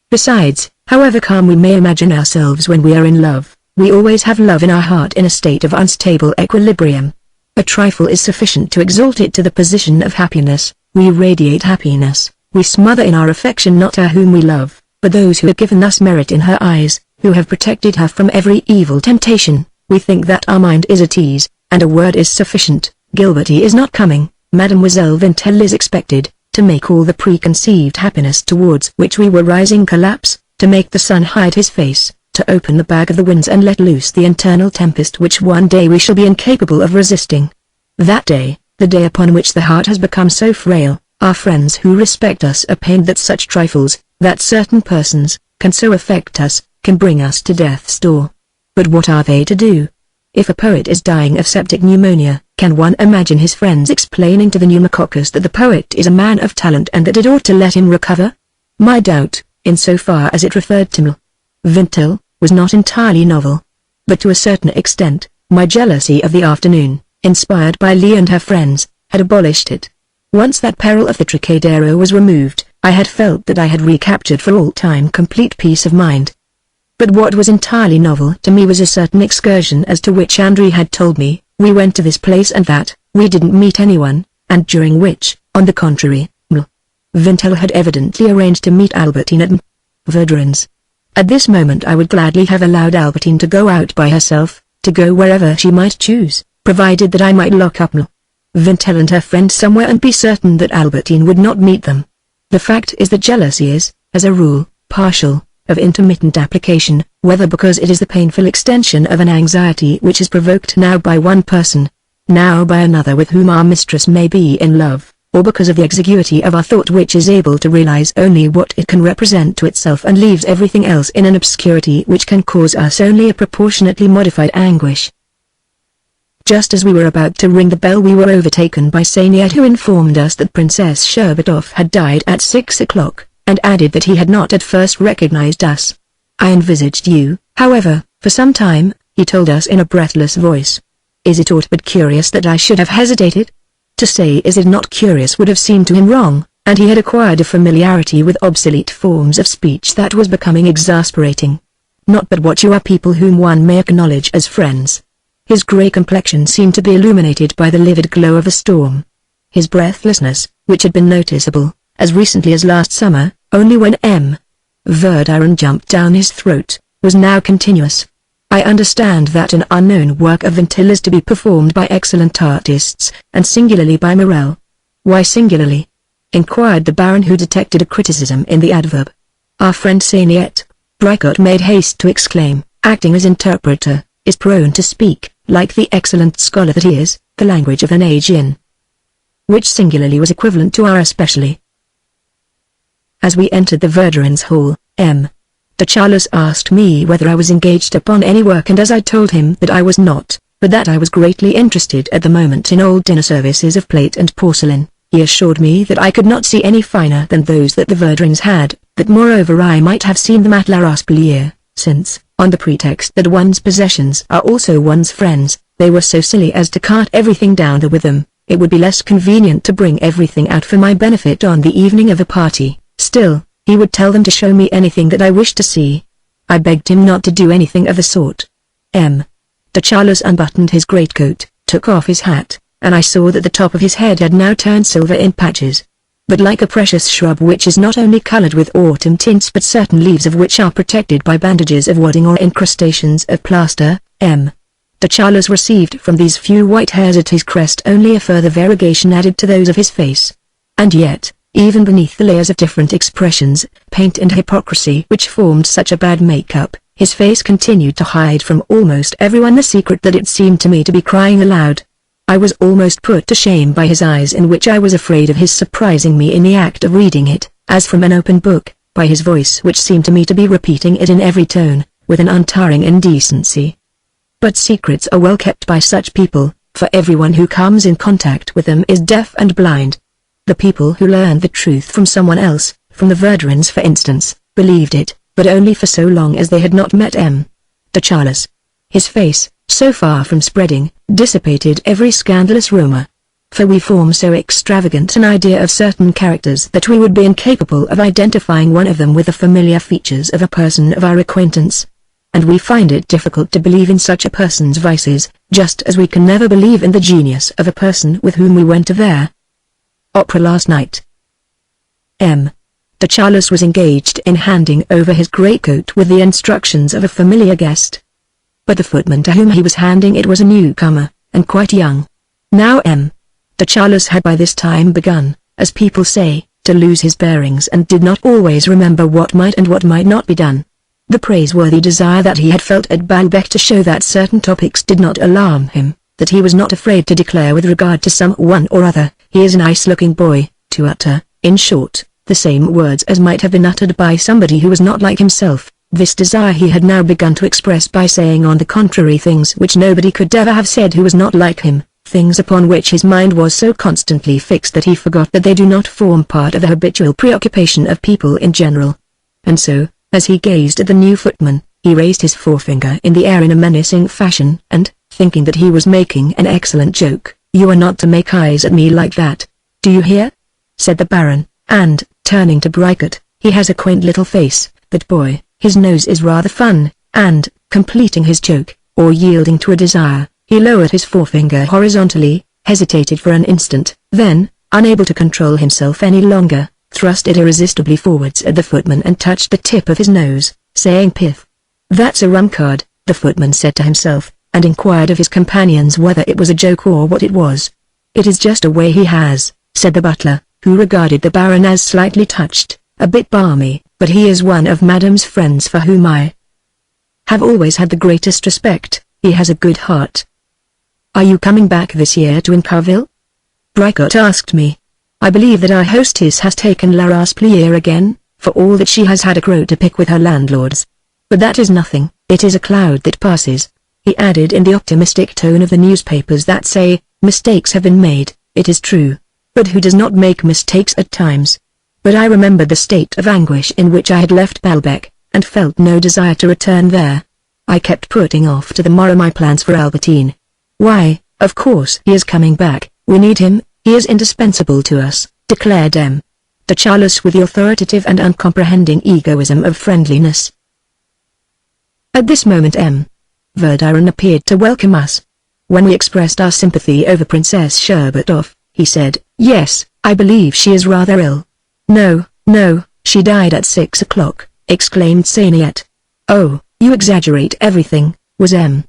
Besides, however calm we may imagine ourselves when we are in love, we always have love in our heart in a state of unstable equilibrium. A trifle is sufficient to exalt it to the position of happiness. We radiate happiness, we smother in our affection not her whom we love, but those who have given us merit in her eyes, who have protected her from every evil temptation. We think that our mind is at ease, and a word is sufficient. Gilberty is not coming, Mademoiselle Vintel is expected, to make all the preconceived happiness towards which we were rising collapse, to make the sun hide his face, to open the bag of the winds and let loose the internal tempest which one day we shall be incapable of resisting. That day, the day upon which the heart has become so frail, our friends who respect us are pained that such trifles, that certain persons, can so affect us, can bring us to death's door. But what are they to do? If a poet is dying of septic pneumonia, can one imagine his friends explaining to the pneumococcus that the poet is a man of talent and that it ought to let him recover? My doubt, in so far as it referred to Vintel, was not entirely novel. But to a certain extent, my jealousy of the afternoon, inspired by Lee and her friends, had abolished it. Once that peril of the Trocadero was removed, I had felt that I had recaptured for all time complete peace of mind. But what was entirely novel to me was a certain excursion as to which Andre had told me. We went to this place and that, we didn't meet anyone, and during which, on the contrary, Vintel had evidently arranged to meet Albertine at Verdurins. At this moment I would gladly have allowed Albertine to go out by herself, to go wherever she might choose, provided that I might lock up Vintel and her friend somewhere and be certain that Albertine would not meet them. The fact is that jealousy is, as a rule, partial, of intermittent application, whether because it is the painful extension of an anxiety which is provoked now by one person, now by another with whom our mistress may be in love, or because of the exiguity of our thought which is able to realize only what it can represent to itself and leaves everything else in an obscurity which can cause us only a proportionately modified anguish. Just as we were about to ring the bell we were overtaken by Saniet, who informed us that Princess Sherbetov had died at 6 o'clock, and added that he had not at first recognized us. I envisaged you, however, for some time, he told us in a breathless voice. Is it aught but curious that I should have hesitated? To say is it not curious would have seemed to him wrong, and he had acquired a familiarity with obsolete forms of speech that was becoming exasperating. Not but what you are people whom one may acknowledge as friends. His grey complexion seemed to be illuminated by the livid glow of a storm. His breathlessness, which had been noticeable, as recently as last summer, only when Verdurin jumped down his throat, was now continuous. I understand that an unknown work of Vintel is to be performed by excellent artists, and singularly by Morel. Why singularly? Inquired the Baron, who detected a criticism in the adverb. Our friend Saniet, Bricot made haste to exclaim, acting as interpreter, is prone to speak, like the excellent scholar that he is, the language of an age in which singularly was equivalent to our especially. As we entered the Verdurins' hall, de Charlus asked me whether I was engaged upon any work, and as I told him that I was not, but that I was greatly interested at the moment in old dinner services of plate and porcelain, he assured me that I could not see any finer than those that the Verdurins had, that moreover I might have seen them at La Raspelière, since, on the pretext that one's possessions are also one's friends, they were so silly as to cart everything down there with them. It would be less convenient to bring everything out for my benefit on the evening of a party. Still, he would tell them to show me anything that I wished to see. I begged him not to do anything of the sort. De Charlus unbuttoned his greatcoat, took off his hat, and I saw that the top of his head had now turned silver in patches. But like a precious shrub which is not only colored with autumn tints but certain leaves of which are protected by bandages of wadding or incrustations of plaster, de Charlus received from these few white hairs at his crest only a further variegation added to those of his face. And yet, even beneath the layers of different expressions, paint and hypocrisy which formed such a bad make-up, his face continued to hide from almost everyone the secret that it seemed to me to be crying aloud. I was almost put to shame by his eyes, in which I was afraid of his surprising me in the act of reading it, as from an open book, by his voice which seemed to me to be repeating it in every tone, with an untiring indecency. But secrets are well kept by such people, for everyone who comes in contact with them is deaf and blind. The people who learned the truth from someone else, from the Verdurins for instance, believed it, but only for so long as they had not met de Charlus. His face, so far from spreading, dissipated every scandalous rumor. For we form so extravagant an idea of certain characters that we would be incapable of identifying one of them with the familiar features of a person of our acquaintance. And we find it difficult to believe in such a person's vices, just as we can never believe in the genius of a person with whom we went to their opera last night. De Charlus was engaged in handing over his greatcoat with the instructions of a familiar guest. But the footman to whom he was handing it was a newcomer, and quite young. Now de Charlus had by this time begun, as people say, to lose his bearings and did not always remember what might and what might not be done. The praiseworthy desire that he had felt at Balbec to show that certain topics did not alarm him, that he was not afraid to declare with regard to some one or other, he is a nice-looking boy, to utter, in short, the same words as might have been uttered by somebody who was not like himself. This desire he had now begun to express by saying on the contrary things which nobody could ever have said who was not like him, things upon which his mind was so constantly fixed that he forgot that they do not form part of the habitual preoccupation of people in general. And so, as he gazed at the new footman, he raised his forefinger in the air in a menacing fashion, and, thinking that he was making an excellent joke, "You are not to make eyes at me like that. Do you hear?" said the Baron, and, turning to Bricot, "He has a quaint little face, that boy, his nose is rather fun," and, completing his joke, or yielding to a desire, he lowered his forefinger horizontally, hesitated for an instant, then, unable to control himself any longer, thrust it irresistibly forwards at the footman and touched the tip of his nose, saying piff. "That's a rum card," the footman said to himself, and inquired of his companions whether it was a joke or what it was. "It is just a way he has," said the butler, who regarded the Baron as slightly touched, a bit balmy, "but he is one of Madame's friends for whom I have always had the greatest respect. He has a good heart." "Are you coming back this year to Incarville?" Bricot asked me. "I believe that our hostess has taken La Rasplière again, for all that she has had a crow to pick with her landlords. But that is nothing, it is a cloud that passes," he added in the optimistic tone of the newspapers that say, "Mistakes have been made, it is true. But who does not make mistakes at times?" But I remembered the state of anguish in which I had left Balbec, and felt no desire to return there. I kept putting off to the morrow my plans for Albertine. "Why, of course he is coming back, we need him, he is indispensable to us," declared M. de Charlus with the authoritative and uncomprehending egoism of friendliness. At this moment M. Verdurin appeared to welcome us. When we expressed our sympathy over Princess Sherbatoff, he said, "Yes, I believe she is rather ill." "No, no, she died at 6 o'clock, exclaimed Saniette. "Oh, you exaggerate everything," was M.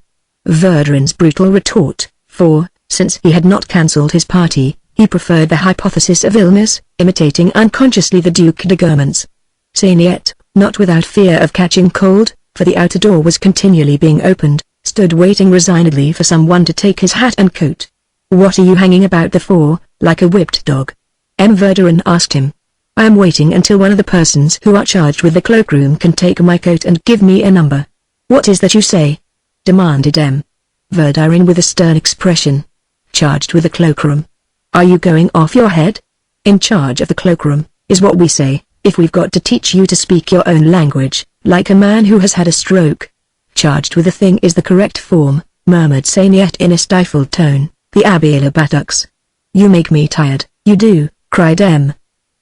Verdurin's brutal retort, for, since he had not cancelled his party, he preferred the hypothesis of illness, imitating unconsciously the Duc de Guermantes. Saniette, not without fear of catching cold, for the outer door was continually being opened, stood waiting resignedly for someone to take his hat and coat. "What are you hanging about there for, like a whipped dog?" M. Verdurin asked him. "I am waiting until one of the persons who are charged with the cloakroom can take my coat and give me a number." "What is that you say?" demanded M. Verdurin with a stern expression. "Charged with the cloakroom? Are you going off your head? In charge of the cloakroom, is what we say, if we've got to teach you to speak your own language, like a man who has had a stroke." "Charged with the thing is the correct form," murmured Saniette in a stifled tone, "the Abbe buttocks." "You make me tired, you do," cried M.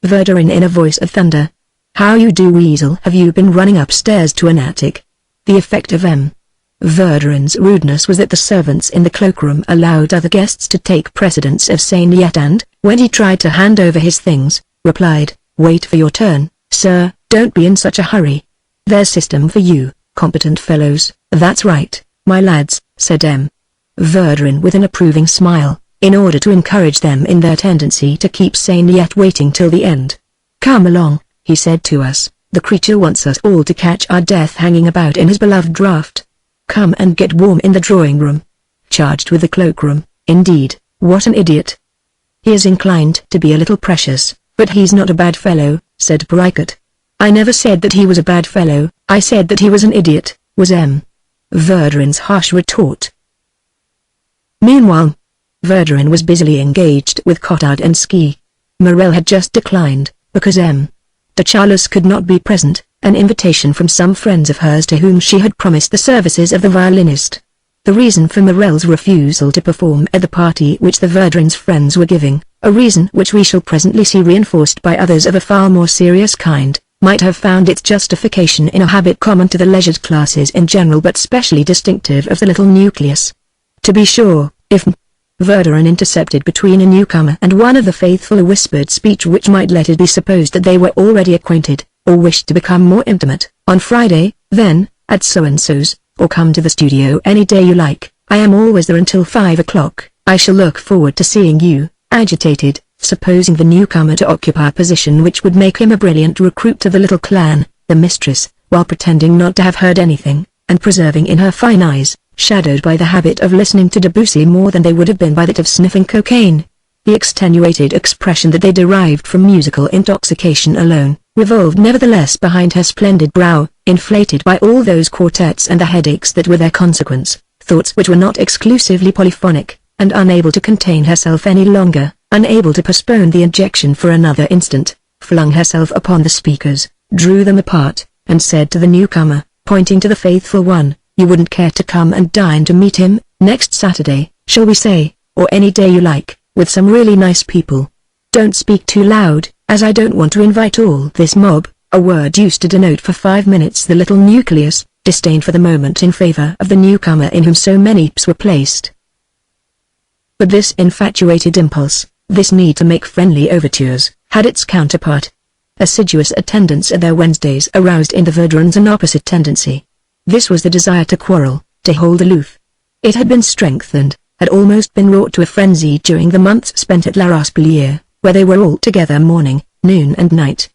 Verdurin in a voice of thunder. "How you do weasel, have you been running upstairs to an attic?" The effect of M. Verdurin's rudeness was that the servants in the cloakroom allowed other guests to take precedence of Saniette and, when he tried to hand over his things, replied, "Wait for your turn, sir, don't be in such a hurry. There's system for you, competent fellows." "That's right, my lads," said M. Verdurin with an approving smile, in order to encourage them in their tendency to keep Saniette waiting till the end. "Come along," he said to us, "the creature wants us all to catch our death hanging about in his beloved draught. Come and get warm in the drawing-room." Charged with the cloakroom, indeed, what an idiot. "He is inclined to be a little precious, but he's not a bad fellow," said Bricot. "I never said that he was a bad fellow, I said that he was an idiot," was M. Verdurin's harsh retort. Meanwhile, Verdurin was busily engaged with Cottard and Ski. Morel had just declined, because M. de Charlus could not be present, an invitation from some friends of hers to whom she had promised the services of the violinist. The reason for Morel's refusal to perform at the party which the Verdurins' friends were giving, a reason which we shall presently see reinforced by others of a far more serious kind, might have found its justification in a habit common to the leisured classes in general but specially distinctive of the little nucleus. To be sure, if Verdurin intercepted between a newcomer and one of the faithful a whispered speech which might let it be supposed that they were already acquainted, or wished to become more intimate, "On Friday, then, at so-and-so's, or come to the studio any day you like, I am always there until 5 o'clock, I shall look forward to seeing you," agitated, supposing the newcomer to occupy a position which would make him a brilliant recruit to the little clan, the mistress, while pretending not to have heard anything, and preserving in her fine eyes, shadowed by the habit of listening to Debussy more than they would have been by that of sniffing cocaine, the extenuated expression that they derived from musical intoxication alone, revolved nevertheless behind her splendid brow, inflated by all those quartets and the headaches that were their consequence, thoughts which were not exclusively polyphonic, and unable to contain herself any longer, unable to postpone the injection for another instant, flung herself upon the speakers, drew them apart, and said to the newcomer, pointing to the faithful one, "You wouldn't care to come and dine to meet him, next Saturday, shall we say, or any day you like, with some really nice people? Don't speak too loud, as I don't want to invite all this mob," a word used to denote for 5 minutes the little nucleus, disdained for the moment in favor of the newcomer in whom so many were placed. But this infatuated impulse, this need to make friendly overtures, had its counterpart. assiduous attendance at their Wednesdays aroused in the Verdurins an opposite tendency. This was the desire to quarrel, to hold aloof. It had been strengthened, had almost been wrought to a frenzy during the months spent at La Rospelier, where they were all together morning, noon and night.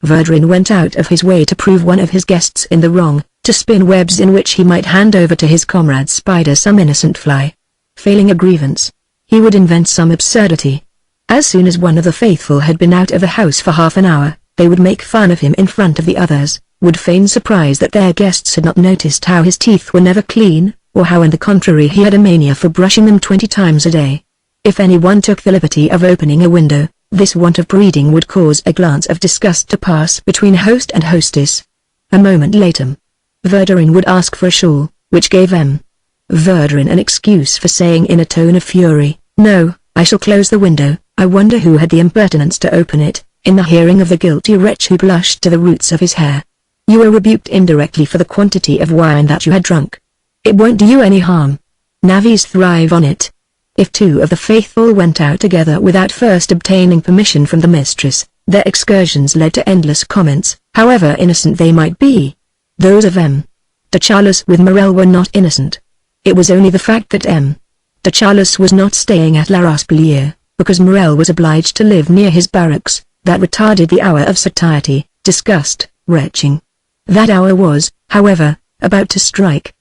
Verdurin went out of his way to prove one of his guests in the wrong, to spin webs in which he might hand over to his comrade Spider some innocent fly. Failing a grievance, he would invent some absurdity. As soon as one of the faithful had been out of the house for half an hour, they would make fun of him in front of the others, would feign surprise that their guests had not noticed how his teeth were never clean, or how on the contrary he had a mania for brushing them 20 times a day. If anyone took the liberty of opening a window, this want of breeding would cause a glance of disgust to pass between host and hostess. A moment later, Verdurin would ask for a shawl, which gave Verdurin an excuse for saying in a tone of fury, "No, I shall close the window." I wonder who had the impertinence to open it, in the hearing of the guilty wretch who blushed to the roots of his hair. You were rebuked indirectly for the quantity of wine that you had drunk. It won't do you any harm. Navvies thrive on it. If two of the faithful went out together without first obtaining permission from the mistress, their excursions led to endless comments, however innocent they might be. Those of de Charlus with Morel were not innocent. It was only the fact that de Charlus was not staying at La Rospelier, because Morel was obliged to live near his barracks, that retarded the hour of satiety, disgust, retching. That hour was, however, about to strike.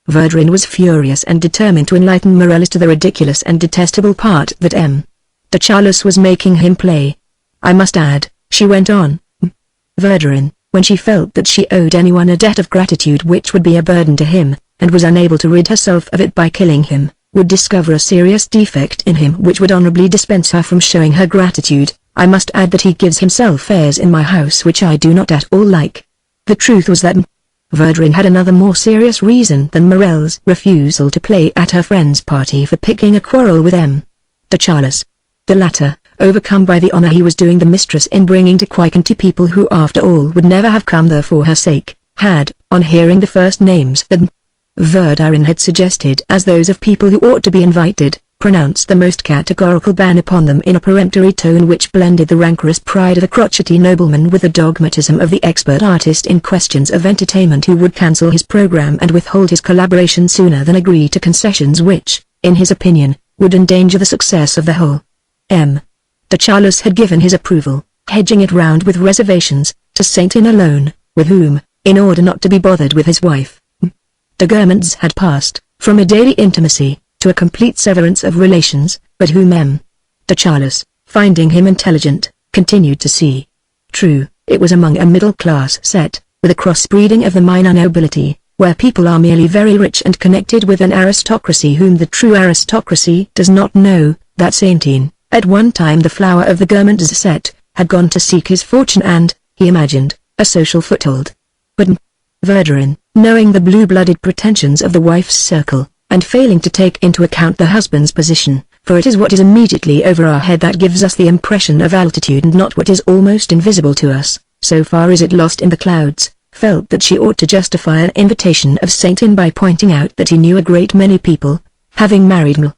Verdurin was furious and determined to enlighten Morel as to the ridiculous and detestable part that de Charlus was making him play. I must add, she went on, Verdurin, when she felt that she owed anyone a debt of gratitude which would be a burden to him, and was unable to rid herself of it by killing him, would discover a serious defect in him which would honorably dispense her from showing her gratitude. I must add that he gives himself airs in my house which I do not at all like. The truth was that Verdurin had another more serious reason than Morel's refusal to play at her friend's party for picking a quarrel with de Charlus. The latter, overcome by the honor he was doing the mistress in bringing to Quickenty people who after all would never have come there for her sake, had, on hearing the first names that Verdurin had suggested as those of people who ought to be invited, pronounced the most categorical ban upon them in a peremptory tone which blended the rancorous pride of a crotchety nobleman with the dogmatism of the expert artist in questions of entertainment who would cancel his program and withhold his collaboration sooner than agree to concessions which, in his opinion, would endanger the success of the whole. De Charlus had given his approval, hedging it round with reservations, to Saintin alone, with whom, in order not to be bothered with his wife, de Guermantes had passed, from a daily intimacy, to a complete severance of relations, but whom de Charlus, finding him intelligent, continued to see. True, it was among a middle-class set, with a cross-breeding of the minor nobility, where people are merely very rich and connected with an aristocracy whom the true aristocracy does not know, that Saintin, at one time the flower of the Guermantes set, had gone to seek his fortune and, he imagined, a social foothold. But Verdurin, knowing the blue-blooded pretensions of the wife's circle, and failing to take into account the husband's position, for it is what is immediately over our head that gives us the impression of altitude and not what is almost invisible to us, so far is it lost in the clouds, felt that she ought to justify an invitation of Saintin by pointing out that he knew a great many people, having married Ml.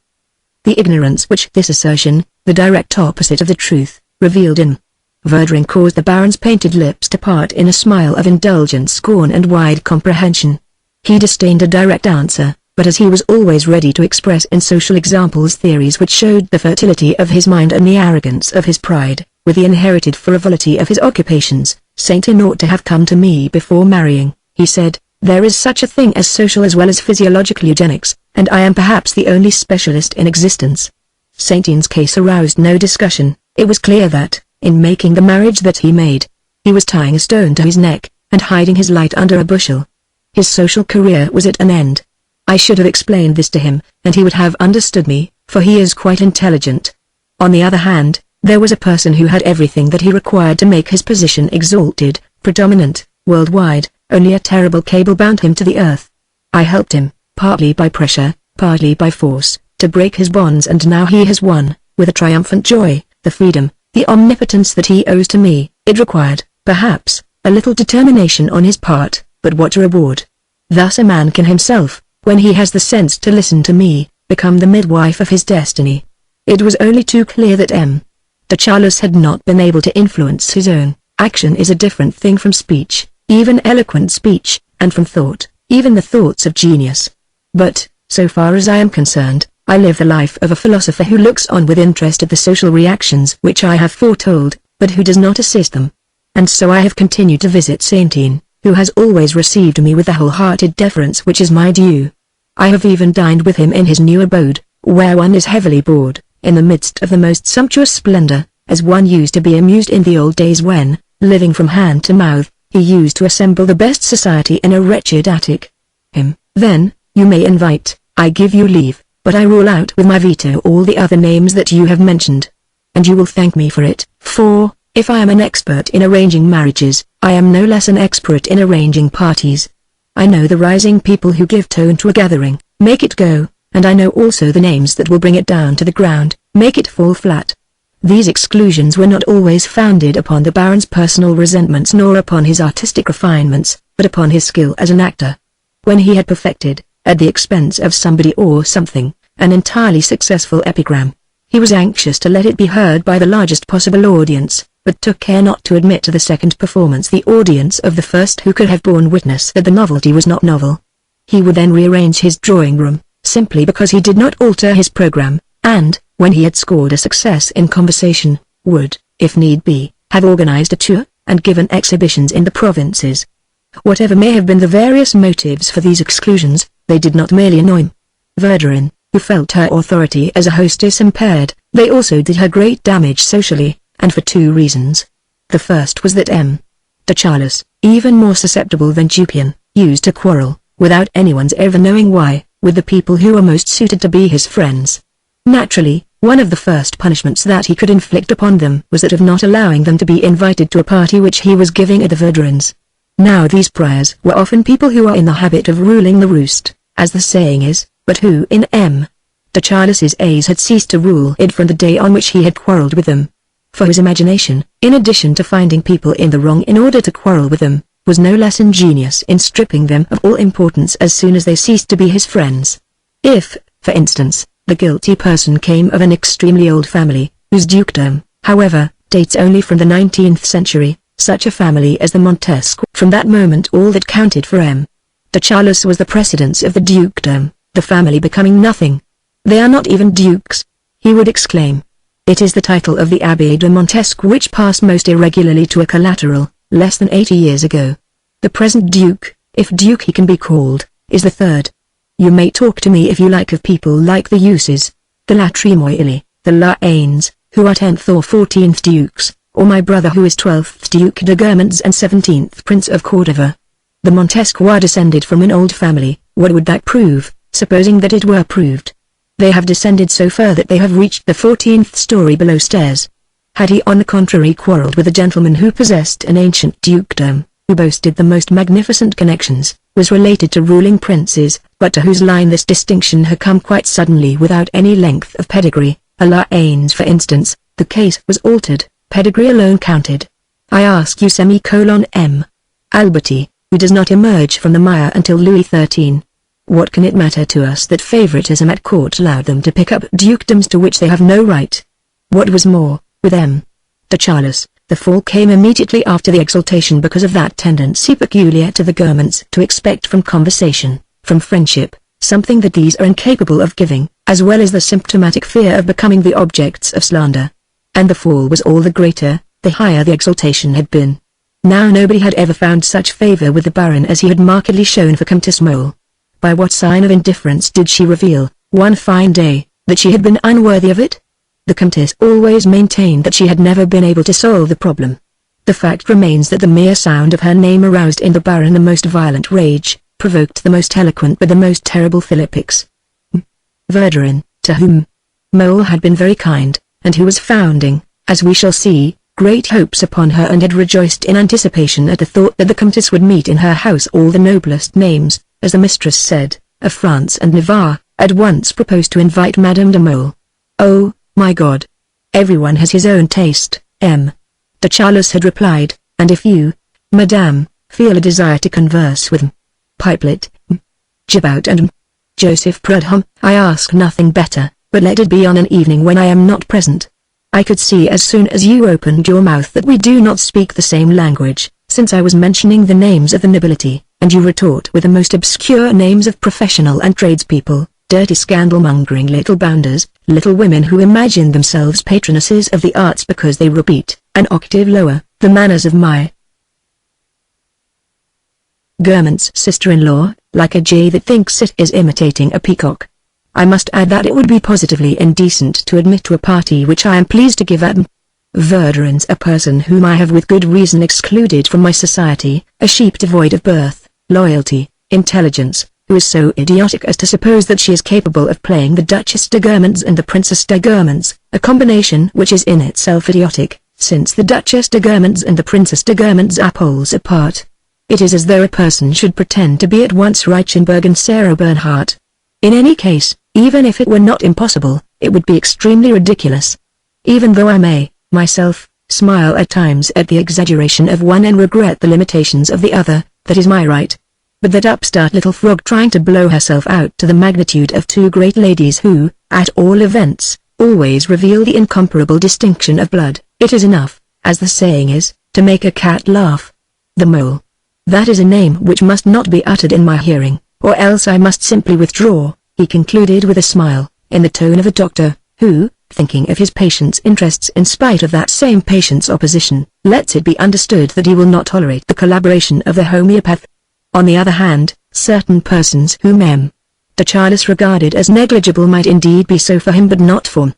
The ignorance which this assertion, the direct opposite of the truth, revealed in Verdurin caused the Baron's painted lips to part in a smile of indulgent scorn and wide comprehension. He disdained a direct answer, but as he was always ready to express in social examples theories which showed the fertility of his mind and the arrogance of his pride, with the inherited frivolity of his occupations, Saintin ought to have come to me before marrying, he said. There is such a thing as social as well as physiological eugenics, and I am perhaps the only specialist in existence. Saintin's case aroused no discussion. It was clear that, in making the marriage that he made, he was tying a stone to his neck, and hiding his light under a bushel. His social career was at an end. I should have explained this to him, and he would have understood me, for he is quite intelligent. On the other hand, there was a person who had everything that he required to make his position exalted, predominant, worldwide, only a terrible cable bound him to the earth. I helped him, partly by pressure, partly by force, to break his bonds, and now he has won, with a triumphant joy, the freedom, the omnipotence that he owes to me. It required, perhaps, a little determination on his part, but what a reward. Thus a man can himself, when he has the sense to listen to me, become the midwife of his destiny. It was only too clear that de Charles had not been able to influence his own. Action is a different thing from speech, even eloquent speech, and from thought, even the thoughts of genius. But, so far as I am concerned, I live the life of a philosopher who looks on with interest at the social reactions which I have foretold, but who does not assist them. And so I have continued to visit Saintine, who has always received me with the wholehearted deference which is my due. I have even dined with him in his new abode, where one is heavily bored, in the midst of the most sumptuous splendor, as one used to be amused in the old days when, living from hand to mouth, he used to assemble the best society in a wretched attic. Then, you may invite, I give you leave, but I rule out with my veto all the other names that you have mentioned. And you will thank me for it, for, if I am an expert in arranging marriages, I am no less an expert in arranging parties. I know the rising people who give tone to a gathering, make it go, and I know also the names that will bring it down to the ground, make it fall flat. These exclusions were not always founded upon the Baron's personal resentments nor upon his artistic refinements, but upon his skill as an actor. When he had perfected, at the expense of somebody or something, an entirely successful epigram, he was anxious to let it be heard by the largest possible audience, but took care not to admit to the second performance the audience of the first who could have borne witness that the novelty was not novel. He would then rearrange his drawing-room, simply because he did not alter his program, and, when he had scored a success in conversation, would, if need be, have organized a tour, and given exhibitions in the provinces. Whatever may have been the various motives for these exclusions, they did not merely annoy Verdurin, who felt her authority as a hostess impaired, they also did her great damage socially, and for two reasons. The first was that de Charles, even more susceptible than Dupin, used to quarrel, without anyone's ever knowing why, with the people who were most suited to be his friends. Naturally, one of the first punishments that he could inflict upon them was that of not allowing them to be invited to a party which he was giving at the Verdurins. Now these priors were often people who are in the habit of ruling the roost, as the saying is, but who in de Charles's eyes had ceased to rule it from the day on which he had quarreled with them. For his imagination, in addition to finding people in the wrong in order to quarrel with them, was no less ingenious in stripping them of all importance as soon as they ceased to be his friends. If, for instance, the guilty person came of an extremely old family, whose dukedom, however, dates only from the 19th century, such a family as the Montesquieu, from that moment all that counted for de Charles was the precedence of the dukedom, the family becoming nothing. They are not even dukes, he would exclaim. It is the title of the Abbé de Montesquieu which passed most irregularly to a collateral, less than 80 years ago. The present duke, if duke he can be called, is the third. You may talk to me if you like of people like the Uses, the La Trémoille, the La Haines, who are 10th or 14th dukes, or my brother who is 12th Duke de Guermantes and 17th Prince of Cordova. The Montesquieu are descended from an old family. What would that prove, supposing that it were proved? They have descended so far that they have reached the 14th story below stairs. Had he on the contrary quarrelled with a gentleman who possessed an ancient dukedom, who boasted the most magnificent connections, was related to ruling princes, but to whose line this distinction had come quite suddenly without any length of pedigree, a La Haines for instance, the case was altered, pedigree alone counted. I ask you Alberti, who does not emerge from the mire until Louis XIII. What can it matter to us that favoritism at court allowed them to pick up dukedoms to which they have no right? What was more, with de Charles, the fall came immediately after the exaltation because of that tendency peculiar to the Guermantes to expect from conversation, from friendship, something that these are incapable of giving, as well as the symptomatic fear of becoming the objects of slander. And the fall was all the greater, the higher the exaltation had been. Now nobody had ever found such favor with the Baron as he had markedly shown for Comtesse Mole. By what sign of indifference did she reveal, one fine day, that she had been unworthy of it? The Comtesse always maintained that she had never been able to solve the problem. The fact remains that the mere sound of her name aroused in the Baron the most violent rage, provoked the most eloquent but the most terrible philippics. Verdurin, to whom Mole had been very kind, and who was founding, as we shall see, great hopes upon her and had rejoiced in anticipation at the thought that the Comtesse would meet in her house all the noblest names, as the mistress said, of France and Navarre, at once proposed to invite Madame de Mole. Oh, my God! Everyone has his own taste, de Charles had replied, and if you, Madame, feel a desire to converse with Pipelet, Gibout and Joseph Prudhomme, I ask nothing better. but let it be on an evening when I am not present. I could see as soon as you opened your mouth that we do not speak the same language, since I was mentioning the names of the nobility, and you retort with the most obscure names of professional and tradespeople, dirty scandal-mongering little bounders, little women who imagine themselves patronesses of the arts because they repeat, an octave lower, the manners of my German's sister-in-law, like a jay that thinks it is imitating a peacock. I must add that it would be positively indecent to admit to a party which I am pleased to give at Verdurin's a person whom I have with good reason excluded from my society, a sheep devoid of birth, loyalty, intelligence, who is so idiotic as to suppose that she is capable of playing the Duchess de Guermantes and the Princess de Guermantes, a combination which is in itself idiotic, since the Duchess de Guermantes and the Princess de Guermantes are poles apart. It is as though a person should pretend to be at once Reichenberg and Sarah Bernhardt. In any case, even if it were not impossible, it would be extremely ridiculous. Even though I may, myself, smile at times at the exaggeration of one and regret the limitations of the other, that is my right. But that upstart little frog trying to blow herself out to the magnitude of two great ladies who, at all events, always reveal the incomparable distinction of blood, it is enough, as the saying is, to make a cat laugh. The mole. That is a name which must not be uttered in my hearing, or else I must simply withdraw, he concluded with a smile, in the tone of a doctor, who, thinking of his patient's interests in spite of that same patient's opposition, lets it be understood that he will not tolerate the collaboration of the homeopath. On the other hand, certain persons whom M. de Charles regarded as negligible might indeed be so for him but not for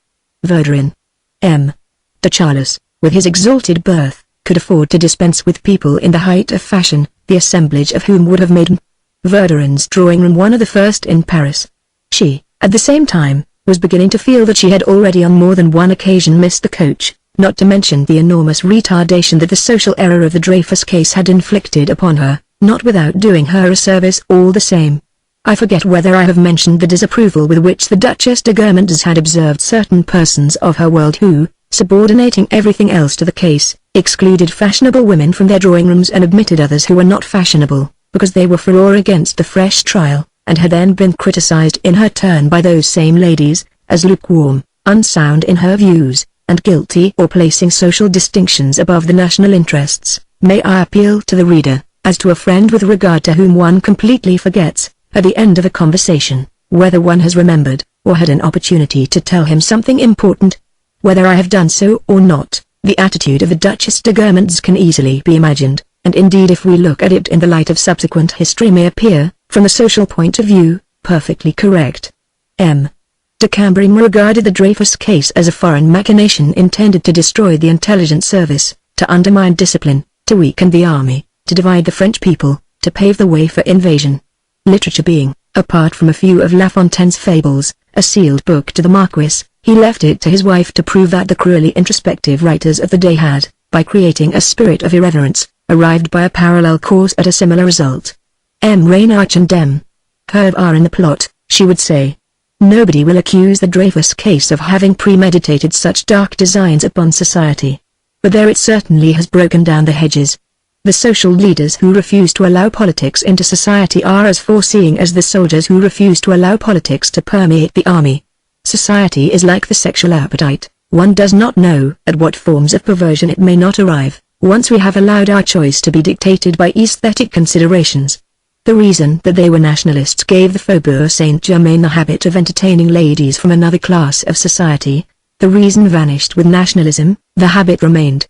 Verdurin. M. de Charles, with his exalted birth, could afford to dispense with people in the height of fashion, the assemblage of whom would have made Verdurin's drawing-room one of the first in Paris. She, at the same time, was beginning to feel that she had already on more than one occasion missed the coach, not to mention the enormous retardation that the social error of the Dreyfus case had inflicted upon her, not without doing her a service all the same. I forget whether I have mentioned the disapproval with which the Duchess de Guermantes had observed certain persons of her world who, subordinating everything else to the case, excluded fashionable women from their drawing-rooms and admitted others who were not fashionable, because they were for or against the fresh trial, and had then been criticized in her turn by those same ladies, as lukewarm, unsound in her views, and guilty or placing social distinctions above the national interests. May I appeal to the reader, as to a friend with regard to whom one completely forgets, at the end of a conversation, whether one has remembered, or had an opportunity to tell him something important. Whether I have done so or not, the attitude of the Duchess de Guermantes can easily be imagined, and indeed if we look at it in the light of subsequent history may appear, from a social point of view, perfectly correct. M. de Cambrai regarded the Dreyfus case as a foreign machination intended to destroy the intelligence service, to undermine discipline, to weaken the army, to divide the French people, to pave the way for invasion. Literature being, apart from a few of La Fontaine's fables, a sealed book to the Marquis, he left it to his wife to prove that the cruelly introspective writers of the day had, by creating a spirit of irreverence, arrived by a parallel course at a similar result. M. Reinach and M. Herve are in the plot, she would say. Nobody will accuse the Dreyfus case of having premeditated such dark designs upon society. But there it certainly has broken down the hedges. The social leaders who refuse to allow politics into society are as foreseeing as the soldiers who refuse to allow politics to permeate the army. Society is like the sexual appetite, one does not know at what forms of perversion it may not arrive, once we have allowed our choice to be dictated by aesthetic considerations. The reason that they were nationalists gave the Faubourg Saint-Germain the habit of entertaining ladies from another class of society. The reason vanished with nationalism, the habit remained.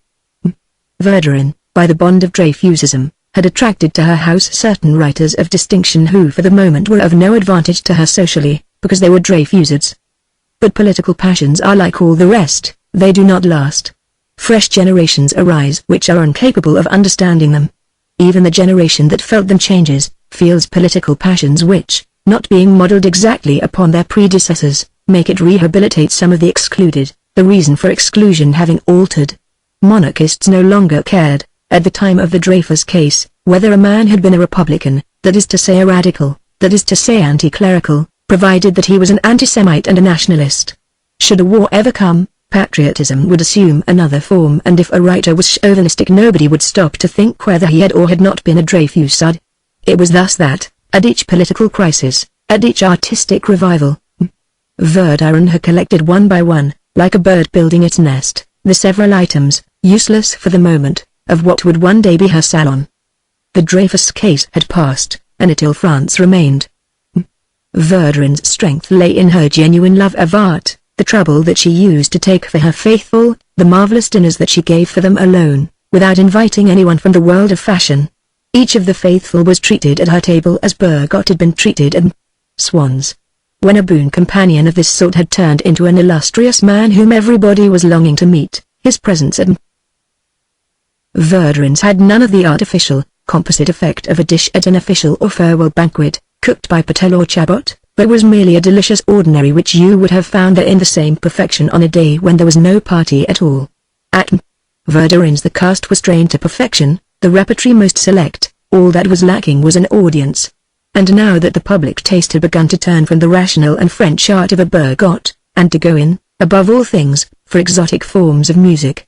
Verdurin, by the bond of Dreyfusism, had attracted to her house certain writers of distinction who for the moment were of no advantage to her socially, because they were Dreyfusids. But political passions are like all the rest, they do not last. Fresh generations arise which are incapable of understanding them. Even the generation that felt them changes, feels political passions which, not being modeled exactly upon their predecessors, make it rehabilitate some of the excluded, the reason for exclusion having altered. Monarchists no longer cared, at the time of the Dreyfus case, whether a man had been a Republican, that is to say a radical, that is to say anti-clerical, provided that he was an anti-Semite and a nationalist. Should a war ever come, patriotism would assume another form, and if a writer was chauvinistic nobody would stop to think whether he had or had not been a Dreyfusard. It was thus that, at each political crisis, at each artistic revival, Verdurin had collected one by one, like a bird building its nest, the several items, useless for the moment, of what would one day be her salon. The Dreyfus case had passed, and Itil France remained. Verdurin's strength lay in her genuine love of art, the trouble that she used to take for her faithful, the marvelous dinners that she gave for them alone, without inviting anyone from the world of fashion. Each of the faithful was treated at her table as Bergot had been treated at Swann's. When a boon companion of this sort had turned into an illustrious man whom everybody was longing to meet, his presence at Verdurin's had none of the artificial, composite effect of a dish at an official or farewell banquet, cooked by Patel or Chabot, but was merely a delicious ordinary which you would have found there in the same perfection on a day when there was no party at all. At Verdurin's the cast was trained to perfection, the repertory most select, all that was lacking was an audience. And now that the public taste had begun to turn from the rational and French art of a Bergot, and to go in, above all things, for exotic forms of music,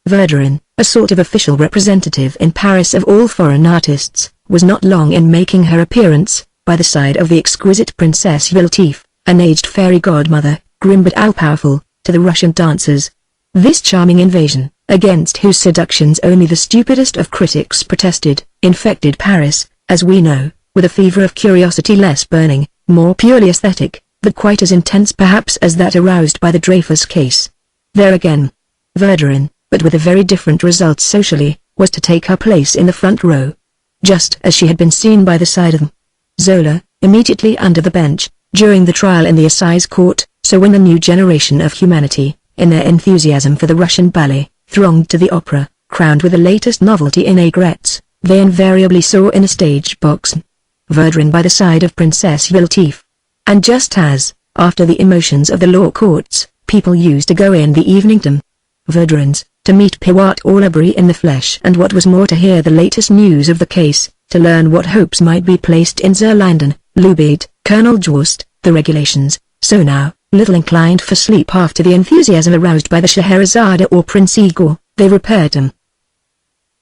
Verdurin, a sort of official representative in Paris of all foreign artists, was not long in making her appearance, by the side of the exquisite Princess Yveltif, an aged fairy godmother, grim but all-powerful, to the Russian dancers. This charming invasion, against whose seductions only the stupidest of critics protested, infected Paris, as we know, with a fever of curiosity less burning, more purely aesthetic, but quite as intense perhaps as that aroused by the Dreyfus case. There again, Verdurin, but with a very different result socially, was to take her place in the front row. Just as she had been seen by the side of Zola, immediately under the bench, during the trial in the assize court, so when the new generation of humanity, in their enthusiasm for the Russian ballet, thronged to the opera, crowned with the latest novelty in aigrettes, they invariably saw in a stage box Verdurin by the side of Princess Yveltif. And just as, after the emotions of the law courts, people used to go in the evening to Verdurin's, to meet Piwat Orlebury in the flesh and what was more to hear the latest news of the case, to learn what hopes might be placed in Zerlinden, Lubid, Colonel Joust, the regulations, so now, little inclined for sleep after the enthusiasm aroused by the Scheherazade or Prince Igor, they repaired to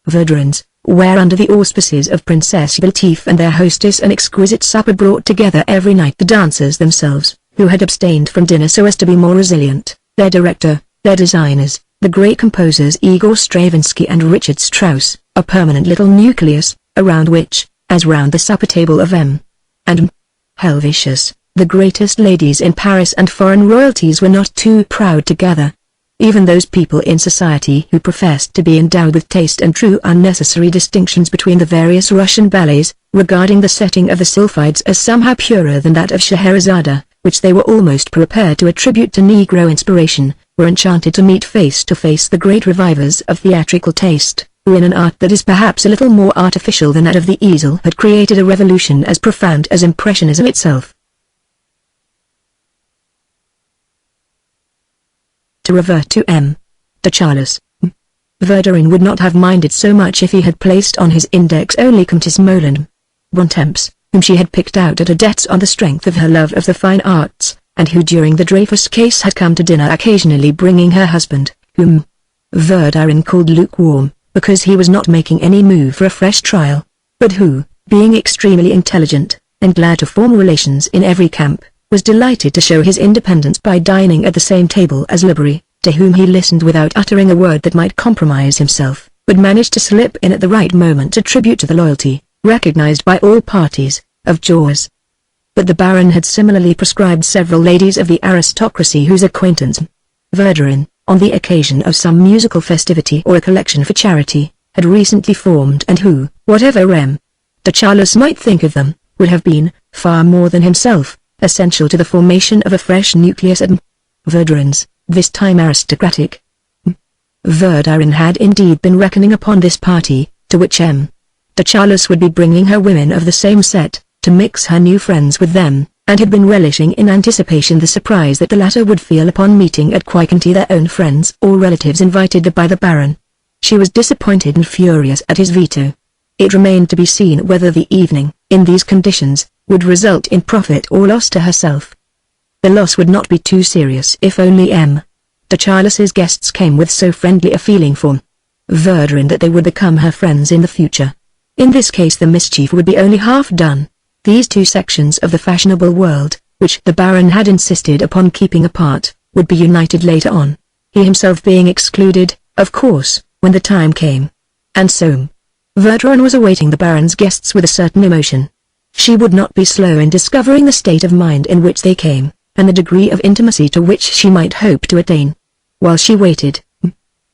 Verdurin's, where under the auspices of Princess Yveltif and their hostess an exquisite supper brought together every night the dancers themselves, who had abstained from dinner so as to be more resilient, their director, their designers, the great composers Igor Stravinsky and Richard Strauss, a permanent little nucleus, around which, as round the supper table of M. and Helvetius, the greatest ladies in Paris and foreign royalties were not too proud to gather. Even those people in society who professed to be endowed with taste and true unnecessary distinctions between the various Russian ballets, regarding the setting of the Sylphides as somehow purer than that of Scheherazade, which they were almost prepared to attribute to Negro inspiration, were enchanted to meet face to face the great revivers of theatrical taste, who in an art that is perhaps a little more artificial than that of the easel had created a revolution as profound as Impressionism itself. To revert to M. de Charles, Verdurin would not have minded so much if he had placed on his index only Comtesse Moland Bontemps, whom she had picked out at Odette's on the strength of her love of the fine arts, and who during the Dreyfus case had come to dinner occasionally bringing her husband, whom Verdurin called lukewarm, because he was not making any move for a fresh trial, but who, being extremely intelligent, and glad to form relations in every camp, was delighted to show his independence by dining at the same table as Libery, to whom he listened without uttering a word that might compromise himself, but managed to slip in at the right moment a tribute to the loyalty, recognized by all parties, of Jaws. But the Baron had similarly proscribed several ladies of the aristocracy whose acquaintance Verdurin, on the occasion of some musical festivity or a collection for charity, had recently formed and who, whatever M. de Charles might think of them, would have been, far more than himself, essential to the formation of a fresh nucleus at Verdurin's, this time aristocratic. Verdurin had indeed been reckoning upon this party, to which M. de Charles would be bringing her women of the same set, to mix her new friends with them, and had been relishing in anticipation the surprise that the latter would feel upon meeting at Quicanti their own friends or relatives invited by the Baron. She was disappointed and furious at his veto. It remained to be seen whether the evening, in these conditions, would result in profit or loss to herself. The loss would not be too serious if only M. de Charles's guests came with so friendly a feeling for Verdurin that they would become her friends in the future. In this case the mischief would be only half done. These two sections of the fashionable world, which the Baron had insisted upon keeping apart, would be united later on. He himself being excluded, of course, when the time came. And so, Verdurin was awaiting the Baron's guests with a certain emotion. She would not be slow in discovering the state of mind in which they came, and the degree of intimacy to which she might hope to attain. While she waited,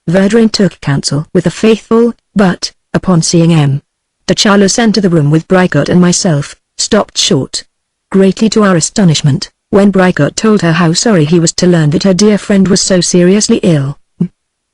Verdurin took counsel with the faithful, but, upon seeing de Charlus enter the room with Bricot and myself, stopped short. Greatly to our astonishment, when Bricot told her how sorry he was to learn that her dear friend was so seriously ill,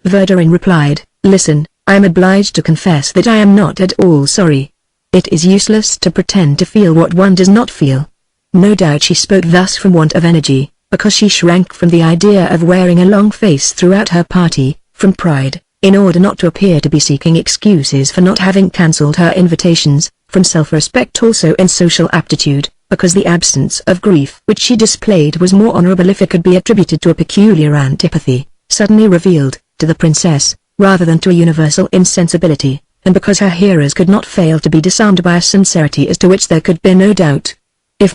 Verdurin replied, "Listen, I am obliged to confess that I am not at all sorry. It is useless to pretend to feel what one does not feel." No doubt she spoke thus from want of energy, because she shrank from the idea of wearing a long face throughout her party, from pride, in order not to appear to be seeking excuses for not having cancelled her invitations, from self-respect also and social aptitude, because the absence of grief which she displayed was more honorable if it could be attributed to a peculiar antipathy, suddenly revealed, to the princess, rather than to a universal insensibility, and because her hearers could not fail to be disarmed by a sincerity as to which there could be no doubt. If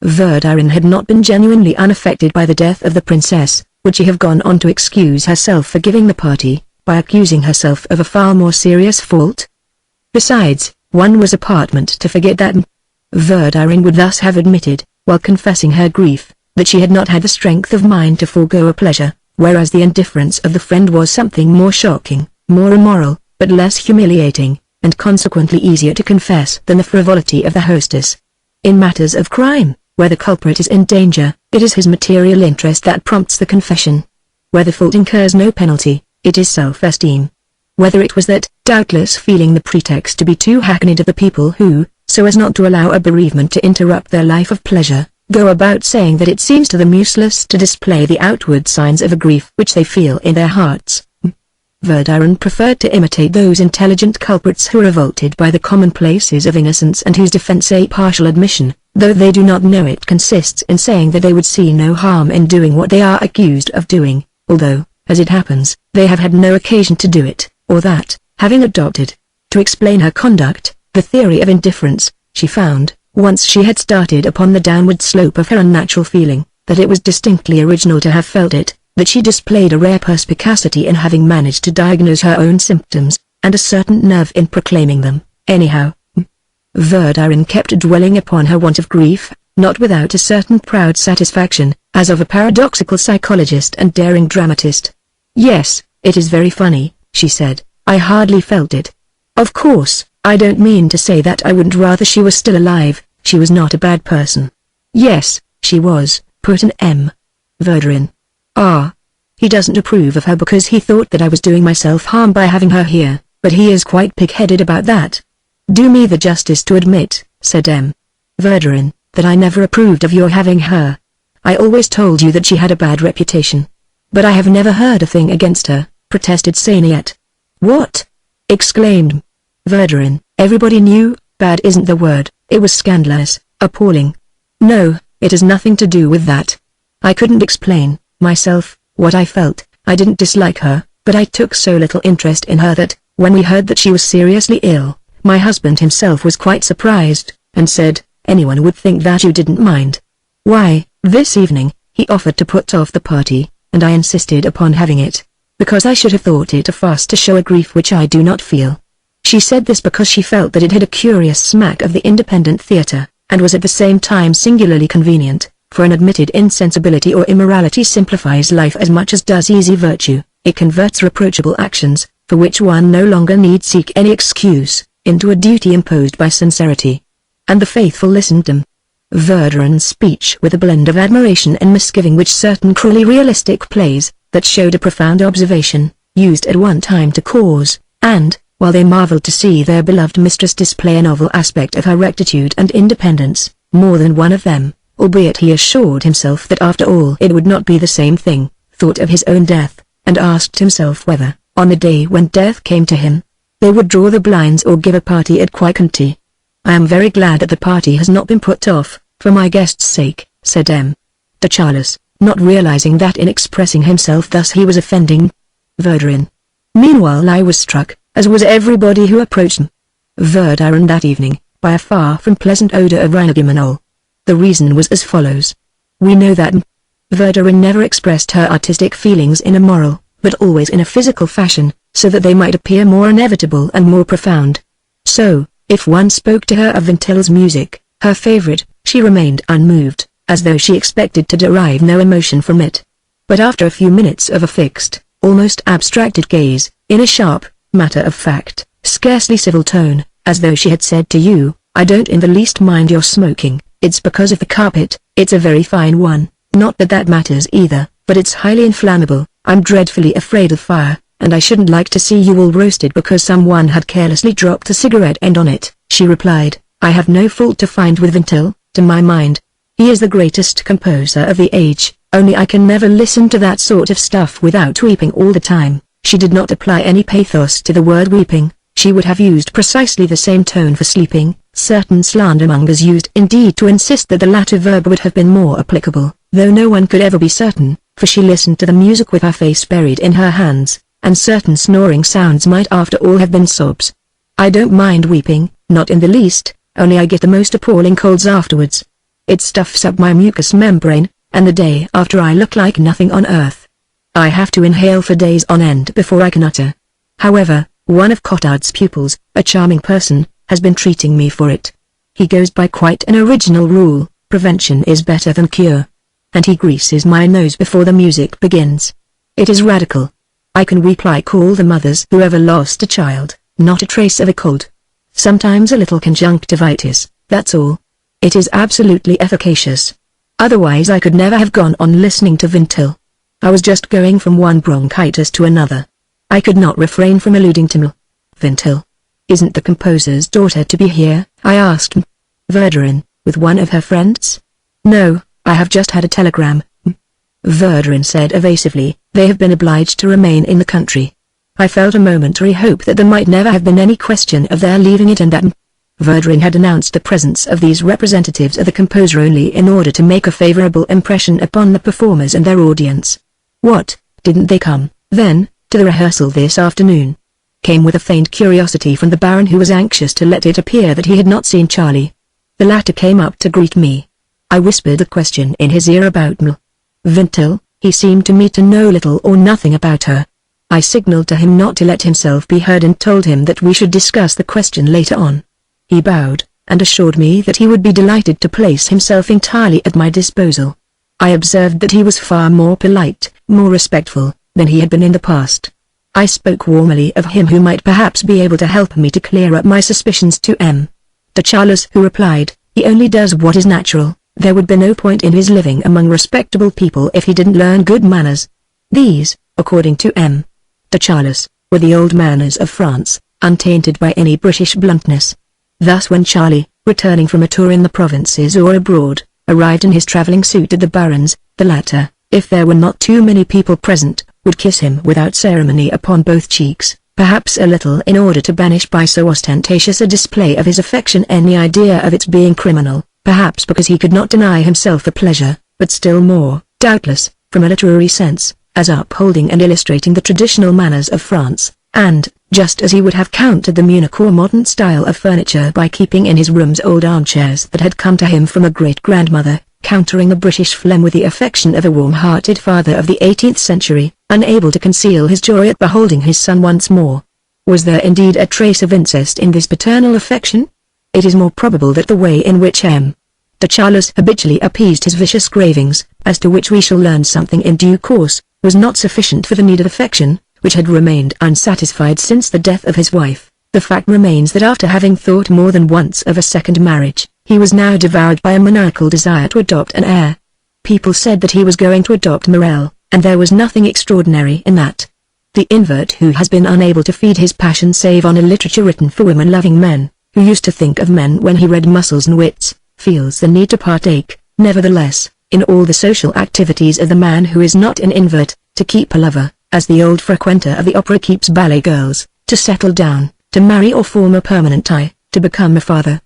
Verdurin had not been genuinely unaffected by the death of the princess, would she have gone on to excuse herself for giving the party, by accusing herself of a far more serious fault? Besides, one was apartment to forget that Verdurin would thus have admitted, while confessing her grief, that she had not had the strength of mind to forego a pleasure, whereas the indifference of the friend was something more shocking, more immoral, but less humiliating, and consequently easier to confess than the frivolity of the hostess. In matters of crime, where the culprit is in danger, it is his material interest that prompts the confession. Where the fault incurs no penalty, it is self-esteem. Whether it was that, doubtless feeling the pretext to be too hackneyed of the people who, so as not to allow a bereavement to interrupt their life of pleasure, go about saying that it seems to them useless to display the outward signs of a grief which they feel in their hearts. Verdurin preferred to imitate those intelligent culprits who are revolted by the commonplaces of innocence and whose defense a partial admission, though they do not know it, consists in saying that they would see no harm in doing what they are accused of doing, although, as it happens, they have had no occasion to do it, or that, having adopted, to explain her conduct, the theory of indifference, she found, once she had started upon the downward slope of her unnatural feeling, that it was distinctly original to have felt it, that she displayed a rare perspicacity in having managed to diagnose her own symptoms, and a certain nerve in proclaiming them. Anyhow, Verdurin kept dwelling upon her want of grief, not without a certain proud satisfaction, as of a paradoxical psychologist and daring dramatist. "Yes, it is very funny," she said, "I hardly felt it. Of course, I don't mean to say that I wouldn't rather she was still alive. She was not a bad person." "Yes, she was," put in Verdurin. "Ah. He doesn't approve of her because he thought that I was doing myself harm by having her here, but he is quite pig-headed about that." "Do me the justice to admit," said Verdurin, "that I never approved of your having her. I always told you that she had a bad reputation." "But I have never heard a thing against her," protested Saniet. "What?" exclaimed Verdurin. "Everybody knew, bad isn't the word, it was scandalous, appalling." "No, it has nothing to do with that. I couldn't explain, myself, what I felt. I didn't dislike her, but I took so little interest in her that, when we heard that she was seriously ill, my husband himself was quite surprised, and said, 'Anyone would think that you didn't mind.' Why, this evening, he offered to put off the party, and I insisted upon having it, because I should have thought it a farce to show a grief which I do not feel." She said this because she felt that it had a curious smack of the independent theatre, and was at the same time singularly convenient, for an admitted insensibility or immorality simplifies life as much as does easy virtue. It converts reproachable actions, for which one no longer need seek any excuse, into a duty imposed by sincerity. And the faithful listened to Verdurin's speech with a blend of admiration and misgiving which certain cruelly realistic plays, that showed a profound observation, used at one time to cause, and, while they marveled to see their beloved mistress display a novel aspect of her rectitude and independence, more than one of them, albeit he assured himself that after all it would not be the same thing, thought of his own death, and asked himself whether, on the day when death came to him, they would draw the blinds or give a party at Quiconti. "I am very glad that the party has not been put off, for my guest's sake," said de Charlus, not realizing that in expressing himself thus he was offending Verdurin. Meanwhile I was struck, as was everybody who approached Verdurin that evening, by a far from pleasant odor of rhinogumanol. The reason was as follows. We know that Verdurin never expressed her artistic feelings in a moral, but always in a physical fashion, so that they might appear more inevitable and more profound. So, if one spoke to her of Vintil's music, her favorite, she remained unmoved, as though she expected to derive no emotion from it. But after a few minutes of a fixed, almost abstracted gaze, in a sharp, matter-of-fact, scarcely civil tone, as though she had said to you, "I don't in the least mind your smoking, it's because of the carpet, it's a very fine one, not that that matters either, but it's highly inflammable, I'm dreadfully afraid of fire, and I shouldn't like to see you all roasted because someone had carelessly dropped a cigarette end on it," she replied. "I have no fault to find with Vintil, to my mind. He is the greatest composer of the age, only I can never listen to that sort of stuff without weeping all the time." She did not apply any pathos to the word weeping. She would have used precisely the same tone for sleeping. Certain slandermongers used indeed to insist that the latter verb would have been more applicable, though no one could ever be certain, for she listened to the music with her face buried in her hands, and certain snoring sounds might after all have been sobs. "I don't mind weeping, not in the least, only I get the most appalling colds afterwards. It stuffs up my mucous membrane, and the day after I look like nothing on earth. I have to inhale for days on end before I can utter. However, one of Cotard's pupils, a charming person, has been treating me for it. He goes by quite an original rule, prevention is better than cure. And he greases my nose before the music begins. It is radical. I can weep like all the mothers who ever lost a child, not a trace of a cold. Sometimes a little conjunctivitis, that's all. It is absolutely efficacious. Otherwise I could never have gone on listening to Vintil. I was just going from one bronchitis to another. I could not refrain from alluding to Vintil. "Isn't the composer's daughter to be here?" I asked Verdurin, with one of her friends. "No, I have just had a telegram," Verdurin said evasively. "They have been obliged to remain in the country." I felt a momentary hope that there might never have been any question of their leaving it and that Verdurin had announced the presence of these representatives of the composer only in order to make a favorable impression upon the performers and their audience. "What, didn't they come, then, to the rehearsal this afternoon?" came with a faint curiosity from the Baron, who was anxious to let it appear that he had not seen Charlie. The latter came up to greet me. I whispered a question in his ear about Vintil. He seemed to me to know little or nothing about her. I signaled to him not to let himself be heard and told him that we should discuss the question later on. He bowed, and assured me that he would be delighted to place himself entirely at my disposal. I observed that he was far more polite, more respectful, than he had been in the past. I spoke warmly of him who might perhaps be able to help me to clear up my suspicions to de Charles, who replied, "He only does what is natural. There would be no point in his living among respectable people if he didn't learn good manners." These, according to de Charles, were the old manners of France, untainted by any British bluntness. Thus when Charlie, returning from a tour in the provinces or abroad, arrived in his travelling suit at the Baron's, the latter, if there were not too many people present, would kiss him without ceremony upon both cheeks, perhaps a little in order to banish by so ostentatious a display of his affection any idea of its being criminal, perhaps because he could not deny himself the pleasure, but still more, doubtless, from a literary sense, as upholding and illustrating the traditional manners of France, and, just as he would have countered the Munich or modern style of furniture by keeping in his rooms old armchairs that had come to him from a great-grandmother, countering the British phlegm with the affection of a warm-hearted father of the 18th century, unable to conceal his joy at beholding his son once more. Was there indeed a trace of incest in this paternal affection? It is more probable that the way in which de Charles habitually appeased his vicious cravings, as to which we shall learn something in due course, was not sufficient for the needed affection, which had remained unsatisfied since the death of his wife. The fact remains that after having thought more than once of a second marriage, he was now devoured by a maniacal desire to adopt an heir. People said that he was going to adopt Marcel, and there was nothing extraordinary in that. The invert who has been unable to feed his passion save on a literature written for women-loving men, who used to think of men when he read Muscles and Wits, feels the need to partake, nevertheless, in all the social activities of the man who is not an invert, to keep a lover, as the old frequenter of the opera keeps ballet girls, to settle down, to marry or form a permanent tie, to become a father.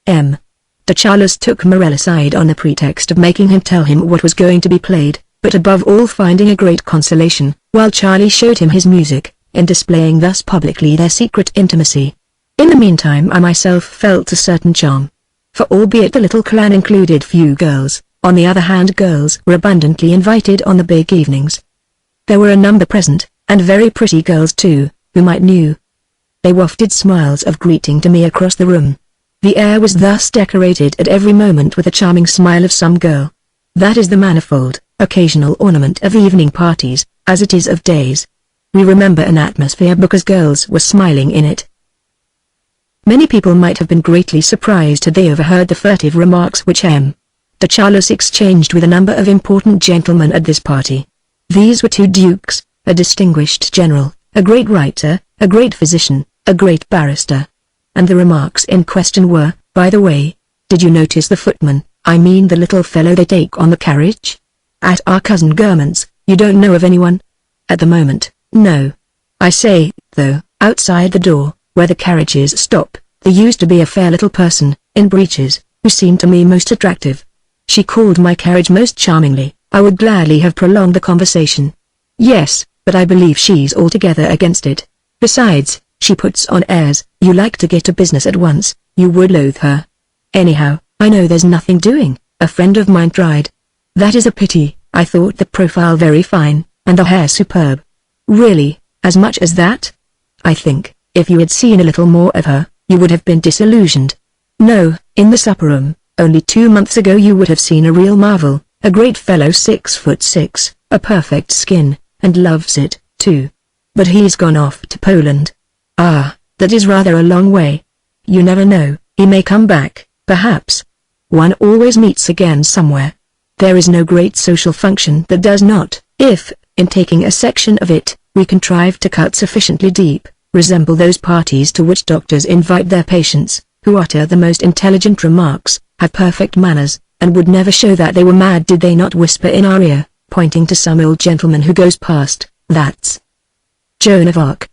De Charles took Morel aside on the pretext of making him tell him what was going to be played, but above all finding a great consolation, while Charlie showed him his music, in displaying thus publicly their secret intimacy. In the meantime I myself felt a certain charm. For albeit the little clan included few girls, On the other hand, girls were abundantly invited on the big evenings. There were a number present, and very pretty girls too, whom I knew. They wafted smiles of greeting to me across the room. The air was thus decorated at every moment with a charming smile of some girl. That is the manifold, occasional ornament of evening parties, as it is of days. We remember an atmosphere because girls were smiling in it. Many people might have been greatly surprised had they overheard the furtive remarks which M. de Charlus exchanged with a number of important gentlemen at this party. These were 2 dukes, a distinguished general, a great writer, a great physician, a great barrister. And the remarks in question were, by the way, did you notice the footman, I mean the little fellow they take on the carriage? At our cousin German's, you don't know of anyone? At the moment, no. I say, though, outside the door, where the carriages stop, there used to be a fair little person, in breeches, who seemed to me most attractive. She called my carriage most charmingly. I would gladly have prolonged the conversation. Yes, but I believe she's altogether against it. Besides, she puts on airs, you like to get to business at once, you would loathe her. Anyhow, I know there's nothing doing, a friend of mine tried. That is a pity, I thought the profile very fine, and the hair superb. Really, as much as that? I think, if you had seen a little more of her, you would have been disillusioned. No, in the supper room, only 2 months ago you would have seen a real marvel. A great fellow 6'6", a perfect skin, and loves it, too. But he's gone off to Poland. Ah, that is rather a long way. You never know, he may come back, perhaps. One always meets again somewhere. There is no great social function that does not, if, in taking a section of it, we contrive to cut sufficiently deep, resemble those parties to which doctors invite their patients, who utter the most intelligent remarks, have perfect manners, and would never show that they were mad did they not whisper in our ear, pointing to some old gentleman who goes past, that's Joan of Arc.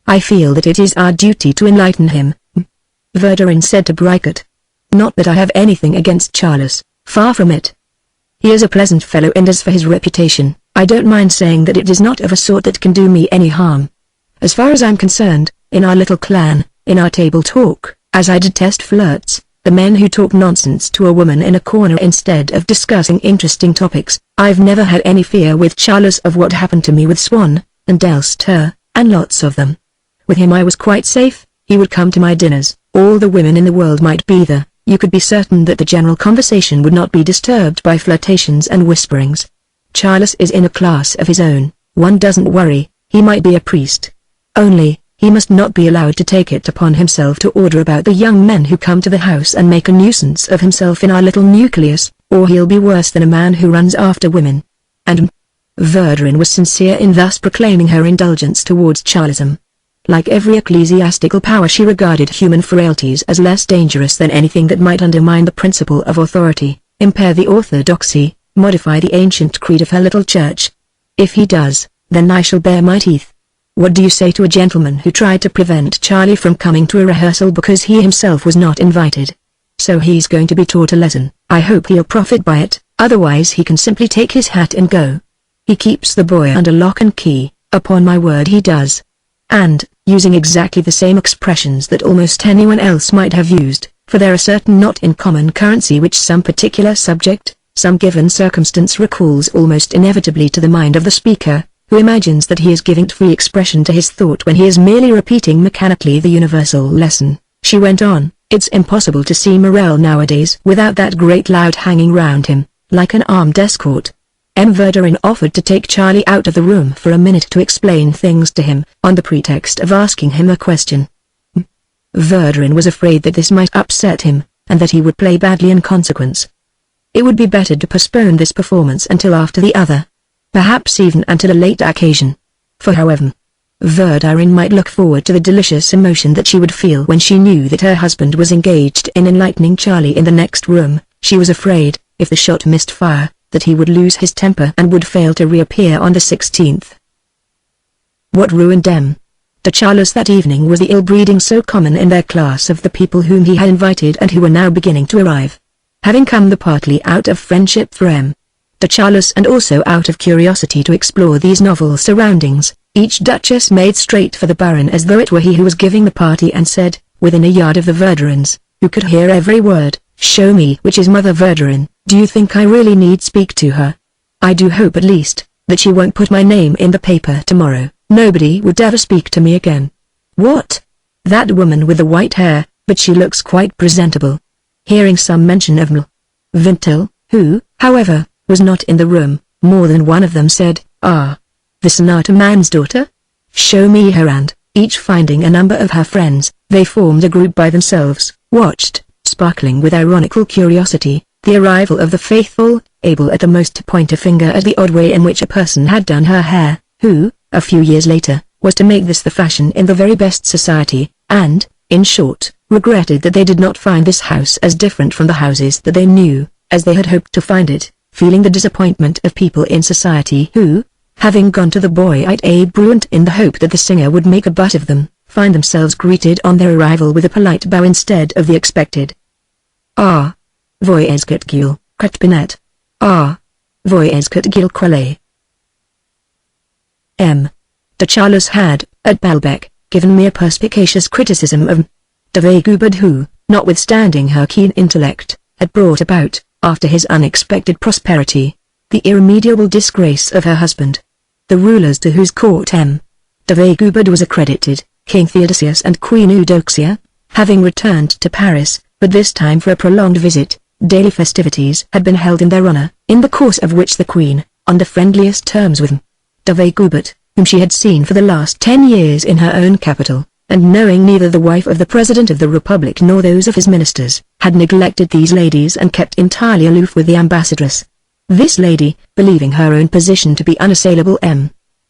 I feel that it is our duty to enlighten him, Verdurin said to Bricot. Not that I have anything against Charles, far from it. He is a pleasant fellow, and as for his reputation, I don't mind saying that it is not of a sort that can do me any harm. As far as I'm concerned, in our little clan, in our table talk, as I detest flirts, the men who talk nonsense to a woman in a corner instead of discussing interesting topics, I've never had any fear with Charles of what happened to me with Swan, and Delster, and lots of them. With him I was quite safe. He would come to my dinners, all the women in the world might be there, you could be certain that the general conversation would not be disturbed by flirtations and whisperings. Charles is in a class of his own, one doesn't worry, he might be a priest. Only, he must not be allowed to take it upon himself to order about the young men who come to the house and make a nuisance of himself in our little nucleus, or he'll be worse than a man who runs after women. And Verdurin was sincere in thus proclaiming her indulgence towards Charlism. Like every ecclesiastical power, she regarded human frailties as less dangerous than anything that might undermine the principle of authority, impair the orthodoxy, modify the ancient creed of her little church. If he does, then I shall bare my teeth. What do you say to a gentleman who tried to prevent Charlie from coming to a rehearsal because he himself was not invited? So he's going to be taught a lesson. I hope he'll profit by it, otherwise he can simply take his hat and go. He keeps the boy under lock and key, upon my word he does. And, using exactly the same expressions that almost anyone else might have used, for there are certain not in common currency which some particular subject, some given circumstance recalls almost inevitably to the mind of the speaker, who imagines that he is giving free expression to his thought when he is merely repeating mechanically the universal lesson. She went on, it's impossible to see Morel nowadays without that great loud hanging round him, like an armed escort. M. Verdurin offered to take Charlie out of the room for a minute to explain things to him, on the pretext of asking him a question. Verdurin was afraid that this might upset him, and that he would play badly in consequence. It would be better to postpone this performance until after the other. Perhaps even until a late occasion. For however Verdurin might look forward to the delicious emotion that she would feel when she knew that her husband was engaged in enlightening Charlie in the next room, she was afraid, if the shot missed fire, that he would lose his temper and would fail to reappear on the 16th. What ruined M. de Charlus that evening was the ill-breeding so common in their class of the people whom he had invited and who were now beginning to arrive. Having come there partly out of friendship for M. de Charlus and also out of curiosity to explore these novel surroundings, each duchess made straight for the Baron as though it were he who was giving the party and said, within a yard of the Verdurins, who could hear every word, Show me which is Mother Verdurin. Do you think I really need speak to her? I do hope at least, that she won't put my name in the paper tomorrow. Nobody would ever speak to me again. What? That woman with the white hair, but she looks quite presentable. Hearing some mention of Vintil, who, however, was not in the room, more than one of them said, "Ah, the senator man's daughter? Show me her," and, each finding a number of her friends, they formed a group by themselves, watched, sparkling with ironical curiosity, the arrival of the faithful, able at the most to point a finger at the odd way in which a person had done her hair, who, a few years later, was to make this the fashion in the very best society, and, in short, regretted that they did not find this house as different from the houses that they knew, as they had hoped to find it, feeling the disappointment of people in society who, having gone to the boy at a Bruant in the hope that the singer would make a butt of them, find themselves greeted on their arrival with a polite bow instead of the expected. "Ah, voyez-que gil, Pinet. Ah, voyez-que gil quale." De Charles had, at Balbec, given mere perspicacious criticism of de Vagubert who, notwithstanding her keen intellect, had brought about, after his unexpected prosperity, the irremediable disgrace of her husband. The rulers to whose court de Vagubert was accredited, King Theodosius and Queen Eudoxia, having returned to Paris, but this time for a prolonged visit, daily festivities had been held in their honor, in the course of which the Queen, on the friendliest terms with de Vagubert, whom she had seen for the last 10 years in her own capital, and knowing neither the wife of the President of the Republic nor those of his ministers, had neglected these ladies and kept entirely aloof with the ambassadress. This lady, believing her own position to be unassailable,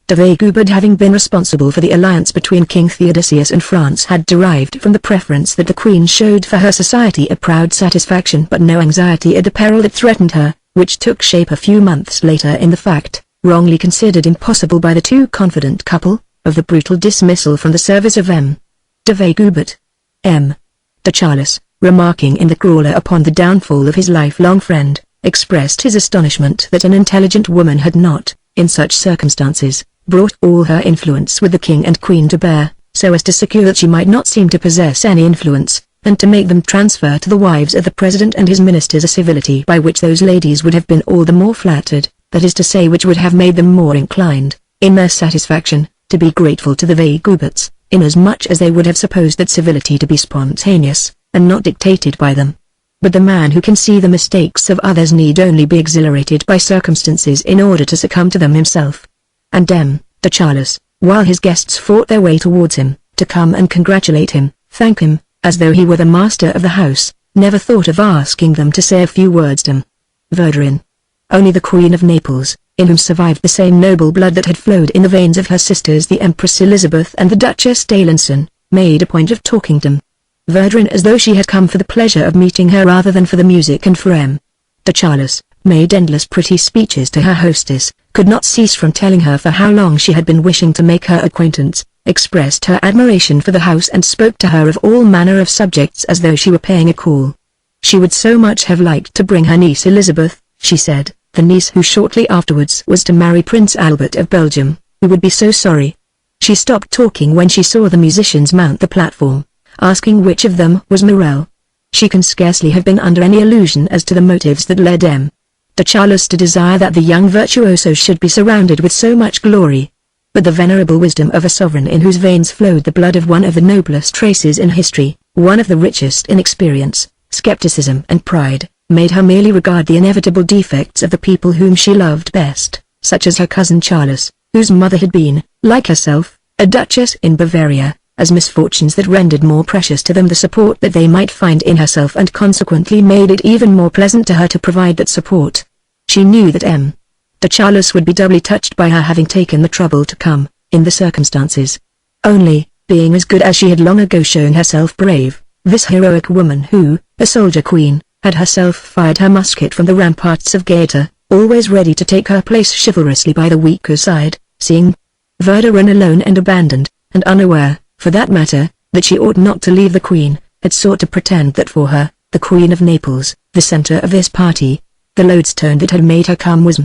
de Vagubert having been responsible for the alliance between King Theodosius and France, had derived from the preference that the Queen showed for her society a proud satisfaction but no anxiety at the peril that threatened her, which took shape a few months later in the fact, wrongly considered impossible by the too confident couple, of the brutal dismissal from the service of de Vagubert. De Charles, remarking in the crawler upon the downfall of his lifelong friend, expressed his astonishment that an intelligent woman had not, in such circumstances, brought all her influence with the king and queen to bear, so as to secure that she might not seem to possess any influence, and to make them transfer to the wives of the president and his ministers a civility by which those ladies would have been all the more flattered, that is to say which would have made them more inclined, in their satisfaction, to be grateful to the Vaguberts, inasmuch as they would have supposed that civility to be spontaneous, and not dictated by them. But the man who can see the mistakes of others need only be exhilarated by circumstances in order to succumb to them himself. And de Charles, while his guests fought their way towards him, to come and congratulate him, thank him, as though he were the master of the house, never thought of asking them to say a few words to Verdurin. Only the Queen of Naples, in whom survived the same noble blood that had flowed in the veins of her sisters the Empress Elizabeth and the Duchess d'Alençon, made a point of talking to Verdurin as though she had come for the pleasure of meeting her rather than for the music and for de Charles, made endless pretty speeches to her hostess, could not cease from telling her for how long she had been wishing to make her acquaintance, expressed her admiration for the house and spoke to her of all manner of subjects as though she were paying a call. She would so much have liked to bring her niece Elizabeth, she said, the niece who shortly afterwards was to marry Prince Albert of Belgium, who would be so sorry. She stopped talking when she saw the musicians mount the platform, asking which of them was Morel. She can scarcely have been under any illusion as to the motives that led de Charles to desire that the young virtuoso should be surrounded with so much glory. But the venerable wisdom of a sovereign in whose veins flowed the blood of one of the noblest races in history, one of the richest in experience, skepticism and pride, made her merely regard the inevitable defects of the people whom she loved best, such as her cousin Charles, whose mother had been, like herself, a duchess in Bavaria, as misfortunes that rendered more precious to them the support that they might find in herself and consequently made it even more pleasant to her to provide that support. She knew that de Charles would be doubly touched by her having taken the trouble to come, in the circumstances. Only, being as good as she had long ago shown herself brave, this heroic woman who, a soldier queen, had herself fired her musket from the ramparts of Gaeta, always ready to take her place chivalrously by the weaker side, seeing Verdurin alone and abandoned, and unaware, for that matter, that she ought not to leave the Queen, had sought to pretend that for her, the Queen of Naples, the center of this party, the lodestone that had made her come was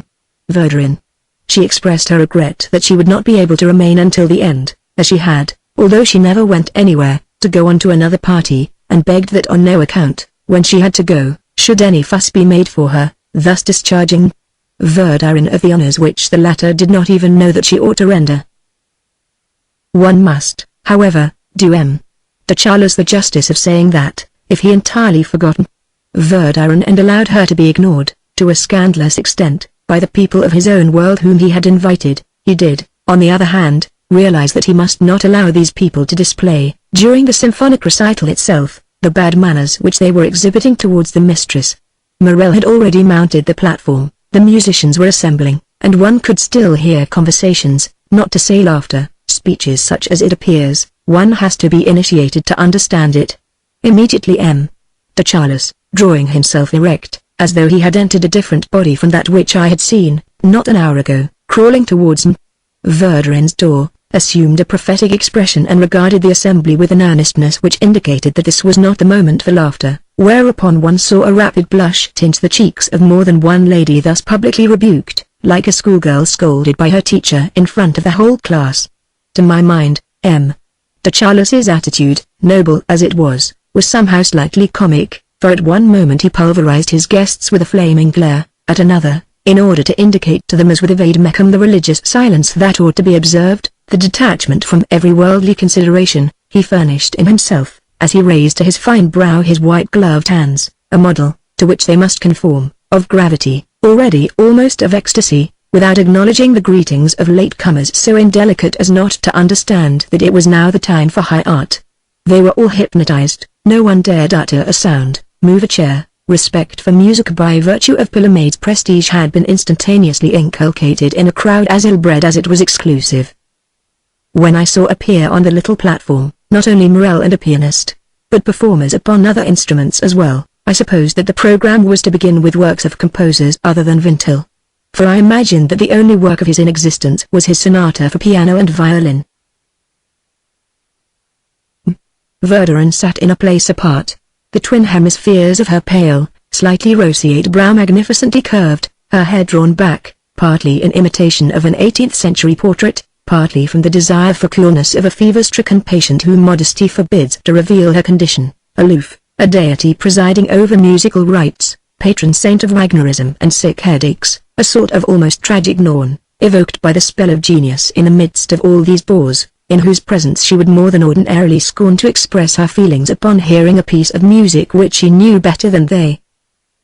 Verdurin. She expressed her regret that she would not be able to remain until the end, as she had, although she never went anywhere, to go on to another party, and begged that on no account, when she had to go, should any fuss be made for her, thus discharging Verdurin of the honors which the latter did not even know that she ought to render. One must, however, do de Charles the justice of saying that, if he entirely forgotten Verdurin and allowed her to be ignored, to a scandalous extent, by the people of his own world whom he had invited, he did, on the other hand, realize that he must not allow these people to display, during the symphonic recital itself, the bad manners which they were exhibiting towards the mistress. Morel had already mounted the platform, the musicians were assembling, and one could still hear conversations, not to say laughter, speeches such as it appears, one has to be initiated to understand it. Immediately de Charles, drawing himself erect, as though he had entered a different body from that which I had seen, not an hour ago, crawling towards Verdurin's door, assumed a prophetic expression and regarded the assembly with an earnestness which indicated that this was not the moment for laughter, whereupon one saw a rapid blush tint the cheeks of more than one lady thus publicly rebuked, like a schoolgirl scolded by her teacher in front of the whole class. To my mind, de Charles's attitude, noble as it was somehow slightly comic, for at one moment he pulverized his guests with a flaming glare, at another, in order to indicate to them as with a vade-mecum the religious silence that ought to be observed, the detachment from every worldly consideration, he furnished in himself, as he raised to his fine brow his white-gloved hands, a model, to which they must conform, of gravity, already almost of ecstasy, without acknowledging the greetings of late-comers so indelicate as not to understand that it was now the time for high art. They were all hypnotized, no one dared utter a sound, move a chair. Respect for music by virtue of Palomade's prestige had been instantaneously inculcated in a crowd as ill-bred as it was exclusive. When I saw appear on the little platform, not only Morel and a pianist, but performers upon other instruments as well, I supposed that the program was to begin with works of composers other than Vintil. For I imagined that the only work of his in existence was his sonata for piano and violin. Verdurin sat in a place apart. The twin hemispheres of her pale, slightly roseate brow magnificently curved, her head drawn back, partly in imitation of an 18th-century portrait, partly from the desire for coolness of a fever-stricken patient whom modesty forbids to reveal her condition, aloof, a deity presiding over musical rites, patron saint of Wagnerism and sick headaches, a sort of almost tragic Norn, evoked by the spell of genius in the midst of all these bores, in whose presence she would more than ordinarily scorn to express her feelings upon hearing a piece of music which she knew better than they.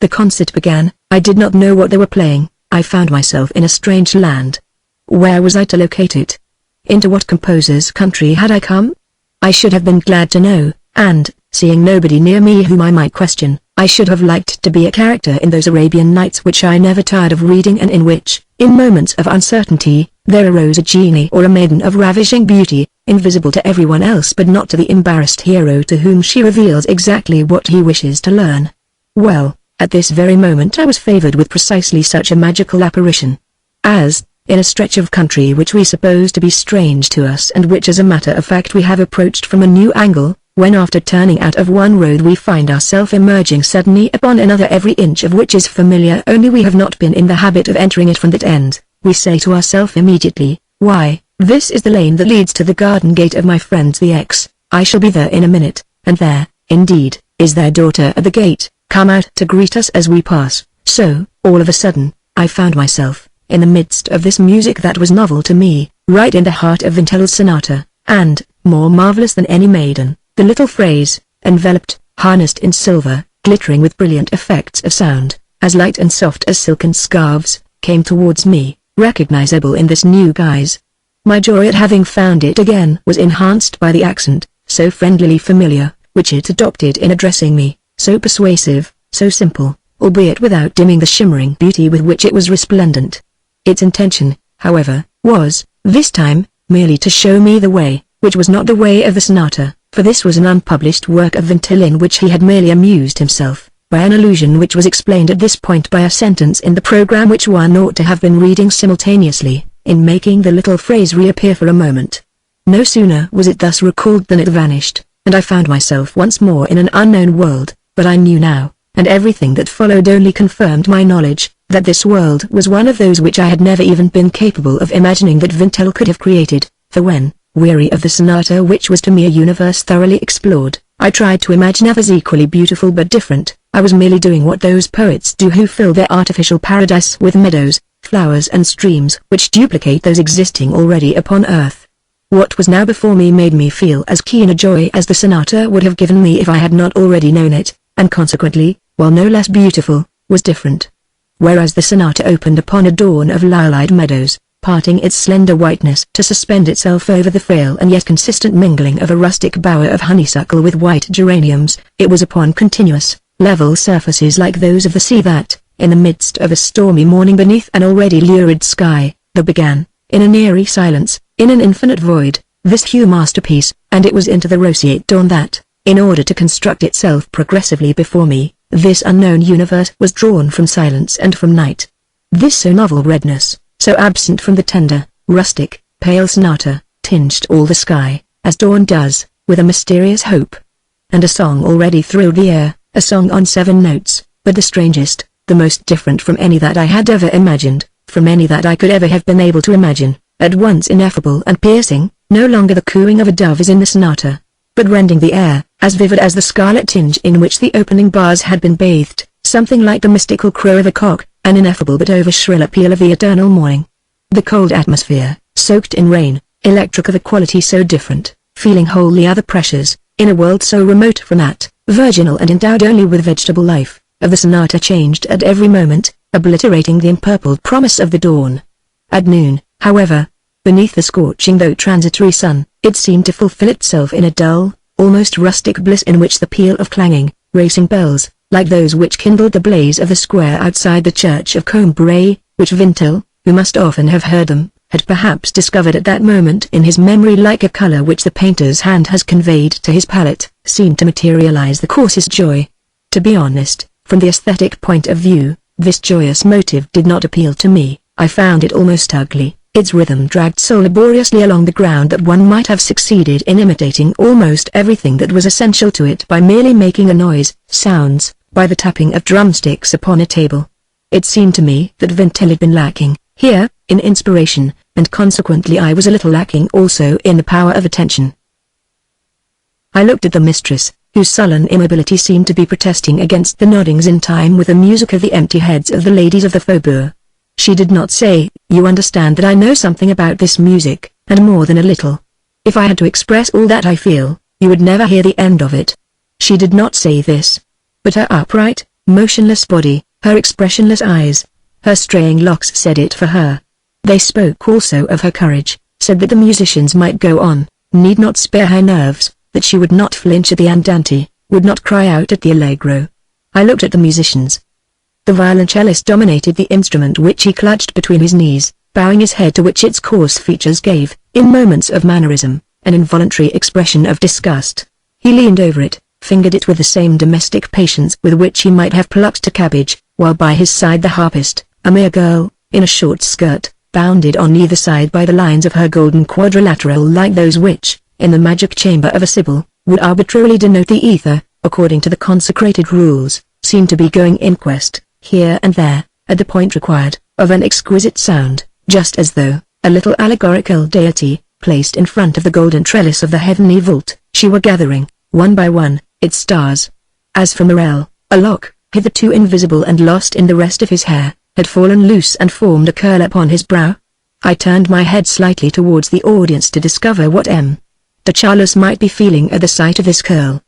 The concert began. I did not know what they were playing. I found myself in a strange land. Where was I to locate it? Into what composer's country had I come? I should have been glad to know, and, seeing nobody near me whom I might question, I should have liked to be a character in those Arabian Nights which I never tired of reading and in which, in moments of uncertainty, there arose a genie or a maiden of ravishing beauty, invisible to everyone else but not to the embarrassed hero to whom she reveals exactly what he wishes to learn. Well, at this very moment I was favored with precisely such a magical apparition. As, in a stretch of country which we suppose to be strange to us and which as a matter of fact we have approached from a new angle, when after turning out of one road we find ourselves emerging suddenly upon another every inch of which is familiar only we have not been in the habit of entering it from that end, we say to ourselves immediately, why, this is the lane that leads to the garden gate of my friends the X, I shall be there in a minute, and there, indeed, is their daughter at the gate, come out to greet us as we pass. So, all of a sudden, I found myself, in the midst of this music that was novel to me, right in the heart of Vintil's sonata, and, more marvelous than any maiden, the little phrase, enveloped, harnessed in silver, glittering with brilliant effects of sound, as light and soft as silken scarves, came towards me, recognizable in this new guise. My joy at having found it again was enhanced by the accent, so friendlily familiar, which it adopted in addressing me, so persuasive, so simple, albeit without dimming the shimmering beauty with which it was resplendent. Its intention, however, was, this time, merely to show me the way, which was not the way of the sonata, for this was an unpublished work of Vintil in which he had merely amused himself, by an allusion which was explained at this point by a sentence in the program which one ought to have been reading simultaneously, in making the little phrase reappear for a moment. No sooner was it thus recalled than it vanished, and I found myself once more in an unknown world, but I knew now, and everything that followed only confirmed my knowledge, that this world was one of those which I had never even been capable of imagining that Vintil could have created, for when, weary of the sonata which was to me a universe thoroughly explored, I tried to imagine others equally beautiful but different. I was merely doing what those poets do who fill their artificial paradise with meadows, flowers and streams which duplicate those existing already upon earth. What was now before me made me feel as keen a joy as the sonata would have given me if I had not already known it, and consequently, while no less beautiful, was different. Whereas the sonata opened upon a dawn of lilac meadows, parting its slender whiteness to suspend itself over the frail and yet consistent mingling of a rustic bower of honeysuckle with white geraniums, it was upon continuous, level surfaces like those of the sea that, in the midst of a stormy morning beneath an already lurid sky, there began, in an eerie silence, in an infinite void, this hue masterpiece, and it was into the roseate dawn that, in order to construct itself progressively before me, this unknown universe was drawn from silence and from night. This so novel redness, so absent from the tender, rustic, pale sonata, tinged all the sky, as dawn does, with a mysterious hope. And a song already thrilled the air, a song on 7 notes, but the strangest, the most different from any that I had ever imagined, from any that I could ever have been able to imagine, at once ineffable and piercing. No longer the cooing of a dove is in the sonata, but rending the air, as vivid as the scarlet tinge in which the opening bars had been bathed, something like the mystical crow of a cock, an ineffable but over-shrill appeal of the eternal morning. The cold atmosphere, soaked in rain, electric of a quality so different, feeling wholly other pressures, in a world so remote from that, virginal and endowed only with vegetable life, of the sonata changed at every moment, obliterating the empurpled promise of the dawn. At noon, however, beneath the scorching though transitory sun, it seemed to fulfill itself in a dull, almost rustic bliss in which the peal of clanging, racing bells, like those which kindled the blaze of the square outside the church of Combray, which Vintil, who must often have heard them, had perhaps discovered at that moment in his memory like a color which the painter's hand has conveyed to his palette, seemed to materialize the coarsest joy. To be honest, from the aesthetic point of view, this joyous motive did not appeal to me. I found it almost ugly. Its rhythm dragged so laboriously along the ground that one might have succeeded in imitating almost everything that was essential to it by merely making a noise, sounds, by the tapping of drumsticks upon a table. It seemed to me that Vintil had been lacking, here, in inspiration, and consequently I was a little lacking also in the power of attention. I looked at the mistress, whose sullen immobility seemed to be protesting against the noddings in time with the music of the empty heads of the ladies of the faubourg. She did not say, "You understand that I know something about this music, and more than a little. If I had to express all that I feel, you would never hear the end of it." She did not say this. But her upright, motionless body, her expressionless eyes, her straying locks said it for her. They spoke also of her courage, said that the musicians might go on, need not spare her nerves, that she would not flinch at the andante, would not cry out at the allegro. I looked at the musicians. The violoncellist dominated the instrument which he clutched between his knees, bowing his head to which its coarse features gave, in moments of mannerism, an involuntary expression of disgust. He leaned over it, fingered it with the same domestic patience with which he might have plucked a cabbage, while by his side the harpist, a mere girl, in a short skirt, bounded on either side by the lines of her golden quadrilateral like those which, in the magic chamber of a sibyl, would arbitrarily denote the ether, according to the consecrated rules, seemed to be going in quest, here and there, at the point required, of an exquisite sound, just as though, a little allegorical deity, placed in front of the golden trellis of the heavenly vault, she were gathering, one by one, its stars. As for Morel, a lock, hitherto invisible and lost in the rest of his hair, had fallen loose and formed a curl upon his brow. I turned my head slightly towards the audience to discover what de Charlus might be feeling at the sight of this curl.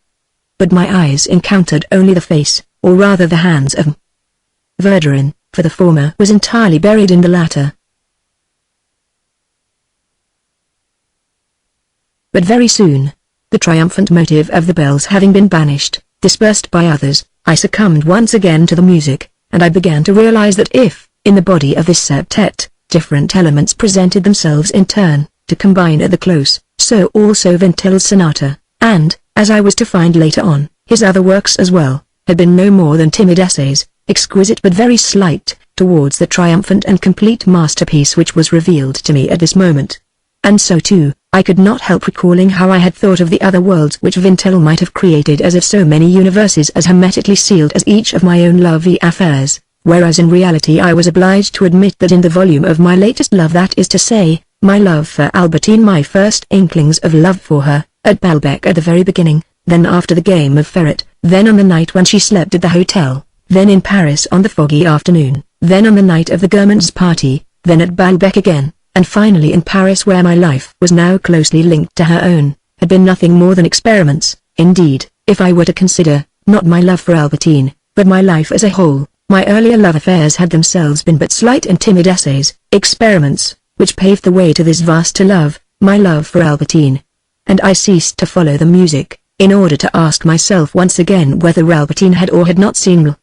But my eyes encountered only the face, or rather the hands of Verdurin, for the former was entirely buried in the latter. But very soon, the triumphant motive of the bells having been banished, dispersed by others, I succumbed once again to the music, and I began to realize that if, in the body of this septet, different elements presented themselves in turn, to combine at the close, so also Vintil's sonata, and, as I was to find later on, his other works as well, had been no more than timid essays, exquisite but very slight, towards the triumphant and complete masterpiece which was revealed to me at this moment. And so too, I could not help recalling how I had thought of the other worlds which Vintil might have created as if so many universes as hermetically sealed as each of my own lovely affairs, whereas in reality I was obliged to admit that in the volume of my latest love, that is to say, my love for Albertine, my first inklings of love for her, at Balbec at the very beginning, then after the game of ferret, then on the night when she slept at the hotel, then in Paris on the foggy afternoon, then on the night of the Gourmand's party, then at Baalbek again, and finally in Paris where my life was now closely linked to her own, had been nothing more than experiments. Indeed, if I were to consider, not my love for Albertine, but my life as a whole, my earlier love affairs had themselves been but slight and timid essays, experiments, which paved the way to this vaster love, my love for Albertine. And I ceased to follow the music, in order to ask myself once again whether Albertine had or had not seen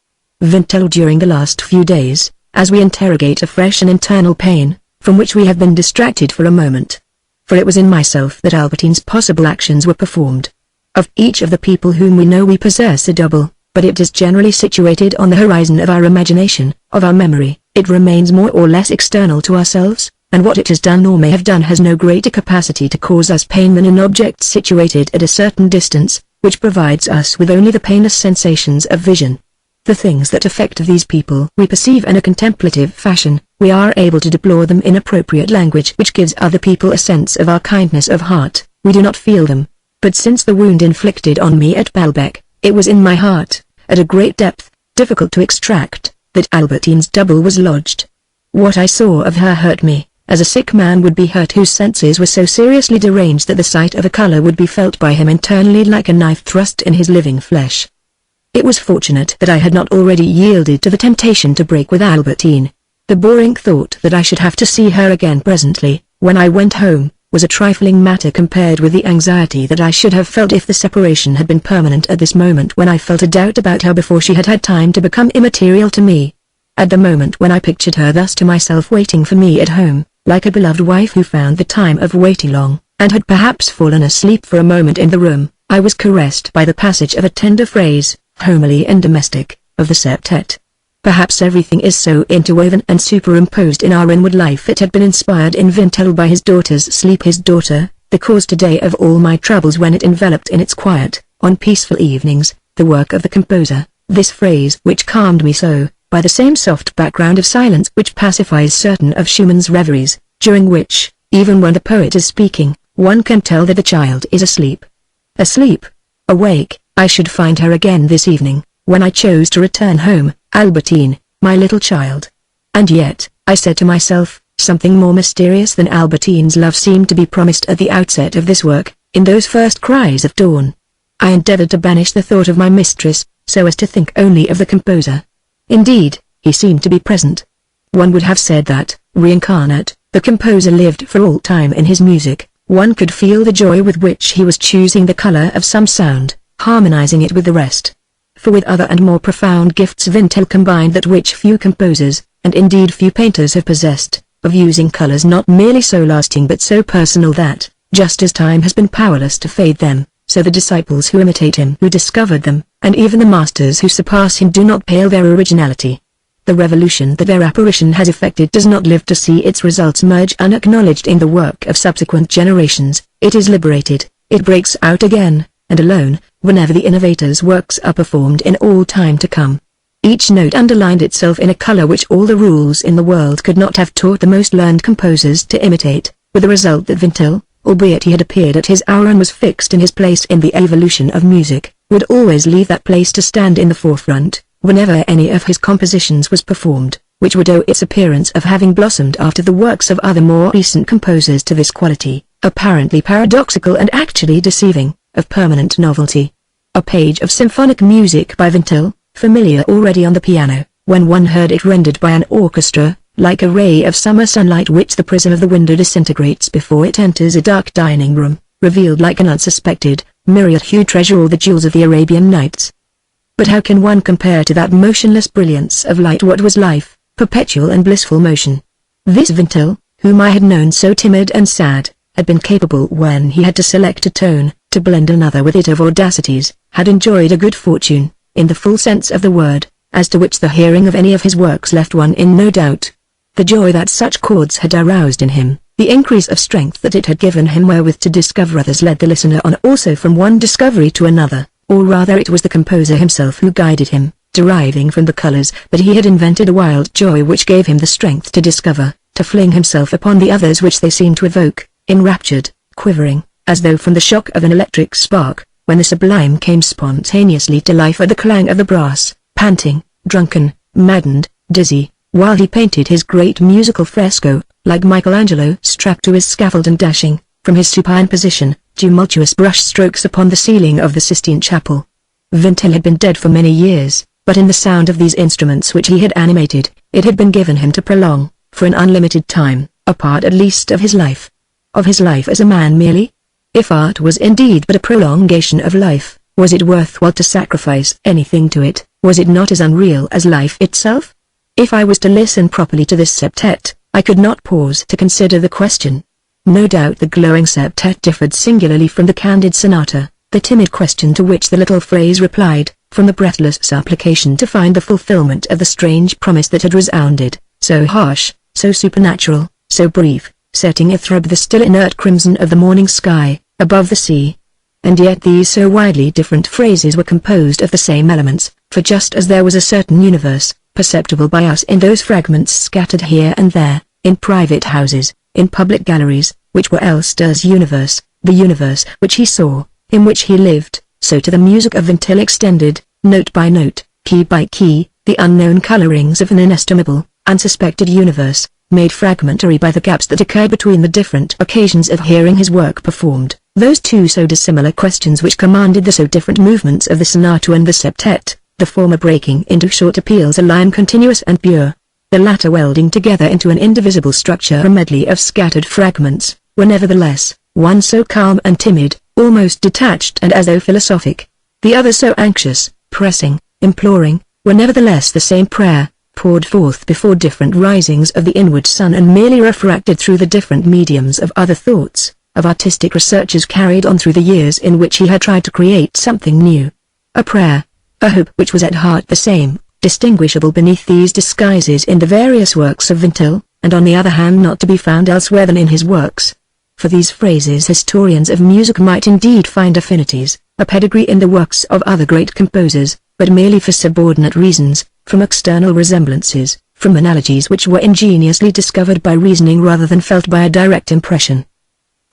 Vintel during the last few days, as we interrogate a fresh and internal pain, from which we have been distracted for a moment. For it was in myself that Albertine's possible actions were performed. Of each of the people whom we know we possess a double, but it is generally situated on the horizon of our imagination, of our memory. It remains more or less external to ourselves, and what it has done or may have done has no greater capacity to cause us pain than an object situated at a certain distance, which provides us with only the painless sensations of vision. The things that affect these people we perceive in a contemplative fashion. We are able to deplore them in appropriate language which gives other people a sense of our kindness of heart. We do not feel them. But since the wound inflicted on me at Baalbek, it was in my heart, at a great depth, difficult to extract, that Albertine's double was lodged. What I saw of her hurt me, as a sick man would be hurt whose senses were so seriously deranged that the sight of a color would be felt by him internally like a knife thrust in his living flesh. It was fortunate that I had not already yielded to the temptation to break with Albertine. The boring thought that I should have to see her again presently, when I went home, was a trifling matter compared with the anxiety that I should have felt if the separation had been permanent at this moment when I felt a doubt about her before she had had time to become immaterial to me. At the moment when I pictured her thus to myself waiting for me at home, like a beloved wife who found the time of waiting long, and had perhaps fallen asleep for a moment in the room, I was caressed by the passage of a tender phrase, homely and domestic, of the septet. Perhaps everything is so interwoven and superimposed in our inward life. It had been inspired in Vintel by his daughter's sleep. His daughter, the cause today of all my troubles when it enveloped in its quiet, on peaceful evenings, the work of the composer. This phrase which calmed me so, by the same soft background of silence which pacifies certain of Schumann's reveries, during which, even when the poet is speaking, one can tell that the child is asleep. Asleep? Awake, I should find her again this evening, when I chose to return home. Albertine, my little child. And yet, I said to myself, something more mysterious than Albertine's love seemed to be promised at the outset of this work, in those first cries of dawn. I endeavored to banish the thought of my mistress, so as to think only of the composer. Indeed, he seemed to be present. One would have said that, reincarnate, the composer lived for all time in his music. One could feel the joy with which he was choosing the color of some sound, harmonizing it with the rest. For with other and more profound gifts Vintel combined that which few composers, and indeed few painters have possessed, of using colors not merely so lasting but so personal that, just as time has been powerless to fade them, so the disciples who imitate him who discovered them, and even the masters who surpass him do not pale their originality. The revolution that their apparition has effected does not live to see its results merge unacknowledged in the work of subsequent generations. It is liberated, it breaks out again, and alone, whenever the innovator's works are performed in all time to come. Each note underlined itself in a color which all the rules in the world could not have taught the most learned composers to imitate, with the result that Vintel, albeit he had appeared at his hour and was fixed in his place in the evolution of music, would always leave that place to stand in the forefront, whenever any of his compositions was performed, which would owe its appearance of having blossomed after the works of other more recent composers to this quality, apparently paradoxical and actually deceiving, of permanent novelty. A page of symphonic music by Vintel, familiar already on the piano, when one heard it rendered by an orchestra, like a ray of summer sunlight which the prism of the window disintegrates before it enters a dark dining room, revealed like an unsuspected, myriad-hued treasure all the jewels of the Arabian Nights. But how can one compare to that motionless brilliance of light what was life, perpetual and blissful motion? This Vintel, whom I had known so timid and sad, had been capable when he had to select a tone, to blend another with it of audacities, had enjoyed a good fortune, in the full sense of the word, as to which the hearing of any of his works left one in no doubt. The joy that such chords had aroused in him, the increase of strength that it had given him wherewith to discover others led the listener on also from one discovery to another, or rather it was the composer himself who guided him, deriving from the colors that he had invented a wild joy which gave him the strength to discover, to fling himself upon the others which they seemed to evoke, enraptured, quivering, as though from the shock of an electric spark, when the sublime came spontaneously to life at the clang of the brass, panting, drunken, maddened, dizzy, while he painted his great musical fresco, like Michelangelo strapped to his scaffold and dashing, from his supine position, tumultuous brush strokes upon the ceiling of the Sistine Chapel. Vintil had been dead for many years, but in the sound of these instruments which he had animated, it had been given him to prolong, for an unlimited time, a part at least of his life. Of his life as a man merely? If art was indeed but a prolongation of life, was it worthwhile to sacrifice anything to it? Was it not as unreal as life itself? If I was to listen properly to this septet, I could not pause to consider the question. No doubt the glowing septet differed singularly from the candid sonata, the timid question to which the little phrase replied, from the breathless supplication to find the fulfillment of the strange promise that had resounded, so harsh, so supernatural, so brief, setting athrob the still inert crimson of the morning sky, above the sea. And yet these so widely different phrases were composed of the same elements, for just as there was a certain universe, perceptible by us in those fragments scattered here and there, in private houses, in public galleries, which were Elster's universe, the universe which he saw, in which he lived, so to the music of Vintil extended, note by note, key by key, the unknown colorings of an inestimable, unsuspected universe, made fragmentary by the gaps that occurred between the different occasions of hearing his work performed, those two so dissimilar questions which commanded the so different movements of the sonata and the septet, the former breaking into short appeals a line continuous and pure, the latter welding together into an indivisible structure a medley of scattered fragments, were nevertheless, one so calm and timid, almost detached and as though philosophic, the other so anxious, pressing, imploring, were nevertheless the same prayer, poured forth before different risings of the inward sun and merely refracted through the different mediums of other thoughts, of artistic researches carried on through the years in which he had tried to create something new. A prayer, a hope which was at heart the same, distinguishable beneath these disguises in the various works of Vintil, and on the other hand not to be found elsewhere than in his works. For these phrases historians of music might indeed find affinities, a pedigree in the works of other great composers, but merely for subordinate reasons, from external resemblances, from analogies which were ingeniously discovered by reasoning rather than felt by a direct impression.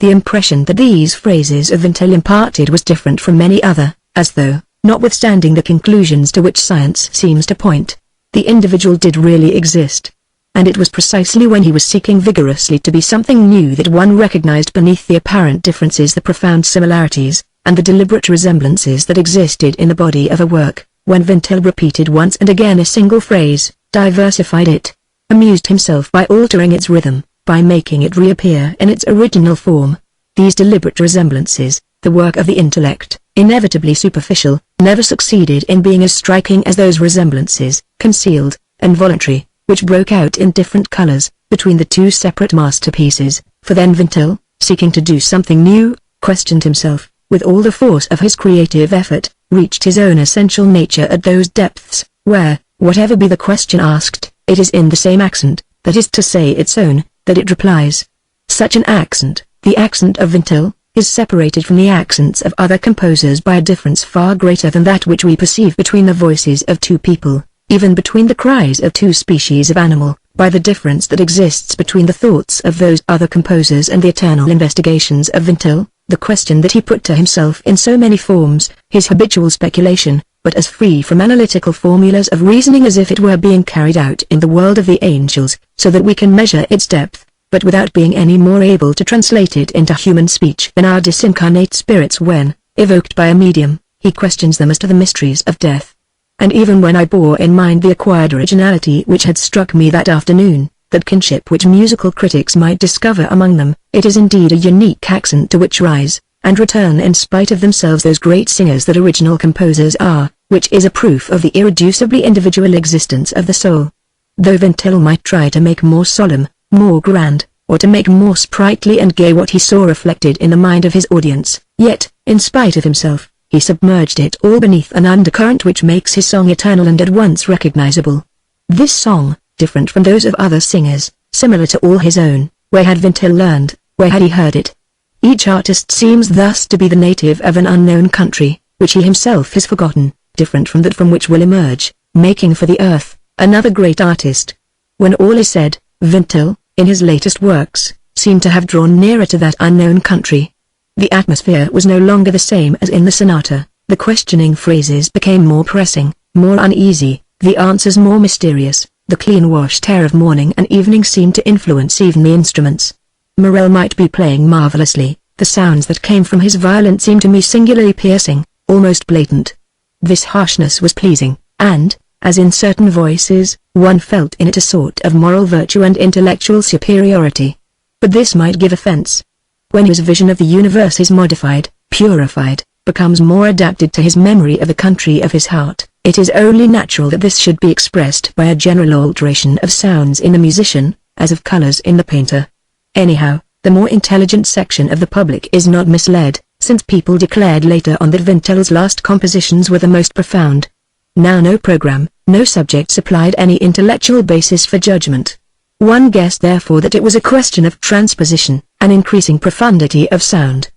The impression that these phrases of Vintil imparted was different from any other, as though, notwithstanding the conclusions to which science seems to point, the individual did really exist. And it was precisely when he was seeking vigorously to be something new that one recognized beneath the apparent differences the profound similarities, and the deliberate resemblances that existed in the body of a work, when Vintil repeated once and again a single phrase, diversified it, amused himself by altering its rhythm, by making it reappear in its original form. These deliberate resemblances, the work of the intellect, inevitably superficial, never succeeded in being as striking as those resemblances, concealed, and voluntary, which broke out in different colors, between the two separate masterpieces, for then Vintil, seeking to do something new, questioned himself, with all the force of his creative effort, reached his own essential nature at those depths, where, whatever be the question asked, it is in the same accent, that is to say its own, that it replies. Such an accent, the accent of Vintil, is separated from the accents of other composers by a difference far greater than that which we perceive between the voices of two people, even between the cries of two species of animal, by the difference that exists between the thoughts of those other composers and the eternal investigations of Vintil, the question that he put to himself in so many forms, his habitual speculation, but as free from analytical formulas of reasoning as if it were being carried out in the world of the angels, so that we can measure its depth, but without being any more able to translate it into human speech than our disincarnate spirits when, evoked by a medium, he questions them as to the mysteries of death. And even when I bore in mind the acquired originality which had struck me that afternoon, that kinship which musical critics might discover among them, it is indeed a unique accent to which rise, and return in spite of themselves those great singers that original composers are, which is a proof of the irreducibly individual existence of the soul. Though Vintil might try to make more solemn, more grand, or to make more sprightly and gay what he saw reflected in the mind of his audience, yet, in spite of himself, he submerged it all beneath an undercurrent which makes his song eternal and at once recognizable. This song, different from those of other singers, similar to all his own, where had Vintil learned, where had he heard it? Each artist seems thus to be the native of an unknown country, which he himself has forgotten, different from that from which will emerge, making for the earth, another great artist. When all is said, Vintil, in his latest works, seemed to have drawn nearer to that unknown country. The atmosphere was no longer the same as in the sonata. The questioning phrases became more pressing, more uneasy, the answers more mysterious. The clean-washed air of morning and evening seemed to influence even the instruments. Morel might be playing marvelously. The sounds that came from his violin seemed to me singularly piercing, almost blatant. This harshness was pleasing, and, as in certain voices, one felt in it a sort of moral virtue and intellectual superiority. But this might give offense. When his vision of the universe is modified, purified, becomes more adapted to his memory of the country of his heart, it is only natural that this should be expressed by a general alteration of sounds in the musician, as of colors in the painter. Anyhow, the more intelligent section of the public is not misled, since people declared later on that Vintel's last compositions were the most profound. Now no program, no subject supplied any intellectual basis for judgment. One guessed therefore that it was a question of transposition, an increasing profundity of sound.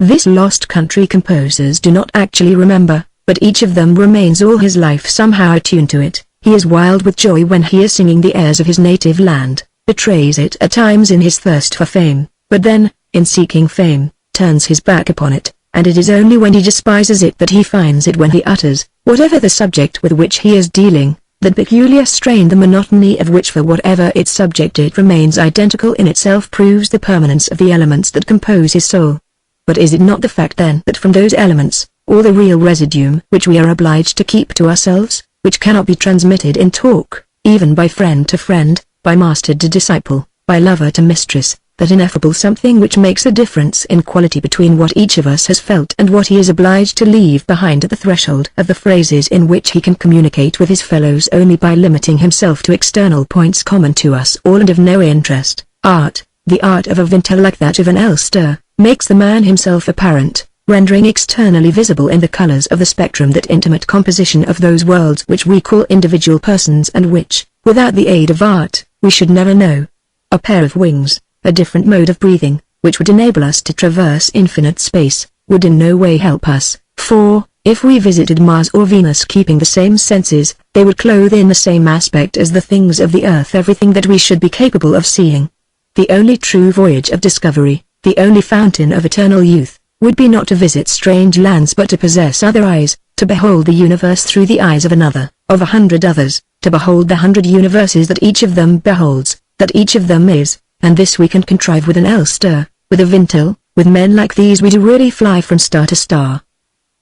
This lost country composers do not actually remember, but each of them remains all his life somehow attuned to it. He is wild with joy when he is singing the airs of his native land, betrays it at times in his thirst for fame, but then, in seeking fame, turns his back upon it, and it is only when he despises it that he finds it when he utters, whatever the subject with which he is dealing, that peculiar strain the monotony of which for whatever its subject it remains identical in itself proves the permanence of the elements that compose his soul. But is it not the fact then that from those elements, all the real residuum which we are obliged to keep to ourselves, which cannot be transmitted in talk, even by friend to friend, by master to disciple, by lover to mistress, that ineffable something which makes a difference in quality between what each of us has felt and what he is obliged to leave behind at the threshold of the phrases in which he can communicate with his fellows only by limiting himself to external points common to us all and of no interest. Art, the art of a Vintel like that of an Elster, makes the man himself apparent, rendering externally visible in the colors of the spectrum that intimate composition of those worlds which we call individual persons and which, without the aid of art, we should never know. A pair of wings, a different mode of breathing, which would enable us to traverse infinite space, would in no way help us, for, if we visited Mars or Venus keeping the same senses, they would clothe in the same aspect as the things of the earth everything that we should be capable of seeing. The only true voyage of discovery, the only fountain of eternal youth, would be not to visit strange lands but to possess other eyes, to behold the universe through the eyes of another, of 100 others, to behold the 100 universes that each of them beholds, that each of them is, and this we can contrive with an Elster, with a Vintel. With men like these we do really fly from star to star.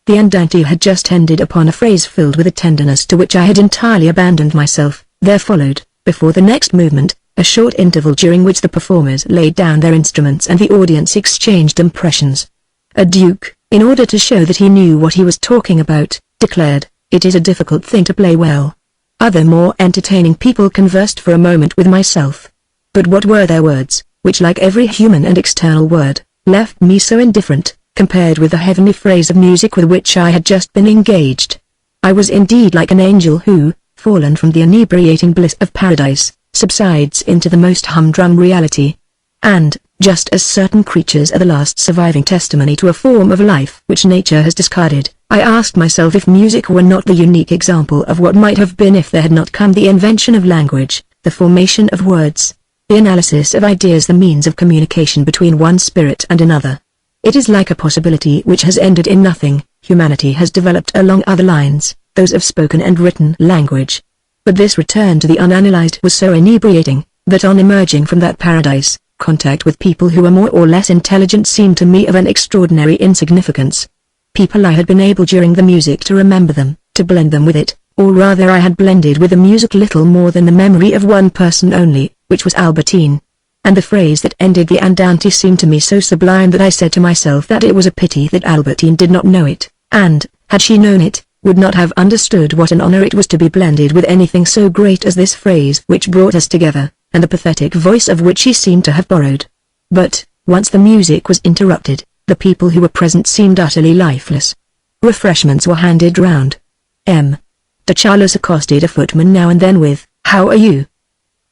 The Andante had just ended upon a phrase filled with a tenderness to which I had entirely abandoned myself. There followed, before the next movement, a short interval during which the performers laid down their instruments and the audience exchanged impressions. A duke, in order to show that he knew what he was talking about, declared, "It is a difficult thing to play well." Other more entertaining people conversed for a moment with myself. But what were their words, which like every human and external word, left me so indifferent, compared with the heavenly phrase of music with which I had just been engaged? I was indeed like an angel who, fallen from the inebriating bliss of paradise, subsides into the most humdrum reality. And, just as certain creatures are the last surviving testimony to a form of life which nature has discarded, I asked myself if music were not the unique example of what might have been if there had not come the invention of language, the formation of words, the analysis of ideas, the means of communication between one spirit and another. It is like a possibility which has ended in nothing. Humanity has developed along other lines, those of spoken and written language. But this return to the unanalyzed was so inebriating, that on emerging from that paradise, contact with people who were more or less intelligent seemed to me of an extraordinary insignificance. People I had been able during the music to remember them, to blend them with it, or rather I had blended with the music little more than the memory of one person only, which was Albertine. And the phrase that ended the Andante seemed to me so sublime that I said to myself that it was a pity that Albertine did not know it, and, had she known it, would not have understood what an honor it was to be blended with anything so great as this phrase which brought us together, and the pathetic voice of which she seemed to have borrowed. But, once the music was interrupted, the people who were present seemed utterly lifeless. Refreshments were handed round. M. de Charlos accosted a footman now and then with, "How are you?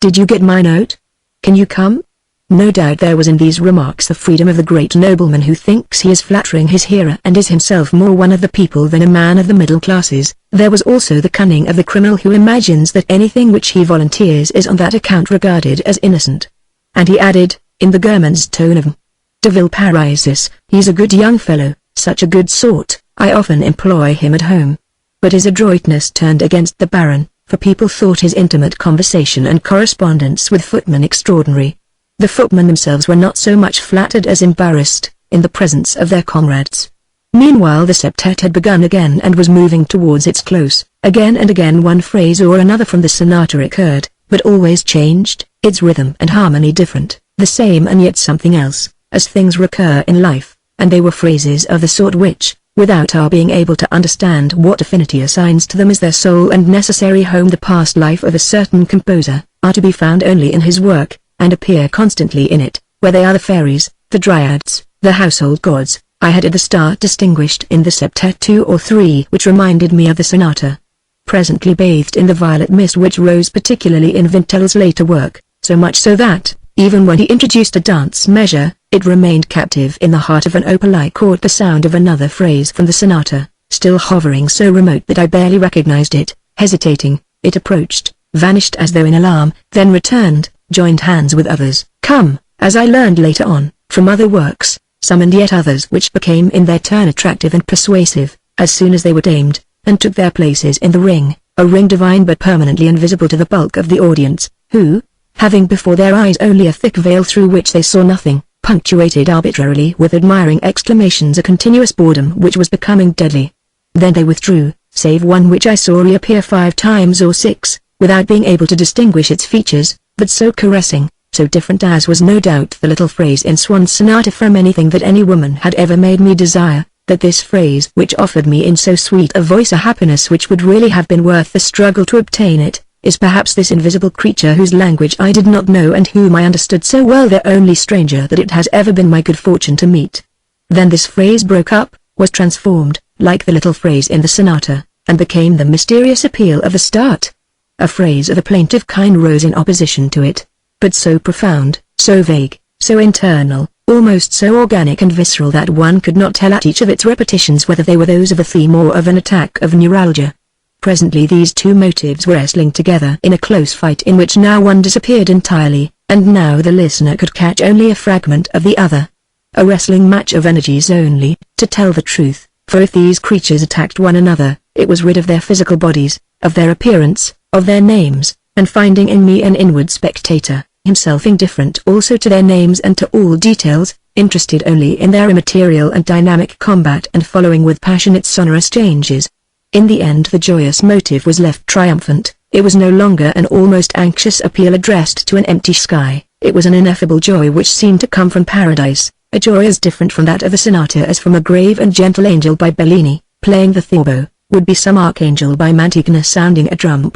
Did you get my note? Can you come?" No doubt there was in these remarks the freedom of the great nobleman who thinks he is flattering his hearer and is himself more one of the people than a man of the middle classes. There was also the cunning of the criminal who imagines that anything which he volunteers is on that account regarded as innocent. and he added, in the German's tone of de Villeparisis, he's a good young fellow, such a good sort, I often employ him at home. But his adroitness turned against the Baron, for people thought his intimate conversation and correspondence with footmen extraordinary. The footmen themselves were not so much flattered as embarrassed, in the presence of their comrades. Meanwhile the septet had begun again and was moving towards its close. Again and again one phrase or another from the sonata recurred, but always changed, its rhythm and harmony different, the same and yet something else, as things recur in life, and they were phrases of the sort which, without our being able to understand what affinity assigns to them as their sole and necessary home, the past life of a certain composer, are to be found only in his work, and appear constantly in it, where they are the fairies, the dryads, the household gods. I had at the start distinguished in the septet 2 or 3 which reminded me of the sonata. Presently bathed in the violet mist which rose particularly in Vintel's later work, so much so that, even when he introduced a dance measure, it remained captive in the heart of an opal. I caught the sound of another phrase from the sonata, still hovering so remote that I barely recognized it. Hesitating, it approached, vanished as though in alarm, then returned, joined hands with others, come, as I learned later on, from other works, some and yet others which became in their turn attractive and persuasive, as soon as they were tamed, and took their places in the ring, a ring divine but permanently invisible to the bulk of the audience, who, having before their eyes only a thick veil through which they saw nothing, punctuated arbitrarily with admiring exclamations a continuous boredom which was becoming deadly. Then they withdrew, save one which I saw reappear 5 times or 6, without being able to distinguish its features, but so caressing, so different as was no doubt the little phrase in Swann's sonata from anything that any woman had ever made me desire, that this phrase which offered me in so sweet a voice a happiness which would really have been worth the struggle to obtain it, is perhaps this invisible creature whose language I did not know and whom I understood so well, the only stranger that it has ever been my good fortune to meet. Then this phrase broke up, was transformed, like the little phrase in the sonata, and became the mysterious appeal of the start. A phrase of a plaintive kind rose in opposition to it, but so profound, so vague, so internal, almost so organic and visceral that one could not tell at each of its repetitions whether they were those of a theme or of an attack of neuralgia. Presently these two motives were wrestling together in a close fight in which now one disappeared entirely, and now the listener could catch only a fragment of the other. A wrestling match of energies only, to tell the truth, for if these creatures attacked one another, it was rid of their physical bodies, of their appearance, of their names, and finding in me an inward spectator, himself indifferent also to their names and to all details, interested only in their immaterial and dynamic combat and following with passionate sonorous changes. In the end the joyous motive was left triumphant. It was no longer an almost anxious appeal addressed to an empty sky, it was an ineffable joy which seemed to come from paradise, a joy as different from that of the sonata as from a grave and gentle angel by Bellini, playing the theorbo, would be some archangel by Mantegna sounding a drum.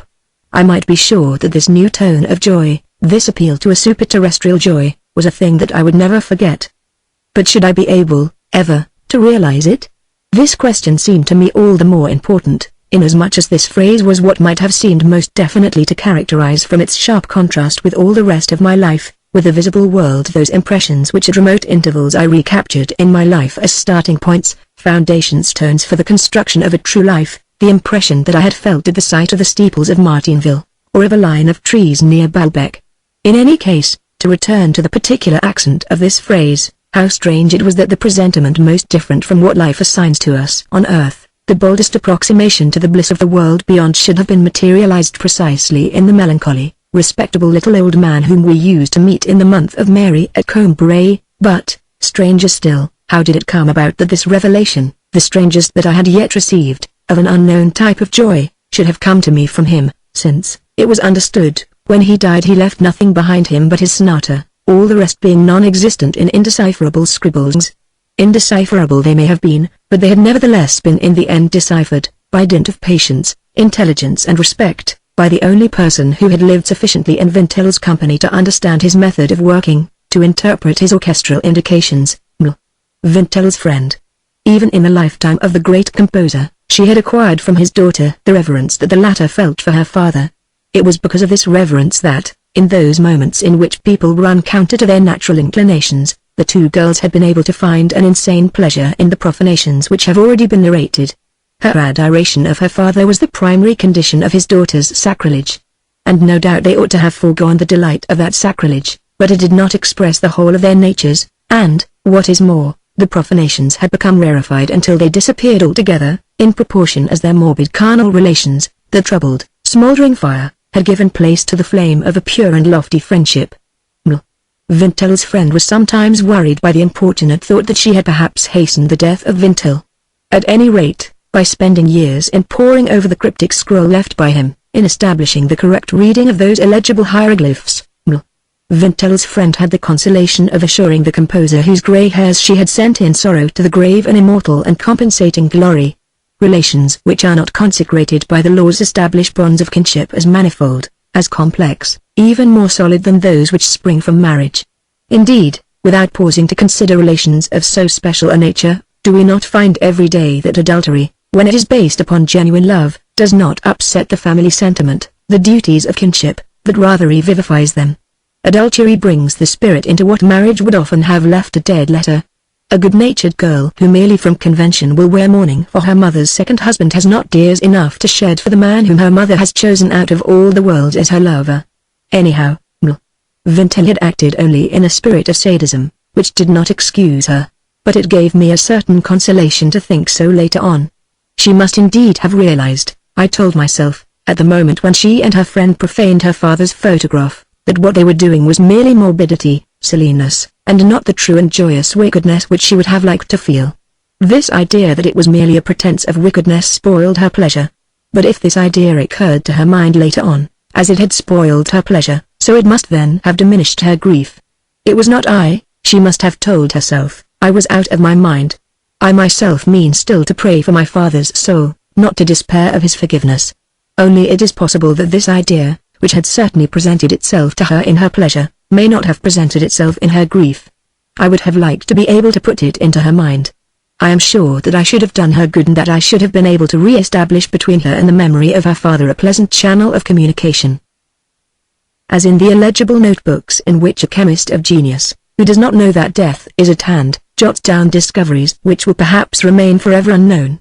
I might be sure that this new tone of joy, this appeal to a super-terrestrial joy, was a thing that I would never forget. But should I be able, ever, to realize it? This question seemed to me all the more important, inasmuch as this phrase was what might have seemed most definitely to characterize from its sharp contrast with all the rest of my life, with the visible world, those impressions which at remote intervals I recaptured in my life as starting points, foundation stones for the construction of a true life, the impression that I had felt at the sight of the steeples of Martinville, or of a line of trees near Balbec. In any case, to return to the particular accent of this phrase, how strange it was that the presentiment most different from what life assigns to us on earth, the boldest approximation to the bliss of the world beyond, should have been materialized precisely in the melancholy, respectable little old man whom we used to meet in the month of Mary at Combray. But, stranger still, how did it come about that this revelation, the strangest that I had yet received, of an unknown type of joy, should have come to me from him, since, it was understood, when he died he left nothing behind him but his sonata, all the rest being non-existent in indecipherable scribbles. Indecipherable they may have been, but they had nevertheless been in the end deciphered, by dint of patience, intelligence and respect, by the only person who had lived sufficiently in Vintel's company to understand his method of working, to interpret his orchestral indications, Vintel's friend. Even in the lifetime of the great composer, she had acquired from his daughter the reverence that the latter felt for her father. It was because of this reverence that, in those moments in which people run counter to their natural inclinations, the two girls had been able to find an insane pleasure in the profanations which have already been narrated. Her adoration of her father was the primary condition of his daughter's sacrilege. And no doubt they ought to have foregone the delight of that sacrilege, but it did not express the whole of their natures, and, what is more, the profanations had become rarefied until they disappeared altogether, in proportion as their morbid carnal relations, the troubled, smouldering fire, had given place to the flame of a pure and lofty friendship. Vintil's friend was sometimes worried by the importunate thought that she had perhaps hastened the death of Vintil. At any rate, by spending years in poring over the cryptic scroll left by him, in establishing the correct reading of those illegible hieroglyphs, Vintil's friend had the consolation of assuring the composer whose grey hairs she had sent in sorrow to the grave an immortal and compensating glory. Relations which are not consecrated by the laws establish bonds of kinship as manifold, as complex, even more solid than those which spring from marriage. Indeed, without pausing to consider relations of so special a nature, do we not find every day that adultery, when it is based upon genuine love, does not upset the family sentiment, the duties of kinship, but rather revivifies them? Adultery brings the spirit into what marriage would often have left a dead letter. A good-natured girl who merely from convention will wear mourning for her mother's second husband has not tears enough to shed for the man whom her mother has chosen out of all the world as her lover. Anyhow, Vintil had acted only in a spirit of sadism, which did not excuse her, but it gave me a certain consolation to think so later on. She must indeed have realized, I told myself, at the moment when she and her friend profaned her father's photograph, that what they were doing was merely morbidity, silliness, and not the true and joyous wickedness which she would have liked to feel. This idea that it was merely a pretense of wickedness spoiled her pleasure. But if this idea occurred to her mind later on, as it had spoiled her pleasure, so it must then have diminished her grief. It was not I, she must have told herself, I was out of my mind. I myself mean still to pray for my father's soul, not to despair of his forgiveness. Only it is possible that this idea, which had certainly presented itself to her in her pleasure, may not have presented itself in her grief. I would have liked to be able to put it into her mind. I am sure that I should have done her good and that I should have been able to re-establish between her and the memory of her father a pleasant channel of communication. As in the illegible notebooks in which a chemist of genius, who does not know that death is at hand, jots down discoveries which will perhaps remain forever unknown,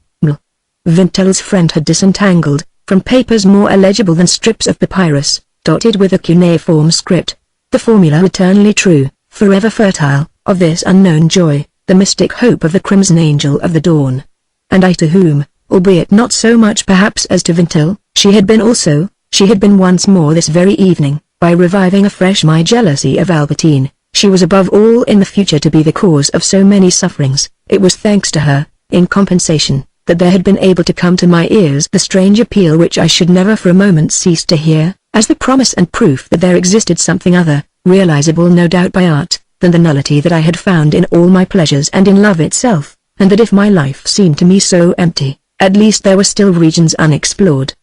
Vintil's friend had disentangled, from papers more illegible than strips of papyrus, dotted with a cuneiform script, the formula eternally true, forever fertile, of this unknown joy, the mystic hope of the crimson angel of the dawn. And I to whom, albeit not so much perhaps as to Vintil, she had been once more this very evening, by reviving afresh my jealousy of Albertine, she was above all in the future to be the cause of so many sufferings. It was thanks to her, in compensation, that there had been able to come to my ears the strange appeal which I should never for a moment cease to hear, as the promise and proof that there existed something other, realizable no doubt by art, than the nullity that I had found in all my pleasures and in love itself, and that if my life seemed to me so empty, at least there were still regions unexplored.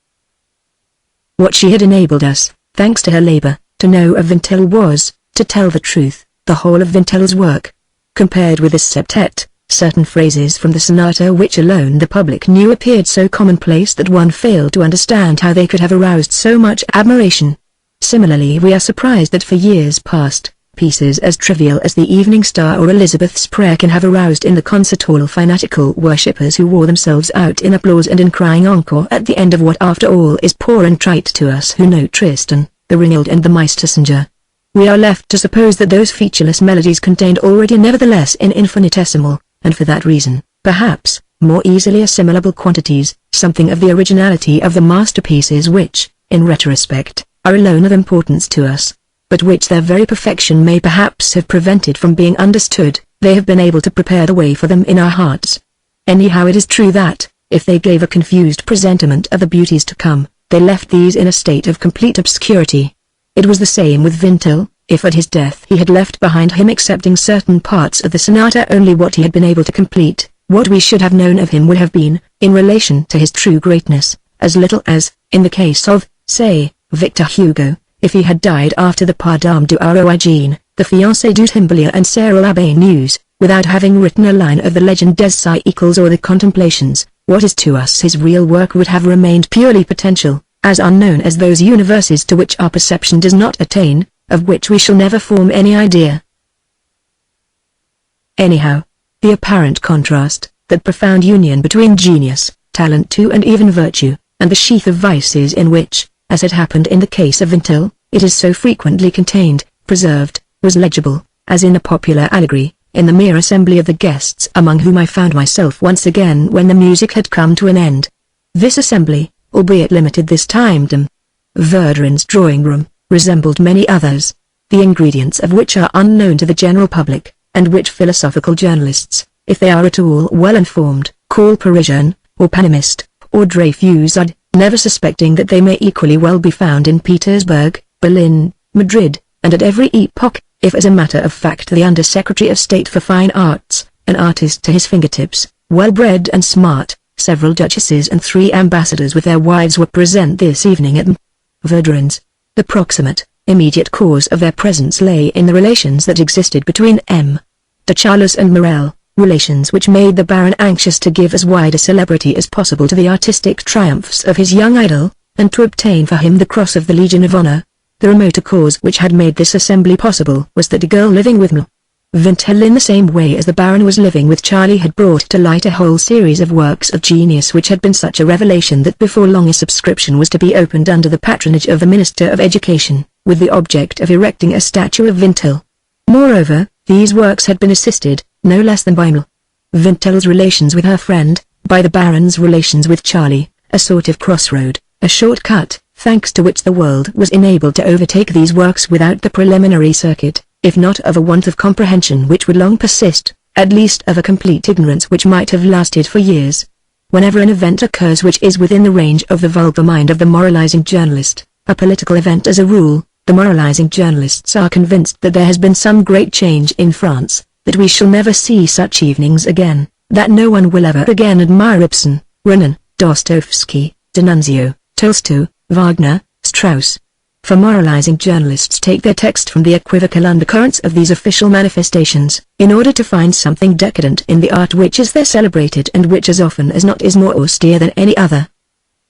What she had enabled us, thanks to her labor, to know of Vintil was, to tell the truth, the whole of Vintil's work. Compared with this septet, certain phrases from the sonata which alone the public knew appeared so commonplace that one failed to understand how they could have aroused so much admiration. Similarly, we are surprised that for years past, pieces as trivial as the Evening Star or Elizabeth's Prayer can have aroused in the concert hall fanatical worshippers who wore themselves out in applause and in crying encore at the end of what after all is poor and trite to us who know Tristan, the Ringeld and the Meistersinger. We are left to suppose that those featureless melodies contained already nevertheless in infinitesimal, and for that reason, perhaps, more easily assimilable quantities, something of the originality of the masterpieces which, in retrospect, are alone of importance to us, but which their very perfection may perhaps have prevented from being understood. They have been able to prepare the way for them in our hearts. Anyhow, it is true that, if they gave a confused presentiment of the beauties to come, they left these in a state of complete obscurity. It was the same with Vintil. If at his death he had left behind him excepting certain parts of the sonata only what he had been able to complete, what we should have known of him would have been, in relation to his true greatness, as little as, in the case of, say, Victor Hugo, if he had died after the Pas d'Armes du Haut-Hygiene, the Fiancée du Timberlier and Sarah l'Abbé News, without having written a line of the Legend des Cycles or the Contemplations. What is to us his real work would have remained purely potential, as unknown as those universes to which our perception does not attain, of which we shall never form any idea. Anyhow, the apparent contrast, that profound union between genius, talent too and even virtue, and the sheath of vices in which, as had happened in the case of Vintil, it is so frequently contained, preserved, was legible, as in a popular allegory, in the mere assembly of the guests among whom I found myself once again when the music had come to an end. This assembly, albeit limited this time to Verdurin's drawing room, resembled many others, the ingredients of which are unknown to the general public, and which philosophical journalists, if they are at all well informed, call Parisian, or Panamist, or Dreyfusard, never suspecting that they may equally well be found in Petersburg, Berlin, Madrid, and at every epoch, if as a matter of fact the Under-Secretary of State for Fine Arts, an artist to his fingertips, well-bred and smart, several duchesses and 3 ambassadors with their wives were present this evening at Verdurin's. The proximate, immediate cause of their presence lay in the relations that existed between de Charlus and Morel, relations which made the Baron anxious to give as wide a celebrity as possible to the artistic triumphs of his young idol, and to obtain for him the Cross of the Legion of Honor. The remoter cause which had made this assembly possible was that a girl living with Vintel in the same way as the Baron was living with Charlie had brought to light a whole series of works of genius which had been such a revelation that before long a subscription was to be opened under the patronage of the Minister of Education, with the object of erecting a statue of Vintel. Moreover, these works had been assisted, no less than by Vintel's relations with her friend, by the Baron's relations with Charlie, a sort of crossroad, a short-cut, thanks to which the world was enabled to overtake these works without the preliminary circuit, if not of a want of comprehension which would long persist, at least of a complete ignorance which might have lasted for years. Whenever an event occurs which is within the range of the vulgar mind of the moralizing journalist, a political event as a rule, the moralizing journalists are convinced that there has been some great change in France, that we shall never see such evenings again, that no one will ever again admire Ibsen, Renan, Dostoevsky, D'Annunzio, Tolstoy, Wagner, Strauss. For moralizing journalists take their text from the equivocal undercurrents of these official manifestations, in order to find something decadent in the art which is there celebrated and which as often as not is more austere than any other.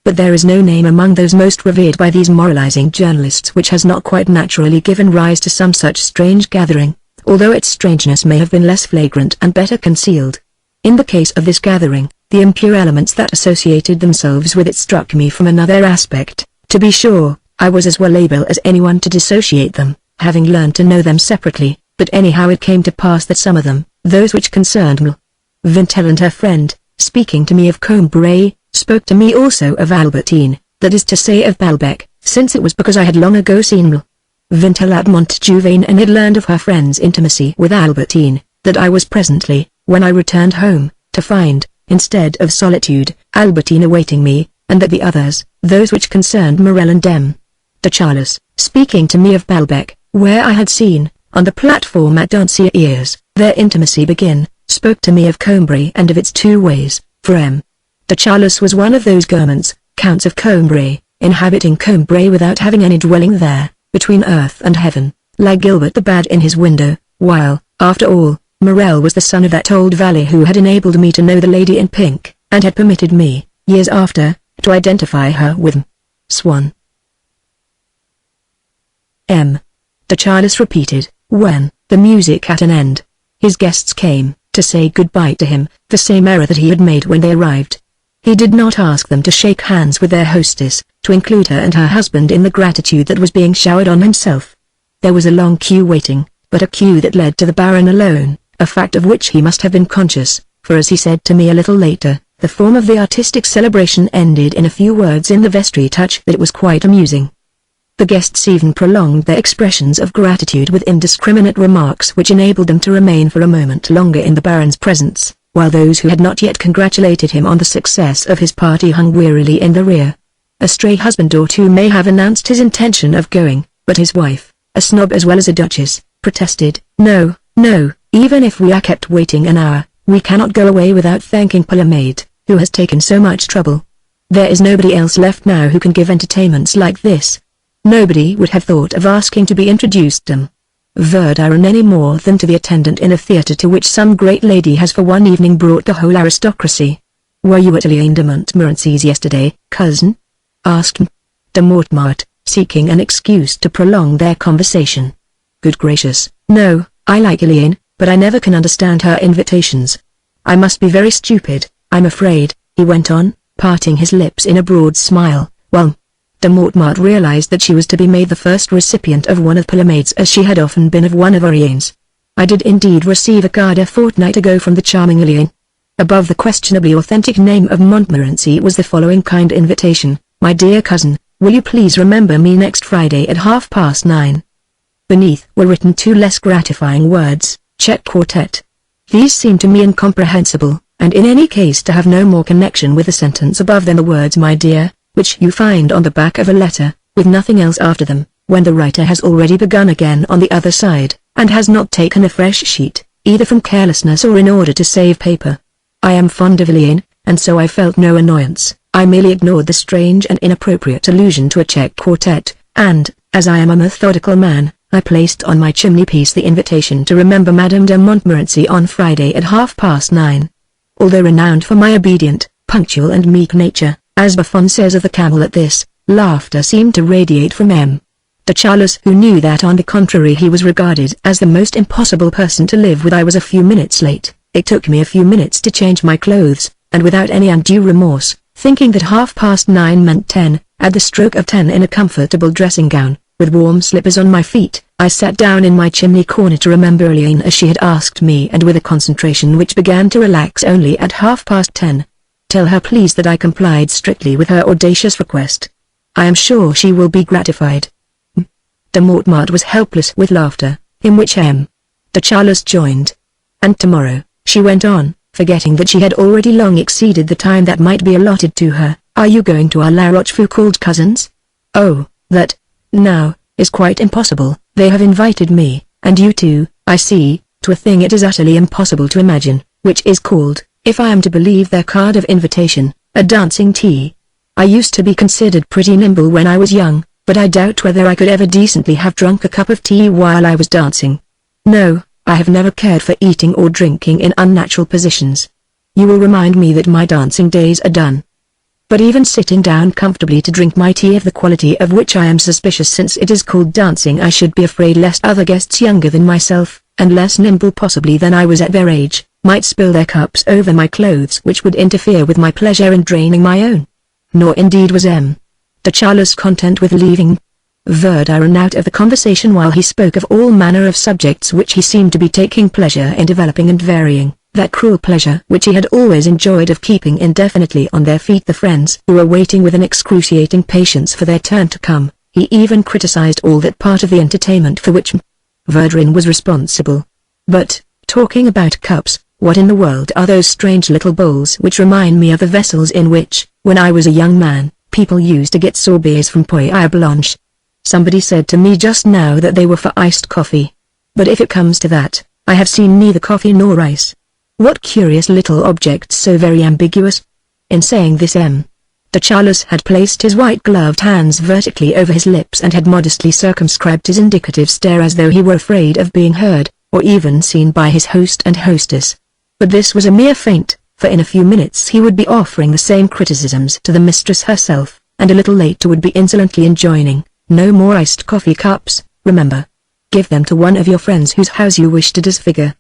But there is no name among those most revered by these moralizing journalists which has not quite naturally given rise to some such strange gathering, although its strangeness may have been less flagrant and better concealed. In the case of this gathering, the impure elements that associated themselves with it struck me from another aspect. To be sure, I was as well able as anyone to dissociate them, having learned to know them separately, but anyhow it came to pass that some of them, those which concerned Vintel and her friend, speaking to me of Combray, spoke to me also of Albertine, that is to say of Balbec, since it was because I had long ago seen Vintel at Montjouvain and had learned of her friend's intimacy with Albertine, that I was presently, when I returned home, to find, instead of solitude, Albertine awaiting me, and that the others, those which concerned Morel and de Charlus, speaking to me of Balbec, where I had seen, on the platform at Danciers, their intimacy begin, spoke to me of Combray and of its 2 ways, for de Charlus was one of those Gourmands, Counts of Combray, inhabiting Combray without having any dwelling there, between earth and heaven, like Gilbert the Bad in his window, while, after all, Morel was the son of that old valet who had enabled me to know the lady in pink, and had permitted me, years after, to identify her with Swan. De Charlus repeated, when, the music at an end, his guests came, to say good-bye to him, the same error that he had made when they arrived. He did not ask them to shake hands with their hostess, to include her and her husband in the gratitude that was being showered on himself. There was a long queue waiting, but a queue that led to the Baron alone, a fact of which he must have been conscious, for as he said to me a little later, the form of the artistic celebration ended in a few words in the vestry touch that it was quite amusing. The guests even prolonged their expressions of gratitude with indiscriminate remarks which enabled them to remain for a moment longer in the Baron's presence, while those who had not yet congratulated him on the success of his party hung wearily in the rear. A stray husband or 2 may have announced his intention of going, but his wife, a snob as well as a duchess, protested, "No, no, even if we are kept waiting an hour, we cannot go away without thanking Palamade, who has taken so much trouble. There is nobody else left now who can give entertainments like this. Nobody would have thought of asking to be introduced to Verdurin any more than to the attendant in a theatre to which some great lady has for one evening brought the whole aristocracy. Were you at Liane de Montmorency's yesterday, cousin?" asked de Mortemart, seeking an excuse to prolong their conversation. "Good gracious, no, I like Liane, but I never can understand her invitations. I must be very stupid, I'm afraid," he went on, parting his lips in a broad smile, while De Mortemart realized that she was to be made the first recipient of one of Palomade's as she had often been of one of Oriane's. I did indeed receive a card a fortnight ago from the charming Liliane. Above the questionably authentic name of Montmorency was the following kind invitation: "My dear cousin, will you please remember me next Friday at 9:30. Beneath were written two less gratifying words, "Check Quartet." These seemed to me incomprehensible, and in any case to have no more connection with the sentence above than the words "my dear," which you find on the back of a letter, with nothing else after them, when the writer has already begun again on the other side, and has not taken a fresh sheet, either from carelessness or in order to save paper. I am fond of Liliane, and so I felt no annoyance. I merely ignored the strange and inappropriate allusion to a check quartet, and, as I am a methodical man, I placed on my chimney-piece the invitation to remember Madame de Montmorency on Friday at 9:30. Although renowned for my obedient, punctual and meek nature, as Buffon says of the camel, at this, laughter seemed to radiate from M. de Charlus, who knew that on the contrary he was regarded as the most impossible person to live with. I was a few minutes late. It took me a few minutes to change my clothes, and without any undue remorse, thinking that 9:30 meant 10, at the stroke of 10 in a comfortable dressing gown, with warm slippers on my feet, I sat down in my chimney corner to remember Liliane as she had asked me, and with a concentration which began to relax only at 10:30. Tell her please that I complied strictly with her audacious request. I am sure she will be gratified. De Mortemart was helpless with laughter, in which M. de Charlus joined. And tomorrow, she went on, forgetting that she had already long exceeded the time that might be allotted to her, are you going to our La Rochefoucauld cousins? Oh, that, now, is quite impossible. They have invited me, and you too, I see, to a thing it is utterly impossible to imagine, which is called, if I am to believe their card of invitation, a dancing tea. I used to be considered pretty nimble when I was young, but I doubt whether I could ever decently have drunk a cup of tea while I was dancing. No, I have never cared for eating or drinking in unnatural positions. You will remind me that my dancing days are done. But even sitting down comfortably to drink my tea, of the quality of which I am suspicious since it is called dancing, I should be afraid lest other guests younger than myself, and less nimble possibly than I was at their age, might spill their cups over my clothes, which would interfere with my pleasure in draining my own. Nor indeed was M. de Charlus content with leaving Verdurin out of the conversation while he spoke of all manner of subjects which he seemed to be taking pleasure in developing and varying, that cruel pleasure which he had always enjoyed of keeping indefinitely on their feet the friends who were waiting with an excruciating patience for their turn to come. He even criticized all that part of the entertainment for which Verdurin was responsible. But, talking about cups, what in the world are those strange little bowls which remind me of the vessels in which, when I was a young man, people used to get sorbets from Poire Blanche? Somebody said to me just now that they were for iced coffee. But if it comes to that, I have seen neither coffee nor ice. What curious little objects so very ambiguous? In saying this, M. de Charlus had placed his white-gloved hands vertically over his lips and had modestly circumscribed his indicative stare as though he were afraid of being heard, or even seen by his host and hostess. But this was a mere feint, for in a few minutes he would be offering the same criticisms to the mistress herself, and a little later would be insolently enjoining, no more iced coffee cups, remember. Give them to one of your friends whose house you wish to disfigure.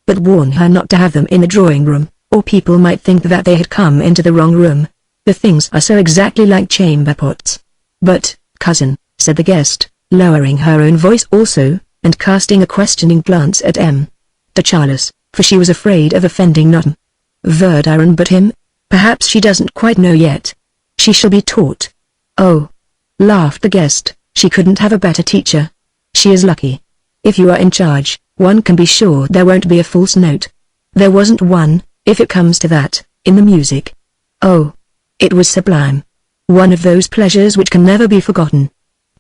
But warn her not to have them in the drawing-room, or people might think that they had come into the wrong room. The things are so exactly like chamber pots. But, cousin, said the guest, lowering her own voice also, and casting a questioning glance at M. de Charlus, for she was afraid of offending not Verdurin but him. Perhaps she doesn't quite know yet. She shall be taught. Oh, laughed the guest, she couldn't have a better teacher. She is lucky. If you are in charge, one can be sure there won't be a false note. There wasn't one, if it comes to that, in the music. Oh, it was sublime. One of those pleasures which can never be forgotten.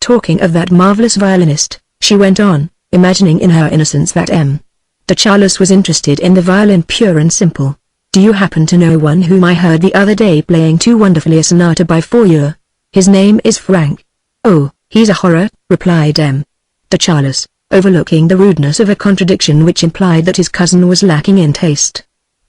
Talking of that marvelous violinist, she went on, imagining in her innocence that M. de Charlus was interested in the violin pure and simple. Do you happen to know one whom I heard the other day playing too wonderfully a sonata by Fourier? His name is Frank. Oh, he's a horror, replied M. de Charlus, overlooking the rudeness of a contradiction which implied that his cousin was lacking in taste.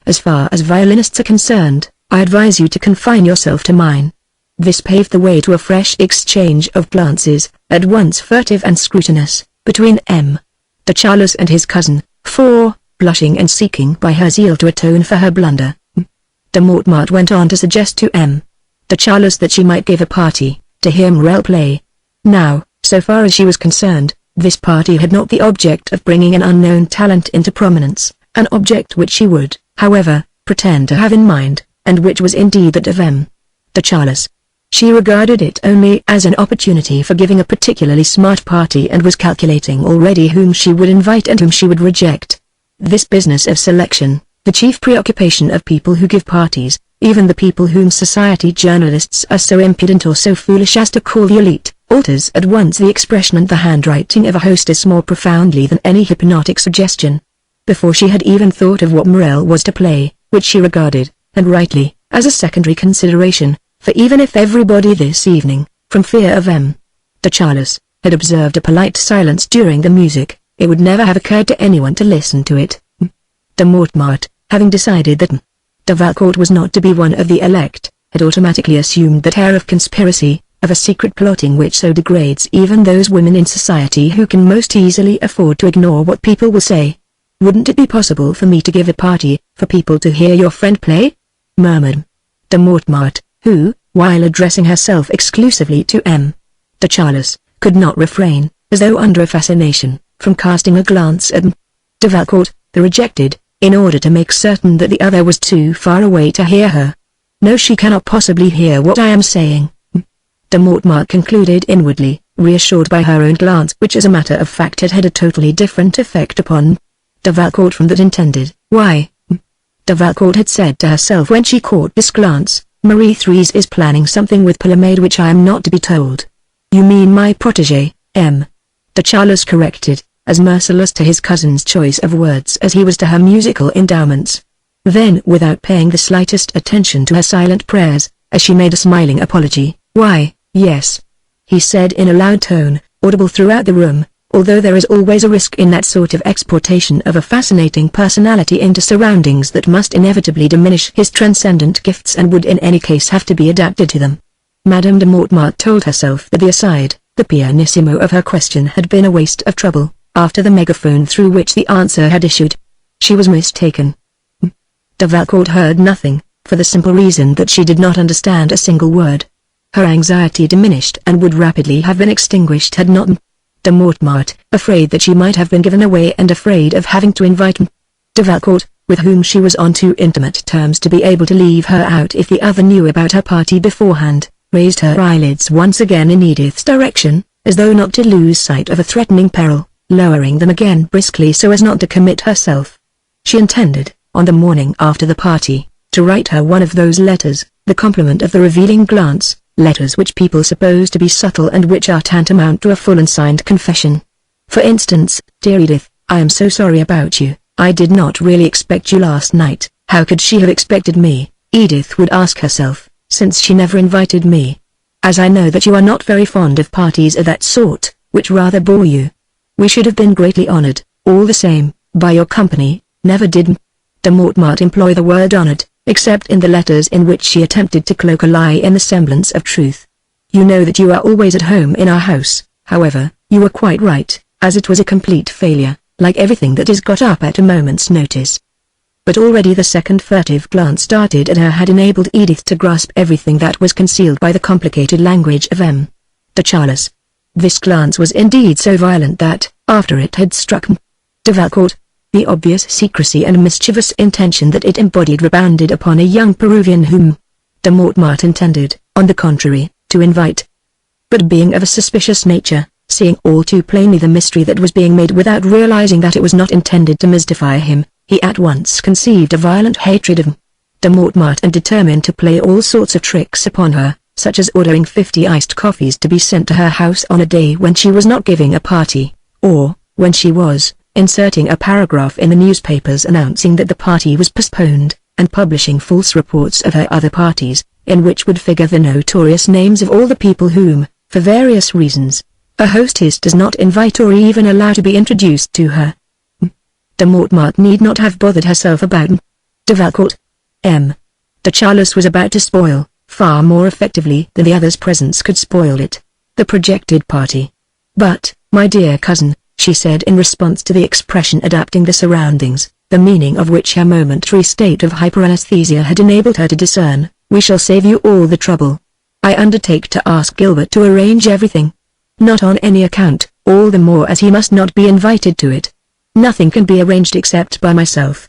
As far as violinists are concerned, I advise you to confine yourself to mine. This paved the way to a fresh exchange of glances, at once furtive and scrutinous, between M. de Charlus and his cousin, for, blushing and seeking by her zeal to atone for her blunder, M. De Mortemart went on to suggest to M. de Charles that she might give a party, to hear Morel play. Now, so far as she was concerned, this party had not the object of bringing an unknown talent into prominence, an object which she would, however, pretend to have in mind, and which was indeed that of M. de Charles. She regarded it only as an opportunity for giving a particularly smart party and was calculating already whom she would invite and whom she would reject. This business of selection, the chief preoccupation of people who give parties, even the people whom society journalists are so impudent or so foolish as to call the elite, alters at once the expression and the handwriting of a hostess more profoundly than any hypnotic suggestion. Before she had even thought of what Morel was to play, which she regarded, and rightly, as a secondary consideration, for even if everybody this evening, from fear of M. de Charles, had observed a polite silence during the music, it would never have occurred to anyone to listen to it. De Mortemart, having decided that M. de Valcourt was not to be one of the elect, had automatically assumed that air of conspiracy, of a secret plotting which so degrades even those women in society who can most easily afford to ignore what people will say. "Wouldn't it be possible for me to give a party, for people to hear your friend play?" murmured de Mortemart, who, while addressing herself exclusively to M. de Charles, could not refrain, as though under a fascination, from casting a glance at M. de Valcourt, the rejected, in order to make certain that the other was too far away to hear her. "No, she cannot possibly hear what I am saying," de Mortemart concluded inwardly, reassured by her own glance which as a matter of fact had had a totally different effect upon M. de Valcourt from that intended. Why, M. de Valcourt had said to herself when she caught this glance, "Marie Threes is planning something with Palamade which I am not to be told." "You mean my protégé, M. de Charles corrected, as merciless to his cousin's choice of words as he was to her musical endowments. Then, without paying the slightest attention to her silent prayers, as she made a smiling apology, "Why, yes," he said in a loud tone, audible throughout the room, although there is always a risk in that sort of exportation of a fascinating personality into surroundings that must inevitably diminish his transcendent gifts and would in any case have to be adapted to them. Madame de Mortemart told herself that the aside, the pianissimo of her question had been a waste of trouble, after the megaphone through which the answer had issued. She was mistaken. M. de Valcourt heard nothing, for the simple reason that she did not understand a single word. Her anxiety diminished and would rapidly have been extinguished had not M. de Mortemart, afraid that she might have been given away and afraid of having to invite M. de Valcourt, with whom she was on too intimate terms to be able to leave her out if the other knew about her party beforehand, raised her eyelids once again in Edith's direction, as though not to lose sight of a threatening peril, lowering them again briskly so as not to commit herself. She intended, on the morning after the party, to write her one of those letters, the complement of the revealing glance, letters which people suppose to be subtle and which are tantamount to a full and signed confession. For instance, "Dear Edith, I am so sorry about you, I did not really expect you last night." How could she have expected me, Edith would ask herself, since she never invited me? "As I know that you are not very fond of parties of that sort, which rather bore you. We should have been greatly honored, all the same, by your company." Never did M. de Mortemart employ the word honored, except in the letters in which she attempted to cloak a lie in the semblance of truth. "You know that you are always at home in our house." However, you were quite right, as it was a complete failure, like everything that is got up at a moment's notice. But already the second furtive glance darted at her had enabled Edith to grasp everything that was concealed by the complicated language of M. de Charles. This glance was indeed so violent that, after it had struck M. de Valcourt, the obvious secrecy and mischievous intention that it embodied rebounded upon a young Peruvian whom de Mortemart intended, on the contrary, to invite. But being of a suspicious nature, seeing all too plainly the mystery that was being made without realizing that it was not intended to mystify him, he at once conceived a violent hatred of M. de Mortemart and determined to play all sorts of tricks upon her, such as ordering 50 iced coffees to be sent to her house on a day when she was not giving a party, or, when she was, inserting a paragraph in the newspapers announcing that the party was postponed, and publishing false reports of her other parties, in which would figure the notorious names of all the people whom, for various reasons, a hostess does not invite or even allow to be introduced to her. M. de Mortemart need not have bothered herself about M. de Valcourt. M. de Charles was about to spoil, far more effectively than the other's presence could spoil it, the projected party. "But, my dear cousin," she said in response to the expression adapting the surroundings, the meaning of which her momentary state of hyperanesthesia had enabled her to discern. "We shall save you all the trouble. I undertake to ask Gilbert to arrange everything. Not on any account, all the more as he must not be invited to it. Nothing can be arranged except by myself.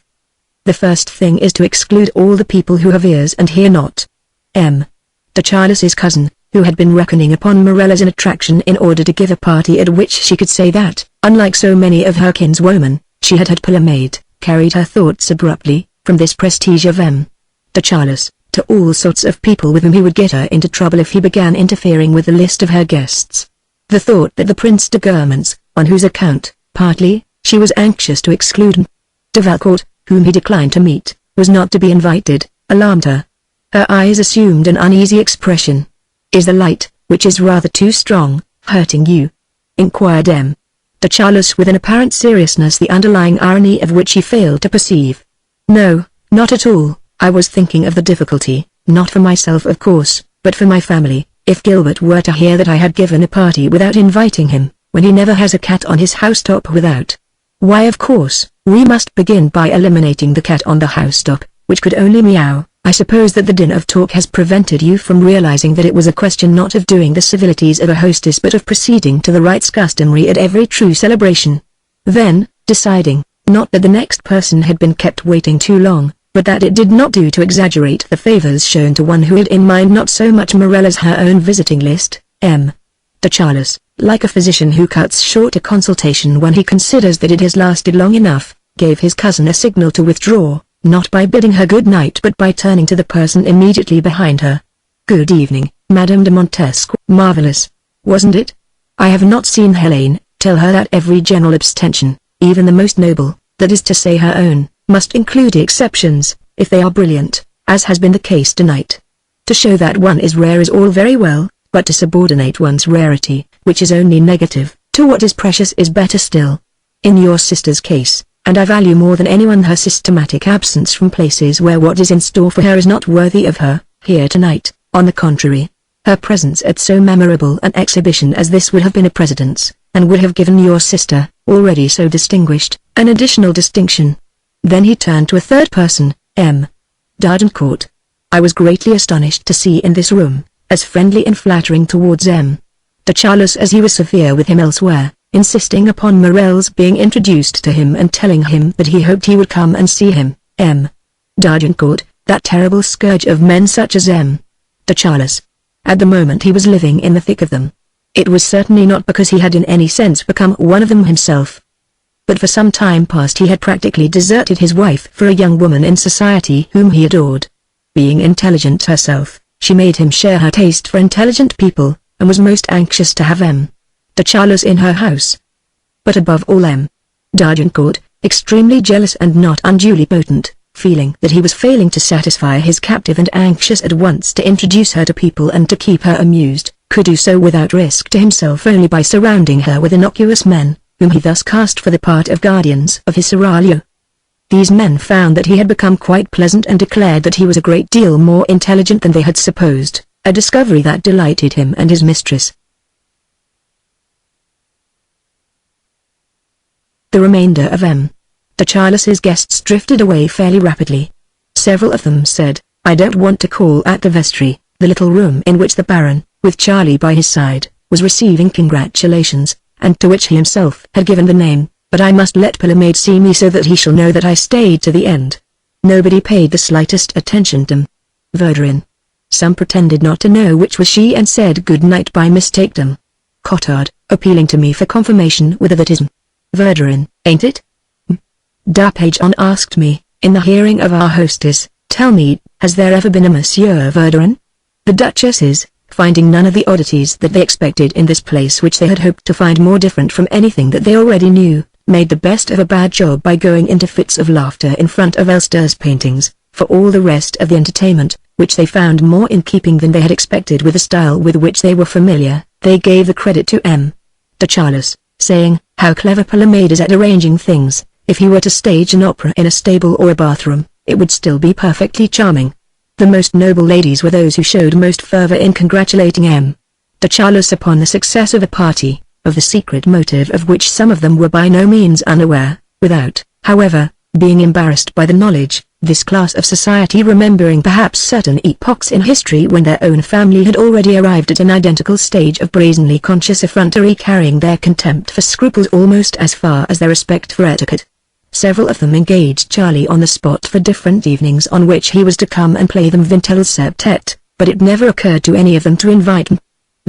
The first thing is to exclude all the people who have ears and hear not." De Charles's cousin, who had been reckoning upon Morel as an attraction in order to give a party at which she could say that, unlike so many of her kinswomen, she had had Palamede, carried her thoughts abruptly, from this prestige of de Charles, to all sorts of people with whom he would get her into trouble if he began interfering with the list of her guests. The thought that the Prince de Guermantes, on whose account, partly, she was anxious to exclude de Valcourt, whom he declined to meet, was not to be invited, alarmed her. Her eyes assumed an uneasy expression. "Is the light, which is rather too strong, hurting you?" inquired de Charles with an apparent seriousness the underlying irony of which he failed to perceive. "No, not at all. I was thinking of the difficulty, not for myself of course, but for my family, if Gilbert were to hear that I had given a party without inviting him, when he never has a cat on his housetop without. Why of course, we must begin by eliminating the cat on the housetop, which could only meow. I suppose that the din of talk has prevented you from realizing that it was a question not of doing the civilities of a hostess but of proceeding to the rites customary at every true celebration." Then, deciding, not that the next person had been kept waiting too long, but that it did not do to exaggerate the favors shown to one who had in mind not so much Morel as her own visiting list, de Charles, like a physician who cuts short a consultation when he considers that it has lasted long enough, gave his cousin a signal to withdraw, not by bidding her good night but by turning to the person immediately behind her. "Good evening, Madame de Montesquieu." "Marvelous, wasn't it? I have not seen Helene. Tell her that every general abstention, even the most noble, that is to say her own, must include exceptions, if they are brilliant, as has been the case tonight. To show that one is rare is all very well, but to subordinate one's rarity, which is only negative, to what is precious is better still. In your sister's case, and I value more than anyone her systematic absence from places where what is in store for her is not worthy of her, here tonight, on the contrary. Her presence at so memorable an exhibition as this would have been a precedence, and would have given your sister, already so distinguished, an additional distinction." Then he turned to a third person, d'Argencourt. "I was greatly astonished to see in this room, as friendly and flattering towards de Charles as he was severe with him elsewhere, insisting upon Morel's being introduced to him and telling him that he hoped he would come and see him, d'Argencourt, that terrible scourge of men such as de Charles. At the moment he was living in the thick of them. It was certainly not because he had in any sense become one of them himself. But for some time past he had practically deserted his wife for a young woman in society whom he adored. Being intelligent herself, she made him share her taste for intelligent people, and was most anxious to have de Charles in her house. But above all d'Argencourt, extremely jealous and not unduly potent, feeling that he was failing to satisfy his captive and anxious at once to introduce her to people and to keep her amused, could do so without risk to himself only by surrounding her with innocuous men, whom he thus cast for the part of guardians of his seraglio. These men found that he had become quite pleasant and declared that he was a great deal more intelligent than they had supposed, a discovery that delighted him and his mistress. The remainder of de Charles's guests drifted away fairly rapidly. Several of them said, "I don't want to call at the vestry," the little room in which the Baron, with Charlie by his side, was receiving congratulations, and to which he himself had given the name, "but I must let Palamede see me so that he shall know that I stayed to the end." Nobody paid the slightest attention to Verdurin. Some pretended not to know which was she and said good night by mistake. Cottard, appealing to me for confirmation whether that is Verdurin, ain't it? D'Arpajon asked me, in the hearing of our hostess, "Tell me, has there ever been a Monsieur Verdurin?" The duchesses, finding none of the oddities that they expected in this place which they had hoped to find more different from anything that they already knew, made the best of a bad job by going into fits of laughter in front of Elster's paintings, for all the rest of the entertainment, which they found more in keeping than they had expected with the style with which they were familiar. They gave the credit to de Charles, saying, "How clever Palamede is at arranging things. If he were to stage an opera in a stable or a bathroom, it would still be perfectly charming." The most noble ladies were those who showed most fervor in congratulating de Charles upon the success of a party, of the secret motive of which some of them were by no means unaware, without, however, being embarrassed by the knowledge. This class of society, remembering perhaps certain epochs in history when their own family had already arrived at an identical stage of brazenly conscious effrontery, carrying their contempt for scruples almost as far as their respect for etiquette. Several of them engaged Charlie on the spot for different evenings on which he was to come and play them Vintel's septet, but it never occurred to any of them to invite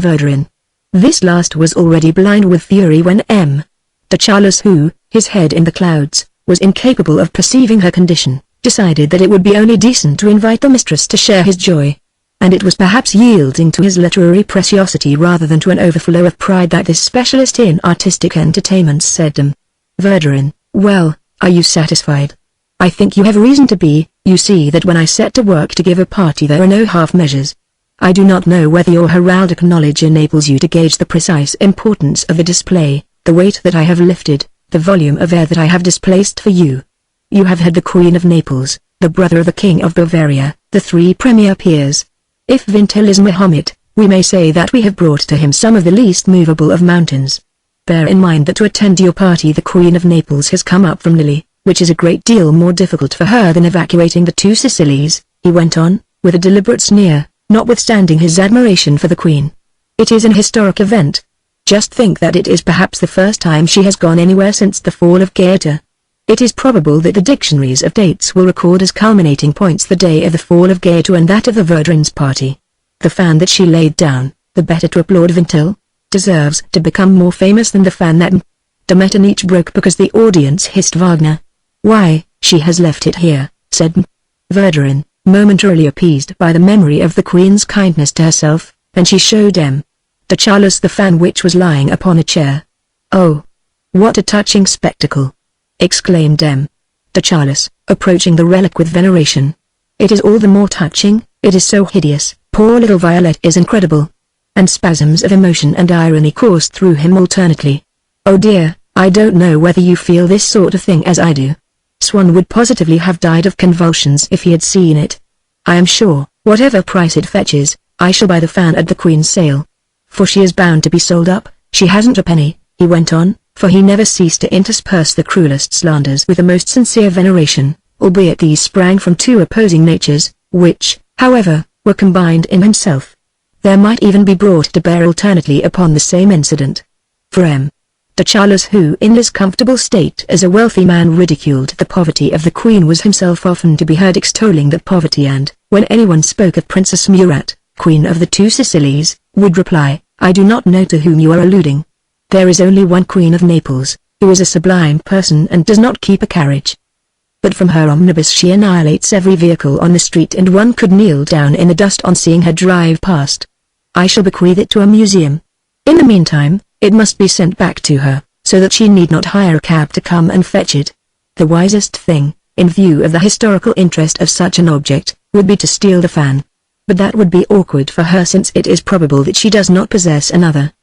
Verdurin. This last was already blind with fury when de Charles, who, his head in the clouds, was incapable of perceiving her condition, decided that it would be only decent to invite the mistress to share his joy. And it was perhaps yielding to his literary preciosity rather than to an overflow of pride that this specialist in artistic entertainments said to Verdurin, "Well, are you satisfied? I think you have reason to be. You see that when I set to work to give a party there are no half measures. I do not know whether your heraldic knowledge enables you to gauge the precise importance of the display, the weight that I have lifted, the volume of air that I have displaced for you. You have had the Queen of Naples, the brother of the King of Bavaria, the three premier peers. If Vintel is Mahomet, we may say that we have brought to him some of the least movable of mountains. Bear in mind that to attend your party the Queen of Naples has come up from Lille, which is a great deal more difficult for her than evacuating the two Sicilies," he went on, with a deliberate sneer, notwithstanding his admiration for the Queen. "It is an historic event. Just think that it is perhaps the first time she has gone anywhere since the fall of Gaeta. It is probable that the dictionaries of dates will record as culminating points the day of the fall of Gaeta and that of the Verdurin's party. The fan that she laid down, the better to applaud Vintel, deserves to become more famous than the fan that de Metternich broke because the audience hissed Wagner. Why, she has left it here," said Verdurin, momentarily appeased by the memory of the Queen's kindness to herself, and she showed de Charles the fan which was lying upon a chair. "Oh, what a touching spectacle!" exclaimed de Charles, approaching the relic with veneration. "It is all the more touching, it is so hideous, poor little Violet is incredible." And spasms of emotion and irony coursed through him alternately. "Oh dear, I don't know whether you feel this sort of thing as I do. Swan would positively have died of convulsions if he had seen it. I am sure, whatever price it fetches, I shall buy the fan at the Queen's sale. For she is bound to be sold up, she hasn't a penny," he went on, for he never ceased to intersperse the cruelest slanders with the most sincere veneration, albeit these sprang from two opposing natures, which, however, were combined in himself. There might even be brought to bear alternately upon the same incident. For de Charles, who in this comfortable state as a wealthy man ridiculed the poverty of the Queen, was himself often to be heard extolling that poverty, and, when anyone spoke of Princess Murat, Queen of the two Sicilies, would reply, "I do not know to whom you are alluding. There is only one Queen of Naples, who is a sublime person and does not keep a carriage. But from her omnibus she annihilates every vehicle on the street and one could kneel down in the dust on seeing her drive past. I shall bequeath it to a museum. In the meantime, it must be sent back to her, so that she need not hire a cab to come and fetch it. The wisest thing, in view of the historical interest of such an object, would be to steal the fan. But that would be awkward for her since it is probable that she does not possess another,"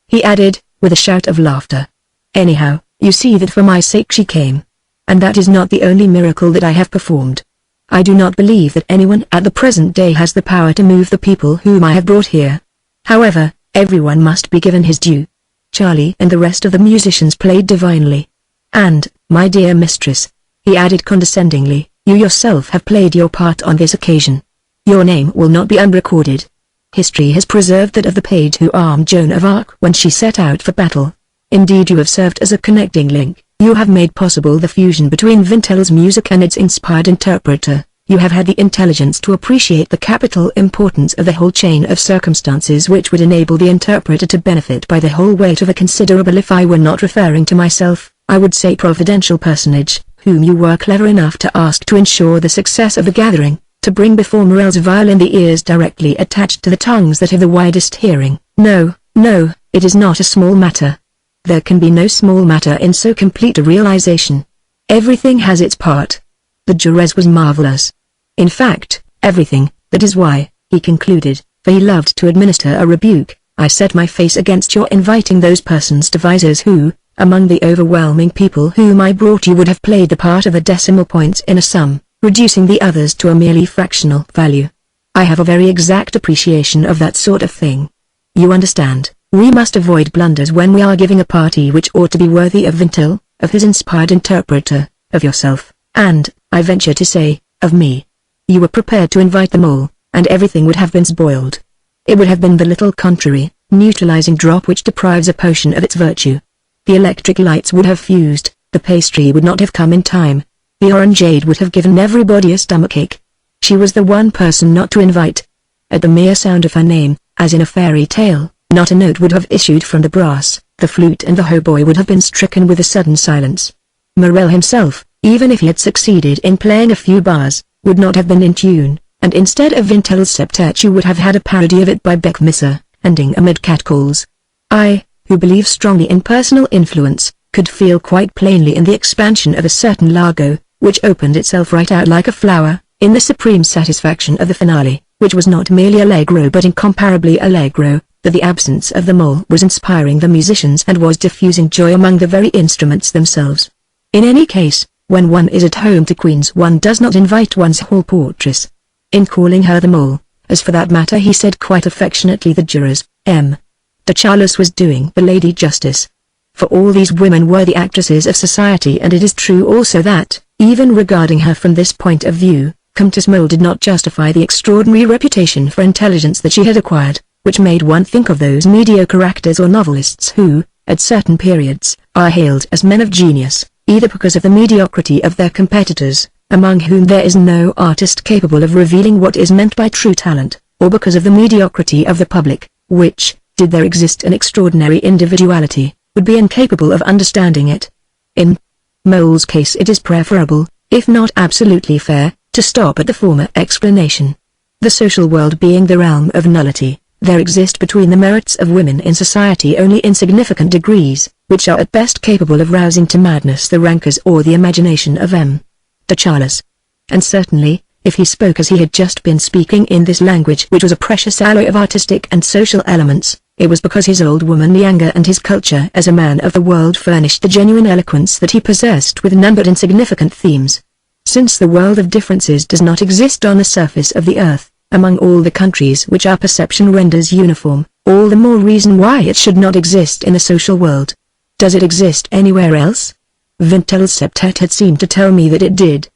he added, with a shout of laughter. "Anyhow, you see that for my sake she came. And that is not the only miracle that I have performed. I do not believe that anyone at the present day has the power to move the people whom I have brought here. However, everyone must be given his due. Charlie and the rest of the musicians played divinely. And, my dear mistress," he added condescendingly, "you yourself have played your part on this occasion. Your name will not be unrecorded. History has preserved that of the page who armed Joan of Arc when she set out for battle. Indeed, you have served as a connecting link. You have made possible the fusion between Vintel's music and its inspired interpreter. You have had the intelligence to appreciate the capital importance of the whole chain of circumstances which would enable the interpreter to benefit by the whole weight of a considerable, if I were not referring to myself, I would say providential personage, whom you were clever enough to ask to ensure the success of the gathering, to bring before Morel's violin the ears directly attached to the tongues that have the widest hearing. No, no, it is not a small matter. There can be no small matter in so complete a realization. Everything has its part. The duress was marvelous. In fact, everything. That is why," he concluded, for he loved to administer a rebuke, "I set my face against your inviting those persons devisers who, among the overwhelming people whom I brought, you would have played the part of the decimal points in a sum, reducing the others to a merely fractional value. I have a very exact appreciation of that sort of thing. You understand, We must avoid blunders when we are giving a party which ought to be worthy of Vintil, of his inspired interpreter, of yourself, and, I venture to say, of me. You were prepared to invite them all, and everything would have been spoiled. It would have been the little contrary, neutralizing drop which deprives a potion of its virtue. The electric lights would have fused, the pastry would not have come in time, the orangeade would have given everybody a stomachache. She was the one person not to invite. At the mere sound of her name, as in a fairy tale, not a note would have issued from the brass, the flute and the hautboy would have been stricken with a sudden silence. Morel himself, even if he had succeeded in playing a few bars, would not have been in tune, and instead of Vintil's septet you would have had a parody of it by Beckmesser, ending amid catcalls. I, who believe strongly in personal influence, could feel quite plainly in the expansion of a certain largo, which opened itself right out like a flower, in the supreme satisfaction of the finale, which was not merely allegro but incomparably allegro, that the absence of the mole was inspiring the musicians and was diffusing joy among the very instruments themselves. In any case, when one is at home to queens one does not invite one's hall portress. In calling her the mole, as for that matter he said quite affectionately the jurors, M. de Charles was doing the lady justice. For all these women were the actresses of society, and it is true also that, even regarding her from this point of view, Comtesse Mole did not justify the extraordinary reputation for intelligence that she had acquired, which made one think of those mediocre actors or novelists who, at certain periods, are hailed as men of genius, either because of the mediocrity of their competitors, among whom there is no artist capable of revealing what is meant by true talent, or because of the mediocrity of the public, which, did there exist an extraordinary individuality, would be incapable of understanding it. In Mole's case it is preferable, if not absolutely fair, to stop at the former explanation. The social world being the realm of nullity, there exist between the merits of women in society only insignificant degrees, which are at best capable of rousing to madness the rancors or the imagination of M. de Charles. And certainly, if he spoke as he had just been speaking in this language which was a precious alloy of artistic and social elements, it was because his old womanly anger and his culture as a man of the world furnished the genuine eloquence that he possessed with none but insignificant themes. Since the world of differences does not exist on the surface of the earth, among all the countries which our perception renders uniform, all the more reason why it should not exist in the social world. Does it exist anywhere else? Vintil's septet had seemed to tell me that it did.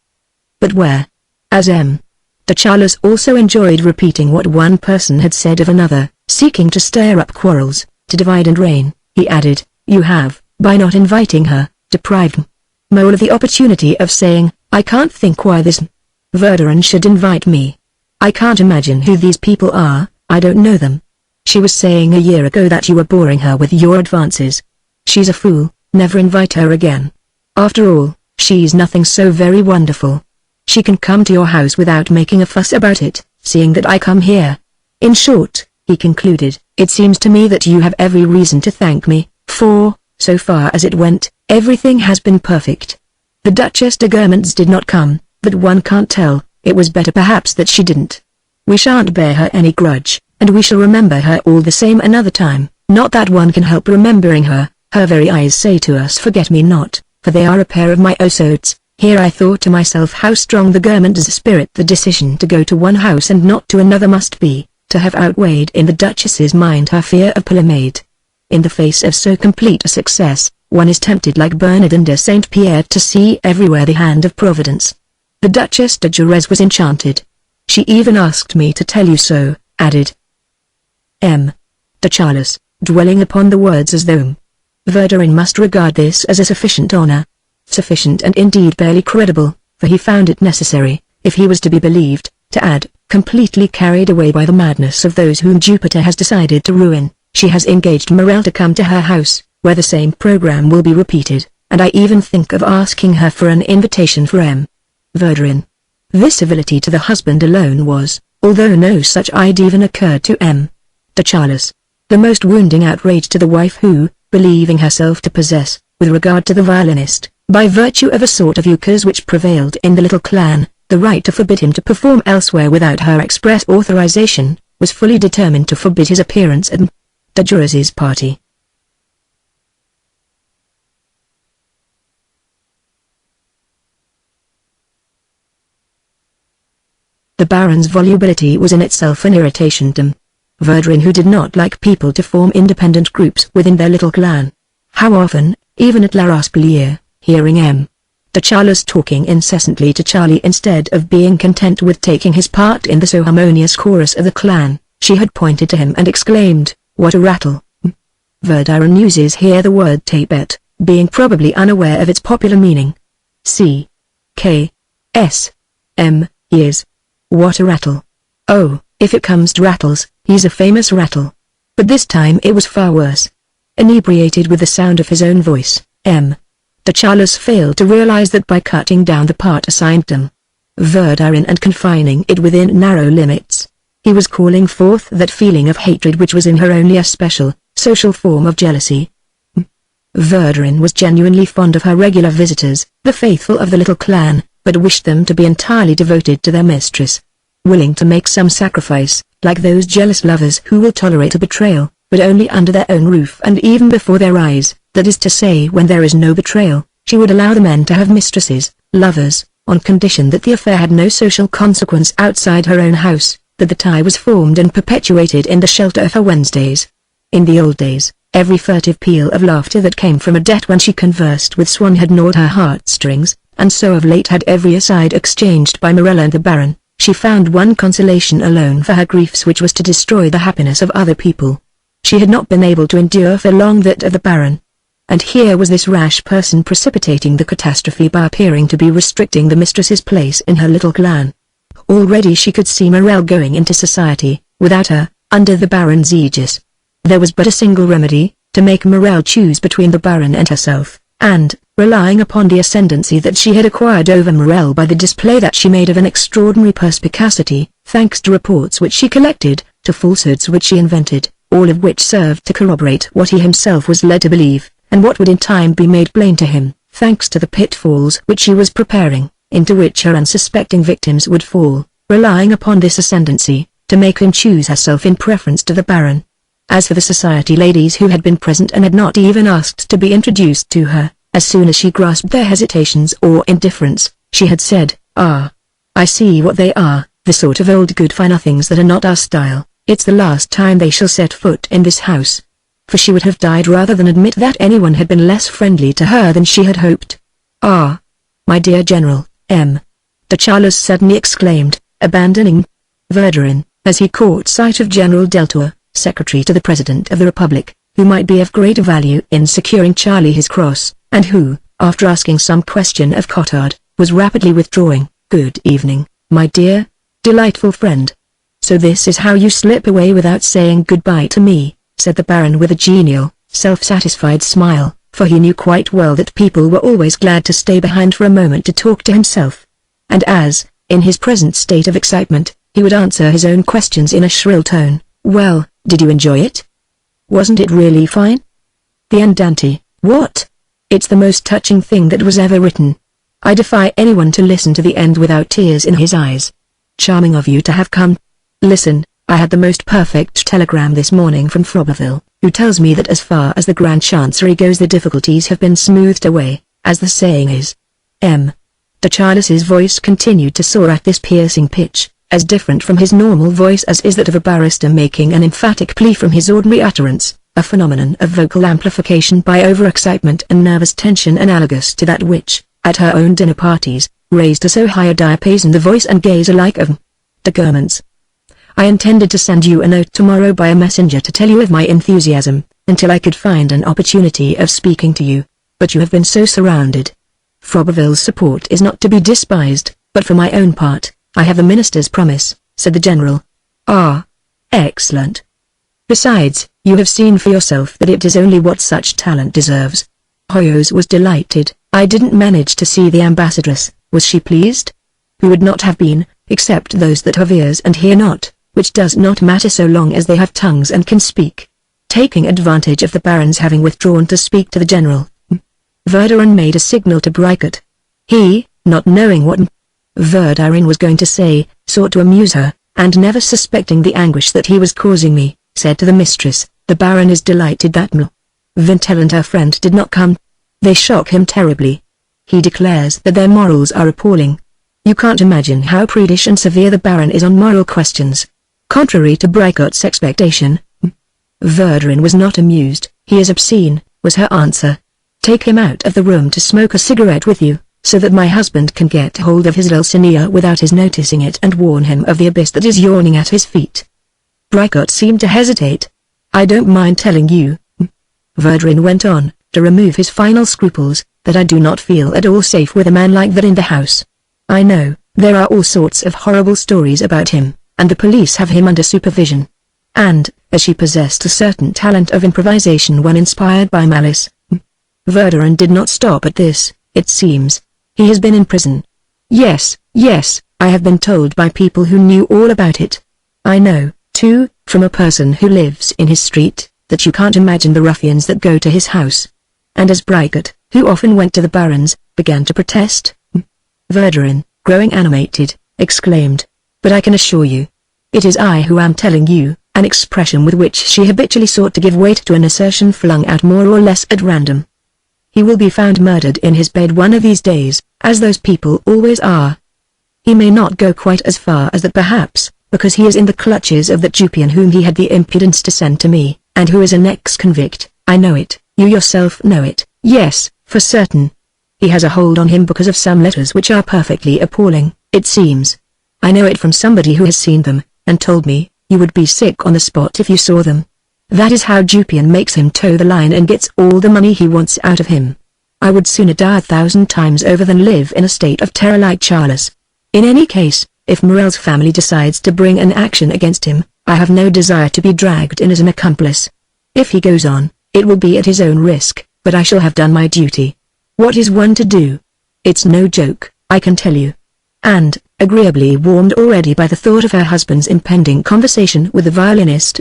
But where? As M. de Charles also enjoyed repeating what one person had said of another, seeking to stir up quarrels, to divide and reign, he added, you have, by not inviting her, deprived Mole of the opportunity of saying, I can't think why this Verdurin should invite me. I can't imagine who these people are, I don't know them. She was saying a year ago that you were boring her with your advances. She's a fool, never invite her again. After all, she's nothing so very wonderful. She can come to your house without making a fuss about it, seeing that I come here. In short, he concluded, it seems to me that you have every reason to thank me, for, so far as it went, everything has been perfect. The Duchess de Guermantes did not come, but one can't tell, it was better perhaps that she didn't. We shan't bear her any grudge, and we shall remember her all the same another time, not that one can help remembering her, her very eyes say to us forget-me-not, for they are a pair of my osodes. Here I thought to myself how strong the Guermantes' spirit the decision to go to one house and not to another must be, to have outweighed in the Duchess's mind her fear of Palamade. In the face of so complete a success, one is tempted like Bernardin de Saint Pierre to see everywhere the hand of Providence. The Duchess de Jerez was enchanted. She even asked me to tell you so, added M. de Charles, dwelling upon the words as though Verdurin must regard this as a sufficient honor. Sufficient and indeed barely credible, for he found it necessary, if he was to be believed, to add, completely carried away by the madness of those whom Jupiter has decided to ruin, she has engaged Morel to come to her house, where the same program will be repeated, and I even think of asking her for an invitation for M. Verdurin. This civility to the husband alone was, although no such idea even occurred to M. de Charles, the most wounding outrage to the wife who, believing herself to possess, with regard to the violinist, by virtue of a sort of ukase which prevailed in the little clan, the right to forbid him to perform elsewhere without her express authorization, was fully determined to forbid his appearance at M. de Jerez's party. The Baron's volubility was in itself an irritation to M. Verdurin, who did not like people to form independent groups within their little clan. How often, even at La Rospelier, hearing de Charles talking incessantly to Charlie instead of being content with taking his part in the so harmonious chorus of the clan, she had pointed to him and exclaimed, "What a rattle!" Verdurin uses here the word tapet, being probably unaware of its popular meaning. C. K. S. M. Is. What a rattle. Oh, if it comes to rattles, he's a famous rattle. But this time it was far worse. Inebriated with the sound of his own voice, de Charles failed to realize that by cutting down the part assigned to Verdurin and confining it within narrow limits, he was calling forth that feeling of hatred which was in her only a special, social form of jealousy. Verdurin was genuinely fond of her regular visitors, the faithful of the little clan, but wished them to be entirely devoted to their mistress. Willing to make some sacrifice, like those jealous lovers who will tolerate a betrayal, but only under their own roof and even before their eyes, that is to say when there is no betrayal, she would allow the men to have mistresses, lovers, on condition that the affair had no social consequence outside her own house, that the tie was formed and perpetuated in the shelter of her Wednesdays. In the old days, every furtive peal of laughter that came from Odette when she conversed with Swann had gnawed her heartstrings, and so of late had every aside exchanged by Morella and the Baron. She found one consolation alone for her griefs, which was to destroy the happiness of other people. She had not been able to endure for long that of the Baron. And here was this rash person precipitating the catastrophe by appearing to be restricting the mistress's place in her little clan. Already she could see Morel going into society, without her, under the Baron's aegis. There was but a single remedy, to make Morel choose between the Baron and herself, and, relying upon the ascendancy that she had acquired over Morel by the display that she made of an extraordinary perspicacity, thanks to reports which she collected, to falsehoods which she invented, all of which served to corroborate what he himself was led to believe, and what would in time be made plain to him, thanks to the pitfalls which she was preparing, into which her unsuspecting victims would fall, relying upon this ascendancy, to make him choose herself in preference to the Baron. As for the society ladies who had been present and had not even asked to be introduced to her, as soon as she grasped their hesitations or indifference, she had said, "Ah, I see what they are, the sort of old good-for-nothings that are not our style. It's the last time they shall set foot in this house." For she would have died rather than admit that anyone had been less friendly to her than she had hoped. "Ah, my dear General," de Charles suddenly exclaimed, abandoning Verdurin, as he caught sight of General Deltour, Secretary to the President of the Republic, who might be of great value in securing Charlie his cross, and who, after asking some question of Cottard, was rapidly withdrawing. "Good evening, my dear, delightful friend. So this is how you slip away without saying goodbye to me," said the Baron with a genial, self-satisfied smile, for he knew quite well that people were always glad to stay behind for a moment to talk to himself. And as, in his present state of excitement, he would answer his own questions in a shrill tone, "Well, did you enjoy it? Wasn't it really fine? The Andante, what? It's the most touching thing that was ever written. I defy anyone to listen to the end without tears in his eyes. Charming of you to have come. Listen, I had the most perfect telegram this morning from Froberville, who tells me that as far as the Grand Chancery goes the difficulties have been smoothed away, as the saying is." De Charles's voice continued to soar at this piercing pitch, as different from his normal voice as is that of a barrister making an emphatic plea from his ordinary utterance, a phenomenon of vocal amplification by over-excitement and nervous tension analogous to that which, at her own dinner parties, raised to so high a diapason the voice and gaze alike of de Gourmans. "I intended to send you a note tomorrow by a messenger to tell you of my enthusiasm, until I could find an opportunity of speaking to you, but you have been so surrounded. Froberville's support is not to be despised, but for my own part, I have the minister's promise," said the general. "Ah, excellent. Besides, you have seen for yourself that it is only what such talent deserves." Hoyos was delighted. "I didn't manage to see the ambassadress, was she pleased?" "Who would not have been, except those that have ears and hear not, which does not matter so long as they have tongues and can speak." Taking advantage of the Baron's having withdrawn to speak to the general, Verdurin made a signal to Bricot. He, not knowing what Verdurin was going to say, sought to amuse her, and never suspecting the anguish that he was causing me, said to the mistress, "The Baron is delighted that Vintel and her friend did not come. They shock him terribly. He declares that their morals are appalling. You can't imagine how prudish and severe the Baron is on moral questions. Contrary to Brigot's expectation, Verdurin was not amused. "He is obscene," was her answer. "Take him out of the room to smoke a cigarette with you, so that my husband can get hold of his Dulcinea without his noticing it and warn him of the abyss that is yawning at his feet." Brigot seemed to hesitate. "I don't mind telling you," Verdurin went on, to remove his final scruples, "that I do not feel at all safe with a man like that in the house. I know, there are all sorts of horrible stories about him, and the police have him under supervision. And, as she possessed a certain talent of improvisation when inspired by malice." Verdurin did not stop at this. "It seems he has been in prison." Yes, I have been told by people who knew all about it. I know, too, from a person who lives in his street, that you can't imagine the ruffians that go to his house." And as Brigot, who often went to the Baron's, began to protest, Verdurin, growing animated, exclaimed, "But I can assure you, it is I who am telling you," an expression with which she habitually sought to give weight to an assertion flung out more or less at random. "He will be found murdered in his bed one of these days, as those people always are. He may not go quite as far as that perhaps, because he is in the clutches of that Jupian whom he had the impudence to send to me, and who is an ex-convict. I know it, you yourself know it, yes, for certain. He has a hold on him because of some letters which are perfectly appalling, it seems. I know it from somebody who has seen them, and told me, you would be sick on the spot if you saw them. That is how Jupian makes him toe the line and gets all the money he wants out of him. I would sooner die 1,000 times over than live in a state of terror like Charles. In any case, if Morel's family decides to bring an action against him, I have no desire to be dragged in as an accomplice. If he goes on, it will be at his own risk, but I shall have done my duty. What is one to do? It's no joke, I can tell you." And, agreeably warmed already by the thought of her husband's impending conversation with the violinist,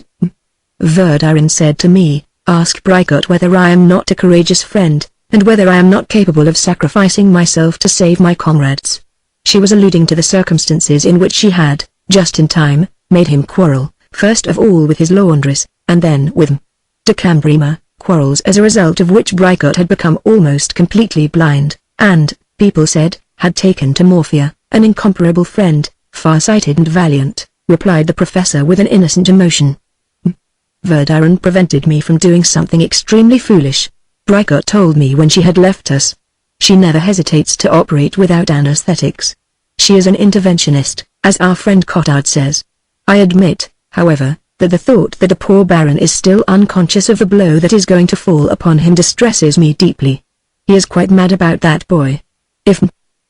Verdurin said to me, "Ask Brigot whether I am not a courageous friend, and whether I am not capable of sacrificing myself to save my comrades." She was alluding to the circumstances in which she had, just in time, made him quarrel, first of all with his laundress, and then with de Cambremer, quarrels as a result of which Brigot had become almost completely blind, and, people said, had taken to morphia. "An incomparable friend, far-sighted and valiant," replied the professor with an innocent emotion. "Verdurin prevented me from doing something extremely foolish. Brigot told me when she had left us. She never hesitates to operate without anesthetics. She is an interventionist, as our friend Cottard says. I admit, however, that the thought that the poor Baron is still unconscious of the blow that is going to fall upon him distresses me deeply. He is quite mad about that boy. If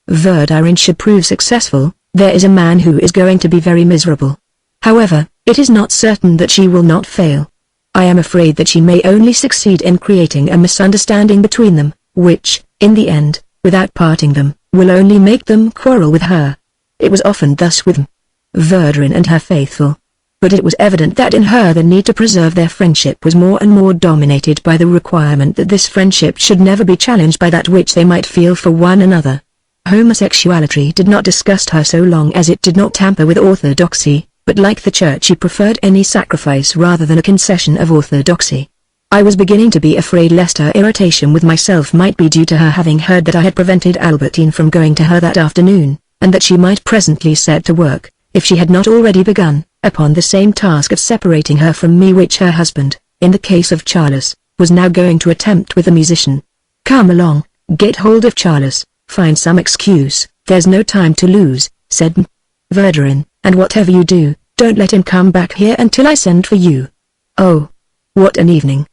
Verdurin should prove successful, there is a man who is going to be very miserable. However, it is not certain that she will not fail. I am afraid that she may only succeed in creating a misunderstanding between them, which, in the end, without parting them, will only make them quarrel with her. It was often thus with Verdurin and her faithful. But it was evident that in her the need to preserve their friendship was more and more dominated by the requirement that this friendship should never be challenged by that which they might feel for one another. Homosexuality did not disgust her so long as it did not tamper with orthodoxy, but like the Church she preferred any sacrifice rather than a concession of orthodoxy. I was beginning to be afraid lest her irritation with myself might be due to her having heard that I had prevented Albertine from going to her that afternoon, and that she might presently set to work, if she had not already begun, upon the same task of separating her from me which her husband, in the case of Charles, was now going to attempt with the musician. "Come along, get hold of Charles, find some excuse, there's no time to lose," said Verdurin, "and whatever you do, don't let him come back here until I send for you." "Oh, what an evening,"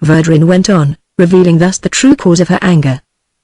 Verdurin went on, revealing thus the true cause of her anger.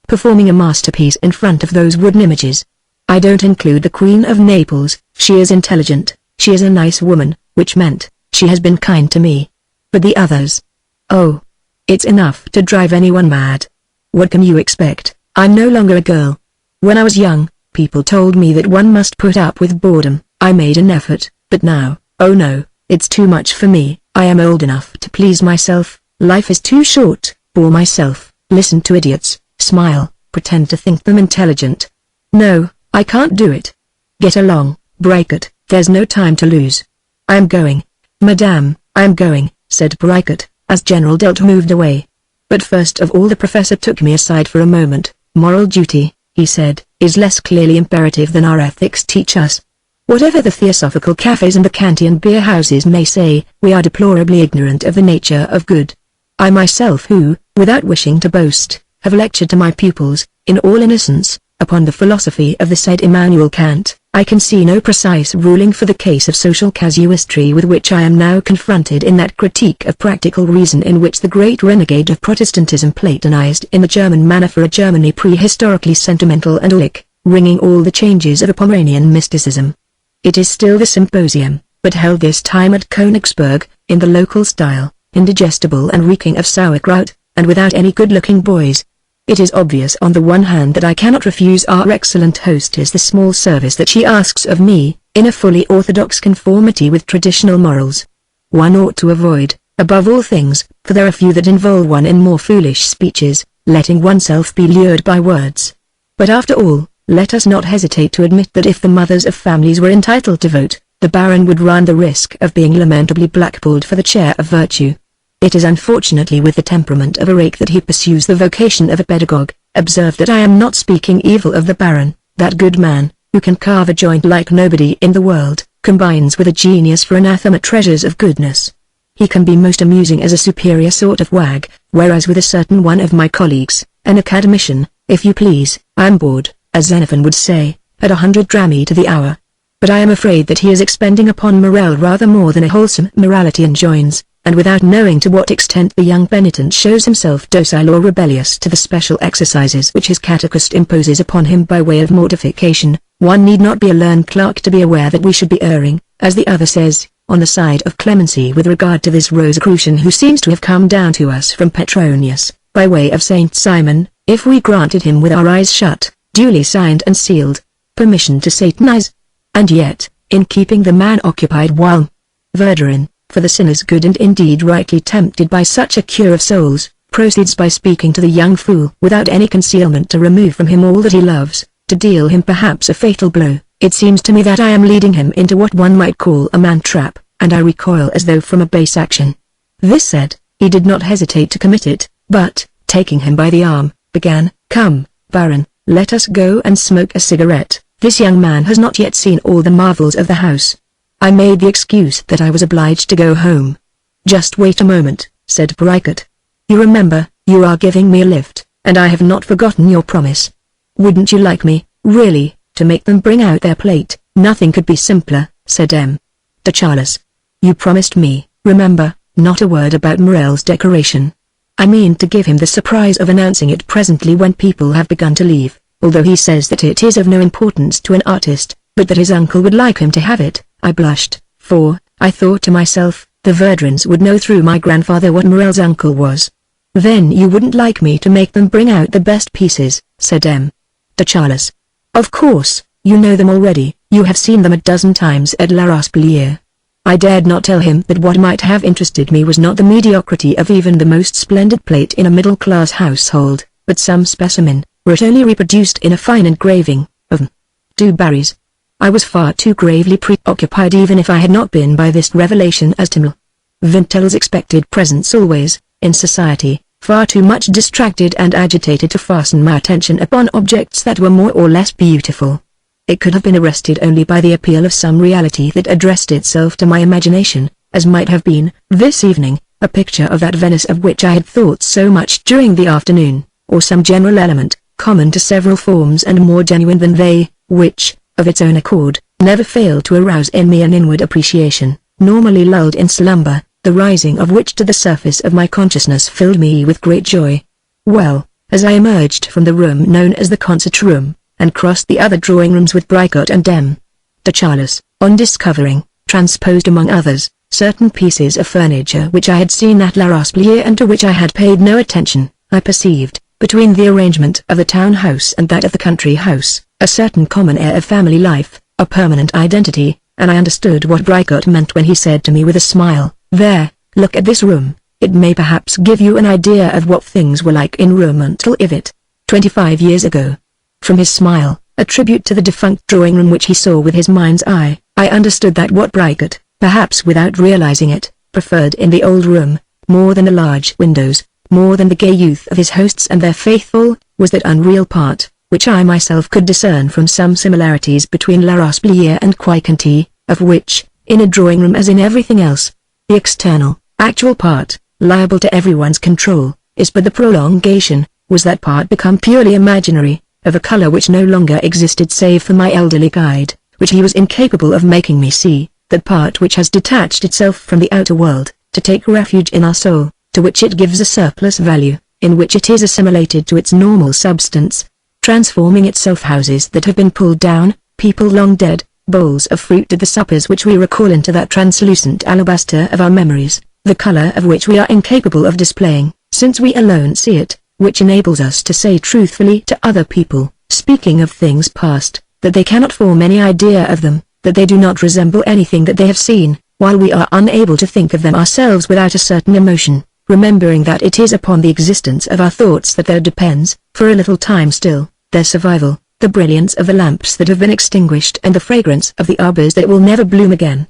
"Performing a masterpiece in front of those wooden images. I don't include the Queen of Naples, she is intelligent, she is a nice woman, which meant, she has been kind to me. But the others. Oh, it's enough to drive anyone mad. What can you expect? I'm no longer a girl. When I was young, people told me that one must put up with boredom. I made an effort, but now, oh no, it's too much for me. I am old enough to please myself. Life is too short. Bore myself, listen to idiots, smile, pretend to think them intelligent. No, I can't do it. Get along, Brigot, there's no time to lose. I am going. Madame, I am going, said Brigot, as General Delt moved away. But first of all the professor took me aside for a moment. Moral duty, he said, is less clearly imperative than our ethics teach us. Whatever the theosophical cafes and the Kantian beer houses may say, we are deplorably ignorant of the nature of good. I myself who, without wishing to boast, have lectured to my pupils, in all innocence, upon the philosophy of the said Immanuel Kant, I can see no precise ruling for the case of social casuistry with which I am now confronted in that critique of practical reason in which the great renegade of Protestantism platonized in the German manner for a Germany prehistorically sentimental and aulic, ringing all the changes of a Pomeranian mysticism. It is still the symposium, but held this time at Königsberg, in the local style, indigestible and reeking of sauerkraut, and without any good-looking boys. It is obvious on the one hand that I cannot refuse our excellent hostess the small service that she asks of me, in a fully orthodox conformity with traditional morals. One ought to avoid, above all things, for there are few that involve one in more foolish speeches, letting oneself be lured by words. But after all, let us not hesitate to admit that if the mothers of families were entitled to vote, the Baron would run the risk of being lamentably blackballed for the chair of virtue. It is unfortunately with the temperament of a rake that he pursues the vocation of a pedagogue. Observe that I am not speaking evil of the Baron, that good man, who can carve a joint like nobody in the world, combines with a genius for anathema treasures of goodness. He can be most amusing as a superior sort of wag, whereas with a certain one of my colleagues, an academician, if you please, I am bored, as Xenophon would say, at 100 drachmae to the hour. But I am afraid that he is expending upon Morel rather more than a wholesome morality enjoins, and without knowing to what extent the young penitent shows himself docile or rebellious to the special exercises which his catechist imposes upon him by way of mortification, one need not be a learned clerk to be aware that we should be erring, as the other says, on the side of clemency with regard to this Rosicrucian who seems to have come down to us from Petronius, by way of Saint Simon, if we granted him with our eyes shut, duly signed and sealed, permission to satanize. And yet, in keeping the man occupied while Verderin, for the sinner's good and indeed rightly tempted by such a cure of souls, proceeds by speaking to the young fool without any concealment to remove from him all that he loves, to deal him perhaps a fatal blow, it seems to me that I am leading him into what one might call a man-trap, and I recoil as though from a base action. This said, he did not hesitate to commit it, but, taking him by the arm, began, "Come, Baron, let us go and smoke a cigarette. This young man has not yet seen all the marvels of the house." I made the excuse that I was obliged to go home. "Just wait a moment," said Bricot. "You remember, you are giving me a lift, and I have not forgotten your promise. Wouldn't you like me, really, to make them bring out their plate?" "Nothing could be simpler," said M. de Charles. "You promised me, remember, not a word about Morel's decoration. I mean to give him the surprise of announcing it presently when people have begun to leave, although he says that it is of no importance to an artist, but that his uncle would like him to have it." I blushed, for, I thought to myself, the Verderins would know through my grandfather what Morel's uncle was. "Then you wouldn't like me to make them bring out the best pieces," said M. de Charles. "Of course, you know them already, you have seen them a dozen times at La Rospelier." I dared not tell him that what might have interested me was not the mediocrity of even the most splendid plate in a middle-class household, but some specimen, were it only reproduced in a fine engraving, of Du Barry's. I was far too gravely preoccupied even if I had not been by this revelation as to Vintel's expected presence always, in society, far too much distracted and agitated to fasten my attention upon objects that were more or less beautiful. It could have been arrested only by the appeal of some reality that addressed itself to my imagination, as might have been, this evening, a picture of that Venice of which I had thought so much during the afternoon, or some general element, common to several forms and more genuine than they, which, of its own accord, never failed to arouse in me an inward appreciation, normally lulled in slumber, the rising of which to the surface of my consciousness filled me with great joy. Well, as I emerged from the room known as the concert room, and crossed the other drawing rooms with Bricot and M. de Charles, on discovering, transposed among others, certain pieces of furniture which I had seen at La Rospelier and to which I had paid no attention, I perceived, between the arrangement of the town house and that of the country house, a certain common air of family life, a permanent identity, and I understood what Bricot meant when he said to me with a smile, "There, look at this room, it may perhaps give you an idea of what things were like in Romantel Ivet, 25 years ago." From his smile, a tribute to the defunct drawing room which he saw with his mind's eye, I understood that what Bricot, perhaps without realizing it, preferred in the old room, more than the large windows, more than the gay youth of his hosts and their faithful, was that unreal part, which I myself could discern from some similarities between La Rospelier and Quiconti, of which, in a drawing room as in everything else, the external, actual part, liable to everyone's control, is but the prolongation, was that part become purely imaginary, of a color which no longer existed save for my elderly guide, which he was incapable of making me see, that part which has detached itself from the outer world, to take refuge in our soul, to which it gives a surplus value, in which it is assimilated to its normal substance, transforming itself houses that have been pulled down, people long dead, bowls of fruit at the suppers which we recall into that translucent alabaster of our memories, the color of which we are incapable of displaying, since we alone see it, which enables us to say truthfully to other people, speaking of things past, that they cannot form any idea of them, that they do not resemble anything that they have seen, while we are unable to think of them ourselves without a certain emotion, remembering that it is upon the existence of our thoughts that there depends, for a little time still, their survival, the brilliance of the lamps that have been extinguished and the fragrance of the arbors that will never bloom again.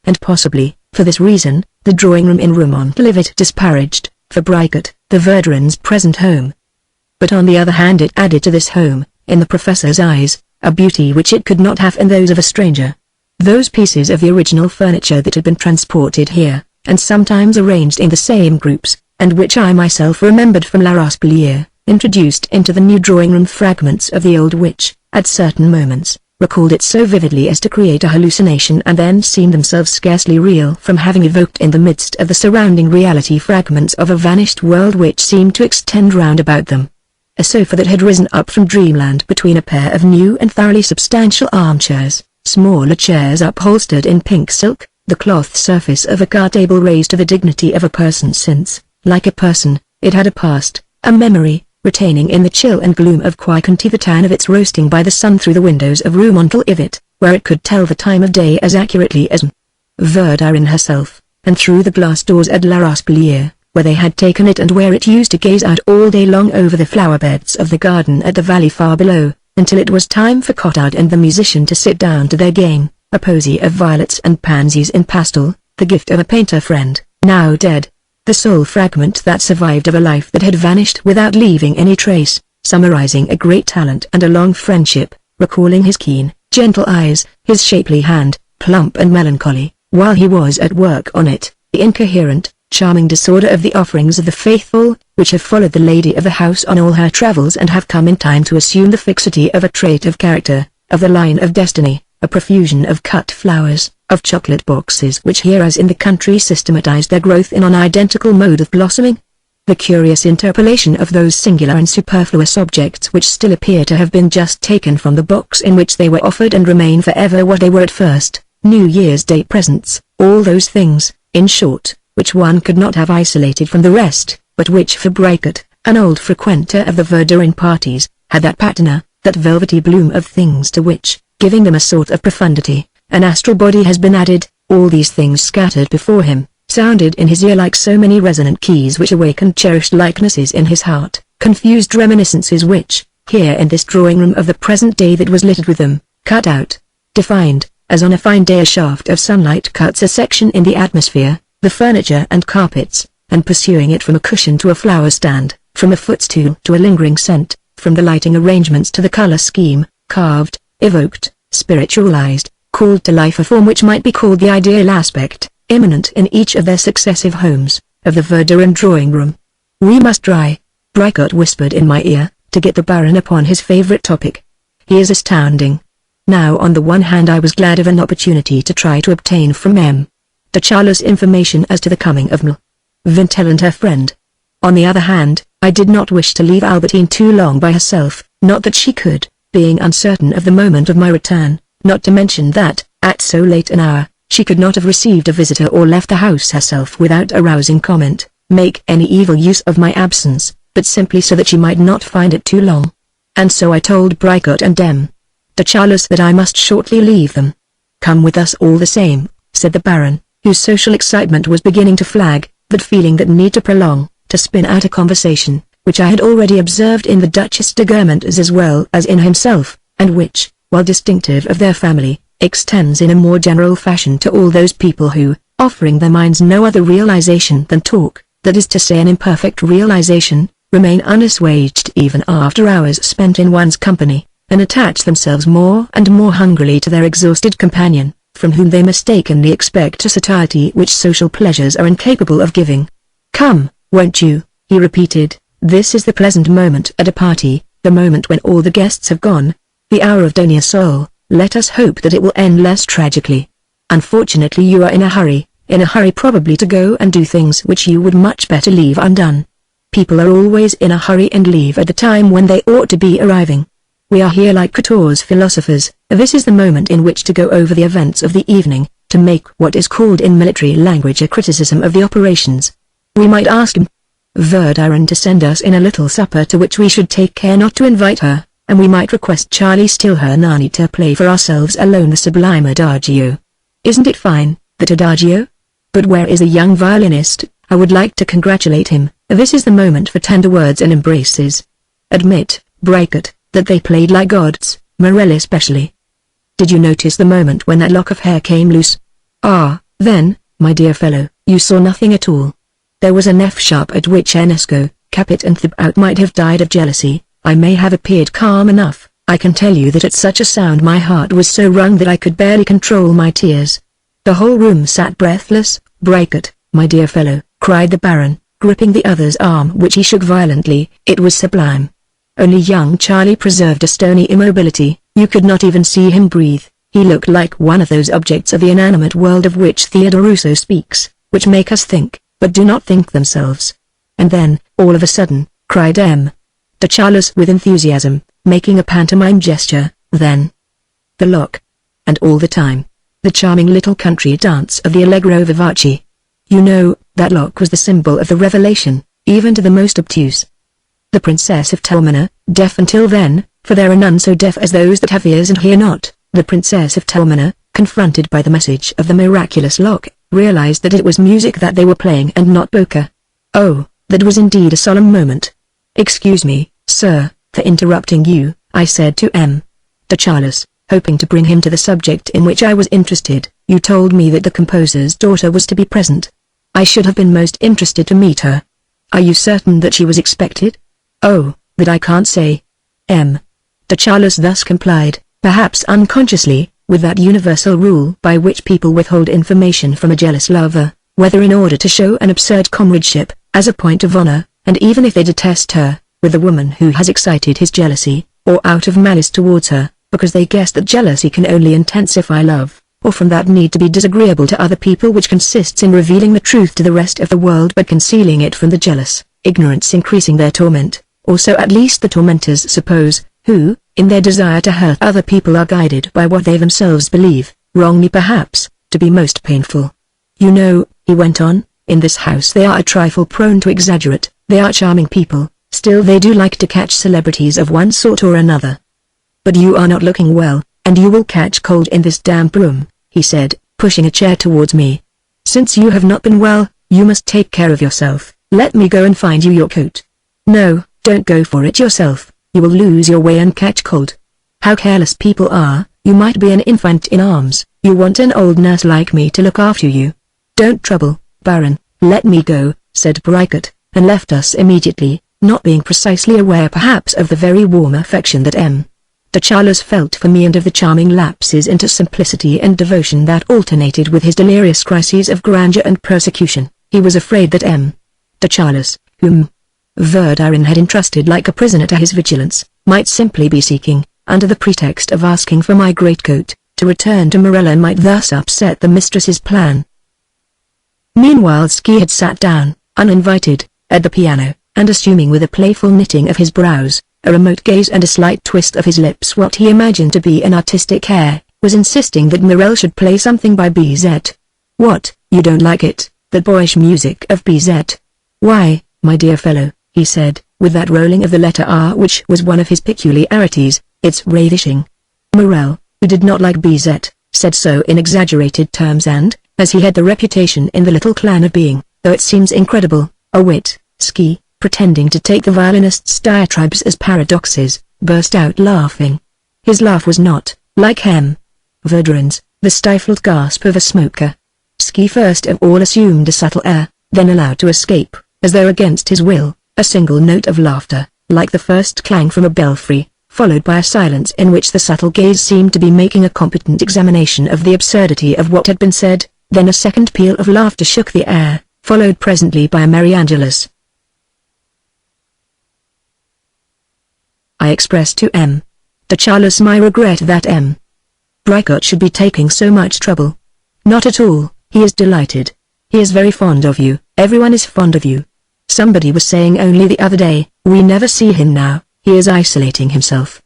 And possibly, for this reason, the drawing-room in Rue Montlivet disparaged, for Bricot, the Verdurins' present home. But on the other hand it added to this home, in the professor's eyes, a beauty which it could not have in those of a stranger. Those pieces of the original furniture that had been transported here, and sometimes arranged in the same groups, and which I myself remembered from La Rospelier, introduced into the new drawing-room fragments of the old which, at certain moments, recalled it so vividly as to create a hallucination and then seemed themselves scarcely real from having evoked in the midst of the surrounding reality fragments of a vanished world which seemed to extend round about them. A sofa that had risen up from dreamland between a pair of new and thoroughly substantial armchairs, smaller chairs upholstered in pink silk, the cloth surface of a card table raised to the dignity of a person since, like a person, it had a past, a memory, retaining in the chill and gloom of Quiconti the tan of its roasting by the sun through the windows of Rue Montlivet, where it could tell the time of day as accurately as Verdurin herself, and through the glass doors at La Rospelier, where they had taken it and where it used to gaze out all day long over the flower beds of the garden at the valley far below, until it was time for Cottard and the musician to sit down to their game, a posy of violets and pansies in pastel, the gift of a painter friend, now dead, the sole fragment that survived of a life that had vanished without leaving any trace, summarizing a great talent and a long friendship, recalling his keen, gentle eyes, his shapely hand, plump and melancholy, while he was at work on it, the incoherent, charming disorder of the offerings of the faithful, which have followed the lady of the house on all her travels and have come in time to assume the fixity of a trait of character, of the line of destiny, a profusion of cut flowers, of chocolate boxes which here as in the country systematized their growth in an identical mode of blossoming. The curious interpolation of those singular and superfluous objects which still appear to have been just taken from the box in which they were offered and remain forever what they were at first, New Year's Day presents, all those things, in short, which one could not have isolated from the rest, but which for Bricot, an old frequenter of the Verdurin parties, had that patina, that velvety bloom of things to which, giving them a sort of profundity, an astral body has been added. All these things scattered before him, sounded in his ear like so many resonant keys which awakened cherished likenesses in his heart, confused reminiscences which, here in this drawing-room of the present day that was littered with them, cut out, defined, as on a fine day a shaft of sunlight cuts a section in the atmosphere, the furniture and carpets, and pursuing it from a cushion to a flower stand, from a footstool to a lingering scent, from the lighting arrangements to the color scheme, carved, evoked, spiritualized, called to life a form which might be called the ideal aspect, immanent in each of their successive homes, of the Verdurin drawing-room. "We must try," Bricot whispered in my ear, "to get the Baron upon his favorite topic. He is astounding." Now on the one hand I was glad of an opportunity to try to obtain from M. de Charlus information as to the coming of Mlle. Vintel and her friend. On the other hand, I did not wish to leave Albertine too long by herself, not that she could, being uncertain of the moment of my return, not to mention that, at so late an hour, she could not have received a visitor or left the house herself without arousing comment, make any evil use of my absence, but simply so that she might not find it too long. And so I told Bricot and M. de Charlus that I must shortly leave them. "Come with us all the same," said the Baron, whose social excitement was beginning to flag, but feeling that need to prolong, to spin out a conversation, which I had already observed in the Duchess de Guermantes as well as in himself, and which, while distinctive of their family, extends in a more general fashion to all those people who, offering their minds no other realization than talk, that is to say an imperfect realization, remain unassuaged even after hours spent in one's company, and attach themselves more and more hungrily to their exhausted companion, from whom they mistakenly expect a satiety which social pleasures are incapable of giving. "Come, won't you?" he repeated. "This is the pleasant moment at a party, the moment when all the guests have gone, the hour of donier soul. Let us hope that it will end less tragically. Unfortunately you are in a hurry probably to go and do things which you would much better leave undone. People are always in a hurry and leave at the time when they ought to be arriving. We are here like Couture's philosophers. This is the moment in which to go over the events of the evening, to make what is called in military language a criticism of the operations. We might ask Verdurin to send us in a little supper to which we should take care not to invite her, and we might request Charlie Stillhernani to play for ourselves alone the sublime Adagio. Isn't it fine, that Adagio? But where is a young violinist? I would like to congratulate him. This is the moment for tender words and embraces. Admit, Brackett, that they played like gods, Marcel especially. Did you notice the moment when that lock of hair came loose? Ah, then, my dear fellow, you saw nothing at all. There was an F sharp at which Enesco, Capet and Thibaut might have died of jealousy. I may have appeared calm enough. I can tell you that at such a sound my heart was so wrung that I could barely control my tears. The whole room sat breathless. Brackett, my dear fellow, cried the Baron, gripping the other's arm which he shook violently. It was sublime. Only young Charlie preserved a stony immobility. You could not even see him breathe. He looked like one of those objects of the inanimate world of which Theodore Rousseau speaks, which make us think, but do not think themselves. And then, all of a sudden, cried M. de Charles with enthusiasm, making a pantomime gesture, then the lock. And all the time, the charming little country dance of the Allegro Vivace. You know, that lock was the symbol of the revelation, even to the most obtuse. The Princess of Telmina, deaf until then, for there are none so deaf as those that have ears and hear not, the Princess of Telmina, confronted by the message of the miraculous lock, realized that it was music that they were playing and not polka. Oh, that was indeed a solemn moment. "Excuse me, sir, for interrupting you," I said to M. de Charles, hoping to bring him to the subject in which I was interested. "You told me that the composer's daughter was to be present. I should have been most interested to meet her. Are you certain that she was expected?" "Oh, that I can't say." M. de Charles thus complied, perhaps unconsciously, with that universal rule by which people withhold information from a jealous lover, whether in order to show an absurd comradeship, as a point of honor, and even if they detest her, with the woman who has excited his jealousy, or out of malice towards her, because they guess that jealousy can only intensify love, or from that need to be disagreeable to other people which consists in revealing the truth to the rest of the world but concealing it from the jealous, ignorance increasing their torment, or so at least the tormentors suppose, who, in their desire to hurt other people are guided by what they themselves believe, wrongly perhaps, to be most painful. You know, he went on, in this house they are a trifle prone to exaggerate. They are charming people, still they do like to catch celebrities of one sort or another. But you are not looking well, and you will catch cold in this damp room, he said, pushing a chair towards me. Since you have not been well, you must take care of yourself. Let me go and find you your coat. No, don't go for it yourself. You will lose your way and catch cold. How careless people are. You might be an infant in arms. You want an old nurse like me to look after you. Don't trouble, Baron. Let me go, said Brackett, and left us immediately, not being precisely aware perhaps of the very warm affection that M. de Charles felt for me and of the charming lapses into simplicity and devotion that alternated with his delirious crises of grandeur and persecution. He was afraid that M. de Charles, whom Verdurin had entrusted like a prisoner to his vigilance, might simply be seeking, under the pretext of asking for my greatcoat, to return to Morella and might thus upset the mistress's plan. Meanwhile Ski had sat down, uninvited, at the piano, and assuming with a playful knitting of his brows, a remote gaze and a slight twist of his lips what he imagined to be an artistic air, was insisting that Morel should play something by Bizet. What, you don't like it, that boyish music of Bizet? Why, my dear fellow, he said, with that rolling of the letter R which was one of his peculiarities, it's ravishing. Morel, who did not like Bizet, said so in exaggerated terms and, as he had the reputation in the little clan of being, though it seems incredible, a wit, Ski, pretending to take the violinist's diatribes as paradoxes, burst out laughing. His laugh was not, like M. Verdurin's, the stifled gasp of a smoker. Ski first of all assumed a subtle air, then allowed to escape, as though against his will, a single note of laughter, like the first clang from a belfry, followed by a silence in which the subtle gaze seemed to be making a competent examination of the absurdity of what had been said. Then a second peal of laughter shook the air, followed presently by a merry Angelus. I expressed to M. de Charles my regret that M. Bricot should be taking so much trouble. Not at all, he is delighted. He is very fond of you, everyone is fond of you. Somebody was saying only the other day, we never see him now, he is isolating himself.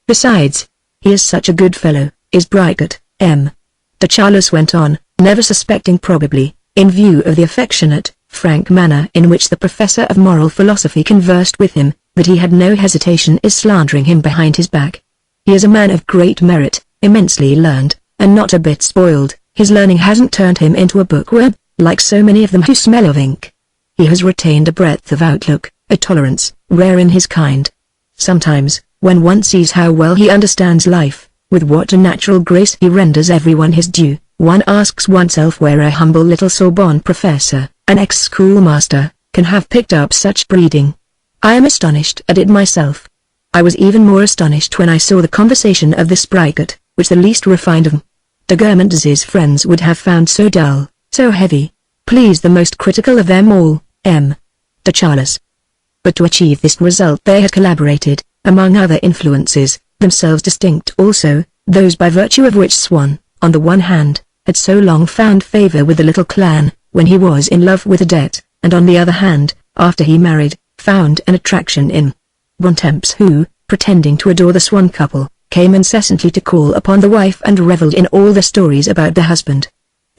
Besides, he is such a good fellow, is Bricot. M. de Charles went on, never suspecting probably, in view of the affectionate, frank manner in which the professor of moral philosophy conversed with him, that he had no hesitation in slandering him behind his back. He is a man of great merit, immensely learned, and not a bit spoiled. His learning hasn't turned him into a bookworm, like so many of them who smell of ink. He has retained a breadth of outlook, a tolerance, rare in his kind. Sometimes, when one sees how well he understands life, with what a natural grace he renders everyone his due, one asks oneself where a humble little Sorbonne professor, an ex-schoolmaster, can have picked up such breeding. I am astonished at it myself. I was even more astonished when I saw the conversation of this Bricot, which the least refined of de Guermantes' friends would have found so dull, so heavy. Pleased the most critical of them all, M. de Charles. But to achieve this result they had collaborated, among other influences, themselves distinct also, those by virtue of which Swann, on the one hand, had so long found favor with the little clan, when he was in love with Odette, and on the other hand, after he married, found an attraction in Bontemps who, pretending to adore the Swann couple, came incessantly to call upon the wife and revelled in all the stories about the husband.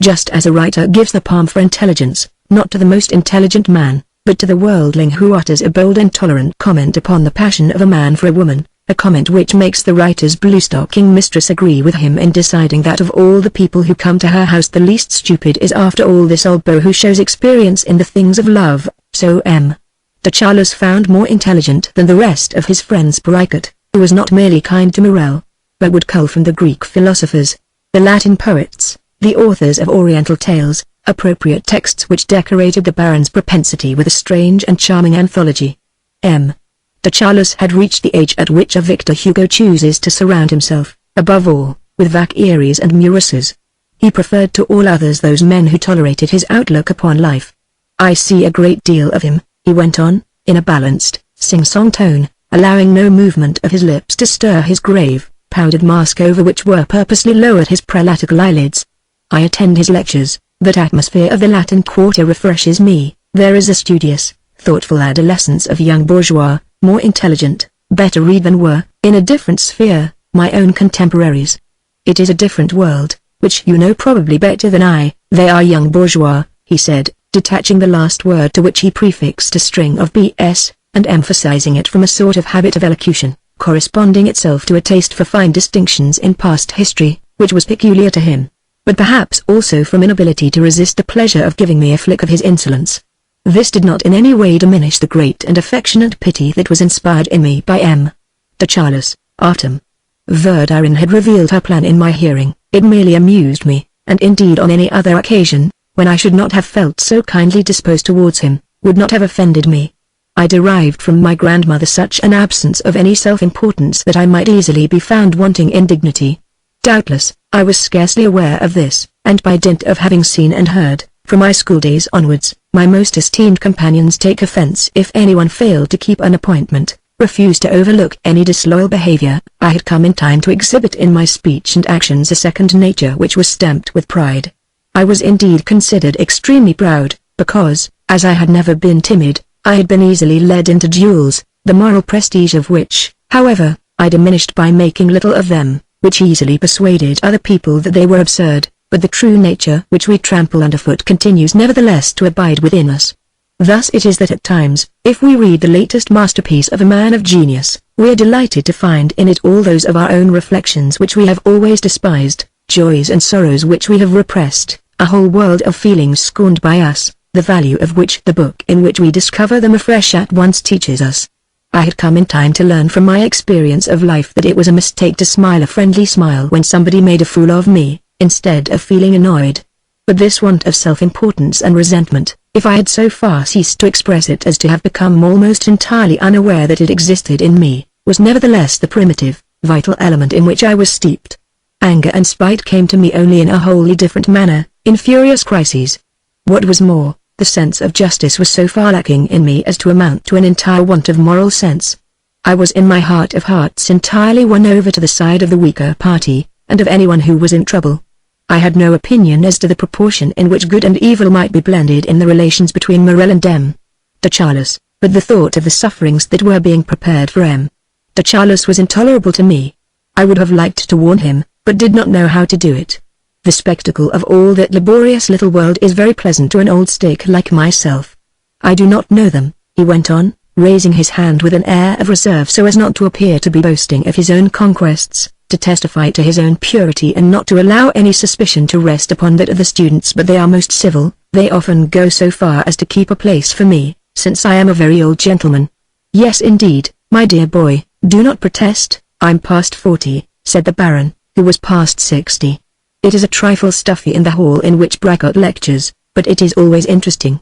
Just as a writer gives the palm for intelligence, not to the most intelligent man, but to the worldling who utters a bold and tolerant comment upon the passion of a man for a woman, a comment which makes the writer's blue-stocking mistress agree with him in deciding that of all the people who come to her house the least stupid is after all this old beau who shows experience in the things of love, so M. de Charles found more intelligent than the rest of his friends Bricot, who was not merely kind to Morel, but would cull from the Greek philosophers, the Latin poets, the authors of Oriental tales, appropriate texts which decorated the Baron's propensity with a strange and charming anthology. M. de Charles had reached the age at which a Victor Hugo chooses to surround himself, above all, with Vacquieris and Meurisses. He preferred to all others those men who tolerated his outlook upon life. I see a great deal of him, he went on, in a balanced, sing-song tone, allowing no movement of his lips to stir his grave, powdered mask over which were purposely lowered his prelatical eyelids. I attend his lectures, that atmosphere of the Latin Quarter refreshes me, there is a studious, thoughtful adolescence of young bourgeois, more intelligent, better read than were, in a different sphere, my own contemporaries. It is a different world, which you know probably better than I. They are young bourgeois, he said, detaching the last word to which he prefixed a string of BS, and emphasizing it from a sort of habit of elocution, corresponding itself to a taste for fine distinctions in past history, which was peculiar to him, but perhaps also from inability to resist the pleasure of giving me a flick of his insolence. This did not in any way diminish the great and affectionate pity that was inspired in me by M. de Charles. After Verdurin had revealed her plan in my hearing, it merely amused me, and indeed on any other occasion, when I should not have felt so kindly disposed towards him, would not have offended me. I derived from my grandmother such an absence of any self-importance that I might easily be found wanting in dignity. Doubtless, I was scarcely aware of this, and by dint of having seen and heard, from my schooldays onwards, my most esteemed companions take offense if anyone failed to keep an appointment, refused to overlook any disloyal behavior. I had come in time to exhibit in my speech and actions a second nature which was stamped with pride. I was indeed considered extremely proud, because, as I had never been timid, I had been easily led into duels, the moral prestige of which, however, I diminished by making little of them, which easily persuaded other people that they were absurd, but the true nature which we trample underfoot continues nevertheless to abide within us. Thus it is that at times, if we read the latest masterpiece of a man of genius, we are delighted to find in it all those of our own reflections which we have always despised, joys and sorrows which we have repressed, a whole world of feelings scorned by us, the value of which the book in which we discover them afresh at once teaches us. I had come in time to learn from my experience of life that it was a mistake to smile a friendly smile when somebody made a fool of me, instead of feeling annoyed. But this want of self-importance and resentment, if I had so far ceased to express it as to have become almost entirely unaware that it existed in me, was nevertheless the primitive, vital element in which I was steeped. Anger and spite came to me only in a wholly different manner, in furious crises. What was more, the sense of justice was so far lacking in me as to amount to an entire want of moral sense. I was in my heart of hearts entirely won over to the side of the weaker party, and of anyone who was in trouble. I had no opinion as to the proportion in which good and evil might be blended in the relations between Morel and M. de Charles, but the thought of the sufferings that were being prepared for M. de Charles was intolerable to me. I would have liked to warn him, but did not know how to do it. The spectacle of all that laborious little world is very pleasant to an old stake like myself. I do not know them, he went on, raising his hand with an air of reserve so as not to appear to be boasting of his own conquests, to testify to his own purity and not to allow any suspicion to rest upon that of the students, but they are most civil. They often go so far as to keep a place for me, since I am a very old gentleman. Yes indeed, my dear boy, do not protest. I'm past 40, said the Baron, who was past 60. It is a trifle stuffy in the hall in which Bricot lectures, but it is always interesting.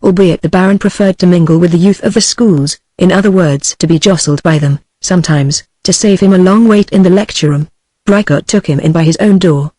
Albeit the Baron preferred to mingle with the youth of the schools, in other words to be jostled by them, sometimes, to save him a long wait in the lecture room. Bricot took him in by his own door.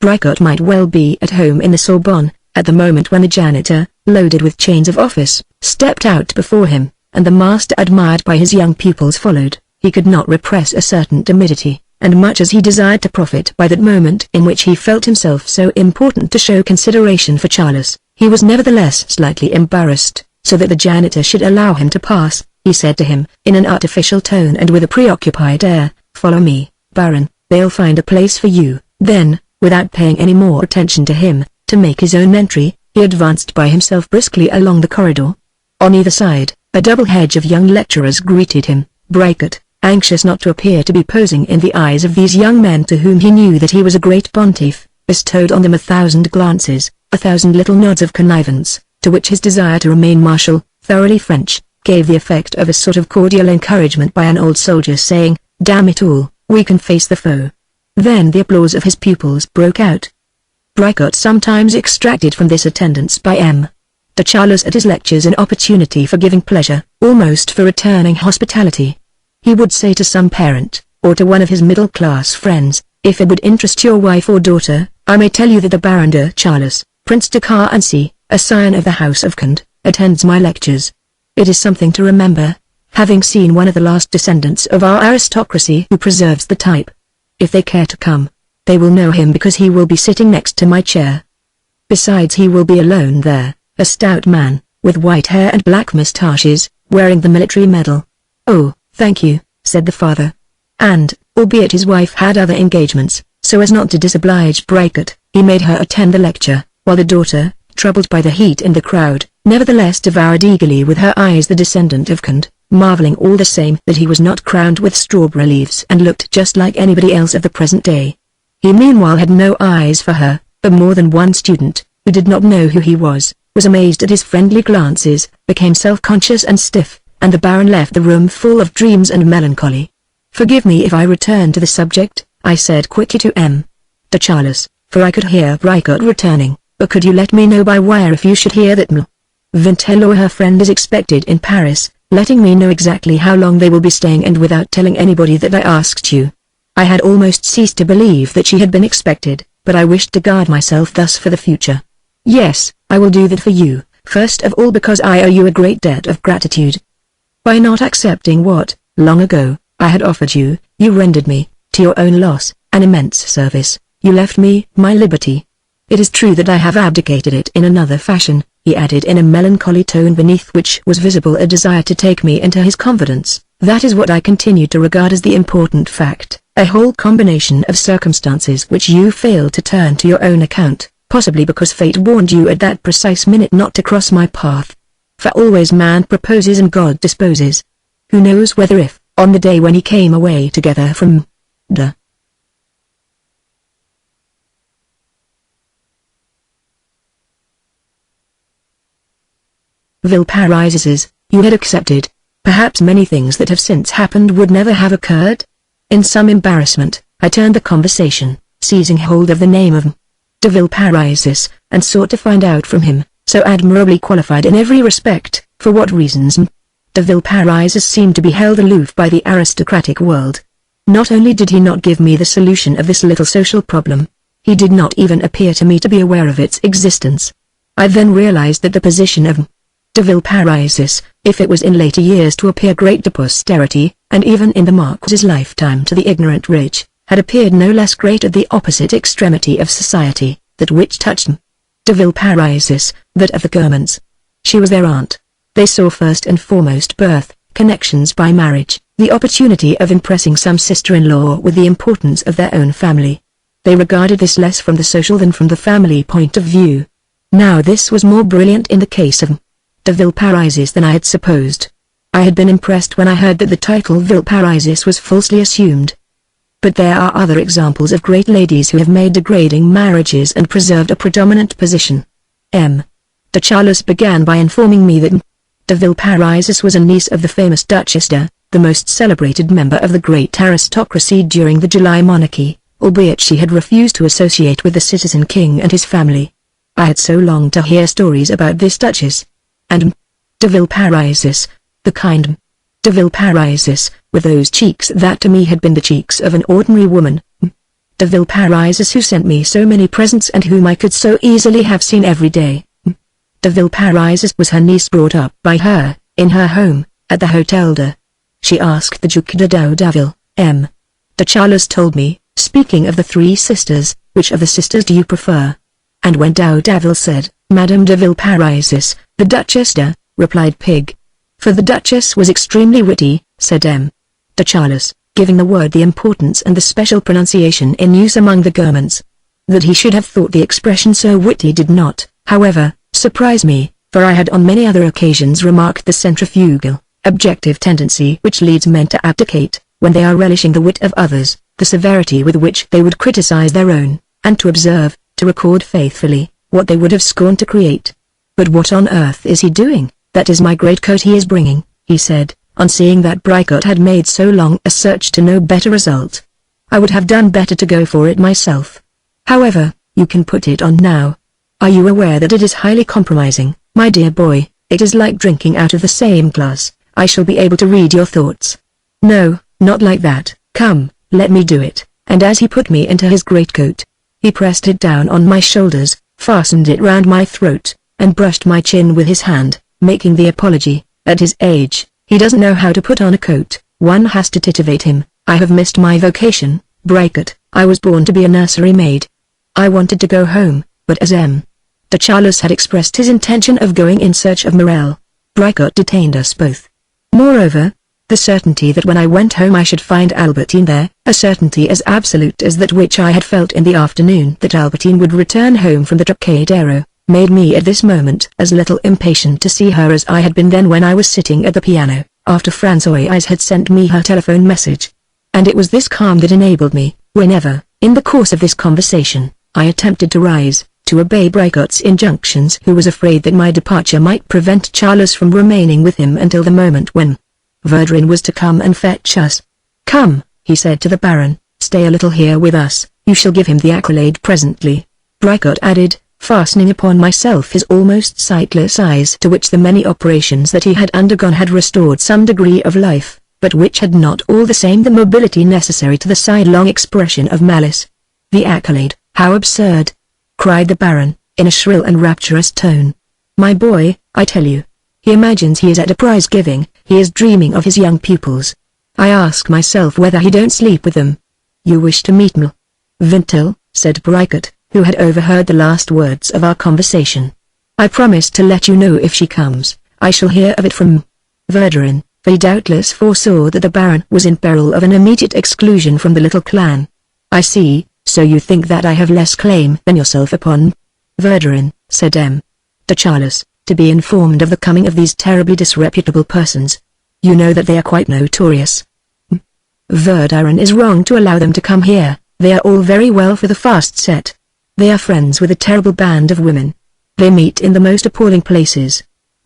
Bricot might well be at home in the Sorbonne, at the moment when the janitor, loaded with chains of office, stepped out before him, and the master admired by his young pupils followed. He could not repress a certain timidity, and much as he desired to profit by that moment in which he felt himself so important to show consideration for Charles, he was nevertheless slightly embarrassed, so that the janitor should allow him to pass. He said to him, in an artificial tone and with a preoccupied air, "Follow me, Baron, they'll find a place for you." Then, without paying any more attention to him, to make his own entry, he advanced by himself briskly along the corridor. On either side, a double hedge of young lecturers greeted him. Bricot, anxious not to appear to be posing in the eyes of these young men to whom he knew that he was a great pontiff, bestowed on them 1,000 glances, 1,000 little nods of connivance, to which his desire to remain martial, thoroughly French, gave the effect of a sort of cordial encouragement by an old soldier saying, "Damn it all, we can face the foe." Then the applause of his pupils broke out. Bricot sometimes extracted from this attendance by M. de Charles at his lectures an opportunity for giving pleasure, almost for returning hospitality. He would say to some parent, or to one of his middle-class friends, "If it would interest your wife or daughter, I may tell you that the Baron de Charles, Prince de Carency, a scion of the House of Conde, attends my lectures. It is something to remember, having seen one of the last descendants of our aristocracy who preserves the type. If they care to come, they will know him because he will be sitting next to my chair. Besides he will be alone there, a stout man, with white hair and black moustaches, wearing the military medal." "Oh, thank you," said the father. And, albeit his wife had other engagements, so as not to disoblige Bricot, he made her attend the lecture, while the daughter, troubled by the heat in the crowd, nevertheless devoured eagerly with her eyes the descendant of Conde, marveling all the same that he was not crowned with strawberry leaves and looked just like anybody else of the present day. He meanwhile had no eyes for her, but more than one student, who did not know who he was amazed at his friendly glances, became self-conscious and stiff, and the Baron left the room full of dreams and melancholy. "Forgive me if I return to the subject," I said quickly to M. de Charles, for I could hear Bricot returning, "but could you let me know by wire if you should hear that M. Vintel or her friend is expected in Paris, letting me know exactly how long they will be staying and without telling anybody that I asked you." I had almost ceased to believe that she had been expected, but I wished to guard myself thus for the future. "Yes, I will do that for you, first of all because I owe you a great debt of gratitude. By not accepting what, long ago, I had offered you, you rendered me, to your own loss, an immense service. You left me my liberty. It is true that I have abdicated it in another fashion," he added in a melancholy tone beneath which was visible a desire to take me into his confidence. "That is what I continued to regard as the important fact, a whole combination of circumstances which you failed to turn to your own account, possibly because fate warned you at that precise minute not to cross my path. For always man proposes and God disposes. Who knows whether if, on the day when he came away together from the Villeparisis, you had accepted, perhaps many things that have since happened would never have occurred? In some embarrassment, I turned the conversation, seizing hold of the name of de Villeparisis, and sought to find out from him, so admirably qualified in every respect. For what reasons de Villeparisis seemed to be held aloof by the aristocratic world. Not only did he not give me the solution of this little social problem, he did not even appear to me to be aware of its existence. I then realized that the position of de Villeparisis, if it was in later years to appear great to posterity, and even in the Marquis's lifetime to the ignorant rich, had appeared no less great at the opposite extremity of society, that which touched de Villeparisis, that of the Gurmans. She was their aunt. They saw first and foremost birth, connections by marriage, the opportunity of impressing some sister-in-law with the importance of their own family. They regarded this less from the social than from the family point of view. Now this was more brilliant in the case of de Villeparisis than I had supposed. I had been impressed when I heard that the title Villeparisis was falsely assumed. But there are other examples of great ladies who have made degrading marriages and preserved a predominant position. De Charlus began by informing me that de Villeparisis was a niece of the famous Duchess de, the most celebrated member of the great aristocracy during the July monarchy, albeit she had refused to associate with the citizen king and his family. I had so longed to hear stories about this Duchess. And de Villeparisis, the kind de Villeparisis, with those cheeks that to me had been the cheeks of an ordinary woman. De Villeparisis who sent me so many presents and whom I could so easily have seen every day. De Villeparisis was her niece brought up by her, in her home, at the Hotel de. She asked the Duc de Daudaville, de Charlus told me, speaking of the three sisters, which of the sisters do you prefer? And when Daudaville said, Madame de Villeparisis, the Duchess de, replied Pig. For the Duchess was extremely witty, said de Charlus, giving the word the importance and the special pronunciation in use among the Gurmans. That he should have thought the expression so witty did not, however, surprise me, for I had on many other occasions remarked the centrifugal, objective tendency which leads men to abdicate, when they are relishing the wit of others, the severity with which they would criticize their own, and to observe, to record faithfully, what they would have scorned to create. But what on earth is he doing? That is my greatcoat he is bringing, he said, on seeing that Bricot had made so long a search to no better result. I would have done better to go for it myself. However, you can put it on now. Are you aware that it is highly compromising, my dear boy? It is like drinking out of the same glass. I shall be able to read your thoughts. No, not like that. Come, let me do it. And as he put me into his greatcoat, he pressed it down on my shoulders, fastened it round my throat, and brushed my chin with his hand, making the apology, at his age, he doesn't know how to put on a coat, one has to titivate him. I have missed my vocation, Bricot. I was born to be a nursery maid. I wanted to go home, but as de Charlus had expressed his intention of going in search of Morel, Bricot detained us both. Moreover, the certainty that when I went home I should find Albertine there, a certainty as absolute as that which I had felt in the afternoon that Albertine would return home from the Trocadero, made me at this moment as little impatient to see her as I had been then when I was sitting at the piano, after Françoise had sent me her telephone message. And it was this calm that enabled me, whenever, in the course of this conversation, I attempted to rise, to obey Bricot's injunctions, who was afraid that my departure might prevent Charlus from remaining with him until the moment when Verdurin was to come and fetch us. Come, he said to the Baron, stay a little here with us, you shall give him the accolade presently. Bricot added, fastening upon myself his almost sightless eyes to which the many operations that he had undergone had restored some degree of life, but which had not all the same the mobility necessary to the sidelong expression of malice. The accolade, how absurd! Cried the Baron, in a shrill and rapturous tone. My boy, I tell you, he imagines he is at a prize giving, he is dreaming of his young pupils. I ask myself whether he don't sleep with them. You wish to meet me? Vintil, said Bricot, who had overheard the last words of our conversation. I promise to let you know if she comes. I shall hear of it from Verdurin, for he doubtless foresaw that the Baron was in peril of an immediate exclusion from the little clan. I see, so you think that I have less claim than yourself upon Verdurin, said de Charlus, to be informed of the coming of these terribly disreputable persons. You know that they are quite notorious. Verdurin is wrong to allow them to come here. They are all very well for the fast set. They are friends with a terrible band of women. They meet in the most appalling places.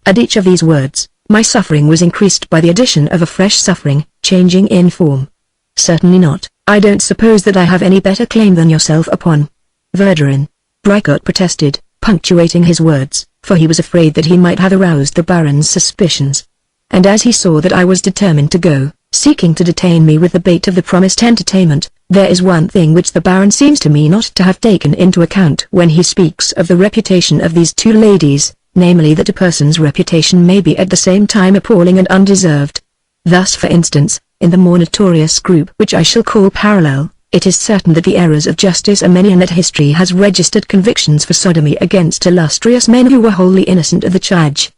At each of these words, my suffering was increased by the addition of a fresh suffering, changing in form. Certainly not. I don't suppose that I have any better claim than yourself upon Verdurin, Bricot protested, punctuating his words, for he was afraid that he might have aroused the Baron's suspicions. And as he saw that I was determined to go, seeking to detain me with the bait of the promised entertainment, there is one thing which the Baron seems to me not to have taken into account when he speaks of the reputation of these two ladies, namely that a person's reputation may be at the same time appalling and undeserved. Thus for instance, in the more notorious group which I shall call parallel, it is certain that the errors of justice are many and that history has registered convictions for sodomy against illustrious men who were wholly innocent of the charge.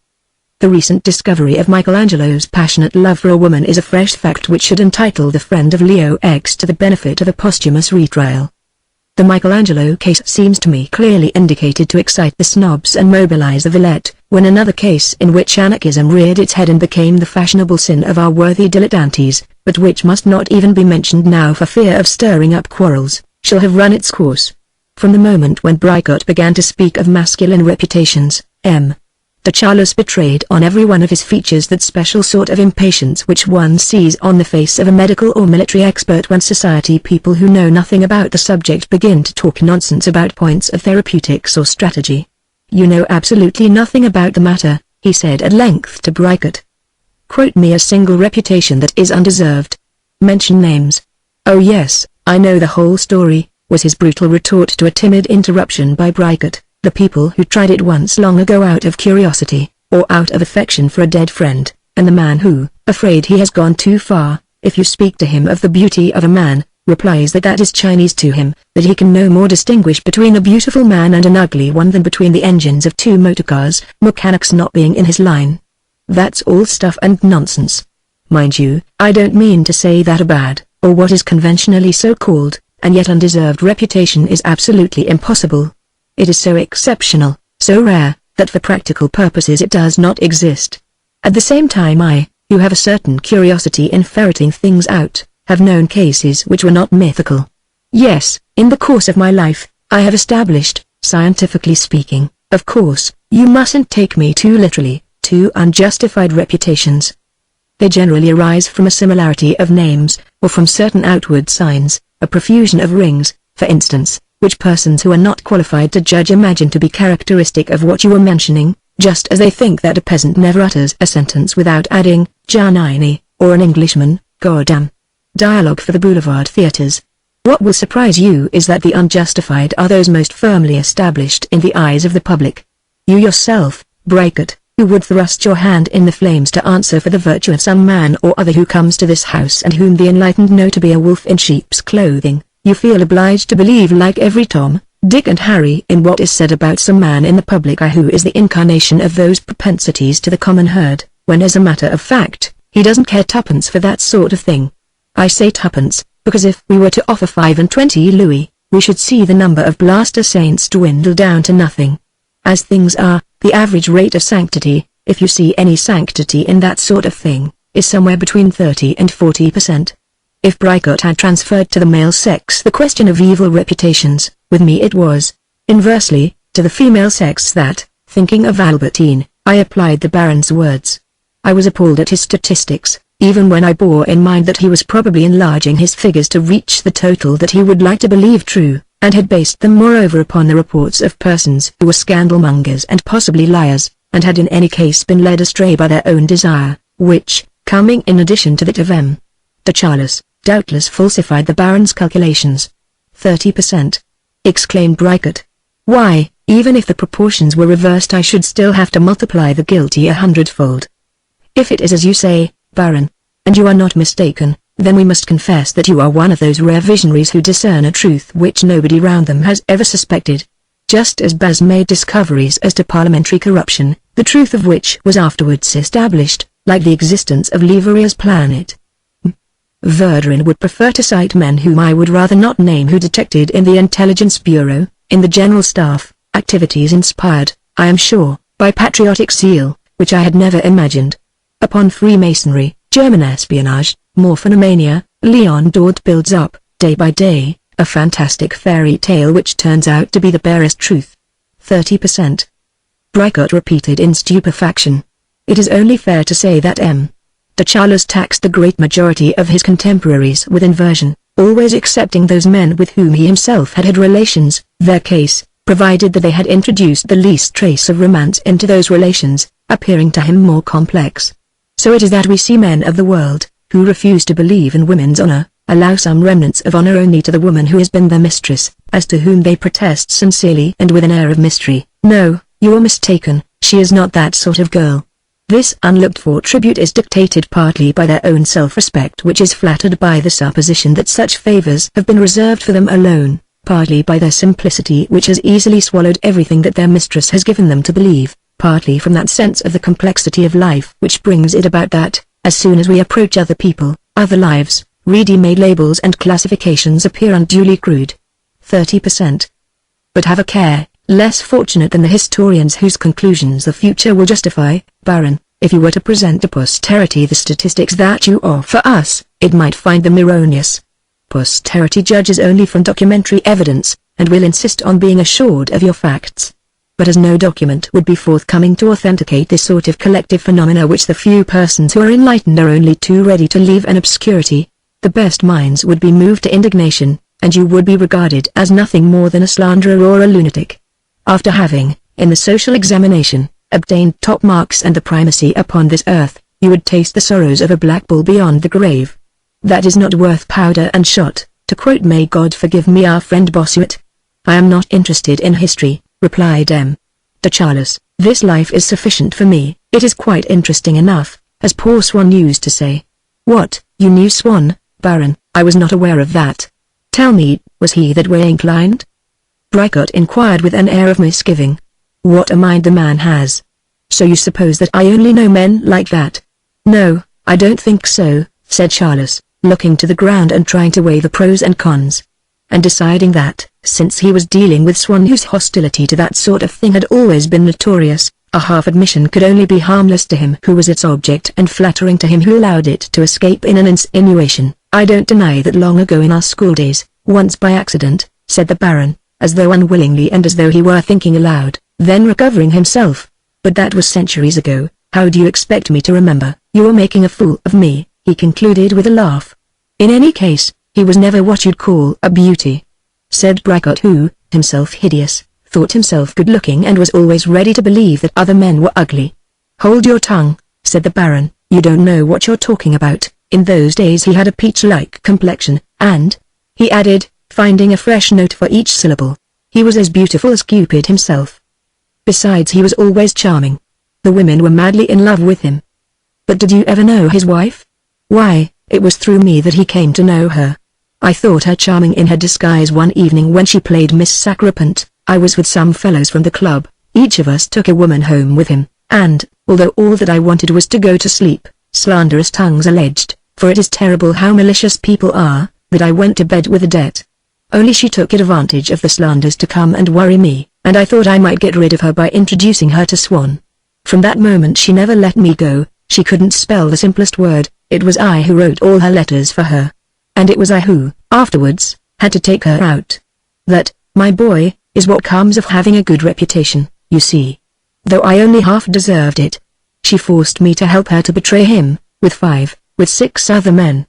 The recent discovery of Michelangelo's passionate love for a woman is a fresh fact which should entitle the friend of Leo X to the benefit of a posthumous retrial. The Michelangelo case seems to me clearly indicated to excite the snobs and mobilize the Villette, when another case in which anarchism reared its head and became the fashionable sin of our worthy dilettantes, but which must not even be mentioned now for fear of stirring up quarrels, shall have run its course. From the moment when Bricot began to speak of masculine reputations, M. de Charlus betrayed on every one of his features that special sort of impatience which one sees on the face of a medical or military expert when society people who know nothing about the subject begin to talk nonsense about points of therapeutics or strategy. "You know absolutely nothing about the matter," he said at length to Bricot. "Quote me a single reputation that is undeserved. Mention names." "Oh yes, I know the whole story," was his brutal retort to a timid interruption by Bricot. "The people who tried it once long ago out of curiosity, or out of affection for a dead friend, and the man who, afraid he has gone too far, if you speak to him of the beauty of a man, replies that that is Chinese to him, that he can no more distinguish between a beautiful man and an ugly one than between the engines of two motorcars, mechanics not being in his line. That's all stuff and nonsense. Mind you, I don't mean to say that a bad, or what is conventionally so called, and yet undeserved reputation is absolutely impossible. It is so exceptional, so rare, that for practical purposes it does not exist. At the same time I, who have a certain curiosity in ferreting things out, have known cases which were not mythical. Yes, in the course of my life, I have established, scientifically speaking, of course, you mustn't take me too literally, two unjustified reputations. They generally arise from a similarity of names, or from certain outward signs, a profusion of rings, for instance, which persons who are not qualified to judge imagine to be characteristic of what you were mentioning, just as they think that a peasant never utters a sentence without adding, Janini, or an Englishman, goddamn. Dialogue for the boulevard theatres. What will surprise you is that the unjustified are those most firmly established in the eyes of the public. You yourself, Bricot, who would thrust your hand in the flames to answer for the virtue of some man or other who comes to this house and whom the enlightened know to be a wolf in sheep's clothing, you feel obliged to believe like every Tom, Dick and Harry in what is said about some man in the public eye who is the incarnation of those propensities to the common herd, when as a matter of fact, he doesn't care twopence for that sort of thing. I say twopence, because if we were to offer 25 louis, we should see the number of blaster saints dwindle down to nothing. As things are, the average rate of sanctity, if you see any sanctity in that sort of thing, is somewhere between 30 and 40%. If Bricot had transferred to the male sex the question of evil reputations, with me it was, inversely, to the female sex that, thinking of Albertine, I applied the Baron's words. I was appalled at his statistics, even when I bore in mind that he was probably enlarging his figures to reach the total that he would like to believe true, and had based them moreover upon the reports of persons who were scandalmongers and possibly liars, and had in any case been led astray by their own desire, which, coming in addition to that of M. de Charlus, doubtless falsified the Baron's calculations. 30%. Exclaimed Bricot. Why, even if the proportions were reversed I should still have to multiply the guilty 100-fold. If it is as you say, Baron, and you are not mistaken, then we must confess that you are one of those rare visionaries who discern a truth which nobody round them has ever suspected. Just as Baz made discoveries as to parliamentary corruption, the truth of which was afterwards established, like the existence of Leveria's planet. Verdurin would prefer to cite men whom I would rather not name who detected in the Intelligence Bureau, in the General Staff, activities inspired, I am sure, by patriotic zeal, which I had never imagined. Upon Freemasonry, German espionage, morphonomania, Leon Dort builds up, day by day, a fantastic fairy tale which turns out to be the barest truth. 30%. Bricot repeated in stupefaction. It is only fair to say that M. de Charlus taxed the great majority of his contemporaries with inversion, always excepting those men with whom he himself had relations, their case, provided that they had introduced the least trace of romance into those relations, appearing to him more complex. So it is that we see men of the world, who refuse to believe in women's honor, allow some remnants of honor only to the woman who has been their mistress, as to whom they protest sincerely and with an air of mystery. No, you are mistaken, she is not that sort of girl. This unlooked-for tribute is dictated partly by their own self-respect, which is flattered by the supposition that such favors have been reserved for them alone, partly by their simplicity, which has easily swallowed everything that their mistress has given them to believe, partly from that sense of the complexity of life which brings it about that, as soon as we approach other people, other lives, ready-made labels and classifications appear unduly crude. 30%. But have a care, less fortunate than the historians whose conclusions the future will justify, Baron, if you were to present to posterity the statistics that you offer us, it might find them erroneous. Posterity judges only from documentary evidence, and will insist on being assured of your facts. But as no document would be forthcoming to authenticate this sort of collective phenomena which the few persons who are enlightened are only too ready to leave in obscurity, the best minds would be moved to indignation, and you would be regarded as nothing more than a slanderer or a lunatic. After having, in the social examination, obtained top marks and the primacy upon this earth, you would taste the sorrows of a black bull beyond the grave. That is not worth powder and shot, to quote May God forgive me our friend Bossuet. I am not interested in history, replied M. de Charles. This life is sufficient for me. It is quite interesting enough, as poor Swan used to say. What, you knew Swan, Baron? I was not aware of that. Tell me, was he that way inclined? Bricot inquired with an air of misgiving. What a mind the man has. So you suppose that I only know men like that? No, I don't think so, said Charles, looking to the ground and trying to weigh the pros and cons. And deciding that, since he was dealing with Swan whose hostility to that sort of thing had always been notorious, a half-admission could only be harmless to him who was its object and flattering to him who allowed it to escape in an insinuation. I don't deny that long ago in our school days, once by accident, said the Baron, as though unwillingly and as though he were thinking aloud, then recovering himself. But that was centuries ago. How do you expect me to remember? You are making a fool of me, he concluded with a laugh. In any case, he was never what you'd call a beauty, said Bricot, who, himself hideous, thought himself good-looking and was always ready to believe that other men were ugly. Hold your tongue, said the Baron, you don't know what you're talking about. In those days he had a peach-like complexion, and, he added, finding a fresh note for each syllable, he was as beautiful as Cupid himself. Besides, he was always charming. The women were madly in love with him. But did you ever know his wife? Why, it was through me that he came to know her. I thought her charming in her disguise one evening when she played Miss Sacrapant. I was with some fellows from the club, each of us took a woman home with him, and, although all that I wanted was to go to sleep, slanderous tongues alleged, for it is terrible how malicious people are, that I went to bed with a debt. Only she took advantage of the slanders to come and worry me, and I thought I might get rid of her by introducing her to Swan. From that moment she never let me go. She couldn't spell the simplest word. It was I who wrote all her letters for her. And it was I who, afterwards, had to take her out. That, my boy, is what comes of having a good reputation, you see. Though I only half deserved it. She forced me to help her to betray him, with 6 other men.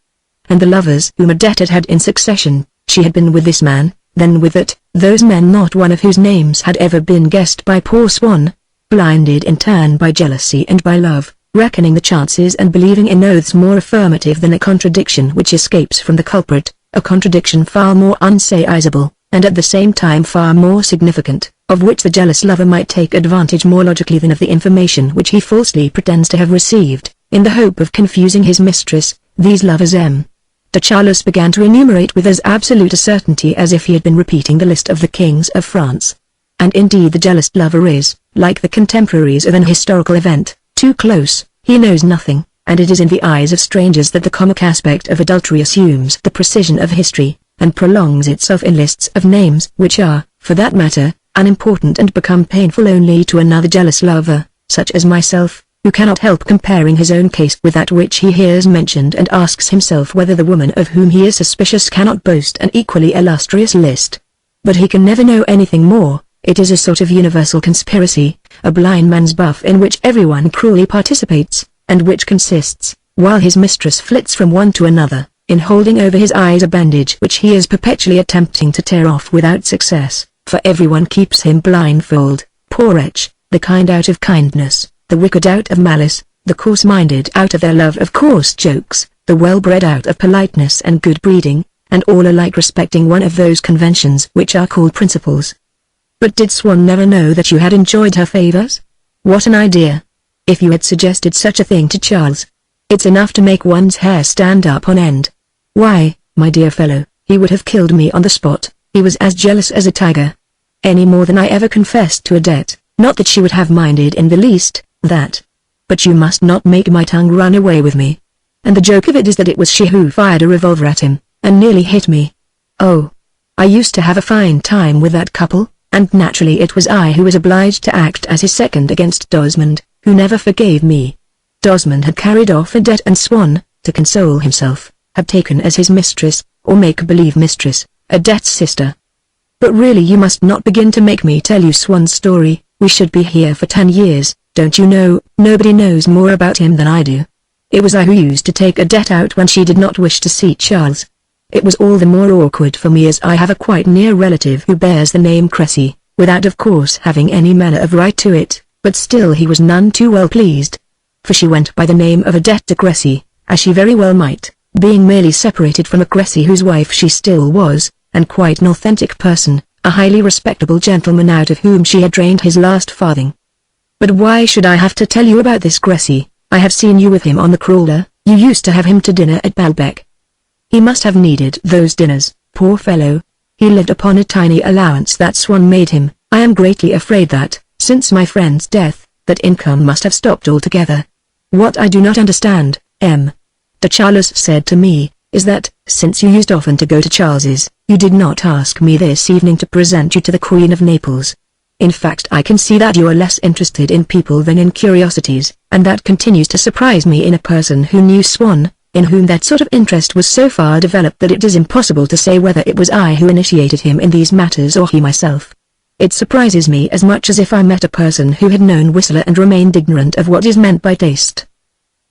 And the lovers whom Odette had in succession, she had been with this man, then with that, those men not one of whose names had ever been guessed by poor Swan, blinded in turn by jealousy and by love, reckoning the chances and believing in oaths more affirmative than a contradiction which escapes from the culprit, a contradiction far more unsayable, and at the same time far more significant, of which the jealous lover might take advantage more logically than of the information which he falsely pretends to have received, in the hope of confusing his mistress. These lovers M. de Charles began to enumerate with as absolute a certainty as if he had been repeating the list of the kings of France. And indeed the jealous lover is, like the contemporaries of an historical event, too close. He knows nothing, and it is in the eyes of strangers that the comic aspect of adultery assumes the precision of history, and prolongs itself in lists of names which are, for that matter, unimportant and become painful only to another jealous lover, such as myself, who cannot help comparing his own case with that which he hears mentioned and asks himself whether the woman of whom he is suspicious cannot boast an equally illustrious list. But he can never know anything more. It is a sort of universal conspiracy, a blind man's buff in which everyone cruelly participates, and which consists, while his mistress flits from one to another, in holding over his eyes a bandage which he is perpetually attempting to tear off without success, for everyone keeps him blindfold, poor wretch, the kind out of kindness, the wicked out of malice, the coarse-minded out of their love of coarse jokes, the well-bred out of politeness and good breeding, and all alike respecting one of those conventions which are called principles. But did Swan never know that you had enjoyed her favors? What an idea! If you had suggested such a thing to Charles, it's enough to make one's hair stand up on end. Why, my dear fellow, he would have killed me on the spot. He was as jealous as a tiger. Any more than I ever confessed to Odette, not that she would have minded in the least, that. But you must not make my tongue run away with me. And the joke of it is that it was she who fired a revolver at him, and nearly hit me. Oh, I used to have a fine time with that couple, and naturally it was I who was obliged to act as his second against Desmond, who never forgave me. Desmond had carried off Odette, and Swan, to console himself, had taken as his mistress, or make-believe mistress, Odette's sister. But really you must not begin to make me tell you Swan's story. We should be here for 10 years, don't you know? Nobody knows more about him than I do. It was I who used to take Odette out when she did not wish to see Charles. It was all the more awkward for me as I have a quite near relative who bears the name Cressy, without of course having any manner of right to it, but still he was none too well pleased. For she went by the name of Odette de Cressy, as she very well might, being merely separated from a Cressy whose wife she still was, and quite an authentic person, a highly respectable gentleman out of whom she had drained his last farthing. But why should I have to tell you about this Cressy? I have seen you with him on the crawler. You used to have him to dinner at Balbec. He must have needed those dinners, poor fellow. He lived upon a tiny allowance that Swan made him. I am greatly afraid that, since my friend's death, that income must have stopped altogether. What I do not understand, M. de Charles said to me, is that, since you used often to go to Charles's, you did not ask me this evening to present you to the Queen of Naples. In fact, I can see that you are less interested in people than in curiosities, and that continues to surprise me in a person who knew Swan, in whom that sort of interest was so far developed that it is impossible to say whether it was I who initiated him in these matters or he myself. It surprises me as much as if I met a person who had known Whistler and remained ignorant of what is meant by taste.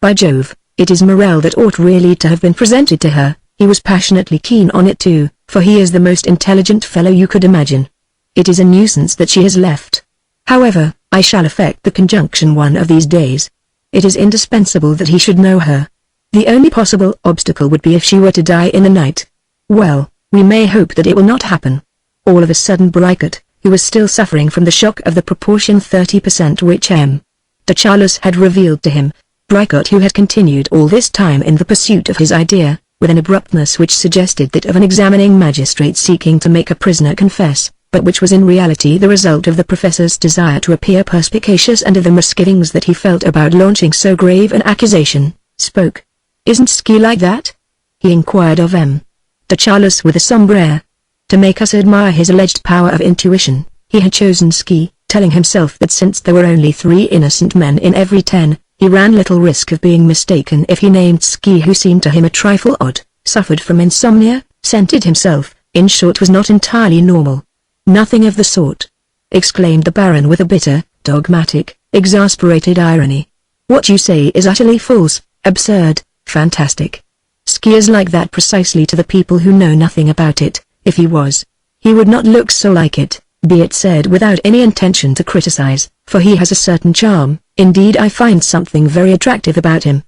By Jove, it is Morel that ought really to have been presented to her. He was passionately keen on it too, for he is the most intelligent fellow you could imagine. It is a nuisance that she has left. However, I shall effect the conjunction one of these days. It is indispensable that he should know her. The only possible obstacle would be if she were to die in the night. Well, we may hope that it will not happen. All of a sudden Bricot, who was still suffering from the shock of the proportion 30% which M. de Charles had revealed to him, Bricot who had continued all this time in the pursuit of his idea, with an abruptness which suggested that of an examining magistrate seeking to make a prisoner confess, but which was in reality the result of the professor's desire to appear perspicacious and of the misgivings that he felt about launching so grave an accusation, spoke. "Isn't Ski like that?" he inquired of M. de Charles with a sombre air. To make us admire his alleged power of intuition, he had chosen Ski, telling himself that since there were only 3 innocent men in every 10, he ran little risk of being mistaken if he named Ski, who seemed to him a trifle odd, suffered from insomnia, scented himself, in short was not entirely normal. "Nothing of the sort," exclaimed the Baron with a bitter, dogmatic, exasperated irony. "What you say is utterly false, absurd, fantastic. Ski is like that precisely to the people who know nothing about it. If he was, he would not look so like it, be it said without any intention to criticize, for he has a certain charm. Indeed, I find something very attractive about him."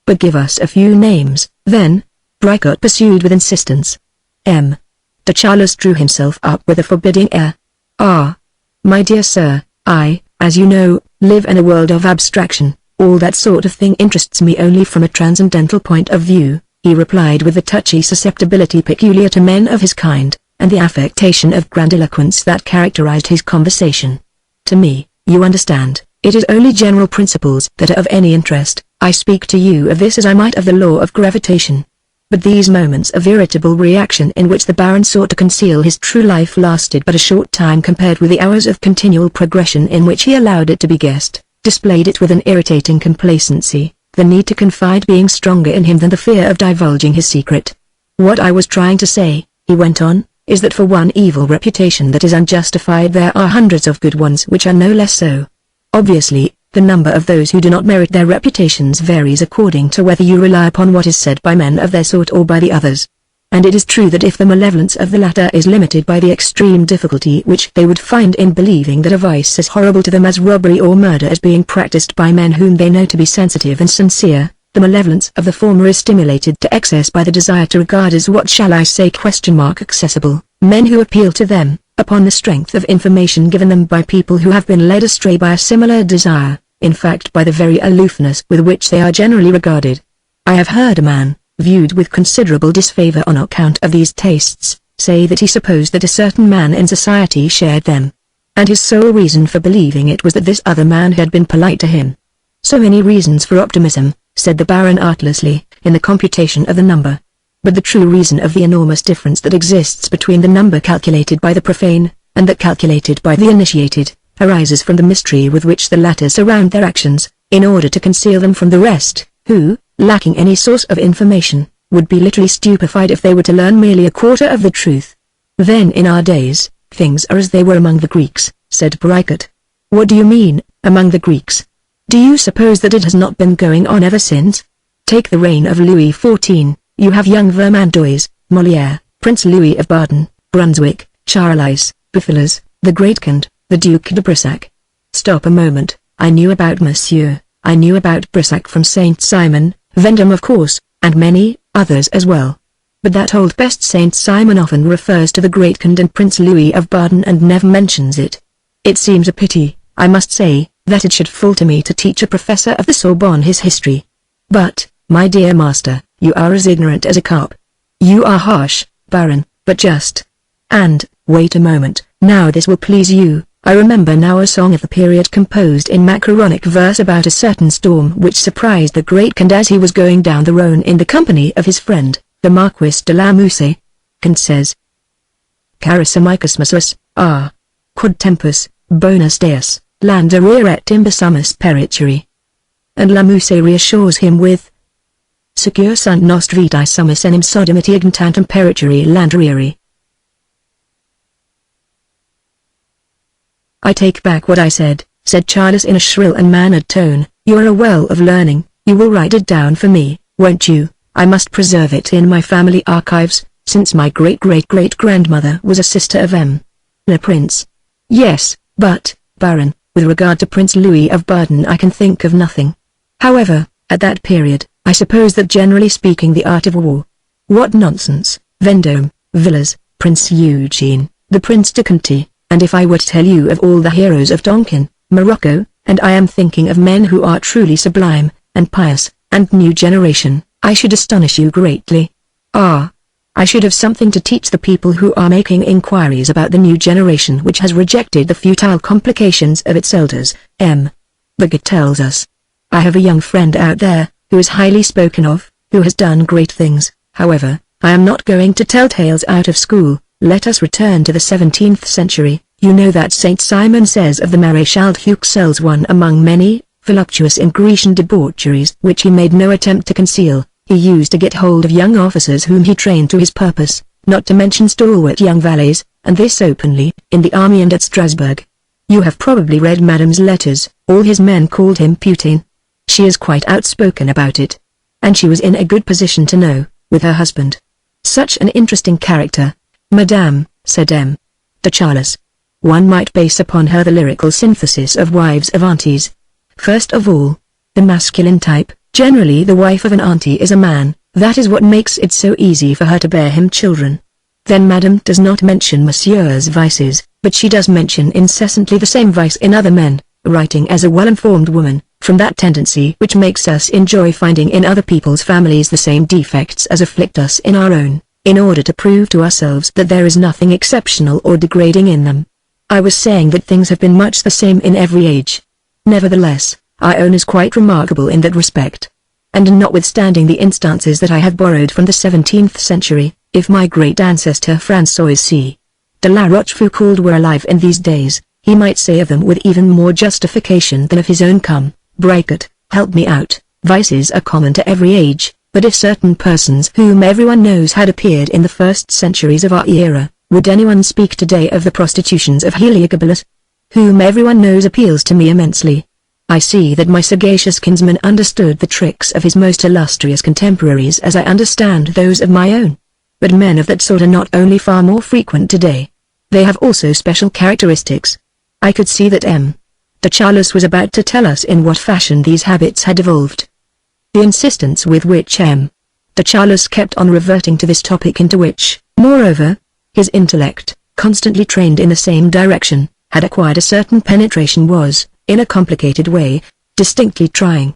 "But give us a few names, then," Bricot pursued with insistence. M. de Charles drew himself up with a forbidding air. "Ah, my dear sir, I, as you know, live in a world of abstraction. All that sort of thing interests me only from a transcendental point of view," he replied with the touchy susceptibility peculiar to men of his kind, and the affectation of grandiloquence that characterized his conversation. "To me, you understand, it is only general principles that are of any interest. I speak to you of this as I might of the law of gravitation." But these moments of irritable reaction in which the Baron sought to conceal his true life lasted but a short time compared with the hours of continual progression in which he allowed it to be guessed, displayed it with an irritating complacency, the need to confide being stronger in him than the fear of divulging his secret. "What I was trying to say," he went on, "is that for one evil reputation that is unjustified there are hundreds of good ones which are no less so. Obviously, the number of those who do not merit their reputations varies according to whether you rely upon what is said by men of their sort or by the others. and it is true that if the malevolence of the latter is limited by the extreme difficulty which they would find in believing that a vice as horrible to them as robbery or murder is being practiced by men whom they know to be sensitive and sincere, the malevolence of the former is stimulated to excess by the desire to regard as what shall I say accessible, men who appeal to them, upon the strength of information given them by people who have been led astray by a similar desire, in fact by the very aloofness with which they are generally regarded. I have heard a man, viewed with considerable disfavor on account of these tastes, say that he supposed that a certain man in society shared them, and his sole reason for believing it was that this other man had been polite to him. So many reasons for optimism, said the Baron artlessly, in the computation of the number. But the true reason of the enormous difference that exists between the number calculated by the profane, and that calculated by the initiated, arises from the mystery with which the latter surround their actions, in order to conceal them from the rest, who, lacking any source of information, would be literally stupefied if they were to learn merely a quarter of the truth. Then in our days, things are as they were among the Greeks, said Brichot. What do you mean, among the Greeks? Do you suppose that it has not been going on ever since? Take the reign of Louis XIV, you have young Vermandois, Molière, Prince Louis of Baden, Brunswick, Charles, Boufflers, the Great Count, the Duc de Brissac. Stop a moment, I knew about Monsieur, I knew about Brissac from Saint-Simon, Vendôme of course, and many others as well. But that old best Saint-Simon often refers to the Great Count and Prince Louis of Baden and never mentions it. It seems a pity, I must say, that it should fall to me to teach a professor of the Sorbonne his history. But, my dear master, you are as ignorant as a carp. You are harsh, Baron, but just. And, wait a moment, now this will please you, I remember now a song of the period composed in macaronic verse about a certain storm which surprised the Great Count as he was going down the Rhone in the company of his friend, the Marquis de la Mousse. Count says, Carissamicus Messus, quod tempus, bonus deus, landere et imbecammus pericere. And la Mousse reassures him with, Secure sunt nost vitae summus enim sodimity ignitantum pericere landere. I take back what I said Charles in a shrill and mannered tone, you are a well of learning, you will write it down for me, won't you? I must preserve it in my family archives, since my great-great-great-grandmother was a sister of M. Le Prince. Yes, but, Baron, with regard to Prince Louis of Baden I can think of nothing. However, at that period, I suppose that generally speaking the art of war. What nonsense, Vendôme, Villars, Prince Eugene, the Prince de Conti, and if I were to tell you of all the heroes of Tonkin, Morocco, and I am thinking of men who are truly sublime, and pious, and new generation, I should astonish you greatly. I should have something to teach the people who are making inquiries about the new generation which has rejected the futile complications of its elders, M. Bagot tells us. I have a young friend out there, who is highly spoken of, who has done great things. However, I am not going to tell tales out of school. Let us return to the 17th century. You know that Saint Simon says of the Maréchal d'Uxelles one among many, voluptuous in Grecian debaucheries which he made no attempt to conceal, he used to get hold of young officers whom he trained to his purpose, not to mention stalwart young valets, and this openly, in the army and at Strasbourg. You have probably read Madame's letters, all his men called him Putain. She is quite outspoken about it. And she was in a good position to know, with her husband. Such an interesting character. Madame, said M. de Charles. One might base upon her the lyrical synthesis of wives of aunties. First of all, the masculine type, generally the wife of an auntie is a man, that is what makes it so easy for her to bear him children. Then Madame does not mention Monsieur's vices, but she does mention incessantly the same vice in other men, writing as a well-informed woman, from that tendency which makes us enjoy finding in other people's families the same defects as afflict us in our own, in order to prove to ourselves that there is nothing exceptional or degrading in them. I was saying that things have been much the same in every age. Nevertheless, our own is quite remarkable in that respect. And notwithstanding the instances that I have borrowed from the 17th century, if my great ancestor François C. de la Rochefoucauld were alive in these days, he might say of them with even more justification than of his own. Come, Brichot, help me out. Vices are common to every age, but if certain persons whom everyone knows had appeared in the first centuries of our era, would anyone speak today of the prostitutions of Heliogabalus? Whom everyone knows appeals to me immensely. I see that my sagacious kinsman understood the tricks of his most illustrious contemporaries as I understand those of my own. but men of that sort are not only far more frequent today. They have also special characteristics. I could see that the Charles was about to tell us in what fashion these habits had evolved. The insistence with which the Charles kept on reverting to this topic, into which, moreover, his intellect, constantly trained in the same direction, had acquired a certain penetration, was, in a complicated way, distinctly trying.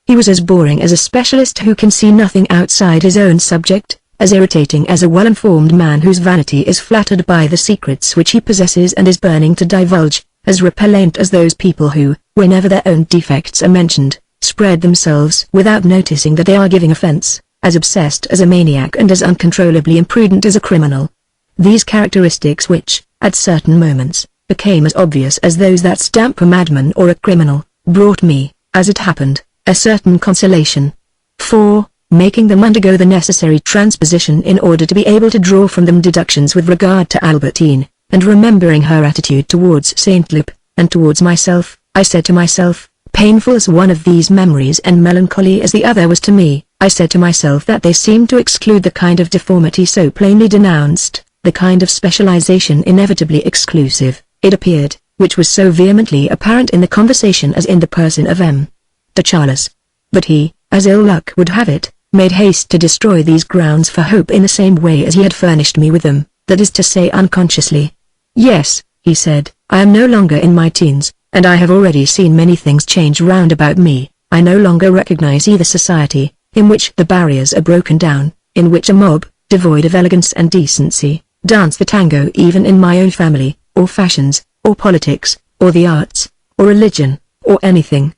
He was as boring as a specialist who can see nothing outside his own subject, as irritating as a well-informed man whose vanity is flattered by the secrets which he possesses and is burning to divulge, as repellent as those people who, whenever their own defects are mentioned, spread themselves without noticing that they are giving offense, as obsessed as a maniac and as uncontrollably imprudent as a criminal. These characteristics which, at certain moments, became as obvious as those that stamp a madman or a criminal, brought me, as it happened, a certain consolation. For, making them undergo the necessary transposition in order to be able to draw from them deductions with regard to Albertine, and remembering her attitude towards Saint Lip, and towards myself, I said to myself, painful as one of these memories and melancholy as the other was to me, I said to myself that they seemed to exclude the kind of deformity so plainly denounced, the kind of specialization inevitably exclusive, it appeared, which was so vehemently apparent in the conversation as in the person of the Charles. But he, as ill luck would have it, made haste to destroy these grounds for hope in the same way as he had furnished me with them, that is to say unconsciously. Yes, he said, I am no longer in my teens, and I have already seen many things change round about me. I no longer recognize either society, in which the barriers are broken down, in which a mob, devoid of elegance and decency, dance the tango even in my own family, or fashions, or politics, or the arts, or religion, or anything.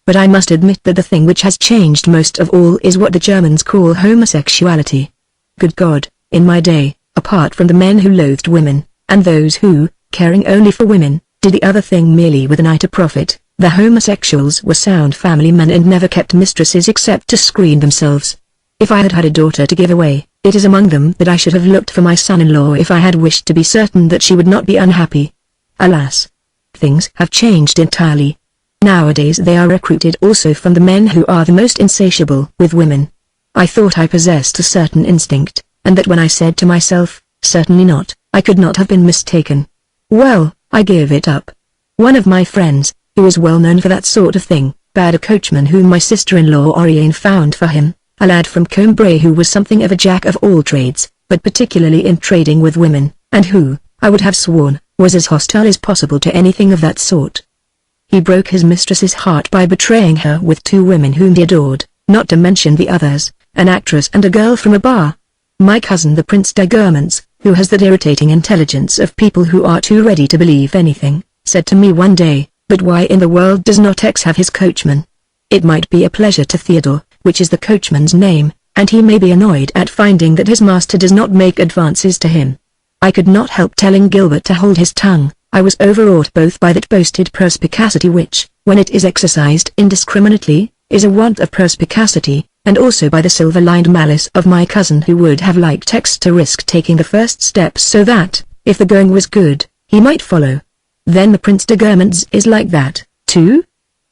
But I must admit that the thing which has changed most of all is what the Germans call homosexuality. Good God, in my day, apart from the men who loathed women, and those who, caring only for women, did the other thing merely with an eye to profit, the homosexuals were sound family men and never kept mistresses except to screen themselves. If I had had a daughter to give away, it is among them that I should have looked for my son-in-law if I had wished to be certain that she would not be unhappy. Alas! Things have changed entirely. Nowadays they are recruited also from the men who are the most insatiable with women. I thought I possessed a certain instinct, and that when I said to myself, certainly not, I could not have been mistaken. Well, I give it up. One of my friends, who was well known for that sort of thing, bade a coachman whom my sister-in-law Oriane found for him, a lad from Combray who was something of a jack of all trades, but particularly in trading with women, and who, I would have sworn, was as hostile as possible to anything of that sort. He broke his mistress's heart by betraying her with two women whom he adored, not to mention the others, an actress and a girl from a bar. My cousin the Prince de Guermantes, who has that irritating intelligence of people who are too ready to believe anything, said to me one day, but why in the world does not X have his coachman? It might be a pleasure to Theodore, which is the coachman's name, and he may be annoyed at finding that his master does not make advances to him. I could not help telling Gilbert to hold his tongue. I was overwrought both by that boasted perspicacity which, when it is exercised indiscriminately, is a want of perspicacity, and also by the silver-lined malice of my cousin who would have liked X to risk taking the first steps so that, if the going was good, he might follow. Then the Prince de Guermantes is like that, too?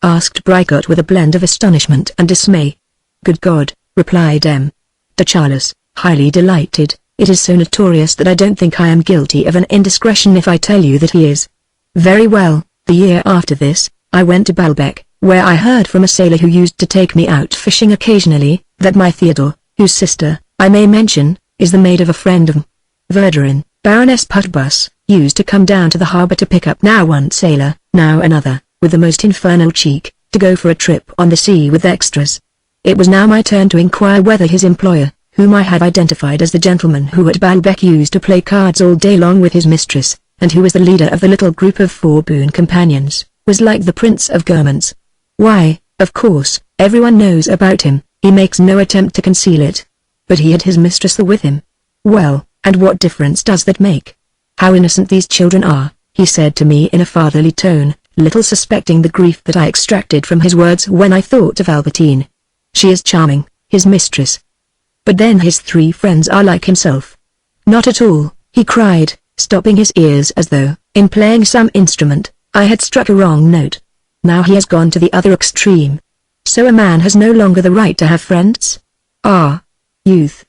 Asked Bricot with a blend of astonishment and dismay. Good God, replied de Charles, highly delighted. It is so notorious that I don't think I am guilty of an indiscretion if I tell you that he is. Very well, the year after this, I went to Baalbek, where I heard from a sailor who used to take me out fishing occasionally, that my Theodore, whose sister, I may mention, is the maid of a friend of Verdurin, Baroness Putbus, used to come down to the harbour to pick up now one sailor, now another, with the most infernal cheek, to go for a trip on the sea with extras. It was now my turn to inquire whether his employer, whom I had identified as the gentleman who at Baalbek used to play cards all day long with his mistress, and who was the leader of the little group of 4 boon companions, was like the Prince of Guermantes. Why, of course, everyone knows about him, he makes no attempt to conceal it. But he had his mistress with him. Well, and what difference does that make? How innocent these children are, he said to me in a fatherly tone, little suspecting the grief that I extracted from his words when I thought of Albertine. She is charming, his mistress. But then his 3 friends are like himself. Not at all, he cried, stopping his ears as though, in playing some instrument, I had struck a wrong note. Now he has gone to the other extreme. So a man has no longer the right to have friends? Ah! Youth,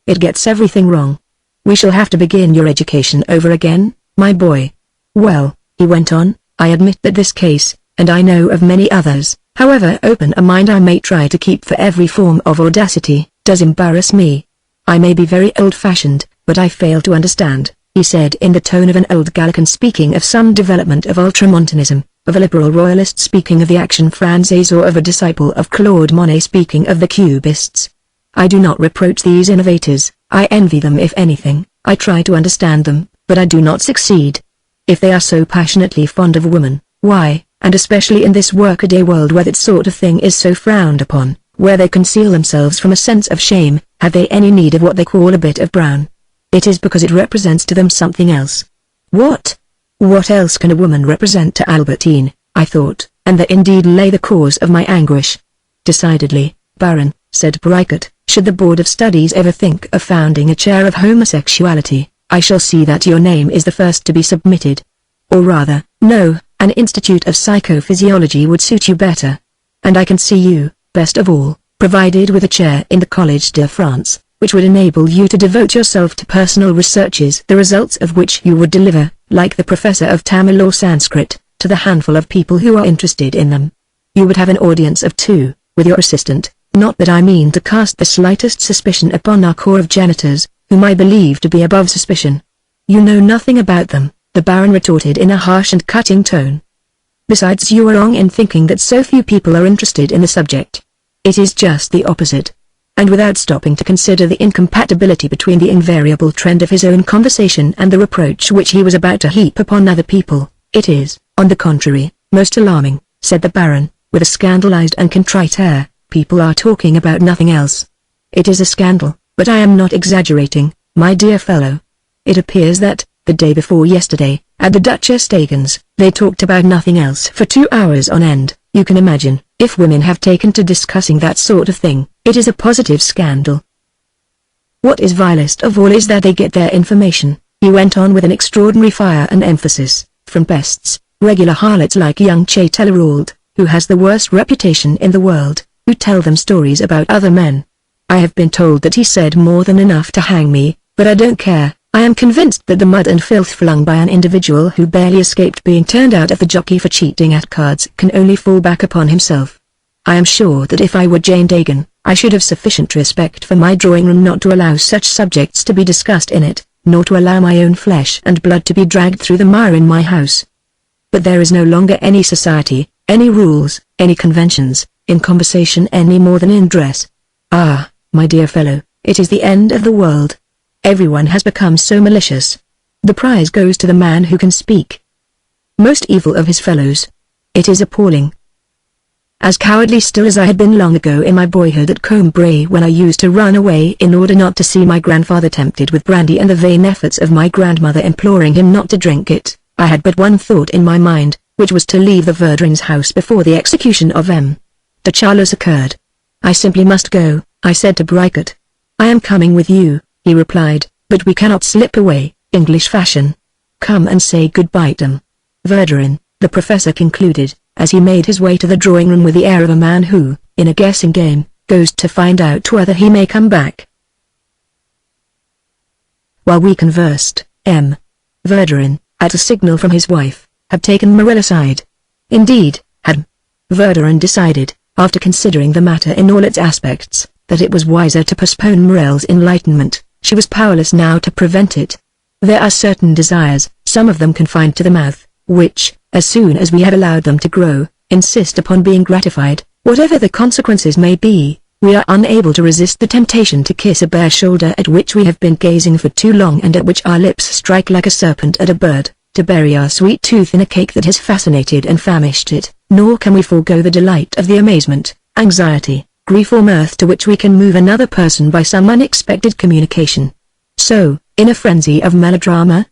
It gets everything wrong. We shall have to begin your education over again, my boy. Well, he went on, I admit that this case, and I know of many others, however open a mind I may try to keep for every form of audacity, does embarrass me. I may be very old-fashioned, but I fail to understand, he said in the tone of an old Gallican speaking of some development of ultramontanism, of a liberal royalist speaking of the Action Française, or of a disciple of Claude Monet speaking of the Cubists. I do not reproach these innovators, I envy them if anything. I try to understand them, but I do not succeed. If they are so passionately fond of women, why, and especially in this workaday world where that sort of thing is so frowned upon, where they conceal themselves from a sense of shame, have they any need of what they call a bit of brown? It is because it represents to them something else. What? What else can a woman represent to Albertine, I thought, and that indeed lay the cause of my anguish. Decidedly, Baron, said Bricot, should the Board of Studies ever think of founding a chair of homosexuality, I shall see that your name is the first to be submitted. Or rather, no, an institute of psychophysiology would suit you better. And I can see you, best of all, provided with a chair in the Collège de France, which would enable you to devote yourself to personal researches, the results of which you would deliver, like the professor of Tamil or Sanskrit, to the handful of people who are interested in them. You would have an audience of 2, with your assistant, not that I mean to cast the slightest suspicion upon our corps of janitors, whom I believe to be above suspicion. You know nothing about them, the Baron retorted in a harsh and cutting tone. Besides, you are wrong in thinking that so few people are interested in the subject. It is just the opposite. And without stopping to consider the incompatibility between the invariable trend of his own conversation and the reproach which he was about to heap upon other people, it is, on the contrary, most alarming, said the Baron, with a scandalized and contrite air. People are talking about nothing else. It is a scandal, but I am not exaggerating, my dear fellow. It appears that, the day before yesterday, at the Duchess Dagen's, they talked about nothing else for 2 hours on end. You can imagine, if women have taken to discussing that sort of thing, it is a positive scandal. What is vilest of all is that they get their information, he went on with an extraordinary fire and emphasis, from pests, regular harlots like young Chatelrault, who has the worst reputation in the world, who tell them stories about other men. I have been told that he said more than enough to hang me, but I don't care. I am convinced that the mud and filth flung by an individual who barely escaped being turned out of the jockey for cheating at cards can only fall back upon himself. I am sure that if I were Jane Dagen, I should have sufficient respect for my drawing room not to allow such subjects to be discussed in it, nor to allow my own flesh and blood to be dragged through the mire in my house. But there is no longer any society, any rules, any conventions, in conversation any more than in dress. Ah, my dear fellow, it is the end of the world. Everyone has become so malicious. The prize goes to the man who can speak most evil of his fellows. It is appalling. As cowardly still as I had been long ago in my boyhood at Combray, when I used to run away in order not to see my grandfather tempted with brandy and the vain efforts of my grandmother imploring him not to drink it, I had but one thought in my mind, which was to leave the Verdrins' house before the execution of M. de Charlus occurred. I simply must go, I said to Bricot. I am coming with you, he replied, but we cannot slip away, English fashion. Come and say goodbye to them. Verdurin, the professor concluded, as he made his way to the drawing room with the air of a man who, in a guessing game, goes to find out whether he may come back. While we conversed, M. Verdurin, at a signal from his wife, had taken Morel aside. Indeed, had Verdurin decided, after considering the matter in all its aspects, that it was wiser to postpone Morel's enlightenment. She was powerless now to prevent it. There are certain desires, some of them confined to the mouth, which, as soon as we have allowed them to grow, insist upon being gratified, whatever the consequences may be. We are unable to resist the temptation to kiss a bare shoulder at which we have been gazing for too long and at which our lips strike like a serpent at a bird, to bury our sweet tooth in a cake that has fascinated and famished it, nor can we forego the delight of the amazement, anxiety, grief or mirth to which we can move another person by some unexpected communication. So, in a frenzy of melodrama,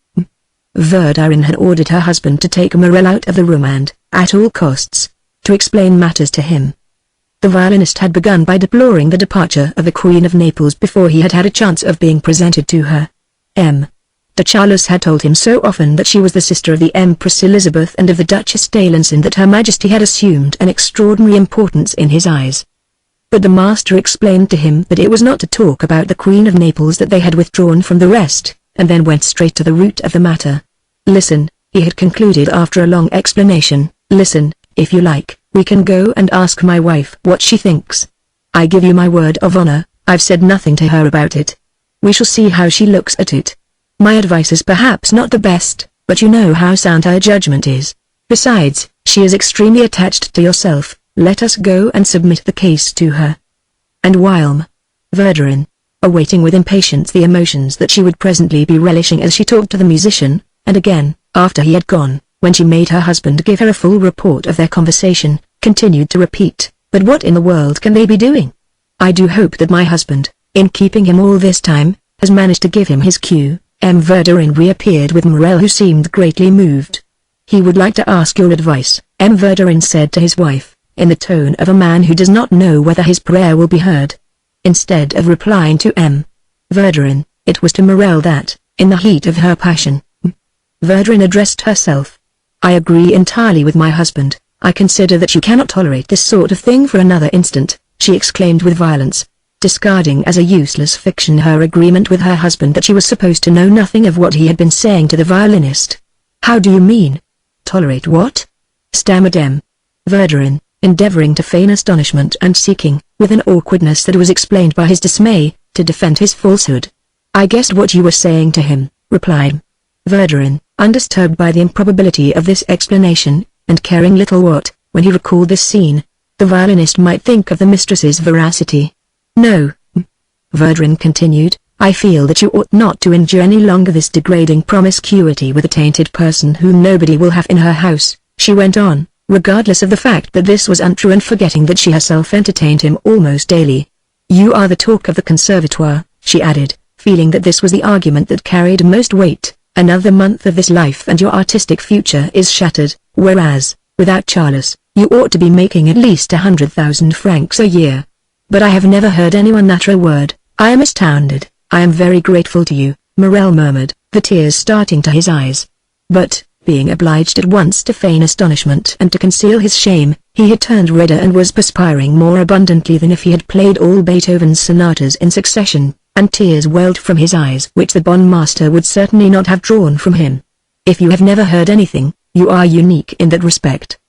Verdurin had ordered her husband to take Morel out of the room and, at all costs, to explain matters to him. The violinist had begun by deploring the departure of the Queen of Naples before he had had a chance of being presented to her. M. de Charlus had told him so often that she was the sister of the Empress Elizabeth and of the Duchess d'Alençon that Her Majesty had assumed an extraordinary importance in his eyes. but the master explained to him that it was not to talk about the Queen of Naples, that they had withdrawn from the rest, and then went straight to the root of the matter. Listen, he had concluded after a long explanation, listen, if you like, we can go and ask my wife what she thinks. I give you my word of honor, I've said nothing to her about it. We shall see how she looks at it. My advice is perhaps not the best, but you know how sound her judgment is. Besides, she is extremely attached to yourself. Let us go and submit the case to her. And while Verdurin, awaiting with impatience the emotions that she would presently be relishing as she talked to the musician, and again, after he had gone, when she made her husband give her a full report of their conversation, continued to repeat, but what in the world can they be doing? I do hope that my husband, in keeping him all this time, has managed to give him his cue. Verdurin reappeared with Morel, who seemed greatly moved. He would like to ask your advice, Verdurin said to his wife, in the tone of a man who does not know whether his prayer will be heard. Instead of replying to Verdurin, it was to Morel that, in the heat of her passion, Verdurin addressed herself. I agree entirely with my husband. I consider that you cannot tolerate this sort of thing for another instant, she exclaimed with violence, discarding as a useless fiction her agreement with her husband that she was supposed to know nothing of what he had been saying to the violinist. How do you mean? Tolerate what? Stammered Verdurin, endeavoring to feign astonishment and seeking, with an awkwardness that was explained by his dismay, to defend his falsehood. I guessed what you were saying to him, replied Verdurin, undisturbed by the improbability of this explanation, and caring little what, when he recalled this scene, the violinist might think of the mistress's veracity. No, Verdurin continued, I feel that you ought not to endure any longer this degrading promiscuity with a tainted person whom nobody will have in her house, she went on, regardless of the fact that this was untrue and forgetting that she herself entertained him almost daily. You are the talk of the conservatoire, she added, feeling that this was the argument that carried most weight. Another month of this life and your artistic future is shattered, whereas, without Charles, you ought to be making at least 100,000 francs a year. But I have never heard anyone utter a word. I am astounded. I am very grateful to you, Morel murmured, the tears starting to his eyes. But, being obliged at once to feign astonishment and to conceal his shame, he had turned redder and was perspiring more abundantly than if he had played all Beethoven's sonatas in succession, and tears welled from his eyes which the Bond master would certainly not have drawn from him. If you have never heard anything, you are unique in that respect.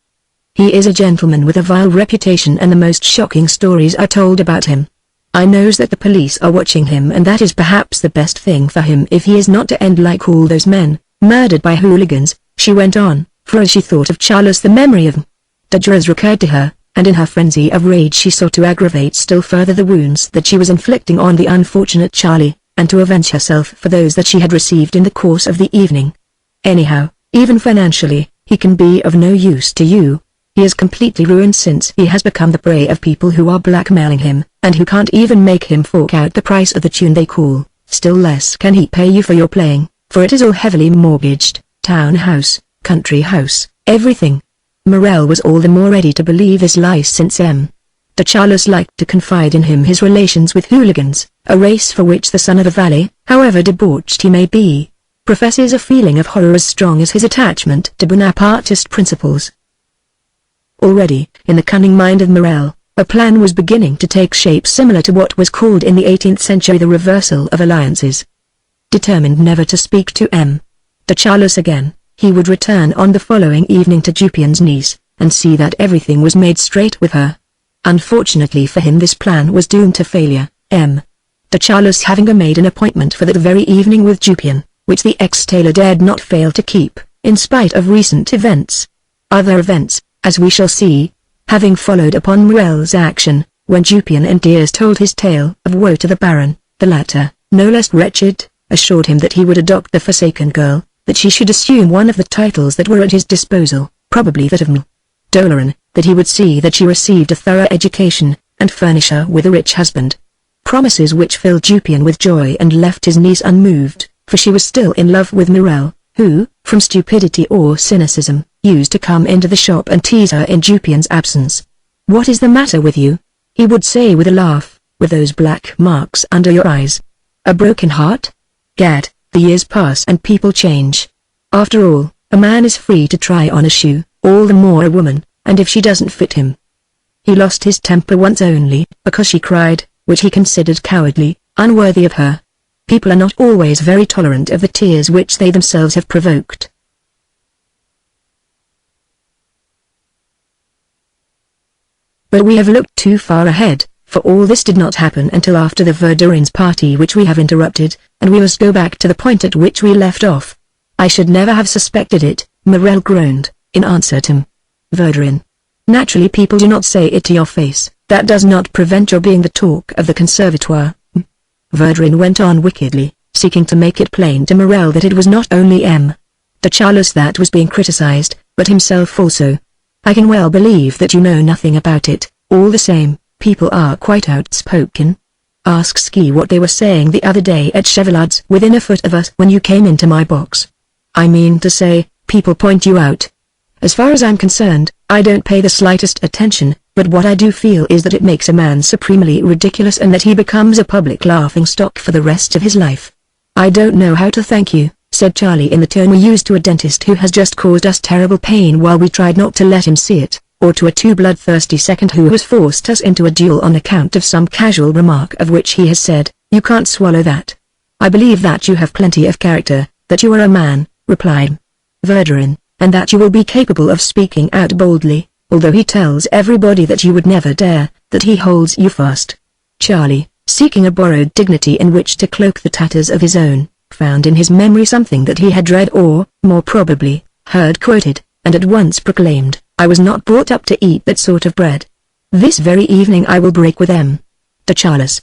He is a gentleman with a vile reputation, and the most shocking stories are told about him. I knows that the police are watching him, and that is perhaps the best thing for him if he is not to end like all those men, murdered by hooligans, she went on, for as she thought of Charles the memory of Dangerous recurred to her, and in her frenzy of rage she sought to aggravate still further the wounds that she was inflicting on the unfortunate Charlie, and to avenge herself for those that she had received in the course of the evening. Anyhow, even financially, he can be of no use to you. He is completely ruined since he has become the prey of people who are blackmailing him, and who can't even make him fork out the price of the tune they call, still less can he pay you for your playing, for it is all heavily mortgaged, town house, country house, everything. Morel was all the more ready to believe this lie since de Charles liked to confide in him his relations with hooligans, a race for which the son of the valley, however debauched he may be, professes a feeling of horror as strong as his attachment to Bonapartist principles. Already, in the cunning mind of Morel, a plan was beginning to take shape similar to what was called in the 18th century the reversal of alliances. Determined never to speak to de Charles again, he would return on the following evening to Jupien's niece, and see that everything was made straight with her. Unfortunately for him this plan was doomed to failure, de Charles having made an appointment for that very evening with Jupien, which the ex-tailor dared not fail to keep, in spite of recent events. Other events, as we shall see, having followed upon Morel's action, when Jupien in tears told his tale of woe to the Baron, the latter, no less wretched, assured him that he would adopt the forsaken girl, that she should assume one of the titles that were at his disposal, probably that of Doloran, that he would see that she received a thorough education, and furnish her with a rich husband. Promises which filled Jupien with joy and left his niece unmoved, for she was still in love with Morel, who, from stupidity or cynicism, used to come into the shop and tease her in Jupien's absence. "What is the matter with you?" he would say with a laugh, "with those black marks under your eyes? A broken heart? Gad, the years pass and people change. After all, a man is free to try on a shoe, all the more a woman, and if she doesn't fit him, He lost his temper once only, because she cried, which he considered cowardly, unworthy of her. People are not always very tolerant of the tears which they themselves have provoked. But we have looked too far ahead, for all this did not happen until after the Verdurins' party which we have interrupted, and we must go back to the point at which we left off. I should never have suspected it, Morel groaned, in answer to Verdurin. Naturally people do not say it to your face, that does not prevent your being the talk of the conservatoire. Verdurin went on wickedly, seeking to make it plain to Morel that it was not only de Charlus that was being criticized, but himself also. I can well believe that you know nothing about it, all the same, people are quite outspoken. Ask Ski what they were saying the other day at Chevalard's within a foot of us when you came into my box. I mean to say, people point you out. As far as I'm concerned, I don't pay the slightest attention, but what I do feel is that it makes a man supremely ridiculous and that he becomes a public laughingstock for the rest of his life. I don't know how to thank you, said Charlie in the tone we used to a dentist who has just caused us terrible pain while we tried not to let him see it, or to a too bloodthirsty second who has forced us into a duel on account of some casual remark of which he has said, "You can't swallow that." I believe that you have plenty of character, that you are a man, replied Verdurin, and that you will be capable of speaking out boldly, although he tells everybody that you would never dare, that he holds you fast. Charlie, seeking a borrowed dignity in which to cloak the tatters of his own, found in his memory something that he had read or, more probably, heard quoted, and at once proclaimed, "I was not brought up to eat that sort of bread. This very evening I will break with de Charlus.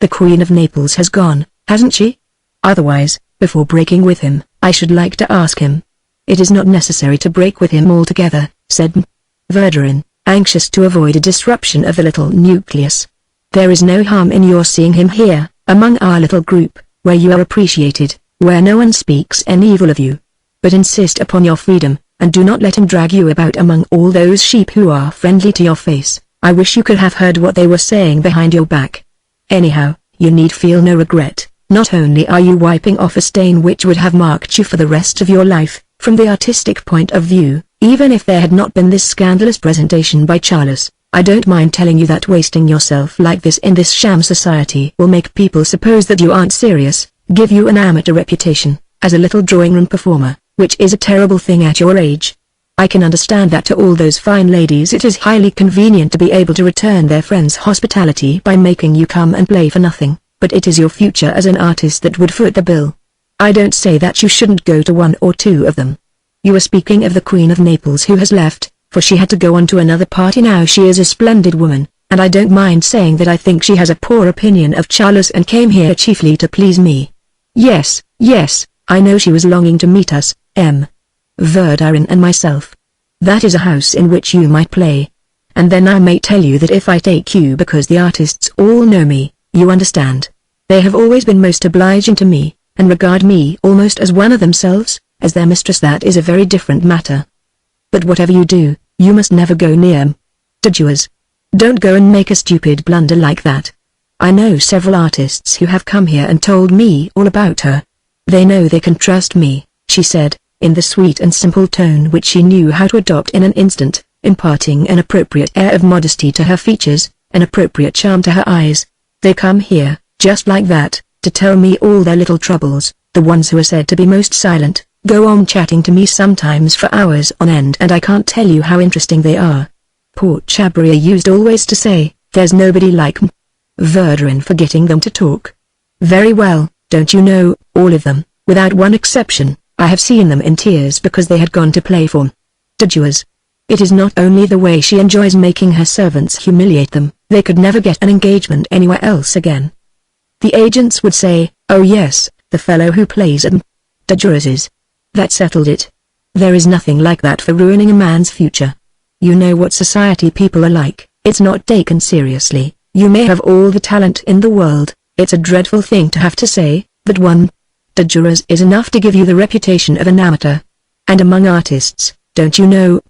The Queen of Naples has gone, hasn't she? Otherwise, before breaking with him, I should like to ask him." "It is not necessary to break with him altogether," said Verdurin, anxious to avoid a disruption of the little nucleus. "There is no harm in your seeing him here, among our little group, where you are appreciated, where no one speaks any evil of you. But insist upon your freedom, and do not let him drag you about among all those sheep who are friendly to your face. I wish you could have heard what they were saying behind your back. Anyhow, you need feel no regret. Not only are you wiping off a stain which would have marked you for the rest of your life, from the artistic point of view, even if there had not been this scandalous presentation by Charlus, I don't mind telling you that wasting yourself like this in this sham society will make people suppose that you aren't serious, give you an amateur reputation, as a little drawing-room performer, which is a terrible thing at your age. I can understand that to all those fine ladies it is highly convenient to be able to return their friends' hospitality by making you come and play for nothing, but it is your future as an artist that would foot the bill. I don't say that you shouldn't go to one or two of them. You are speaking of the Queen of Naples who has left, for she had to go on to another party. Now she is a splendid woman, and I don't mind saying that I think she has a poor opinion of Charlus and came here chiefly to please me. Yes, I know she was longing to meet us, Verdurin and myself. That is a house in which you might play. And then I may tell you that if I take you because the artists all know me, you understand. They have always been most obliging to me, and regard me almost as one of themselves, as their mistress. That is a very different matter. But whatever you do, you must never go near de Charlus. Don't go and make a stupid blunder like that. I know several artists who have come here and told me all about her. They know they can trust me, she said, in the sweet and simple tone which she knew how to adopt in an instant, imparting an appropriate air of modesty to her features, an appropriate charm to her eyes. They come here, just like that, to tell me all their little troubles. The ones who are said to be most silent, go on chatting to me sometimes for hours on end, and I can't tell you how interesting they are. Poor Chabrier used always to say, "There's nobody like Verdurin," forgetting them to talk. Very well, don't you know, all of them, without one exception, I have seen them in tears because they had gone to play for de Charlus. It is not only the way she enjoys making her servants humiliate them, they could never get an engagement anywhere else again. The agents would say, "Oh yes, the fellow who plays at de Charlus's. That settled it." There is nothing like that for ruining a man's future. You know what society people are like, it's not taken seriously. You may have all the talent in the world, it's a dreadful thing to have to say, but one de Charlus is enough to give you the reputation of an amateur. And among artists, don't you know,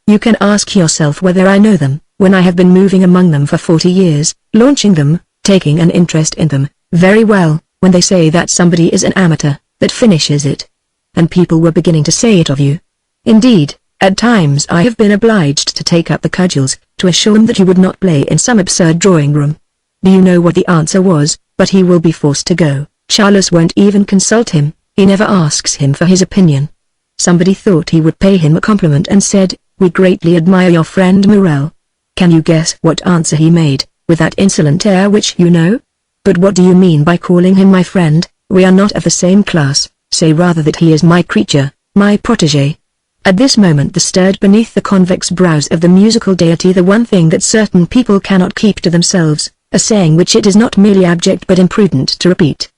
you can ask yourself whether I know them, when I have been moving among them for 40 years, launching them, taking an interest in them. Very well, when they say that somebody is an amateur, that finishes it. And people were beginning to say it of you. Indeed, at times I have been obliged to take up the cudgels, to assure him that you would not play in some absurd drawing room. Do you know what the answer was? But he will be forced to go. Charles won't even consult him, he never asks him for his opinion. Somebody thought he would pay him a compliment and said, "We greatly admire your friend Marcel." Can you guess what answer he made, with that insolent air which you know? "But what do you mean by calling him my friend? We are not of the same class. Say rather that he is my creature, my protégé." At this moment there stirred beneath the convex brows of the musical deity the one thing that certain people cannot keep to themselves, a saying which it is not merely abject but imprudent to repeat.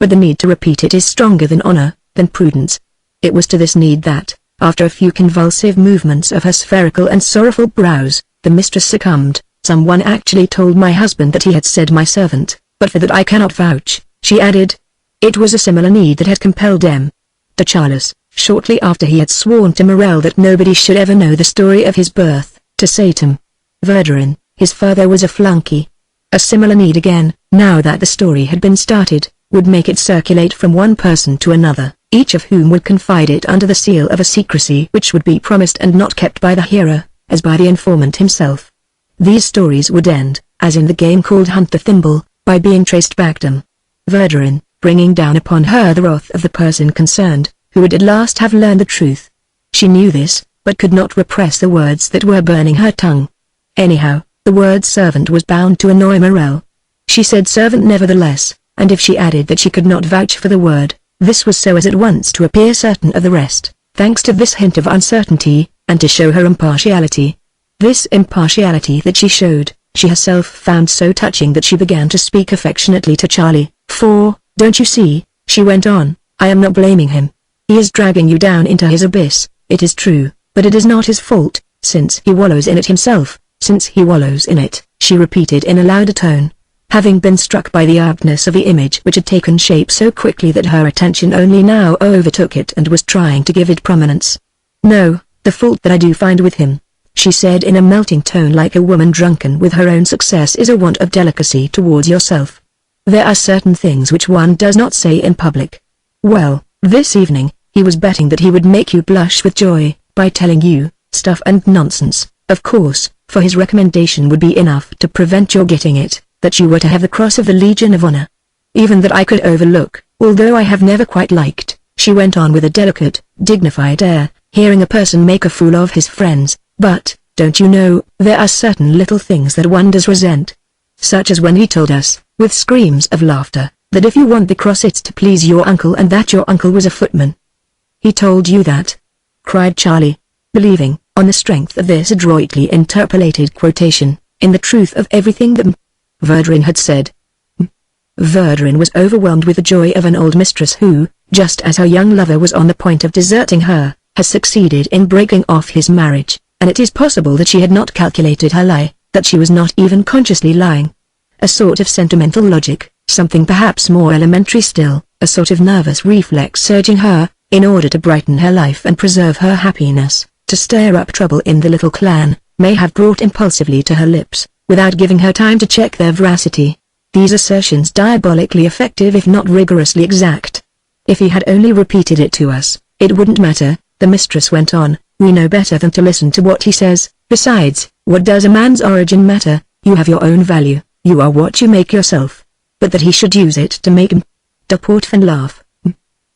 But the need to repeat it is stronger than honor, than prudence. It was to this need that, after a few convulsive movements of her spherical and sorrowful brows, the mistress succumbed. "Someone actually told my husband that he had said my servant, but for that I cannot vouch," she added. It was a similar need that had compelled M. de Charles, shortly after he had sworn to Marcel that nobody should ever know the story of his birth, to say to M. Verdurin, his father was a flunky. A similar need again, now that the story had been started, would make it circulate from one person to another, each of whom would confide it under the seal of a secrecy which would be promised and not kept by the hearer, as by the informant himself. These stories would end, as in the game called Hunt the Thimble, by being traced back to M. Verdurin, bringing down upon her the wrath of the person concerned, who would at last have learned the truth. She knew this, but could not repress the words that were burning her tongue. Anyhow, the word servant was bound to annoy Marcel. She said servant nevertheless, and if she added that she could not vouch for the word, this was so as at once to appear certain of the rest, thanks to this hint of uncertainty, and to show her impartiality. This impartiality that she showed, she herself found so touching that she began to speak affectionately to Charlie, "For, don't you see," she went on, "I am not blaming him. He is dragging you down into his abyss, it is true, but it is not his fault, since he wallows in it himself, since he wallows in it," she repeated in a louder tone, having been struck by the aptness of the image which had taken shape so quickly that her attention only now overtook it and was trying to give it prominence. "No, the fault that I do find with him," she said in a melting tone like a woman drunken with her own success, "is a want of delicacy towards yourself. There are certain things which one does not say in public. Well, this evening, he was betting that he would make you blush with joy, by telling you, stuff and nonsense, of course, for his recommendation would be enough to prevent your getting it, that you were to have the Cross of the Legion of Honor. Even that I could overlook, although I have never quite liked," she went on with a delicate, dignified air, "hearing a person make a fool of his friends, but, don't you know, there are certain little things that one does resent. Such as when he told us, with screams of laughter, that if you want the cross it's to please your uncle and that your uncle was a footman." "He told you that?" cried Charlie, believing, on the strength of this adroitly interpolated quotation, in the truth of everything that M. Verdurin had said. M. Verdurin was overwhelmed with the joy of an old mistress who, just as her young lover was on the point of deserting her, has succeeded in breaking off his marriage, and it is possible that she had not calculated her lie, that she was not even consciously lying. A sort of sentimental logic, something perhaps more elementary still, a sort of nervous reflex surging her, in order to brighten her life and preserve her happiness, to stir up trouble in the little clan, may have brought impulsively to her lips, without giving her time to check their veracity, these assertions diabolically effective if not rigorously exact. "If he had only repeated it to us, it wouldn't matter," the mistress went on, "we know better than to listen to what he says. Besides, what does a man's origin matter? You have your own value, you are what you make yourself. But that he should use it to make M. de Portefeuille laugh." M.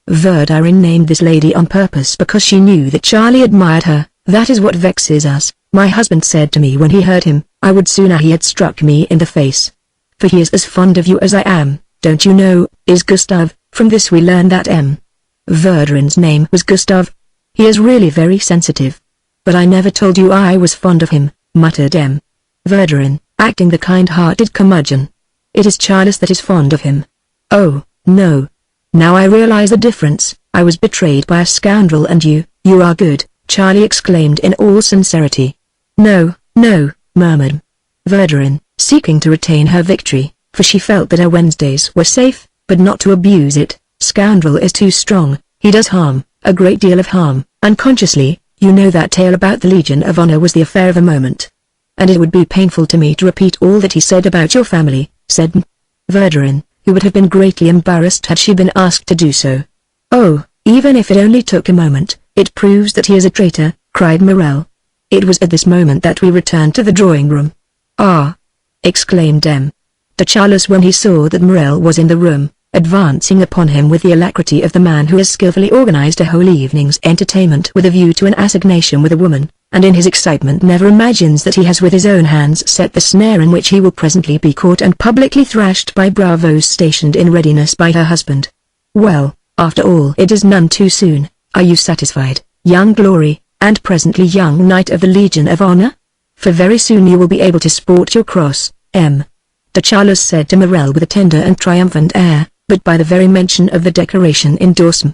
Verdurin named this lady on purpose because she knew that Charlie admired her. "That is what vexes us. My husband said to me when he heard him, I would sooner he had struck me in the face. For he is as fond of you as I am, don't you know, is Gustave." From this we learn that M. Verdurin's name was Gustave. "He is really very sensitive. But I never told you I was fond of him," muttered M. Verdurin, acting the kind-hearted curmudgeon. "It is Charles that is fond of him." "Oh, no. Now I realize the difference. I was betrayed by a scoundrel and you are good," Charlie exclaimed in all sincerity. "No, no," murmured Verdurin, seeking to retain her victory, for she felt that her Wednesdays were safe, but not to abuse it. "Scoundrel is too strong, he does harm, a great deal of harm, unconsciously. You know that tale about the Legion of Honor was the affair of a moment. And it would be painful to me to repeat all that he said about your family," said M. Verdurin, who would have been greatly embarrassed had she been asked to do so. "Oh, even if it only took a moment, it proves that he is a traitor," cried Marcel. It was at this moment that we returned to the drawing room. "Ah!" exclaimed M. de Charles when he saw that Morel was in the room, advancing upon him with the alacrity of the man who has skillfully organized a whole evening's entertainment with a view to an assignation with a woman, and in his excitement never imagines that he has with his own hands set the snare in which he will presently be caught and publicly thrashed by bravos stationed in readiness by her husband. "Well, after all it is none too soon. Are you satisfied, young glory, and presently young knight of the Legion of Honor? For very soon you will be able to sport your cross." M. de Charles said to Morel with a tender and triumphant air, but by the very mention of the decoration endorsed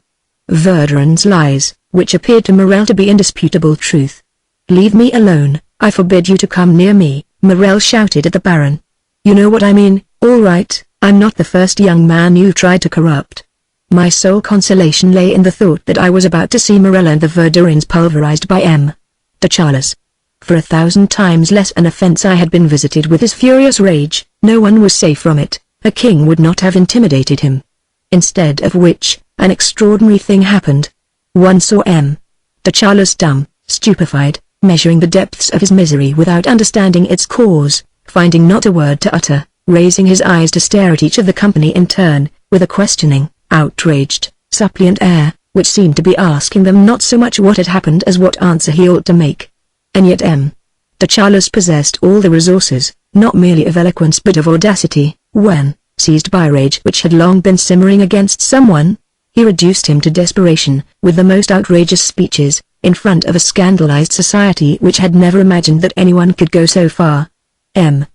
Verdurin's lies, which appeared to Morel to be indisputable truth. "Leave me alone, I forbid you to come near me," Morel shouted at the Baron. "You know what I mean, all right, I'm not the first young man you tried to corrupt." My sole consolation lay in the thought that I was about to see Morel and the Verdurins pulverized by M. de Charles. For 1,000 times less an offense I had been visited with his furious rage, no one was safe from it. A king would not have intimidated him. Instead of which, an extraordinary thing happened. One saw M. de Charles dumb, stupefied, measuring the depths of his misery without understanding its cause, finding not a word to utter, raising his eyes to stare at each of the company in turn, with a questioning, outraged, suppliant air, which seemed to be asking them not so much what had happened as what answer he ought to make. And yet M. de Charles possessed all the resources, not merely of eloquence but of audacity, when, seized by rage which had long been simmering against someone, he reduced him to desperation, with the most outrageous speeches, in front of a scandalized society which had never imagined that anyone could go so far. M.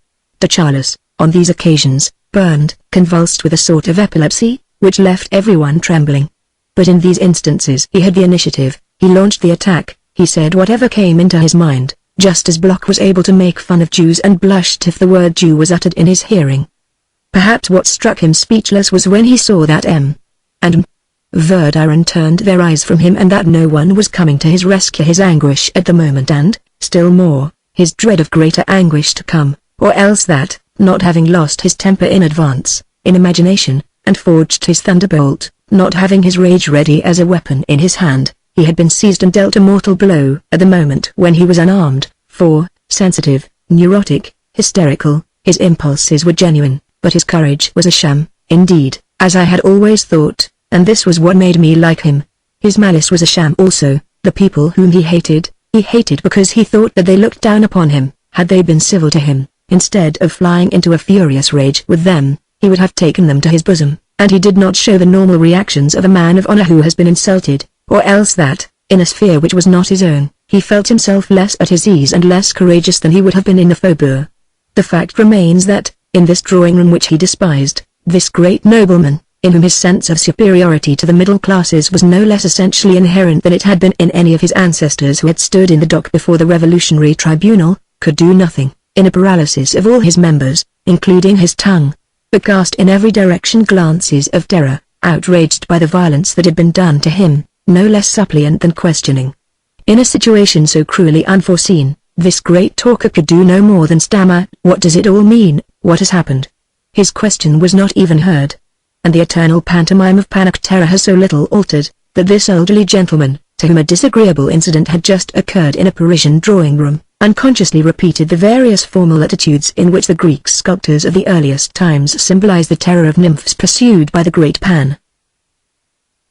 de Charles, on these occasions, burned, convulsed with a sort of epilepsy, which left everyone trembling. But in these instances he had the initiative, he launched the attack, he said whatever came into his mind, just as Bloch was able to make fun of Jews and blushed if the word Jew was uttered in his hearing. Perhaps what struck him speechless was when he saw that M. and Verdurin turned their eyes from him and that no one was coming to his rescue. His anguish at the moment and, still more, his dread of greater anguish to come, or else that, not having lost his temper in advance, in imagination, and forged his thunderbolt, not having his rage ready as a weapon in his hand, he had been seized and dealt a mortal blow at the moment when he was unarmed, for, sensitive, neurotic, hysterical, his impulses were genuine, but his courage was a sham, indeed, as I had always thought, and this was what made me like him. His malice was a sham also. The people whom he hated because he thought that they looked down upon him. Had they been civil to him, instead of flying into a furious rage with them, he would have taken them to his bosom, and he did not show the normal reactions of a man of honor who has been insulted, or else that, in a sphere which was not his own, he felt himself less at his ease and less courageous than he would have been in the faubourg. The fact remains that, in this drawing-room which he despised, this great nobleman, in whom his sense of superiority to the middle classes was no less essentially inherent than it had been in any of his ancestors who had stood in the dock before the revolutionary tribunal, could do nothing, in a paralysis of all his members, including his tongue, but cast in every direction glances of terror, outraged by the violence that had been done to him, no less suppliant than questioning. In a situation so cruelly unforeseen, this great talker could do no more than stammer, "What does it all mean? What has happened?" His question was not even heard. And the eternal pantomime of panic terror has so little altered, that this elderly gentleman, to whom a disagreeable incident had just occurred in a Parisian drawing-room, unconsciously repeated the various formal attitudes in which the Greek sculptors of the earliest times symbolized the terror of nymphs pursued by the great Pan.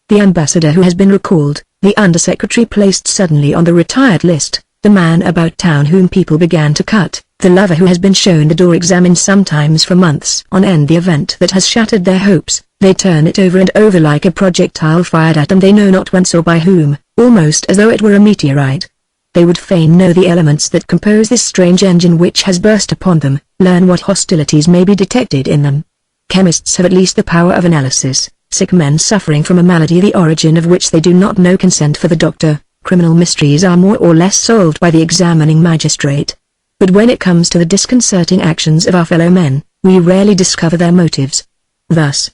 The ambassador who has been recalled, the undersecretary placed suddenly on the retired list, the man about town whom people began to cut, the lover who has been shown the door examined sometimes for months on end, the event that has shattered their hopes, they turn it over and over like a projectile fired at them they know not whence or by whom, almost as though it were a meteorite. They would fain know the elements that compose this strange engine which has burst upon them, learn what hostilities may be detected in them. Chemists have at least the power of analysis. Sick men suffering from a malady the origin of which they do not know can send for the doctor. Criminal mysteries are more or less solved by the examining magistrate. But when it comes to the disconcerting actions of our fellow men, we rarely discover their motives. Thus,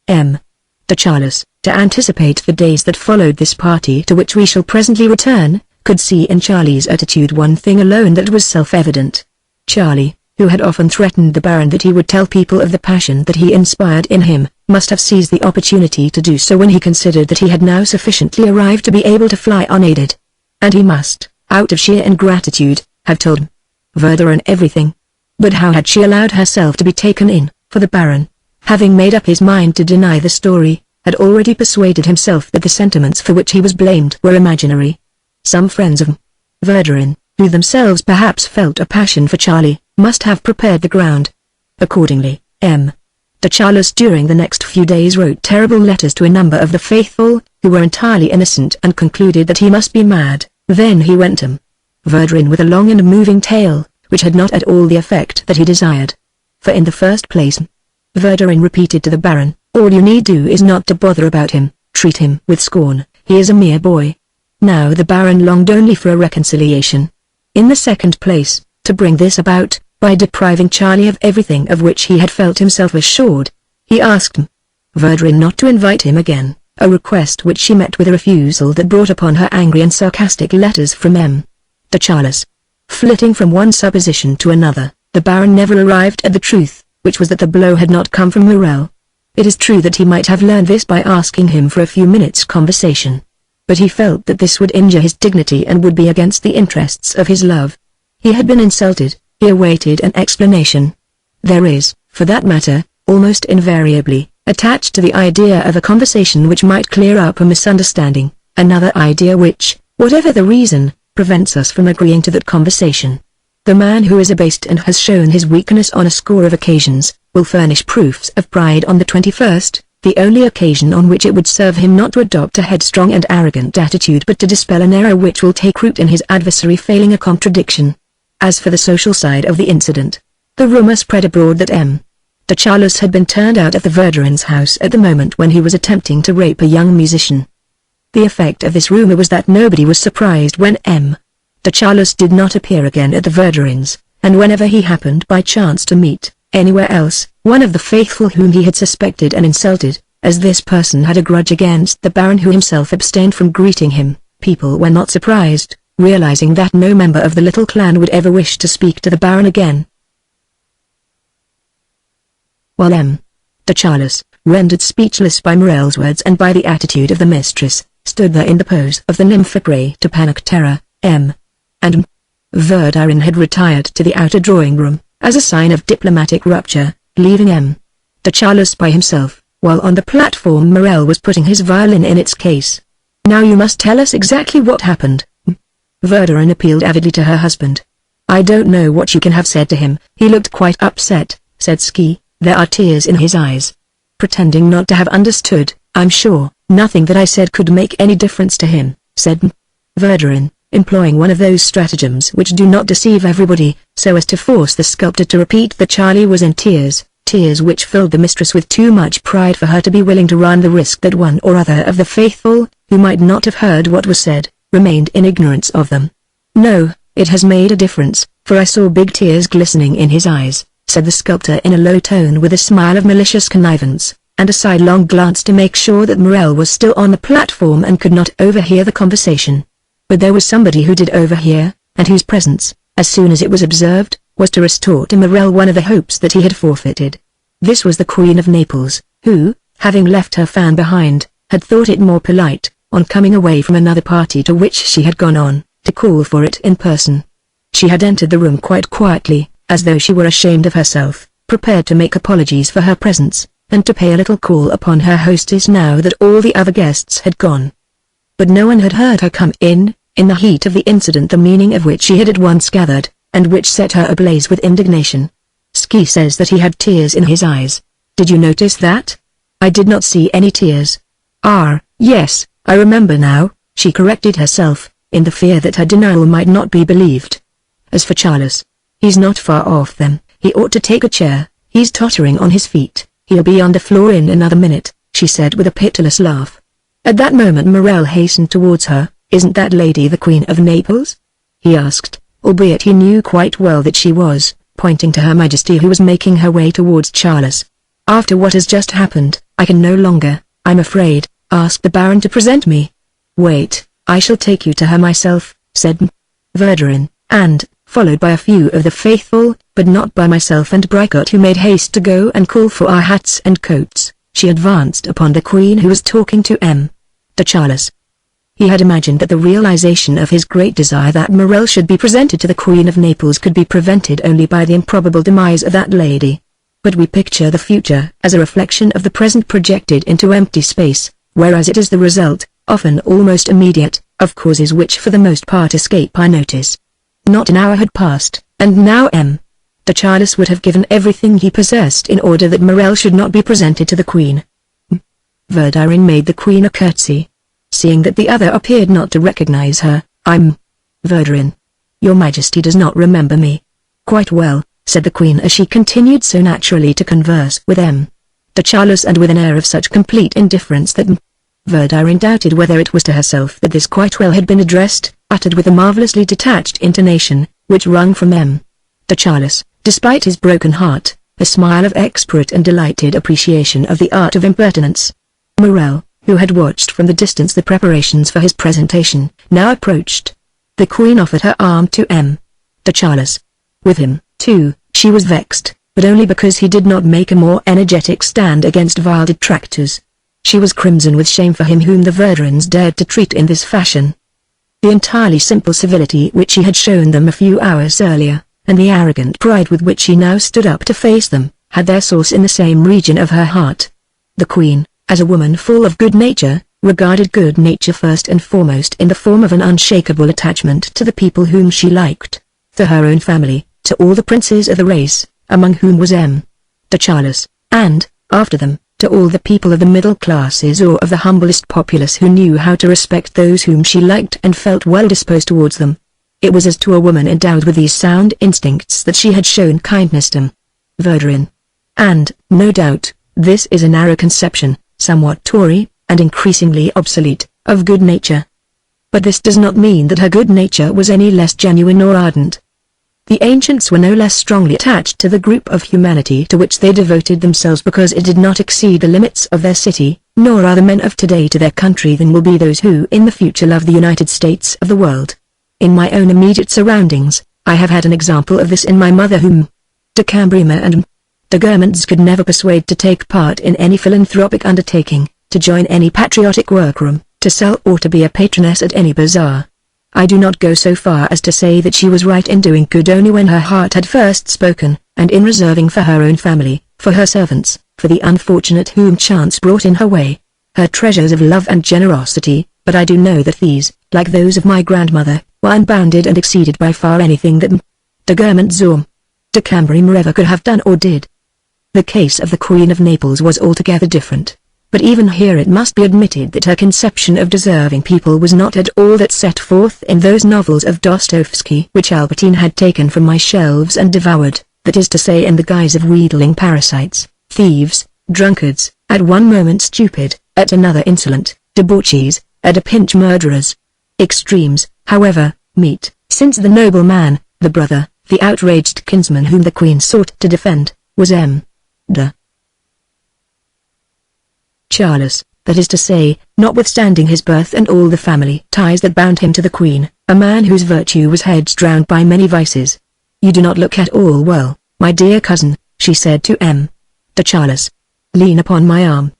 M. de Charles, to anticipate the days that followed this party to which we shall presently return, could see in Charlie's attitude one thing alone that was self-evident. Charlie, who had often threatened the Baron that he would tell people of the passion that he inspired in him, must have seized the opportunity to do so when he considered that he had now sufficiently arrived to be able to fly unaided. And he must, out of sheer ingratitude, have told Verdurin everything. But how had she allowed herself to be taken in? For the Baron, having made up his mind to deny the story, had already persuaded himself that the sentiments for which he was blamed were imaginary. Some friends of Verdurin, who themselves perhaps felt a passion for Charlie, must have prepared the ground. Accordingly, de Charles during the next few days wrote terrible letters to a number of the faithful, who were entirely innocent and concluded that he must be mad. Then he went to Verdurin with a long and moving tale, which had not at all the effect that he desired. For in the first place, Verdurin repeated to the Baron, all you need do is not to bother about him, treat him with scorn, he is a mere boy. Now the Baron longed only for a reconciliation. In the second place, to bring this about, by depriving Charlie of everything of which he had felt himself assured, he asked Verdurin not to invite him again, a request which she met with a refusal that brought upon her angry and sarcastic letters from de Charles. Flitting from one supposition to another, the Baron never arrived at the truth, which was that the blow had not come from Marcel. It is true that he might have learned this by asking him for a few minutes' conversation. But he felt that this would injure his dignity and would be against the interests of his love. He had been insulted, he awaited an explanation. There is, for that matter, almost invariably, attached to the idea of a conversation which might clear up a misunderstanding, another idea which, whatever the reason, prevents us from agreeing to that conversation. The man who is abased and has shown his weakness on a score of occasions, will furnish proofs of pride on the 21st, the only occasion on which it would serve him not to adopt a headstrong and arrogant attitude but to dispel an error which will take root in his adversary failing a contradiction. As for the social side of the incident, the rumor spread abroad that de Charles had been turned out of the Verdurin's house at the moment when he was attempting to rape a young musician. The effect of this rumor was that nobody was surprised when de Charles did not appear again at the Verdurins, and whenever he happened by chance to meet, anywhere else, one of the faithful whom he had suspected and insulted, as this person had a grudge against the Baron who himself abstained from greeting him, people were not surprised, realizing that no member of the little clan would ever wish to speak to the Baron again. While de Charles, rendered speechless by Marcel's words and by the attitude of the mistress, stood there in the pose of the nymph a prey to panic terror, and Verdurin had retired to the outer drawing room, as a sign of diplomatic rupture, leaving de Charles by himself, while on the platform Marcel was putting his violin in its case. Now you must tell us exactly what happened. Verdurin appealed avidly to her husband. I don't know what you can have said to him, he looked quite upset, said Ski, there are tears in his eyes. Pretending not to have understood, I'm sure, nothing that I said could make any difference to him, said Verdurin, employing one of those stratagems which do not deceive everybody, so as to force the sculptor to repeat that Charlie was in tears, tears which filled the mistress with too much pride for her to be willing to run the risk that one or other of the faithful, who might not have heard what was said, remained in ignorance of them. No, it has made a difference, for I saw big tears glistening in his eyes, said the sculptor in a low tone with a smile of malicious connivance, and a sidelong glance to make sure that Marcel was still on the platform and could not overhear the conversation. But there was somebody who did overhear, and whose presence, as soon as it was observed, was to restore to Marcel one of the hopes that he had forfeited. This was the Queen of Naples, who, having left her fan behind, had thought it more polite, on coming away from another party to which she had gone on, to call for it in person. She had entered the room quite quietly, as though she were ashamed of herself, prepared to make apologies for her presence, and to pay a little call upon her hostess now that all the other guests had gone. But no one had heard her come in the heat of the incident the meaning of which she had at once gathered, and which set her ablaze with indignation. Ski says that he had tears in his eyes. Did you notice that? I did not see any tears. Ah, yes, I remember now, she corrected herself, in the fear that her denial might not be believed. As for Charles, he's not far off then, he ought to take a chair, he's tottering on his feet, he'll be on the floor in another minute, she said with a pitiless laugh. At that moment Marcel hastened towards her. Isn't that lady the Queen of Naples? He asked, albeit he knew quite well that she was, pointing to Her Majesty who was making her way towards Charles. After what has just happened, I can no longer, I'm afraid, ask the Baron to present me. Wait, I shall take you to her myself, said Verdurin, and, followed by a few of the faithful, but not by myself and Bricot who made haste to go and call for our hats and coats, she advanced upon the Queen who was talking to de Charles. He had imagined that the realization of his great desire that Marcel should be presented to the Queen of Naples could be prevented only by the improbable demise of that lady. But we picture the future as a reflection of the present projected into empty space, whereas it is the result, often almost immediate, of causes which for the most part escape our notice. Not an hour had passed, and now de Charles would have given everything he possessed in order that Marcel should not be presented to the Queen. Verdurin made the Queen a curtsy. Seeing that the other appeared not to recognize her, Verdurin. Your Majesty does not remember me. Quite well, said the Queen as she continued so naturally to converse with de Charles and with an air of such complete indifference that Verdurin doubted whether it was to herself that this quite well had been addressed, uttered with a marvelously detached intonation, which wrung from de Charles, despite his broken heart, a smile of experate and delighted appreciation of the art of impertinence. Marcel, who had watched from the distance the preparations for his presentation, now approached. The Queen offered her arm to de Charles. With him, too, she was vexed, but only because he did not make a more energetic stand against vile detractors. She was crimson with shame for him whom the Verdurins dared to treat in this fashion. The entirely simple civility which he had shown them a few hours earlier, and the arrogant pride with which he now stood up to face them, had their source in the same region of her heart. The Queen, as a woman full of good nature, regarded good nature first and foremost in the form of an unshakable attachment to the people whom she liked, to her own family, to all the princes of the race, among whom was de Charles, and, after them, to all the people of the middle classes or of the humblest populace who knew how to respect those whom she liked and felt well disposed towards them. It was as to a woman endowed with these sound instincts that she had shown kindness to Verdurin. And, no doubt, this is a narrow conception, somewhat Tory, and increasingly obsolete, of good nature. But this does not mean that her good nature was any less genuine or ardent. The ancients were no less strongly attached to the group of humanity to which they devoted themselves because it did not exceed the limits of their city, nor are the men of today to their country than will be those who in the future love the United States of the world. In my own immediate surroundings, I have had an example of this in my mother whom de Cambremer and de Guermantes could never persuade to take part in any philanthropic undertaking, to join any patriotic workroom, to sell or to be a patroness at any bazaar. I do not go so far as to say that she was right in doing good only when her heart had first spoken, and in reserving for her own family, for her servants, for the unfortunate whom chance brought in her way, her treasures of love and generosity, but I do know that these, like those of my grandmother, were unbounded and exceeded by far anything that de Guermantes or de Cambremer ever could have done or did. The case of the Queen of Naples was altogether different. But even here it must be admitted that her conception of deserving people was not at all that set forth in those novels of Dostoevsky which Albertine had taken from my shelves and devoured, that is to say in the guise of wheedling parasites, thieves, drunkards, at one moment stupid, at another insolent, debauchees, at a pinch murderers. Extremes, however, meet, since the noble man, the brother, the outraged kinsman whom the Queen sought to defend, was de Charles, that is to say, notwithstanding his birth and all the family ties that bound him to the Queen, a man whose virtue was hedged drowned by many vices. You do not look at all well, my dear cousin, she said to de Charles. Lean upon my arm.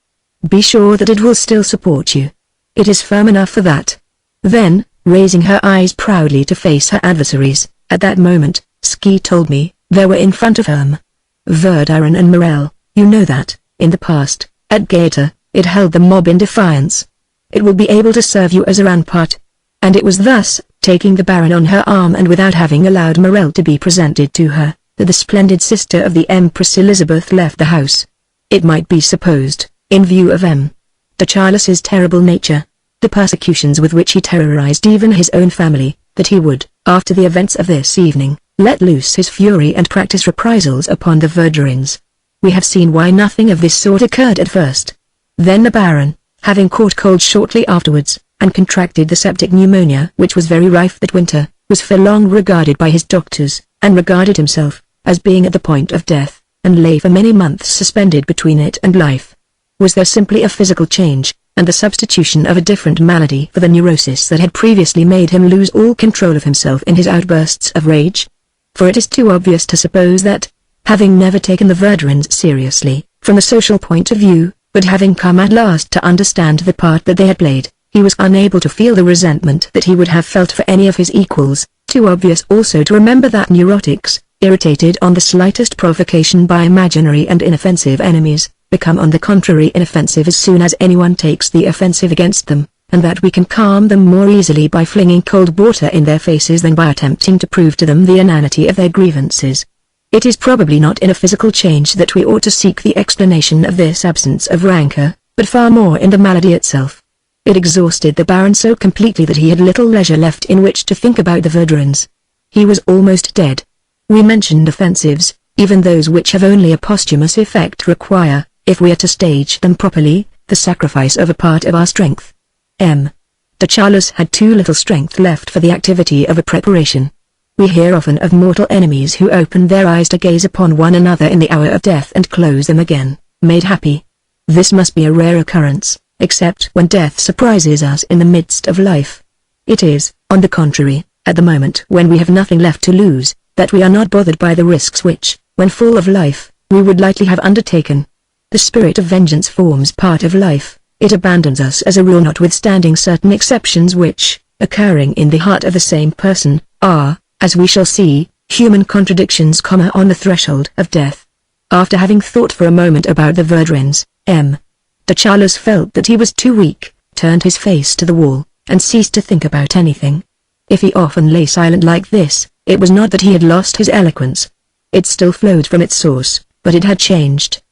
Be sure that it will still support you. It is firm enough for that. Then, raising her eyes proudly to face her adversaries, at that moment, Ski told me, there were in front of her Verdurin and Marcel. You know that, in the past, at Gaeta, it held the mob in defiance. It will be able to serve you as a rampart. And it was thus, taking the Baron on her arm and without having allowed Marcel to be presented to her, that the splendid sister of the Empress Elizabeth left the house. It might be supposed, in view of de Charles's terrible nature, the persecutions with which he terrorized even his own family, that he would, after the events of this evening, let loose his fury and practice reprisals upon the Verdurins. We have seen why nothing of this sort occurred at first. Then the Baron, having caught cold shortly afterwards, and contracted the septic pneumonia which was very rife that winter, was for long regarded by his doctors, and regarded himself, as being at the point of death, and lay for many months suspended between it and life. Was there simply a physical change, and the substitution of a different malady for the neurosis that had previously made him lose all control of himself in his outbursts of rage? For it is too obvious to suppose that, having never taken the Verdurins seriously, from the social point of view, but having come at last to understand the part that they had played, He was unable to feel the resentment that he would have felt for any of his equals, too obvious also to remember that neurotics, irritated on the slightest provocation by imaginary and inoffensive enemies, become on the contrary inoffensive as soon as anyone takes the offensive against them, and that we can calm them more easily by flinging cold water in their faces than by attempting to prove to them the inanity of their grievances. It is probably not in a physical change that we ought to seek the explanation of this absence of rancor, but far more in the malady itself. It exhausted the Baron so completely that he had little leisure left in which to think about the Verdurins. He was almost dead. We mentioned offensives, even those which have only a posthumous effect require, if we are to stage them properly, the sacrifice of a part of our strength. De Charlus had too little strength left for the activity of a preparation. We hear often of mortal enemies who opened their eyes to gaze upon one another in the hour of death and close them again, made happy. This must be a rare occurrence, except when death surprises us in the midst of life. It is, on the contrary, at the moment when we have nothing left to lose, that we are not bothered by the risks which, when full of life, we would lightly have undertaken. The spirit of vengeance forms part of life. It abandons us as a rule, notwithstanding certain exceptions which, occurring in the heart of the same person, are, as we shall see, human contradictions, on the threshold of death. After having thought for a moment about the Verdurins, de Charlus felt that he was too weak, turned his face to the wall, and ceased to think about anything. If he often lay silent like this, it was not that he had lost his eloquence. It still flowed from its source, but it had changed.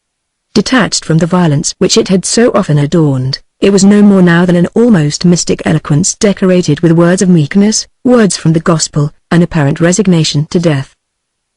Detached from the violence which it had so often adorned, it was no more now than an almost mystic eloquence decorated with words of meekness, words from the gospel, an apparent resignation to death.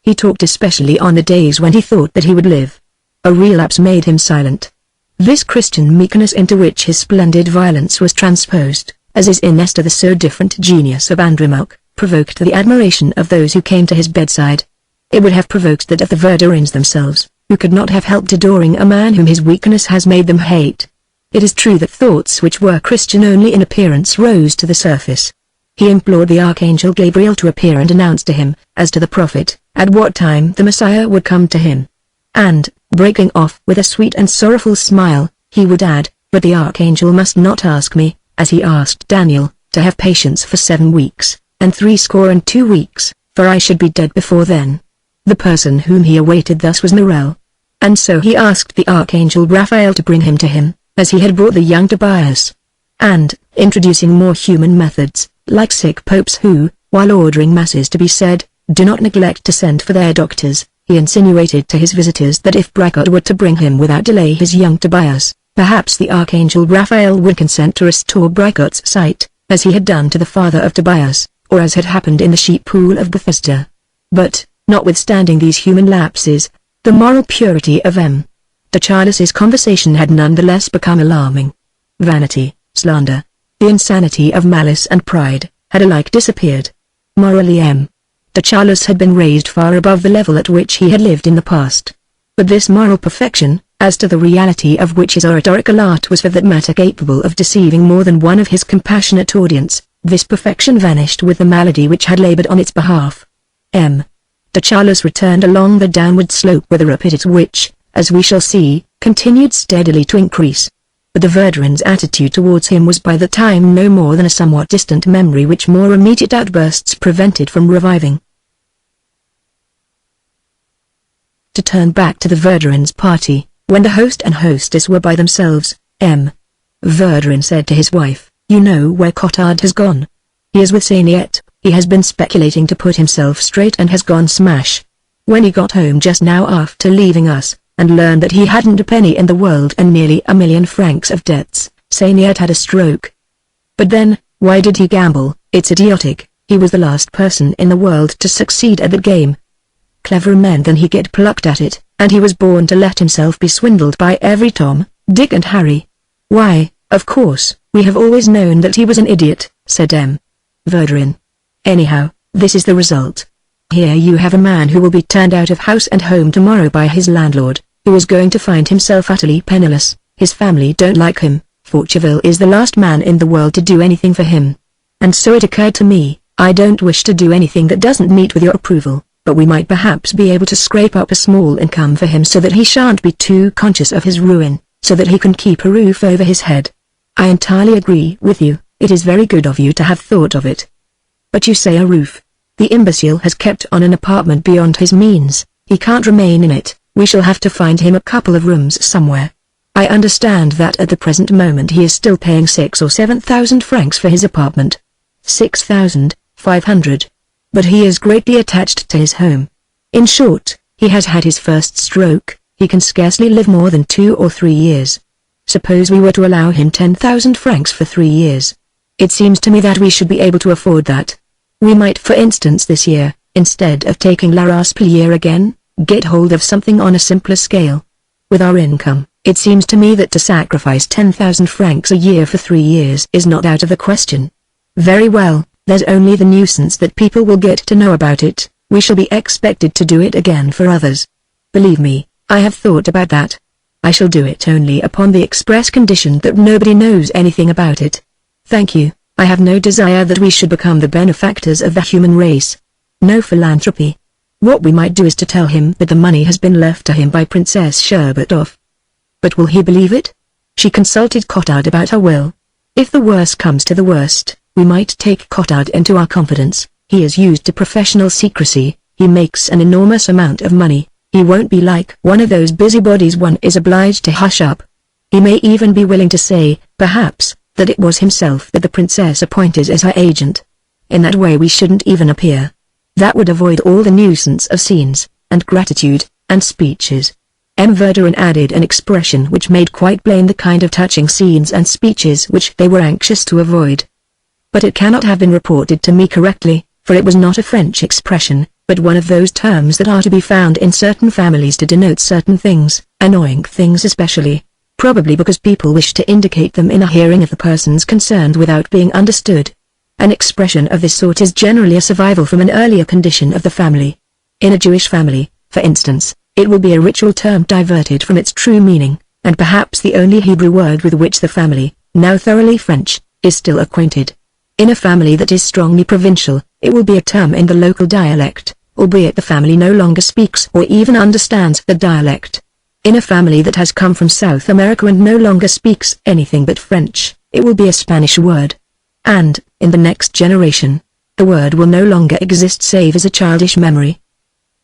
He talked especially on the days when he thought that he would live. A relapse made him silent. This Christian meekness into which his splendid violence was transposed, as is in Esther the so different genius of Andromaque, provoked the admiration of those who came to his bedside. It would have provoked that of the Verdurins themselves, who could not have helped adoring a man whom his weakness has made them hate. It is true that thoughts which were Christian only in appearance rose to the surface. He implored the Archangel Gabriel to appear and announce to him, as to the prophet, at what time the Messiah would come to him. And, breaking off with a sweet and sorrowful smile, he would add, but the Archangel must not ask me, as he asked Daniel, to have patience for 7 weeks, and 62 weeks, for I should be dead before then. The person whom he awaited thus was Marcel. And so he asked the Archangel Raphael to bring him to him, as he had brought the young Tobias. And, introducing more human methods, like sick popes who, while ordering masses to be said, do not neglect to send for their doctors, he insinuated to his visitors that if Bricot were to bring him without delay his young Tobias, perhaps the Archangel Raphael would consent to restore Bricot's sight, as he had done to the father of Tobias, or as had happened in the sheep pool of Bethesda. But, notwithstanding these human lapses, the moral purity of de Charlus's conversation had none the less become alarming. Vanity, slander, the insanity of malice and pride, had alike disappeared. Morally de Charlus had been raised far above the level at which he had lived in the past. But this moral perfection, as to the reality of which his oratorical art was for that matter capable of deceiving more than one of his compassionate audience, this perfection vanished with the malady which had labored on its behalf. De Charlus returned along the downward slope with a rapidity which, as we shall see, continued steadily to increase. But the Verdurins' attitude towards him was by the time no more than a somewhat distant memory which more immediate outbursts prevented from reviving. To turn back to the Verdurins' party, when the host and hostess were by themselves, Verdurin said to his wife, "You know where Cottard has gone? He is with Saniette. He has been speculating to put himself straight and has gone smash. When he got home just now after leaving us, and learned that he hadn't a penny in the world and nearly 1,000,000 francs of debts, Saniette had a stroke. But then, why did he gamble? It's idiotic. He was the last person in the world to succeed at that game. Cleverer men than he get plucked at it, and he was born to let himself be swindled by every Tom, Dick and Harry. Why, of course, we have always known that he was an idiot," said Verdurin. "Anyhow, this is the result. Here you have a man who will be turned out of house and home tomorrow by his landlord, who is going to find himself utterly penniless. His family don't like him. Forteville is the last man in the world to do anything for him. And so it occurred to me, I don't wish to do anything that doesn't meet with your approval, but we might perhaps be able to scrape up a small income for him so that he shan't be too conscious of his ruin, so that he can keep a roof over his head. I entirely agree with you, it is very good of you to have thought of it. But you say a roof. The imbecile has kept on an apartment beyond his means, he can't remain in it, we shall have to find him a couple of rooms somewhere. I understand that at the present moment he is still paying 6 or 7,000 francs for his apartment. 6,500. But he is greatly attached to his home. In short, he has had his first stroke, he can scarcely live more than 2 or 3 years. Suppose we were to allow him 10,000 francs for 3 years. It seems to me that we should be able to afford that. We might for instance this year, instead of taking La Raspelière again, get hold of something on a simpler scale. With our income, it seems to me that to sacrifice 10,000 francs a year for 3 years is not out of the question. Very well, there's only the nuisance that people will get to know about it, we shall be expected to do it again for others. Believe me, I have thought about that. I shall do it only upon the express condition that nobody knows anything about it. Thank you, I have no desire that we should become the benefactors of the human race. No philanthropy. What we might do is to tell him that the money has been left to him by Princess Sherbetoff. But will he believe it? She consulted Cottard about her will. If the worst comes to the worst, we might take Cottard into our confidence. He is used to professional secrecy, he makes an enormous amount of money, he won't be like one of those busybodies one is obliged to hush up. He may even be willing to say, perhaps, that it was himself that the princess appointed as her agent. In that way we shouldn't even appear. That would avoid all the nuisance of scenes, and gratitude, and speeches. M. Verdurin added an expression which made quite plain the kind of touching scenes and speeches which they were anxious to avoid. But it cannot have been reported to me correctly, for it was not a French expression, but one of those terms that are to be found in certain families to denote certain things, annoying things especially, probably because people wish to indicate them in the hearing of the persons concerned without being understood. An expression of this sort is generally a survival from an earlier condition of the family. In a Jewish family, for instance, it will be a ritual term diverted from its true meaning, and perhaps the only Hebrew word with which the family, now thoroughly French, is still acquainted. In a family that is strongly provincial, it will be a term in the local dialect, albeit the family no longer speaks or even understands the dialect. In a family that has come from South America and no longer speaks anything but French, it will be a Spanish word. And, in the next generation, the word will no longer exist save as a childish memory.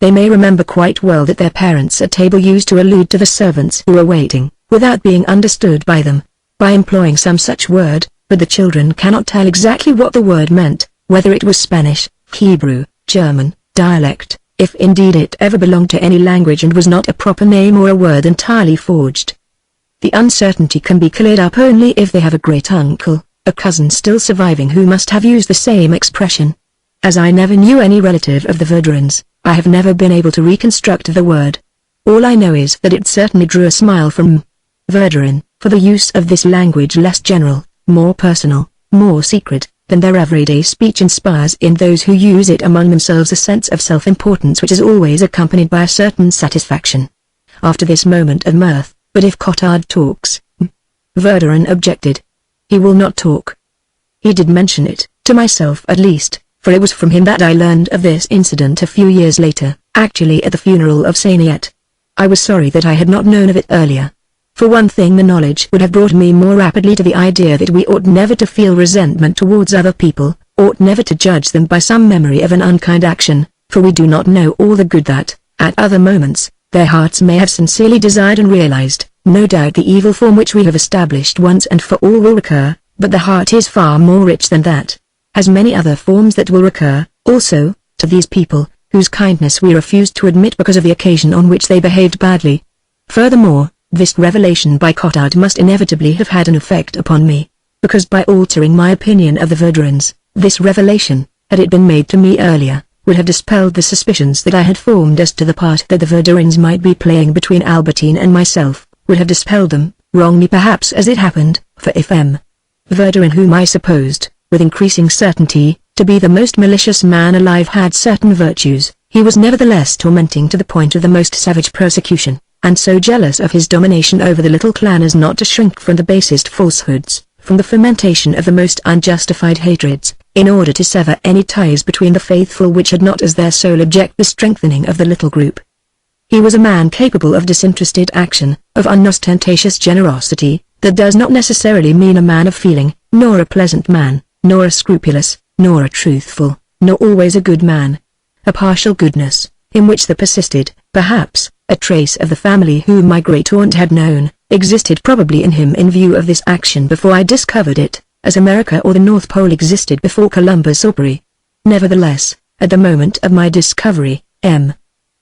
They may remember quite well that their parents at table used to allude to the servants who were waiting, without being understood by them, by employing some such word, but the children cannot tell exactly what the word meant, whether it was Spanish, Hebrew, German, dialect, if indeed it ever belonged to any language and was not a proper name or a word entirely forged. The uncertainty can be cleared up only if they have a great-uncle, a cousin still surviving who must have used the same expression. As I never knew any relative of the Verdurins, I have never been able to reconstruct the word. All I know is that it certainly drew a smile from Verdurin, for the use of this language less general, more personal, more secret, than their everyday speech inspires in those who use it among themselves a sense of self-importance which is always accompanied by a certain satisfaction. After this moment of mirth, but if Cottard talks, Verdurin objected. He will not talk. He did mention it, to myself at least, for it was from him that I learned of this incident a few years later, actually at the funeral of Sainiet. I was sorry that I had not known of it earlier. For one thing, the knowledge would have brought me more rapidly to the idea that we ought never to feel resentment towards other people, ought never to judge them by some memory of an unkind action, for we do not know all the good that, at other moments, their hearts may have sincerely desired and realized. No doubt the evil form which we have established once and for all will recur, but the heart is far more rich than that. Has many other forms that will recur, also, to these people, whose kindness we refused to admit because of the occasion on which they behaved badly. Furthermore, this revelation by Cottard must inevitably have had an effect upon me, because by altering my opinion of the Verdurins, this revelation, had it been made to me earlier, would have dispelled the suspicions that I had formed as to the part that the Verdurins might be playing between Albertine and myself, would have dispelled them, wrongly perhaps as it happened, for if M. Verdurin, whom I supposed, with increasing certainty, to be the most malicious man alive, had certain virtues, he was nevertheless tormenting to the point of the most savage persecution, and so jealous of his domination over the little clan as not to shrink from the basest falsehoods, from the fomentation of the most unjustified hatreds, in order to sever any ties between the faithful which had not as their sole object the strengthening of the little group. He was a man capable of disinterested action, of unostentatious generosity, That does not necessarily mean a man of feeling, nor a pleasant man, nor a scrupulous, nor a truthful, nor always a good man. A partial goodness, in which there persisted, perhaps, a trace of the family whom my great-aunt had known, existed probably in him in view of this action before I discovered it, as America or the North Pole existed before Columbus or Peary. Nevertheless, at the moment of my discovery, M.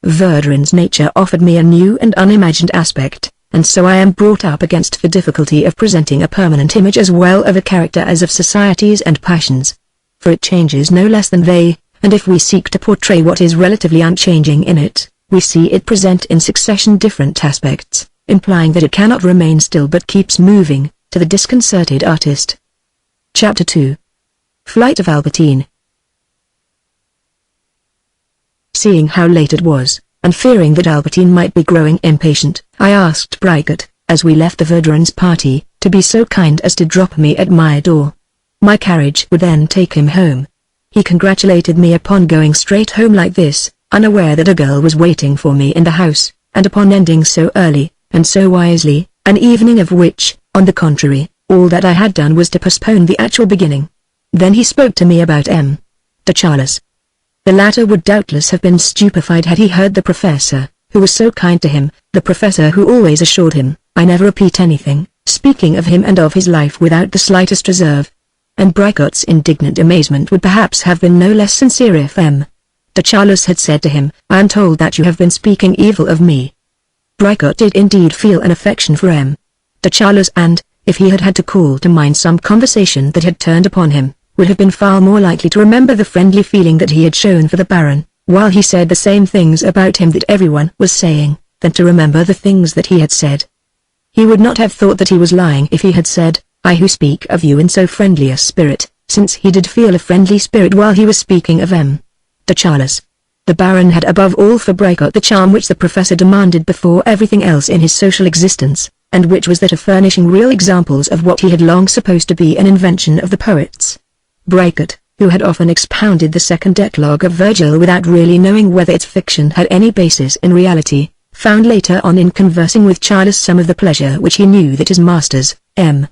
Verdurin's nature offered me a new and unimagined aspect, and so I am brought up against the difficulty of presenting a permanent image as well of a character as of societies and passions. For it changes no less than they, and if we seek to portray what is relatively unchanging in it, we see it present in succession different aspects, implying that it cannot remain still but keeps moving, to the disconcerted artist. Chapter 2. Flight of Albertine. Seeing how late it was, and fearing that Albertine might be growing impatient, I asked Brigott, as we left the Verdurins' party, to be so kind as to drop me at my door. My carriage would then take him home. He congratulated me upon going straight home like this, unaware that a girl was waiting for me in the house, and upon ending so early, and so wisely, an evening of which, on the contrary, all that I had done was to postpone the actual beginning. Then he spoke to me about M. de Charles. The latter would doubtless have been stupefied had he heard the professor, who was so kind to him, the professor who always assured him, I never repeat anything, speaking of him and of his life without the slightest reserve. And Brigott's indignant amazement would perhaps have been no less sincere if M. de Charles had said to him, I am told that you have been speaking evil of me. Brigott did indeed feel an affection for M. de Charles and, if he had had to call to mind some conversation that had turned upon him, would have been far more likely to remember the friendly feeling that he had shown for the Baron, while he said the same things about him that everyone was saying, than to remember the things that he had said. He would not have thought that he was lying if he had said, I who speak of you in so friendly a spirit, since he did feel a friendly spirit while he was speaking of M. de Charles. The Baron had above all for Brigott the charm which the professor demanded before everything else in his social existence, and which was that of furnishing real examples of what he had long supposed to be an invention of the poets. Brigott, who had often expounded the second decalogue of Virgil without really knowing whether its fiction had any basis in reality, found later on in conversing with Charles some of the pleasure which he knew that his masters, M.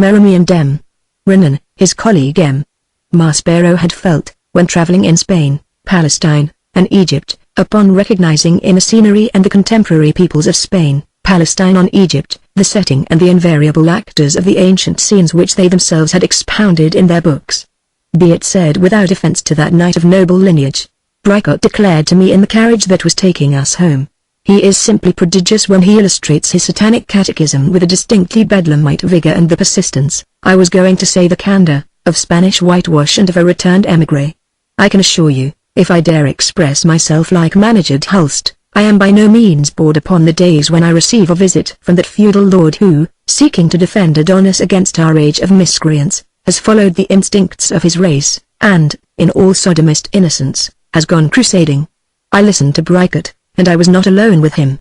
Meremy and M. Renan, his colleague M. Maspero had felt, when travelling in Spain, Palestine, and Egypt, upon recognizing in the scenery and the contemporary peoples of Spain, Palestine on Egypt, the setting and the invariable actors of the ancient scenes which they themselves had expounded in their books. Be it said without offence to that knight of noble lineage, Brigott declared to me in the carriage that was taking us home, he is simply prodigious when he illustrates his satanic catechism with a distinctly bedlamite vigor and the persistence, I was going to say the candor, of Spanish whitewash and of a returned émigré. I can assure you, if I dare express myself like manager Hulst, I am by no means bored upon the days when I receive a visit from that feudal lord who, seeking to defend Adonis against our age of miscreants, has followed the instincts of his race, and, in all sodomist innocence, has gone crusading. I listened to Brigott, and I was not alone with him.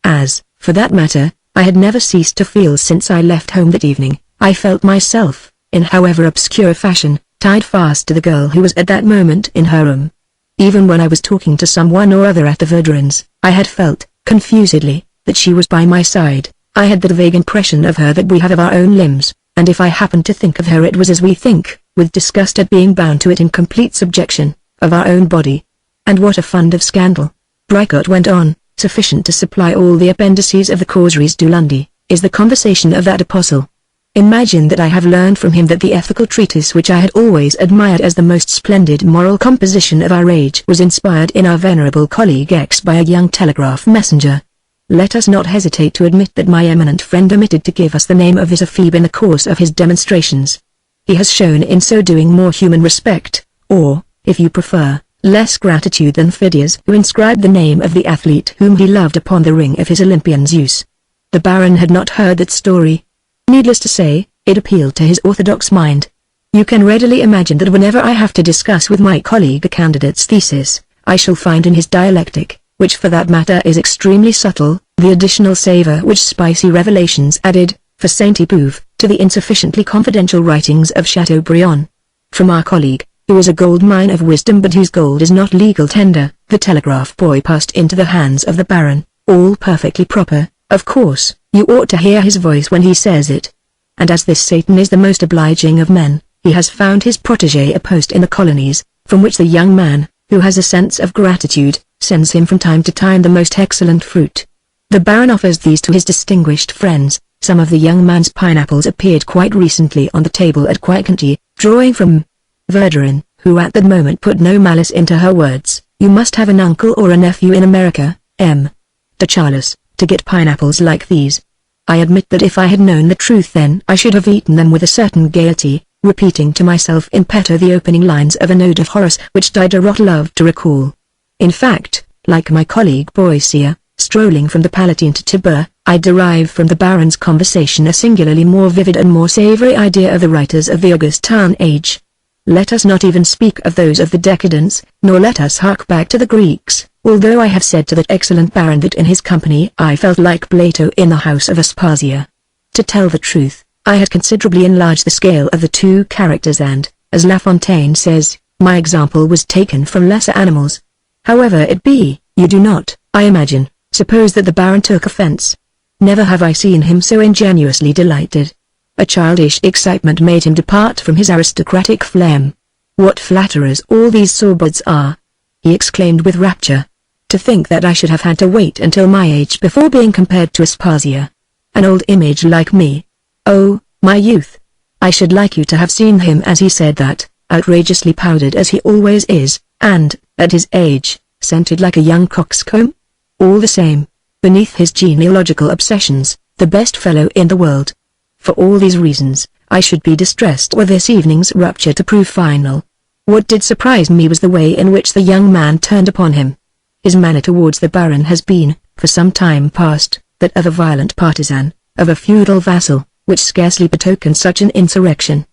As, for that matter, I had never ceased to feel since I left home that evening, I felt myself, in however obscure fashion, tied fast to the girl who was at that moment in her room. Even when I was talking to someone or other at the Verdurins, I had felt, confusedly, that she was by my side. I had that vague impression of her that we have of our own limbs, and if I happened to think of her it was as we think, with disgust at being bound to it in complete subjection, of our own body. And what a fund of scandal, Brigott went on, sufficient to supply all the appendices of the Causeries du Lundi, is the conversation of that apostle. Imagine that I have learned from him that the ethical treatise which I had always admired as the most splendid moral composition of our age was inspired in our venerable colleague X by a young telegraph messenger. Let us not hesitate to admit that my eminent friend omitted to give us the name of his ephebe in the course of his demonstrations. He has shown in so doing more human respect, or, if you prefer, less gratitude than Phidias, who inscribed the name of the athlete whom he loved upon the ring of his Olympian Zeus. The Baron had not heard that story. Needless to say, it appealed to his orthodox mind. You can readily imagine that whenever I have to discuss with my colleague a candidate's thesis, I shall find in his dialectic, which for that matter is extremely subtle, the additional savour which spicy revelations added, for Saint-Ypouve, to the insufficiently confidential writings of Chateaubriand. From our colleague, who is a gold mine of wisdom but whose gold is not legal tender, the telegraph boy passed into the hands of the Baron, all perfectly proper. Of course, you ought to hear his voice when he says it. and as this Satan is the most obliging of men, he has found his protégé a post in the colonies, from which the young man, who has a sense of gratitude, sends him from time to time the most excellent fruit. The Baron offers these to his distinguished friends. Some of the young man's pineapples appeared quite recently on the table at Quaicanti, drawing from Verdurin, who at that moment put no malice into her words. You must have an uncle or a nephew in America, M. de Charles, to get pineapples like these. I admit that if I had known the truth then I should have eaten them with a certain gaiety, repeating to myself in petto the opening lines of an ode of Horace which Diderot loved to recall. In fact, like my colleague Boissier, strolling from the Palatine to Tibur, I derive from the Baron's conversation a singularly more vivid and more savoury idea of the writers of the Augustan age. Let us not even speak of those of the Decadents, nor let us hark back to the Greeks, although I have said to that excellent Baron that in his company I felt like Plato in the house of Aspasia. To tell the truth, I had considerably enlarged the scale of the two characters and, as La Fontaine says, my example was taken from lesser animals. However it be, you do not, I imagine, suppose that the Baron took offence. Never have I seen him so ingenuously delighted. A childish excitement made him depart from his aristocratic phlegm. What flatterers all these sorbets are! He exclaimed with rapture. To think that I should have had to wait until my age before being compared to Aspasia. An old image like me. Oh, my youth! I should like you to have seen him as he said that, outrageously powdered as he always is, and, at his age, scented like a young coxcomb. All the same, beneath his genealogical obsessions, the best fellow in the world. For all these reasons, I should be distressed were this evening's rupture to prove final. What did surprise me was the way in which the young man turned upon him. His manner towards the Baron has been, for some time past, that of a violent partisan, of a feudal vassal, which scarcely betokens such an insurrection.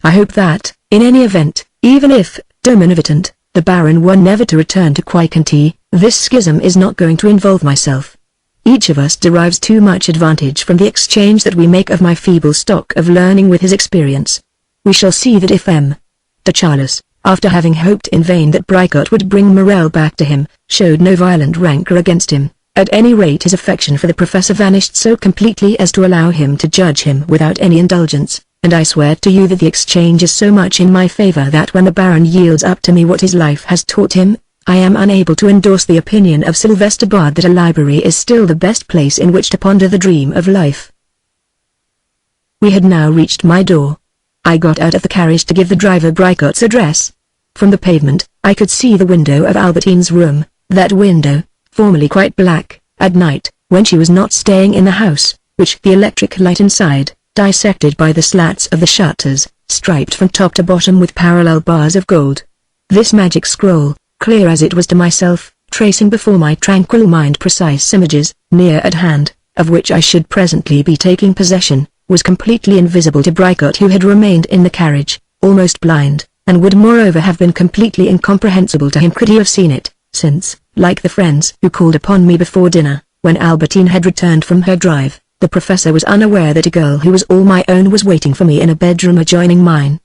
I hope that, in any event, even if, dominavitant, the Baron were never to return to Quaicanti, this schism is not going to involve myself. Each of us derives too much advantage from the exchange that we make of my feeble stock of learning with his experience. We shall see that if M. de Charles, after having hoped in vain that Bricot would bring Morel back to him, showed no violent rancour against him, at any rate his affection for the Professor vanished so completely as to allow him to judge him without any indulgence, and I swear to you that the exchange is so much in my favour that when the Baron yields up to me what his life has taught him, I am unable to endorse the opinion of Sylvester Bard that a library is still the best place in which to ponder the dream of life. We had now reached my door. I got out of the carriage to give the driver Bricot's address. From the pavement, I could see the window of Albertine's room, that window, formerly quite black, at night, when she was not staying in the house, which the electric light inside, dissected by the slats of the shutters, striped from top to bottom with parallel bars of gold. This magic scroll, clear as it was to myself, tracing before my tranquil mind precise images, near at hand, of which I should presently be taking possession, was completely invisible to Bricot who had remained in the carriage, almost blind, and would moreover have been completely incomprehensible to him could he have seen it, since, like the friends who called upon me before dinner, when Albertine had returned from her drive, the Professor was unaware that a girl who was all my own was waiting for me in a bedroom adjoining mine.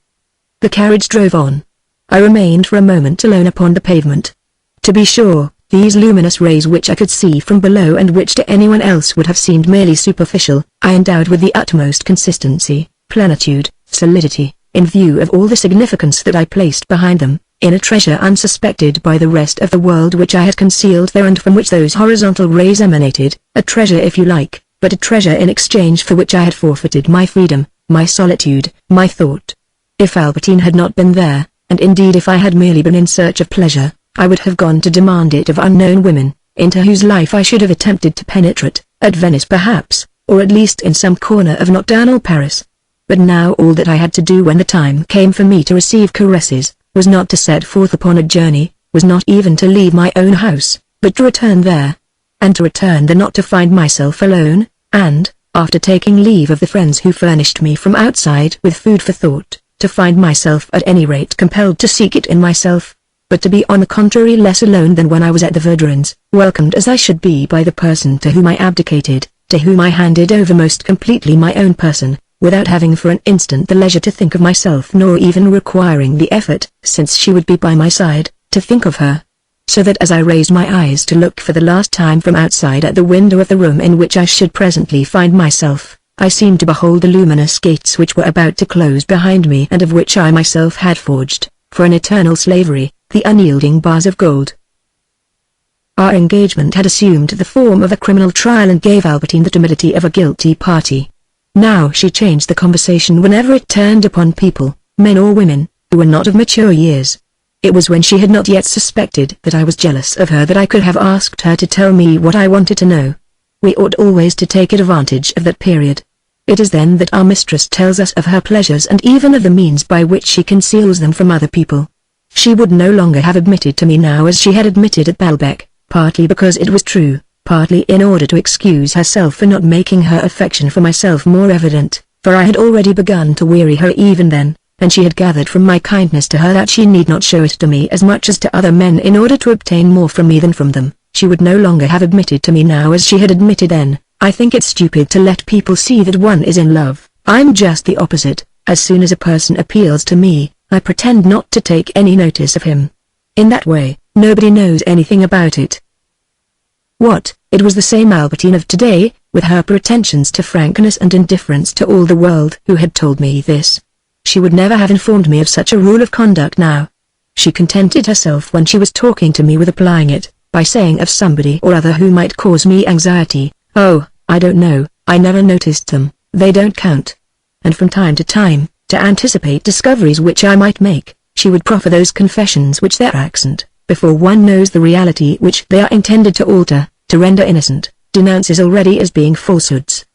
The carriage drove on. I remained for a moment alone upon the pavement. To be sure, these luminous rays which I could see from below and which to anyone else would have seemed merely superficial, I endowed with the utmost consistency, plenitude, solidity, in view of all the significance that I placed behind them, in a treasure unsuspected by the rest of the world which I had concealed there and from which those horizontal rays emanated, a treasure if you like, but a treasure in exchange for which I had forfeited my freedom, my solitude, my thought. If Albertine had not been there, and indeed if I had merely been in search of pleasure, I would have gone to demand it of unknown women, into whose life I should have attempted to penetrate, at Venice perhaps, or at least in some corner of nocturnal Paris. But now all that I had to do when the time came for me to receive caresses, was not to set forth upon a journey, was not even to leave my own house, but to return there. And to return there not to find myself alone, and, after taking leave of the friends who furnished me from outside with food for thought, to find myself at any rate compelled to seek it in myself, but to be on the contrary less alone than when I was at the Verdurins, welcomed as I should be by the person to whom I abdicated, to whom I handed over most completely my own person, without having for an instant the leisure to think of myself nor even requiring the effort, since she would be by my side, to think of her. So that as I raised my eyes to look for the last time from outside at the window of the room in which I should presently find myself, I seemed to behold the luminous gates which were about to close behind me and of which I myself had forged, for an eternal slavery, the unyielding bars of gold. Our engagement had assumed the form of a criminal trial and gave Albertine the timidity of a guilty party. Now she changed the conversation whenever it turned upon people, men or women, who were not of mature years. It was when she had not yet suspected that I was jealous of her that I could have asked her to tell me what I wanted to know. We ought always to take advantage of that period. It is then that our mistress tells us of her pleasures and even of the means by which she conceals them from other people. She would no longer have admitted to me now as she had admitted at Balbec, partly because it was true, partly in order to excuse herself for not making her affection for myself more evident, for I had already begun to weary her even then, and she had gathered from my kindness to her that she need not show it to me as much as to other men in order to obtain more from me than from them. She would no longer have admitted to me now as she had admitted then. I think it's stupid to let people see that one is in love. I'm just the opposite. As soon as a person appeals to me, I pretend not to take any notice of him. In that way, nobody knows anything about it. What, it was the same Albertine of today, with her pretensions to frankness and indifference to all the world, who had told me this. She would never have informed me of such a rule of conduct now. She contented herself when she was talking to me with applying it, by saying of somebody or other who might cause me anxiety, "Oh, I don't know, I never noticed them, they don't count." And from time to time, to anticipate discoveries which I might make, she would proffer those confessions which their accent, before one knows the reality which they are intended to alter, to render innocent, denounces already as being falsehoods.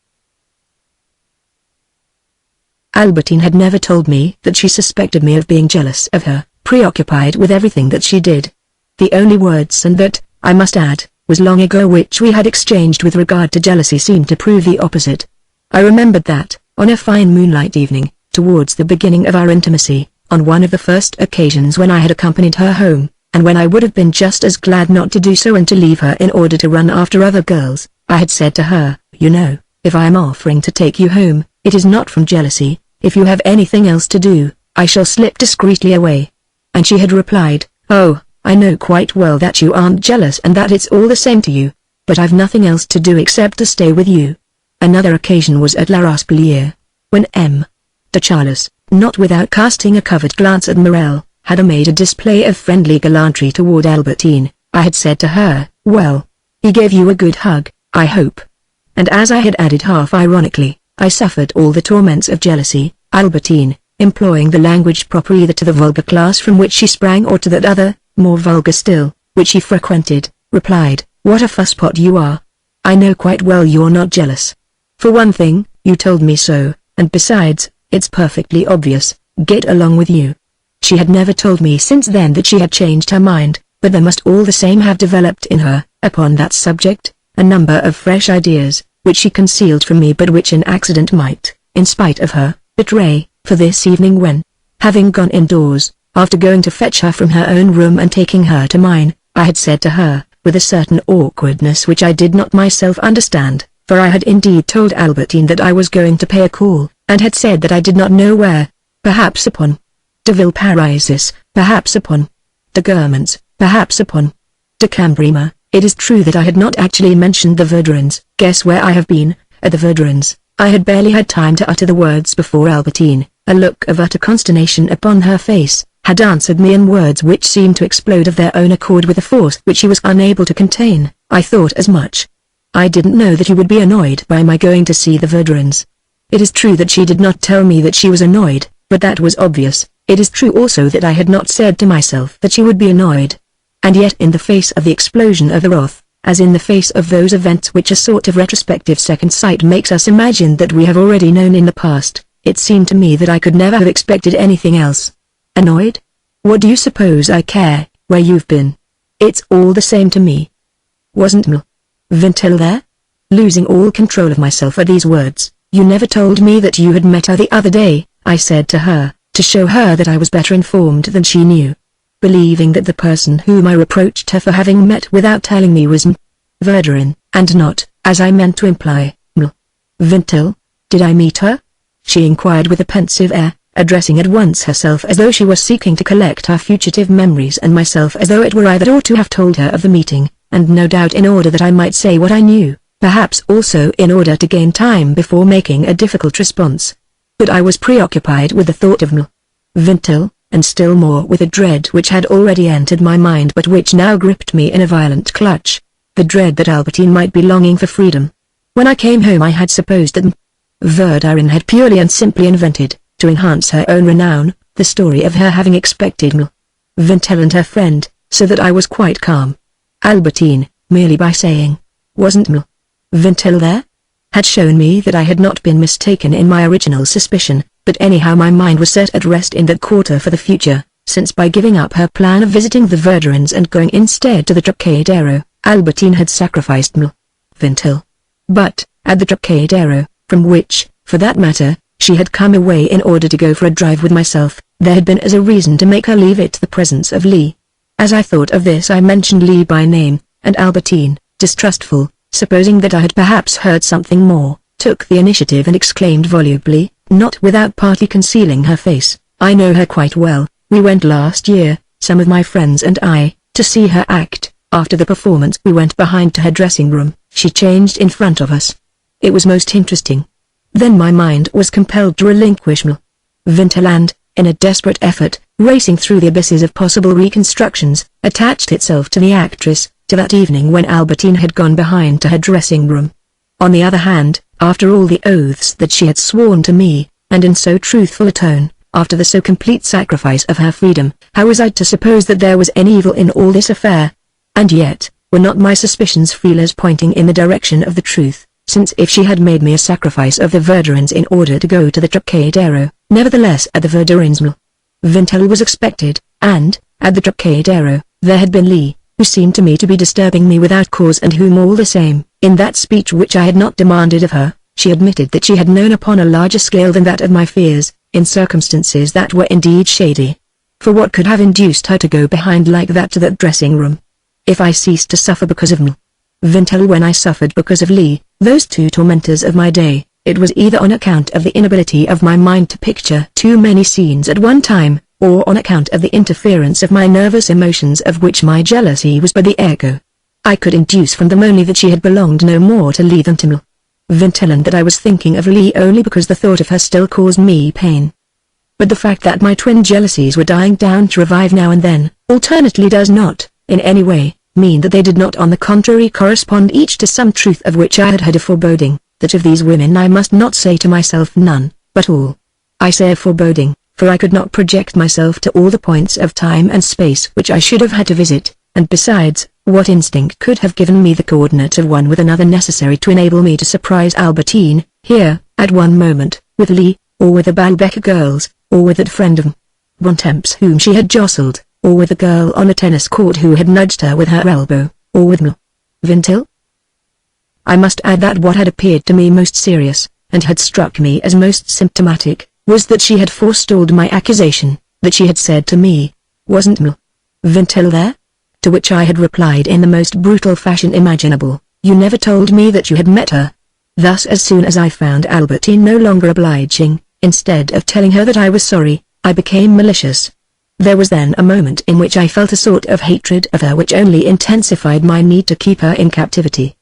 Albertine had never told me that she suspected me of being jealous of her, preoccupied with everything that she did. The only words, and that, I must add, was long ago, which we had exchanged with regard to jealousy seemed to prove the opposite. I remembered that, on a fine moonlight evening, towards the beginning of our intimacy, on one of the first occasions when I had accompanied her home, and when I would have been just as glad not to do so and to leave her in order to run after other girls, I had said to her, "You know, if I am offering to take you home, it is not from jealousy. If you have anything else to do, I shall slip discreetly away." And she had replied, "Oh, I know quite well that you aren't jealous and that it's all the same to you, but I've nothing else to do except to stay with you." Another occasion was at La Rospelier, when M. de Charles, not without casting a covert glance at Morel, had made a display of friendly gallantry toward Albertine. I had said to her, "Well, he gave you a good hug, I hope." And as I had added half ironically, "I suffered all the torments of jealousy," Albertine, employing the language proper either to the vulgar class from which she sprang or to that other, more vulgar still, which she frequented, replied, "What a fusspot you are. I know quite well you're not jealous. For one thing, you told me so, and besides, it's perfectly obvious. Get along with you." She had never told me since then that she had changed her mind, but there must all the same have developed in her, upon that subject, a number of fresh ideas, which she concealed from me but which an accident might, in spite of her, betray, for this evening when, having gone indoors, after going to fetch her from her own room and taking her to mine, I had said to her, with a certain awkwardness which I did not myself understand, for I had indeed told Albertine that I was going to pay a call, and had said that I did not know where, perhaps upon de Villeparisis, perhaps upon de Guermantes, perhaps upon de Cambremer. It is true that I had not actually mentioned the Verdurins. Guess where I have been, at the Verdurins. I had barely had time to utter the words before Albertine, a look of utter consternation upon her face, had answered me in words which seemed to explode of their own accord with a force which she was unable to contain. "I thought as much. I didn't know that you would be annoyed by my going to see the Verdurins." It is true that she did not tell me that she was annoyed, but that was obvious. It is true also that I had not said to myself that she would be annoyed. And yet in the face of the explosion of the wrath, as in the face of those events which a sort of retrospective second sight makes us imagine that we have already known in the past, it seemed to me that I could never have expected anything else. Annoyed? What do you suppose I care, where you've been? It's all the same to me. Wasn't Vintil there? Losing all control of myself at these words, "You never told me that you had met her the other day," I said to her, to show her that I was better informed than she knew. Believing that the person whom I reproached her for having met without telling me was Verdurin, and not, as I meant to imply, Vintil. "Did I meet her?" she inquired with a pensive air, addressing at once herself as though she were seeking to collect her fugitive memories and myself as though it were I that ought to have told her of the meeting, and no doubt in order that I might say what I knew. perhaps also in order to gain time before making a difficult response. But I was preoccupied with the thought of Vintil, and still more with a dread which had already entered my mind but which now gripped me in a violent clutch. The dread that Albertine might be longing for freedom. When I came home I had supposed that Verdurin had purely and simply invented, to enhance her own renown, the story of her having expected Vintil and her friend, so that I was quite calm. Albertine, merely by saying, "Wasn't Vintil there?" had shown me that I had not been mistaken in my original suspicion, but anyhow my mind was set at rest in that quarter for the future, since by giving up her plan of visiting the Verdurins and going instead to the Trocadero, Albertine had sacrificed Vintil. But, at the Trocadero, from which, for that matter, she had come away in order to go for a drive with myself, there had been as a reason to make her leave it the presence of Lee. As I thought of this I mentioned Lee by name, and Albertine, distrustful, supposing that I had perhaps heard something more, took the initiative and exclaimed volubly, not without partly concealing her face, "I know her quite well. We went last year, some of my friends and I, to see her act. After the performance we went behind to her dressing room. She changed in front of us. It was most interesting." Then my mind was compelled to relinquish Vintil and, in a desperate effort, racing through the abysses of possible reconstructions, attached itself to the actress, to that evening when Albertine had gone behind to her dressing room. On the other hand, after all the oaths that she had sworn to me, and in so truthful a tone, after the so complete sacrifice of her freedom, how was I to suppose that there was any evil in all this affair? And yet, were not my suspicions feelers pointing in the direction of the truth, since if she had made me a sacrifice of the Verdurins in order to go to the Trocadero, nevertheless at the Verdurins Vintil was expected, and, at the Trocadero, there had been Lee, who seemed to me to be disturbing me without cause and whom all the same, in that speech which I had not demanded of her, she admitted that she had known upon a larger scale than that of my fears, in circumstances that were indeed shady. For what could have induced her to go behind like that to that dressing room? If I ceased to suffer because of Vintil when I suffered because of Lee, those two tormentors of my day, it was either on account of the inability of my mind to picture too many scenes at one time, or on account of the interference of my nervous emotions of which my jealousy was but the echo. I could induce from them only that she had belonged no more to Lee than to Vintil, and that I was thinking of Lee only because the thought of her still caused me pain. But the fact that my twin jealousies were dying down to revive now and then, alternately does not, in any way, mean that they did not on the contrary correspond each to some truth of which I had had a foreboding, that of these women I must not say to myself none, but all. I say a foreboding, for I could not project myself to all the points of time and space which I should have had to visit, and besides, what instinct could have given me the coordinate of one with another necessary to enable me to surprise Albertine, here, at one moment, with Lee, or with the Baalbek girls, or with that friend of Bontemps whom she had jostled, or with the girl on the tennis court who had nudged her with her elbow, or with Vintil? I must add that what had appeared to me most serious, and had struck me as most symptomatic, was that she had forestalled my accusation, that she had said to me, "Wasn't Vintil there?" To which I had replied in the most brutal fashion imaginable, "You never told me that you had met her." Thus as soon as I found Albertine no longer obliging, instead of telling her that I was sorry, I became malicious. There was then a moment in which I felt a sort of hatred of her which only intensified my need to keep her in captivity.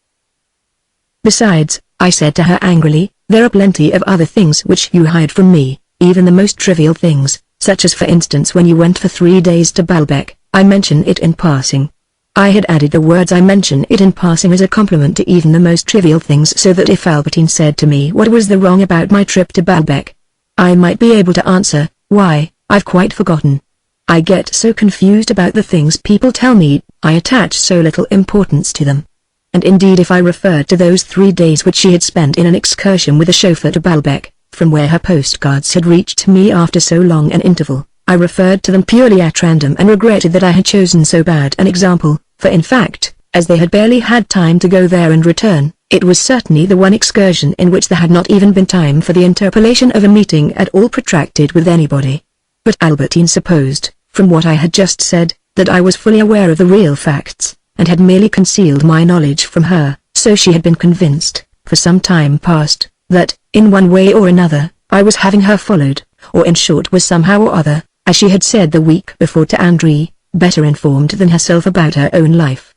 "Besides," I said to her angrily, "there are plenty of other things which you hide from me, even the most trivial things, such as for instance when you went for 3 days to Baalbek. I mention it in passing." I had added the words "I mention it in passing" as a compliment to even the most trivial things, so that if Albertine said to me what was the wrong about my trip to Baalbek, I might be able to answer, "Why, I've quite forgotten. I get so confused about the things people tell me, I attach so little importance to them." And indeed if I referred to those 3 days which she had spent in an excursion with a chauffeur to Baalbek, from where her postcards had reached me after so long an interval, I referred to them purely at random and regretted that I had chosen so bad an example, for in fact, as they had barely had time to go there and return, it was certainly the one excursion in which there had not even been time for the interpolation of a meeting at all protracted with anybody. But Albertine supposed, from what I had just said, that I was fully aware of the real facts, and had merely concealed my knowledge from her, so she had been convinced, for some time past, that, in one way or another, I was having her followed, or in short was somehow or other, as she had said the week before to André, better informed than herself about her own life.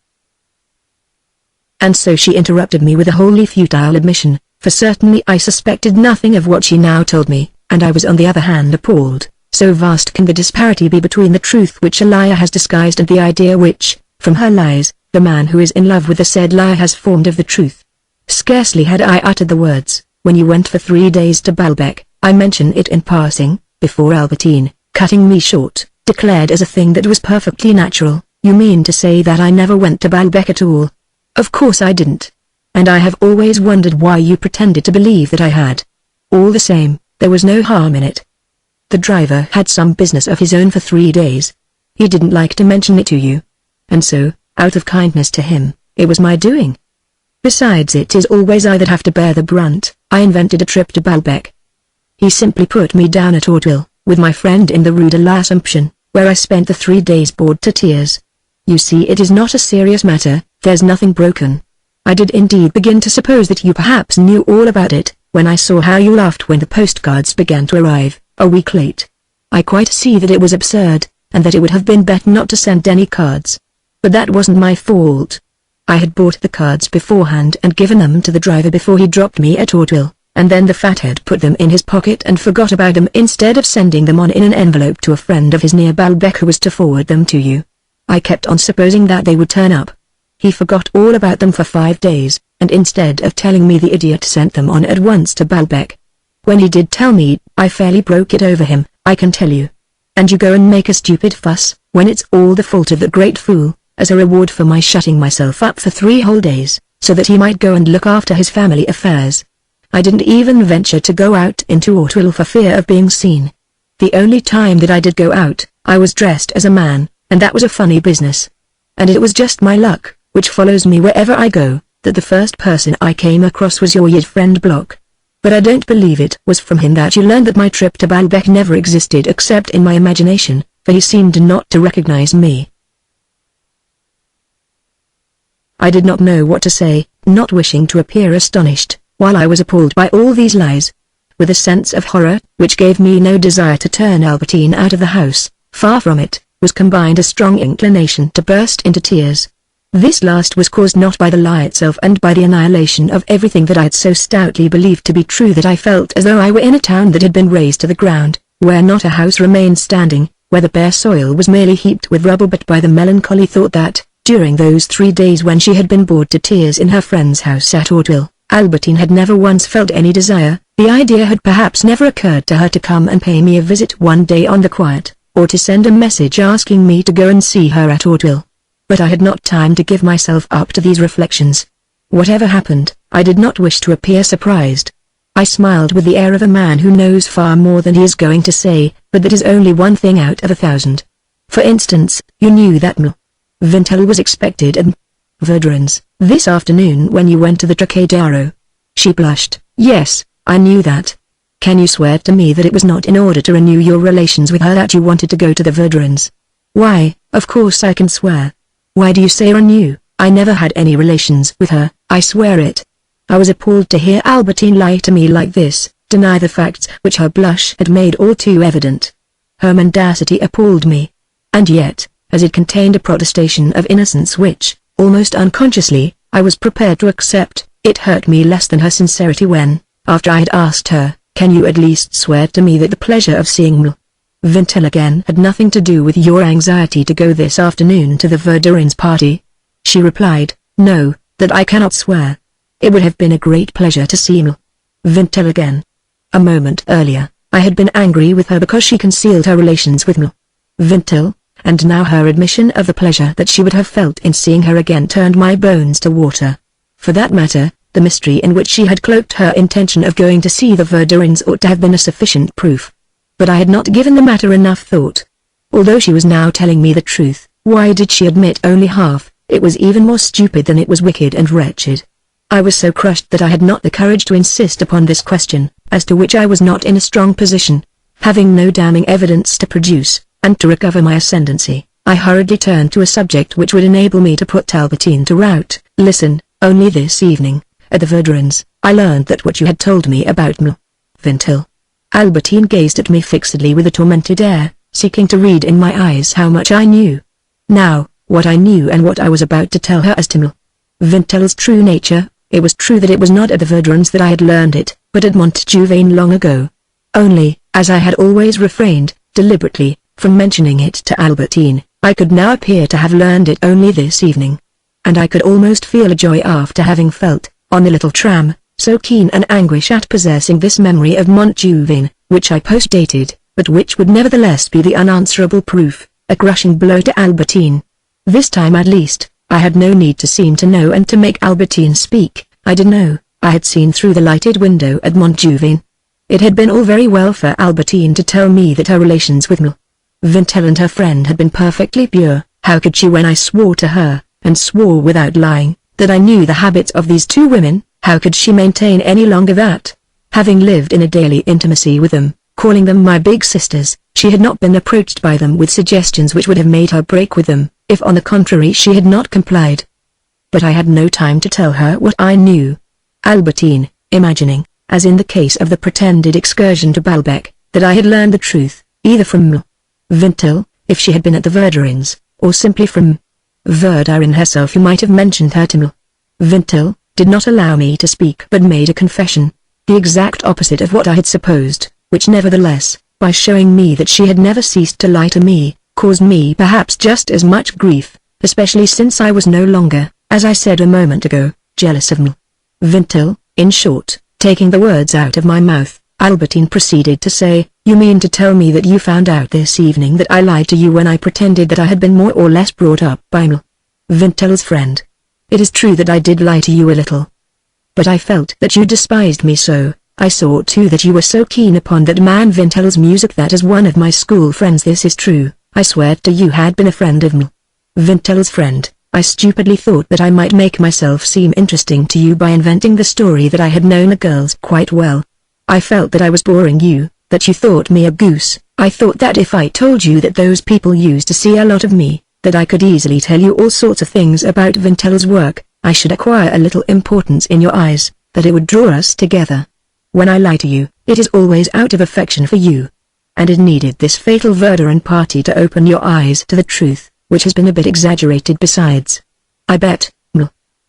And so she interrupted me with a wholly futile admission, for certainly I suspected nothing of what she now told me, and I was on the other hand appalled. So vast can the disparity be between the truth which a liar has disguised and the idea which, from her lies, the man who is in love with the said liar has formed of the truth. Scarcely had I uttered the words, when you went for 3 days to Baalbek. I mention it in passing, before Albertine, cutting me short, declared as a thing that was perfectly natural. You mean to say that I never went to Baalbek at all? Of course I didn't. And I have always wondered why you pretended to believe that I had. All the same, there was no harm in it. The driver had some business of his own for 3 days. He didn't like to mention it to you. And so, out of kindness to him, it was my doing. Besides, it is always I that have to bear the brunt. I invented a trip to Baalbek. He simply put me down at Hauteville, with my friend in the Rue de l'Assomption, where I spent the 3 days bored to tears. You see, it is not a serious matter, there's nothing broken. I did indeed begin to suppose that you perhaps knew all about it, when I saw how you laughed when the postcards began to arrive, a week late. I quite see that it was absurd, and that it would have been better not to send any cards. But that wasn't my fault. I had bought the cards beforehand and given them to the driver before he dropped me at Hauteville, and then the fathead put them in his pocket and forgot about them instead of sending them on in an envelope to a friend of his near Baalbek who was to forward them to you. I kept on supposing that they would turn up. He forgot all about them for 5 days, and instead of telling me the idiot sent them on at once to Baalbek. When he did tell me, I fairly broke it over him, I can tell you. And you go and make a stupid fuss, when it's all the fault of the great fool, as a reward for my shutting myself up for 3 whole days, so that he might go and look after his family affairs. I didn't even venture to go out into Hauteville for fear of being seen. The only time that I did go out, I was dressed as a man, and that was a funny business. And it was just my luck, which follows me wherever I go, that the first person I came across was your yid friend Block. But I don't believe it was from him that you learned that my trip to Baalbek never existed except in my imagination, for he seemed not to recognize me. I did not know what to say, not wishing to appear astonished, while I was appalled by all these lies. With a sense of horror, which gave me no desire to turn Albertine out of the house, far from it, was combined a strong inclination to burst into tears. This last was caused not by the lie itself and by the annihilation of everything that I had so stoutly believed to be true that I felt as though I were in a town that had been razed to the ground, where not a house remained standing, where the bare soil was merely heaped with rubble, but by the melancholy thought that, during those 3 days when she had been bored to tears in her friend's house at Hauteville, Albertine had never once felt any desire. The idea had perhaps never occurred to her to come and pay me a visit one day on the quiet, or to send a message asking me to go and see her at Hauteville. But I had not time to give myself up to these reflections. Whatever happened, I did not wish to appear surprised. I smiled with the air of a man who knows far more than he is going to say, but that is only one thing out of 1,000. For instance, you knew that Vintel was expected at Verdurin's this afternoon when you went to the Trocadero. She blushed. Yes, I knew that. Can you swear to me that it was not in order to renew your relations with her that you wanted to go to the Verdurins? Why, of course I can swear. Why do you say renew? I never had any relations with her, I swear it. I was appalled to hear Albertine lie to me like this, deny the facts which her blush had made all too evident. Her mendacity appalled me. And yet, as it contained a protestation of innocence which, almost unconsciously, I was prepared to accept, it hurt me less than her sincerity when, after I had asked her, can you at least swear to me that the pleasure of seeing Vintel again had nothing to do with your anxiety to go this afternoon to the Verdurins' party? She replied, no, that I cannot swear. It would have been a great pleasure to see Vintel again. A moment earlier, I had been angry with her because she concealed her relations with Vintel, and now her admission of the pleasure that she would have felt in seeing her again turned my bones to water. For that matter, the mystery in which she had cloaked her intention of going to see the Verdurins ought to have been a sufficient proof. But I had not given the matter enough thought. Although she was now telling me the truth, why did she admit only half? It was even more stupid than it was wicked and wretched. I was so crushed that I had not the courage to insist upon this question, as to which I was not in a strong position. Having no damning evidence to produce, and to recover my ascendancy, I hurriedly turned to a subject which would enable me to put Albertine to rout. Listen, only this evening, at the Verdurins, I learned that what you had told me about Vintel. Albertine gazed at me fixedly with a tormented air, seeking to read in my eyes how much I knew. Now, what I knew and what I was about to tell her as to Vintel's true nature. It was true that it was not at the Verdurins that I had learned it, but at Montjuvain long ago. Only, as I had always refrained, deliberately, from mentioning it to Albertine, I could now appear to have learned it only this evening. And I could almost feel a joy after having felt, on the little tram, so keen an anguish at possessing this memory of Montjuvain, which I post-dated, but which would nevertheless be the unanswerable proof, a crushing blow to Albertine. This time at least, I had no need to seem to know and to make Albertine speak. I did know. I had seen through the lighted window at Montjuvain. It had been all very well for Albertine to tell me that her relations with Vintel and her friend had been perfectly pure. How could she when I swore to her, and swore without lying, that I knew the habits of these two women? How could she maintain any longer that, having lived in a daily intimacy with them, calling them my big sisters, she had not been approached by them with suggestions which would have made her break with them, if on the contrary she had not complied? But I had no time to tell her what I knew. Albertine, imagining, as in the case of the pretended excursion to Balbec, that I had learned the truth, either from Vintel, if she had been at the Verdurins, or simply from Verdurin herself who might have mentioned her to Vintel, did not allow me to speak but made a confession, the exact opposite of what I had supposed, which nevertheless, by showing me that she had never ceased to lie to me, caused me perhaps just as much grief, especially since I was no longer, as I said a moment ago, jealous of Vintel. In short, taking the words out of my mouth, Albertine proceeded to say, "You mean to tell me that you found out this evening that I lied to you when I pretended that I had been more or less brought up by Vintel's friend? It is true that I did lie to you a little. But I felt that you despised me so. I saw too that you were so keen upon that man Vintel's music that as one of my school friends this is true. I swear to you had been a friend of Vintel's friend. I stupidly thought that I might make myself seem interesting to you by inventing the story that I had known the girls quite well. I felt that I was boring you, that you thought me a goose. I thought that if I told you that those people used to see a lot of me, that I could easily tell you all sorts of things about Vintel's work, I should acquire a little importance in your eyes, that it would draw us together. When I lie to you, it is always out of affection for you. And it needed this fatal Verdurin party to open your eyes to the truth, which has been a bit exaggerated besides. I bet,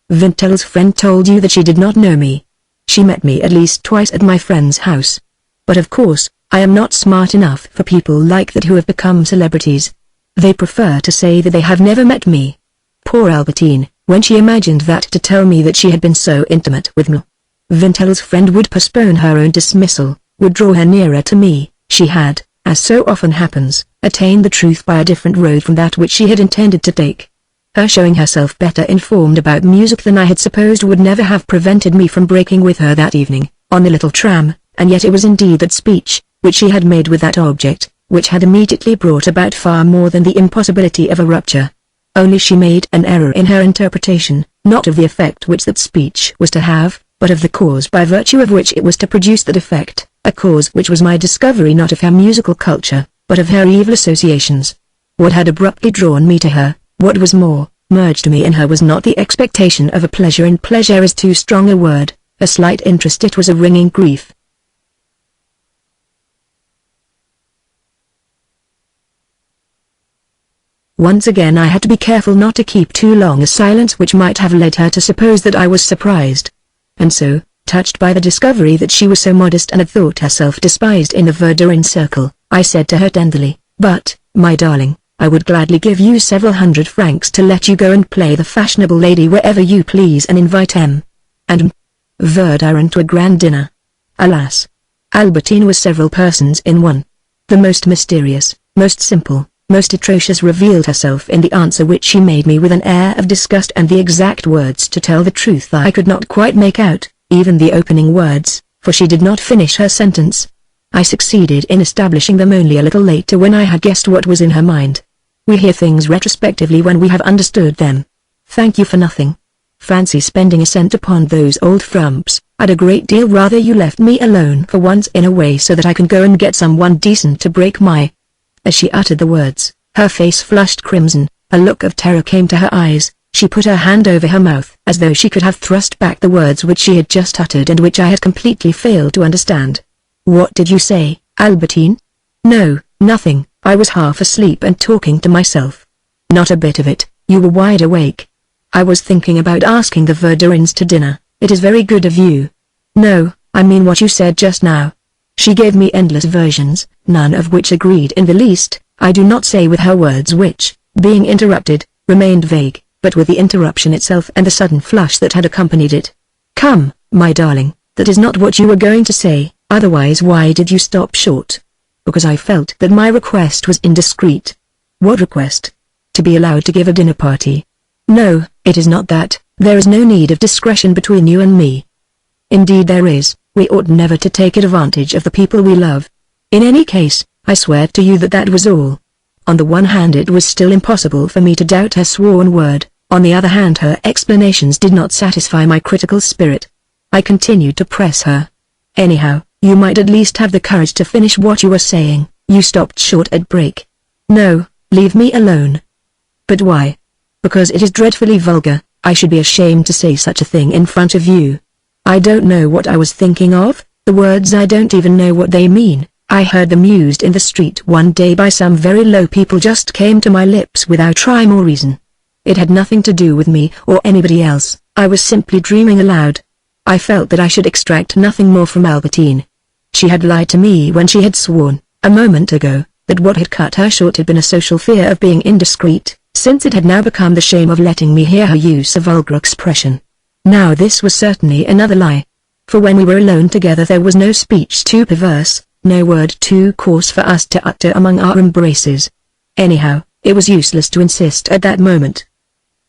Vintel's friend told you that she did not know me. She met me at least twice at my friend's house. But of course, I am not smart enough for people like that who have become celebrities. They prefer to say that they have never met me. Poor Albertine, when she imagined that to tell me that she had been so intimate with Vintel's friend would postpone her own dismissal, would draw her nearer to me, she had, as so often happens, attained the truth by a different road from that which she had intended to take. Her showing herself better informed about music than I had supposed would never have prevented me from breaking with her that evening, on the little tram, and yet it was indeed that speech, which she had made with that object, which had immediately brought about far more than the impossibility of a rupture. Only she made an error in her interpretation, not of the effect which that speech was to have, but of the cause by virtue of which it was to produce that effect, a cause which was my discovery not of her musical culture, but of her evil associations. What had abruptly drawn me to her, what was more, merged me in her was not the expectation of a pleasure, and pleasure is too strong a word, a slight interest, it was a ringing grief. Once again I had to be careful not to keep too long a silence which might have led her to suppose that I was surprised. And so, touched by the discovery that she was so modest and had thought herself despised in the Verdurin circle, I said to her tenderly, "But, my darling, I would gladly give you several hundred francs to let you go and play the fashionable lady wherever you please and invite M. and Verdurin to a grand dinner." Alas! Albertine was several persons in one. The most mysterious, most simple, most atrocious revealed herself in the answer which she made me with an air of disgust, and the exact words, to tell the truth, I could not quite make out, even the opening words, for she did not finish her sentence. I succeeded in establishing them only a little later, when I had guessed what was in her mind. We hear things retrospectively when we have understood them. Thank you for nothing. Fancy spending a cent upon those old frumps. I'd a great deal rather you left me alone for once in a way, so that I can go and get someone decent to break my... As she uttered the words, her face flushed crimson, a look of terror came to her eyes, she put her hand over her mouth as though she could have thrust back the words which she had just uttered and which I had completely failed to understand. "What did you say, Albertine?" "No, nothing, I was half asleep and talking to myself." "Not a bit of it, you were wide awake." I was thinking about asking the Verderins to dinner. It is very good of you. No, I mean what you said just now. She gave me endless versions, none of which agreed in the least. I do not say with her words which, being interrupted, remained vague, but with the interruption itself and the sudden flush that had accompanied it. Come, my darling, that is not what you were going to say, otherwise why did you stop short? Because I felt that my request was indiscreet. What request? To be allowed to give a dinner party. No, it is not that. There is no need of discretion between you and me. Indeed there is. We ought never to take advantage of the people we love. In any case, I swear to you that was all. On the one hand it was still impossible for me to doubt her sworn word, on the other hand her explanations did not satisfy my critical spirit. I continued to press her. Anyhow, you might at least have the courage to finish what you were saying. You stopped short at break. No, leave me alone. But why? Because it is dreadfully vulgar. I should be ashamed to say such a thing in front of you. I don't know what I was thinking of, the words I don't even know what they mean. I heard them used in the street one day by some very low people, just came to my lips without rhyme or reason. It had nothing to do with me or anybody else. I was simply dreaming aloud. I felt that I should extract nothing more from Albertine. She had lied to me when she had sworn, a moment ago, that what had cut her short had been a social fear of being indiscreet, since it had now become the shame of letting me hear her use a vulgar expression. Now this was certainly another lie. For when we were alone together there was no speech too perverse, no word too coarse for us to utter among our embraces. Anyhow, it was useless to insist at that moment.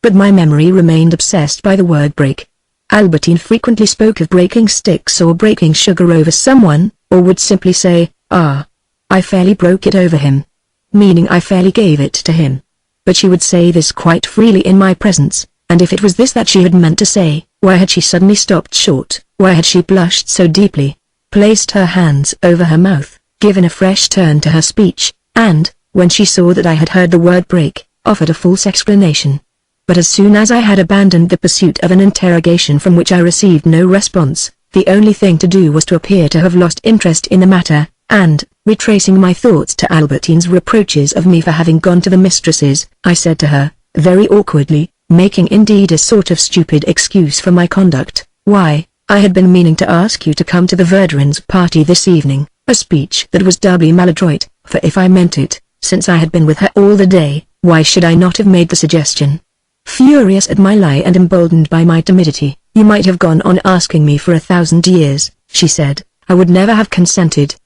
But my memory remained obsessed by the word break. Albertine frequently spoke of breaking sticks or breaking sugar over someone, or would simply say, "Ah, I fairly broke it over him," meaning I fairly gave it to him. But she would say this quite freely in my presence, and if it was this that she had meant to say, why had she suddenly stopped short? Why had she blushed so deeply, placed her hands over her mouth, given a fresh turn to her speech, and, when she saw that I had heard the word break, offered a false explanation? But as soon as I had abandoned the pursuit of an interrogation from which I received no response, the only thing to do was to appear to have lost interest in the matter, and, retracing my thoughts to Albertine's reproaches of me for having gone to the mistresses, I said to her, very awkwardly, making indeed a sort of stupid excuse for my conduct, "Why, I had been meaning to ask you to come to the Verderins' party this evening," a speech that was doubly maladroit, for if I meant it, since I had been with her all the day, why should I not have made the suggestion? Furious at my lie and emboldened by my timidity, "You might have gone on asking me for 1,000 years, she said, "I would never have consented.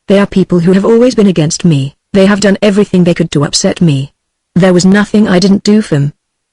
They are people who have always been against me, they have done everything they could to upset me. There was nothing I didn't do for them.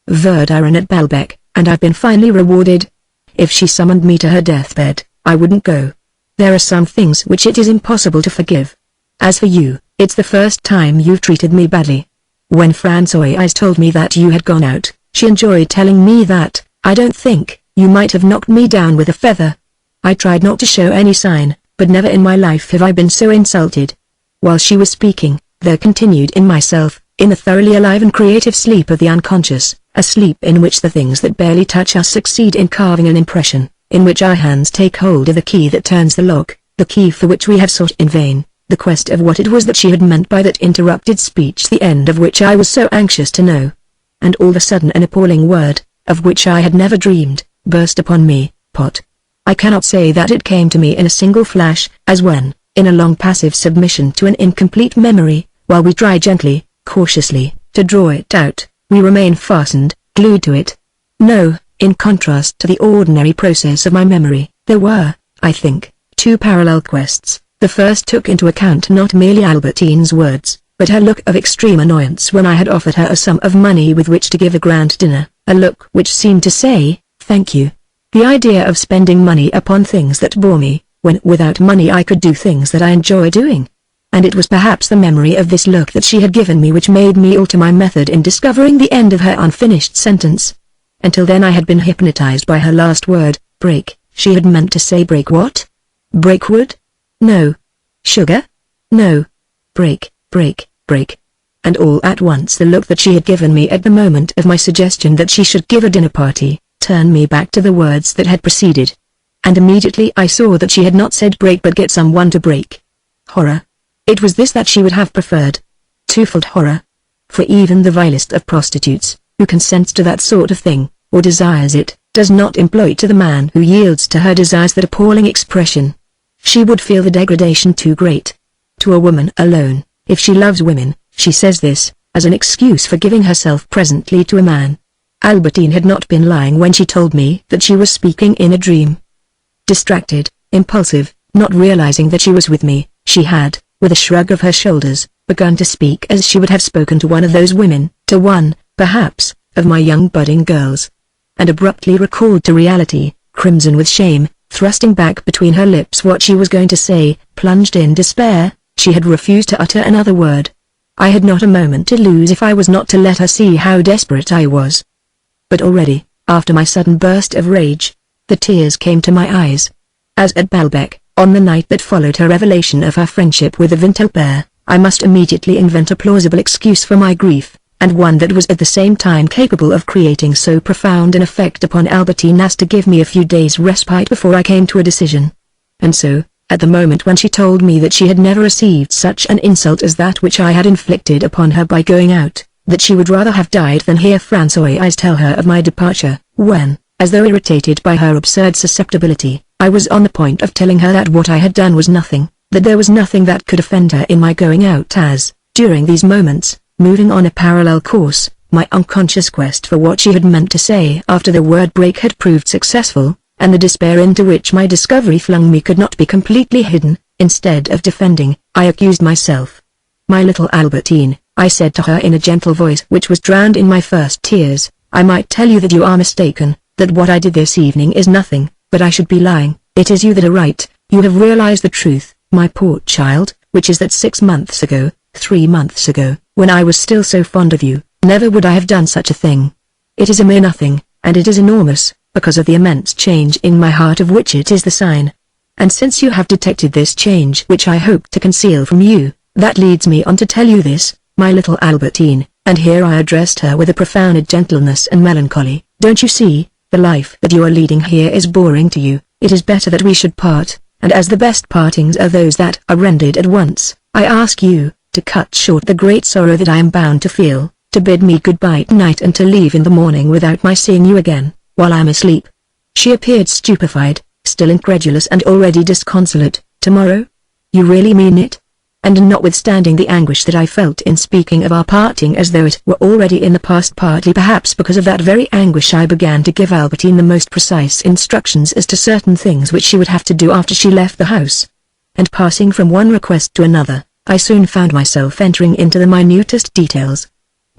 Verdirin at Balbec, and I've been finely rewarded. If she summoned me to her deathbed, I wouldn't go. There are some things which it is impossible to forgive. As for you, it's the first time you've treated me badly. When Françoise told me that you had gone out, she enjoyed telling me that, I don't think, you might have knocked me down with a feather. I tried not to show any sign, but never in my life have I been so insulted." While she was speaking, there continued in myself, in the thoroughly alive and creative sleep of the unconscious, a sleep in which the things that barely touch us succeed in carving an impression, in which our hands take hold of the key that turns the lock, the key for which we have sought in vain, the quest of what it was that she had meant by that interrupted speech, the end of which I was so anxious to know. And all of a sudden an appalling word, of which I had never dreamed, burst upon me, pot. I cannot say that it came to me in a single flash, as when, in a long passive submission to an incomplete memory, while we try gently, cautiously, to draw it out, we remain fastened, glued to it. No, in contrast to the ordinary process of my memory, there were, I think, two parallel quests. The first took into account not merely Albertine's words, but her look of extreme annoyance when I had offered her a sum of money with which to give a grand dinner, a look which seemed to say, "Thank you." The idea of spending money upon things that bore me, when without money I could do things that I enjoy doing. And it was perhaps the memory of this look that she had given me which made me alter my method in discovering the end of her unfinished sentence. Until then I had been hypnotized by her last word, break. She had meant to say break what? Break wood? No. Sugar? No. Break, break, break. And all at once the look that she had given me at the moment of my suggestion that she should give a dinner party, turned me back to the words that had preceded. And immediately I saw that she had not said break but get someone to break. Horror. It was this that she would have preferred. Twofold horror. For even the vilest of prostitutes, who consents to that sort of thing, or desires it, does not employ to the man who yields to her desires that appalling expression. She would feel the degradation too great. To a woman alone, if she loves women, she says this, as an excuse for giving herself presently to a man. Albertine had not been lying when she told me that she was speaking in a dream. Distracted, impulsive, not realizing that she was with me, she had, with a shrug of her shoulders, begun to speak as she would have spoken to one of those women, to one, perhaps, of my young budding girls. And abruptly recalled to reality, crimson with shame, thrusting back between her lips what she was going to say, plunged in despair, she had refused to utter another word. I had not a moment to lose if I was not to let her see how desperate I was. But already, after my sudden burst of rage, the tears came to my eyes. As at Balbec, on the night that followed her revelation of her friendship with the Vintelpère, I must immediately invent a plausible excuse for my grief, and one that was at the same time capable of creating so profound an effect upon Albertine as to give me a few days' respite before I came to a decision. And so, at the moment when she told me that she had never received such an insult as that which I had inflicted upon her by going out, that she would rather have died than hear Françoise tell her of my departure, when, as though irritated by her absurd susceptibility, I was on the point of telling her that what I had done was nothing, that there was nothing that could offend her in my going out as, during these moments, moving on a parallel course, my unconscious quest for what she had meant to say after the word break had proved successful, and the despair into which my discovery flung me could not be completely hidden. Instead of defending, I accused myself. My little Albertine, I said to her in a gentle voice which was drowned in my first tears, I might tell you that you are mistaken, that what I did this evening is nothing, but I should be lying. It is you that are right. You have realized the truth, my poor child, which is that 6 months ago, 3 months ago, when I was still so fond of you, never would I have done such a thing. It is a mere nothing, and it is enormous, because of the immense change in my heart of which it is the sign. And since you have detected this change which I hope to conceal from you, that leads me on to tell you this, my little Albertine, and here I addressed her with a profound gentleness and melancholy. Don't you see, the life that you are leading here is boring to you. It is better that we should part, and as the best partings are those that are rendered at once, I ask you, to cut short the great sorrow that I am bound to feel, to bid me goodbye tonight and to leave in the morning without my seeing you again, while I am asleep. She appeared stupefied, still incredulous and already disconsolate. Tomorrow? You really mean it? And notwithstanding the anguish that I felt in speaking of our parting as though it were already in the past, partly perhaps because of that very anguish, I began to give Albertine the most precise instructions as to certain things which she would have to do after she left the house. And passing from one request to another, I soon found myself entering into the minutest details.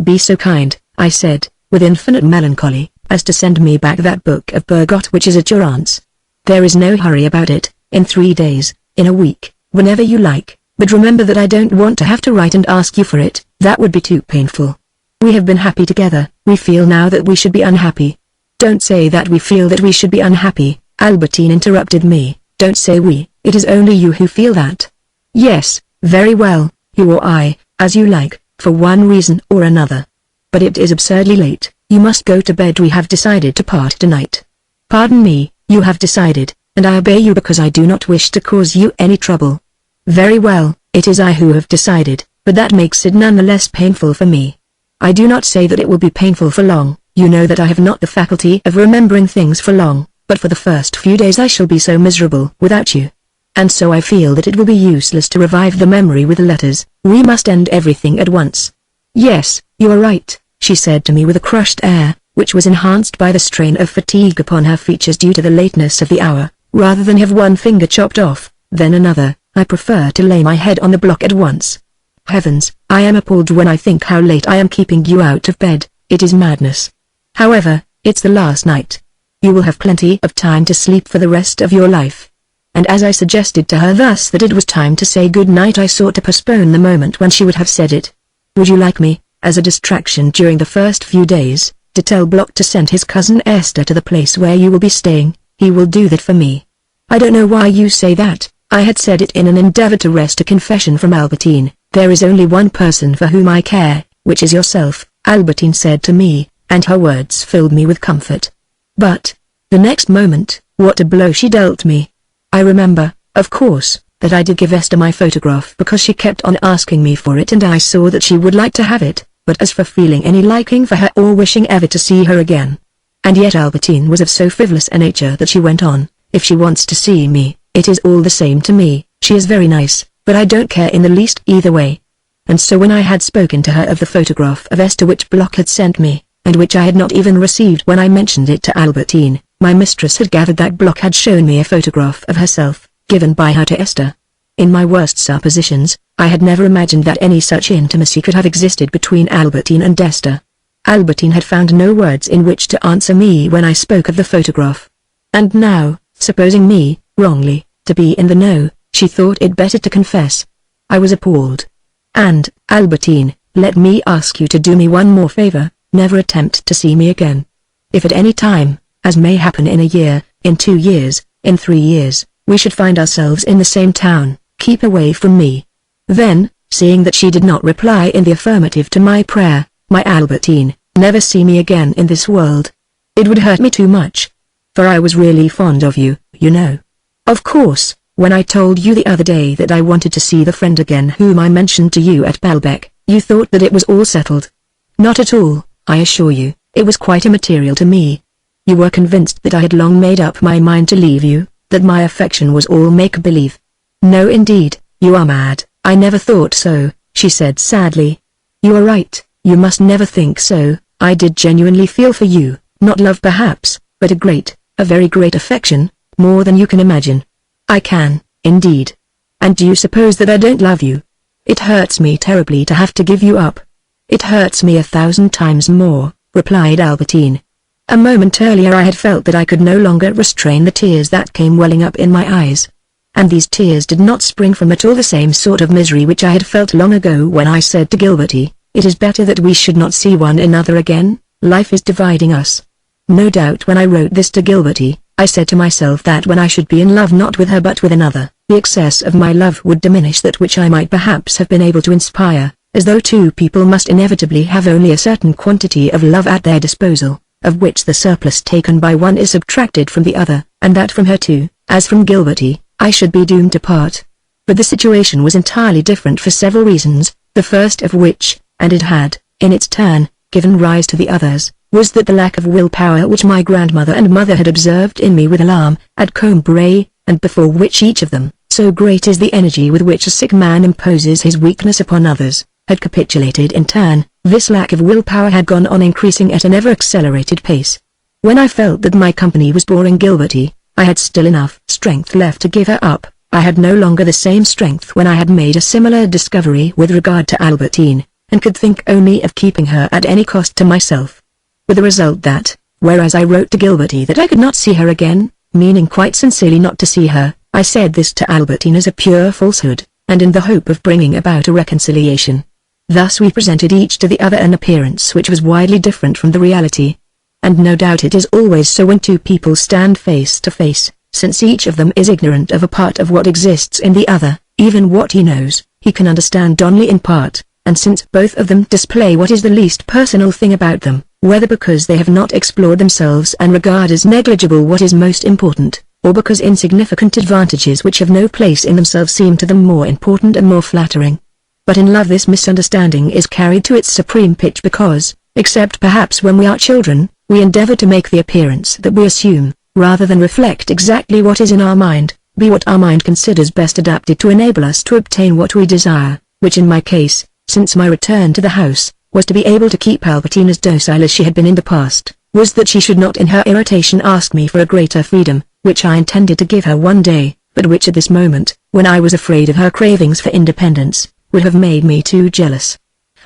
Be so kind, I said, with infinite melancholy, as to send me back that book of Bergot which is at your aunt's. There is no hurry about it, in 3 days, in a week, whenever you like, but remember that I don't want to have to write and ask you for it. That would be too painful. We have been happy together, we feel now that we should be unhappy. Don't say that we feel that we should be unhappy, Albertine interrupted me. Don't say we, it is only you who feel that. Yes, very well, you or I, as you like, for one reason or another. But it is absurdly late, you must go to bed. We have decided to part tonight. Pardon me, you have decided, and I obey you because I do not wish to cause you any trouble. Very well, it is I who have decided, but that makes it none the less painful for me. I do not say that it will be painful for long, you know that I have not the faculty of remembering things for long, but for the first few days I shall be so miserable without you. And so I feel that it will be useless to revive the memory with letters. We must end everything at once. Yes, you are right, she said to me with a crushed air, which was enhanced by the strain of fatigue upon her features due to the lateness of the hour. Rather than have one finger chopped off, then another, I prefer to lay my head on the block at once. Heavens, I am appalled when I think how late I am keeping you out of bed. It is madness. However, it's the last night. You will have plenty of time to sleep for the rest of your life. And as I suggested to her thus that it was time to say good night, I sought to postpone the moment when she would have said it. Would you like me, as a distraction during the first few days, to tell Bloch to send his cousin Esther to the place where you will be staying? He will do that for me. I don't know why you say that. I had said it in an endeavor to wrest a confession from Albertine. There is only one person for whom I care, which is yourself, Albertine said to me, and her words filled me with comfort. But, the next moment, what a blow she dealt me. I remember, of course, that I did give Esther my photograph because she kept on asking me for it and I saw that she would like to have it, but as for feeling any liking for her or wishing ever to see her again, And yet Albertine was of so frivolous a nature that she went on, "If she wants to see me, it is all the same to me. She is very nice, but I don't care in the least either way." And so when I had spoken to her of the photograph of Esther which Bloch had sent me, and which I had not even received when I mentioned it to Albertine, my mistress had gathered that Bloch had shown me a photograph of herself, given by her to Esther. In my worst suppositions, I had never imagined that any such intimacy could have existed between Albertine and Esther. Albertine had found no words in which to answer me when I spoke of the photograph. And now, supposing me, wrongly, to be in the know, she thought it better to confess. I was appalled. "And, Albertine, let me ask you to do me one more favor, never attempt to see me again. If at any time, as may happen in a year, in 2 years, in 3 years, we should find ourselves in the same town, keep away from me." Then, seeing that she did not reply in the affirmative to my prayer, "My Albertine, never see me again in this world. It would hurt me too much. For I was really fond of you, you know. Of course, when I told you the other day that I wanted to see the friend again whom I mentioned to you at Balbec, you thought that it was all settled. Not at all, I assure you, it was quite immaterial to me. You were convinced that I had long made up my mind to leave you, that my affection was all make-believe." "No indeed, you are mad." "I never thought so," she said sadly. "You are right, you must never think so. I did genuinely feel for you, not love perhaps, but a very great affection, more than you can imagine." "I can, indeed. And do you suppose that I don't love you? It hurts me terribly to have to give you up." "It hurts me 1,000 times more," replied Albertine. A moment earlier I had felt that I could no longer restrain the tears that came welling up in my eyes. And these tears did not spring from at all the same sort of misery which I had felt long ago when I said to Gilberty, "It is better that we should not see one another again, life is dividing us." No doubt when I wrote this to Gilberty, I said to myself that when I should be in love not with her but with another, the excess of my love would diminish that which I might perhaps have been able to inspire, as though two people must inevitably have only a certain quantity of love at their disposal, of which the surplus taken by one is subtracted from the other, and that from her too, as from Gilberty, I should be doomed to part. But the situation was entirely different for several reasons, the first of which, and it had, in its turn, given rise to the others, was that the lack of willpower which my grandmother and mother had observed in me with alarm, at Combray, and before which each of them, so great is the energy with which a sick man imposes his weakness upon others, had capitulated in turn. This lack of willpower had gone on increasing at an ever-accelerated pace. When I felt that my company was boring Gilberty, I had still enough strength left to give her up. I had no longer the same strength when I had made a similar discovery with regard to Albertine, and could think only of keeping her at any cost to myself. With the result that, whereas I wrote to Gilberty that I could not see her again, meaning quite sincerely not to see her, I said this to Albertine as a pure falsehood, and in the hope of bringing about a reconciliation. Thus we presented each to the other an appearance which was widely different from the reality. And no doubt it is always so when two people stand face to face, since each of them is ignorant of a part of what exists in the other, even what he knows, he can understand only in part, and since both of them display what is the least personal thing about them, whether because they have not explored themselves and regard as negligible what is most important, or because insignificant advantages which have no place in themselves seem to them more important and more flattering. But in love this misunderstanding is carried to its supreme pitch because, except perhaps when we are children, we endeavor to make the appearance that we assume, rather than reflect exactly what is in our mind, be what our mind considers best adapted to enable us to obtain what we desire, which in my case, since my return to the house, was to be able to keep Albertine as docile as she had been in the past, was that she should not in her irritation ask me for a greater freedom, which I intended to give her one day, but which at this moment, when I was afraid of her cravings for independence, would have made me too jealous.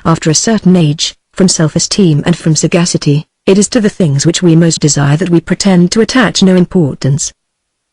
After a certain age, from self-esteem and from sagacity, it is to the things which we most desire that we pretend to attach no importance.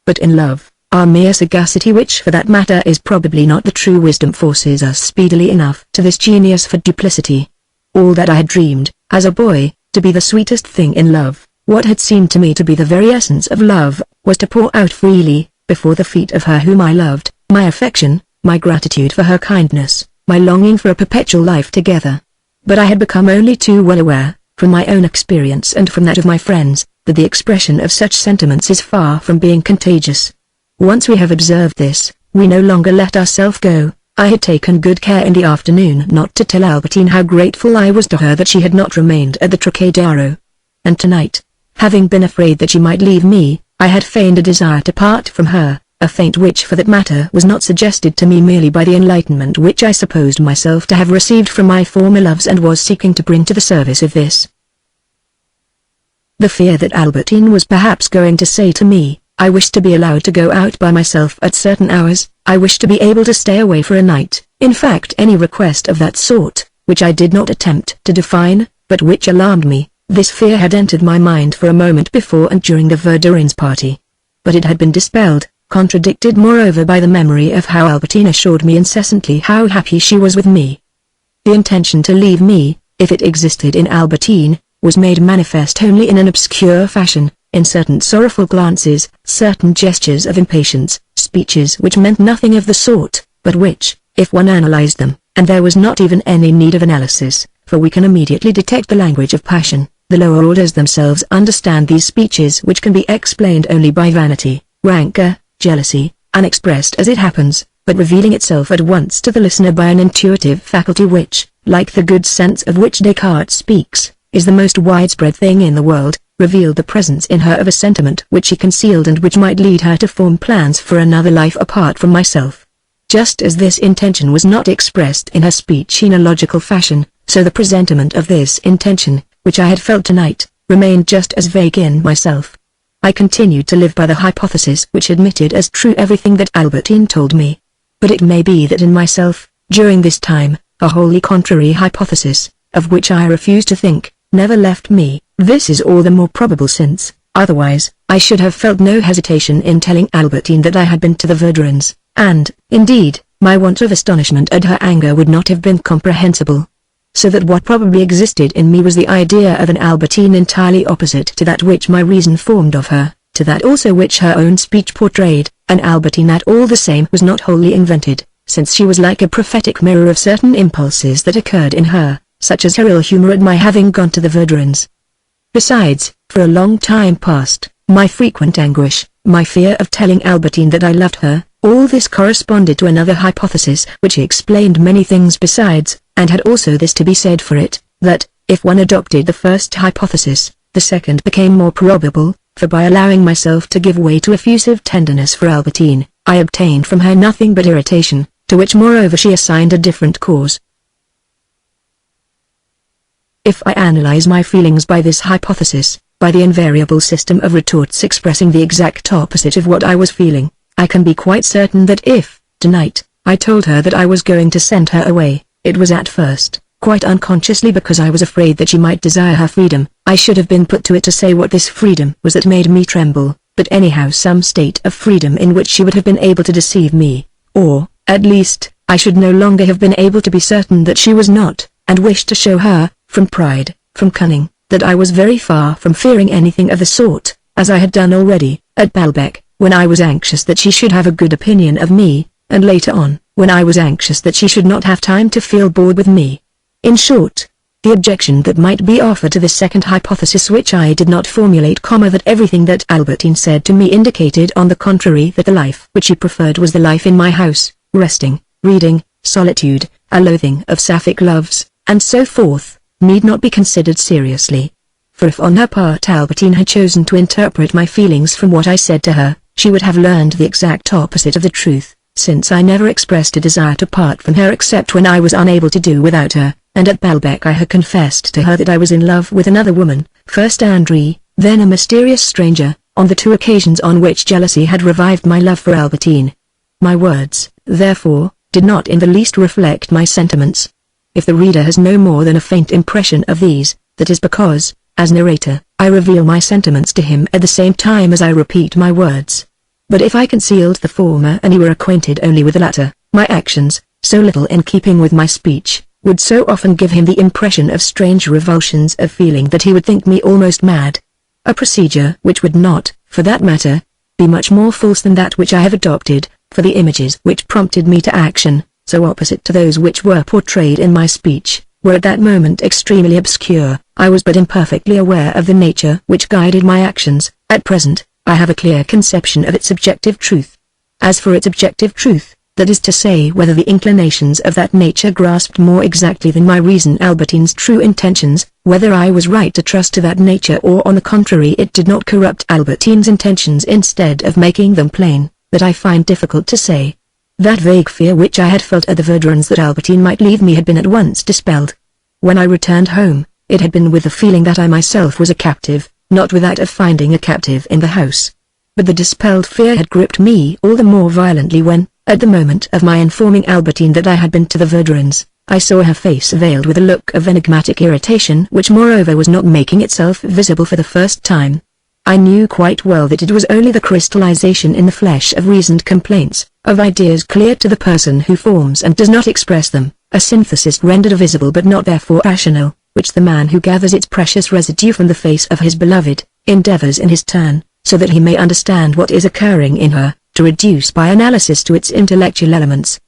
But in love, our mere sagacity, which for that matter is probably not the true wisdom, forces us speedily enough to this genius for duplicity. All that I had dreamed, as a boy, to be the sweetest thing in love, what had seemed to me to be the very essence of love, was to pour out freely, before the feet of her whom I loved, my affection, my gratitude for her kindness, my longing for a perpetual life together. But I had become only too well aware, from my own experience and from that of my friends, that the expression of such sentiments is far from being contagious. Once we have observed this, we no longer let ourselves go. I had taken good care in the afternoon not to tell Albertine how grateful I was to her that she had not remained at the Trocadero. And tonight, having been afraid that she might leave me, I had feigned a desire to part from her, a feint which for that matter was not suggested to me merely by the enlightenment which I supposed myself to have received from my former loves and was seeking to bring to the service of this. The fear that Albertine was perhaps going to say to me, I wish to be allowed to go out by myself at certain hours, I wish to be able to stay away for a night, in fact any request of that sort, which I did not attempt to define, but which alarmed me. This fear had entered my mind for a moment before and during the Verdurins' party. But it had been dispelled, contradicted moreover by the memory of how Albertine assured me incessantly how happy she was with me. The intention to leave me, if it existed in Albertine, was made manifest only in an obscure fashion, in certain sorrowful glances, certain gestures of impatience, speeches which meant nothing of the sort, but which, if one analyzed them, and there was not even any need of analysis, for we can immediately detect the language of passion, the lower orders themselves understand these speeches which can be explained only by vanity, rancor, jealousy, unexpressed as it happens, but revealing itself at once to the listener by an intuitive faculty which, like the good sense of which Descartes speaks, is the most widespread thing in the world, revealed the presence in her of a sentiment which she concealed and which might lead her to form plans for another life apart from myself. Just as this intention was not expressed in her speech in a logical fashion, so the presentiment of this intention, which I had felt tonight, remained just as vague in myself. I continued to live by the hypothesis which admitted as true everything that Albertine told me. But it may be that in myself, during this time, a wholly contrary hypothesis, of which I refuse to think, never left me. This is all the more probable since, otherwise, I should have felt no hesitation in telling Albertine that I had been to the Verdurins, and, indeed, my want of astonishment at her anger would not have been comprehensible. So that what probably existed in me was the idea of an Albertine entirely opposite to that which my reason formed of her, to that also which her own speech portrayed, an Albertine that all the same was not wholly invented, since she was like a prophetic mirror of certain impulses that occurred in her, such as her ill humor at my having gone to the Verdurins. Besides, for a long time past, my frequent anguish, my fear of telling Albertine that I loved her, all this corresponded to another hypothesis which explained many things besides, and had also this to be said for it, that, if one adopted the first hypothesis, the second became more probable, for by allowing myself to give way to effusive tenderness for Albertine, I obtained from her nothing but irritation, to which moreover she assigned a different cause. If I analyze my feelings by this hypothesis, by the invariable system of retorts expressing the exact opposite of what I was feeling, I can be quite certain that if, tonight, I told her that I was going to send her away, it was at first, quite unconsciously because I was afraid that she might desire her freedom. I should have been put to it to say what this freedom was that made me tremble, but anyhow some state of freedom in which she would have been able to deceive me, or, at least, I should no longer have been able to be certain that she was not, and wished to show her, from pride, from cunning, that I was very far from fearing anything of the sort, as I had done already, at Balbec, when I was anxious that she should have a good opinion of me, and later on, when I was anxious that she should not have time to feel bored with me. In short, the objection that might be offered to this second hypothesis which I did not formulate, that everything that Albertine said to me indicated on the contrary that the life which she preferred was the life in my house, resting, reading, solitude, a loathing of sapphic loves, and so forth, need not be considered seriously. For if on her part Albertine had chosen to interpret my feelings from what I said to her, she would have learned the exact opposite of the truth, since I never expressed a desire to part from her except when I was unable to do without her, and at Balbec I had confessed to her that I was in love with another woman, first André, then a mysterious stranger, on the two occasions on which jealousy had revived my love for Albertine. My words, therefore, did not in the least reflect my sentiments. If the reader has no more than a faint impression of these, that is because, as narrator, I reveal my sentiments to him at the same time as I repeat my words. But if I concealed the former and he were acquainted only with the latter, my actions, so little in keeping with my speech, would so often give him the impression of strange revulsions of feeling that he would think me almost mad. A procedure which would not, for that matter, be much more false than that which I have adopted, for the images which prompted me to action, so opposite to those which were portrayed in my speech, were at that moment extremely obscure. I was but imperfectly aware of the nature which guided my actions. At present, I have a clear conception of its objective truth. As for its objective truth, that is to say whether the inclinations of that nature grasped more exactly than my reason Albertine's true intentions, whether I was right to trust to that nature or on the contrary it did not corrupt Albertine's intentions instead of making them plain, that I find difficult to say. That vague fear which I had felt at the Verdurins that Albertine might leave me had been at once dispelled. When I returned home, it had been with the feeling that I myself was a captive, not with that of finding a captive in the house. But the dispelled fear had gripped me all the more violently when, at the moment of my informing Albertine that I had been to the Verdurins, I saw her face veiled with a look of enigmatic irritation which moreover was not making itself visible for the first time. I knew quite well that it was only the crystallization in the flesh of reasoned complaints, of ideas clear to the person who forms and does not express them, a synthesis rendered visible but not therefore rational, which the man who gathers its precious residue from the face of his beloved, endeavors in his turn, so that he may understand what is occurring in her, to reduce by analysis to its intellectual elements.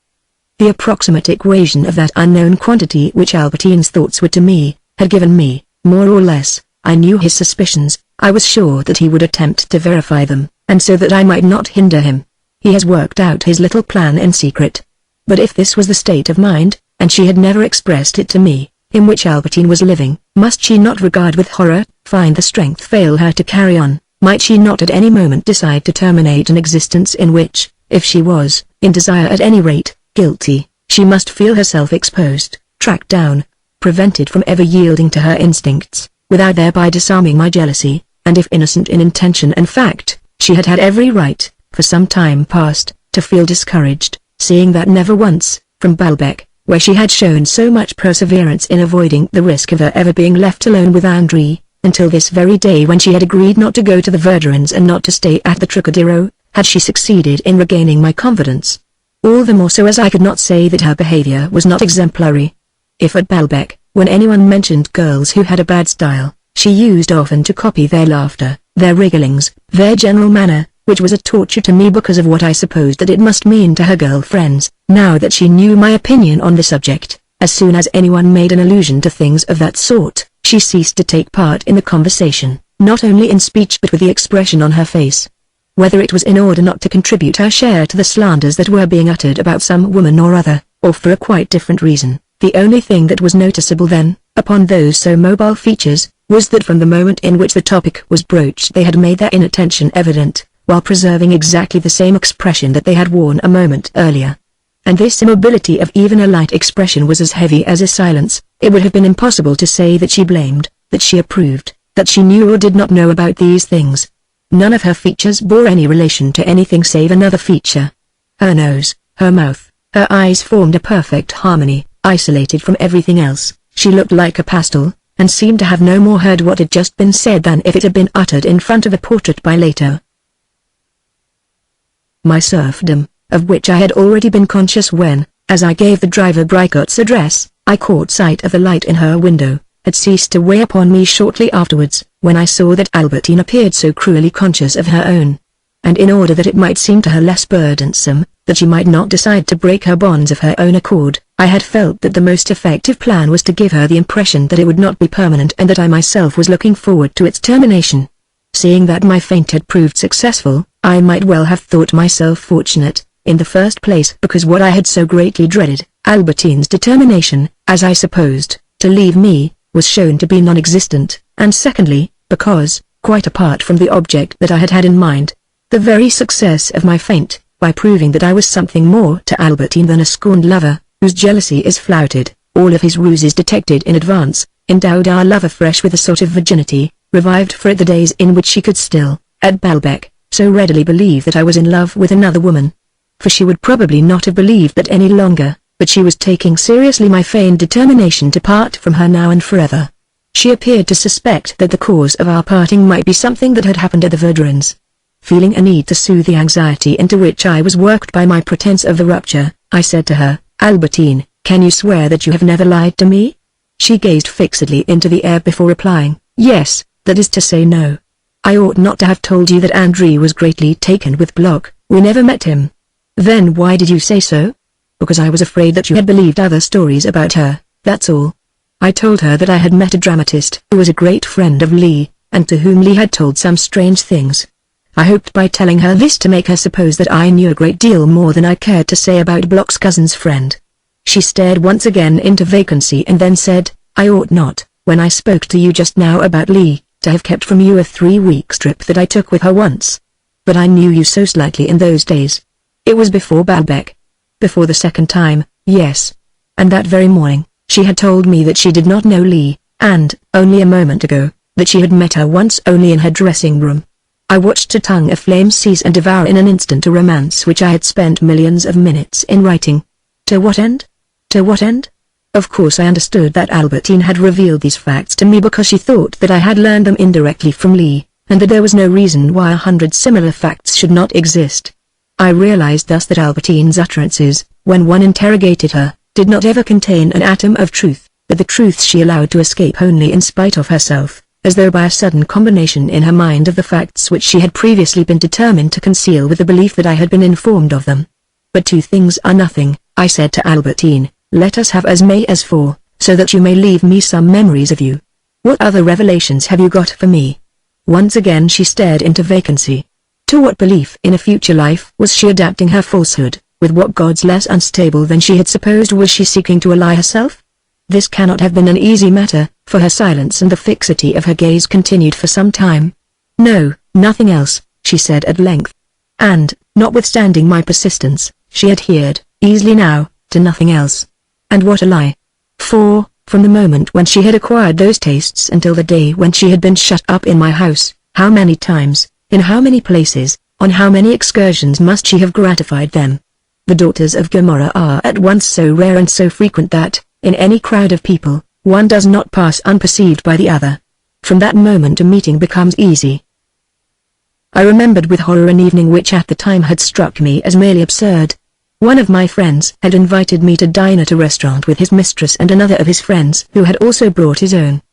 The approximate equation of that unknown quantity which Albertine's thoughts were to me, had given me, more or less, I knew his suspicions, I was sure that he would attempt to verify them, and so that I might not hinder him. He has worked out his little plan in secret. But if this was the state of mind, and she had never expressed it to me, in which Albertine was living, must she not regard with horror, find the strength fail her to carry on, might she not at any moment decide to terminate an existence in which, if she was, in desire at any rate, guilty, she must feel herself exposed, tracked down, prevented from ever yielding to her instincts, without thereby disarming my jealousy, and if innocent in intention and fact, she had had every right, for some time past, to feel discouraged, seeing that never once, from Balbec, where she had shown so much perseverance in avoiding the risk of her ever being left alone with André, until this very day when she had agreed not to go to the Verdurins and not to stay at the Trocadero, had she succeeded in regaining my confidence. All the more so as I could not say that her behavior was not exemplary. If at Balbec, when anyone mentioned girls who had a bad style, she used often to copy their laughter, their wrigglings, their general manner, which was a torture to me because of what I supposed that it must mean to her girl friends. Now that she knew my opinion on the subject, as soon as anyone made an allusion to things of that sort, she ceased to take part in the conversation, not only in speech but with the expression on her face. Whether it was in order not to contribute her share to the slanders that were being uttered about some woman or other, or for a quite different reason, the only thing that was noticeable then, upon those so mobile features, was that from the moment in which the topic was broached they had made their inattention evident, while preserving exactly the same expression that they had worn a moment earlier. And this immobility of even a light expression was as heavy as a silence. It would have been impossible to say that she blamed, that she approved, that she knew or did not know about these things. None of her features bore any relation to anything save another feature. Her nose, her mouth, her eyes formed a perfect harmony, isolated from everything else. She looked like a pastel, and seemed to have no more heard what had just been said than if it had been uttered in front of a portrait by Leto. My serfdom, of which I had already been conscious when, as I gave the driver Bricot's address, I caught sight of the light in her window, had ceased to weigh upon me shortly afterwards, when I saw that Albertine appeared so cruelly conscious of her own. And in order that it might seem to her less burdensome, that she might not decide to break her bonds of her own accord, I had felt that the most effective plan was to give her the impression that it would not be permanent and that I myself was looking forward to its termination. Seeing that my feint had proved successful, I might well have thought myself fortunate, in the first place because what I had so greatly dreaded, Albertine's determination, as I supposed, to leave me, was shown to be non-existent, and secondly, because, quite apart from the object that I had had in mind, the very success of my feint, by proving that I was something more to Albertine than a scorned lover, whose jealousy is flouted, all of his ruses detected in advance, endowed our love afresh with a sort of virginity, revived for it the days in which she could still, at Balbec, so readily believe that I was in love with another woman. For she would probably not have believed that any longer, but she was taking seriously my feigned determination to part from her now and forever. She appeared to suspect that the cause of our parting might be something that had happened at the Verdurins. Feeling a need to soothe the anxiety into which I was worked by my pretense of the rupture, I said to her, "Albertine, can you swear that you have never lied to me?" She gazed fixedly into the air before replying, "Yes, that is to say no. I ought not to have told you that André was greatly taken with Bloch, we never met him." "Then why did you say so?" "Because I was afraid that you had believed other stories about her, that's all." I told her that I had met a dramatist who was a great friend of Lee, and to whom Lee had told some strange things. I hoped by telling her this to make her suppose that I knew a great deal more than I cared to say about Block's cousin's friend. She stared once again into vacancy and then said, I ought not, when I spoke to you just now about Lee, to have kept from you a 3-week trip that I took with her once. But I knew you so slightly in those days. It was before Baalbek. Before the second time, yes. And that very morning, she had told me that she did not know Lee, and, only a moment ago, that she had met her once only in her dressing room. I watched a tongue of flame seize and devour in an instant a romance which I had spent millions of minutes in writing. To what end? To what end? Of course I understood that Albertine had revealed these facts to me because she thought that I had learned them indirectly from Lee, and that there was no reason why 100 similar facts should not exist. I realized thus that Albertine's utterances, when one interrogated her, did not ever contain an atom of truth, that the truths she allowed to escape only in spite of herself, as though by a sudden combination in her mind of the facts which she had previously been determined to conceal with the belief that I had been informed of them. But 2 things are nothing, I said to Albertine, let us have as many as 4, so that you may leave me some memories of you. What other revelations have you got for me? Once again she stared into vacancy. To what belief in a future life was she adapting her falsehood? With what gods less unstable than she had supposed was she seeking to ally herself? This cannot have been an easy matter, for her silence and the fixity of her gaze continued for some time. No, nothing else, she said at length. And, notwithstanding my persistence, she adhered, easily now, to nothing else. And what a lie! For, from the moment when she had acquired those tastes until the day when she had been shut up in my house, how many times, in how many places, on how many excursions must she have gratified them? The daughters of Gomorrah are at once so rare and so frequent that, in any crowd of people, one does not pass unperceived by the other. From that moment a meeting becomes easy. I remembered with horror an evening which at the time had struck me as merely absurd. One of my friends had invited me to dine at a restaurant with his mistress and another of his friends who had also brought his own.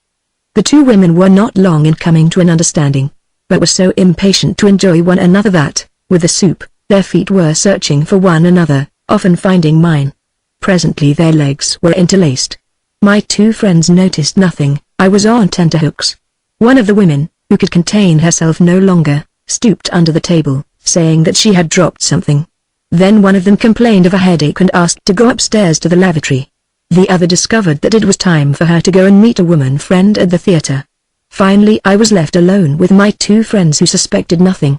The 2 women were not long in coming to an understanding, but were so impatient to enjoy one another that, with the soup, their feet were searching for one another, often finding mine. Presently their legs were interlaced. My 2 friends noticed nothing, I was on tenterhooks. One of the women, who could contain herself no longer, stooped under the table, saying that she had dropped something. Then one of them complained of a headache and asked to go upstairs to the lavatory. The other discovered that it was time for her to go and meet a woman friend at the theater. Finally I was left alone with my 2 friends who suspected nothing.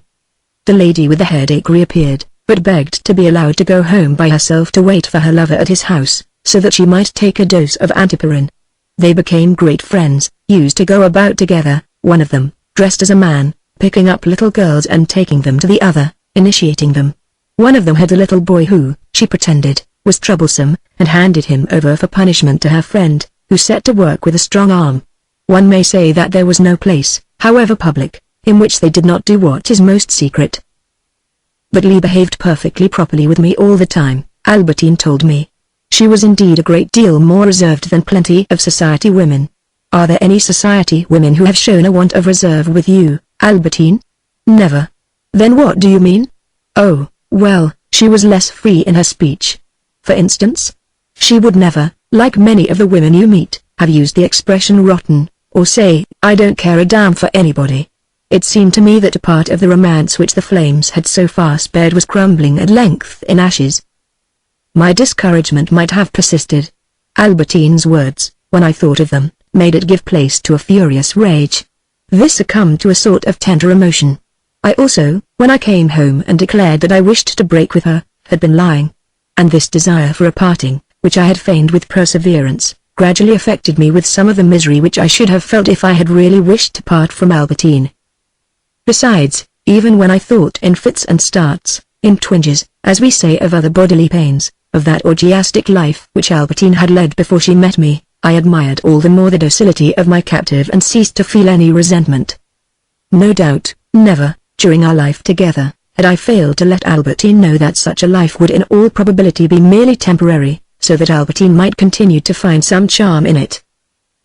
The lady with the headache reappeared, but begged to be allowed to go home by herself to wait for her lover at his house, so that she might take a dose of antipyrin. They became great friends, used to go about together, one of them, dressed as a man, picking up little girls and taking them to the other, initiating them. One of them had a little boy who, she pretended, was troublesome, and handed him over for punishment to her friend, who set to work with a strong arm. One may say that there was no place, however public, in which they did not do what is most secret. But Lee behaved perfectly properly with me all the time, Albertine told me. She was indeed a great deal more reserved than plenty of society women. Are there any society women who have shown a want of reserve with you, Albertine? Never. Then what do you mean? Oh, well, she was less free in her speech. For instance? She would never, like many of the women you meet, have used the expression rotten, or say, I don't care a damn for anybody. It seemed to me that a part of the romance which the flames had so far spared was crumbling at length in ashes. My discouragement might have persisted. Albertine's words, when I thought of them, made it give place to a furious rage. This succumbed to a sort of tender emotion. I also, when I came home and declared that I wished to break with her, had been lying. And this desire for a parting, which I had feigned with perseverance, gradually affected me with some of the misery which I should have felt if I had really wished to part from Albertine. Besides, even when I thought in fits and starts, in twinges, as we say of other bodily pains, of that orgiastic life which Albertine had led before she met me, I admired all the more the docility of my captive and ceased to feel any resentment. No doubt, never, during our life together, had I failed to let Albertine know that such a life would in all probability be merely temporary, so that Albertine might continue to find some charm in it.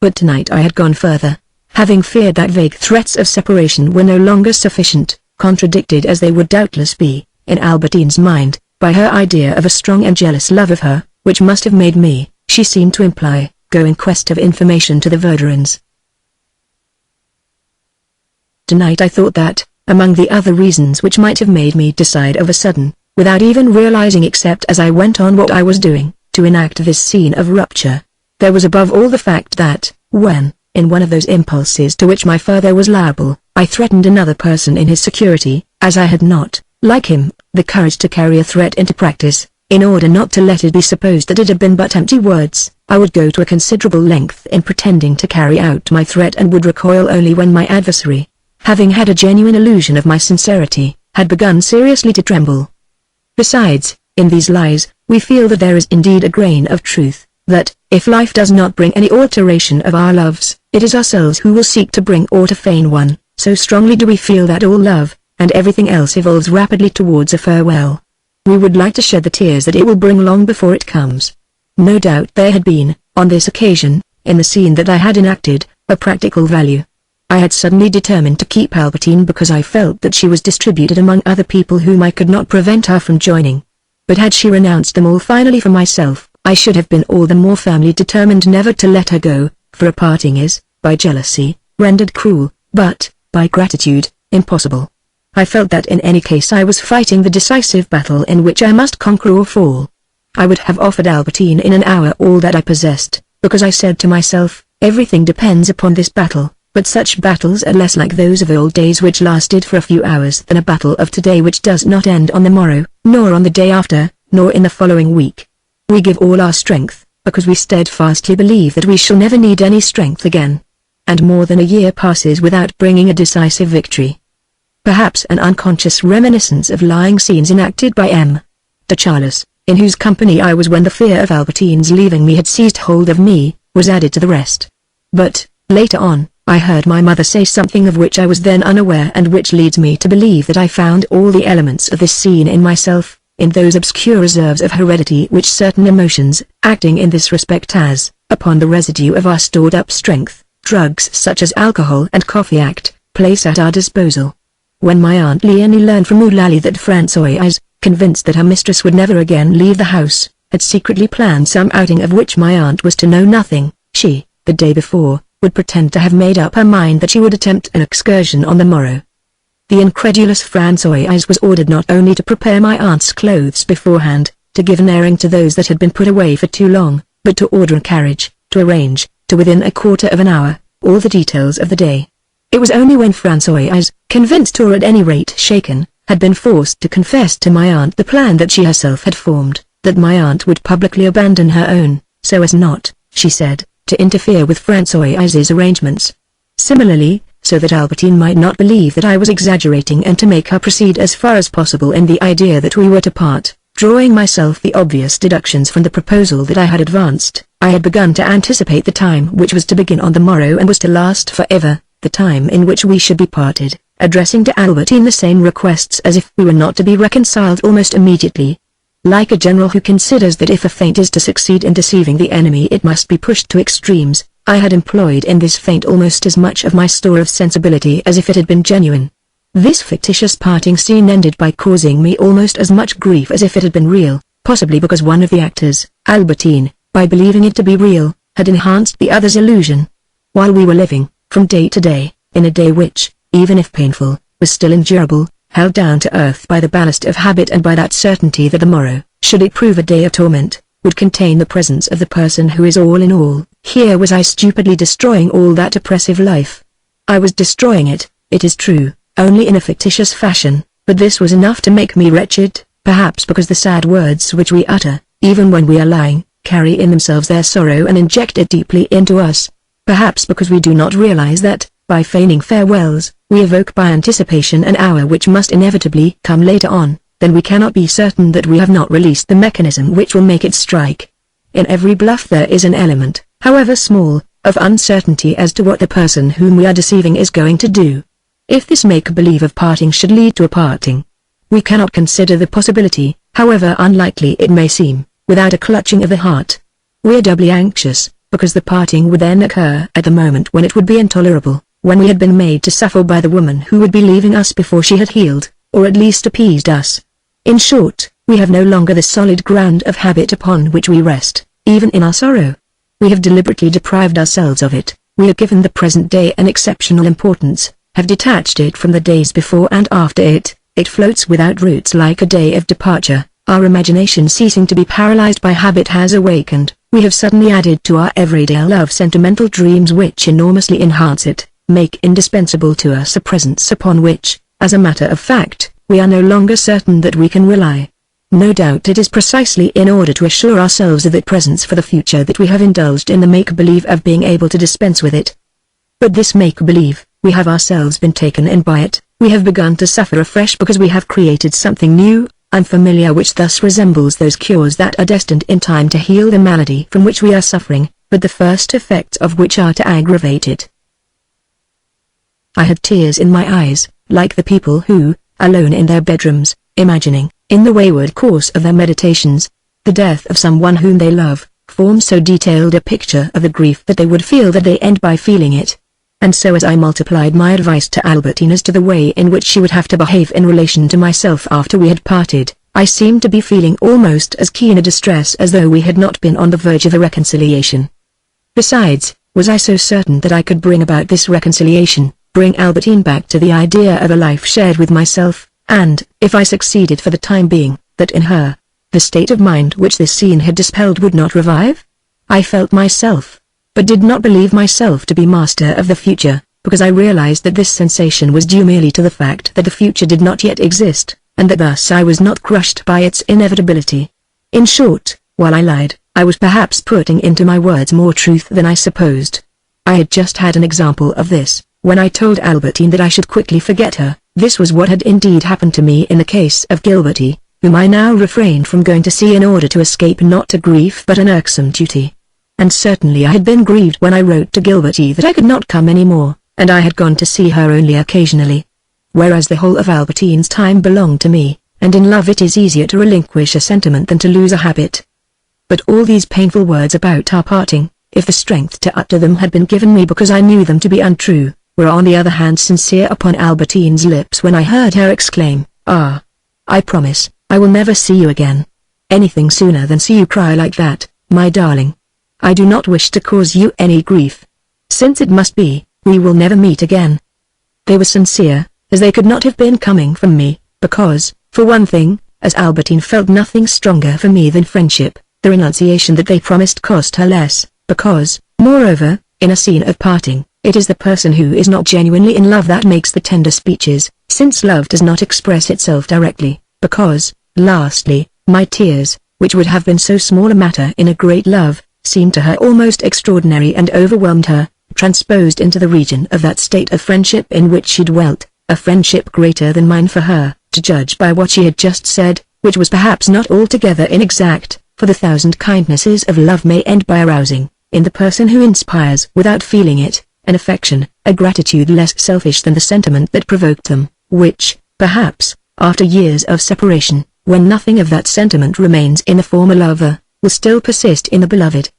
But tonight I had gone further, having feared that vague threats of separation were no longer sufficient, contradicted as they would doubtless be, in Albertine's mind, by her idea of a strong and jealous love of her, which must have made me, she seemed to imply, go in quest of information to the Verdurins. Tonight I thought that, among the other reasons which might have made me decide of a sudden, without even realizing except as I went on what I was doing, to enact this scene of rupture. There was above all the fact that, when, in one of those impulses to which my father was liable, I threatened another person in his security, as I had not, like him, the courage to carry a threat into practice, in order not to let it be supposed that it had been but empty words, I would go to a considerable length in pretending to carry out my threat and would recoil only when my adversary, having had a genuine illusion of my sincerity, had begun seriously to tremble. Besides, in these lies, we feel that there is indeed a grain of truth, that, if life does not bring any alteration of our loves, it is ourselves who will seek to bring or to feign one, so strongly do we feel that all love, and everything else evolves rapidly towards a farewell. We would like to shed the tears that it will bring long before it comes. No doubt there had been, on this occasion, in the scene that I had enacted, a practical value. I had suddenly determined to keep Albertine because I felt that she was distributed among other people whom I could not prevent her from joining. But had she renounced them all finally for myself, I should have been all the more firmly determined never to let her go, for a parting is, by jealousy, rendered cruel, but, by gratitude, impossible. I felt that in any case I was fighting the decisive battle in which I must conquer or fall. I would have offered Albertine in an hour all that I possessed, because I said to myself, everything depends upon this battle, but such battles are less like those of old days which lasted for a few hours than a battle of today which does not end on the morrow, nor on the day after, nor in the following week. We give all our strength, because we steadfastly believe that we shall never need any strength again. And more than a year passes without bringing a decisive victory. Perhaps an unconscious reminiscence of lying scenes enacted by M. de Charles, in whose company I was when the fear of Albertine's leaving me had seized hold of me, was added to the rest. But, later on, I heard my mother say something of which I was then unaware and which leads me to believe that I found all the elements of this scene in myself, in those obscure reserves of heredity which certain emotions, acting in this respect as, upon the residue of our stored-up strength, drugs such as alcohol and coffee act, place at our disposal. When my Aunt Leonie learned from Eulalie that Françoise, convinced that her mistress would never again leave the house, had secretly planned some outing of which my aunt was to know nothing, she, the day before, would pretend to have made up her mind that she would attempt an excursion on the morrow. The incredulous Françoise was ordered not only to prepare my aunt's clothes beforehand, to give an airing to those that had been put away for too long, but to order a carriage, to arrange, to within a quarter of an hour, all the details of the day. It was only when Françoise, convinced or at any rate shaken, had been forced to confess to my aunt the plan that she herself had formed, that my aunt would publicly abandon her own, so as not, she said, to interfere with Françoise's arrangements. Similarly, so that Albertine might not believe that I was exaggerating and to make her proceed as far as possible in the idea that we were to part, drawing myself the obvious deductions from the proposal that I had advanced, I had begun to anticipate the time which was to begin on the morrow and was to last forever, the time in which we should be parted, addressing to Albertine the same requests as if we were not to be reconciled almost immediately. Like a general who considers that if a feint is to succeed in deceiving the enemy it must be pushed to extremes, I had employed in this feint almost as much of my store of sensibility as if it had been genuine. This fictitious parting scene ended by causing me almost as much grief as if it had been real, possibly because one of the actors, Albertine, by believing it to be real, had enhanced the other's illusion. While we were living, from day to day, in a day which, even if painful, was still endurable, held down to earth by the ballast of habit and by that certainty that the morrow, should it prove a day of torment, would contain the presence of the person who is all in all, here was I stupidly destroying all that oppressive life. I was destroying it, it is true, only in a fictitious fashion, but this was enough to make me wretched, perhaps because the sad words which we utter, even when we are lying, carry in themselves their sorrow and inject it deeply into us. Perhaps because we do not realize that, by feigning farewells, we evoke by anticipation an hour which must inevitably come later on, then we cannot be certain that we have not released the mechanism which will make it strike. In every bluff there is an element, however small, of uncertainty as to what the person whom we are deceiving is going to do. If this make-believe of parting should lead to a parting, we cannot consider the possibility, however unlikely it may seem, without a clutching of the heart. We are doubly anxious, because the parting would then occur at the moment when it would be intolerable, when we had been made to suffer by the woman who would be leaving us before she had healed, or at least appeased us. In short, we have no longer the solid ground of habit upon which we rest, even in our sorrow. We have deliberately deprived ourselves of it, we have given the present day an exceptional importance, have detached it from the days before and after it. It floats without roots like a day of departure. Our imagination, ceasing to be paralyzed by habit, has awakened. We have suddenly added to our everyday love sentimental dreams which enormously enhance it, make indispensable to us a presence upon which, as a matter of fact, we are no longer certain that we can rely. No doubt it is precisely in order to assure ourselves of that presence for the future that we have indulged in the make-believe of being able to dispense with it. But this make-believe, we have ourselves been taken in by it. We have begun to suffer afresh because we have created something new, unfamiliar, which thus resembles those cures that are destined in time to heal the malady from which we are suffering, but the first effects of which are to aggravate it. I had tears in my eyes, like the people who, alone in their bedrooms, imagining, in the wayward course of their meditations, the death of someone whom they love, form so detailed a picture of the grief that they would feel that they end by feeling it. And so as I multiplied my advice to Albertine as to the way in which she would have to behave in relation to myself after we had parted, I seemed to be feeling almost as keen a distress as though we had not been on the verge of a reconciliation. Besides, was I so certain that I could bring about this reconciliation, bring Albertine back to the idea of a life shared with myself, and, if I succeeded for the time being, that in her, the state of mind which this scene had dispelled would not revive? I felt myself, but did not believe myself to be master of the future, because I realized that this sensation was due merely to the fact that the future did not yet exist, and that thus I was not crushed by its inevitability. In short, while I lied, I was perhaps putting into my words more truth than I supposed. I had just had an example of this, when I told Albertine that I should quickly forget her. This was what had indeed happened to me in the case of Gilberty, whom I now refrained from going to see in order to escape not a grief but an irksome duty. And certainly I had been grieved when I wrote to Gilberty that I could not come any more, and I had gone to see her only occasionally. Whereas the whole of Albertine's time belonged to me, and in love it is easier to relinquish a sentiment than to lose a habit. But all these painful words about our parting, if the strength to utter them had been given me because I knew them to be untrue, were on the other hand sincere upon Albertine's lips when I heard her exclaim, "Ah! I promise, I will never see you again. Anything sooner than see you cry like that, my darling. I do not wish to cause you any grief. Since it must be, we will never meet again." They were sincere, as they could not have been coming from me, because, for one thing, as Albertine felt nothing stronger for me than friendship, the renunciation that they promised cost her less, because, moreover, in a scene of parting, it is the person who is not genuinely in love that makes the tender speeches, since love does not express itself directly, because, lastly, my tears, which would have been so small a matter in a great love, seemed to her almost extraordinary and overwhelmed her, transposed into the region of that state of friendship in which she dwelt, a friendship greater than mine for her, to judge by what she had just said, which was perhaps not altogether inexact, for the thousand kindnesses of love may end by arousing, in the person who inspires without feeling it, an affection, a gratitude less selfish than the sentiment that provoked them, which, perhaps, after years of separation, when nothing of that sentiment remains in the former lover, will still persist in the beloved.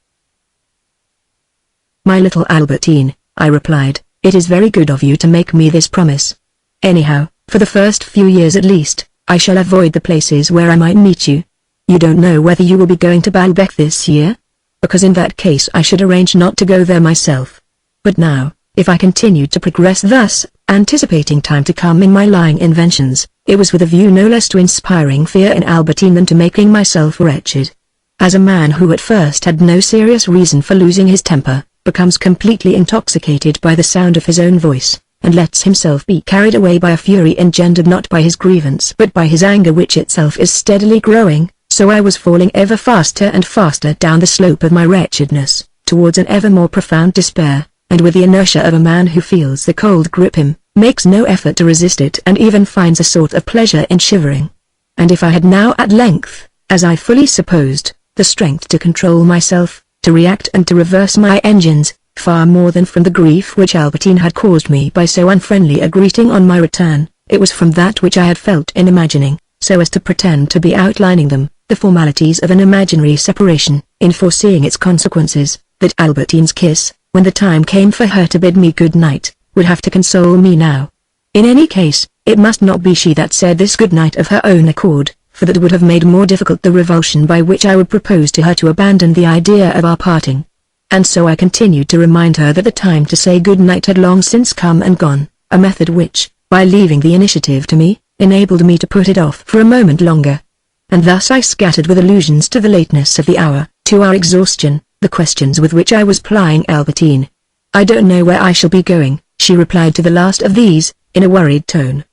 "My little Albertine," I replied, "it is very good of you to make me this promise. Anyhow, for the first few years at least, I shall avoid the places where I might meet you. You don't know whether you will be going to Baalbek this year? Because in that case I should arrange not to go there myself. But now, if I continued to progress thus, anticipating time to come in my lying inventions, it was with a view no less to inspiring fear in Albertine than to making myself wretched. As a man who at first had no serious reason for losing his temper, becomes completely intoxicated by the sound of his own voice, and lets himself be carried away by a fury engendered not by his grievance but by his anger which itself is steadily growing, so I was falling ever faster and faster down the slope of my wretchedness, towards an ever more profound despair, and with the inertia of a man who feels the cold grip him, makes no effort to resist it and even finds a sort of pleasure in shivering. And if I had now at length, as I fully supposed, the strength to control myself, to react and to reverse my engines, far more than from the grief which Albertine had caused me by so unfriendly a greeting on my return, it was from that which I had felt in imagining, so as to pretend to be outlining them, the formalities of an imaginary separation, in foreseeing its consequences, that Albertine's kiss, when the time came for her to bid me good night, would have to console me now. In any case, it must not be she that said this good night of her own accord, for that would have made more difficult the revulsion by which I would propose to her to abandon the idea of our parting. And so I continued to remind her that the time to say good night had long since come and gone, a method which, by leaving the initiative to me, enabled me to put it off for a moment longer. And thus I scattered with allusions to the lateness of the hour, to our exhaustion, the questions with which I was plying Albertine. "I don't know where I shall be going," she replied to the last of these, in a worried tone.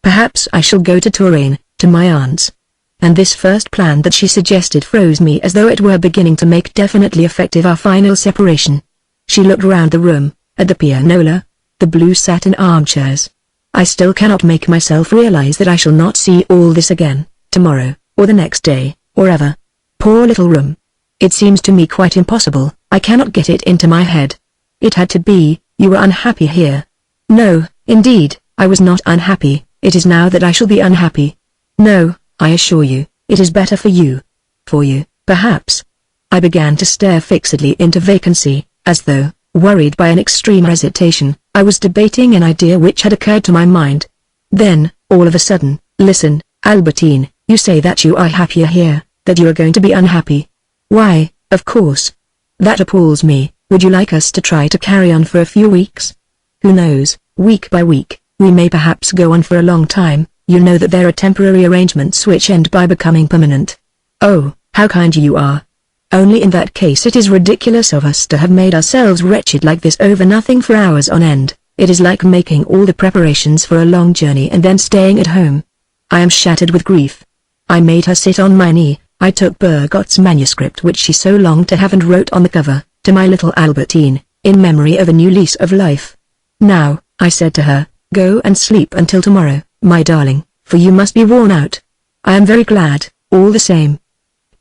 "Perhaps I shall go to Touraine, to my aunt's." And this first plan that she suggested froze me as though it were beginning to make definitely effective our final separation. She looked round the room, at the pianola, the blue satin armchairs. "I still cannot make myself realize that I shall not see all this again, tomorrow, or the next day, or ever. Poor little room. It seems to me quite impossible. I cannot get it into my head. It had to be, you were unhappy here." "No, indeed, I was not unhappy. It is now that I shall be unhappy. No, I assure you, it is better for you. For you, perhaps." I began to stare fixedly into vacancy, as though, worried by an extreme hesitation, I was debating an idea which had occurred to my mind. Then, all of a sudden, "Listen, Albertine, you say that you are happier here, that you are going to be unhappy. Why, of course. That appalls me. Would you like us to try to carry on for a few weeks? Who knows, week by week, we may perhaps go on for a long time. You know that there are temporary arrangements which end by becoming permanent." "Oh, how kind you are. Only in that case it is ridiculous of us to have made ourselves wretched like this over nothing for hours on end. It is like making all the preparations for a long journey and then staying at home." I am shattered with grief. I made her sit on my knee. I took Bergot's manuscript which she so longed to have and wrote on the cover, "To my little Albertine, in memory of a new lease of life." "Now," I said to her, "go and sleep until tomorrow, my darling, for you must be worn out. I am very glad, all the same.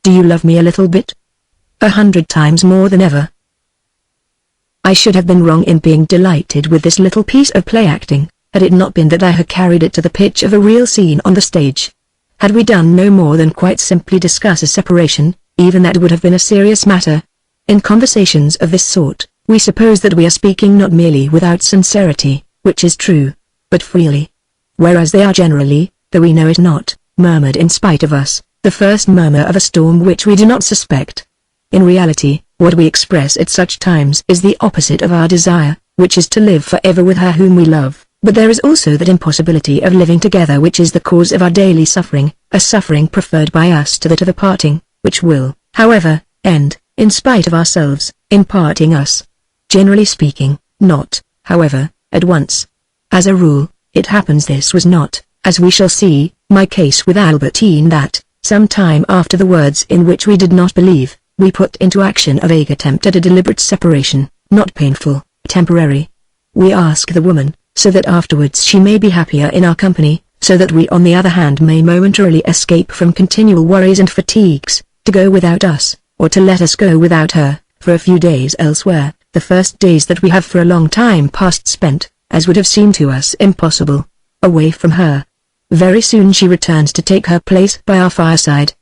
Do you love me a little bit?" 100 times more than ever. I should have been wrong in being delighted with this little piece of play acting, had it not been that I had carried it to the pitch of a real scene on the stage. Had we done no more than quite simply discuss a separation, even that would have been a serious matter. In conversations of this sort, we suppose that we are speaking not merely without sincerity, which is true, but freely. Whereas they are generally, though we know it not, murmured in spite of us, the first murmur of a storm which we do not suspect. In reality, what we express at such times is the opposite of our desire, which is to live forever with her whom we love. But there is also that impossibility of living together which is the cause of our daily suffering, a suffering preferred by us to that of a parting, which will, however, end, in spite of ourselves, in parting us. Generally speaking, not, however, at once. As a rule, it happens this was not, as we shall see, my case with Albertine that, some time after the words in which we did not believe, we put into action a vague attempt at a deliberate separation, not painful, temporary. We ask the woman, so that afterwards she may be happier in our company, so that we on the other hand may momentarily escape from continual worries and fatigues, to go without us, or to let us go without her, for a few days elsewhere, the first days that we have for a long time past spent, as would have seemed to us impossible, away from her. Very soon she returns to take her place by our fireside.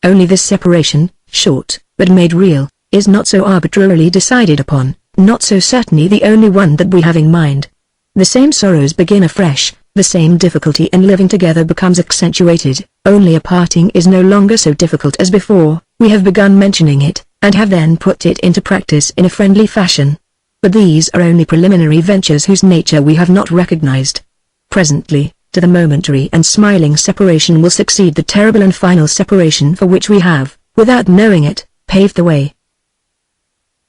Only this separation, short, but made real, is not so arbitrarily decided upon, not so certainly the only one that we have in mind. The same sorrows begin afresh, the same difficulty in living together becomes accentuated, only a parting is no longer so difficult as before. We have begun mentioning it, and have then put it into practice in a friendly fashion. But these are only preliminary ventures whose nature we have not recognized. Presently, to the momentary and smiling separation will succeed the terrible and final separation for which we have, without knowing it, paved the way.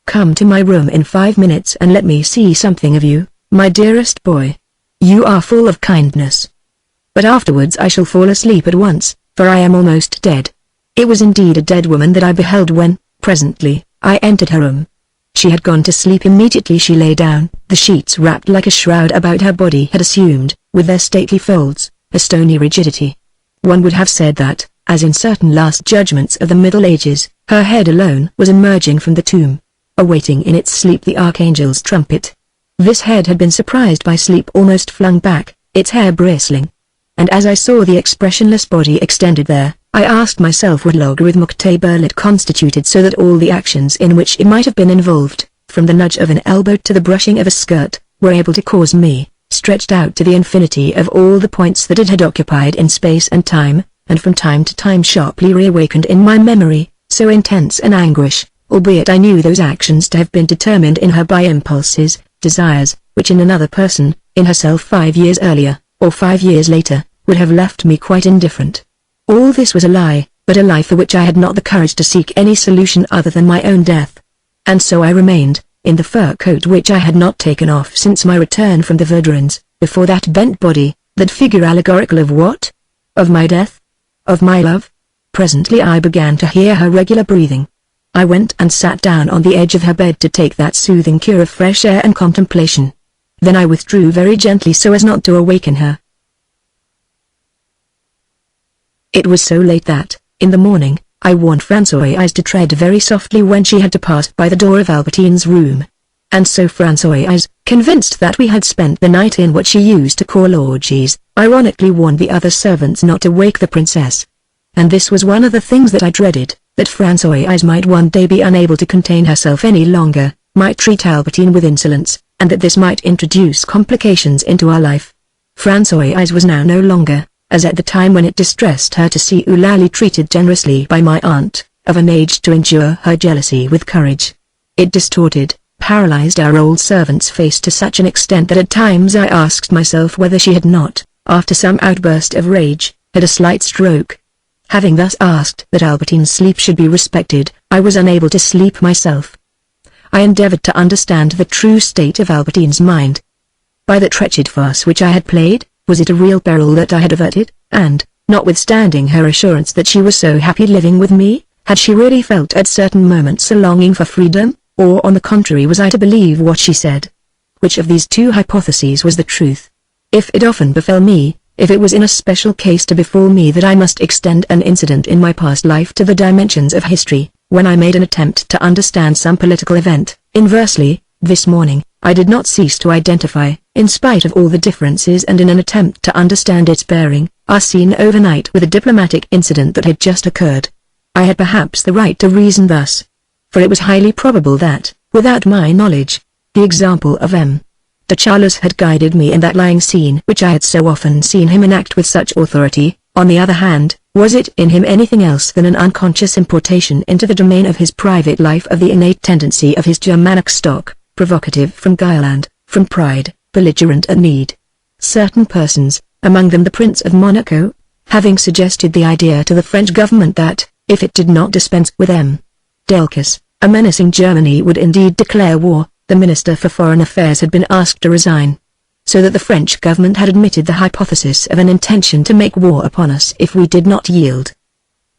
Come to my room in 5 minutes and let me see something of you, my dearest boy. You are full of kindness. But afterwards I shall fall asleep at once, for I am almost dead. It was indeed a dead woman that I beheld when, presently, I entered her room. She had gone to sleep immediately she lay down. The sheets wrapped like a shroud about her body had assumed, with their stately folds, a stony rigidity. One would have said that, as in certain last judgments of the Middle Ages, her head alone was emerging from the tomb, awaiting in its sleep the archangel's trumpet. This head had been surprised by sleep almost flung back, its hair bristling. And as I saw the expressionless body extended there, I asked myself what logarithmic table it constituted so that all the actions in which it might have been involved, from the nudge of an elbow to the brushing of a skirt, were able to cause me, stretched out to the infinity of all the points that it had occupied in space and time, and from time to time sharply reawakened in my memory, so intense an anguish, albeit I knew those actions to have been determined in her by impulses, desires, which in another person, in herself 5 years earlier, or 5 years later, would have left me quite indifferent. All this was a lie, but a lie for which I had not the courage to seek any solution other than my own death. And so I remained, in the fur coat which I had not taken off since my return from the Verdurins, before that bent body, that figure allegorical of what? Of my death? Of my love? Presently I began to hear her regular breathing. I went and sat down on the edge of her bed to take that soothing cure of fresh air and contemplation. Then I withdrew very gently so as not to awaken her. It was so late that, in the morning, I warned Françoise to tread very softly when she had to pass by the door of Albertine's room. And so Françoise, convinced that we had spent the night in what she used to call orgies, ironically warned the other servants not to wake the princess. And this was one of the things that I dreaded, that Françoise might one day be unable to contain herself any longer, might treat Albertine with insolence, and that this might introduce complications into our life. Françoise was now no longer, as at the time when it distressed her to see Eulalie treated generously by my aunt, of an age to endure her jealousy with courage. It distorted, paralyzed our old servant's face to such an extent that at times I asked myself whether she had not, after some outburst of rage, had a slight stroke. Having thus asked that Albertine's sleep should be respected, I was unable to sleep myself. I endeavored to understand the true state of Albertine's mind. By that wretched farce which I had played, was it a real peril that I had averted, and, notwithstanding her assurance that she was so happy living with me, had she really felt at certain moments a longing for freedom, or on the contrary was I to believe what she said? Which of these two hypotheses was the truth? If it often befell me, if it was in a special case to befall me that I must extend an incident in my past life to the dimensions of history, when I made an attempt to understand some political event, inversely, this morning, I did not cease to identify, in spite of all the differences and in an attempt to understand its bearing, our scene overnight with a diplomatic incident that had just occurred. I had perhaps the right to reason thus. For it was highly probable that, without my knowledge, the example of M. de Charles had guided me in that lying scene which I had so often seen him enact with such authority. On the other hand, was it in him anything else than an unconscious importation into the domain of his private life of the innate tendency of his Germanic stock, provocative from guile and, from pride, belligerent at need? Certain persons, among them the Prince of Monaco, having suggested the idea to the French government that, if it did not dispense with M. Delcas, a menacing Germany would indeed declare war, the Minister for Foreign Affairs had been asked to resign. So that the French government had admitted the hypothesis of an intention to make war upon us if we did not yield.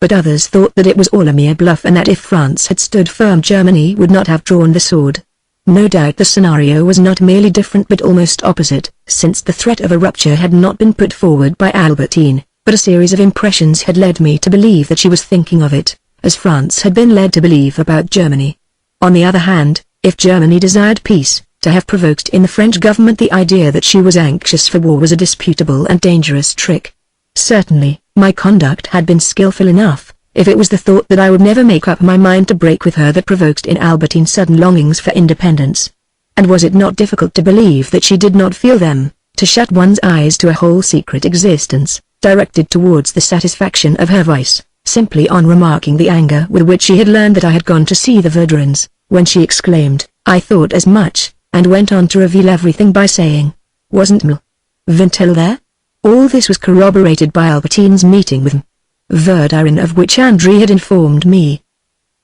But others thought that it was all a mere bluff and that if France had stood firm Germany would not have drawn the sword. No doubt the scenario was not merely different but almost opposite, since the threat of a rupture had not been put forward by Albertine, but a series of impressions had led me to believe that she was thinking of it, as France had been led to believe about Germany. On the other hand, if Germany desired peace, to have provoked in the French government the idea that she was anxious for war was a disputable and dangerous trick. Certainly, my conduct had been skillful enough, if it was the thought that I would never make up my mind to break with her that provoked in Albertine sudden longings for independence. And was it not difficult to believe that she did not feel them, to shut one's eyes to a whole secret existence, directed towards the satisfaction of her vice, simply on remarking the anger with which she had learned that I had gone to see the Verdurins, when she exclaimed, "I thought as much," and went on to reveal everything by saying, "Wasn't M. Vintel there?" All this was corroborated by Albertine's meeting with M. Verdurin, of which André had informed me.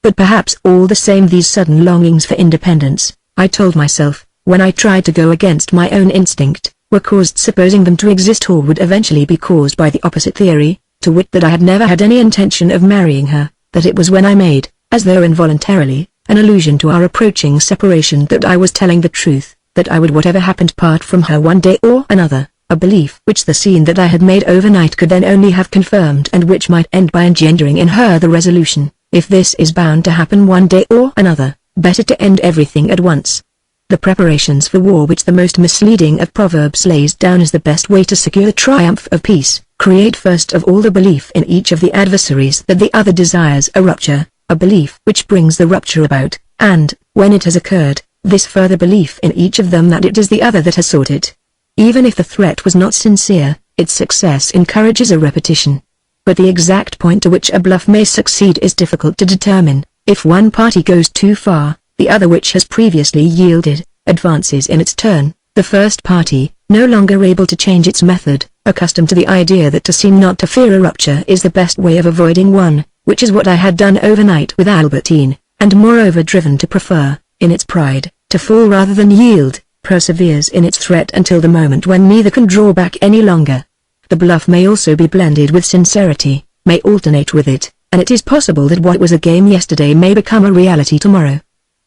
But perhaps all the same these sudden longings for independence, I told myself, when I tried to go against my own instinct, were caused, supposing them to exist, or would eventually be caused by the opposite theory, to wit that I had never had any intention of marrying her, that it was when I made, as though involuntarily, an allusion to our approaching separation that I was telling the truth, that I would whatever happened part from her one day or another, a belief which the scene that I had made overnight could then only have confirmed and which might end by engendering in her the resolution, if this is bound to happen one day or another, better to end everything at once. The preparations for war which the most misleading of proverbs lays down as the best way to secure the triumph of peace, create first of all the belief in each of the adversaries that the other desires a rupture, a belief which brings the rupture about, and, when it has occurred, this further belief in each of them that it is the other that has sought it. Even if the threat was not sincere, its success encourages a repetition. But the exact point to which a bluff may succeed is difficult to determine. If one party goes too far, the other, which has previously yielded, advances in its turn. The The first party, no longer able to change its method, accustomed to the idea that to seem not to fear a rupture is the best way of avoiding one, which is what I had done overnight with Albertine, and moreover driven to prefer, in its pride, to fall rather than yield, perseveres in its threat until the moment when neither can draw back any longer. The bluff may also be blended with sincerity, may alternate with it, and it is possible that what was a game yesterday may become a reality tomorrow.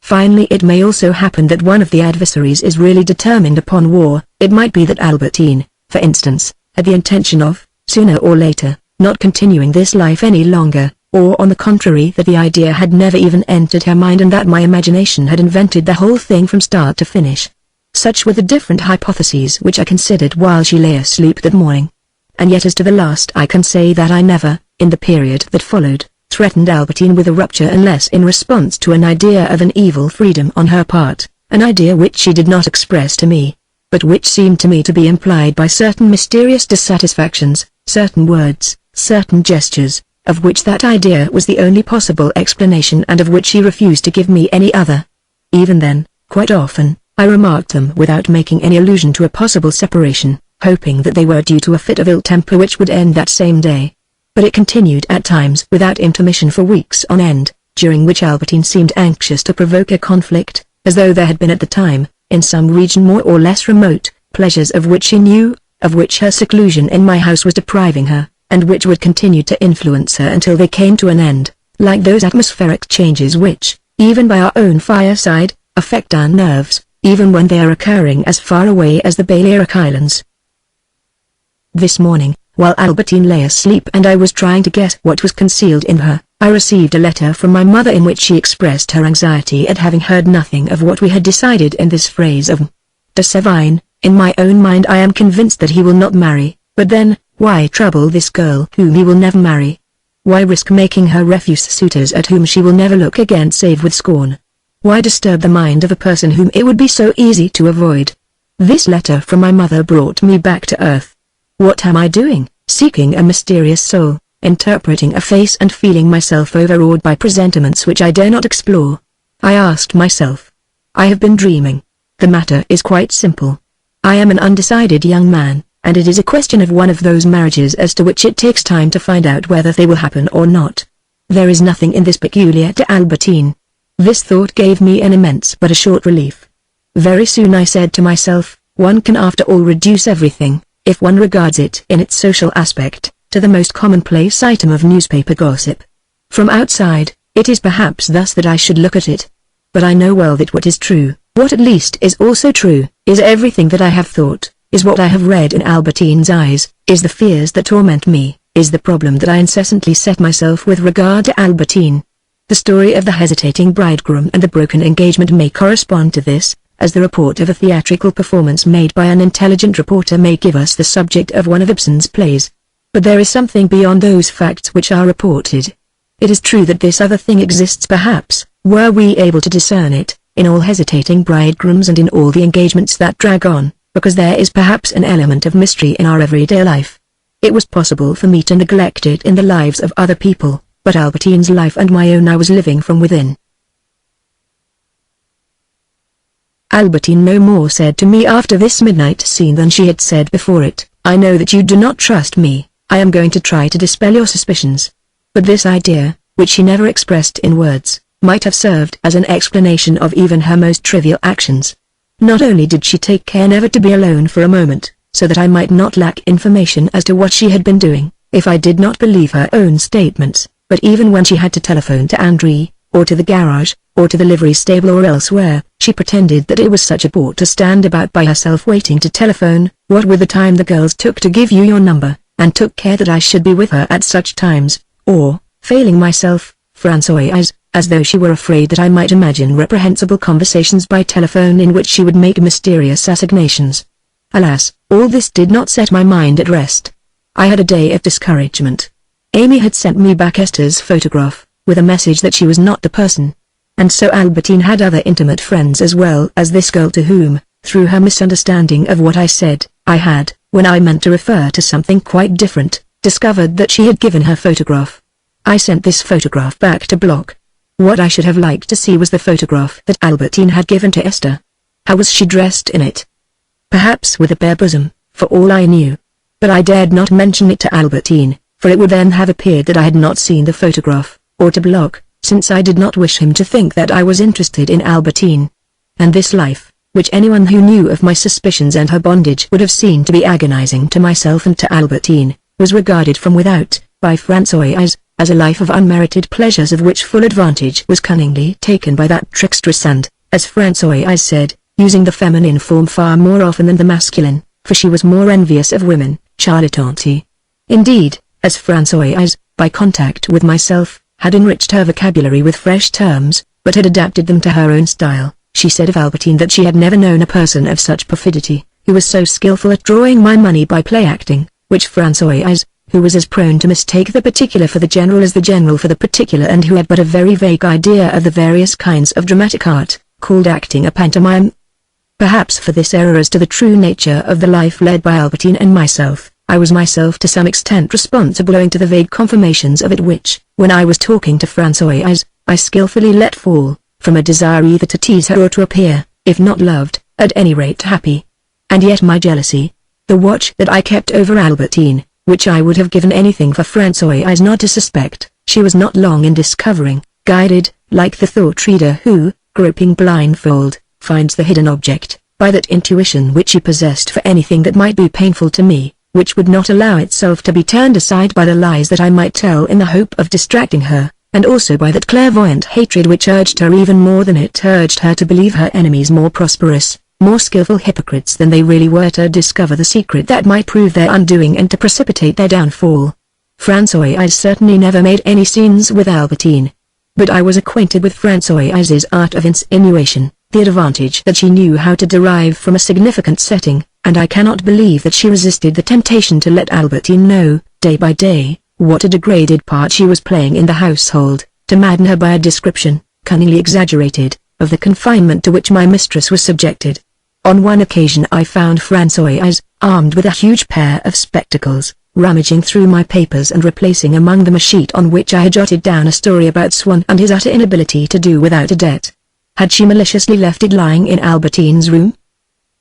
Finally, it may also happen that one of the adversaries is really determined upon war. It might be that Albertine, for instance, had the intention of, sooner or later, not continuing this life any longer, or on the contrary that the idea had never even entered her mind and that my imagination had invented the whole thing from start to finish. Such were the different hypotheses which I considered while she lay asleep that morning. And yet as to the last I can say that I never, in the period that followed, threatened Albertine with a rupture unless in response to an idea of an evil freedom on her part, an idea which she did not express to me, but which seemed to me to be implied by certain mysterious dissatisfactions, certain words, certain gestures, of which that idea was the only possible explanation and of which she refused to give me any other. Even then, quite often, I remarked them without making any allusion to a possible separation, hoping that they were due to a fit of ill temper which would end that same day. But it continued at times without intermission for weeks on end, during which Albertine seemed anxious to provoke a conflict, as though there had been at the time, in some region more or less remote, pleasures of which she knew, of which her seclusion in my house was depriving her, and which would continue to influence her until they came to an end, like those atmospheric changes which, even by our own fireside, affect our nerves, even when they are occurring as far away as the Balearic Islands. This morning, while Albertine lay asleep and I was trying to guess what was concealed in her, I received a letter from my mother in which she expressed her anxiety at having heard nothing of what we had decided in this phrase of de Sevine. In my own mind I am convinced that he will not marry, but then, why trouble this girl whom he will never marry? Why risk making her refuse suitors at whom she will never look again save with scorn? Why disturb the mind of a person whom it would be so easy to avoid? This letter from my mother brought me back to earth. What am I doing, seeking a mysterious soul, interpreting a face and feeling myself overawed by presentiments which I dare not explore? I asked myself. I have been dreaming. The matter is quite simple. I am an undecided young man, and it is a question of one of those marriages as to which it takes time to find out whether they will happen or not. There is nothing in this peculiar to Albertine. This thought gave me an immense but a short relief. Very soon I said to myself, one can after all reduce everything, if one regards it in its social aspect, to the most commonplace item of newspaper gossip. From outside, it is perhaps thus that I should look at it. But I know well that what is true, what at least is also true, is everything that I have thought, is what I have read in Albertine's eyes, is the fears that torment me, is the problem that I incessantly set myself with regard to Albertine. The story of the hesitating bridegroom and the broken engagement may correspond to this, as the report of a theatrical performance made by an intelligent reporter may give us the subject of one of Ibsen's plays. But there is something beyond those facts which are reported. It is true that this other thing exists perhaps, were we able to discern it, in all hesitating bridegrooms and in all the engagements that drag on, because there is perhaps an element of mystery in our everyday life. It was possible for me to neglect it in the lives of other people, but Albertine's life and my own I was living from within. Albertine no more said to me after this midnight scene than she had said before it. I know that you do not trust me. I am going to try to dispel your suspicions. But this idea, which she never expressed in words, might have served as an explanation of even her most trivial actions. Not only did she take care never to be alone for a moment, so that I might not lack information as to what she had been doing, if I did not believe her own statements, but even when she had to telephone to André, or to the garage, or to the livery stable or elsewhere, she pretended that it was such a bore to stand about by herself waiting to telephone, what with the time the girls took to give you your number, and took care that I should be with her at such times, or, failing myself, Françoise, as though she were afraid that I might imagine reprehensible conversations by telephone in which she would make mysterious assignations. Alas, all this did not set my mind at rest. I had a day of discouragement. Amy had sent me back Esther's photograph, with a message that she was not the person. And so Albertine had other intimate friends as well as this girl to whom, through her misunderstanding of what I said, I had, when I meant to refer to something quite different, discovered that she had given her photograph. I sent this photograph back to Block. What I should have liked to see was the photograph that Albertine had given to Esther. How was she dressed in it? perhaps with a bare bosom, for all I knew. But I dared not mention it to Albertine, for it would then have appeared that I had not seen the photograph, or to block, since I did not wish him to think that I was interested in Albertine. And this life, which anyone who knew of my suspicions and her bondage would have seen to be agonizing to myself and to Albertine, was regarded from without, by Françoise, as a life of unmerited pleasures of which full advantage was cunningly taken by that trickstress and, as Françoise said, using the feminine form far more often than the masculine, for she was more envious of women, charlatante. Indeed, as Françoise, by contact with myself, had enriched her vocabulary with fresh terms, but had adapted them to her own style, she said of Albertine that she had never known a person of such perfidy, who was so skillful at drawing my money by play-acting, which Françoise, who was as prone to mistake the particular for the general as the general for the particular and who had but a very vague idea of the various kinds of dramatic art, called acting a pantomime. Perhaps for this error as to the true nature of the life led by Albertine and myself, I was myself to some extent responsible owing to the vague confirmations of it which, when I was talking to Françoise, I skillfully let fall, from a desire either to tease her or to appear, if not loved, at any rate happy. And yet my jealousy, the watch that I kept over Albertine, which I would have given anything for Françoise not to suspect, she was not long in discovering, guided, like the thought reader who, groping blindfold, finds the hidden object, by that intuition which she possessed for anything that might be painful to me, which would not allow itself to be turned aside by the lies that I might tell in the hope of distracting her, and also by that clairvoyant hatred which urged her even more than it urged her to believe her enemies more prosperous, more skillful hypocrites than they really were, to discover the secret that might prove their undoing and to precipitate their downfall. Françoise certainly never made any scenes with Albertine. But I was acquainted with Françoise's art of insinuation, the advantage that she knew how to derive from a significant setting, and I cannot believe that she resisted the temptation to let Albertine know, day by day, what a degraded part she was playing in the household, to madden her by a description, cunningly exaggerated, of the confinement to which my mistress was subjected. On one occasion I found Françoise, armed with a huge pair of spectacles, rummaging through my papers and replacing among them a sheet on which I had jotted down a story about Swann and his utter inability to do without a debt. Had she maliciously left it lying in Albertine's room?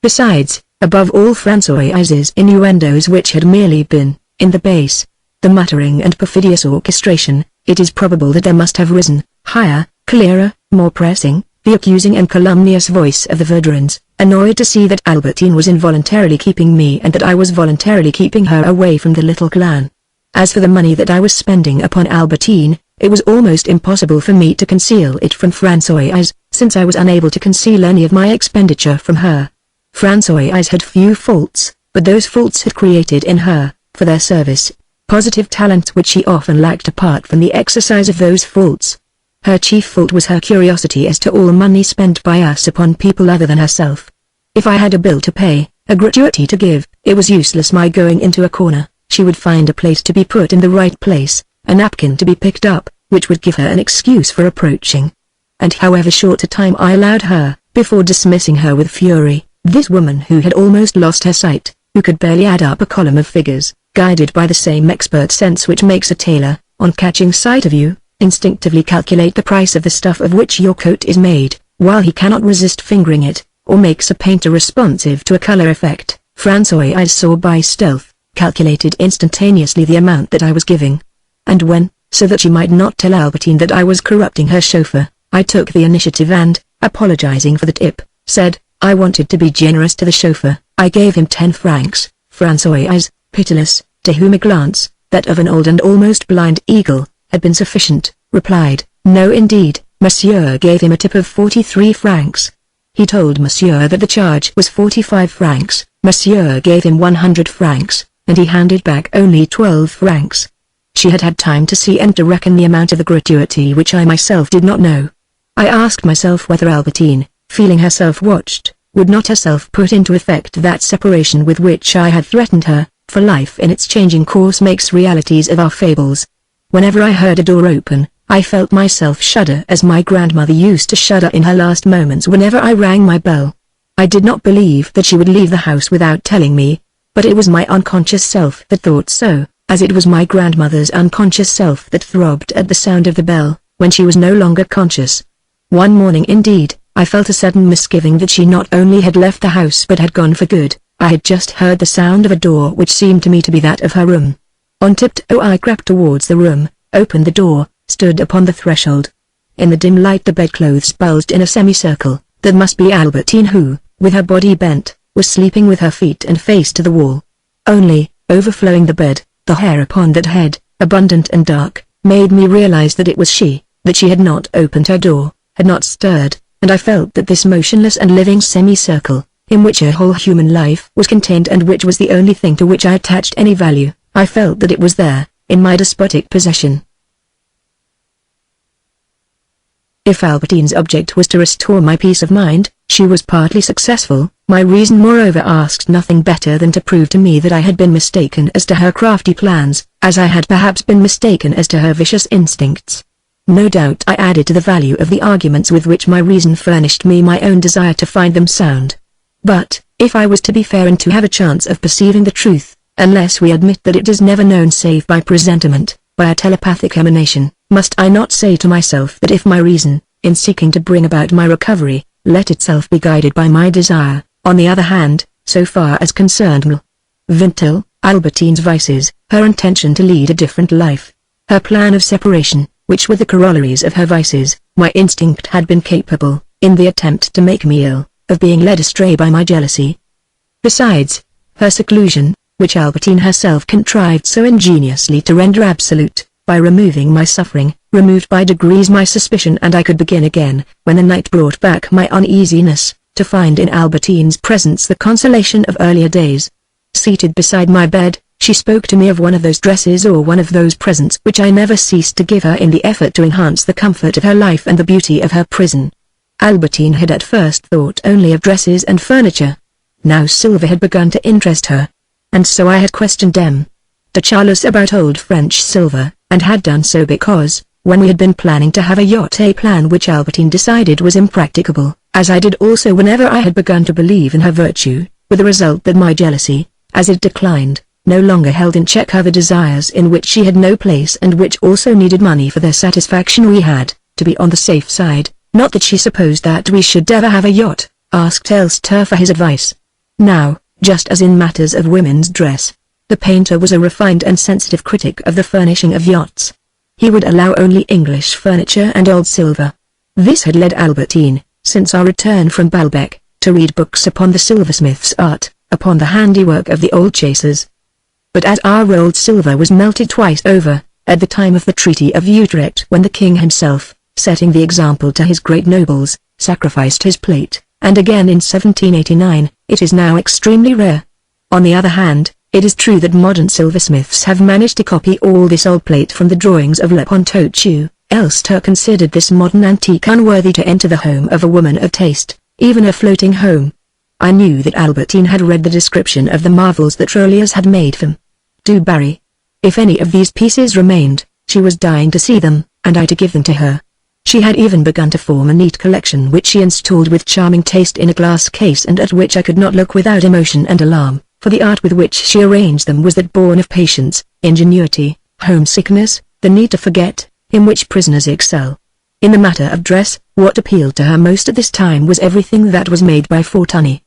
Besides, above all Françoise's innuendos which had merely been, in the base, the muttering and perfidious orchestration, it is probable that there must have risen, higher, clearer, more pressing, the accusing and calumnious voice of the Verdurins, annoyed to see that Albertine was involuntarily keeping me and that I was voluntarily keeping her away from the little clan. As for the money that I was spending upon Albertine, it was almost impossible for me to conceal it from Françoise, since I was unable to conceal any of my expenditure from her. Françoise had few faults, but those faults had created in her, for their service, positive talent which she often lacked apart from the exercise of those faults. Her chief fault was her curiosity as to all money spent by us upon people other than herself. If I had a bill to pay, a gratuity to give, it was useless my going into a corner. She would find a place to be put in the right place, a napkin to be picked up, which would give her an excuse for approaching. And however short a time I allowed her, before dismissing her with fury, this woman who had almost lost her sight, who could barely add up a column of figures, guided by the same expert sense which makes a tailor, on catching sight of you, instinctively calculate the price of the stuff of which your coat is made, while he cannot resist fingering it, or makes a painter responsive to a color effect. Françoise saw by stealth, calculated instantaneously the amount that I was giving. And when, so that she might not tell Albertine that I was corrupting her chauffeur, I took the initiative and, apologizing for the tip, said, I wanted to be generous to the chauffeur. I gave him 10 francs. Françoise, pitiless, to whom a glance, that of an old and almost blind eagle, had been sufficient, replied, No indeed, Monsieur gave him a tip of 43 francs. He told Monsieur that the charge was 45 francs, Monsieur gave him 100 francs, and he handed back only 12 francs. She had had time to see and to reckon the amount of the gratuity which I myself did not know. I asked myself whether Albertine, feeling herself watched, would not herself put into effect that separation with which I had threatened her, for life in its changing course makes realities of our fables. Whenever I heard a door open, I felt myself shudder as my grandmother used to shudder in her last moments whenever I rang my bell. I did not believe that she would leave the house without telling me, but it was my unconscious self that thought so, as it was my grandmother's unconscious self that throbbed at the sound of the bell, when she was no longer conscious. One morning indeed, I felt a sudden misgiving that she not only had left the house but had gone for good, I had just heard the sound of a door which seemed to me to be that of her room. On tiptoe I crept towards the room, opened the door, stood upon the threshold. In the dim light the bedclothes bulged in a semicircle. That must be Albertine who, with her body bent, was sleeping with her feet and face to the wall. Only, overflowing the bed, the hair upon that head, abundant and dark, made me realize that it was she, that she had not opened her door, had not stirred, and I felt that this motionless and living semicircle, in which her whole human life was contained and which was the only thing to which I attached any value, I felt that it was there, in my despotic possession. If Albertine's object was to restore my peace of mind, she was partly successful. My reason moreover asked nothing better than to prove to me that I had been mistaken as to her crafty plans, as I had perhaps been mistaken as to her vicious instincts. No doubt I added to the value of the arguments with which my reason furnished me my own desire to find them sound. But, if I was to be fair and to have a chance of perceiving the truth, unless we admit that it is never known save by presentiment, by a telepathic emanation, must I not say to myself that if my reason, in seeking to bring about my recovery, let itself be guided by my desire, on the other hand, so far as concerned Vintil, Albertine's vices, her intention to lead a different life, her plan of separation, which were the corollaries of her vices, my instinct had been capable, in the attempt to make me ill, of being led astray by my jealousy. Besides, her seclusion, which Albertine herself contrived so ingeniously to render absolute, by removing my suffering, removed by degrees my suspicion, and I could begin again, when the night brought back my uneasiness, to find in Albertine's presence the consolation of earlier days. Seated beside my bed, she spoke to me of one of those dresses or one of those presents which I never ceased to give her in the effort to enhance the comfort of her life and the beauty of her prison. Albertine had at first thought only of dresses and furniture. Now silver had begun to interest her. And so I had questioned M. de Charles about old French silver, and had done so because, when we had been planning to have a yacht, a plan which Albertine decided was impracticable, as I did also whenever I had begun to believe in her virtue, with the result that my jealousy, as it declined, no longer held in check other desires in which she had no place and which also needed money for their satisfaction. We had, to be on the safe side, not that she supposed that we should ever have a yacht, asked Elster for his advice. Now, just as in matters of women's dress, the painter was a refined and sensitive critic of the furnishing of yachts. He would allow only English furniture and old silver. This had led Albertine, since our return from Baalbek, to read books upon the silversmith's art, upon the handiwork of the old chasers. But as our old silver was melted twice over, at the time of the Treaty of Utrecht, when the king himself, setting the example to his great nobles, sacrificed his plate, and again in 1789, it is now extremely rare. On the other hand, it is true that modern silversmiths have managed to copy all this old plate from the drawings of Le Pontottieu. Elster considered this modern antique unworthy to enter the home of a woman of taste, even a floating home. I knew that Albertine had read the description of the marvels that Troilus had made from Du Barry. If any of these pieces remained, she was dying to see them, and I to give them to her. She had even begun to form a neat collection which she installed with charming taste in a glass case, and at which I could not look without emotion and alarm, for the art with which she arranged them was that born of patience, ingenuity, homesickness, the need to forget, in which prisoners excel. In the matter of dress, what appealed to her most at this time was everything that was made by Fortuny.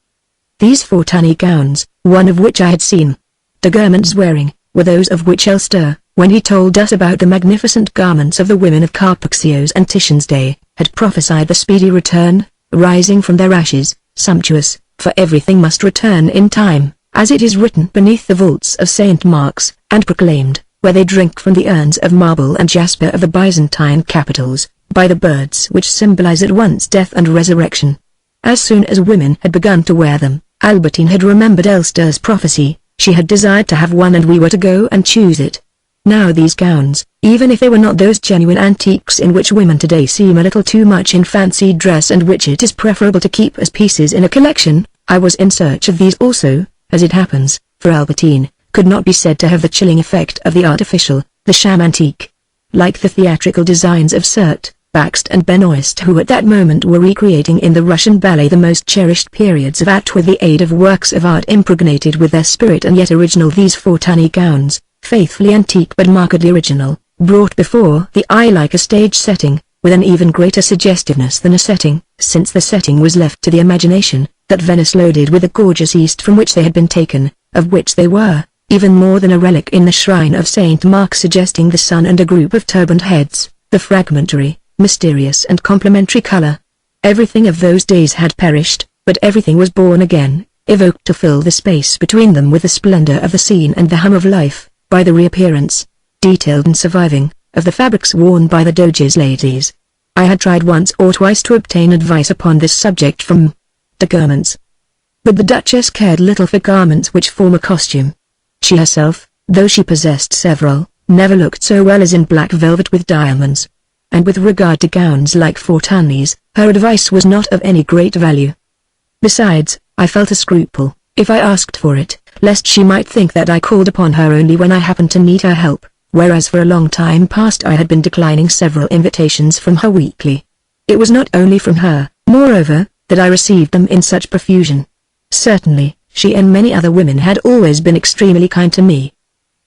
These Fortuny gowns, one of which I had seen de Guermantes wearing, were those of which Elster, when he told us about the magnificent garments of the women of Carpaccio's and Titian's day, had prophesied the speedy return, rising from their ashes, sumptuous, for everything must return in time, as it is written beneath the vaults of St. Mark's, and proclaimed, where they drink from the urns of marble and jasper of the Byzantine capitals, by the birds which symbolize at once death and resurrection. As soon as women had begun to wear them, Albertine had remembered Elster's prophecy. She had desired to have one, and we were to go and choose it. Now these gowns, even if they were not those genuine antiques in which women today seem a little too much in fancy dress and which it is preferable to keep as pieces in a collection, I was in search of these also, as it happens, for Albertine could not be said to have the chilling effect of the artificial, the sham antique. Like the theatrical designs of Sert, Bakst and Benoist, who at that moment were recreating in the Russian ballet the most cherished periods of act with the aid of works of art impregnated with their spirit and yet original, these Fortuny gowns, faithfully antique but markedly original, brought before the eye like a stage setting, with an even greater suggestiveness than a setting, since the setting was left to the imagination, that Venice loaded with the gorgeous East from which they had been taken, of which they were, even more than a relic in the shrine of Saint Mark suggesting the sun and a group of turbaned heads, the fragmentary, mysterious and complementary color. Everything of those days had perished, but everything was born again, evoked to fill the space between them with the splendor of the scene and the hum of life, by the reappearance, detailed and surviving, of the fabrics worn by the Doge's ladies. I had tried once or twice to obtain advice upon this subject from the garments, but the Duchess cared little for garments which form a costume. She herself, though she possessed several, never looked so well as in black velvet with diamonds. And with regard to gowns like Fortani's, her advice was not of any great value. Besides, I felt a scruple, if I asked for it, lest she might think that I called upon her only when I happened to need her help, whereas for a long time past I had been declining several invitations from her weekly. It was not only from her, moreover, that I received them in such profusion. Certainly, she and many other women had always been extremely kind to me.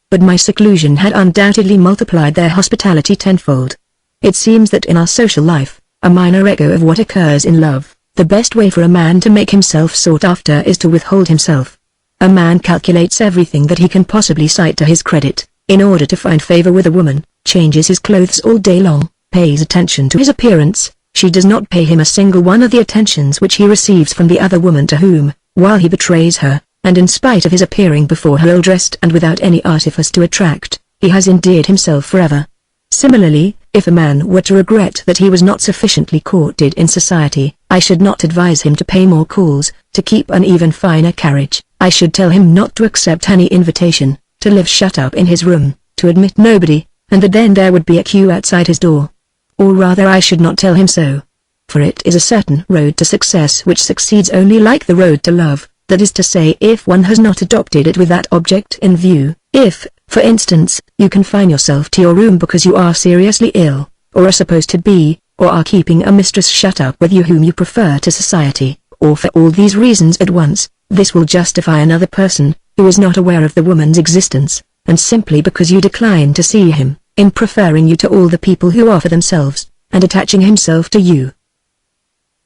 But my seclusion had undoubtedly multiplied their hospitality tenfold. It seems that in our social life, a minor echo of what occurs in love, the best way for a man to make himself sought after is to withhold himself. A man calculates everything that he can possibly cite to his credit, in order to find favor with a woman, changes his clothes all day long, pays attention to his appearance. She does not pay him a single one of the attentions which he receives from the other woman to whom, while he betrays her, and in spite of his appearing before her ill-dressed and without any artifice to attract, he has endeared himself forever. Similarly, if a man were to regret that he was not sufficiently courted in society, I should not advise him to pay more calls, to keep an even finer carriage. I should tell him not to accept any invitation, to live shut up in his room, to admit nobody, and that then there would be a queue outside his door. Or rather I should not tell him so. For it is a certain road to success which succeeds only like the road to love, that is to say if one has not adopted it with that object in view. If, for instance, you confine yourself to your room because you are seriously ill, or are supposed to be, or are keeping a mistress shut up with you whom you prefer to society, or for all these reasons at once, this will justify another person, who is not aware of the woman's existence, and simply because you decline to see him, in preferring you to all the people who offer themselves, and attaching himself to you.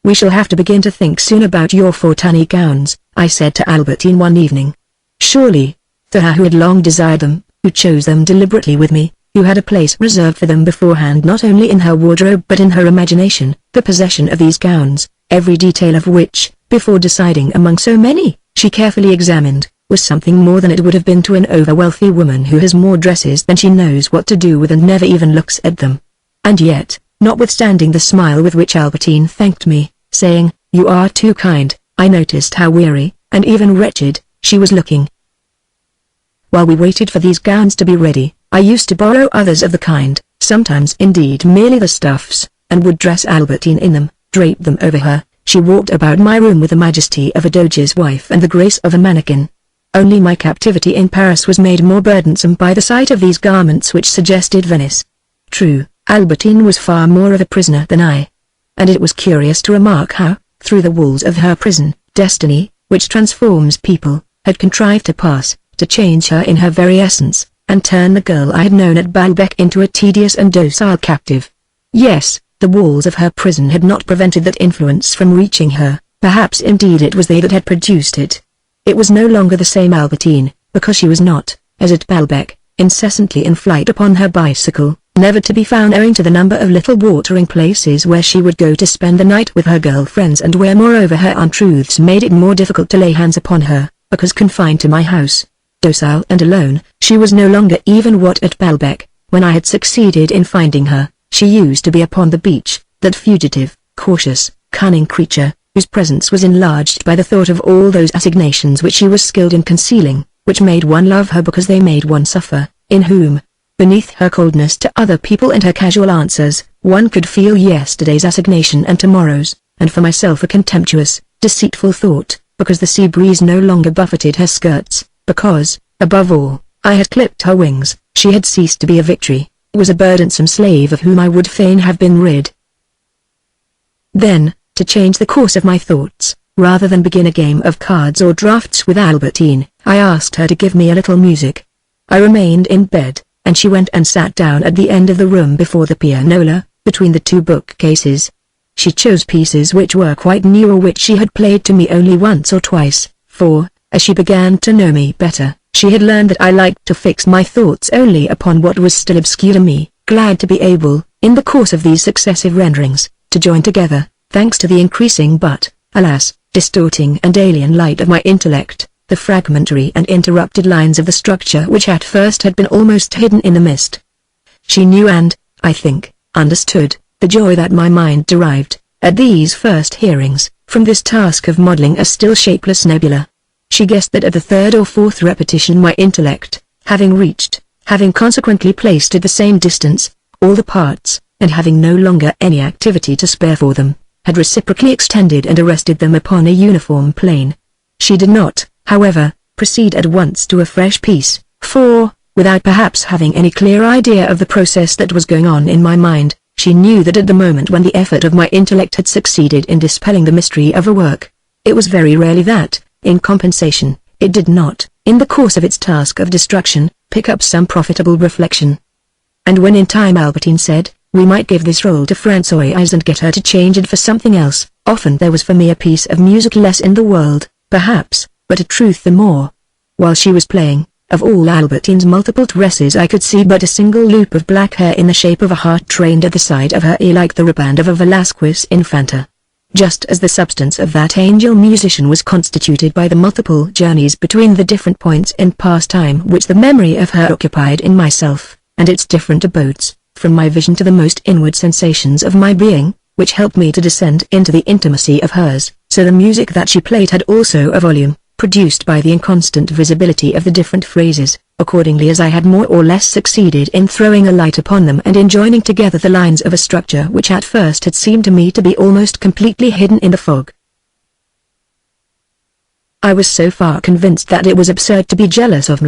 "We shall have to begin to think soon about your Fortani gowns," I said to Albertine one evening. Surely, to her who had long desired them, who chose them deliberately with me, who had a place reserved for them beforehand not only in her wardrobe but in her imagination, the possession of these gowns, every detail of which, before deciding among so many, she carefully examined, was something more than it would have been to an over-wealthy woman who has more dresses than she knows what to do with and never even looks at them. And yet, notwithstanding the smile with which Albertine thanked me, saying, "You are too kind," I noticed how weary, and even wretched, she was looking. While we waited for these gowns to be ready, I used to borrow others of the kind, sometimes indeed merely the stuffs, and would dress Albertine in them, drape them over her. She walked about my room with the majesty of a doge's wife and the grace of a mannequin. Only my captivity in Paris was made more burdensome by the sight of these garments which suggested Venice. True, Albertine was far more of a prisoner than I. And it was curious to remark how, through the walls of her prison, destiny, which transforms people, had contrived to pass, to change her in her very essence, and turn the girl I had known at Balbec into a tedious and docile captive. Yes, the walls of her prison had not prevented that influence from reaching her, perhaps indeed it was they that had produced it. It was no longer the same Albertine, because she was not, as at Balbec, incessantly in flight upon her bicycle, never to be found owing to the number of little watering places where she would go to spend the night with her girl friends and where moreover her untruths made it more difficult to lay hands upon her, because confined to my house, docile and alone, she was no longer even what at Balbec, when I had succeeded in finding her, she used to be upon the beach, that fugitive, cautious, cunning creature, whose presence was enlarged by the thought of all those assignations which she was skilled in concealing, which made one love her because they made one suffer, in whom, beneath her coldness to other people and her casual answers, one could feel yesterday's assignation and tomorrow's, and for myself a contemptuous, deceitful thought, because the sea breeze no longer buffeted her skirts, because, above all, I had clipped her wings, she had ceased to be a victory, was a burdensome slave of whom I would fain have been rid. Then, to change the course of my thoughts, rather than begin a game of cards or draughts with Albertine, I asked her to give me a little music. I remained in bed, and she went and sat down at the end of the room before the pianola, between the two bookcases. She chose pieces which were quite new or which she had played to me only once or twice, for, as she began to know me better, she had learned that I liked to fix my thoughts only upon what was still obscure to me, glad to be able, in the course of these successive renderings, to join together, thanks to the increasing but, alas, distorting and alien light of my intellect, the fragmentary and interrupted lines of the structure which at first had been almost hidden in the mist. She knew and, I think, understood, the joy that my mind derived, at these first hearings, from this task of modeling a still shapeless nebula. She guessed that at the third or fourth repetition my intellect, having consequently placed at the same distance, all the parts, and having no longer any activity to spare for them, had reciprocally extended and arrested them upon a uniform plane. She did not, however, proceed at once to a fresh piece, for, without perhaps having any clear idea of the process that was going on in my mind, she knew that at the moment when the effort of my intellect had succeeded in dispelling the mystery of a work, it was very rarely that, in compensation, it did not, in the course of its task of destruction, pick up some profitable reflection. And when in time Albertine said, we might give this role to Françoise and get her to change it for something else, often there was for me a piece of music less in the world, perhaps, but a truth the more. While she was playing, of all Albertine's multiple tresses I could see but a single loop of black hair in the shape of a heart trained at the side of her ear like the riband of a Velasquez infanta. Just as the substance of that angel musician was constituted by the multiple journeys between the different points in past time which the memory of her occupied in myself, and its different abodes, from my vision to the most inward sensations of my being, which helped me to descend into the intimacy of hers, so the music that she played had also a volume, produced by the inconstant visibility of the different phrases, accordingly as I had more or less succeeded in throwing a light upon them and in joining together the lines of a structure which at first had seemed to me to be almost completely hidden in the fog. I was so far convinced that it was absurd to be jealous of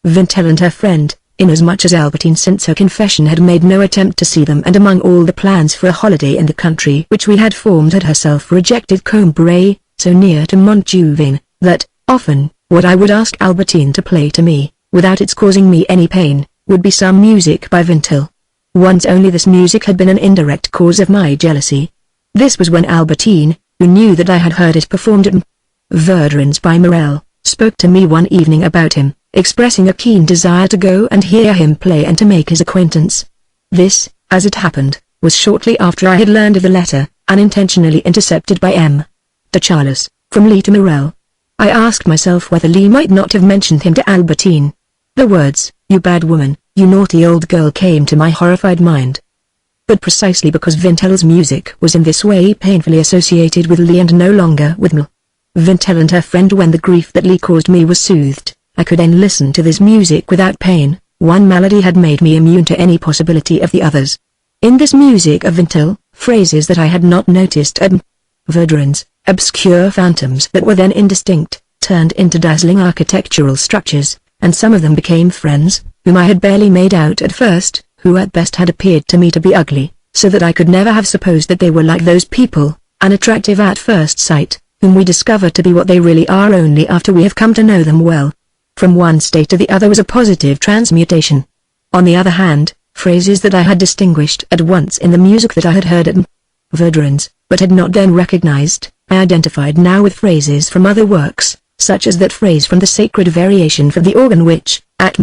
Vintel and her friend, inasmuch as Albertine since her confession had made no attempt to see them, and among all the plans for a holiday in the country which we had formed had herself rejected Combray, so near to Montjuvin, that, often, what I would ask Albertine to play to me, without its causing me any pain, would be some music by Vintel. Once only this music had been an indirect cause of my jealousy. This was when Albertine, who knew that I had heard it performed at Verdurins by Marcel, spoke to me one evening about him, expressing a keen desire to go and hear him play and to make his acquaintance. This, as it happened, was shortly after I had learned of the letter, unintentionally intercepted by M. de Charles, from Lee to Marcel. I asked myself whether Lee might not have mentioned him to Albertine. The words, "You bad woman, you naughty old girl," came to my horrified mind. But precisely because Vintel's music was in this way painfully associated with Lee and no longer with Vintel and her friend, when the grief that Lee caused me was soothed, I could then listen to this music without pain. One malady had made me immune to any possibility of the others. In this music of Vintel, phrases that I had not noticed at Verdurins, obscure phantoms that were then indistinct, turned into dazzling architectural structures, and some of them became friends, whom I had barely made out at first, who at best had appeared to me to be ugly, so that I could never have supposed that they were like those people, unattractive at first sight, whom we discover to be what they really are only after we have come to know them well. From one state to the other was a positive transmutation. On the other hand, phrases that I had distinguished at once in the music that I had heard at Verdurins, but had not then recognized, I identified now with phrases from other works, such as that phrase from the sacred variation for the organ which, at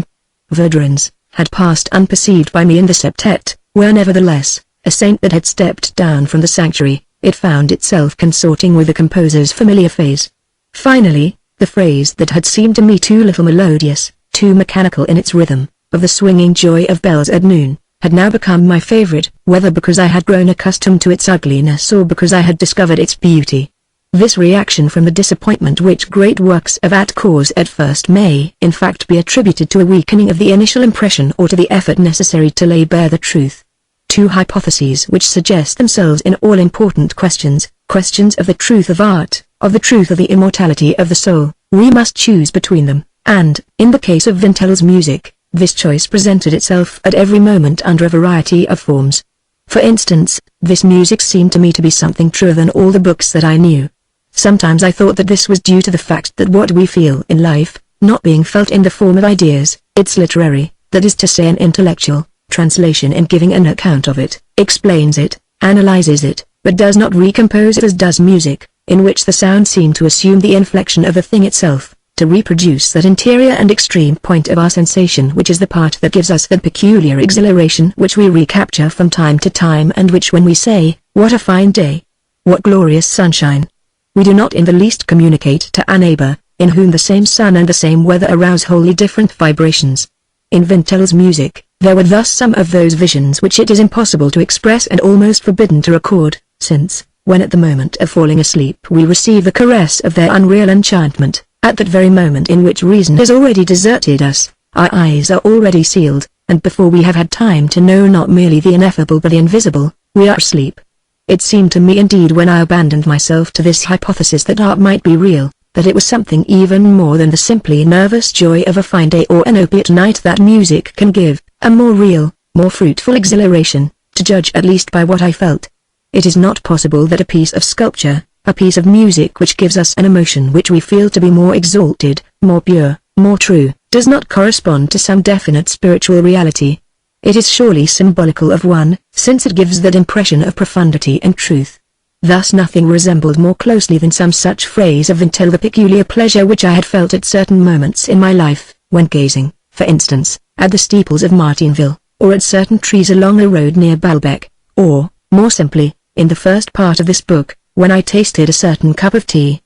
Verdurins, had passed unperceived by me in the septet, where nevertheless, a saint that had stepped down from the sanctuary, it found itself consorting with the composer's familiar phase. Finally, the phrase that had seemed to me too little melodious, too mechanical in its rhythm, of the swinging joy of bells at noon, had now become my favorite, whether because I had grown accustomed to its ugliness or because I had discovered its beauty. This reaction from the disappointment which great works of art cause at first may in fact be attributed to a weakening of the initial impression or to the effort necessary to lay bare the truth. Two hypotheses which suggest themselves in all important questions of the truth of art, of the truth of the immortality of the soul. We must choose between them, and, in the case of Vintel's music, this choice presented itself at every moment under a variety of forms. For instance, this music seemed to me to be something truer than all the books that I knew. Sometimes I thought that this was due to the fact that what we feel in life, not being felt in the form of ideas, its literary, that is to say an intellectual, translation in giving an account of it, explains it, analyzes it, but does not recompose it as does music, in which the sound seemed to assume the inflection of the thing itself, to reproduce that interior and extreme point of our sensation which is the part that gives us that peculiar exhilaration which we recapture from time to time and which when we say, "What a fine day! What glorious sunshine!" we do not in the least communicate to a neighbor, in whom the same sun and the same weather arouse wholly different vibrations. In Vintel's music, there were thus some of those visions which it is impossible to express and almost forbidden to record, since, when at the moment of falling asleep we receive the caress of their unreal enchantment, at that very moment in which reason has already deserted us, our eyes are already sealed, and before we have had time to know not merely the ineffable but the invisible, we are asleep. It seemed to me indeed when I abandoned myself to this hypothesis that art might be real, that it was something even more than the simply nervous joy of a fine day or an opiate night that music can give, a more real, more fruitful exhilaration, to judge at least by what I felt. It is not possible that a piece of sculpture, a piece of music which gives us an emotion which we feel to be more exalted, more pure, more true, does not correspond to some definite spiritual reality. It is surely symbolical of one, since it gives that impression of profundity and truth. Thus nothing resembled more closely than some such phrase of Vintel the peculiar pleasure which I had felt at certain moments in my life, when gazing, for instance, at the steeples of Martinville, or at certain trees along the road near Balbec, or, more simply, in the first part of this book, when I tasted a certain cup of tea.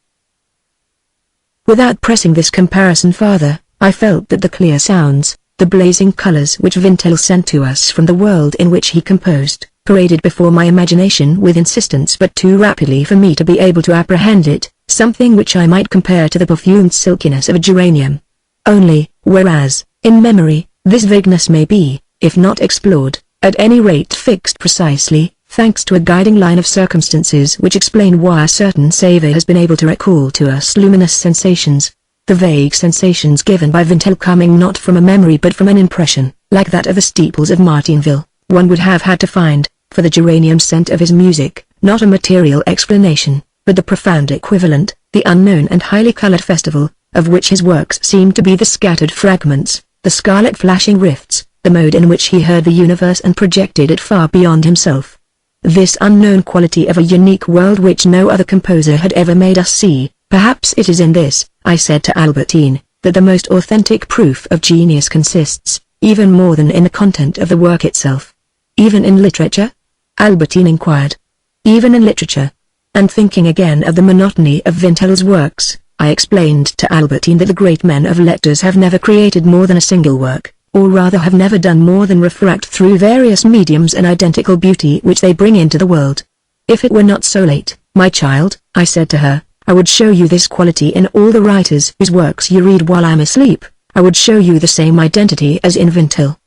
Without pressing this comparison farther, I felt that the clear sounds, the blazing colors which Vintel sent to us from the world in which he composed, paraded before my imagination with insistence but too rapidly for me to be able to apprehend it, something which I might compare to the perfumed silkiness of a geranium. Only, whereas, in memory, this vagueness may be, if not explored, at any rate fixed precisely, thanks to a guiding line of circumstances which explain why a certain savor has been able to recall to us luminous sensations, the vague sensations given by Vintel coming not from a memory but from an impression, like that of the steeples of Martinville, one would have had to find, for the geranium scent of his music, not a material explanation, but the profound equivalent, the unknown and highly colored festival, of which his works seemed to be the scattered fragments, the scarlet flashing rifts, the mode in which he heard the universe and projected it far beyond himself. This unknown quality of a unique world which no other composer had ever made us see, perhaps it is in this, I said to Albertine, that the most authentic proof of genius consists, even more than in the content of the work itself. Even in literature? Albertine inquired. Even in literature. And thinking again of the monotony of Vintel's works, I explained to Albertine that the great men of letters have never created more than a single work, or rather have never done more than refract through various mediums an identical beauty which they bring into the world. If it were not so late, my child, I said to her, I would show you this quality in all the writers whose works you read while I am asleep. I would show you the same identity as in Vintel.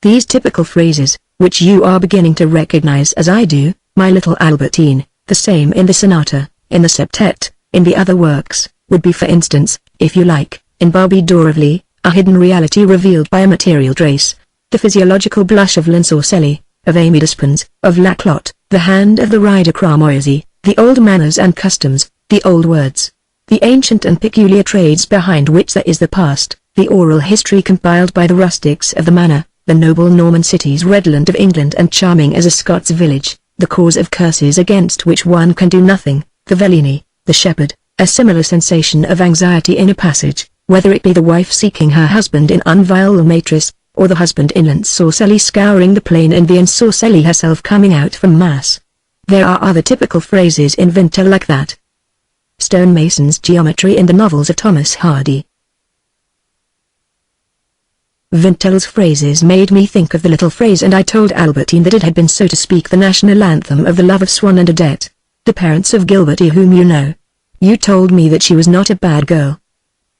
These typical phrases, which you are beginning to recognize as I do, my little Albertine, the same in the sonata, in the septet, in the other works, would be for instance, if you like, in Barbey d'Aurevilly, a hidden reality revealed by a material trace, the physiological blush of L'Ensorcelé, of Amy Despens, of Laclotte, the hand of the rider Cramoisy, the old manners and customs, the old words, the ancient and peculiar trades behind which there is the past, the oral history compiled by the rustics of the manor, the noble Norman cities redolent of England and charming as a Scots village, the cause of curses against which one can do nothing, the Velini, the shepherd, a similar sensation of anxiety in a passage, whether it be the wife seeking her husband in Unville Matris, or the husband in L'Ensorcelé scouring the plain and the Ensorcelé herself coming out from mass. There are other typical phrases in Vintel like that. Stonemason's geometry in the novels of Thomas Hardy. Vintel's phrases made me think of the little phrase, and I told Albertine that it had been, so to speak, the national anthem of the love of Swann and Odette, the parents of Gilberty, whom you know. You told me that she was not a bad girl.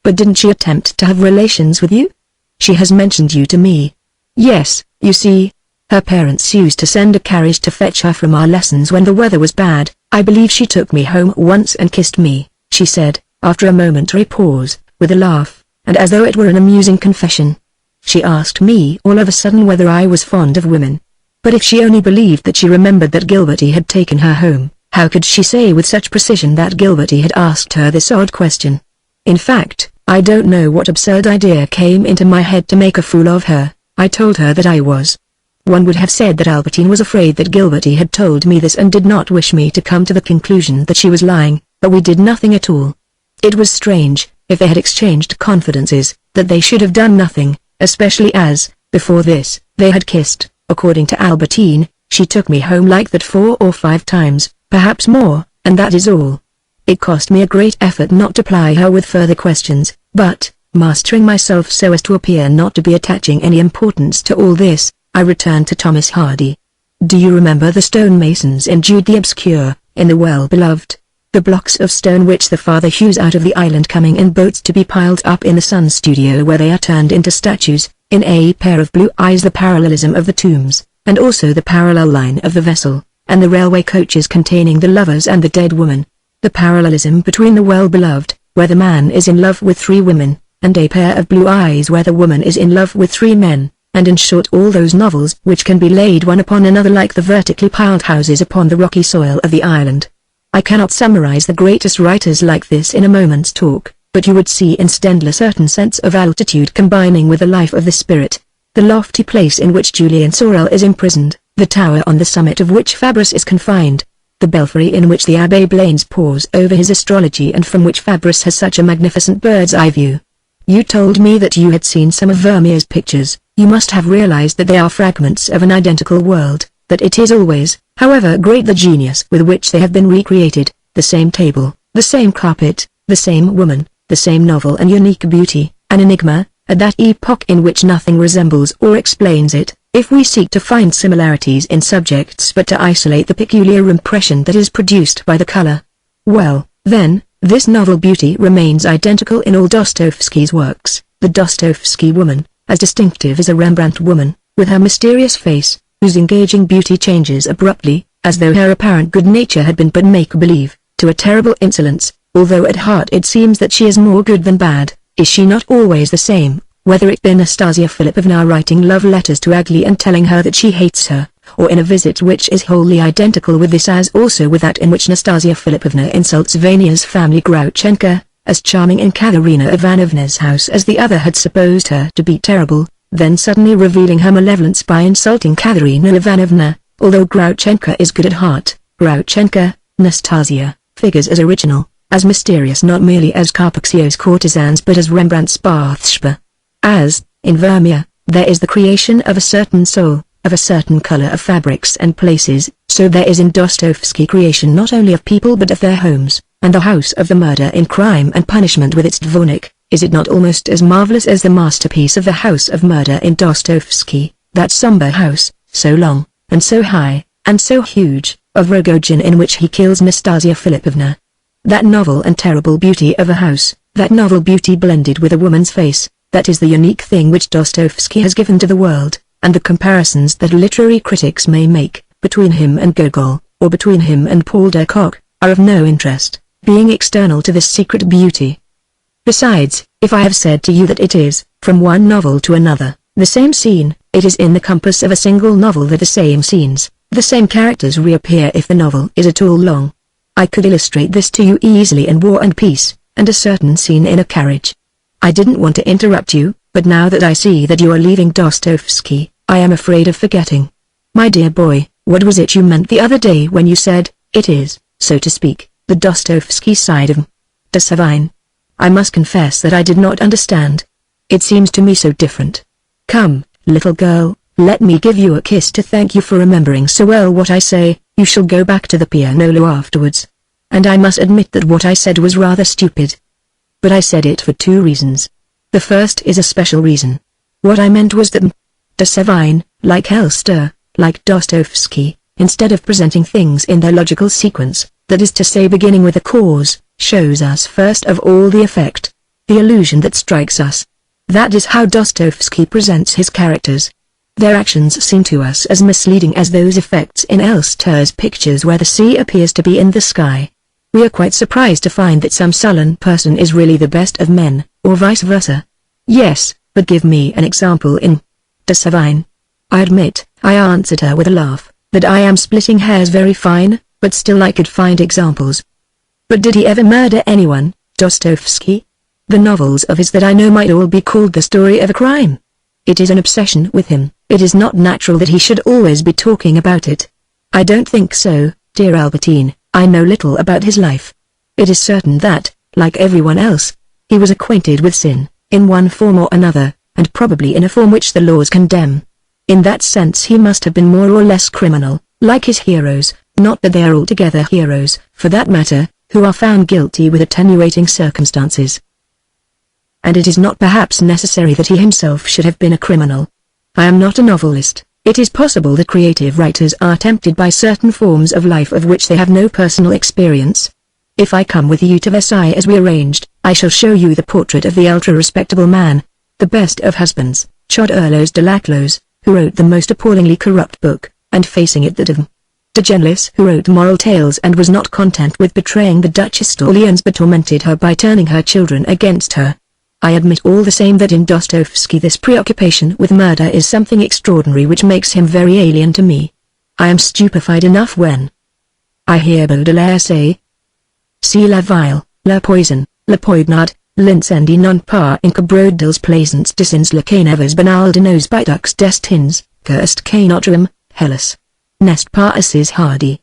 But didn't she attempt to have relations with you? She has mentioned you to me. Yes, you see, her parents used to send a carriage to fetch her from our lessons when the weather was bad. I believe she took me home once and kissed me, she said, after a momentary pause, with a laugh, and as though it were an amusing confession. She asked me all of a sudden whether I was fond of women. But if she only believed that she remembered that Gilberty had taken her home, how could she say with such precision that Gilberty had asked her this odd question? In fact, I don't know what absurd idea came into my head to make a fool of her. I told her that I was One would have said that Albertine was afraid that Gilberty had told me this and did not wish me to come to the conclusion that she was lying, but we did nothing at all. It was strange, if they had exchanged confidences, that they should have done nothing, especially as, before this, they had kissed. According to Albertine, she took me home like that 4 or 5 times, perhaps more, and that is all. It cost me a great effort not to ply her with further questions, but, mastering myself so as to appear not to be attaching any importance to all this, I returned to Thomas Hardy. Do you remember the stonemasons in Jude the Obscure, in The Well-Beloved? The blocks of stone which the father hews out of the island coming in boats to be piled up in the sun studio where they are turned into statues, in A Pair of Blue Eyes, the parallelism of the tombs, and also the parallel line of the vessel, and the railway coaches containing the lovers and the dead woman. The parallelism between The Well-Beloved, where the man is in love with 3 women, and A Pair of Blue Eyes where the woman is in love with 3 men, and in short all those novels which can be laid one upon another like the vertically piled houses upon the rocky soil of the island. I cannot summarize the greatest writers like this in a moment's talk, but you would see in Stendhal a certain sense of altitude combining with the life of the spirit. The lofty place in which Julian Sorel is imprisoned, the tower on the summit of which Fabris is confined, the belfry in which the Abbé Blanes pores over his astrology and from which Fabris has such a magnificent bird's eye view. You told me that you had seen some of Vermeer's pictures. You must have realized that they are fragments of an identical world, that it is always, however great the genius with which they have been recreated, the same table, the same carpet, the same woman, the same novel and unique beauty, an enigma, at that epoch in which nothing resembles or explains it, if we seek to find similarities in subjects but to isolate the peculiar impression that is produced by the color. Well, then, this novel beauty remains identical in all Dostoevsky's works, the Dostoevsky woman, as distinctive as a Rembrandt woman, with her mysterious face, whose engaging beauty changes abruptly, as though her apparent good nature had been but make-believe, to a terrible insolence, although at heart it seems that she is more good than bad. Is she not always the same, whether it be Nastasia Philipovna writing love letters to Agli and telling her that she hates her, or in a visit which is wholly identical with this as also with that in which Nastasia Philipovna insults Vania's family Grouchenka, as charming in Katharina Ivanovna's house as the other had supposed her to be terrible, then suddenly revealing her malevolence by insulting Katharina Ivanovna, although Grouchenka is good at heart. Grouchenka, Nastasia, figures as original, as mysterious not merely as Carpaccio's courtesans but as Rembrandt's Bathsheba. As, in Vermeer, there is the creation of a certain soul, of a certain color of fabrics and places, so there is in Dostoevsky creation not only of people but of their homes, and the house of the murder in Crime and Punishment with its dvornik. Is it not almost as marvelous as the masterpiece of the House of Murder in Dostoevsky, that somber house, so long, and so high, and so huge, of Rogojin in which he kills Nastasia Philipovna? That novel and terrible beauty of a house, that novel beauty blended with a woman's face, that is the unique thing which Dostoevsky has given to the world, and the comparisons that literary critics may make, between him and Gogol, or between him and Paul de Kock, are of no interest, being external to this secret beauty. Besides, if I have said to you that it is, from one novel to another, the same scene, it is in the compass of a single novel that the same scenes, the same characters reappear if the novel is at all long. I could illustrate this to you easily in War and Peace, and a certain scene in A Carriage. I didn't want to interrupt you, but now that I see that you are leaving Dostoevsky, I am afraid of forgetting. My dear boy, what was it you meant the other day when you said, it is, so to speak, the Dostoevsky side of de Savine? I must confess that I did not understand. It seems to me so different. Come, little girl, let me give you a kiss to thank you for remembering so well what I say. You shall go back to the pianolo afterwards. And I must admit that what I said was rather stupid. But I said it for 2 reasons. The first is a special reason. What I meant was that de Savine, like Elster, like Dostoevsky, instead of presenting things in their logical sequence, that is to say beginning with a cause, shows us first of all the effect, the illusion that strikes us. That is how Dostoevsky presents his characters. Their actions seem to us as misleading as those effects in Elster's pictures where the sea appears to be in the sky. We are quite surprised to find that some sullen person is really the best of men, or vice versa. Yes, but give me an example in de Savine. I admit, I answered her with a laugh, that I am splitting hairs very fine, but still I could find examples. But did he ever murder anyone, Dostoevsky? The novels of his that I know might all be called the story of a crime. It is an obsession with him, It is not natural that he should always be talking about it. I don't think so, dear Albertine. I know little about his life. It is certain that, like everyone else, he was acquainted with sin, in one form or another, and probably in a form which the laws condemn. In that sense he must have been more or less criminal, like his heroes, not that they are altogether heroes, for that matter, who are found guilty with attenuating circumstances. And it is not perhaps necessary that he himself should have been a criminal. I am not a novelist. It is possible that creative writers are tempted by certain forms of life of which they have no personal experience. If I come with you to Versailles as we arranged, I shall show you the portrait of the ultra-respectable man, the best of husbands, Chodurlos de Laclos, who wrote the most appallingly corrupt book, and facing it that of de Genlis, who wrote moral tales and was not content with betraying the Duchess d'Orleans but tormented her by turning her children against her. I admit all the same that in Dostoevsky this preoccupation with murder is something extraordinary which makes him very alien to me. I am stupefied enough when I hear Baudelaire say, "Si la vile, la poison, la poignard, l'incendie non pas incabro dels plaisants dissins la canevas banal de nos bitux destins, que est canotrum, Hellas. Nest pas assis hardy."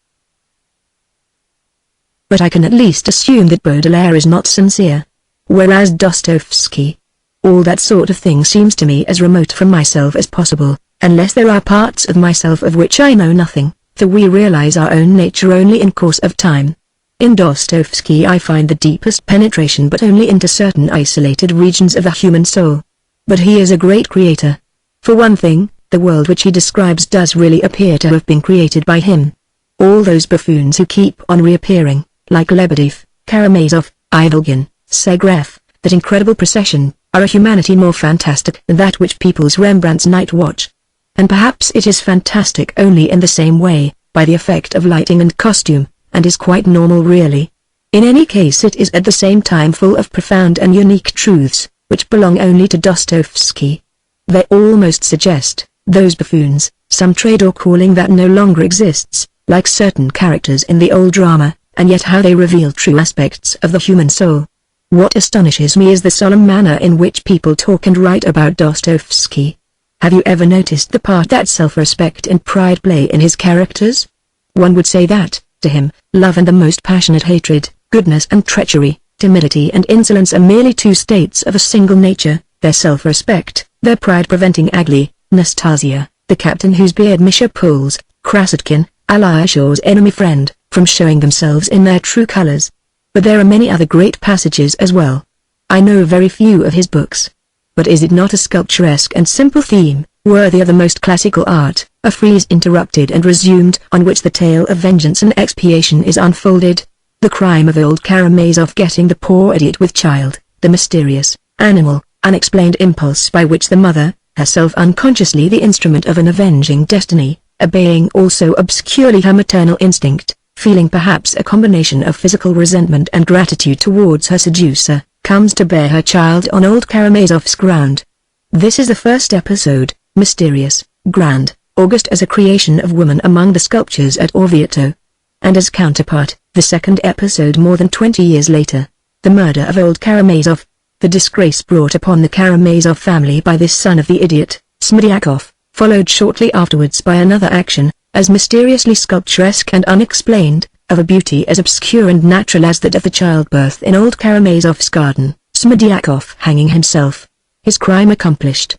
But I can at least assume that Baudelaire is not sincere. Whereas Dostoevsky, all that sort of thing seems to me as remote from myself as possible, unless there are parts of myself of which I know nothing, for we realize our own nature only in course of time. In Dostoevsky I find the deepest penetration but only into certain isolated regions of the human soul. But he is a great creator. For one thing, the world which he describes does really appear to have been created by him. All those buffoons who keep on reappearing, like Lebedev, Karamazov, Ivolgin, Segreff, that incredible procession, are a humanity more fantastic than that which peoples Rembrandt's Night Watch. And perhaps it is fantastic only in the same way, by the effect of lighting and costume, and is quite normal really. In any case it is at the same time full of profound and unique truths, which belong only to Dostoevsky. They almost suggest, those buffoons, some trade or calling that no longer exists, like certain characters in the old drama, and yet how they reveal true aspects of the human soul. What astonishes me is the solemn manner in which people talk and write about Dostoevsky. Have you ever noticed the part that self-respect and pride play in his characters? One would say that, to him, love and the most passionate hatred, goodness and treachery, timidity and insolence are merely two states of a single nature, their self-respect, their pride preventing Agli, Nastasia, the captain whose beard Misha pulls, Krasotkin, Alyosha's enemy friend, from showing themselves in their true colors. But there are many other great passages as well. I know very few of his books. But is it not a sculpturesque and simple theme, worthy of the most classical art, a frieze interrupted and resumed on which the tale of vengeance and expiation is unfolded? The crime of old Karamazov getting the poor idiot with child, the mysterious, animal, unexplained impulse by which the mother, herself unconsciously the instrument of an avenging destiny, obeying also obscurely her maternal instinct, feeling perhaps a combination of physical resentment and gratitude towards her seducer, comes to bear her child on old Karamazov's ground. This is the first episode, mysterious, grand, august as a creation of woman among the sculptures at Orvieto. And as counterpart, the second episode more than 20 years later, the murder of old Karamazov, the disgrace brought upon the Karamazov family by this son of the idiot, Smedyakov, followed shortly afterwards by another action, as mysteriously sculpturesque and unexplained, of a beauty as obscure and natural as that of the childbirth in old Karamazov's garden, Smedyakov hanging himself. His crime accomplished.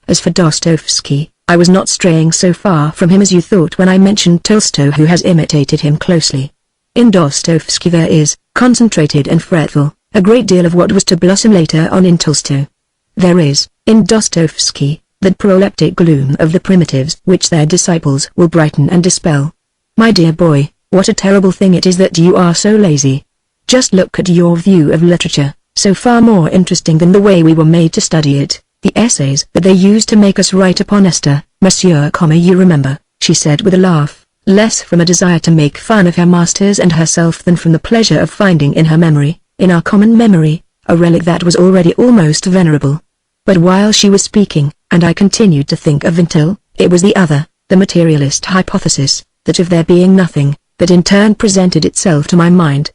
As for Dostoevsky, I was not straying so far from him as you thought when I mentioned Tolstoy, who has imitated him closely. In Dostoevsky there is, concentrated and fretful, a great deal of what was to blossom later on in Tolstoy. There is, in Dostoevsky, that proleptic gloom of the primitives which their disciples will brighten and dispel. My dear boy, what a terrible thing it is that you are so lazy. Just look at your view of literature, so far more interesting than the way we were made to study it, the essays that they used to make us write upon Esther, Monsieur, you remember, she said with a laugh, less from a desire to make fun of her masters and herself than from the pleasure of finding in her memory, in our common memory, a relic that was already almost venerable. But while she was speaking, and I continued to think of until, it was the other, the materialist hypothesis, that of there being nothing, that in turn presented itself to my mind.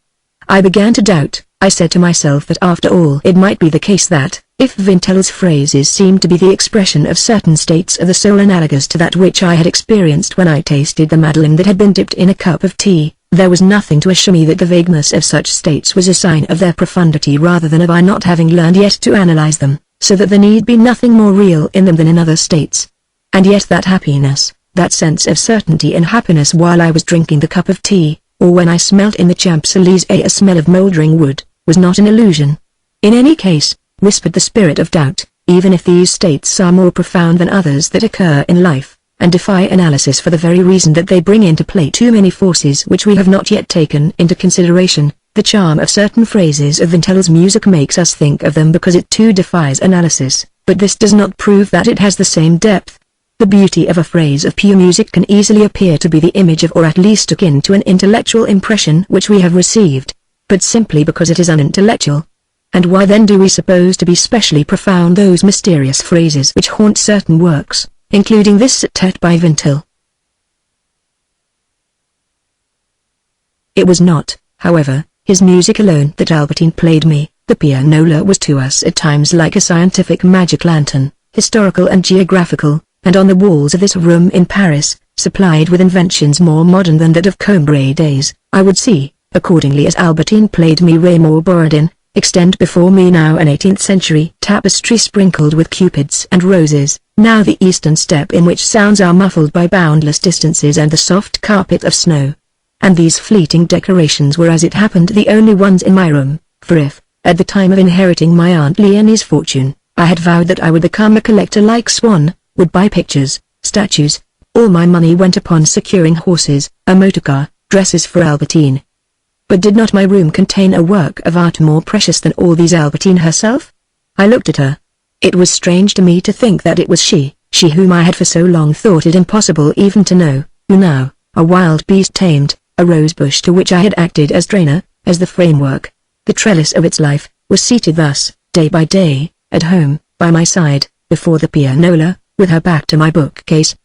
I began to doubt. I said to myself that after all it might be the case that, if Vintel's phrases seemed to be the expression of certain states of the soul analogous to that which I had experienced when I tasted the madeleine that had been dipped in a cup of tea, there was nothing to assure me that the vagueness of such states was a sign of their profundity rather than of I not having learned yet to analyze them, so that there need be nothing more real in them than in other states. And yet that happiness, that sense of certainty and happiness while I was drinking the cup of tea, or when I smelt in the Champs-Élysées a smell of mouldering wood, was not an illusion. In any case, whispered the spirit of doubt, even if these states are more profound than others that occur in life, and defy analysis for the very reason that they bring into play too many forces which we have not yet taken into consideration, the charm of certain phrases of Vintel's music makes us think of them because it too defies analysis, but this does not prove that it has the same depth. The beauty of a phrase of pure music can easily appear to be the image of or at least akin to an intellectual impression which we have received, but simply because it is unintellectual. And why then do we suppose to be specially profound those mysterious phrases which haunt certain works, including this septet by Vintel? It was not, however, his music alone that Albertine played me. The pianola was to us at times like a scientific magic lantern, historical and geographical, and on the walls of this room in Paris, supplied with inventions more modern than that of Combray days, I would see, accordingly as Albertine played me Raymond Bourdin, extend before me now an 18th century tapestry sprinkled with cupids and roses, now the eastern steppe in which sounds are muffled by boundless distances and the soft carpet of snow. And these fleeting decorations were as it happened the only ones in my room, for if, at the time of inheriting my Aunt Leonie's fortune, I had vowed that I would become a collector like Swann, would buy pictures, statues, all my money went upon securing horses, a motorcar, dresses for Albertine. But did not my room contain a work of art more precious than all these Albertine herself? I looked at her. It was strange to me to think that it was she whom I had for so long thought it impossible even to know, who now, a wild beast tamed, a rose bush to which I had acted as trainer, as the framework, the trellis of its life, was seated thus, day by day, at home, by my side, before the pianola, with her back to my bookcase.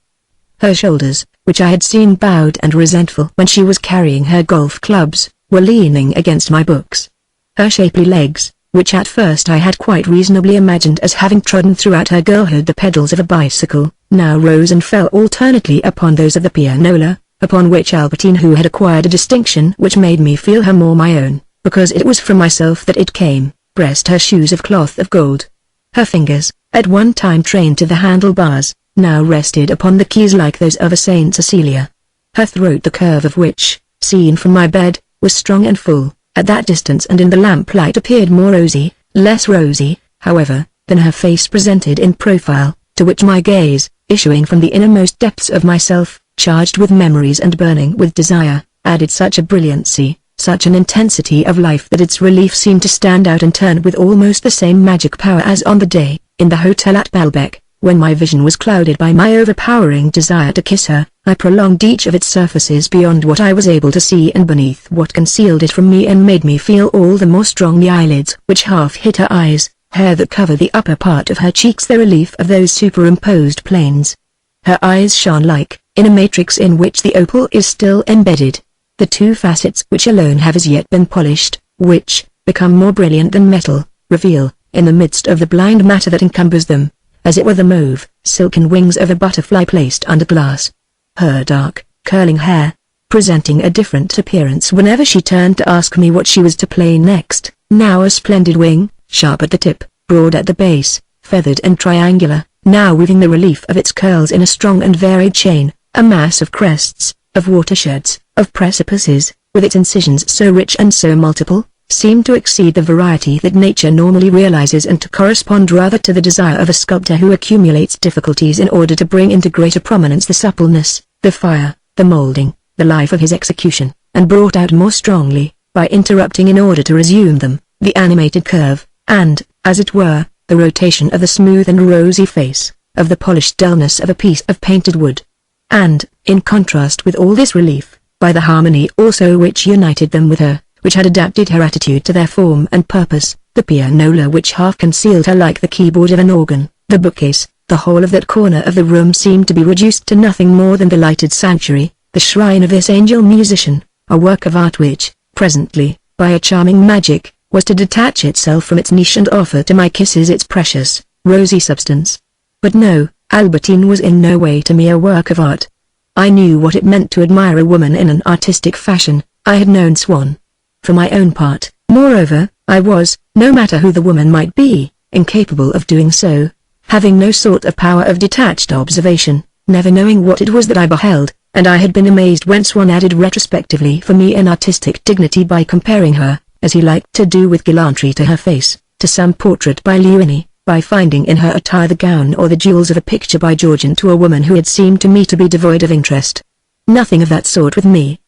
Her shoulders, which I had seen bowed and resentful when she was carrying her golf clubs, were leaning against my books. Her shapely legs, which at first I had quite reasonably imagined as having trodden throughout her girlhood the pedals of a bicycle, now rose and fell alternately upon those of the pianola, upon which Albertine, who had acquired a distinction which made me feel her more my own, because it was from myself that it came, pressed her shoes of cloth of gold. Her fingers, at one time trained to the handlebars, now rested upon the keys like those of a Saint Cecilia. Her throat, the curve of which, seen from my bed, was strong and full, at that distance and in the lamplight appeared more rosy, less rosy, however, than her face presented in profile, to which my gaze, issuing from the innermost depths of myself, charged with memories and burning with desire, added such a brilliancy, such an intensity of life that its relief seemed to stand out and turn with almost the same magic power as on the day, in the hotel at Balbec, when my vision was clouded by my overpowering desire to kiss her. I prolonged each of its surfaces beyond what I was able to see and beneath what concealed it from me and made me feel all the more strong the eyelids which half hid her eyes, hair that covered the upper part of her cheeks, the relief of those superimposed planes. Her eyes shone like, in a matrix in which the opal is still embedded, the two facets which alone have as yet been polished, which, become more brilliant than metal, reveal, in the midst of the blind matter that encumbers them, as it were the mauve, silken wings of a butterfly placed under glass. Her dark, curling hair, presenting a different appearance whenever she turned to ask me what she was to play next, now a splendid wing, sharp at the tip, broad at the base, feathered and triangular, now weaving the relief of its curls in a strong and varied chain, a mass of crests, of watersheds, of precipices, with its incisions so rich and so multiple, seemed to exceed the variety that nature normally realizes and to correspond rather to the desire of a sculptor who accumulates difficulties in order to bring into greater prominence the suppleness, the fire, the molding, the life of his execution, and brought out more strongly, by interrupting in order to resume them, the animated curve, and, as it were, the rotation of the smooth and rosy face, of the polished dullness of a piece of painted wood. And, in contrast with all this relief, by the harmony also which united them with her, which had adapted her attitude to their form and purpose, the pianola which half concealed her like the keyboard of an organ, the bookcase, the whole of that corner of the room seemed to be reduced to nothing more than the lighted sanctuary, the shrine of this angel musician, a work of art which, presently, by a charming magic, was to detach itself from its niche and offer to my kisses its precious, rosy substance. But no, Albertine was in no way to me a work of art. I knew what it meant to admire a woman in an artistic fashion. I had known Swan. For my own part, moreover, I was, no matter who the woman might be, incapable of doing so, having no sort of power of detached observation, never knowing what it was that I beheld, and I had been amazed when Swan added retrospectively for me an artistic dignity by comparing her, as he liked to do with gallantry to her face, to some portrait by Luini, by finding in her attire the gown or the jewels of a picture by Georgian to a woman who had seemed to me to be devoid of interest. Nothing of that sort with me.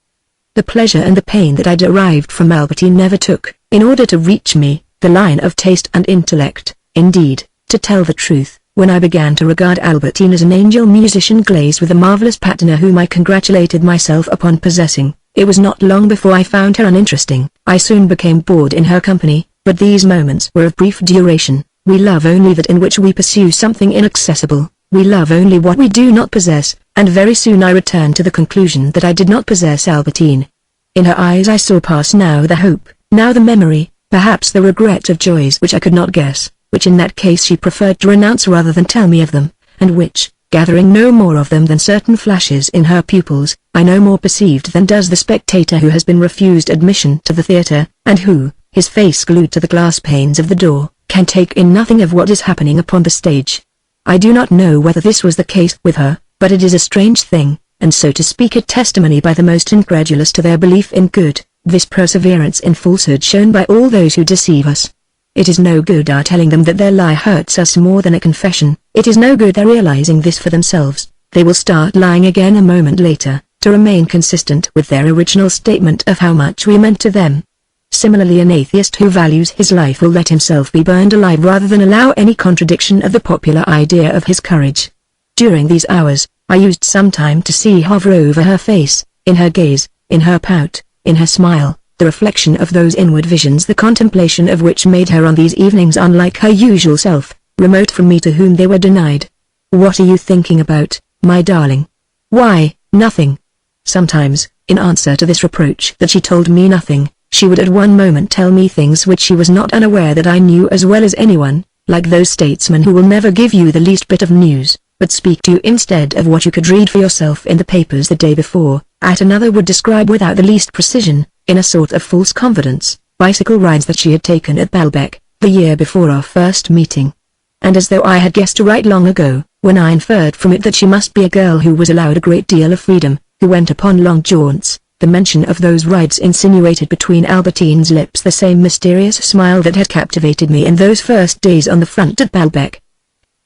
The pleasure and the pain that I derived from Albertine never took, in order to reach me, the line of taste and intellect. Indeed, to tell the truth, when I began to regard Albertine as an angel musician glazed with a marvelous patina whom I congratulated myself upon possessing, it was not long before I found her uninteresting. I soon became bored in her company, but these moments were of brief duration. We love only that in which we pursue something inaccessible. We love only what we do not possess, and very soon I returned to the conclusion that I did not possess Albertine. In her eyes I saw pass now the hope, now the memory, perhaps the regret of joys which I could not guess, which in that case she preferred to renounce rather than tell me of them, and which, gathering no more of them than certain flashes in her pupils, I no more perceived than does the spectator who has been refused admission to the theatre, and who, his face glued to the glass panes of the door, can take in nothing of what is happening upon the stage. I do not know whether this was the case with her, but it is a strange thing, and so to speak a testimony by the most incredulous to their belief in good, this perseverance in falsehood shown by all those who deceive us. It is no good our telling them that their lie hurts us more than a confession. It is no good their realizing this for themselves. They will start lying again a moment later, to remain consistent with their original statement of how much we meant to them. Similarly, an atheist who values his life will let himself be burned alive rather than allow any contradiction of the popular idea of his courage. During these hours, I used some time to see hover over her face, in her gaze, in her pout, in her smile, the reflection of those inward visions the contemplation of which made her on these evenings unlike her usual self, remote from me to whom they were denied. "What are you thinking about, my darling?" "Why, nothing." Sometimes, in answer to this reproach that she told me nothing, she would at one moment tell me things which she was not unaware that I knew as well as anyone, like those statesmen who will never give you the least bit of news, but speak to you instead of what you could read for yourself in the papers the day before. At another would describe without the least precision, in a sort of false confidence, bicycle rides that she had taken at Balbec, the year before our first meeting. And as though I had guessed right long ago, when I inferred from it that she must be a girl who was allowed a great deal of freedom, who went upon long jaunts, the mention of those rides insinuated between Albertine's lips the same mysterious smile that had captivated me in those first days on the front at Balbec.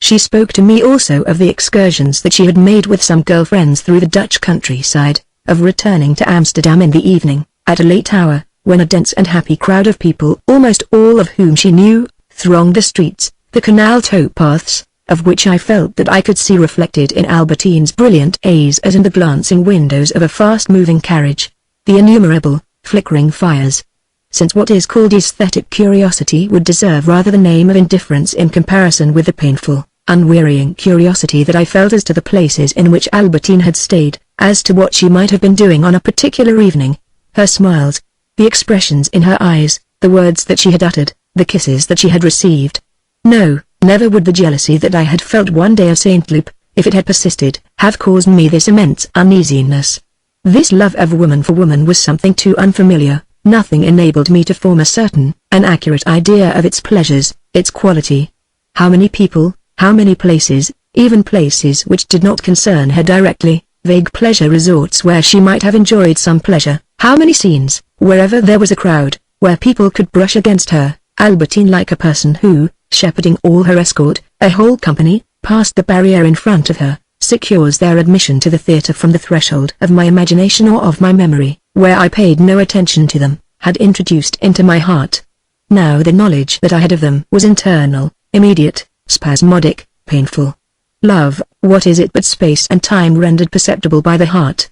She spoke to me also of the excursions that she had made with some girl friends through the Dutch countryside, of returning to Amsterdam in the evening, at a late hour, when a dense and happy crowd of people, almost all of whom she knew, thronged the streets, the canal towpaths, of which I felt that I could see reflected in Albertine's brilliant eyes as in the glancing windows of a fast-moving carriage, the innumerable, flickering fires. Since what is called aesthetic curiosity would deserve rather the name of indifference in comparison with the painful, unwearying curiosity that I felt as to the places in which Albertine had stayed, as to what she might have been doing on a particular evening, her smiles, the expressions in her eyes, the words that she had uttered, the kisses that she had received. No, never would the jealousy that I had felt one day of Saint Loup, if it had persisted, have caused me this immense uneasiness. This love of woman for woman was something too unfamiliar. Nothing enabled me to form a certain, an accurate idea of its pleasures, its quality. How many people, how many places, even places which did not concern her directly, vague pleasure resorts where she might have enjoyed some pleasure, how many scenes, wherever there was a crowd, where people could brush against her, Albertine like a person who, shepherding all her escort, a whole company, past the barrier in front of her, secures their admission to the theatre from the threshold of my imagination or of my memory, where I paid no attention to them, had introduced into my heart. Now the knowledge that I had of them was internal, immediate, spasmodic, painful. Love, what is it but space and time rendered perceptible by the heart?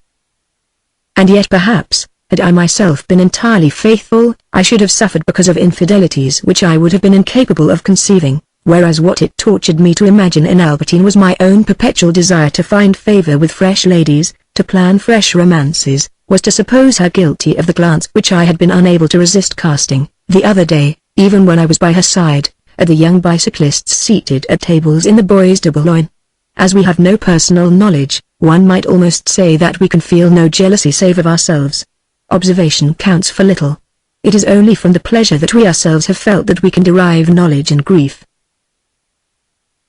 And yet perhaps, had I myself been entirely faithful, I should have suffered because of infidelities which I would have been incapable of conceiving, whereas what it tortured me to imagine in Albertine was my own perpetual desire to find favor with fresh ladies, to plan fresh romances, was to suppose her guilty of the glance which I had been unable to resist casting, the other day, even when I was by her side, at the young bicyclists seated at tables in the Bois de Boulogne. As we have no personal knowledge, one might almost say that we can feel no jealousy save of ourselves. Observation counts for little. It is only from the pleasure that we ourselves have felt that we can derive knowledge and grief.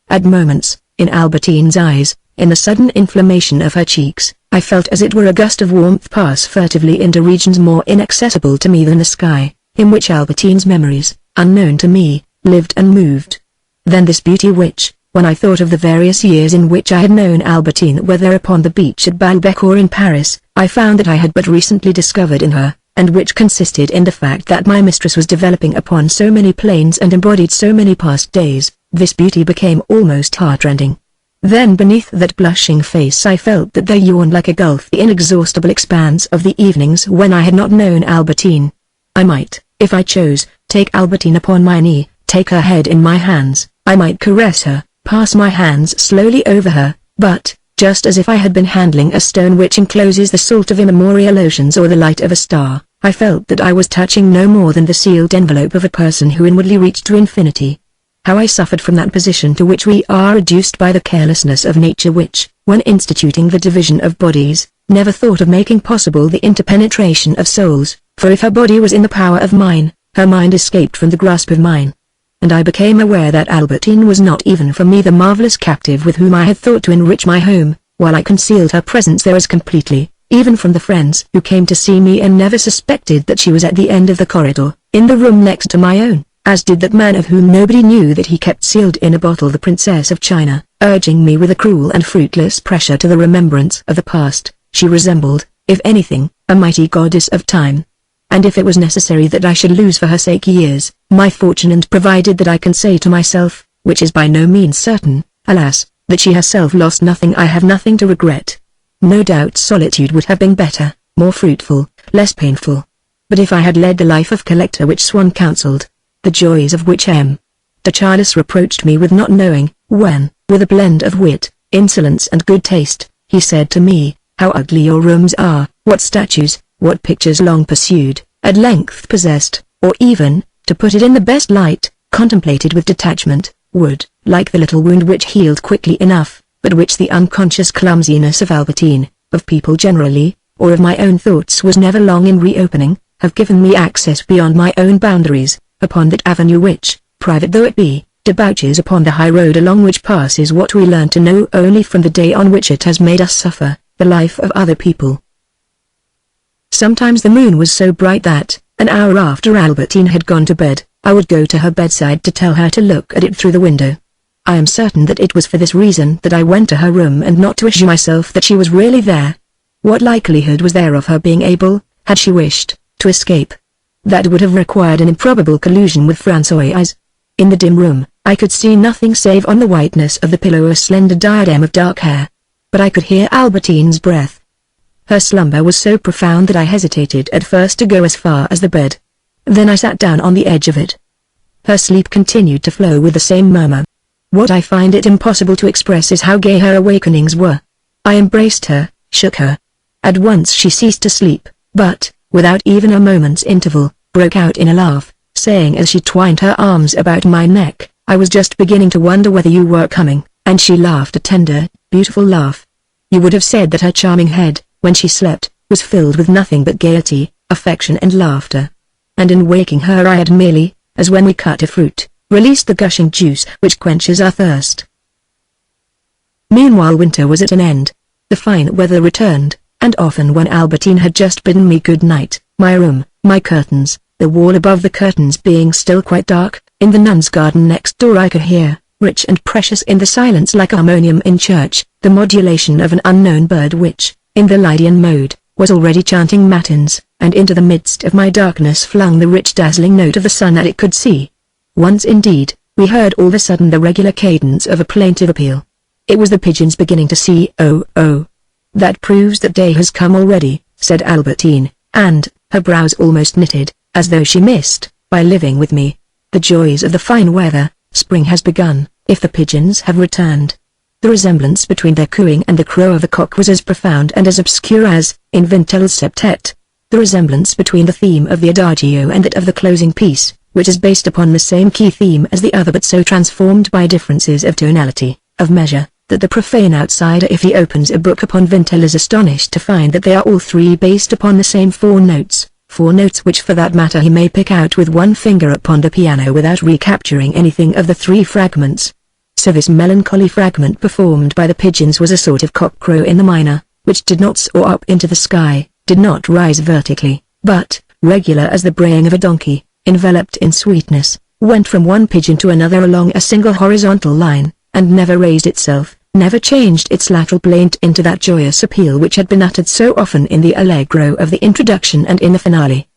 At moments, in Albertine's eyes, in the sudden inflammation of her cheeks, I felt as it were a gust of warmth pass furtively into regions more inaccessible to me than the sky, in which Albertine's memories, unknown to me, lived and moved. Then this beauty which, when I thought of the various years in which I had known Albertine, whether upon the beach at Balbec or in Paris, I found that I had but recently discovered in her, and which consisted in the fact that my mistress was developing upon so many planes and embodied so many past days, this beauty became almost heartrending. Then beneath that blushing face I felt that there yawned like a gulf the inexhaustible expanse of the evenings when I had not known Albertine. I might, if I chose, take Albertine upon my knee, take her head in my hands, I might caress her, pass my hands slowly over her, but, just as if I had been handling a stone which encloses the salt of immemorial oceans or the light of a star, I felt that I was touching no more than the sealed envelope of a person who inwardly reached to infinity. How I suffered from that position to which we are reduced by the carelessness of nature which, when instituting the division of bodies, never thought of making possible the interpenetration of souls, for if her body was in the power of mine, her mind escaped from the grasp of mine. And I became aware that Albertine was not even from me the marvelous captive with whom I had thought to enrich my home, while I concealed her presence there as completely, even from the friends who came to see me and never suspected that she was at the end of the corridor, in the room next to my own, as did that man of whom nobody knew that he kept sealed in a bottle the Princess of China, urging me with a cruel and fruitless pressure to the remembrance of the past. She resembled, if anything, a mighty goddess of time. And if it was necessary that I should lose for her sake years, my fortune, and provided that I can say to myself, which is by no means certain, alas, that she herself lost nothing, I have nothing to regret. No doubt solitude would have been better, more fruitful, less painful. But if I had led the life of collector which Swann counselled, the joys of which de Charles reproached me with not knowing, when, with a blend of wit, insolence and good taste, he said to me, "How ugly your rooms are, what statues, what pictures long pursued, at length possessed, or even, to put it in the best light, contemplated with detachment, would, like the little wound which healed quickly enough, but which the unconscious clumsiness of Albertine, of people generally, or of my own thoughts was never long in reopening, have given me access beyond my own boundaries, upon that avenue which, private though it be, debouches upon the high road along which passes what we learn to know only from the day on which it has made us suffer, the life of other people." Sometimes the moon was so bright that, an hour after Albertine had gone to bed, I would go to her bedside to tell her to look at it through the window. I am certain that it was for this reason that I went to her room and not to assure myself that she was really there. What likelihood was there of her being able, had she wished, to escape? That would have required an improbable collusion with Françoise. In the dim room, I could see nothing save on the whiteness of the pillow a slender diadem of dark hair. But I could hear Albertine's breath. Her slumber was so profound that I hesitated at first to go as far as the bed. Then I sat down on the edge of it. Her sleep continued to flow with the same murmur. What I find it impossible to express is how gay her awakenings were. I embraced her, shook her. At once she ceased to sleep, but, without even a moment's interval, broke out in a laugh, saying as she twined her arms about my neck, "I was just beginning to wonder whether you were coming," and she laughed a tender, beautiful laugh. You would have said that her charming head, when she slept, was filled with nothing but gaiety, affection and laughter. And in waking her I had merely, as when we cut a fruit, released the gushing juice which quenches our thirst. Meanwhile winter was at an end. The fine weather returned, and often when Albertine had just bidden me good night, my room, my curtains, the wall above the curtains being still quite dark, in the nun's garden next door I could hear, rich and precious in the silence like harmonium in church, the modulation of an unknown bird which, in the Lydian mode, was already chanting matins, and into the midst of my darkness flung the rich dazzling note of the sun that it could see. Once indeed, we heard all of a sudden the regular cadence of a plaintive appeal. It was the pigeons beginning to see. "Oh, oh. That proves that day has come already," said Albertine, and, her brows almost knitted, as though she missed, by living with me, the joys of the fine weather. "Spring has begun, if the pigeons have returned." The resemblance between their cooing and the crow of the cock was as profound and as obscure as, in Vintella's septet, the resemblance between the theme of the adagio and that of the closing piece, which is based upon the same key theme as the other but so transformed by differences of tonality, of measure, that the profane outsider, if he opens a book upon Vintella, is astonished to find that they are all three based upon the same four notes which for that matter he may pick out with one finger upon the piano without recapturing anything of the three fragments. So this melancholy fragment performed by the pigeons was a sort of cock-crow in the minor, which did not soar up into the sky, did not rise vertically, but, regular as the braying of a donkey, enveloped in sweetness, went from one pigeon to another along a single horizontal line, and never raised itself, never changed its lateral plaint into that joyous appeal which had been uttered so often in the allegro of the introduction and in the finale.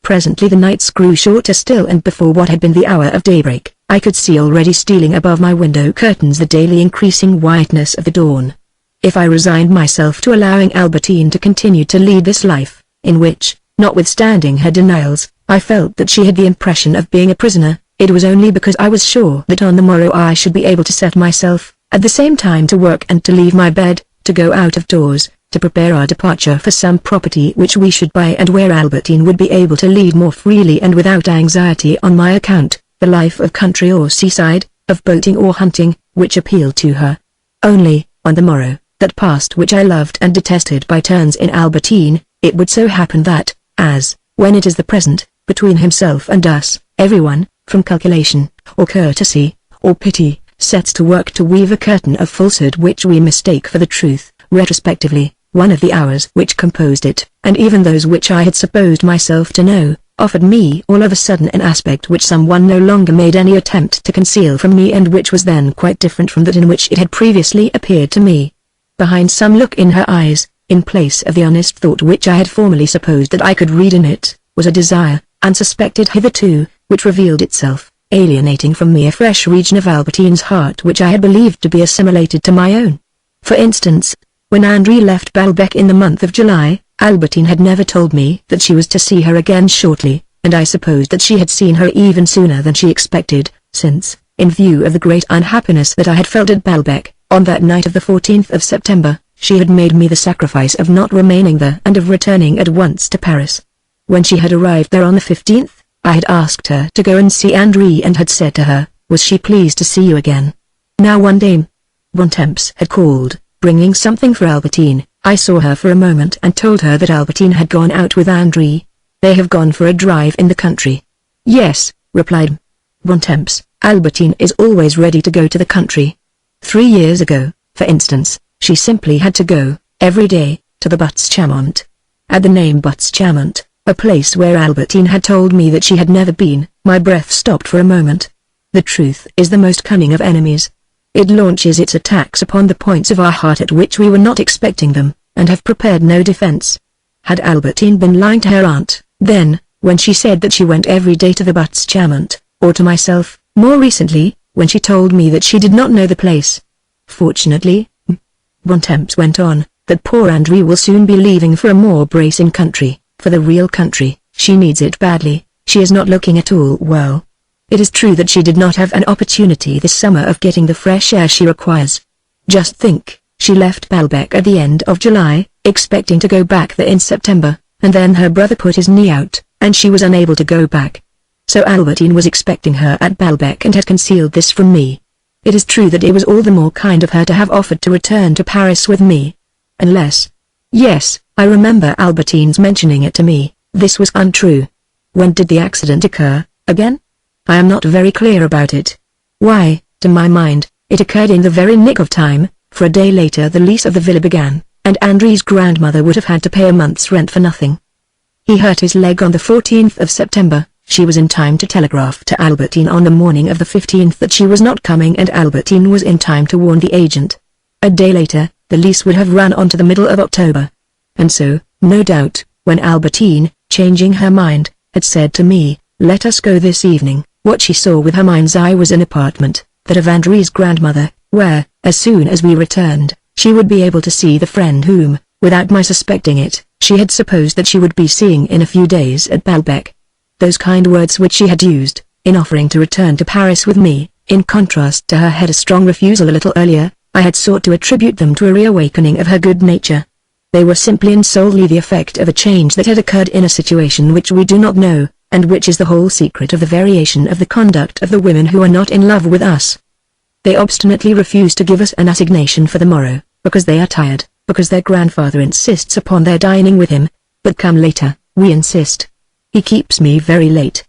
Presently the nights grew shorter still, and before what had been the hour of daybreak, I could see already stealing above my window curtains the daily increasing whiteness of the dawn. If I resigned myself to allowing Albertine to continue to lead this life, in which, notwithstanding her denials, I felt that she had the impression of being a prisoner, it was only because I was sure that on the morrow I should be able to set myself, at the same time, to work and to leave my bed, to go out of doors, to prepare our departure for some property which we should buy and where Albertine would be able to lead more freely and without anxiety on my account, the life of country or seaside, of boating or hunting, which appealed to her. Only, on the morrow, that past which I loved and detested by turns in Albertine, it would so happen that, as, when it is the present, between himself and us, everyone, from calculation, or courtesy, or pity, sets to work to weave a curtain of falsehood which we mistake for the truth, retrospectively, one of the hours which composed it, and even those which I had supposed myself to know, offered me all of a sudden an aspect which someone no longer made any attempt to conceal from me, and which was then quite different from that in which it had previously appeared to me. Behind some look in her eyes, in place of the honest thought which I had formerly supposed that I could read in it, was a desire, unsuspected hitherto, which revealed itself, alienating from me a fresh region of Albertine's heart which I had believed to be assimilated to my own. For instance, when André left Balbec in the month of July, Albertine had never told me that she was to see her again shortly, and I supposed that she had seen her even sooner than she expected, since, in view of the great unhappiness that I had felt at Balbec, on that night of the 14th of September, she had made me the sacrifice of not remaining there and of returning at once to Paris. When she had arrived there on the 15th, I had asked her to go and see André and had said to her, was she pleased to see you again? Now one day, Bontemps had called, bringing something for Albertine. I saw her for a moment and told her that Albertine had gone out with André. They have gone for a drive in the country. Yes, replied Bontemps, Albertine is always ready to go to the country. 3 years ago, for instance, she simply had to go, every day, to the Buttes-Chaumont. At the name Buttes-Chaumont, a place where Albertine had told me that she had never been, my breath stopped for a moment. The truth is the most cunning of enemies. It launches its attacks upon the points of our heart at which we were not expecting them, and have prepared no defense. Had Albertine been lying to her aunt, then, when she said that she went every day to the Buttes-Chaumont, or to myself, more recently, when she told me that she did not know the place? Fortunately, Bontemps went on, that poor André will soon be leaving for a more bracing country, for the real country. She needs it badly. She is not looking at all well. It is true that she did not have an opportunity this summer of getting the fresh air she requires. Just think, she left Balbec at the end of July, expecting to go back there in September, and then her brother put his knee out, and she was unable to go back. So Albertine was expecting her at Balbec and had concealed this from me. It is true that it was all the more kind of her to have offered to return to Paris with me. Unless... Yes, I remember Albertine's mentioning it to me. This was untrue. When did the accident occur, again? I am not very clear about it. Why, to my mind, it occurred in the very nick of time, for a day later the lease of the villa began, and André's grandmother would have had to pay a month's rent for nothing. He hurt his leg on the 14th of September. She was in time to telegraph to Albertine on the morning of the 15th that she was not coming, and Albertine was in time to warn the agent. A day later, the lease would have run on to the middle of October. And so, no doubt, when Albertine, changing her mind, had said to me, "Let us go this evening," what she saw with her mind's eye was an apartment, that of André's grandmother, where, as soon as we returned, she would be able to see the friend whom, without my suspecting it, she had supposed that she would be seeing in a few days at Balbec. Those kind words which she had used, in offering to return to Paris with me, in contrast to her headstrong refusal a little earlier. I had sought to attribute them to a reawakening of her good nature. They were simply and solely the effect of a change that had occurred in a situation which we do not know, and which is the whole secret of the variation of the conduct of the women who are not in love with us. They obstinately refuse to give us an assignation for the morrow, because they are tired, because their grandfather insists upon their dining with him. But come later, we insist. He keeps me very late.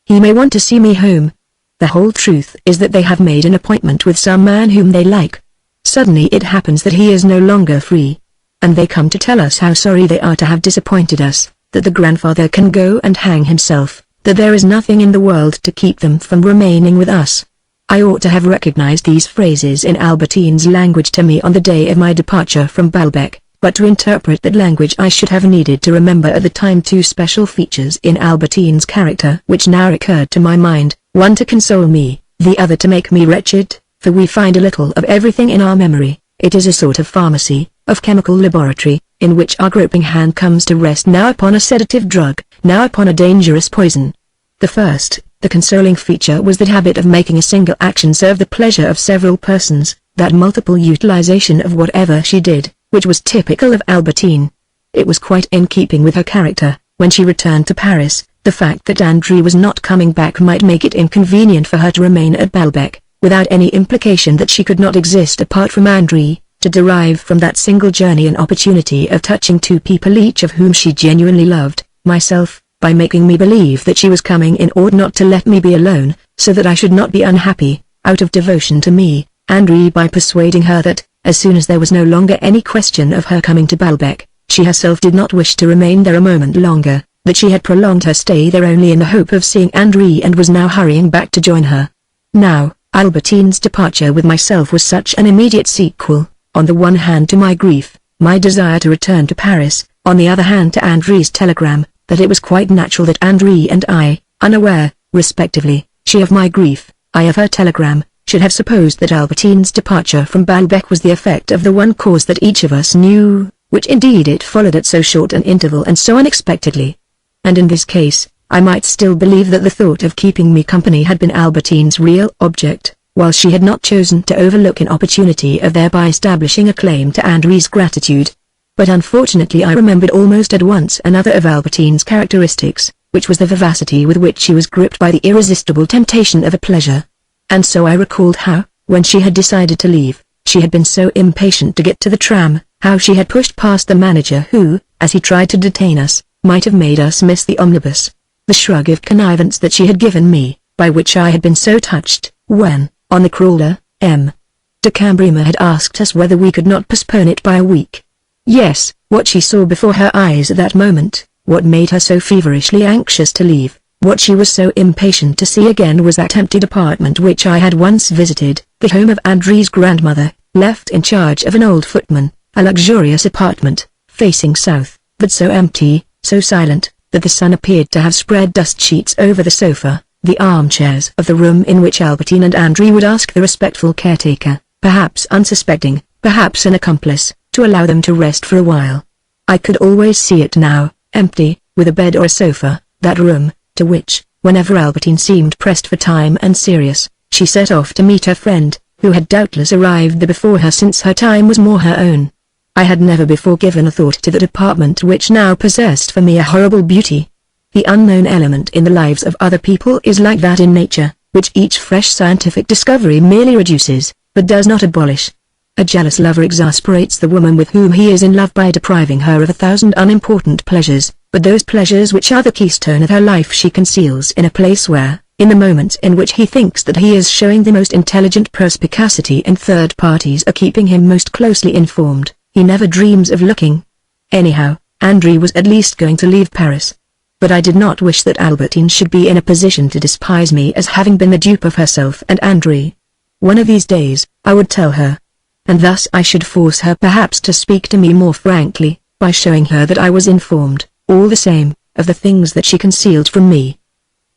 He may want to see me home. The whole truth is that they have made an appointment with some man whom they like. Suddenly it happens that he is no longer free. And they come to tell us how sorry they are to have disappointed us, that the grandfather can go and hang himself, that there is nothing in the world to keep them from remaining with us. I ought to have recognized these phrases in Albertine's language to me on the day of my departure from Balbec, but to interpret that language I should have needed to remember at the time two special features in Albertine's character which now recurred to my mind, one to console me, the other to make me wretched, for we find a little of everything in our memory. It is a sort of pharmacy, of chemical laboratory, in which our groping hand comes to rest now upon a sedative drug, now upon a dangerous poison. The first, the consoling feature, was that habit of making a single action serve the pleasure of several persons, that multiple utilization of whatever she did, which was typical of Albertine. It was quite in keeping with her character. When she returned to Paris, the fact that André was not coming back might make it inconvenient for her to remain at Balbec, without any implication that she could not exist apart from André, to derive from that single journey an opportunity of touching two people each of whom she genuinely loved, myself, by making me believe that she was coming in order not to let me be alone, so that I should not be unhappy, out of devotion to me, André by persuading her that, as soon as there was no longer any question of her coming to Balbec, she herself did not wish to remain there a moment longer, that she had prolonged her stay there only in the hope of seeing André and was now hurrying back to join her. Now, Albertine's departure with myself was such an immediate sequel, on the one hand to my grief, my desire to return to Paris, on the other hand to André's telegram, that it was quite natural that André and I, unaware, respectively, she of my grief, I of her telegram, should have supposed that Albertine's departure from Balbec was the effect of the one cause that each of us knew, which indeed it followed at so short an interval and so unexpectedly. And in this case, I might still believe that the thought of keeping me company had been Albertine's real object, while she had not chosen to overlook an opportunity of thereby establishing a claim to André's gratitude. But unfortunately I remembered almost at once another of Albertine's characteristics, which was the vivacity with which she was gripped by the irresistible temptation of a pleasure. And so I recalled how, when she had decided to leave, she had been so impatient to get to the tram, how she had pushed past the manager who, as he tried to detain us, might have made us miss the omnibus. The shrug of connivance that she had given me, by which I had been so touched, when, on the crawler, M. de Cambremer had asked us whether we could not postpone it by a week. Yes, what she saw before her eyes at that moment, what made her so feverishly anxious to leave, what she was so impatient to see again was that empty apartment which I had once visited, the home of André's grandmother, left in charge of an old footman, a luxurious apartment, facing south, but so empty, so silent, that the sun appeared to have spread dust sheets over the sofa, the armchairs of the room in which Albertine and André would ask the respectful caretaker, perhaps unsuspecting, perhaps an accomplice, to allow them to rest for a while. I could always see it now, empty, with a bed or a sofa, that room, to which, whenever Albertine seemed pressed for time and serious, she set off to meet her friend, who had doubtless arrived there before her since her time was more her own. I had never before given a thought to that apartment which now possessed for me a horrible beauty. The unknown element in the lives of other people is like that in nature, which each fresh scientific discovery merely reduces, but does not abolish. A jealous lover exasperates the woman with whom he is in love by depriving her of 1,000 unimportant pleasures, but those pleasures which are the keystone of her life she conceals in a place where, in the moment in which he thinks that he is showing the most intelligent perspicacity and third parties are keeping him most closely informed, he never dreams of looking. Anyhow, André was at least going to leave Paris. But I did not wish that Albertine should be in a position to despise me as having been the dupe of herself and André. One of these days, I would tell her. And thus I should force her perhaps to speak to me more frankly, by showing her that I was informed, all the same, of the things that she concealed from me.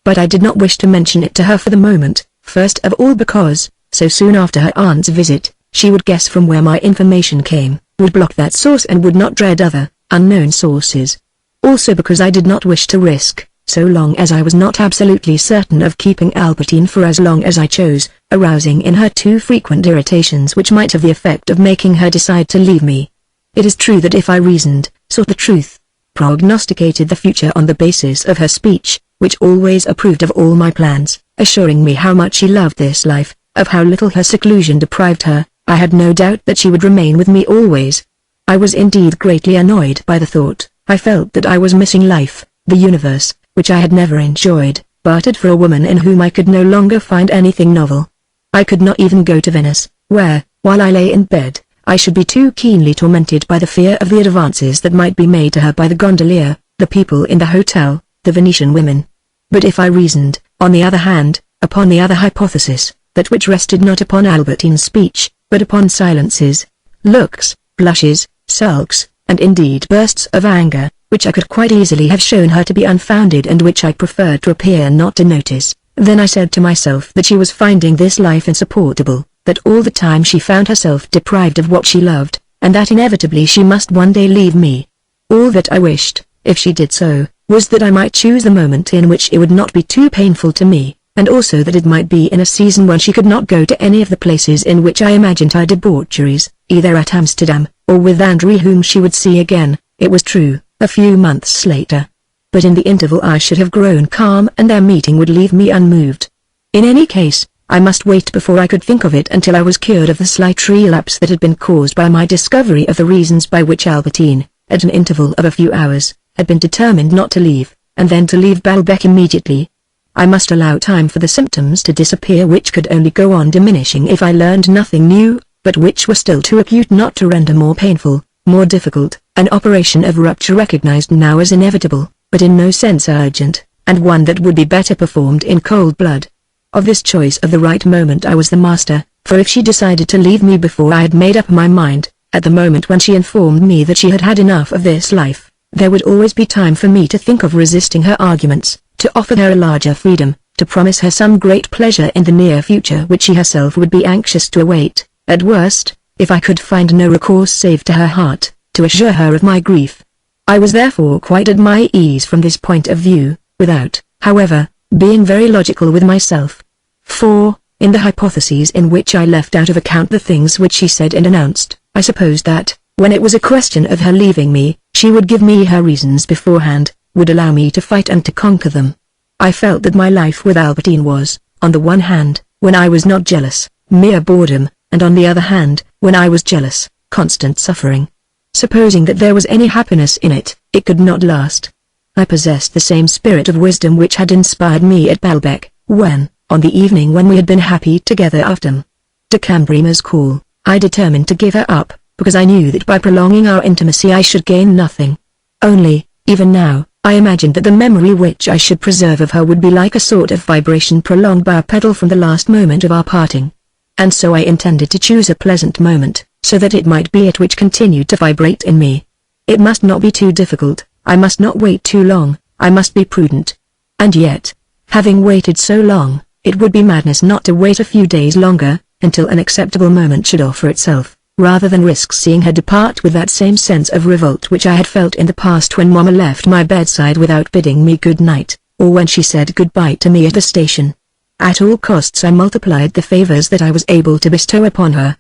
But I did not wish to mention it to her for the moment, first of all because, so soon after her aunt's visit, she would guess from where my information came, would block that source and would not dread other, unknown sources. Also because I did not wish to risk, so long as I was not absolutely certain of keeping Albertine for as long as I chose, arousing in her too frequent irritations which might have the effect of making her decide to leave me. It is true that if I reasoned, sought the truth, prognosticated the future on the basis of her speech, which always approved of all my plans, assuring me how much she loved this life, of how little her seclusion deprived her, I had no doubt that she would remain with me always. I was indeed greatly annoyed by the thought. I felt that I was missing life, the universe, which I had never enjoyed, bartered for a woman in whom I could no longer find anything novel. I could not even go to Venice, where, while I lay in bed, I should be too keenly tormented by the fear of the advances that might be made to her by the gondolier, the people in the hotel, the Venetian women. But if I reasoned, on the other hand, upon the other hypothesis, that which rested not upon Albertine's speech, but upon silences, looks, blushes, sulks, and indeed bursts of anger, which I could quite easily have shown her to be unfounded and which I preferred to appear not to notice, then I said to myself that she was finding this life insupportable, that all the time she found herself deprived of what she loved, and that inevitably she must one day leave me. All that I wished, if she did so, was that I might choose the moment in which it would not be too painful to me, and also that it might be in a season when she could not go to any of the places in which I imagined her debaucheries, either at Amsterdam, or with Andrew whom she would see again, it was true, a few months later. But in the interval I should have grown calm and their meeting would leave me unmoved. In any case, I must wait before I could think of it until I was cured of the slight relapse that had been caused by my discovery of the reasons by which Albertine, at an interval of a few hours, had been determined not to leave, and then to leave Baalbek immediately. I must allow time for the symptoms to disappear which could only go on diminishing if I learned nothing new, but which were still too acute not to render more painful, more difficult, an operation of rupture recognized now as inevitable, but in no sense urgent, and one that would be better performed in cold blood. Of this choice of the right moment I was the master, for if she decided to leave me before I had made up my mind, at the moment when she informed me that she had had enough of this life, there would always be time for me to think of resisting her arguments, to offer her a larger freedom, to promise her some great pleasure in the near future which she herself would be anxious to await, at worst, if I could find no recourse save to her heart, to assure her of my grief. I was therefore quite at my ease from this point of view, without, however, being very logical with myself. For, in the hypotheses in which I left out of account the things which she said and announced, I supposed that, when it was a question of her leaving me, she would give me her reasons beforehand, would allow me to fight and to conquer them. I felt that my life with Albertine was, on the one hand, when I was not jealous, mere boredom, and on the other hand, when I was jealous, constant suffering. Supposing that there was any happiness in it, it could not last. I possessed the same spirit of wisdom which had inspired me at Baalbek, when, on the evening when we had been happy together after de Cambremer's call, I determined to give her up, because I knew that by prolonging our intimacy I should gain nothing. Only, even now, I imagined that the memory which I should preserve of her would be like a sort of vibration prolonged by a pedal from the last moment of our parting. And so I intended to choose a pleasant moment, so that it might be it which continued to vibrate in me. It must not be too difficult, I must not wait too long, I must be prudent. And yet, having waited so long, it would be madness not to wait a few days longer, until an acceptable moment should offer itself, rather than risk seeing her depart with that same sense of revolt which I had felt in the past when Mamma left my bedside without bidding me good night, or when she said goodbye to me at the station. At all costs I multiplied the favors that I was able to bestow upon her.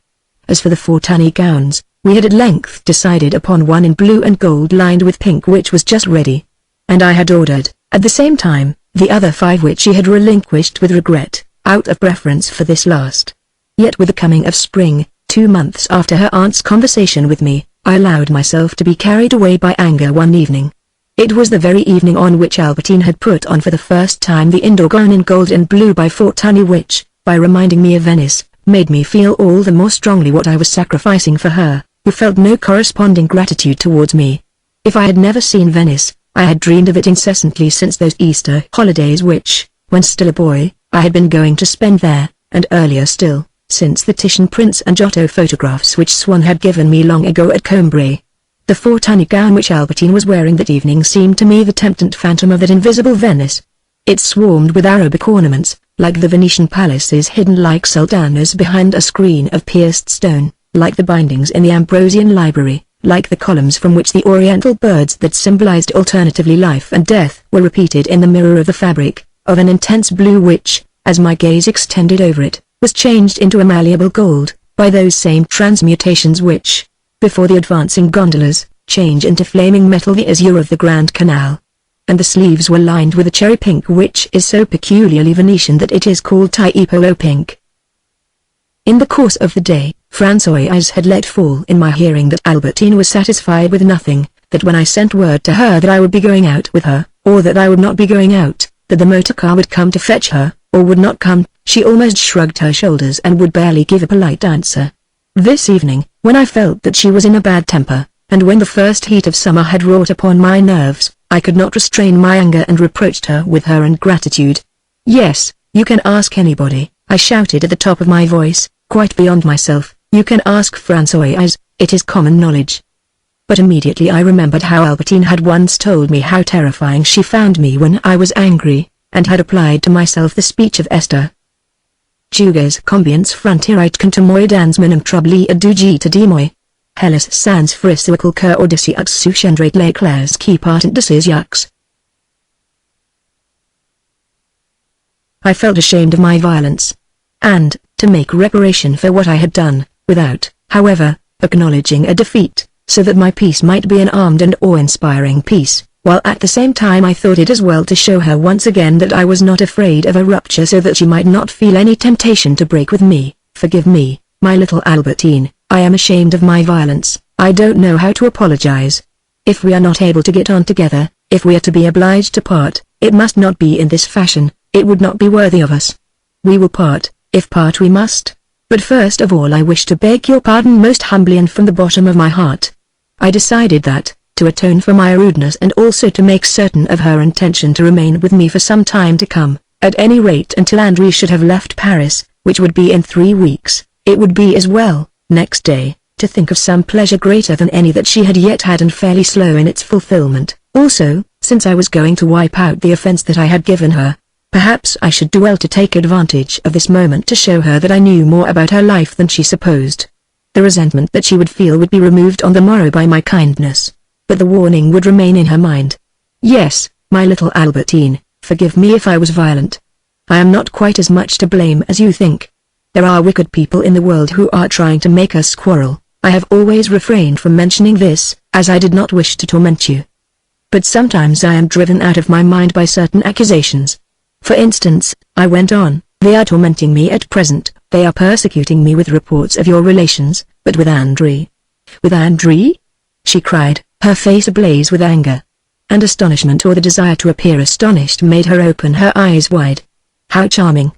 As for the 4 tiny gowns, we had at length decided upon one in blue and gold lined with pink which was just ready. And I had ordered, at the same time, the other 5 which she had relinquished with regret, out of preference for this last. Yet with the coming of spring, 2 months after her aunt's conversation with me, I allowed myself to be carried away by anger one evening. It was the very evening on which Albertine had put on for the first time the indoor gown in gold and blue by Fortuny which, by reminding me of Venice, made me feel all the more strongly what I was sacrificing for her, who felt no corresponding gratitude towards me. If I had never seen Venice, I had dreamed of it incessantly since those Easter holidays which, when still a boy, I had been going to spend there, and earlier still, since the Titian prints and Giotto photographs which Swann had given me long ago at Combray. The 4 tiny gown which Albertine was wearing that evening seemed to me the temptant phantom of that invisible Venice. It swarmed with Arabic ornaments, like the Venetian palaces hidden like sultanas behind a screen of pierced stone, like the bindings in the Ambrosian library, like the columns from which the oriental birds that symbolized alternatively life and death were repeated in the mirror of the fabric, of an intense blue which, as my gaze extended over it, was changed into a malleable gold, by those same transmutations which, before the advancing gondolas, change into flaming metal the azure of the Grand Canal. And the sleeves were lined with a cherry pink which is so peculiarly Venetian that it is called Tiepolo pink. In the course of the day, Françoise had let fall in my hearing that Albertine was satisfied with nothing, that when I sent word to her that I would be going out with her, or that I would not be going out, that the motor car would come to fetch her, or would not come, she almost shrugged her shoulders and would barely give a polite answer. This evening, when I felt that she was in a bad temper, and when the first heat of summer had wrought upon my nerves, I could not restrain my anger and reproached her with her ingratitude. "Yes, you can ask anybody," I shouted at the top of my voice, quite beyond myself, "you can ask Françoise, it is common knowledge." But immediately I remembered how Albertine had once told me how terrifying she found me when I was angry, and had applied to myself the speech of Esther. Juges combiens frontirait contumoy dans menem troubli a dugita demoy. Hellas sans frisuical cur odysseus suchendrate l'éclairs qui partent de ses yeux. I felt ashamed of my violence. And, to make reparation for what I had done, without, however, acknowledging a defeat, so that my peace might be an armed and awe-inspiring peace, while at the same time I thought it as well to show her once again that I was not afraid of a rupture so that she might not feel any temptation to break with me. Forgive me, my little Albertine, I am ashamed of my violence, I don't know how to apologize. If we are not able to get on together, if we are to be obliged to part, it must not be in this fashion, it would not be worthy of us. We will part, if part we must. But first of all I wish to beg your pardon most humbly and from the bottom of my heart. I decided that, to atone for my rudeness and also to make certain of her intention to remain with me for some time to come, at any rate until André should have left Paris, which would be in 3 weeks, it would be as well, next day, to think of some pleasure greater than any that she had yet had and fairly slow in its fulfillment. Also, since I was going to wipe out the offense that I had given her, perhaps I should do well to take advantage of this moment to show her that I knew more about her life than she supposed. The resentment that she would feel would be removed on the morrow by my kindness, but the warning would remain in her mind. Yes, my little Albertine, forgive me if I was violent. I am not quite as much to blame as you think. There are wicked people in the world who are trying to make us quarrel. I have always refrained from mentioning this, as I did not wish to torment you. But sometimes I am driven out of my mind by certain accusations. For instance, I went on, they are tormenting me at present, they are persecuting me with reports of your relations, but with André. With André? She cried, her face ablaze with anger. And astonishment or the desire to appear astonished made her open her eyes wide. How charming!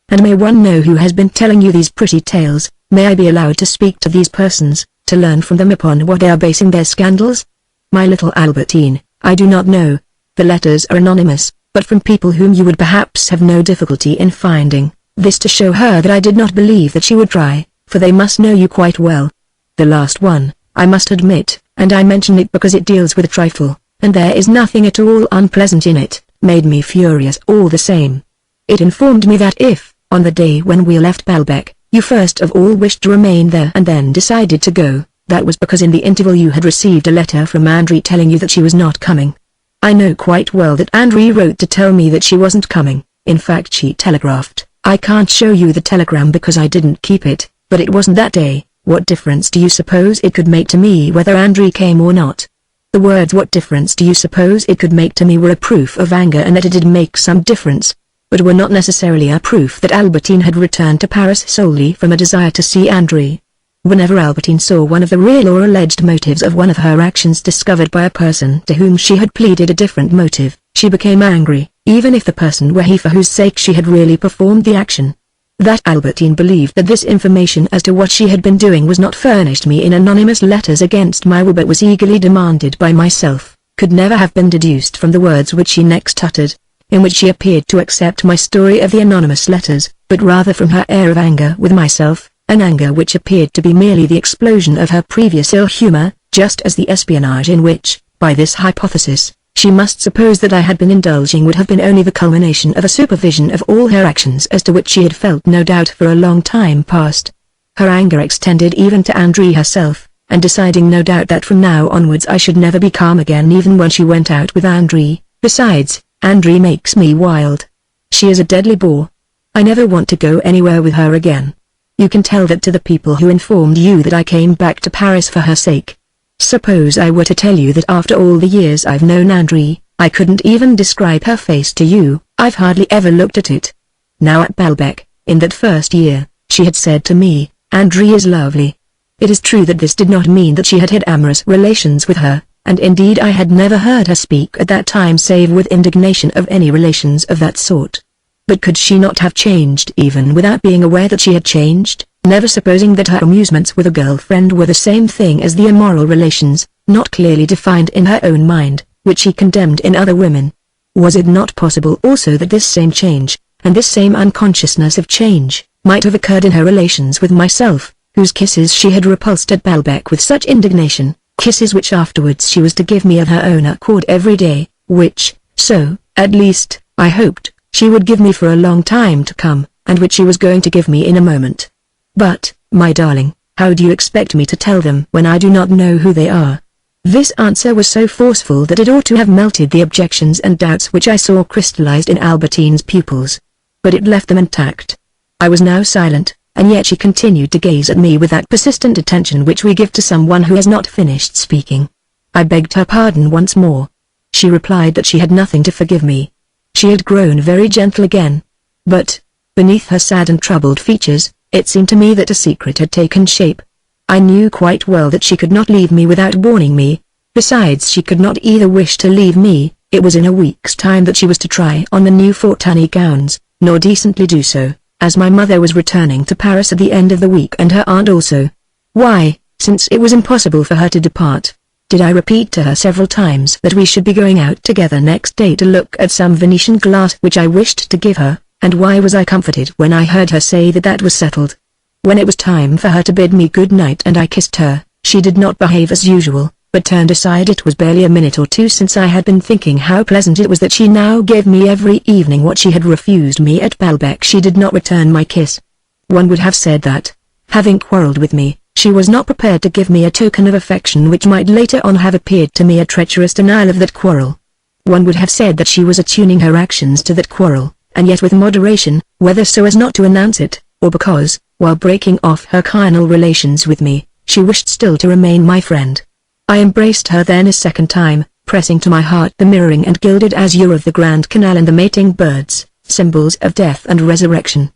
And may one know who has been telling you these pretty tales? May I be allowed to speak to these persons, to learn from them upon what they are basing their scandals? My little Albertine, I do not know. The letters are anonymous, but from people whom you would perhaps have no difficulty in finding. This to show her that I did not believe that she would try, for they must know you quite well. The last one, I must admit, and I mention it because it deals with a trifle, and there is nothing at all unpleasant in it, made me furious all the same. It informed me that if, on the day when we left Balbec, you first of all wished to remain there and then decided to go, that was because in the interval you had received a letter from André telling you that she was not coming. I know quite well that André wrote to tell me that she wasn't coming, in fact she telegraphed. I can't show you the telegram because I didn't keep it, but it wasn't that day. What difference do you suppose it could make to me whether André came or not? The words "what difference do you suppose it could make to me" were a proof of anger and that it did make some difference, but were not necessarily a proof that Albertine had returned to Paris solely from a desire to see André. Whenever Albertine saw one of the real or alleged motives of one of her actions discovered by a person to whom she had pleaded a different motive, she became angry, even if the person were he for whose sake she had really performed the action. That Albertine believed that this information as to what she had been doing was not furnished me in anonymous letters against my will but was eagerly demanded by myself, could never have been deduced from the words which she next uttered, in which she appeared to accept my story of the anonymous letters, but rather from her air of anger with myself, an anger which appeared to be merely the explosion of her previous ill humor, just as the espionage in which, by this hypothesis, she must suppose that I had been indulging would have been only the culmination of a supervision of all her actions as to which she had felt no doubt for a long time past. Her anger extended even to André herself, and deciding no doubt that from now onwards I should never be calm again even when she went out with Andrei. Besides, Andrei makes me wild. She is a deadly bore. I never want to go anywhere with her again. You can tell that to the people who informed you that I came back to Paris for her sake. Suppose I were to tell you that after all the years I've known Andrei, I couldn't even describe her face to you. I've hardly ever looked at it. Now at Balbec, in that first year, she had said to me, "Andrei is lovely." It is true that this did not mean that she had had amorous relations with her, and indeed I had never heard her speak at that time save with indignation of any relations of that sort. But could she not have changed even without being aware that she had changed, never supposing that her amusements with a girlfriend were the same thing as the immoral relations, not clearly defined in her own mind, which she condemned in other women? Was it not possible also that this same change, and this same unconsciousness of change, might have occurred in her relations with myself, whose kisses she had repulsed at Balbec with such indignation, kisses which afterwards she was to give me of her own accord every day, which, so, at least, I hoped, she would give me for a long time to come, and which she was going to give me in a moment. But, my darling, how do you expect me to tell them when I do not know who they are? This answer was so forceful that it ought to have melted the objections and doubts which I saw crystallized in Albertine's pupils. But it left them intact. I was now silent, and yet she continued to gaze at me with that persistent attention which we give to someone who has not finished speaking. I begged her pardon once more. She replied that she had nothing to forgive me. She had grown very gentle again. But, beneath her sad and troubled features, it seemed to me that a secret had taken shape. I knew quite well that she could not leave me without warning me. Besides, she could not either wish to leave me, it was in a week's time that she was to try on the new Fortuny gowns, nor decently do so, as my mother was returning to Paris at the end of the week and her aunt also. Why, since it was impossible for her to depart, did I repeat to her several times that we should be going out together next day to look at some Venetian glass which I wished to give her, and why was I comforted when I heard her say that that was settled? When it was time for her to bid me good night and I kissed her, she did not behave as usual, but turned aside. It was barely a minute or two since I had been thinking how pleasant it was that she now gave me every evening what she had refused me at Balbec. She did not return my kiss. One would have said that, having quarreled with me, she was not prepared to give me a token of affection which might later on have appeared to me a treacherous denial of that quarrel. One would have said that she was attuning her actions to that quarrel, and yet with moderation, whether so as not to announce it, or because, while breaking off her carnal relations with me, she wished still to remain my friend. I embraced her then a second time, pressing to my heart the mirroring and gilded azure of the Grand Canal and the mating birds, symbols of death and resurrection.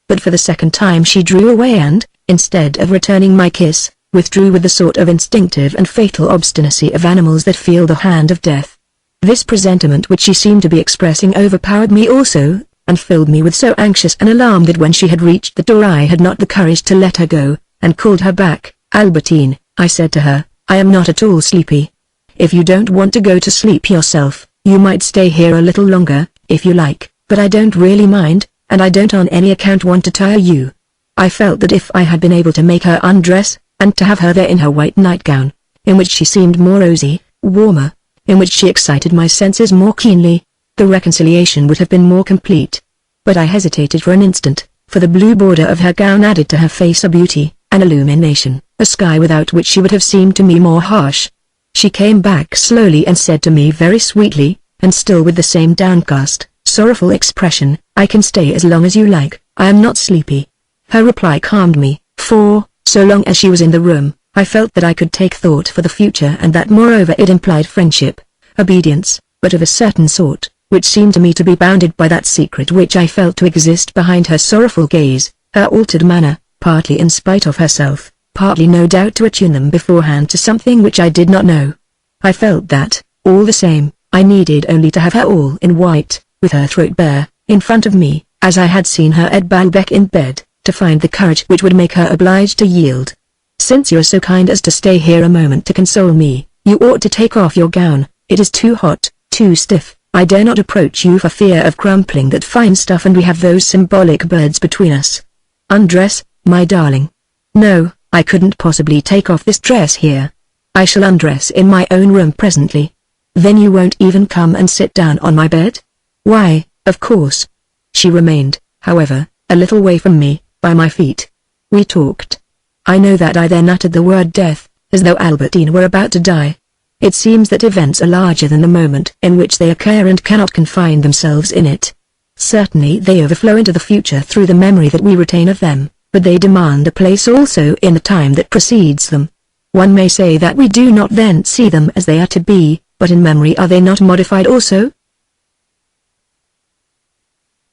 But for the second time she drew away and, instead of returning my kiss, withdrew with the sort of instinctive and fatal obstinacy of animals that feel the hand of death. This presentiment which she seemed to be expressing overpowered me also, and filled me with so anxious an alarm that when she had reached the door I had not the courage to let her go, and called her back. "Albertine," I said to her, "I am not at all sleepy. If you don't want to go to sleep yourself, you might stay here a little longer, if you like, but I don't really mind, and I don't on any account want to tire you." I felt that if I had been able to make her undress, and to have her there in her white nightgown, in which she seemed more rosy, warmer, in which she excited my senses more keenly, the reconciliation would have been more complete. But I hesitated for an instant, for the blue border of her gown added to her face a beauty, an illumination, a sky without which she would have seemed to me more harsh. She came back slowly and said to me very sweetly, and still with the same downcast, sorrowful expression, "I can stay as long as you like, I am not sleepy." Her reply calmed me, for, so long as she was in the room, I felt that I could take thought for the future and that moreover it implied friendship, obedience, but of a certain sort, which seemed to me to be bounded by that secret which I felt to exist behind her sorrowful gaze, her altered manner, partly in spite of herself, partly no doubt to attune them beforehand to something which I did not know. I felt that, all the same, I needed only to have her all in white, with her throat bare, in front of me, as I had seen her at Balbec in bed, to find the courage which would make her obliged to yield. "Since you are so kind as to stay here a moment to console me, you ought to take off your gown, it is too hot, too stiff, I dare not approach you for fear of crumpling that fine stuff and we have those symbolic birds between us. Undress, my darling." "No, I couldn't possibly take off this dress here. I shall undress in my own room presently." "Then you won't even come and sit down on my bed?" "Why, of course." She remained, however, a little way from me, by my feet. We talked. I know that I then uttered the word death, as though Albertine were about to die. It seems that events are larger than the moment in which they occur and cannot confine themselves in it. Certainly they overflow into the future through the memory that we retain of them, but they demand a place also in the time that precedes them. One may say that we do not then see them as they are to be, but in memory are they not modified also?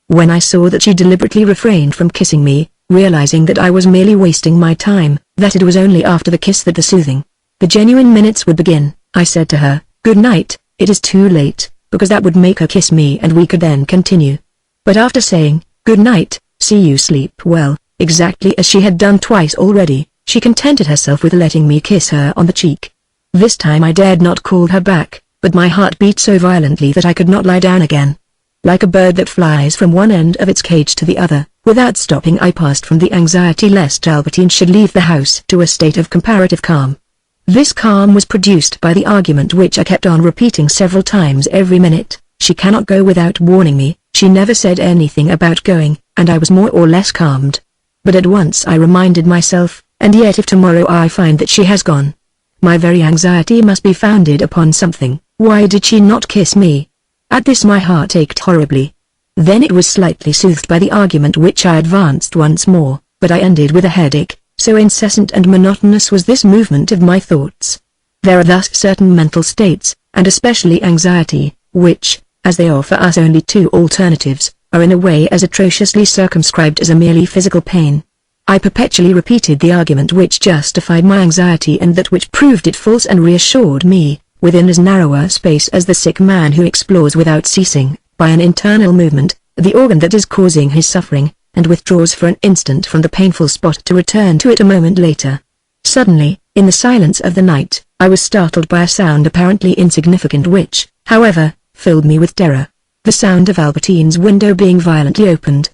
When I saw that she deliberately refrained from kissing me, realizing that I was merely wasting my time, that it was only after the kiss that the genuine minutes would begin, I said to her, "Good night, it is too late," because that would make her kiss me and we could then continue. But after saying, "Good night, see you sleep well," exactly as she had done twice already, she contented herself with letting me kiss her on the cheek. This time I dared not call her back, but my heart beat so violently that I could not lie down again. Like a bird that flies from one end of its cage to the other, without stopping I passed from the anxiety lest Albertine should leave the house to a state of comparative calm. This calm was produced by the argument which I kept on repeating several times every minute: "She cannot go without warning me." She never said anything about going, and I was more or less calmed. But at once I reminded myself, and yet if tomorrow I find that she has gone, my very anxiety must be founded upon something. Why did she not kiss me? At this my heart ached horribly. Then it was slightly soothed by the argument which I advanced once more, but I ended with a headache, so incessant and monotonous was this movement of my thoughts. There are thus certain mental states, and especially anxiety, which, as they offer us only two alternatives, are in a way as atrociously circumscribed as a merely physical pain. I perpetually repeated the argument which justified my anxiety and that which proved it false and reassured me, within as narrow a space as the sick man who explores without ceasing, by an internal movement, the organ that is causing his suffering, and withdraws for an instant from the painful spot to return to it a moment later. Suddenly, in the silence of the night, I was startled by a sound apparently insignificant which, however, filled me with terror. The sound of Albertine's window being violently opened.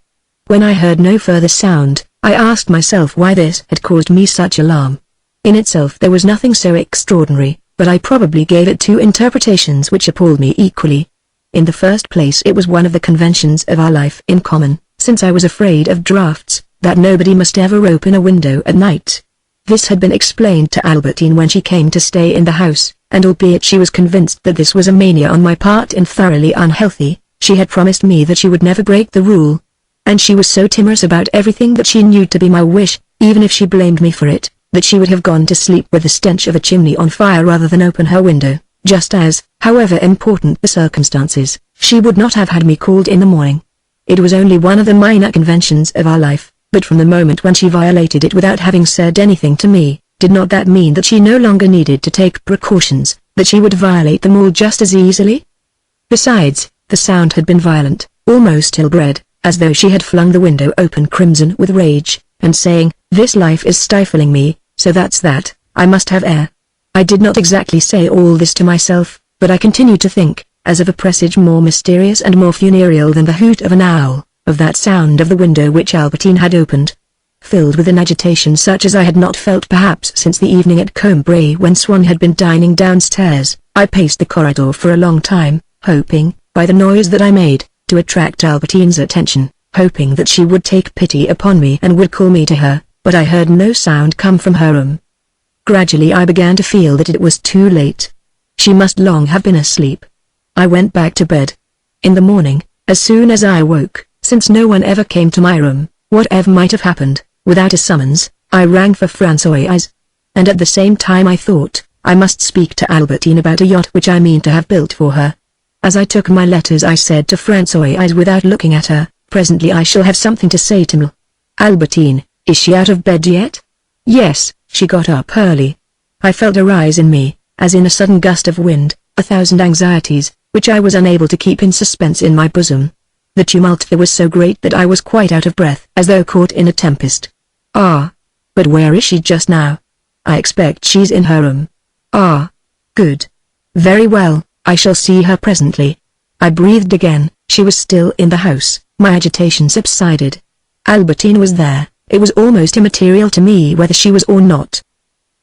When I heard no further sound, I asked myself why this had caused me such alarm. In itself there was nothing so extraordinary, but I probably gave it two interpretations which appalled me equally. In the first place it was one of the conventions of our life in common, since I was afraid of draughts, that nobody must ever open a window at night. This had been explained to Albertine when she came to stay in the house, and albeit she was convinced that this was a mania on my part and thoroughly unhealthy, she had promised me that she would never break the rule. And she was so timorous about everything that she knew to be my wish, even if she blamed me for it, that she would have gone to sleep with the stench of a chimney on fire rather than open her window, just as, however important the circumstances, she would not have had me called in the morning. It was only one of the minor conventions of our life, but from the moment when she violated it without having said anything to me, did not that mean that she no longer needed to take precautions, that she would violate them all just as easily? Besides, the sound had been violent, almost ill-bred, as though she had flung the window open crimson with rage, and saying, "This life is stifling me, so that's that, I must have air." I did not exactly say all this to myself, but I continued to think, as of a presage more mysterious and more funereal than the hoot of an owl, of that sound of the window which Albertine had opened. Filled with an agitation such as I had not felt perhaps since the evening at Combray when Swan had been dining downstairs, I paced the corridor for a long time, hoping, by the noise that I made, to attract Albertine's attention, hoping that she would take pity upon me and would call me to her, but I heard no sound come from her room. Gradually I began to feel that it was too late. She must long have been asleep. I went back to bed. In the morning, as soon as I awoke, since no one ever came to my room, whatever might have happened, without a summons, I rang for Françoise. And at the same time I thought, I must speak to Albertine about a yacht which I mean to have built for her. As I took my letters I said to Françoise without looking at her, "Presently I shall have something to say to me. Albertine, is she out of bed yet?" "Yes, she got up early." I felt arise in me, as in a sudden gust of wind, a thousand anxieties, which I was unable to keep in suspense in my bosom. The tumult there was so great that I was quite out of breath, as though caught in a tempest. "Ah! But where is she just now?" "I expect she's in her room." "Ah! Good. Very well, I shall see her presently." I breathed again. She was still in the house. My agitation subsided. Albertine was there. It was almost immaterial to me whether she was or not.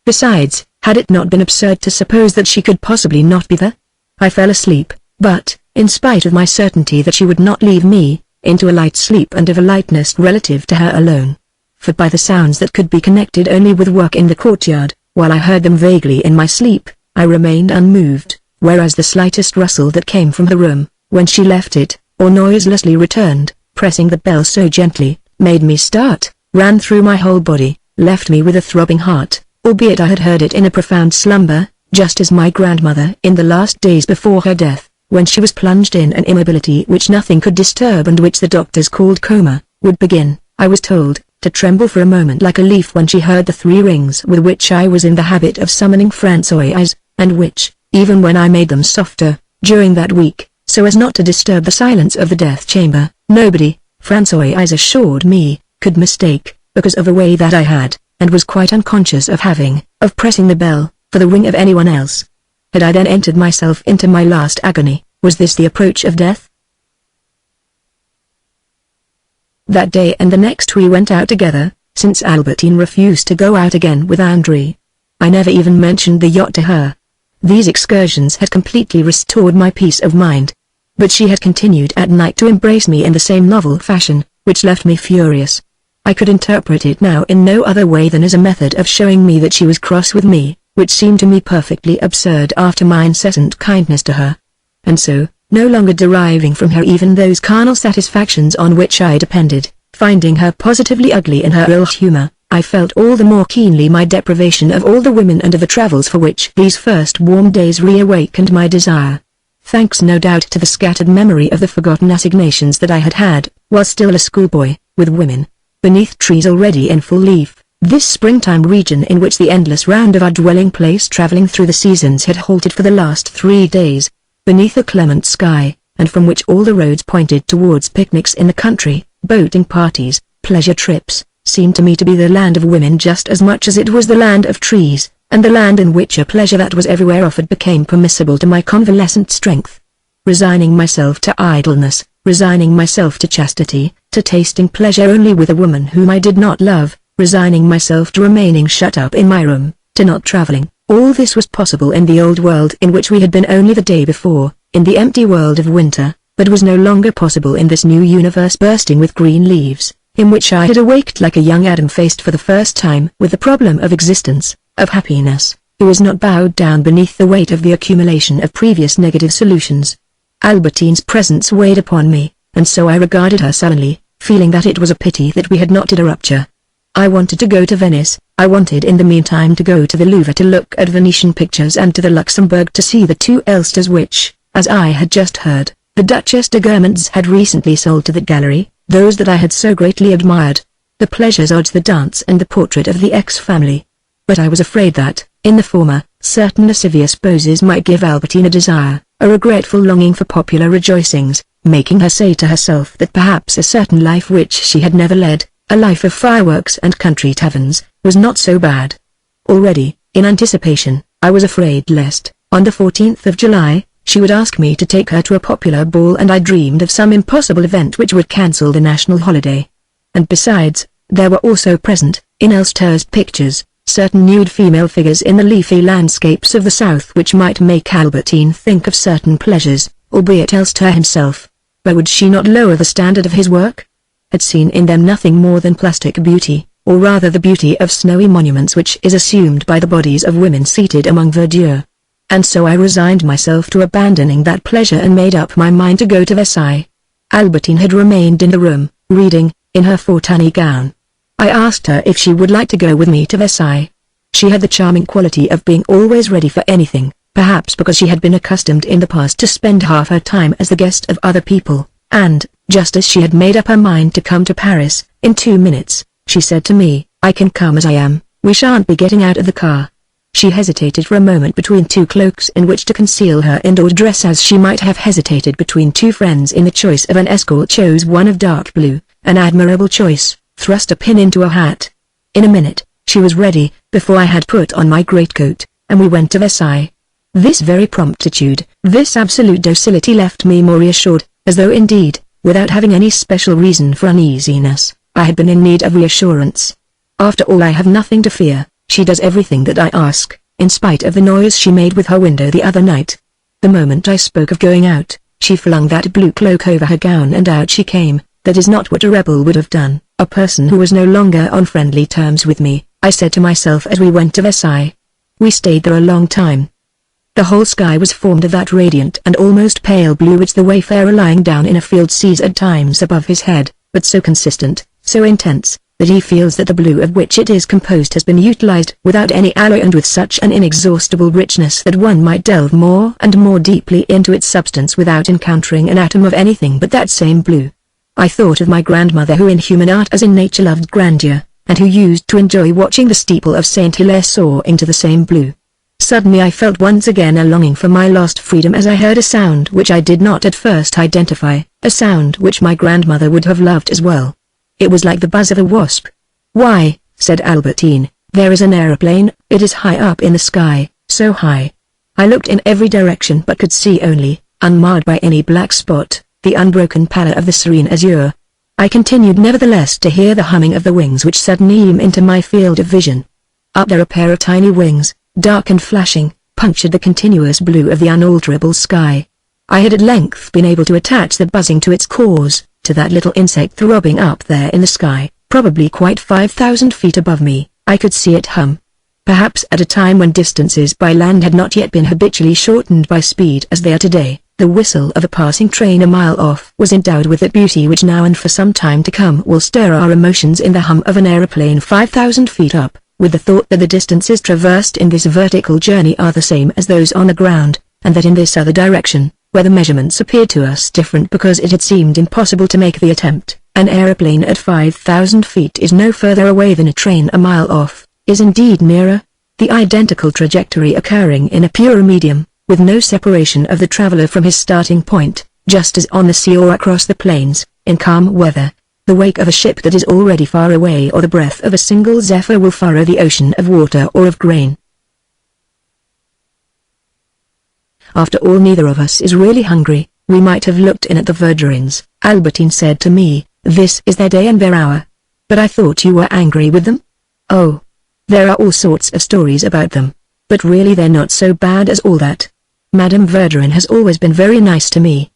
Besides, had it not been absurd to suppose that she could possibly not be there? I fell asleep, but, in spite of my certainty that she would not leave me, into a light sleep and of a lightness relative to her alone. For by the sounds that could be connected only with work in the courtyard, While I heard them vaguely in my sleep, I remained unmoved, whereas the slightest rustle that came from her room, when she left it, or noiselessly returned, pressing the bell so gently, made me start, ran through my whole body, left me with a throbbing heart, albeit I had heard it in a profound slumber, just as my grandmother in the last days before her death, when she was plunged in an immobility which nothing could disturb and which the doctors called coma, would begin, I was told, to tremble for a moment like a leaf when she heard the 3 rings with which I was in the habit of summoning Francois, and which, even when I made them softer, during that week, so as not to disturb the silence of the death chamber, nobody, Francois assured me, could mistake, because of a way that I had, and was quite unconscious of having, of pressing the bell, for the ring of anyone else. Had I then entered myself into my last agony? Was this the approach of death? That day and the next we went out together, since Albertine refused to go out again with André. I never even mentioned the yacht to her. These excursions had completely restored my peace of mind. But she had continued at night to embrace me in the same novel fashion, which left me furious. I could interpret it now in no other way than as a method of showing me that she was cross with me, which seemed to me perfectly absurd after my incessant kindness to her. And so, no longer deriving from her even those carnal satisfactions on which I depended, finding her positively ugly in her ill humor, I felt all the more keenly my deprivation of all the women and of the travels for which these first warm days reawakened my desire. Thanks no doubt to the scattered memory of the forgotten assignations that I had had, while still a schoolboy, with women, beneath trees already in full leaf, this springtime region in which the endless round of our dwelling place traveling through the seasons had halted for the last 3 days, beneath a clement sky, and from which all the roads pointed towards picnics in the country, boating parties, pleasure trips, seemed to me to be the land of women just as much as it was the land of trees, and the land in which a pleasure that was everywhere offered became permissible to my convalescent strength. Resigning myself to idleness, resigning myself to chastity, to tasting pleasure only with a woman whom I did not love, resigning myself to remaining shut up in my room, to not traveling, all this was possible in the old world in which we had been only the day before, in the empty world of winter, but was no longer possible in this new universe bursting with green leaves, in which I had awaked like a young Adam faced for the first time with the problem of existence, of happiness, who was not bowed down beneath the weight of the accumulation of previous negative solutions. Albertine's presence weighed upon me, and so I regarded her sullenly, feeling that it was a pity that we had not had a rupture. I wanted to go to Venice, I wanted in the meantime to go to the Louvre to look at Venetian pictures and to the Luxembourg to see the 2 Elsters which, as I had just heard, the Duchess de Guermantes had recently sold to that gallery, those that I had so greatly admired, the Pleasures Odds, the dance and the portrait of the X family. But I was afraid that, in the former, certain lascivious poses might give Albertine a desire, a regretful longing for popular rejoicings, making her say to herself that perhaps a certain life which she had never led, a life of fireworks and country taverns, was not so bad. Already, in anticipation, I was afraid lest, on the 14th of July, she would ask me to take her to a popular ball, and I dreamed of some impossible event which would cancel the national holiday. And besides, there were also present, in Elster's pictures, certain nude female figures in the leafy landscapes of the south which might make Albertine think of certain pleasures, albeit Elster himself. But would she not lower the standard of his work? Had seen in them nothing more than plastic beauty, or rather the beauty of snowy monuments which is assumed by the bodies of women seated among verdure. And so I resigned myself to abandoning that pleasure and made up my mind to go to Versailles. Albertine had remained in the room, reading, in her Fortuny gown. I asked her if she would like to go with me to Versailles. She had the charming quality of being always ready for anything, perhaps because she had been accustomed in the past to spend half her time as the guest of other people, and, just as she had made up her mind to come to Paris, in 2 minutes, she said to me, "I can come as I am, we shan't be getting out of the car." She hesitated for a moment between 2 cloaks in which to conceal her indoor dress, as she might have hesitated between 2 friends in the choice of an escort, chose one of dark blue, an admirable choice, thrust a pin into a hat. In a minute, she was ready, before I had put on my greatcoat, and we went to Versailles. This very promptitude, this absolute docility left me more reassured, as though indeed, without having any special reason for uneasiness, I had been in need of reassurance. After all, I have nothing to fear. She does everything that I ask, in spite of the noise she made with her window the other night. The moment I spoke of going out, she flung that blue cloak over her gown and out she came. That is not what a rebel would have done, a person who was no longer on friendly terms with me, I said to myself as we went to Versailles. We stayed there a long time. The whole sky was formed of that radiant and almost pale blue which the wayfarer lying down in a field sees at times above his head, but so consistent, so intense, that he feels that the blue of which it is composed has been utilized without any alloy and with such an inexhaustible richness that one might delve more and more deeply into its substance without encountering an atom of anything but that same blue. I thought of my grandmother who in human art as in nature loved grandeur, and who used to enjoy watching the steeple of St. Hilaire soar into the same blue. Suddenly I felt once again a longing for my lost freedom as I heard a sound which I did not at first identify, a sound which my grandmother would have loved as well. It was like the buzz of a wasp. "Why," said Albertine, "there is an aeroplane, it is high up in the sky, so high." I looked in every direction but could see only, unmarred by any black spot, the unbroken pallor of the serene azure. I continued nevertheless to hear the humming of the wings which suddenly came into my field of vision. Up there a pair of tiny wings, dark and flashing, punctured the continuous blue of the unalterable sky. I had at length been able to attach the buzzing to its cause, to that little insect throbbing up there in the sky, probably quite 5,000 feet above me. I could see it hum. Perhaps at a time when distances by land had not yet been habitually shortened by speed as they are today, the whistle of a passing train a mile off was endowed with that beauty which now and for some time to come will stir our emotions in the hum of an aeroplane 5,000 feet up, with the thought that the distances traversed in this vertical journey are the same as those on the ground, and that in this other direction, where the measurements appeared to us different because it had seemed impossible to make the attempt, an aeroplane at 5,000 feet is no further away than a train a mile off, is indeed nearer, the identical trajectory occurring in a purer medium, with no separation of the traveler from his starting point, just as on the sea or across the plains, in calm weather, the wake of a ship that is already far away or the breath of a single zephyr will furrow the ocean of water or of grain. After all, neither of us is really hungry. We might have looked in at the Vergerines. Albertine said to me, "This is their day and their hour." "But I thought you were angry with them?" "Oh, there are all sorts of stories about them. But really they're not so bad as all that. Madame Vergerine has always been very nice to me.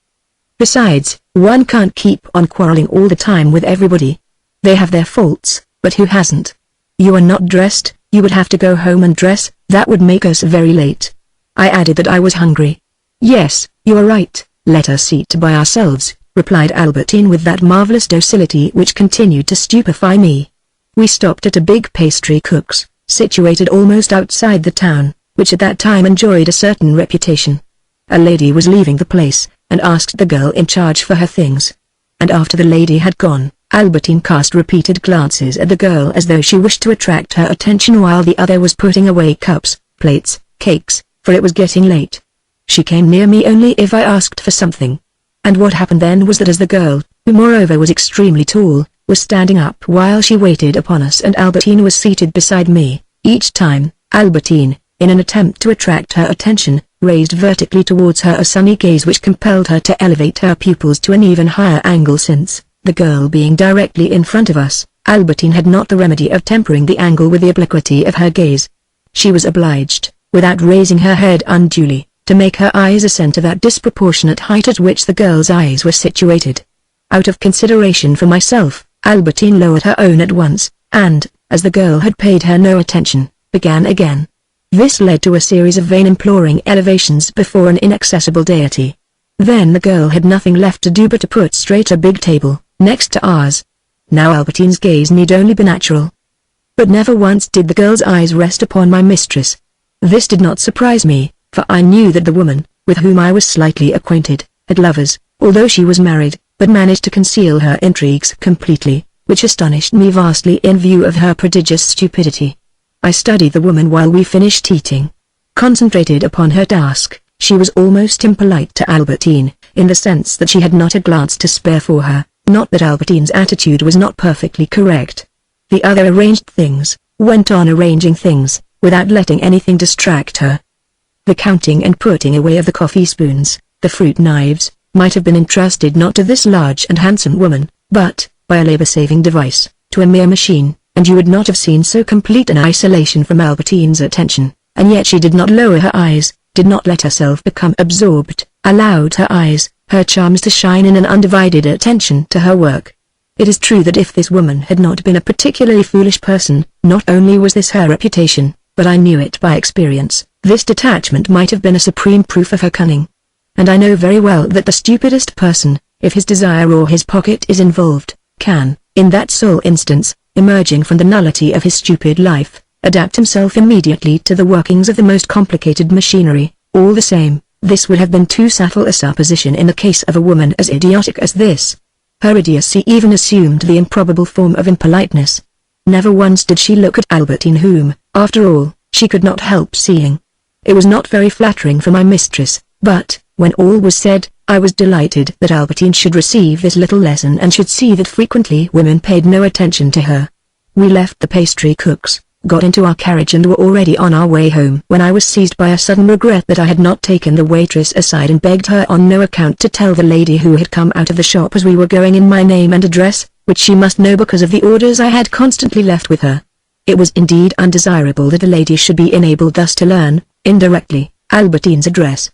Besides, one can't keep on quarreling all the time with everybody. They have their faults, but who hasn't? You are not dressed, you would have to go home and dress, that would make us very late." I added that I was hungry. "Yes, you are right, let us eat by ourselves," replied Albertine with that marvelous docility which continued to stupefy me. We stopped at a big pastry cook's, situated almost outside the town, which at that time enjoyed a certain reputation. A lady was leaving the place, and asked the girl in charge for her things. And after the lady had gone, Albertine cast repeated glances at the girl as though she wished to attract her attention while the other was putting away cups, plates, cakes, for it was getting late. She came near me only if I asked for something. And what happened then was that as the girl, who moreover was extremely tall, was standing up while she waited upon us and Albertine was seated beside me, each time, Albertine, in an attempt to attract her attention, raised vertically towards her a sunny gaze which compelled her to elevate her pupils to an even higher angle since, the girl being directly in front of us, Albertine had not the remedy of tempering the angle with the obliquity of her gaze. She was obliged, without raising her head unduly, to make her eyes ascend to that disproportionate height at which the girl's eyes were situated. Out of consideration for myself, Albertine lowered her own at once, and, as the girl had paid her no attention, began again. This led to a series of vain imploring elevations before an inaccessible deity. Then the girl had nothing left to do but to put straight a big table, next to ours. Now Albertine's gaze need only be natural. But never once did the girl's eyes rest upon my mistress. This did not surprise me, for I knew that the woman, with whom I was slightly acquainted, had lovers, although she was married, but managed to conceal her intrigues completely, which astonished me vastly in view of her prodigious stupidity. I studied the woman while we finished eating. Concentrated upon her task, she was almost impolite to Albertine, in the sense that she had not a glance to spare for her, not that Albertine's attitude was not perfectly correct. The other arranged things, went on arranging things, without letting anything distract her. The counting and putting away of the coffee spoons, the fruit knives, might have been entrusted not to this large and handsome woman, but, by a labor-saving device, to a mere machine, and you would not have seen so complete an isolation from Albertine's attention, and yet she did not lower her eyes, did not let herself become absorbed, allowed her eyes, her charms to shine in an undivided attention to her work. It is true that if this woman had not been a particularly foolish person, not only was this her reputation, but I knew it by experience. This detachment might have been a supreme proof of her cunning. And I know very well that the stupidest person, if his desire or his pocket is involved, can, in that sole instance, emerging from the nullity of his stupid life, adapt himself immediately to the workings of the most complicated machinery. All the same, this would have been too subtle a supposition in the case of a woman as idiotic as this. Her idiocy even assumed the improbable form of impoliteness. Never once did she look at Albertine, whom, after all, she could not help seeing. It was not very flattering for my mistress, but, when all was said, I was delighted that Albertine should receive this little lesson and should see that frequently women paid no attention to her. We left the pastry cook's, got into our carriage and were already on our way home when I was seized by a sudden regret that I had not taken the waitress aside and begged her on no account to tell the lady who had come out of the shop as we were going in my name and address, which she must know because of the orders I had constantly left with her. It was indeed undesirable that a lady should be enabled thus to learn, indirectly, Albertine's address.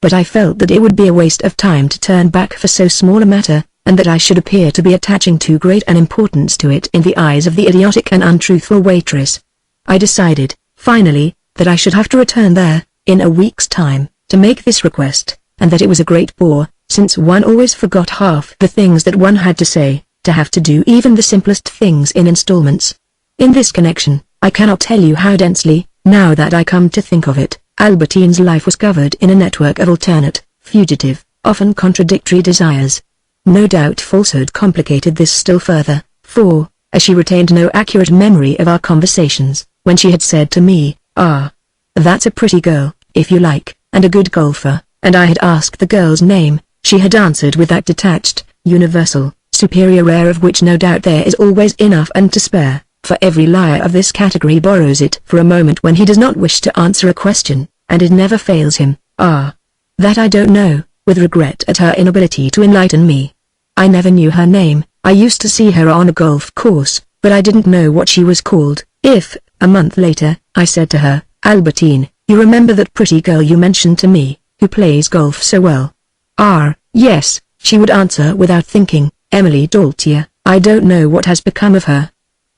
But I felt that it would be a waste of time to turn back for so small a matter, and that I should appear to be attaching too great an importance to it in the eyes of the idiotic and untruthful waitress. I decided, finally, that I should have to return there, in a week's time, to make this request, and that it was a great bore, since one always forgot half the things that one had to say, to have to do even the simplest things in installments. In this connection, I cannot tell you how densely, now that I come to think of it, Albertine's life was covered in a network of alternate, fugitive, often contradictory desires. No doubt falsehood complicated this still further, for, as she retained no accurate memory of our conversations, when she had said to me, "Ah, that's a pretty girl, if you like, and a good golfer," and I had asked the girl's name, she had answered with that detached, universal, superior air of which no doubt there is always enough and to spare, for every liar of this category borrows it for a moment when he does not wish to answer a question, and it never fails him. "Ah, that I don't know," with regret at her inability to enlighten me. I never knew her name. I used to see her on a golf course, but I didn't know what she was called. If, a month later, I said to her, "Albertine, you remember that pretty girl you mentioned to me, who plays golf so well?" "Ah, yes," she would answer without thinking, "Emily Daltier. I don't know what has become of her."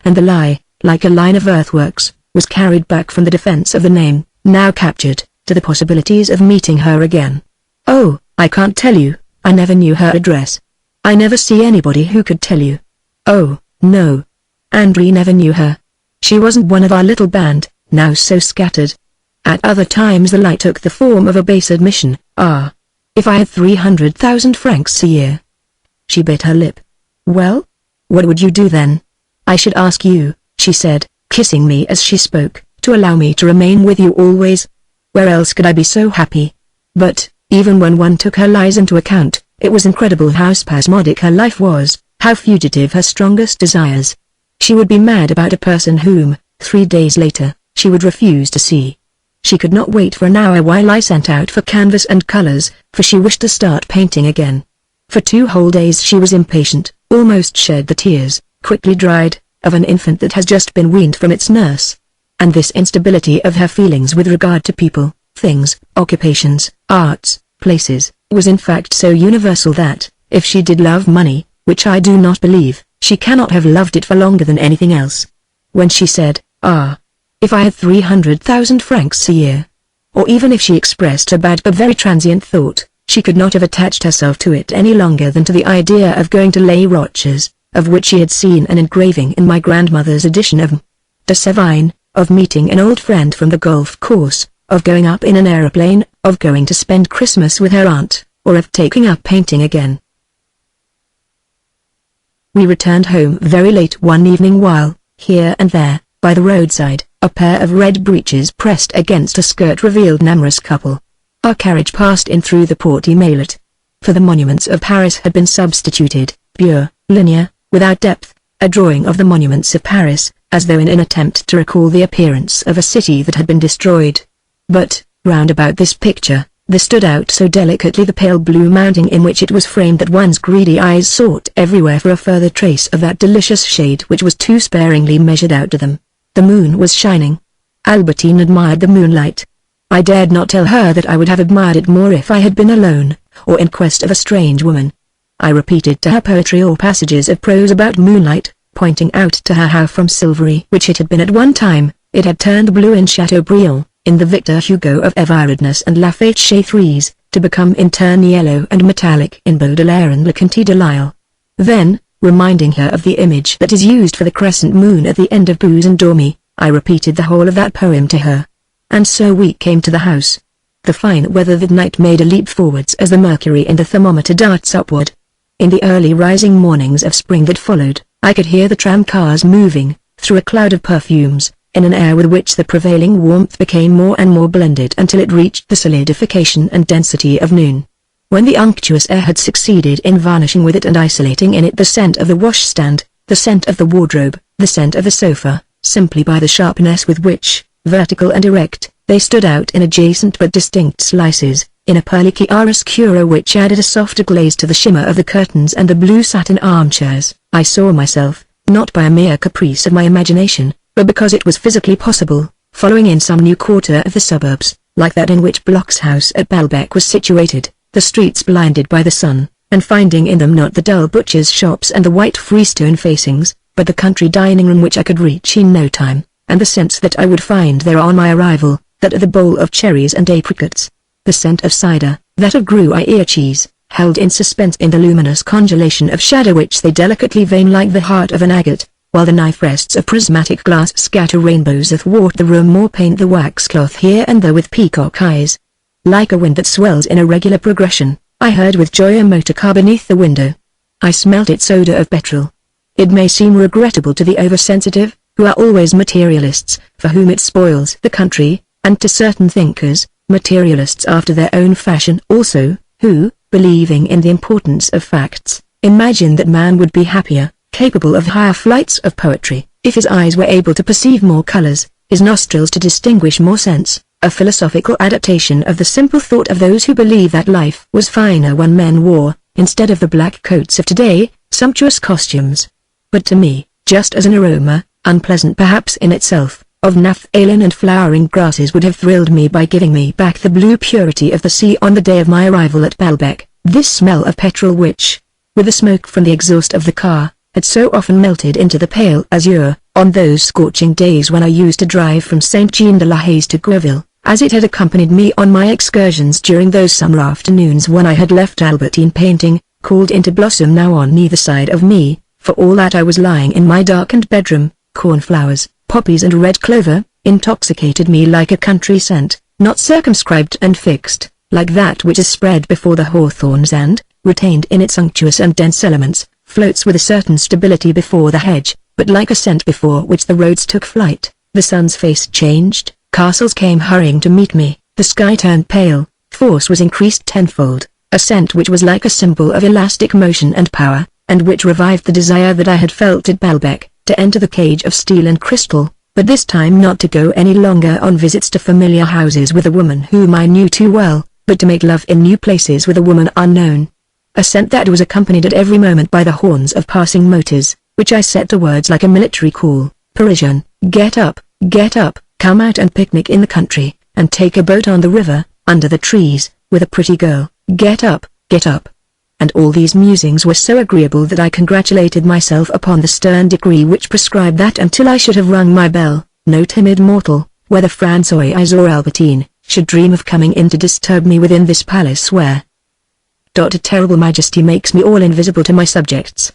And the lie, like a line of earthworks, was carried back from the defense of the name, now captured, to the possibilities of meeting her again. "Oh, I can't tell you, I never knew her address." "I never see anybody who could tell you." "Oh, no. Andre never knew her. She wasn't one of our little band, now so scattered." At other times the lie took the form of a base admission. "Ah, if I had 300,000 francs a year." She bit her lip. "Well? What would you do then?" "I should ask you," she said, kissing me as she spoke, "to allow me to remain with you always. Where else could I be so happy?" But, even when one took her lies into account, it was incredible how spasmodic her life was, how fugitive her strongest desires. She would be mad about a person whom, 3 days later, she would refuse to see. She could not wait for an hour while I sent out for canvas and colors, for she wished to start painting again. For 2 whole days she was impatient, almost shed the tears, quickly dried, of an infant that has just been weaned from its nurse. And this instability of her feelings with regard to people, things, occupations, arts, places, was in fact so universal that, if she did love money, which I do not believe, she cannot have loved it for longer than anything else. When she said, "Ah, if I had 300,000 francs a year," or even if she expressed a bad but very transient thought, she could not have attached herself to it any longer than to the idea of going to Les Roches, of which she had seen an engraving in my grandmother's edition of de Sévigné, of meeting an old friend from the golf course, of going up in an aeroplane, of going to spend Christmas with her aunt, or of taking up painting again. We returned home very late one evening while, here and there, by the roadside, a pair of red breeches pressed against a skirt revealed an amorous couple. Our carriage passed in through the Porte Maillot. For the monuments of Paris had been substituted, pure, linear, without depth, a drawing of the monuments of Paris, as though in an attempt to recall the appearance of a city that had been destroyed. But, round about this picture, there stood out so delicately the pale blue mounting in which it was framed that one's greedy eyes sought everywhere for a further trace of that delicious shade which was too sparingly measured out to them. The moon was shining. Albertine admired the moonlight. I dared not tell her that I would have admired it more if I had been alone, or in quest of a strange woman. I repeated to her poetry or passages of prose about moonlight, pointing out to her how from silvery which it had been at one time, It had turned blue in Chateaubriand, in the Victor Hugo of Eviridness and La Fête to become in turn yellow and metallic in Baudelaire and Le Conte de Lisle. Then, reminding her of the image that is used for the crescent moon at the end of Booze and Dormy, I repeated the whole of that poem to her. And so we came to the house. The fine weather that night made a leap forwards as the mercury in the thermometer darts upward. In the early rising mornings of spring that followed, I could hear the tram cars moving, through a cloud of perfumes, in an air with which the prevailing warmth became more and more blended until it reached the solidification and density of noon. When the unctuous air had succeeded in varnishing with it and isolating in it the scent of the washstand, the scent of the wardrobe, the scent of the sofa, simply by the sharpness with which, vertical and erect, they stood out in adjacent but distinct slices, in a pearly chiaroscuro which added a softer glaze to the shimmer of the curtains and the blue satin armchairs, I saw myself, not by a mere caprice of my imagination, but because it was physically possible, following in some new quarter of the suburbs, like that in which Bloch's house at Balbec was situated, the streets blinded by the sun, and finding in them not the dull butchers' shops and the white freestone facings, but the country dining room which I could reach in no time, and the sense that I would find there on my arrival, that of the bowl of cherries and apricots, the scent of cider, that of Gruyere cheese, held in suspense in the luminous congelation of shadow which they delicately vein like the heart of an agate, while the knife rests of prismatic glass scatter rainbows athwart the room or paint the waxcloth here and there with peacock eyes. Like a wind that swells in a regular progression, I heard with joy a motor car beneath the window. I smelt its odor of petrol. It may seem regrettable to the oversensitive, who are always materialists, for whom it spoils the country, and to certain thinkers, materialists after their own fashion also, who, believing in the importance of facts, imagine that man would be happier, capable of higher flights of poetry, if his eyes were able to perceive more colors, his nostrils to distinguish more scents, a philosophical adaptation of the simple thought of those who believe that life was finer when men wore, instead of the black coats of today, sumptuous costumes. But to me, just as an aroma, unpleasant perhaps in itself, of naphthalene and flowering grasses would have thrilled me by giving me back the blue purity of the sea on the day of my arrival at Balbec, this smell of petrol which, with the smoke from the exhaust of the car, had so often melted into the pale azure, on those scorching days when I used to drive from Saint-Jean-de-la-Haye to Gourville, as it had accompanied me on my excursions during those summer afternoons when I had left Albertine painting, called into blossom now on neither side of me, for all that I was lying in my darkened bedroom. Cornflowers, poppies and red clover, intoxicated me like a country scent, not circumscribed and fixed, like that which is spread before the hawthorns and, retained in its unctuous and dense elements, floats with a certain stability before the hedge, but like a scent before which the roads took flight. The sun's face changed, castles came hurrying to meet me, the sky turned pale, force was increased tenfold, a scent which was like a symbol of elastic motion and power, and which revived the desire that I had felt at Balbec, to enter the cage of steel and crystal, but this time not to go any longer on visits to familiar houses with a woman whom I knew too well, but to make love in new places with a woman unknown. A scent that was accompanied at every moment by the horns of passing motors, which I set to words like a military call, Parisian, get up, come out and picnic in the country, and take a boat on the river, under the trees, with a pretty girl, get up. And all these musings were so agreeable that I congratulated myself upon the stern decree which prescribed that until I should have rung my bell, no timid mortal, whether François or Albertine, should dream of coming in to disturb me within this palace where a terrible majesty makes me all invisible to my subjects.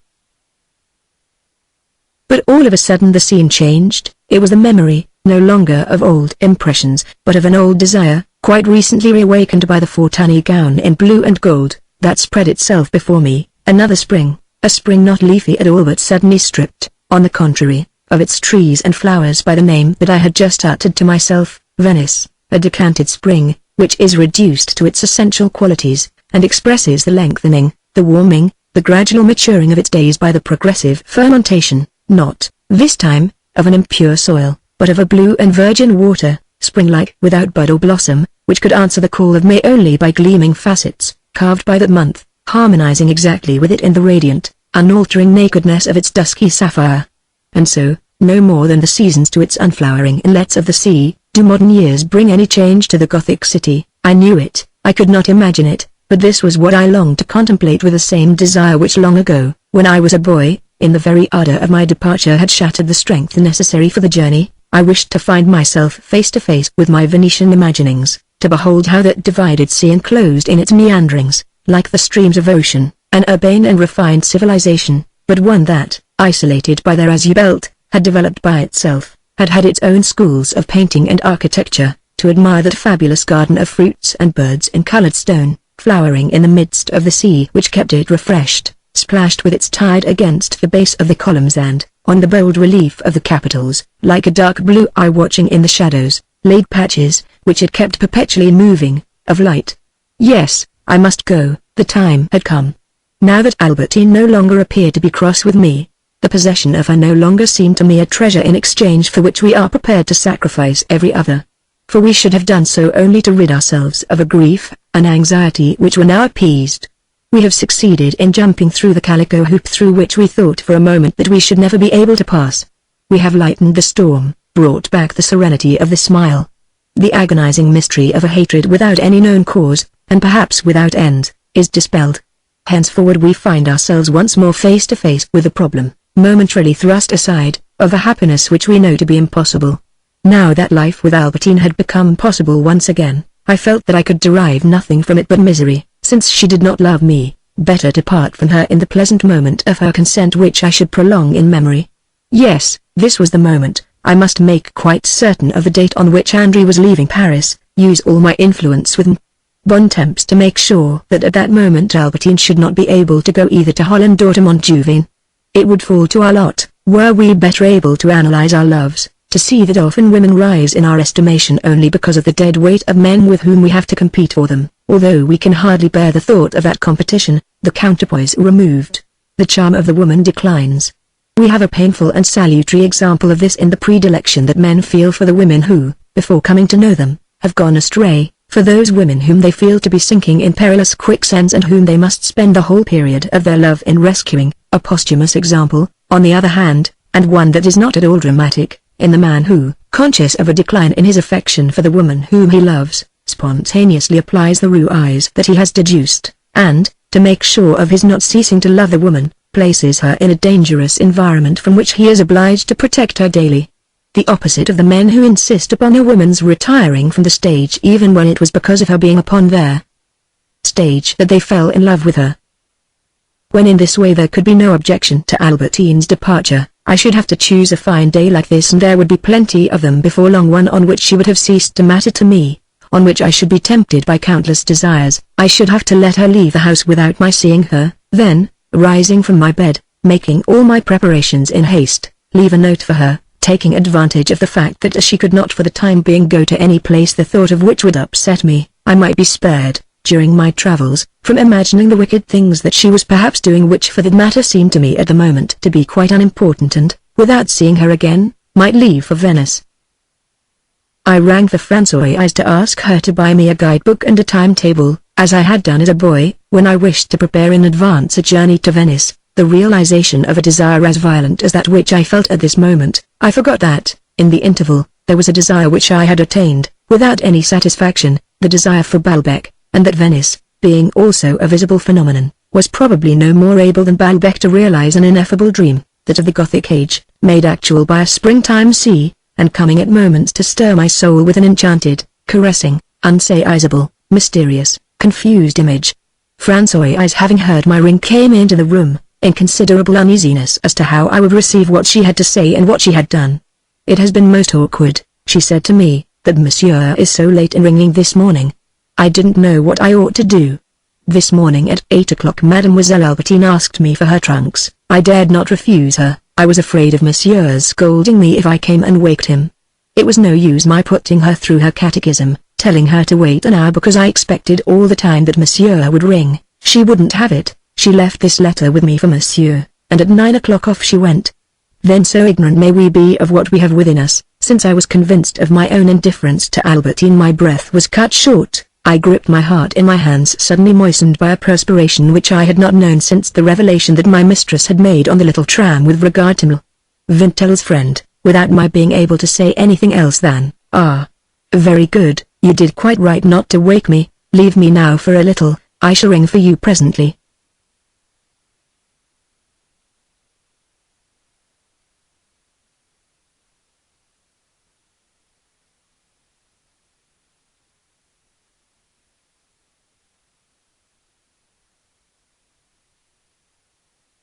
But all of a sudden the scene changed. It was the memory, no longer of old impressions, but of an old desire, quite recently reawakened by the Fortuny gown in blue and gold, that spread itself before me. Another spring, a spring not leafy at all but suddenly stripped, on the contrary, of its trees and flowers by the name that I had just uttered to myself, Venice, a decanted spring, which is reduced to its essential qualities, and expresses the lengthening, the warming, the gradual maturing of its days by the progressive fermentation, not, this time, of an impure soil, but of a blue and virgin water, spring-like, without bud or blossom, which could answer the call of May only by gleaming facets, carved by that month, harmonizing exactly with it in the radiant, unaltering nakedness of its dusky sapphire. And so, no more than the seasons to its unflowering inlets of the sea, do modern years bring any change to the Gothic city. I knew it, I could not imagine it, but this was what I longed to contemplate with the same desire which long ago, when I was a boy, in the very ardor of my departure had shattered the strength necessary for the journey. I wished to find myself face to face with my Venetian imaginings, to behold how that divided sea enclosed in its meanderings, like the streams of ocean, an urbane and refined civilization, but one that, isolated by their azure belt, had developed by itself, had had its own schools of painting and architecture, to admire that fabulous garden of fruits and birds in colored stone, flowering in the midst of the sea which kept it refreshed, splashed with its tide against the base of the columns and, on the bold relief of the capitals, like a dark blue eye watching in the shadows, laid patches, which it kept perpetually moving, of light. Yes, I must go, the time had come. Now that Albertine no longer appeared to be cross with me, the possession of her no longer seemed to me a treasure in exchange for which we are prepared to sacrifice every other. For we should have done so only to rid ourselves of a grief, an anxiety which were now appeased. We have succeeded in jumping through the calico hoop through which we thought for a moment that we should never be able to pass. We have lightened the storm, brought back the serenity of the smile. The agonizing mystery of a hatred without any known cause, and perhaps without end, is dispelled. Henceforward we find ourselves once more face to face with the problem, momentarily thrust aside, of a happiness which we know to be impossible. Now that life with Albertine had become possible once again, I felt that I could derive nothing from it but misery, since she did not love me. Better to part from her in the pleasant moment of her consent which I should prolong in memory. Yes, this was the moment. I must make quite certain of the date on which André was leaving Paris, use all my influence with Bontemps to make sure that at that moment Albertine should not be able to go either to Holland or to Montjuic. It would fall to our lot, were we better able to analyze our loves, to see that often women rise in our estimation only because of the dead weight of men with whom we have to compete for them. Although we can hardly bear the thought of that competition, the counterpoise removed, the charm of the woman declines. We have a painful and salutary example of this in the predilection that men feel for the women who, before coming to know them, have gone astray, for those women whom they feel to be sinking in perilous quicksands and whom they must spend the whole period of their love in rescuing. A posthumous example, on the other hand, and one that is not at all dramatic, in the man who, conscious of a decline in his affection for the woman whom he loves, spontaneously applies the ruses that he has deduced, and, to make sure of his not ceasing to love the woman, places her in a dangerous environment from which he is obliged to protect her daily. The opposite of the men who insist upon a woman's retiring from the stage even when it was because of her being upon their stage that they fell in love with her. When in this way there could be no objection to Albertine's departure, I should have to choose a fine day like this and there would be plenty of them before long, one on which she would have ceased to matter to me, on which I should be tempted by countless desires. I should have to let her leave the house without my seeing her, then, rising from my bed, making all my preparations in haste, leave a note for her, taking advantage of the fact that as she could not for the time being go to any place the thought of which would upset me, I might be spared, during my travels, from imagining the wicked things that she was perhaps doing, which for the matter seemed to me at the moment to be quite unimportant, and, without seeing her again, might leave for Venice. I rang the Françoise to ask her to buy me a guidebook and a timetable, as I had done as a boy, when I wished to prepare in advance a journey to Venice. The realization of a desire as violent as that which I felt at this moment, I forgot that, in the interval, there was a desire which I had attained, without any satisfaction, the desire for Balbec, and that Venice, being also a visible phenomenon, was probably no more able than Balbec to realize an ineffable dream, that of the Gothic age, made actual by a springtime sea, and coming at moments to stir my soul with an enchanted, caressing, unsayable, mysterious, confused image. Françoise, having heard my ring, came into the room, in considerable uneasiness as to how I would receive what she had to say and what she had done. "It has been most awkward," she said to me, "that Monsieur is so late in ringing this morning. I didn't know what I ought to do. This morning at 8 o'clock Mademoiselle Albertine asked me for her trunks. I dared not refuse her. I was afraid of Monsieur's scolding me if I came and waked him. It was no use my putting her through her catechism, telling her to wait an hour because I expected all the time that Monsieur would ring. She wouldn't have it. She left this letter with me for Monsieur, and at 9 o'clock off she went. Then so ignorant may we be of what we have within us, since I was convinced of my own indifference to Albertine my breath was cut short. I gripped my heart in my hands, suddenly moistened by a perspiration which I had not known since the revelation that my mistress had made on the little tram with regard to Vintel's friend, without my being able to say anything else than, "Ah, very good, you did quite right not to wake me. Leave me now for a little, I shall ring for you presently."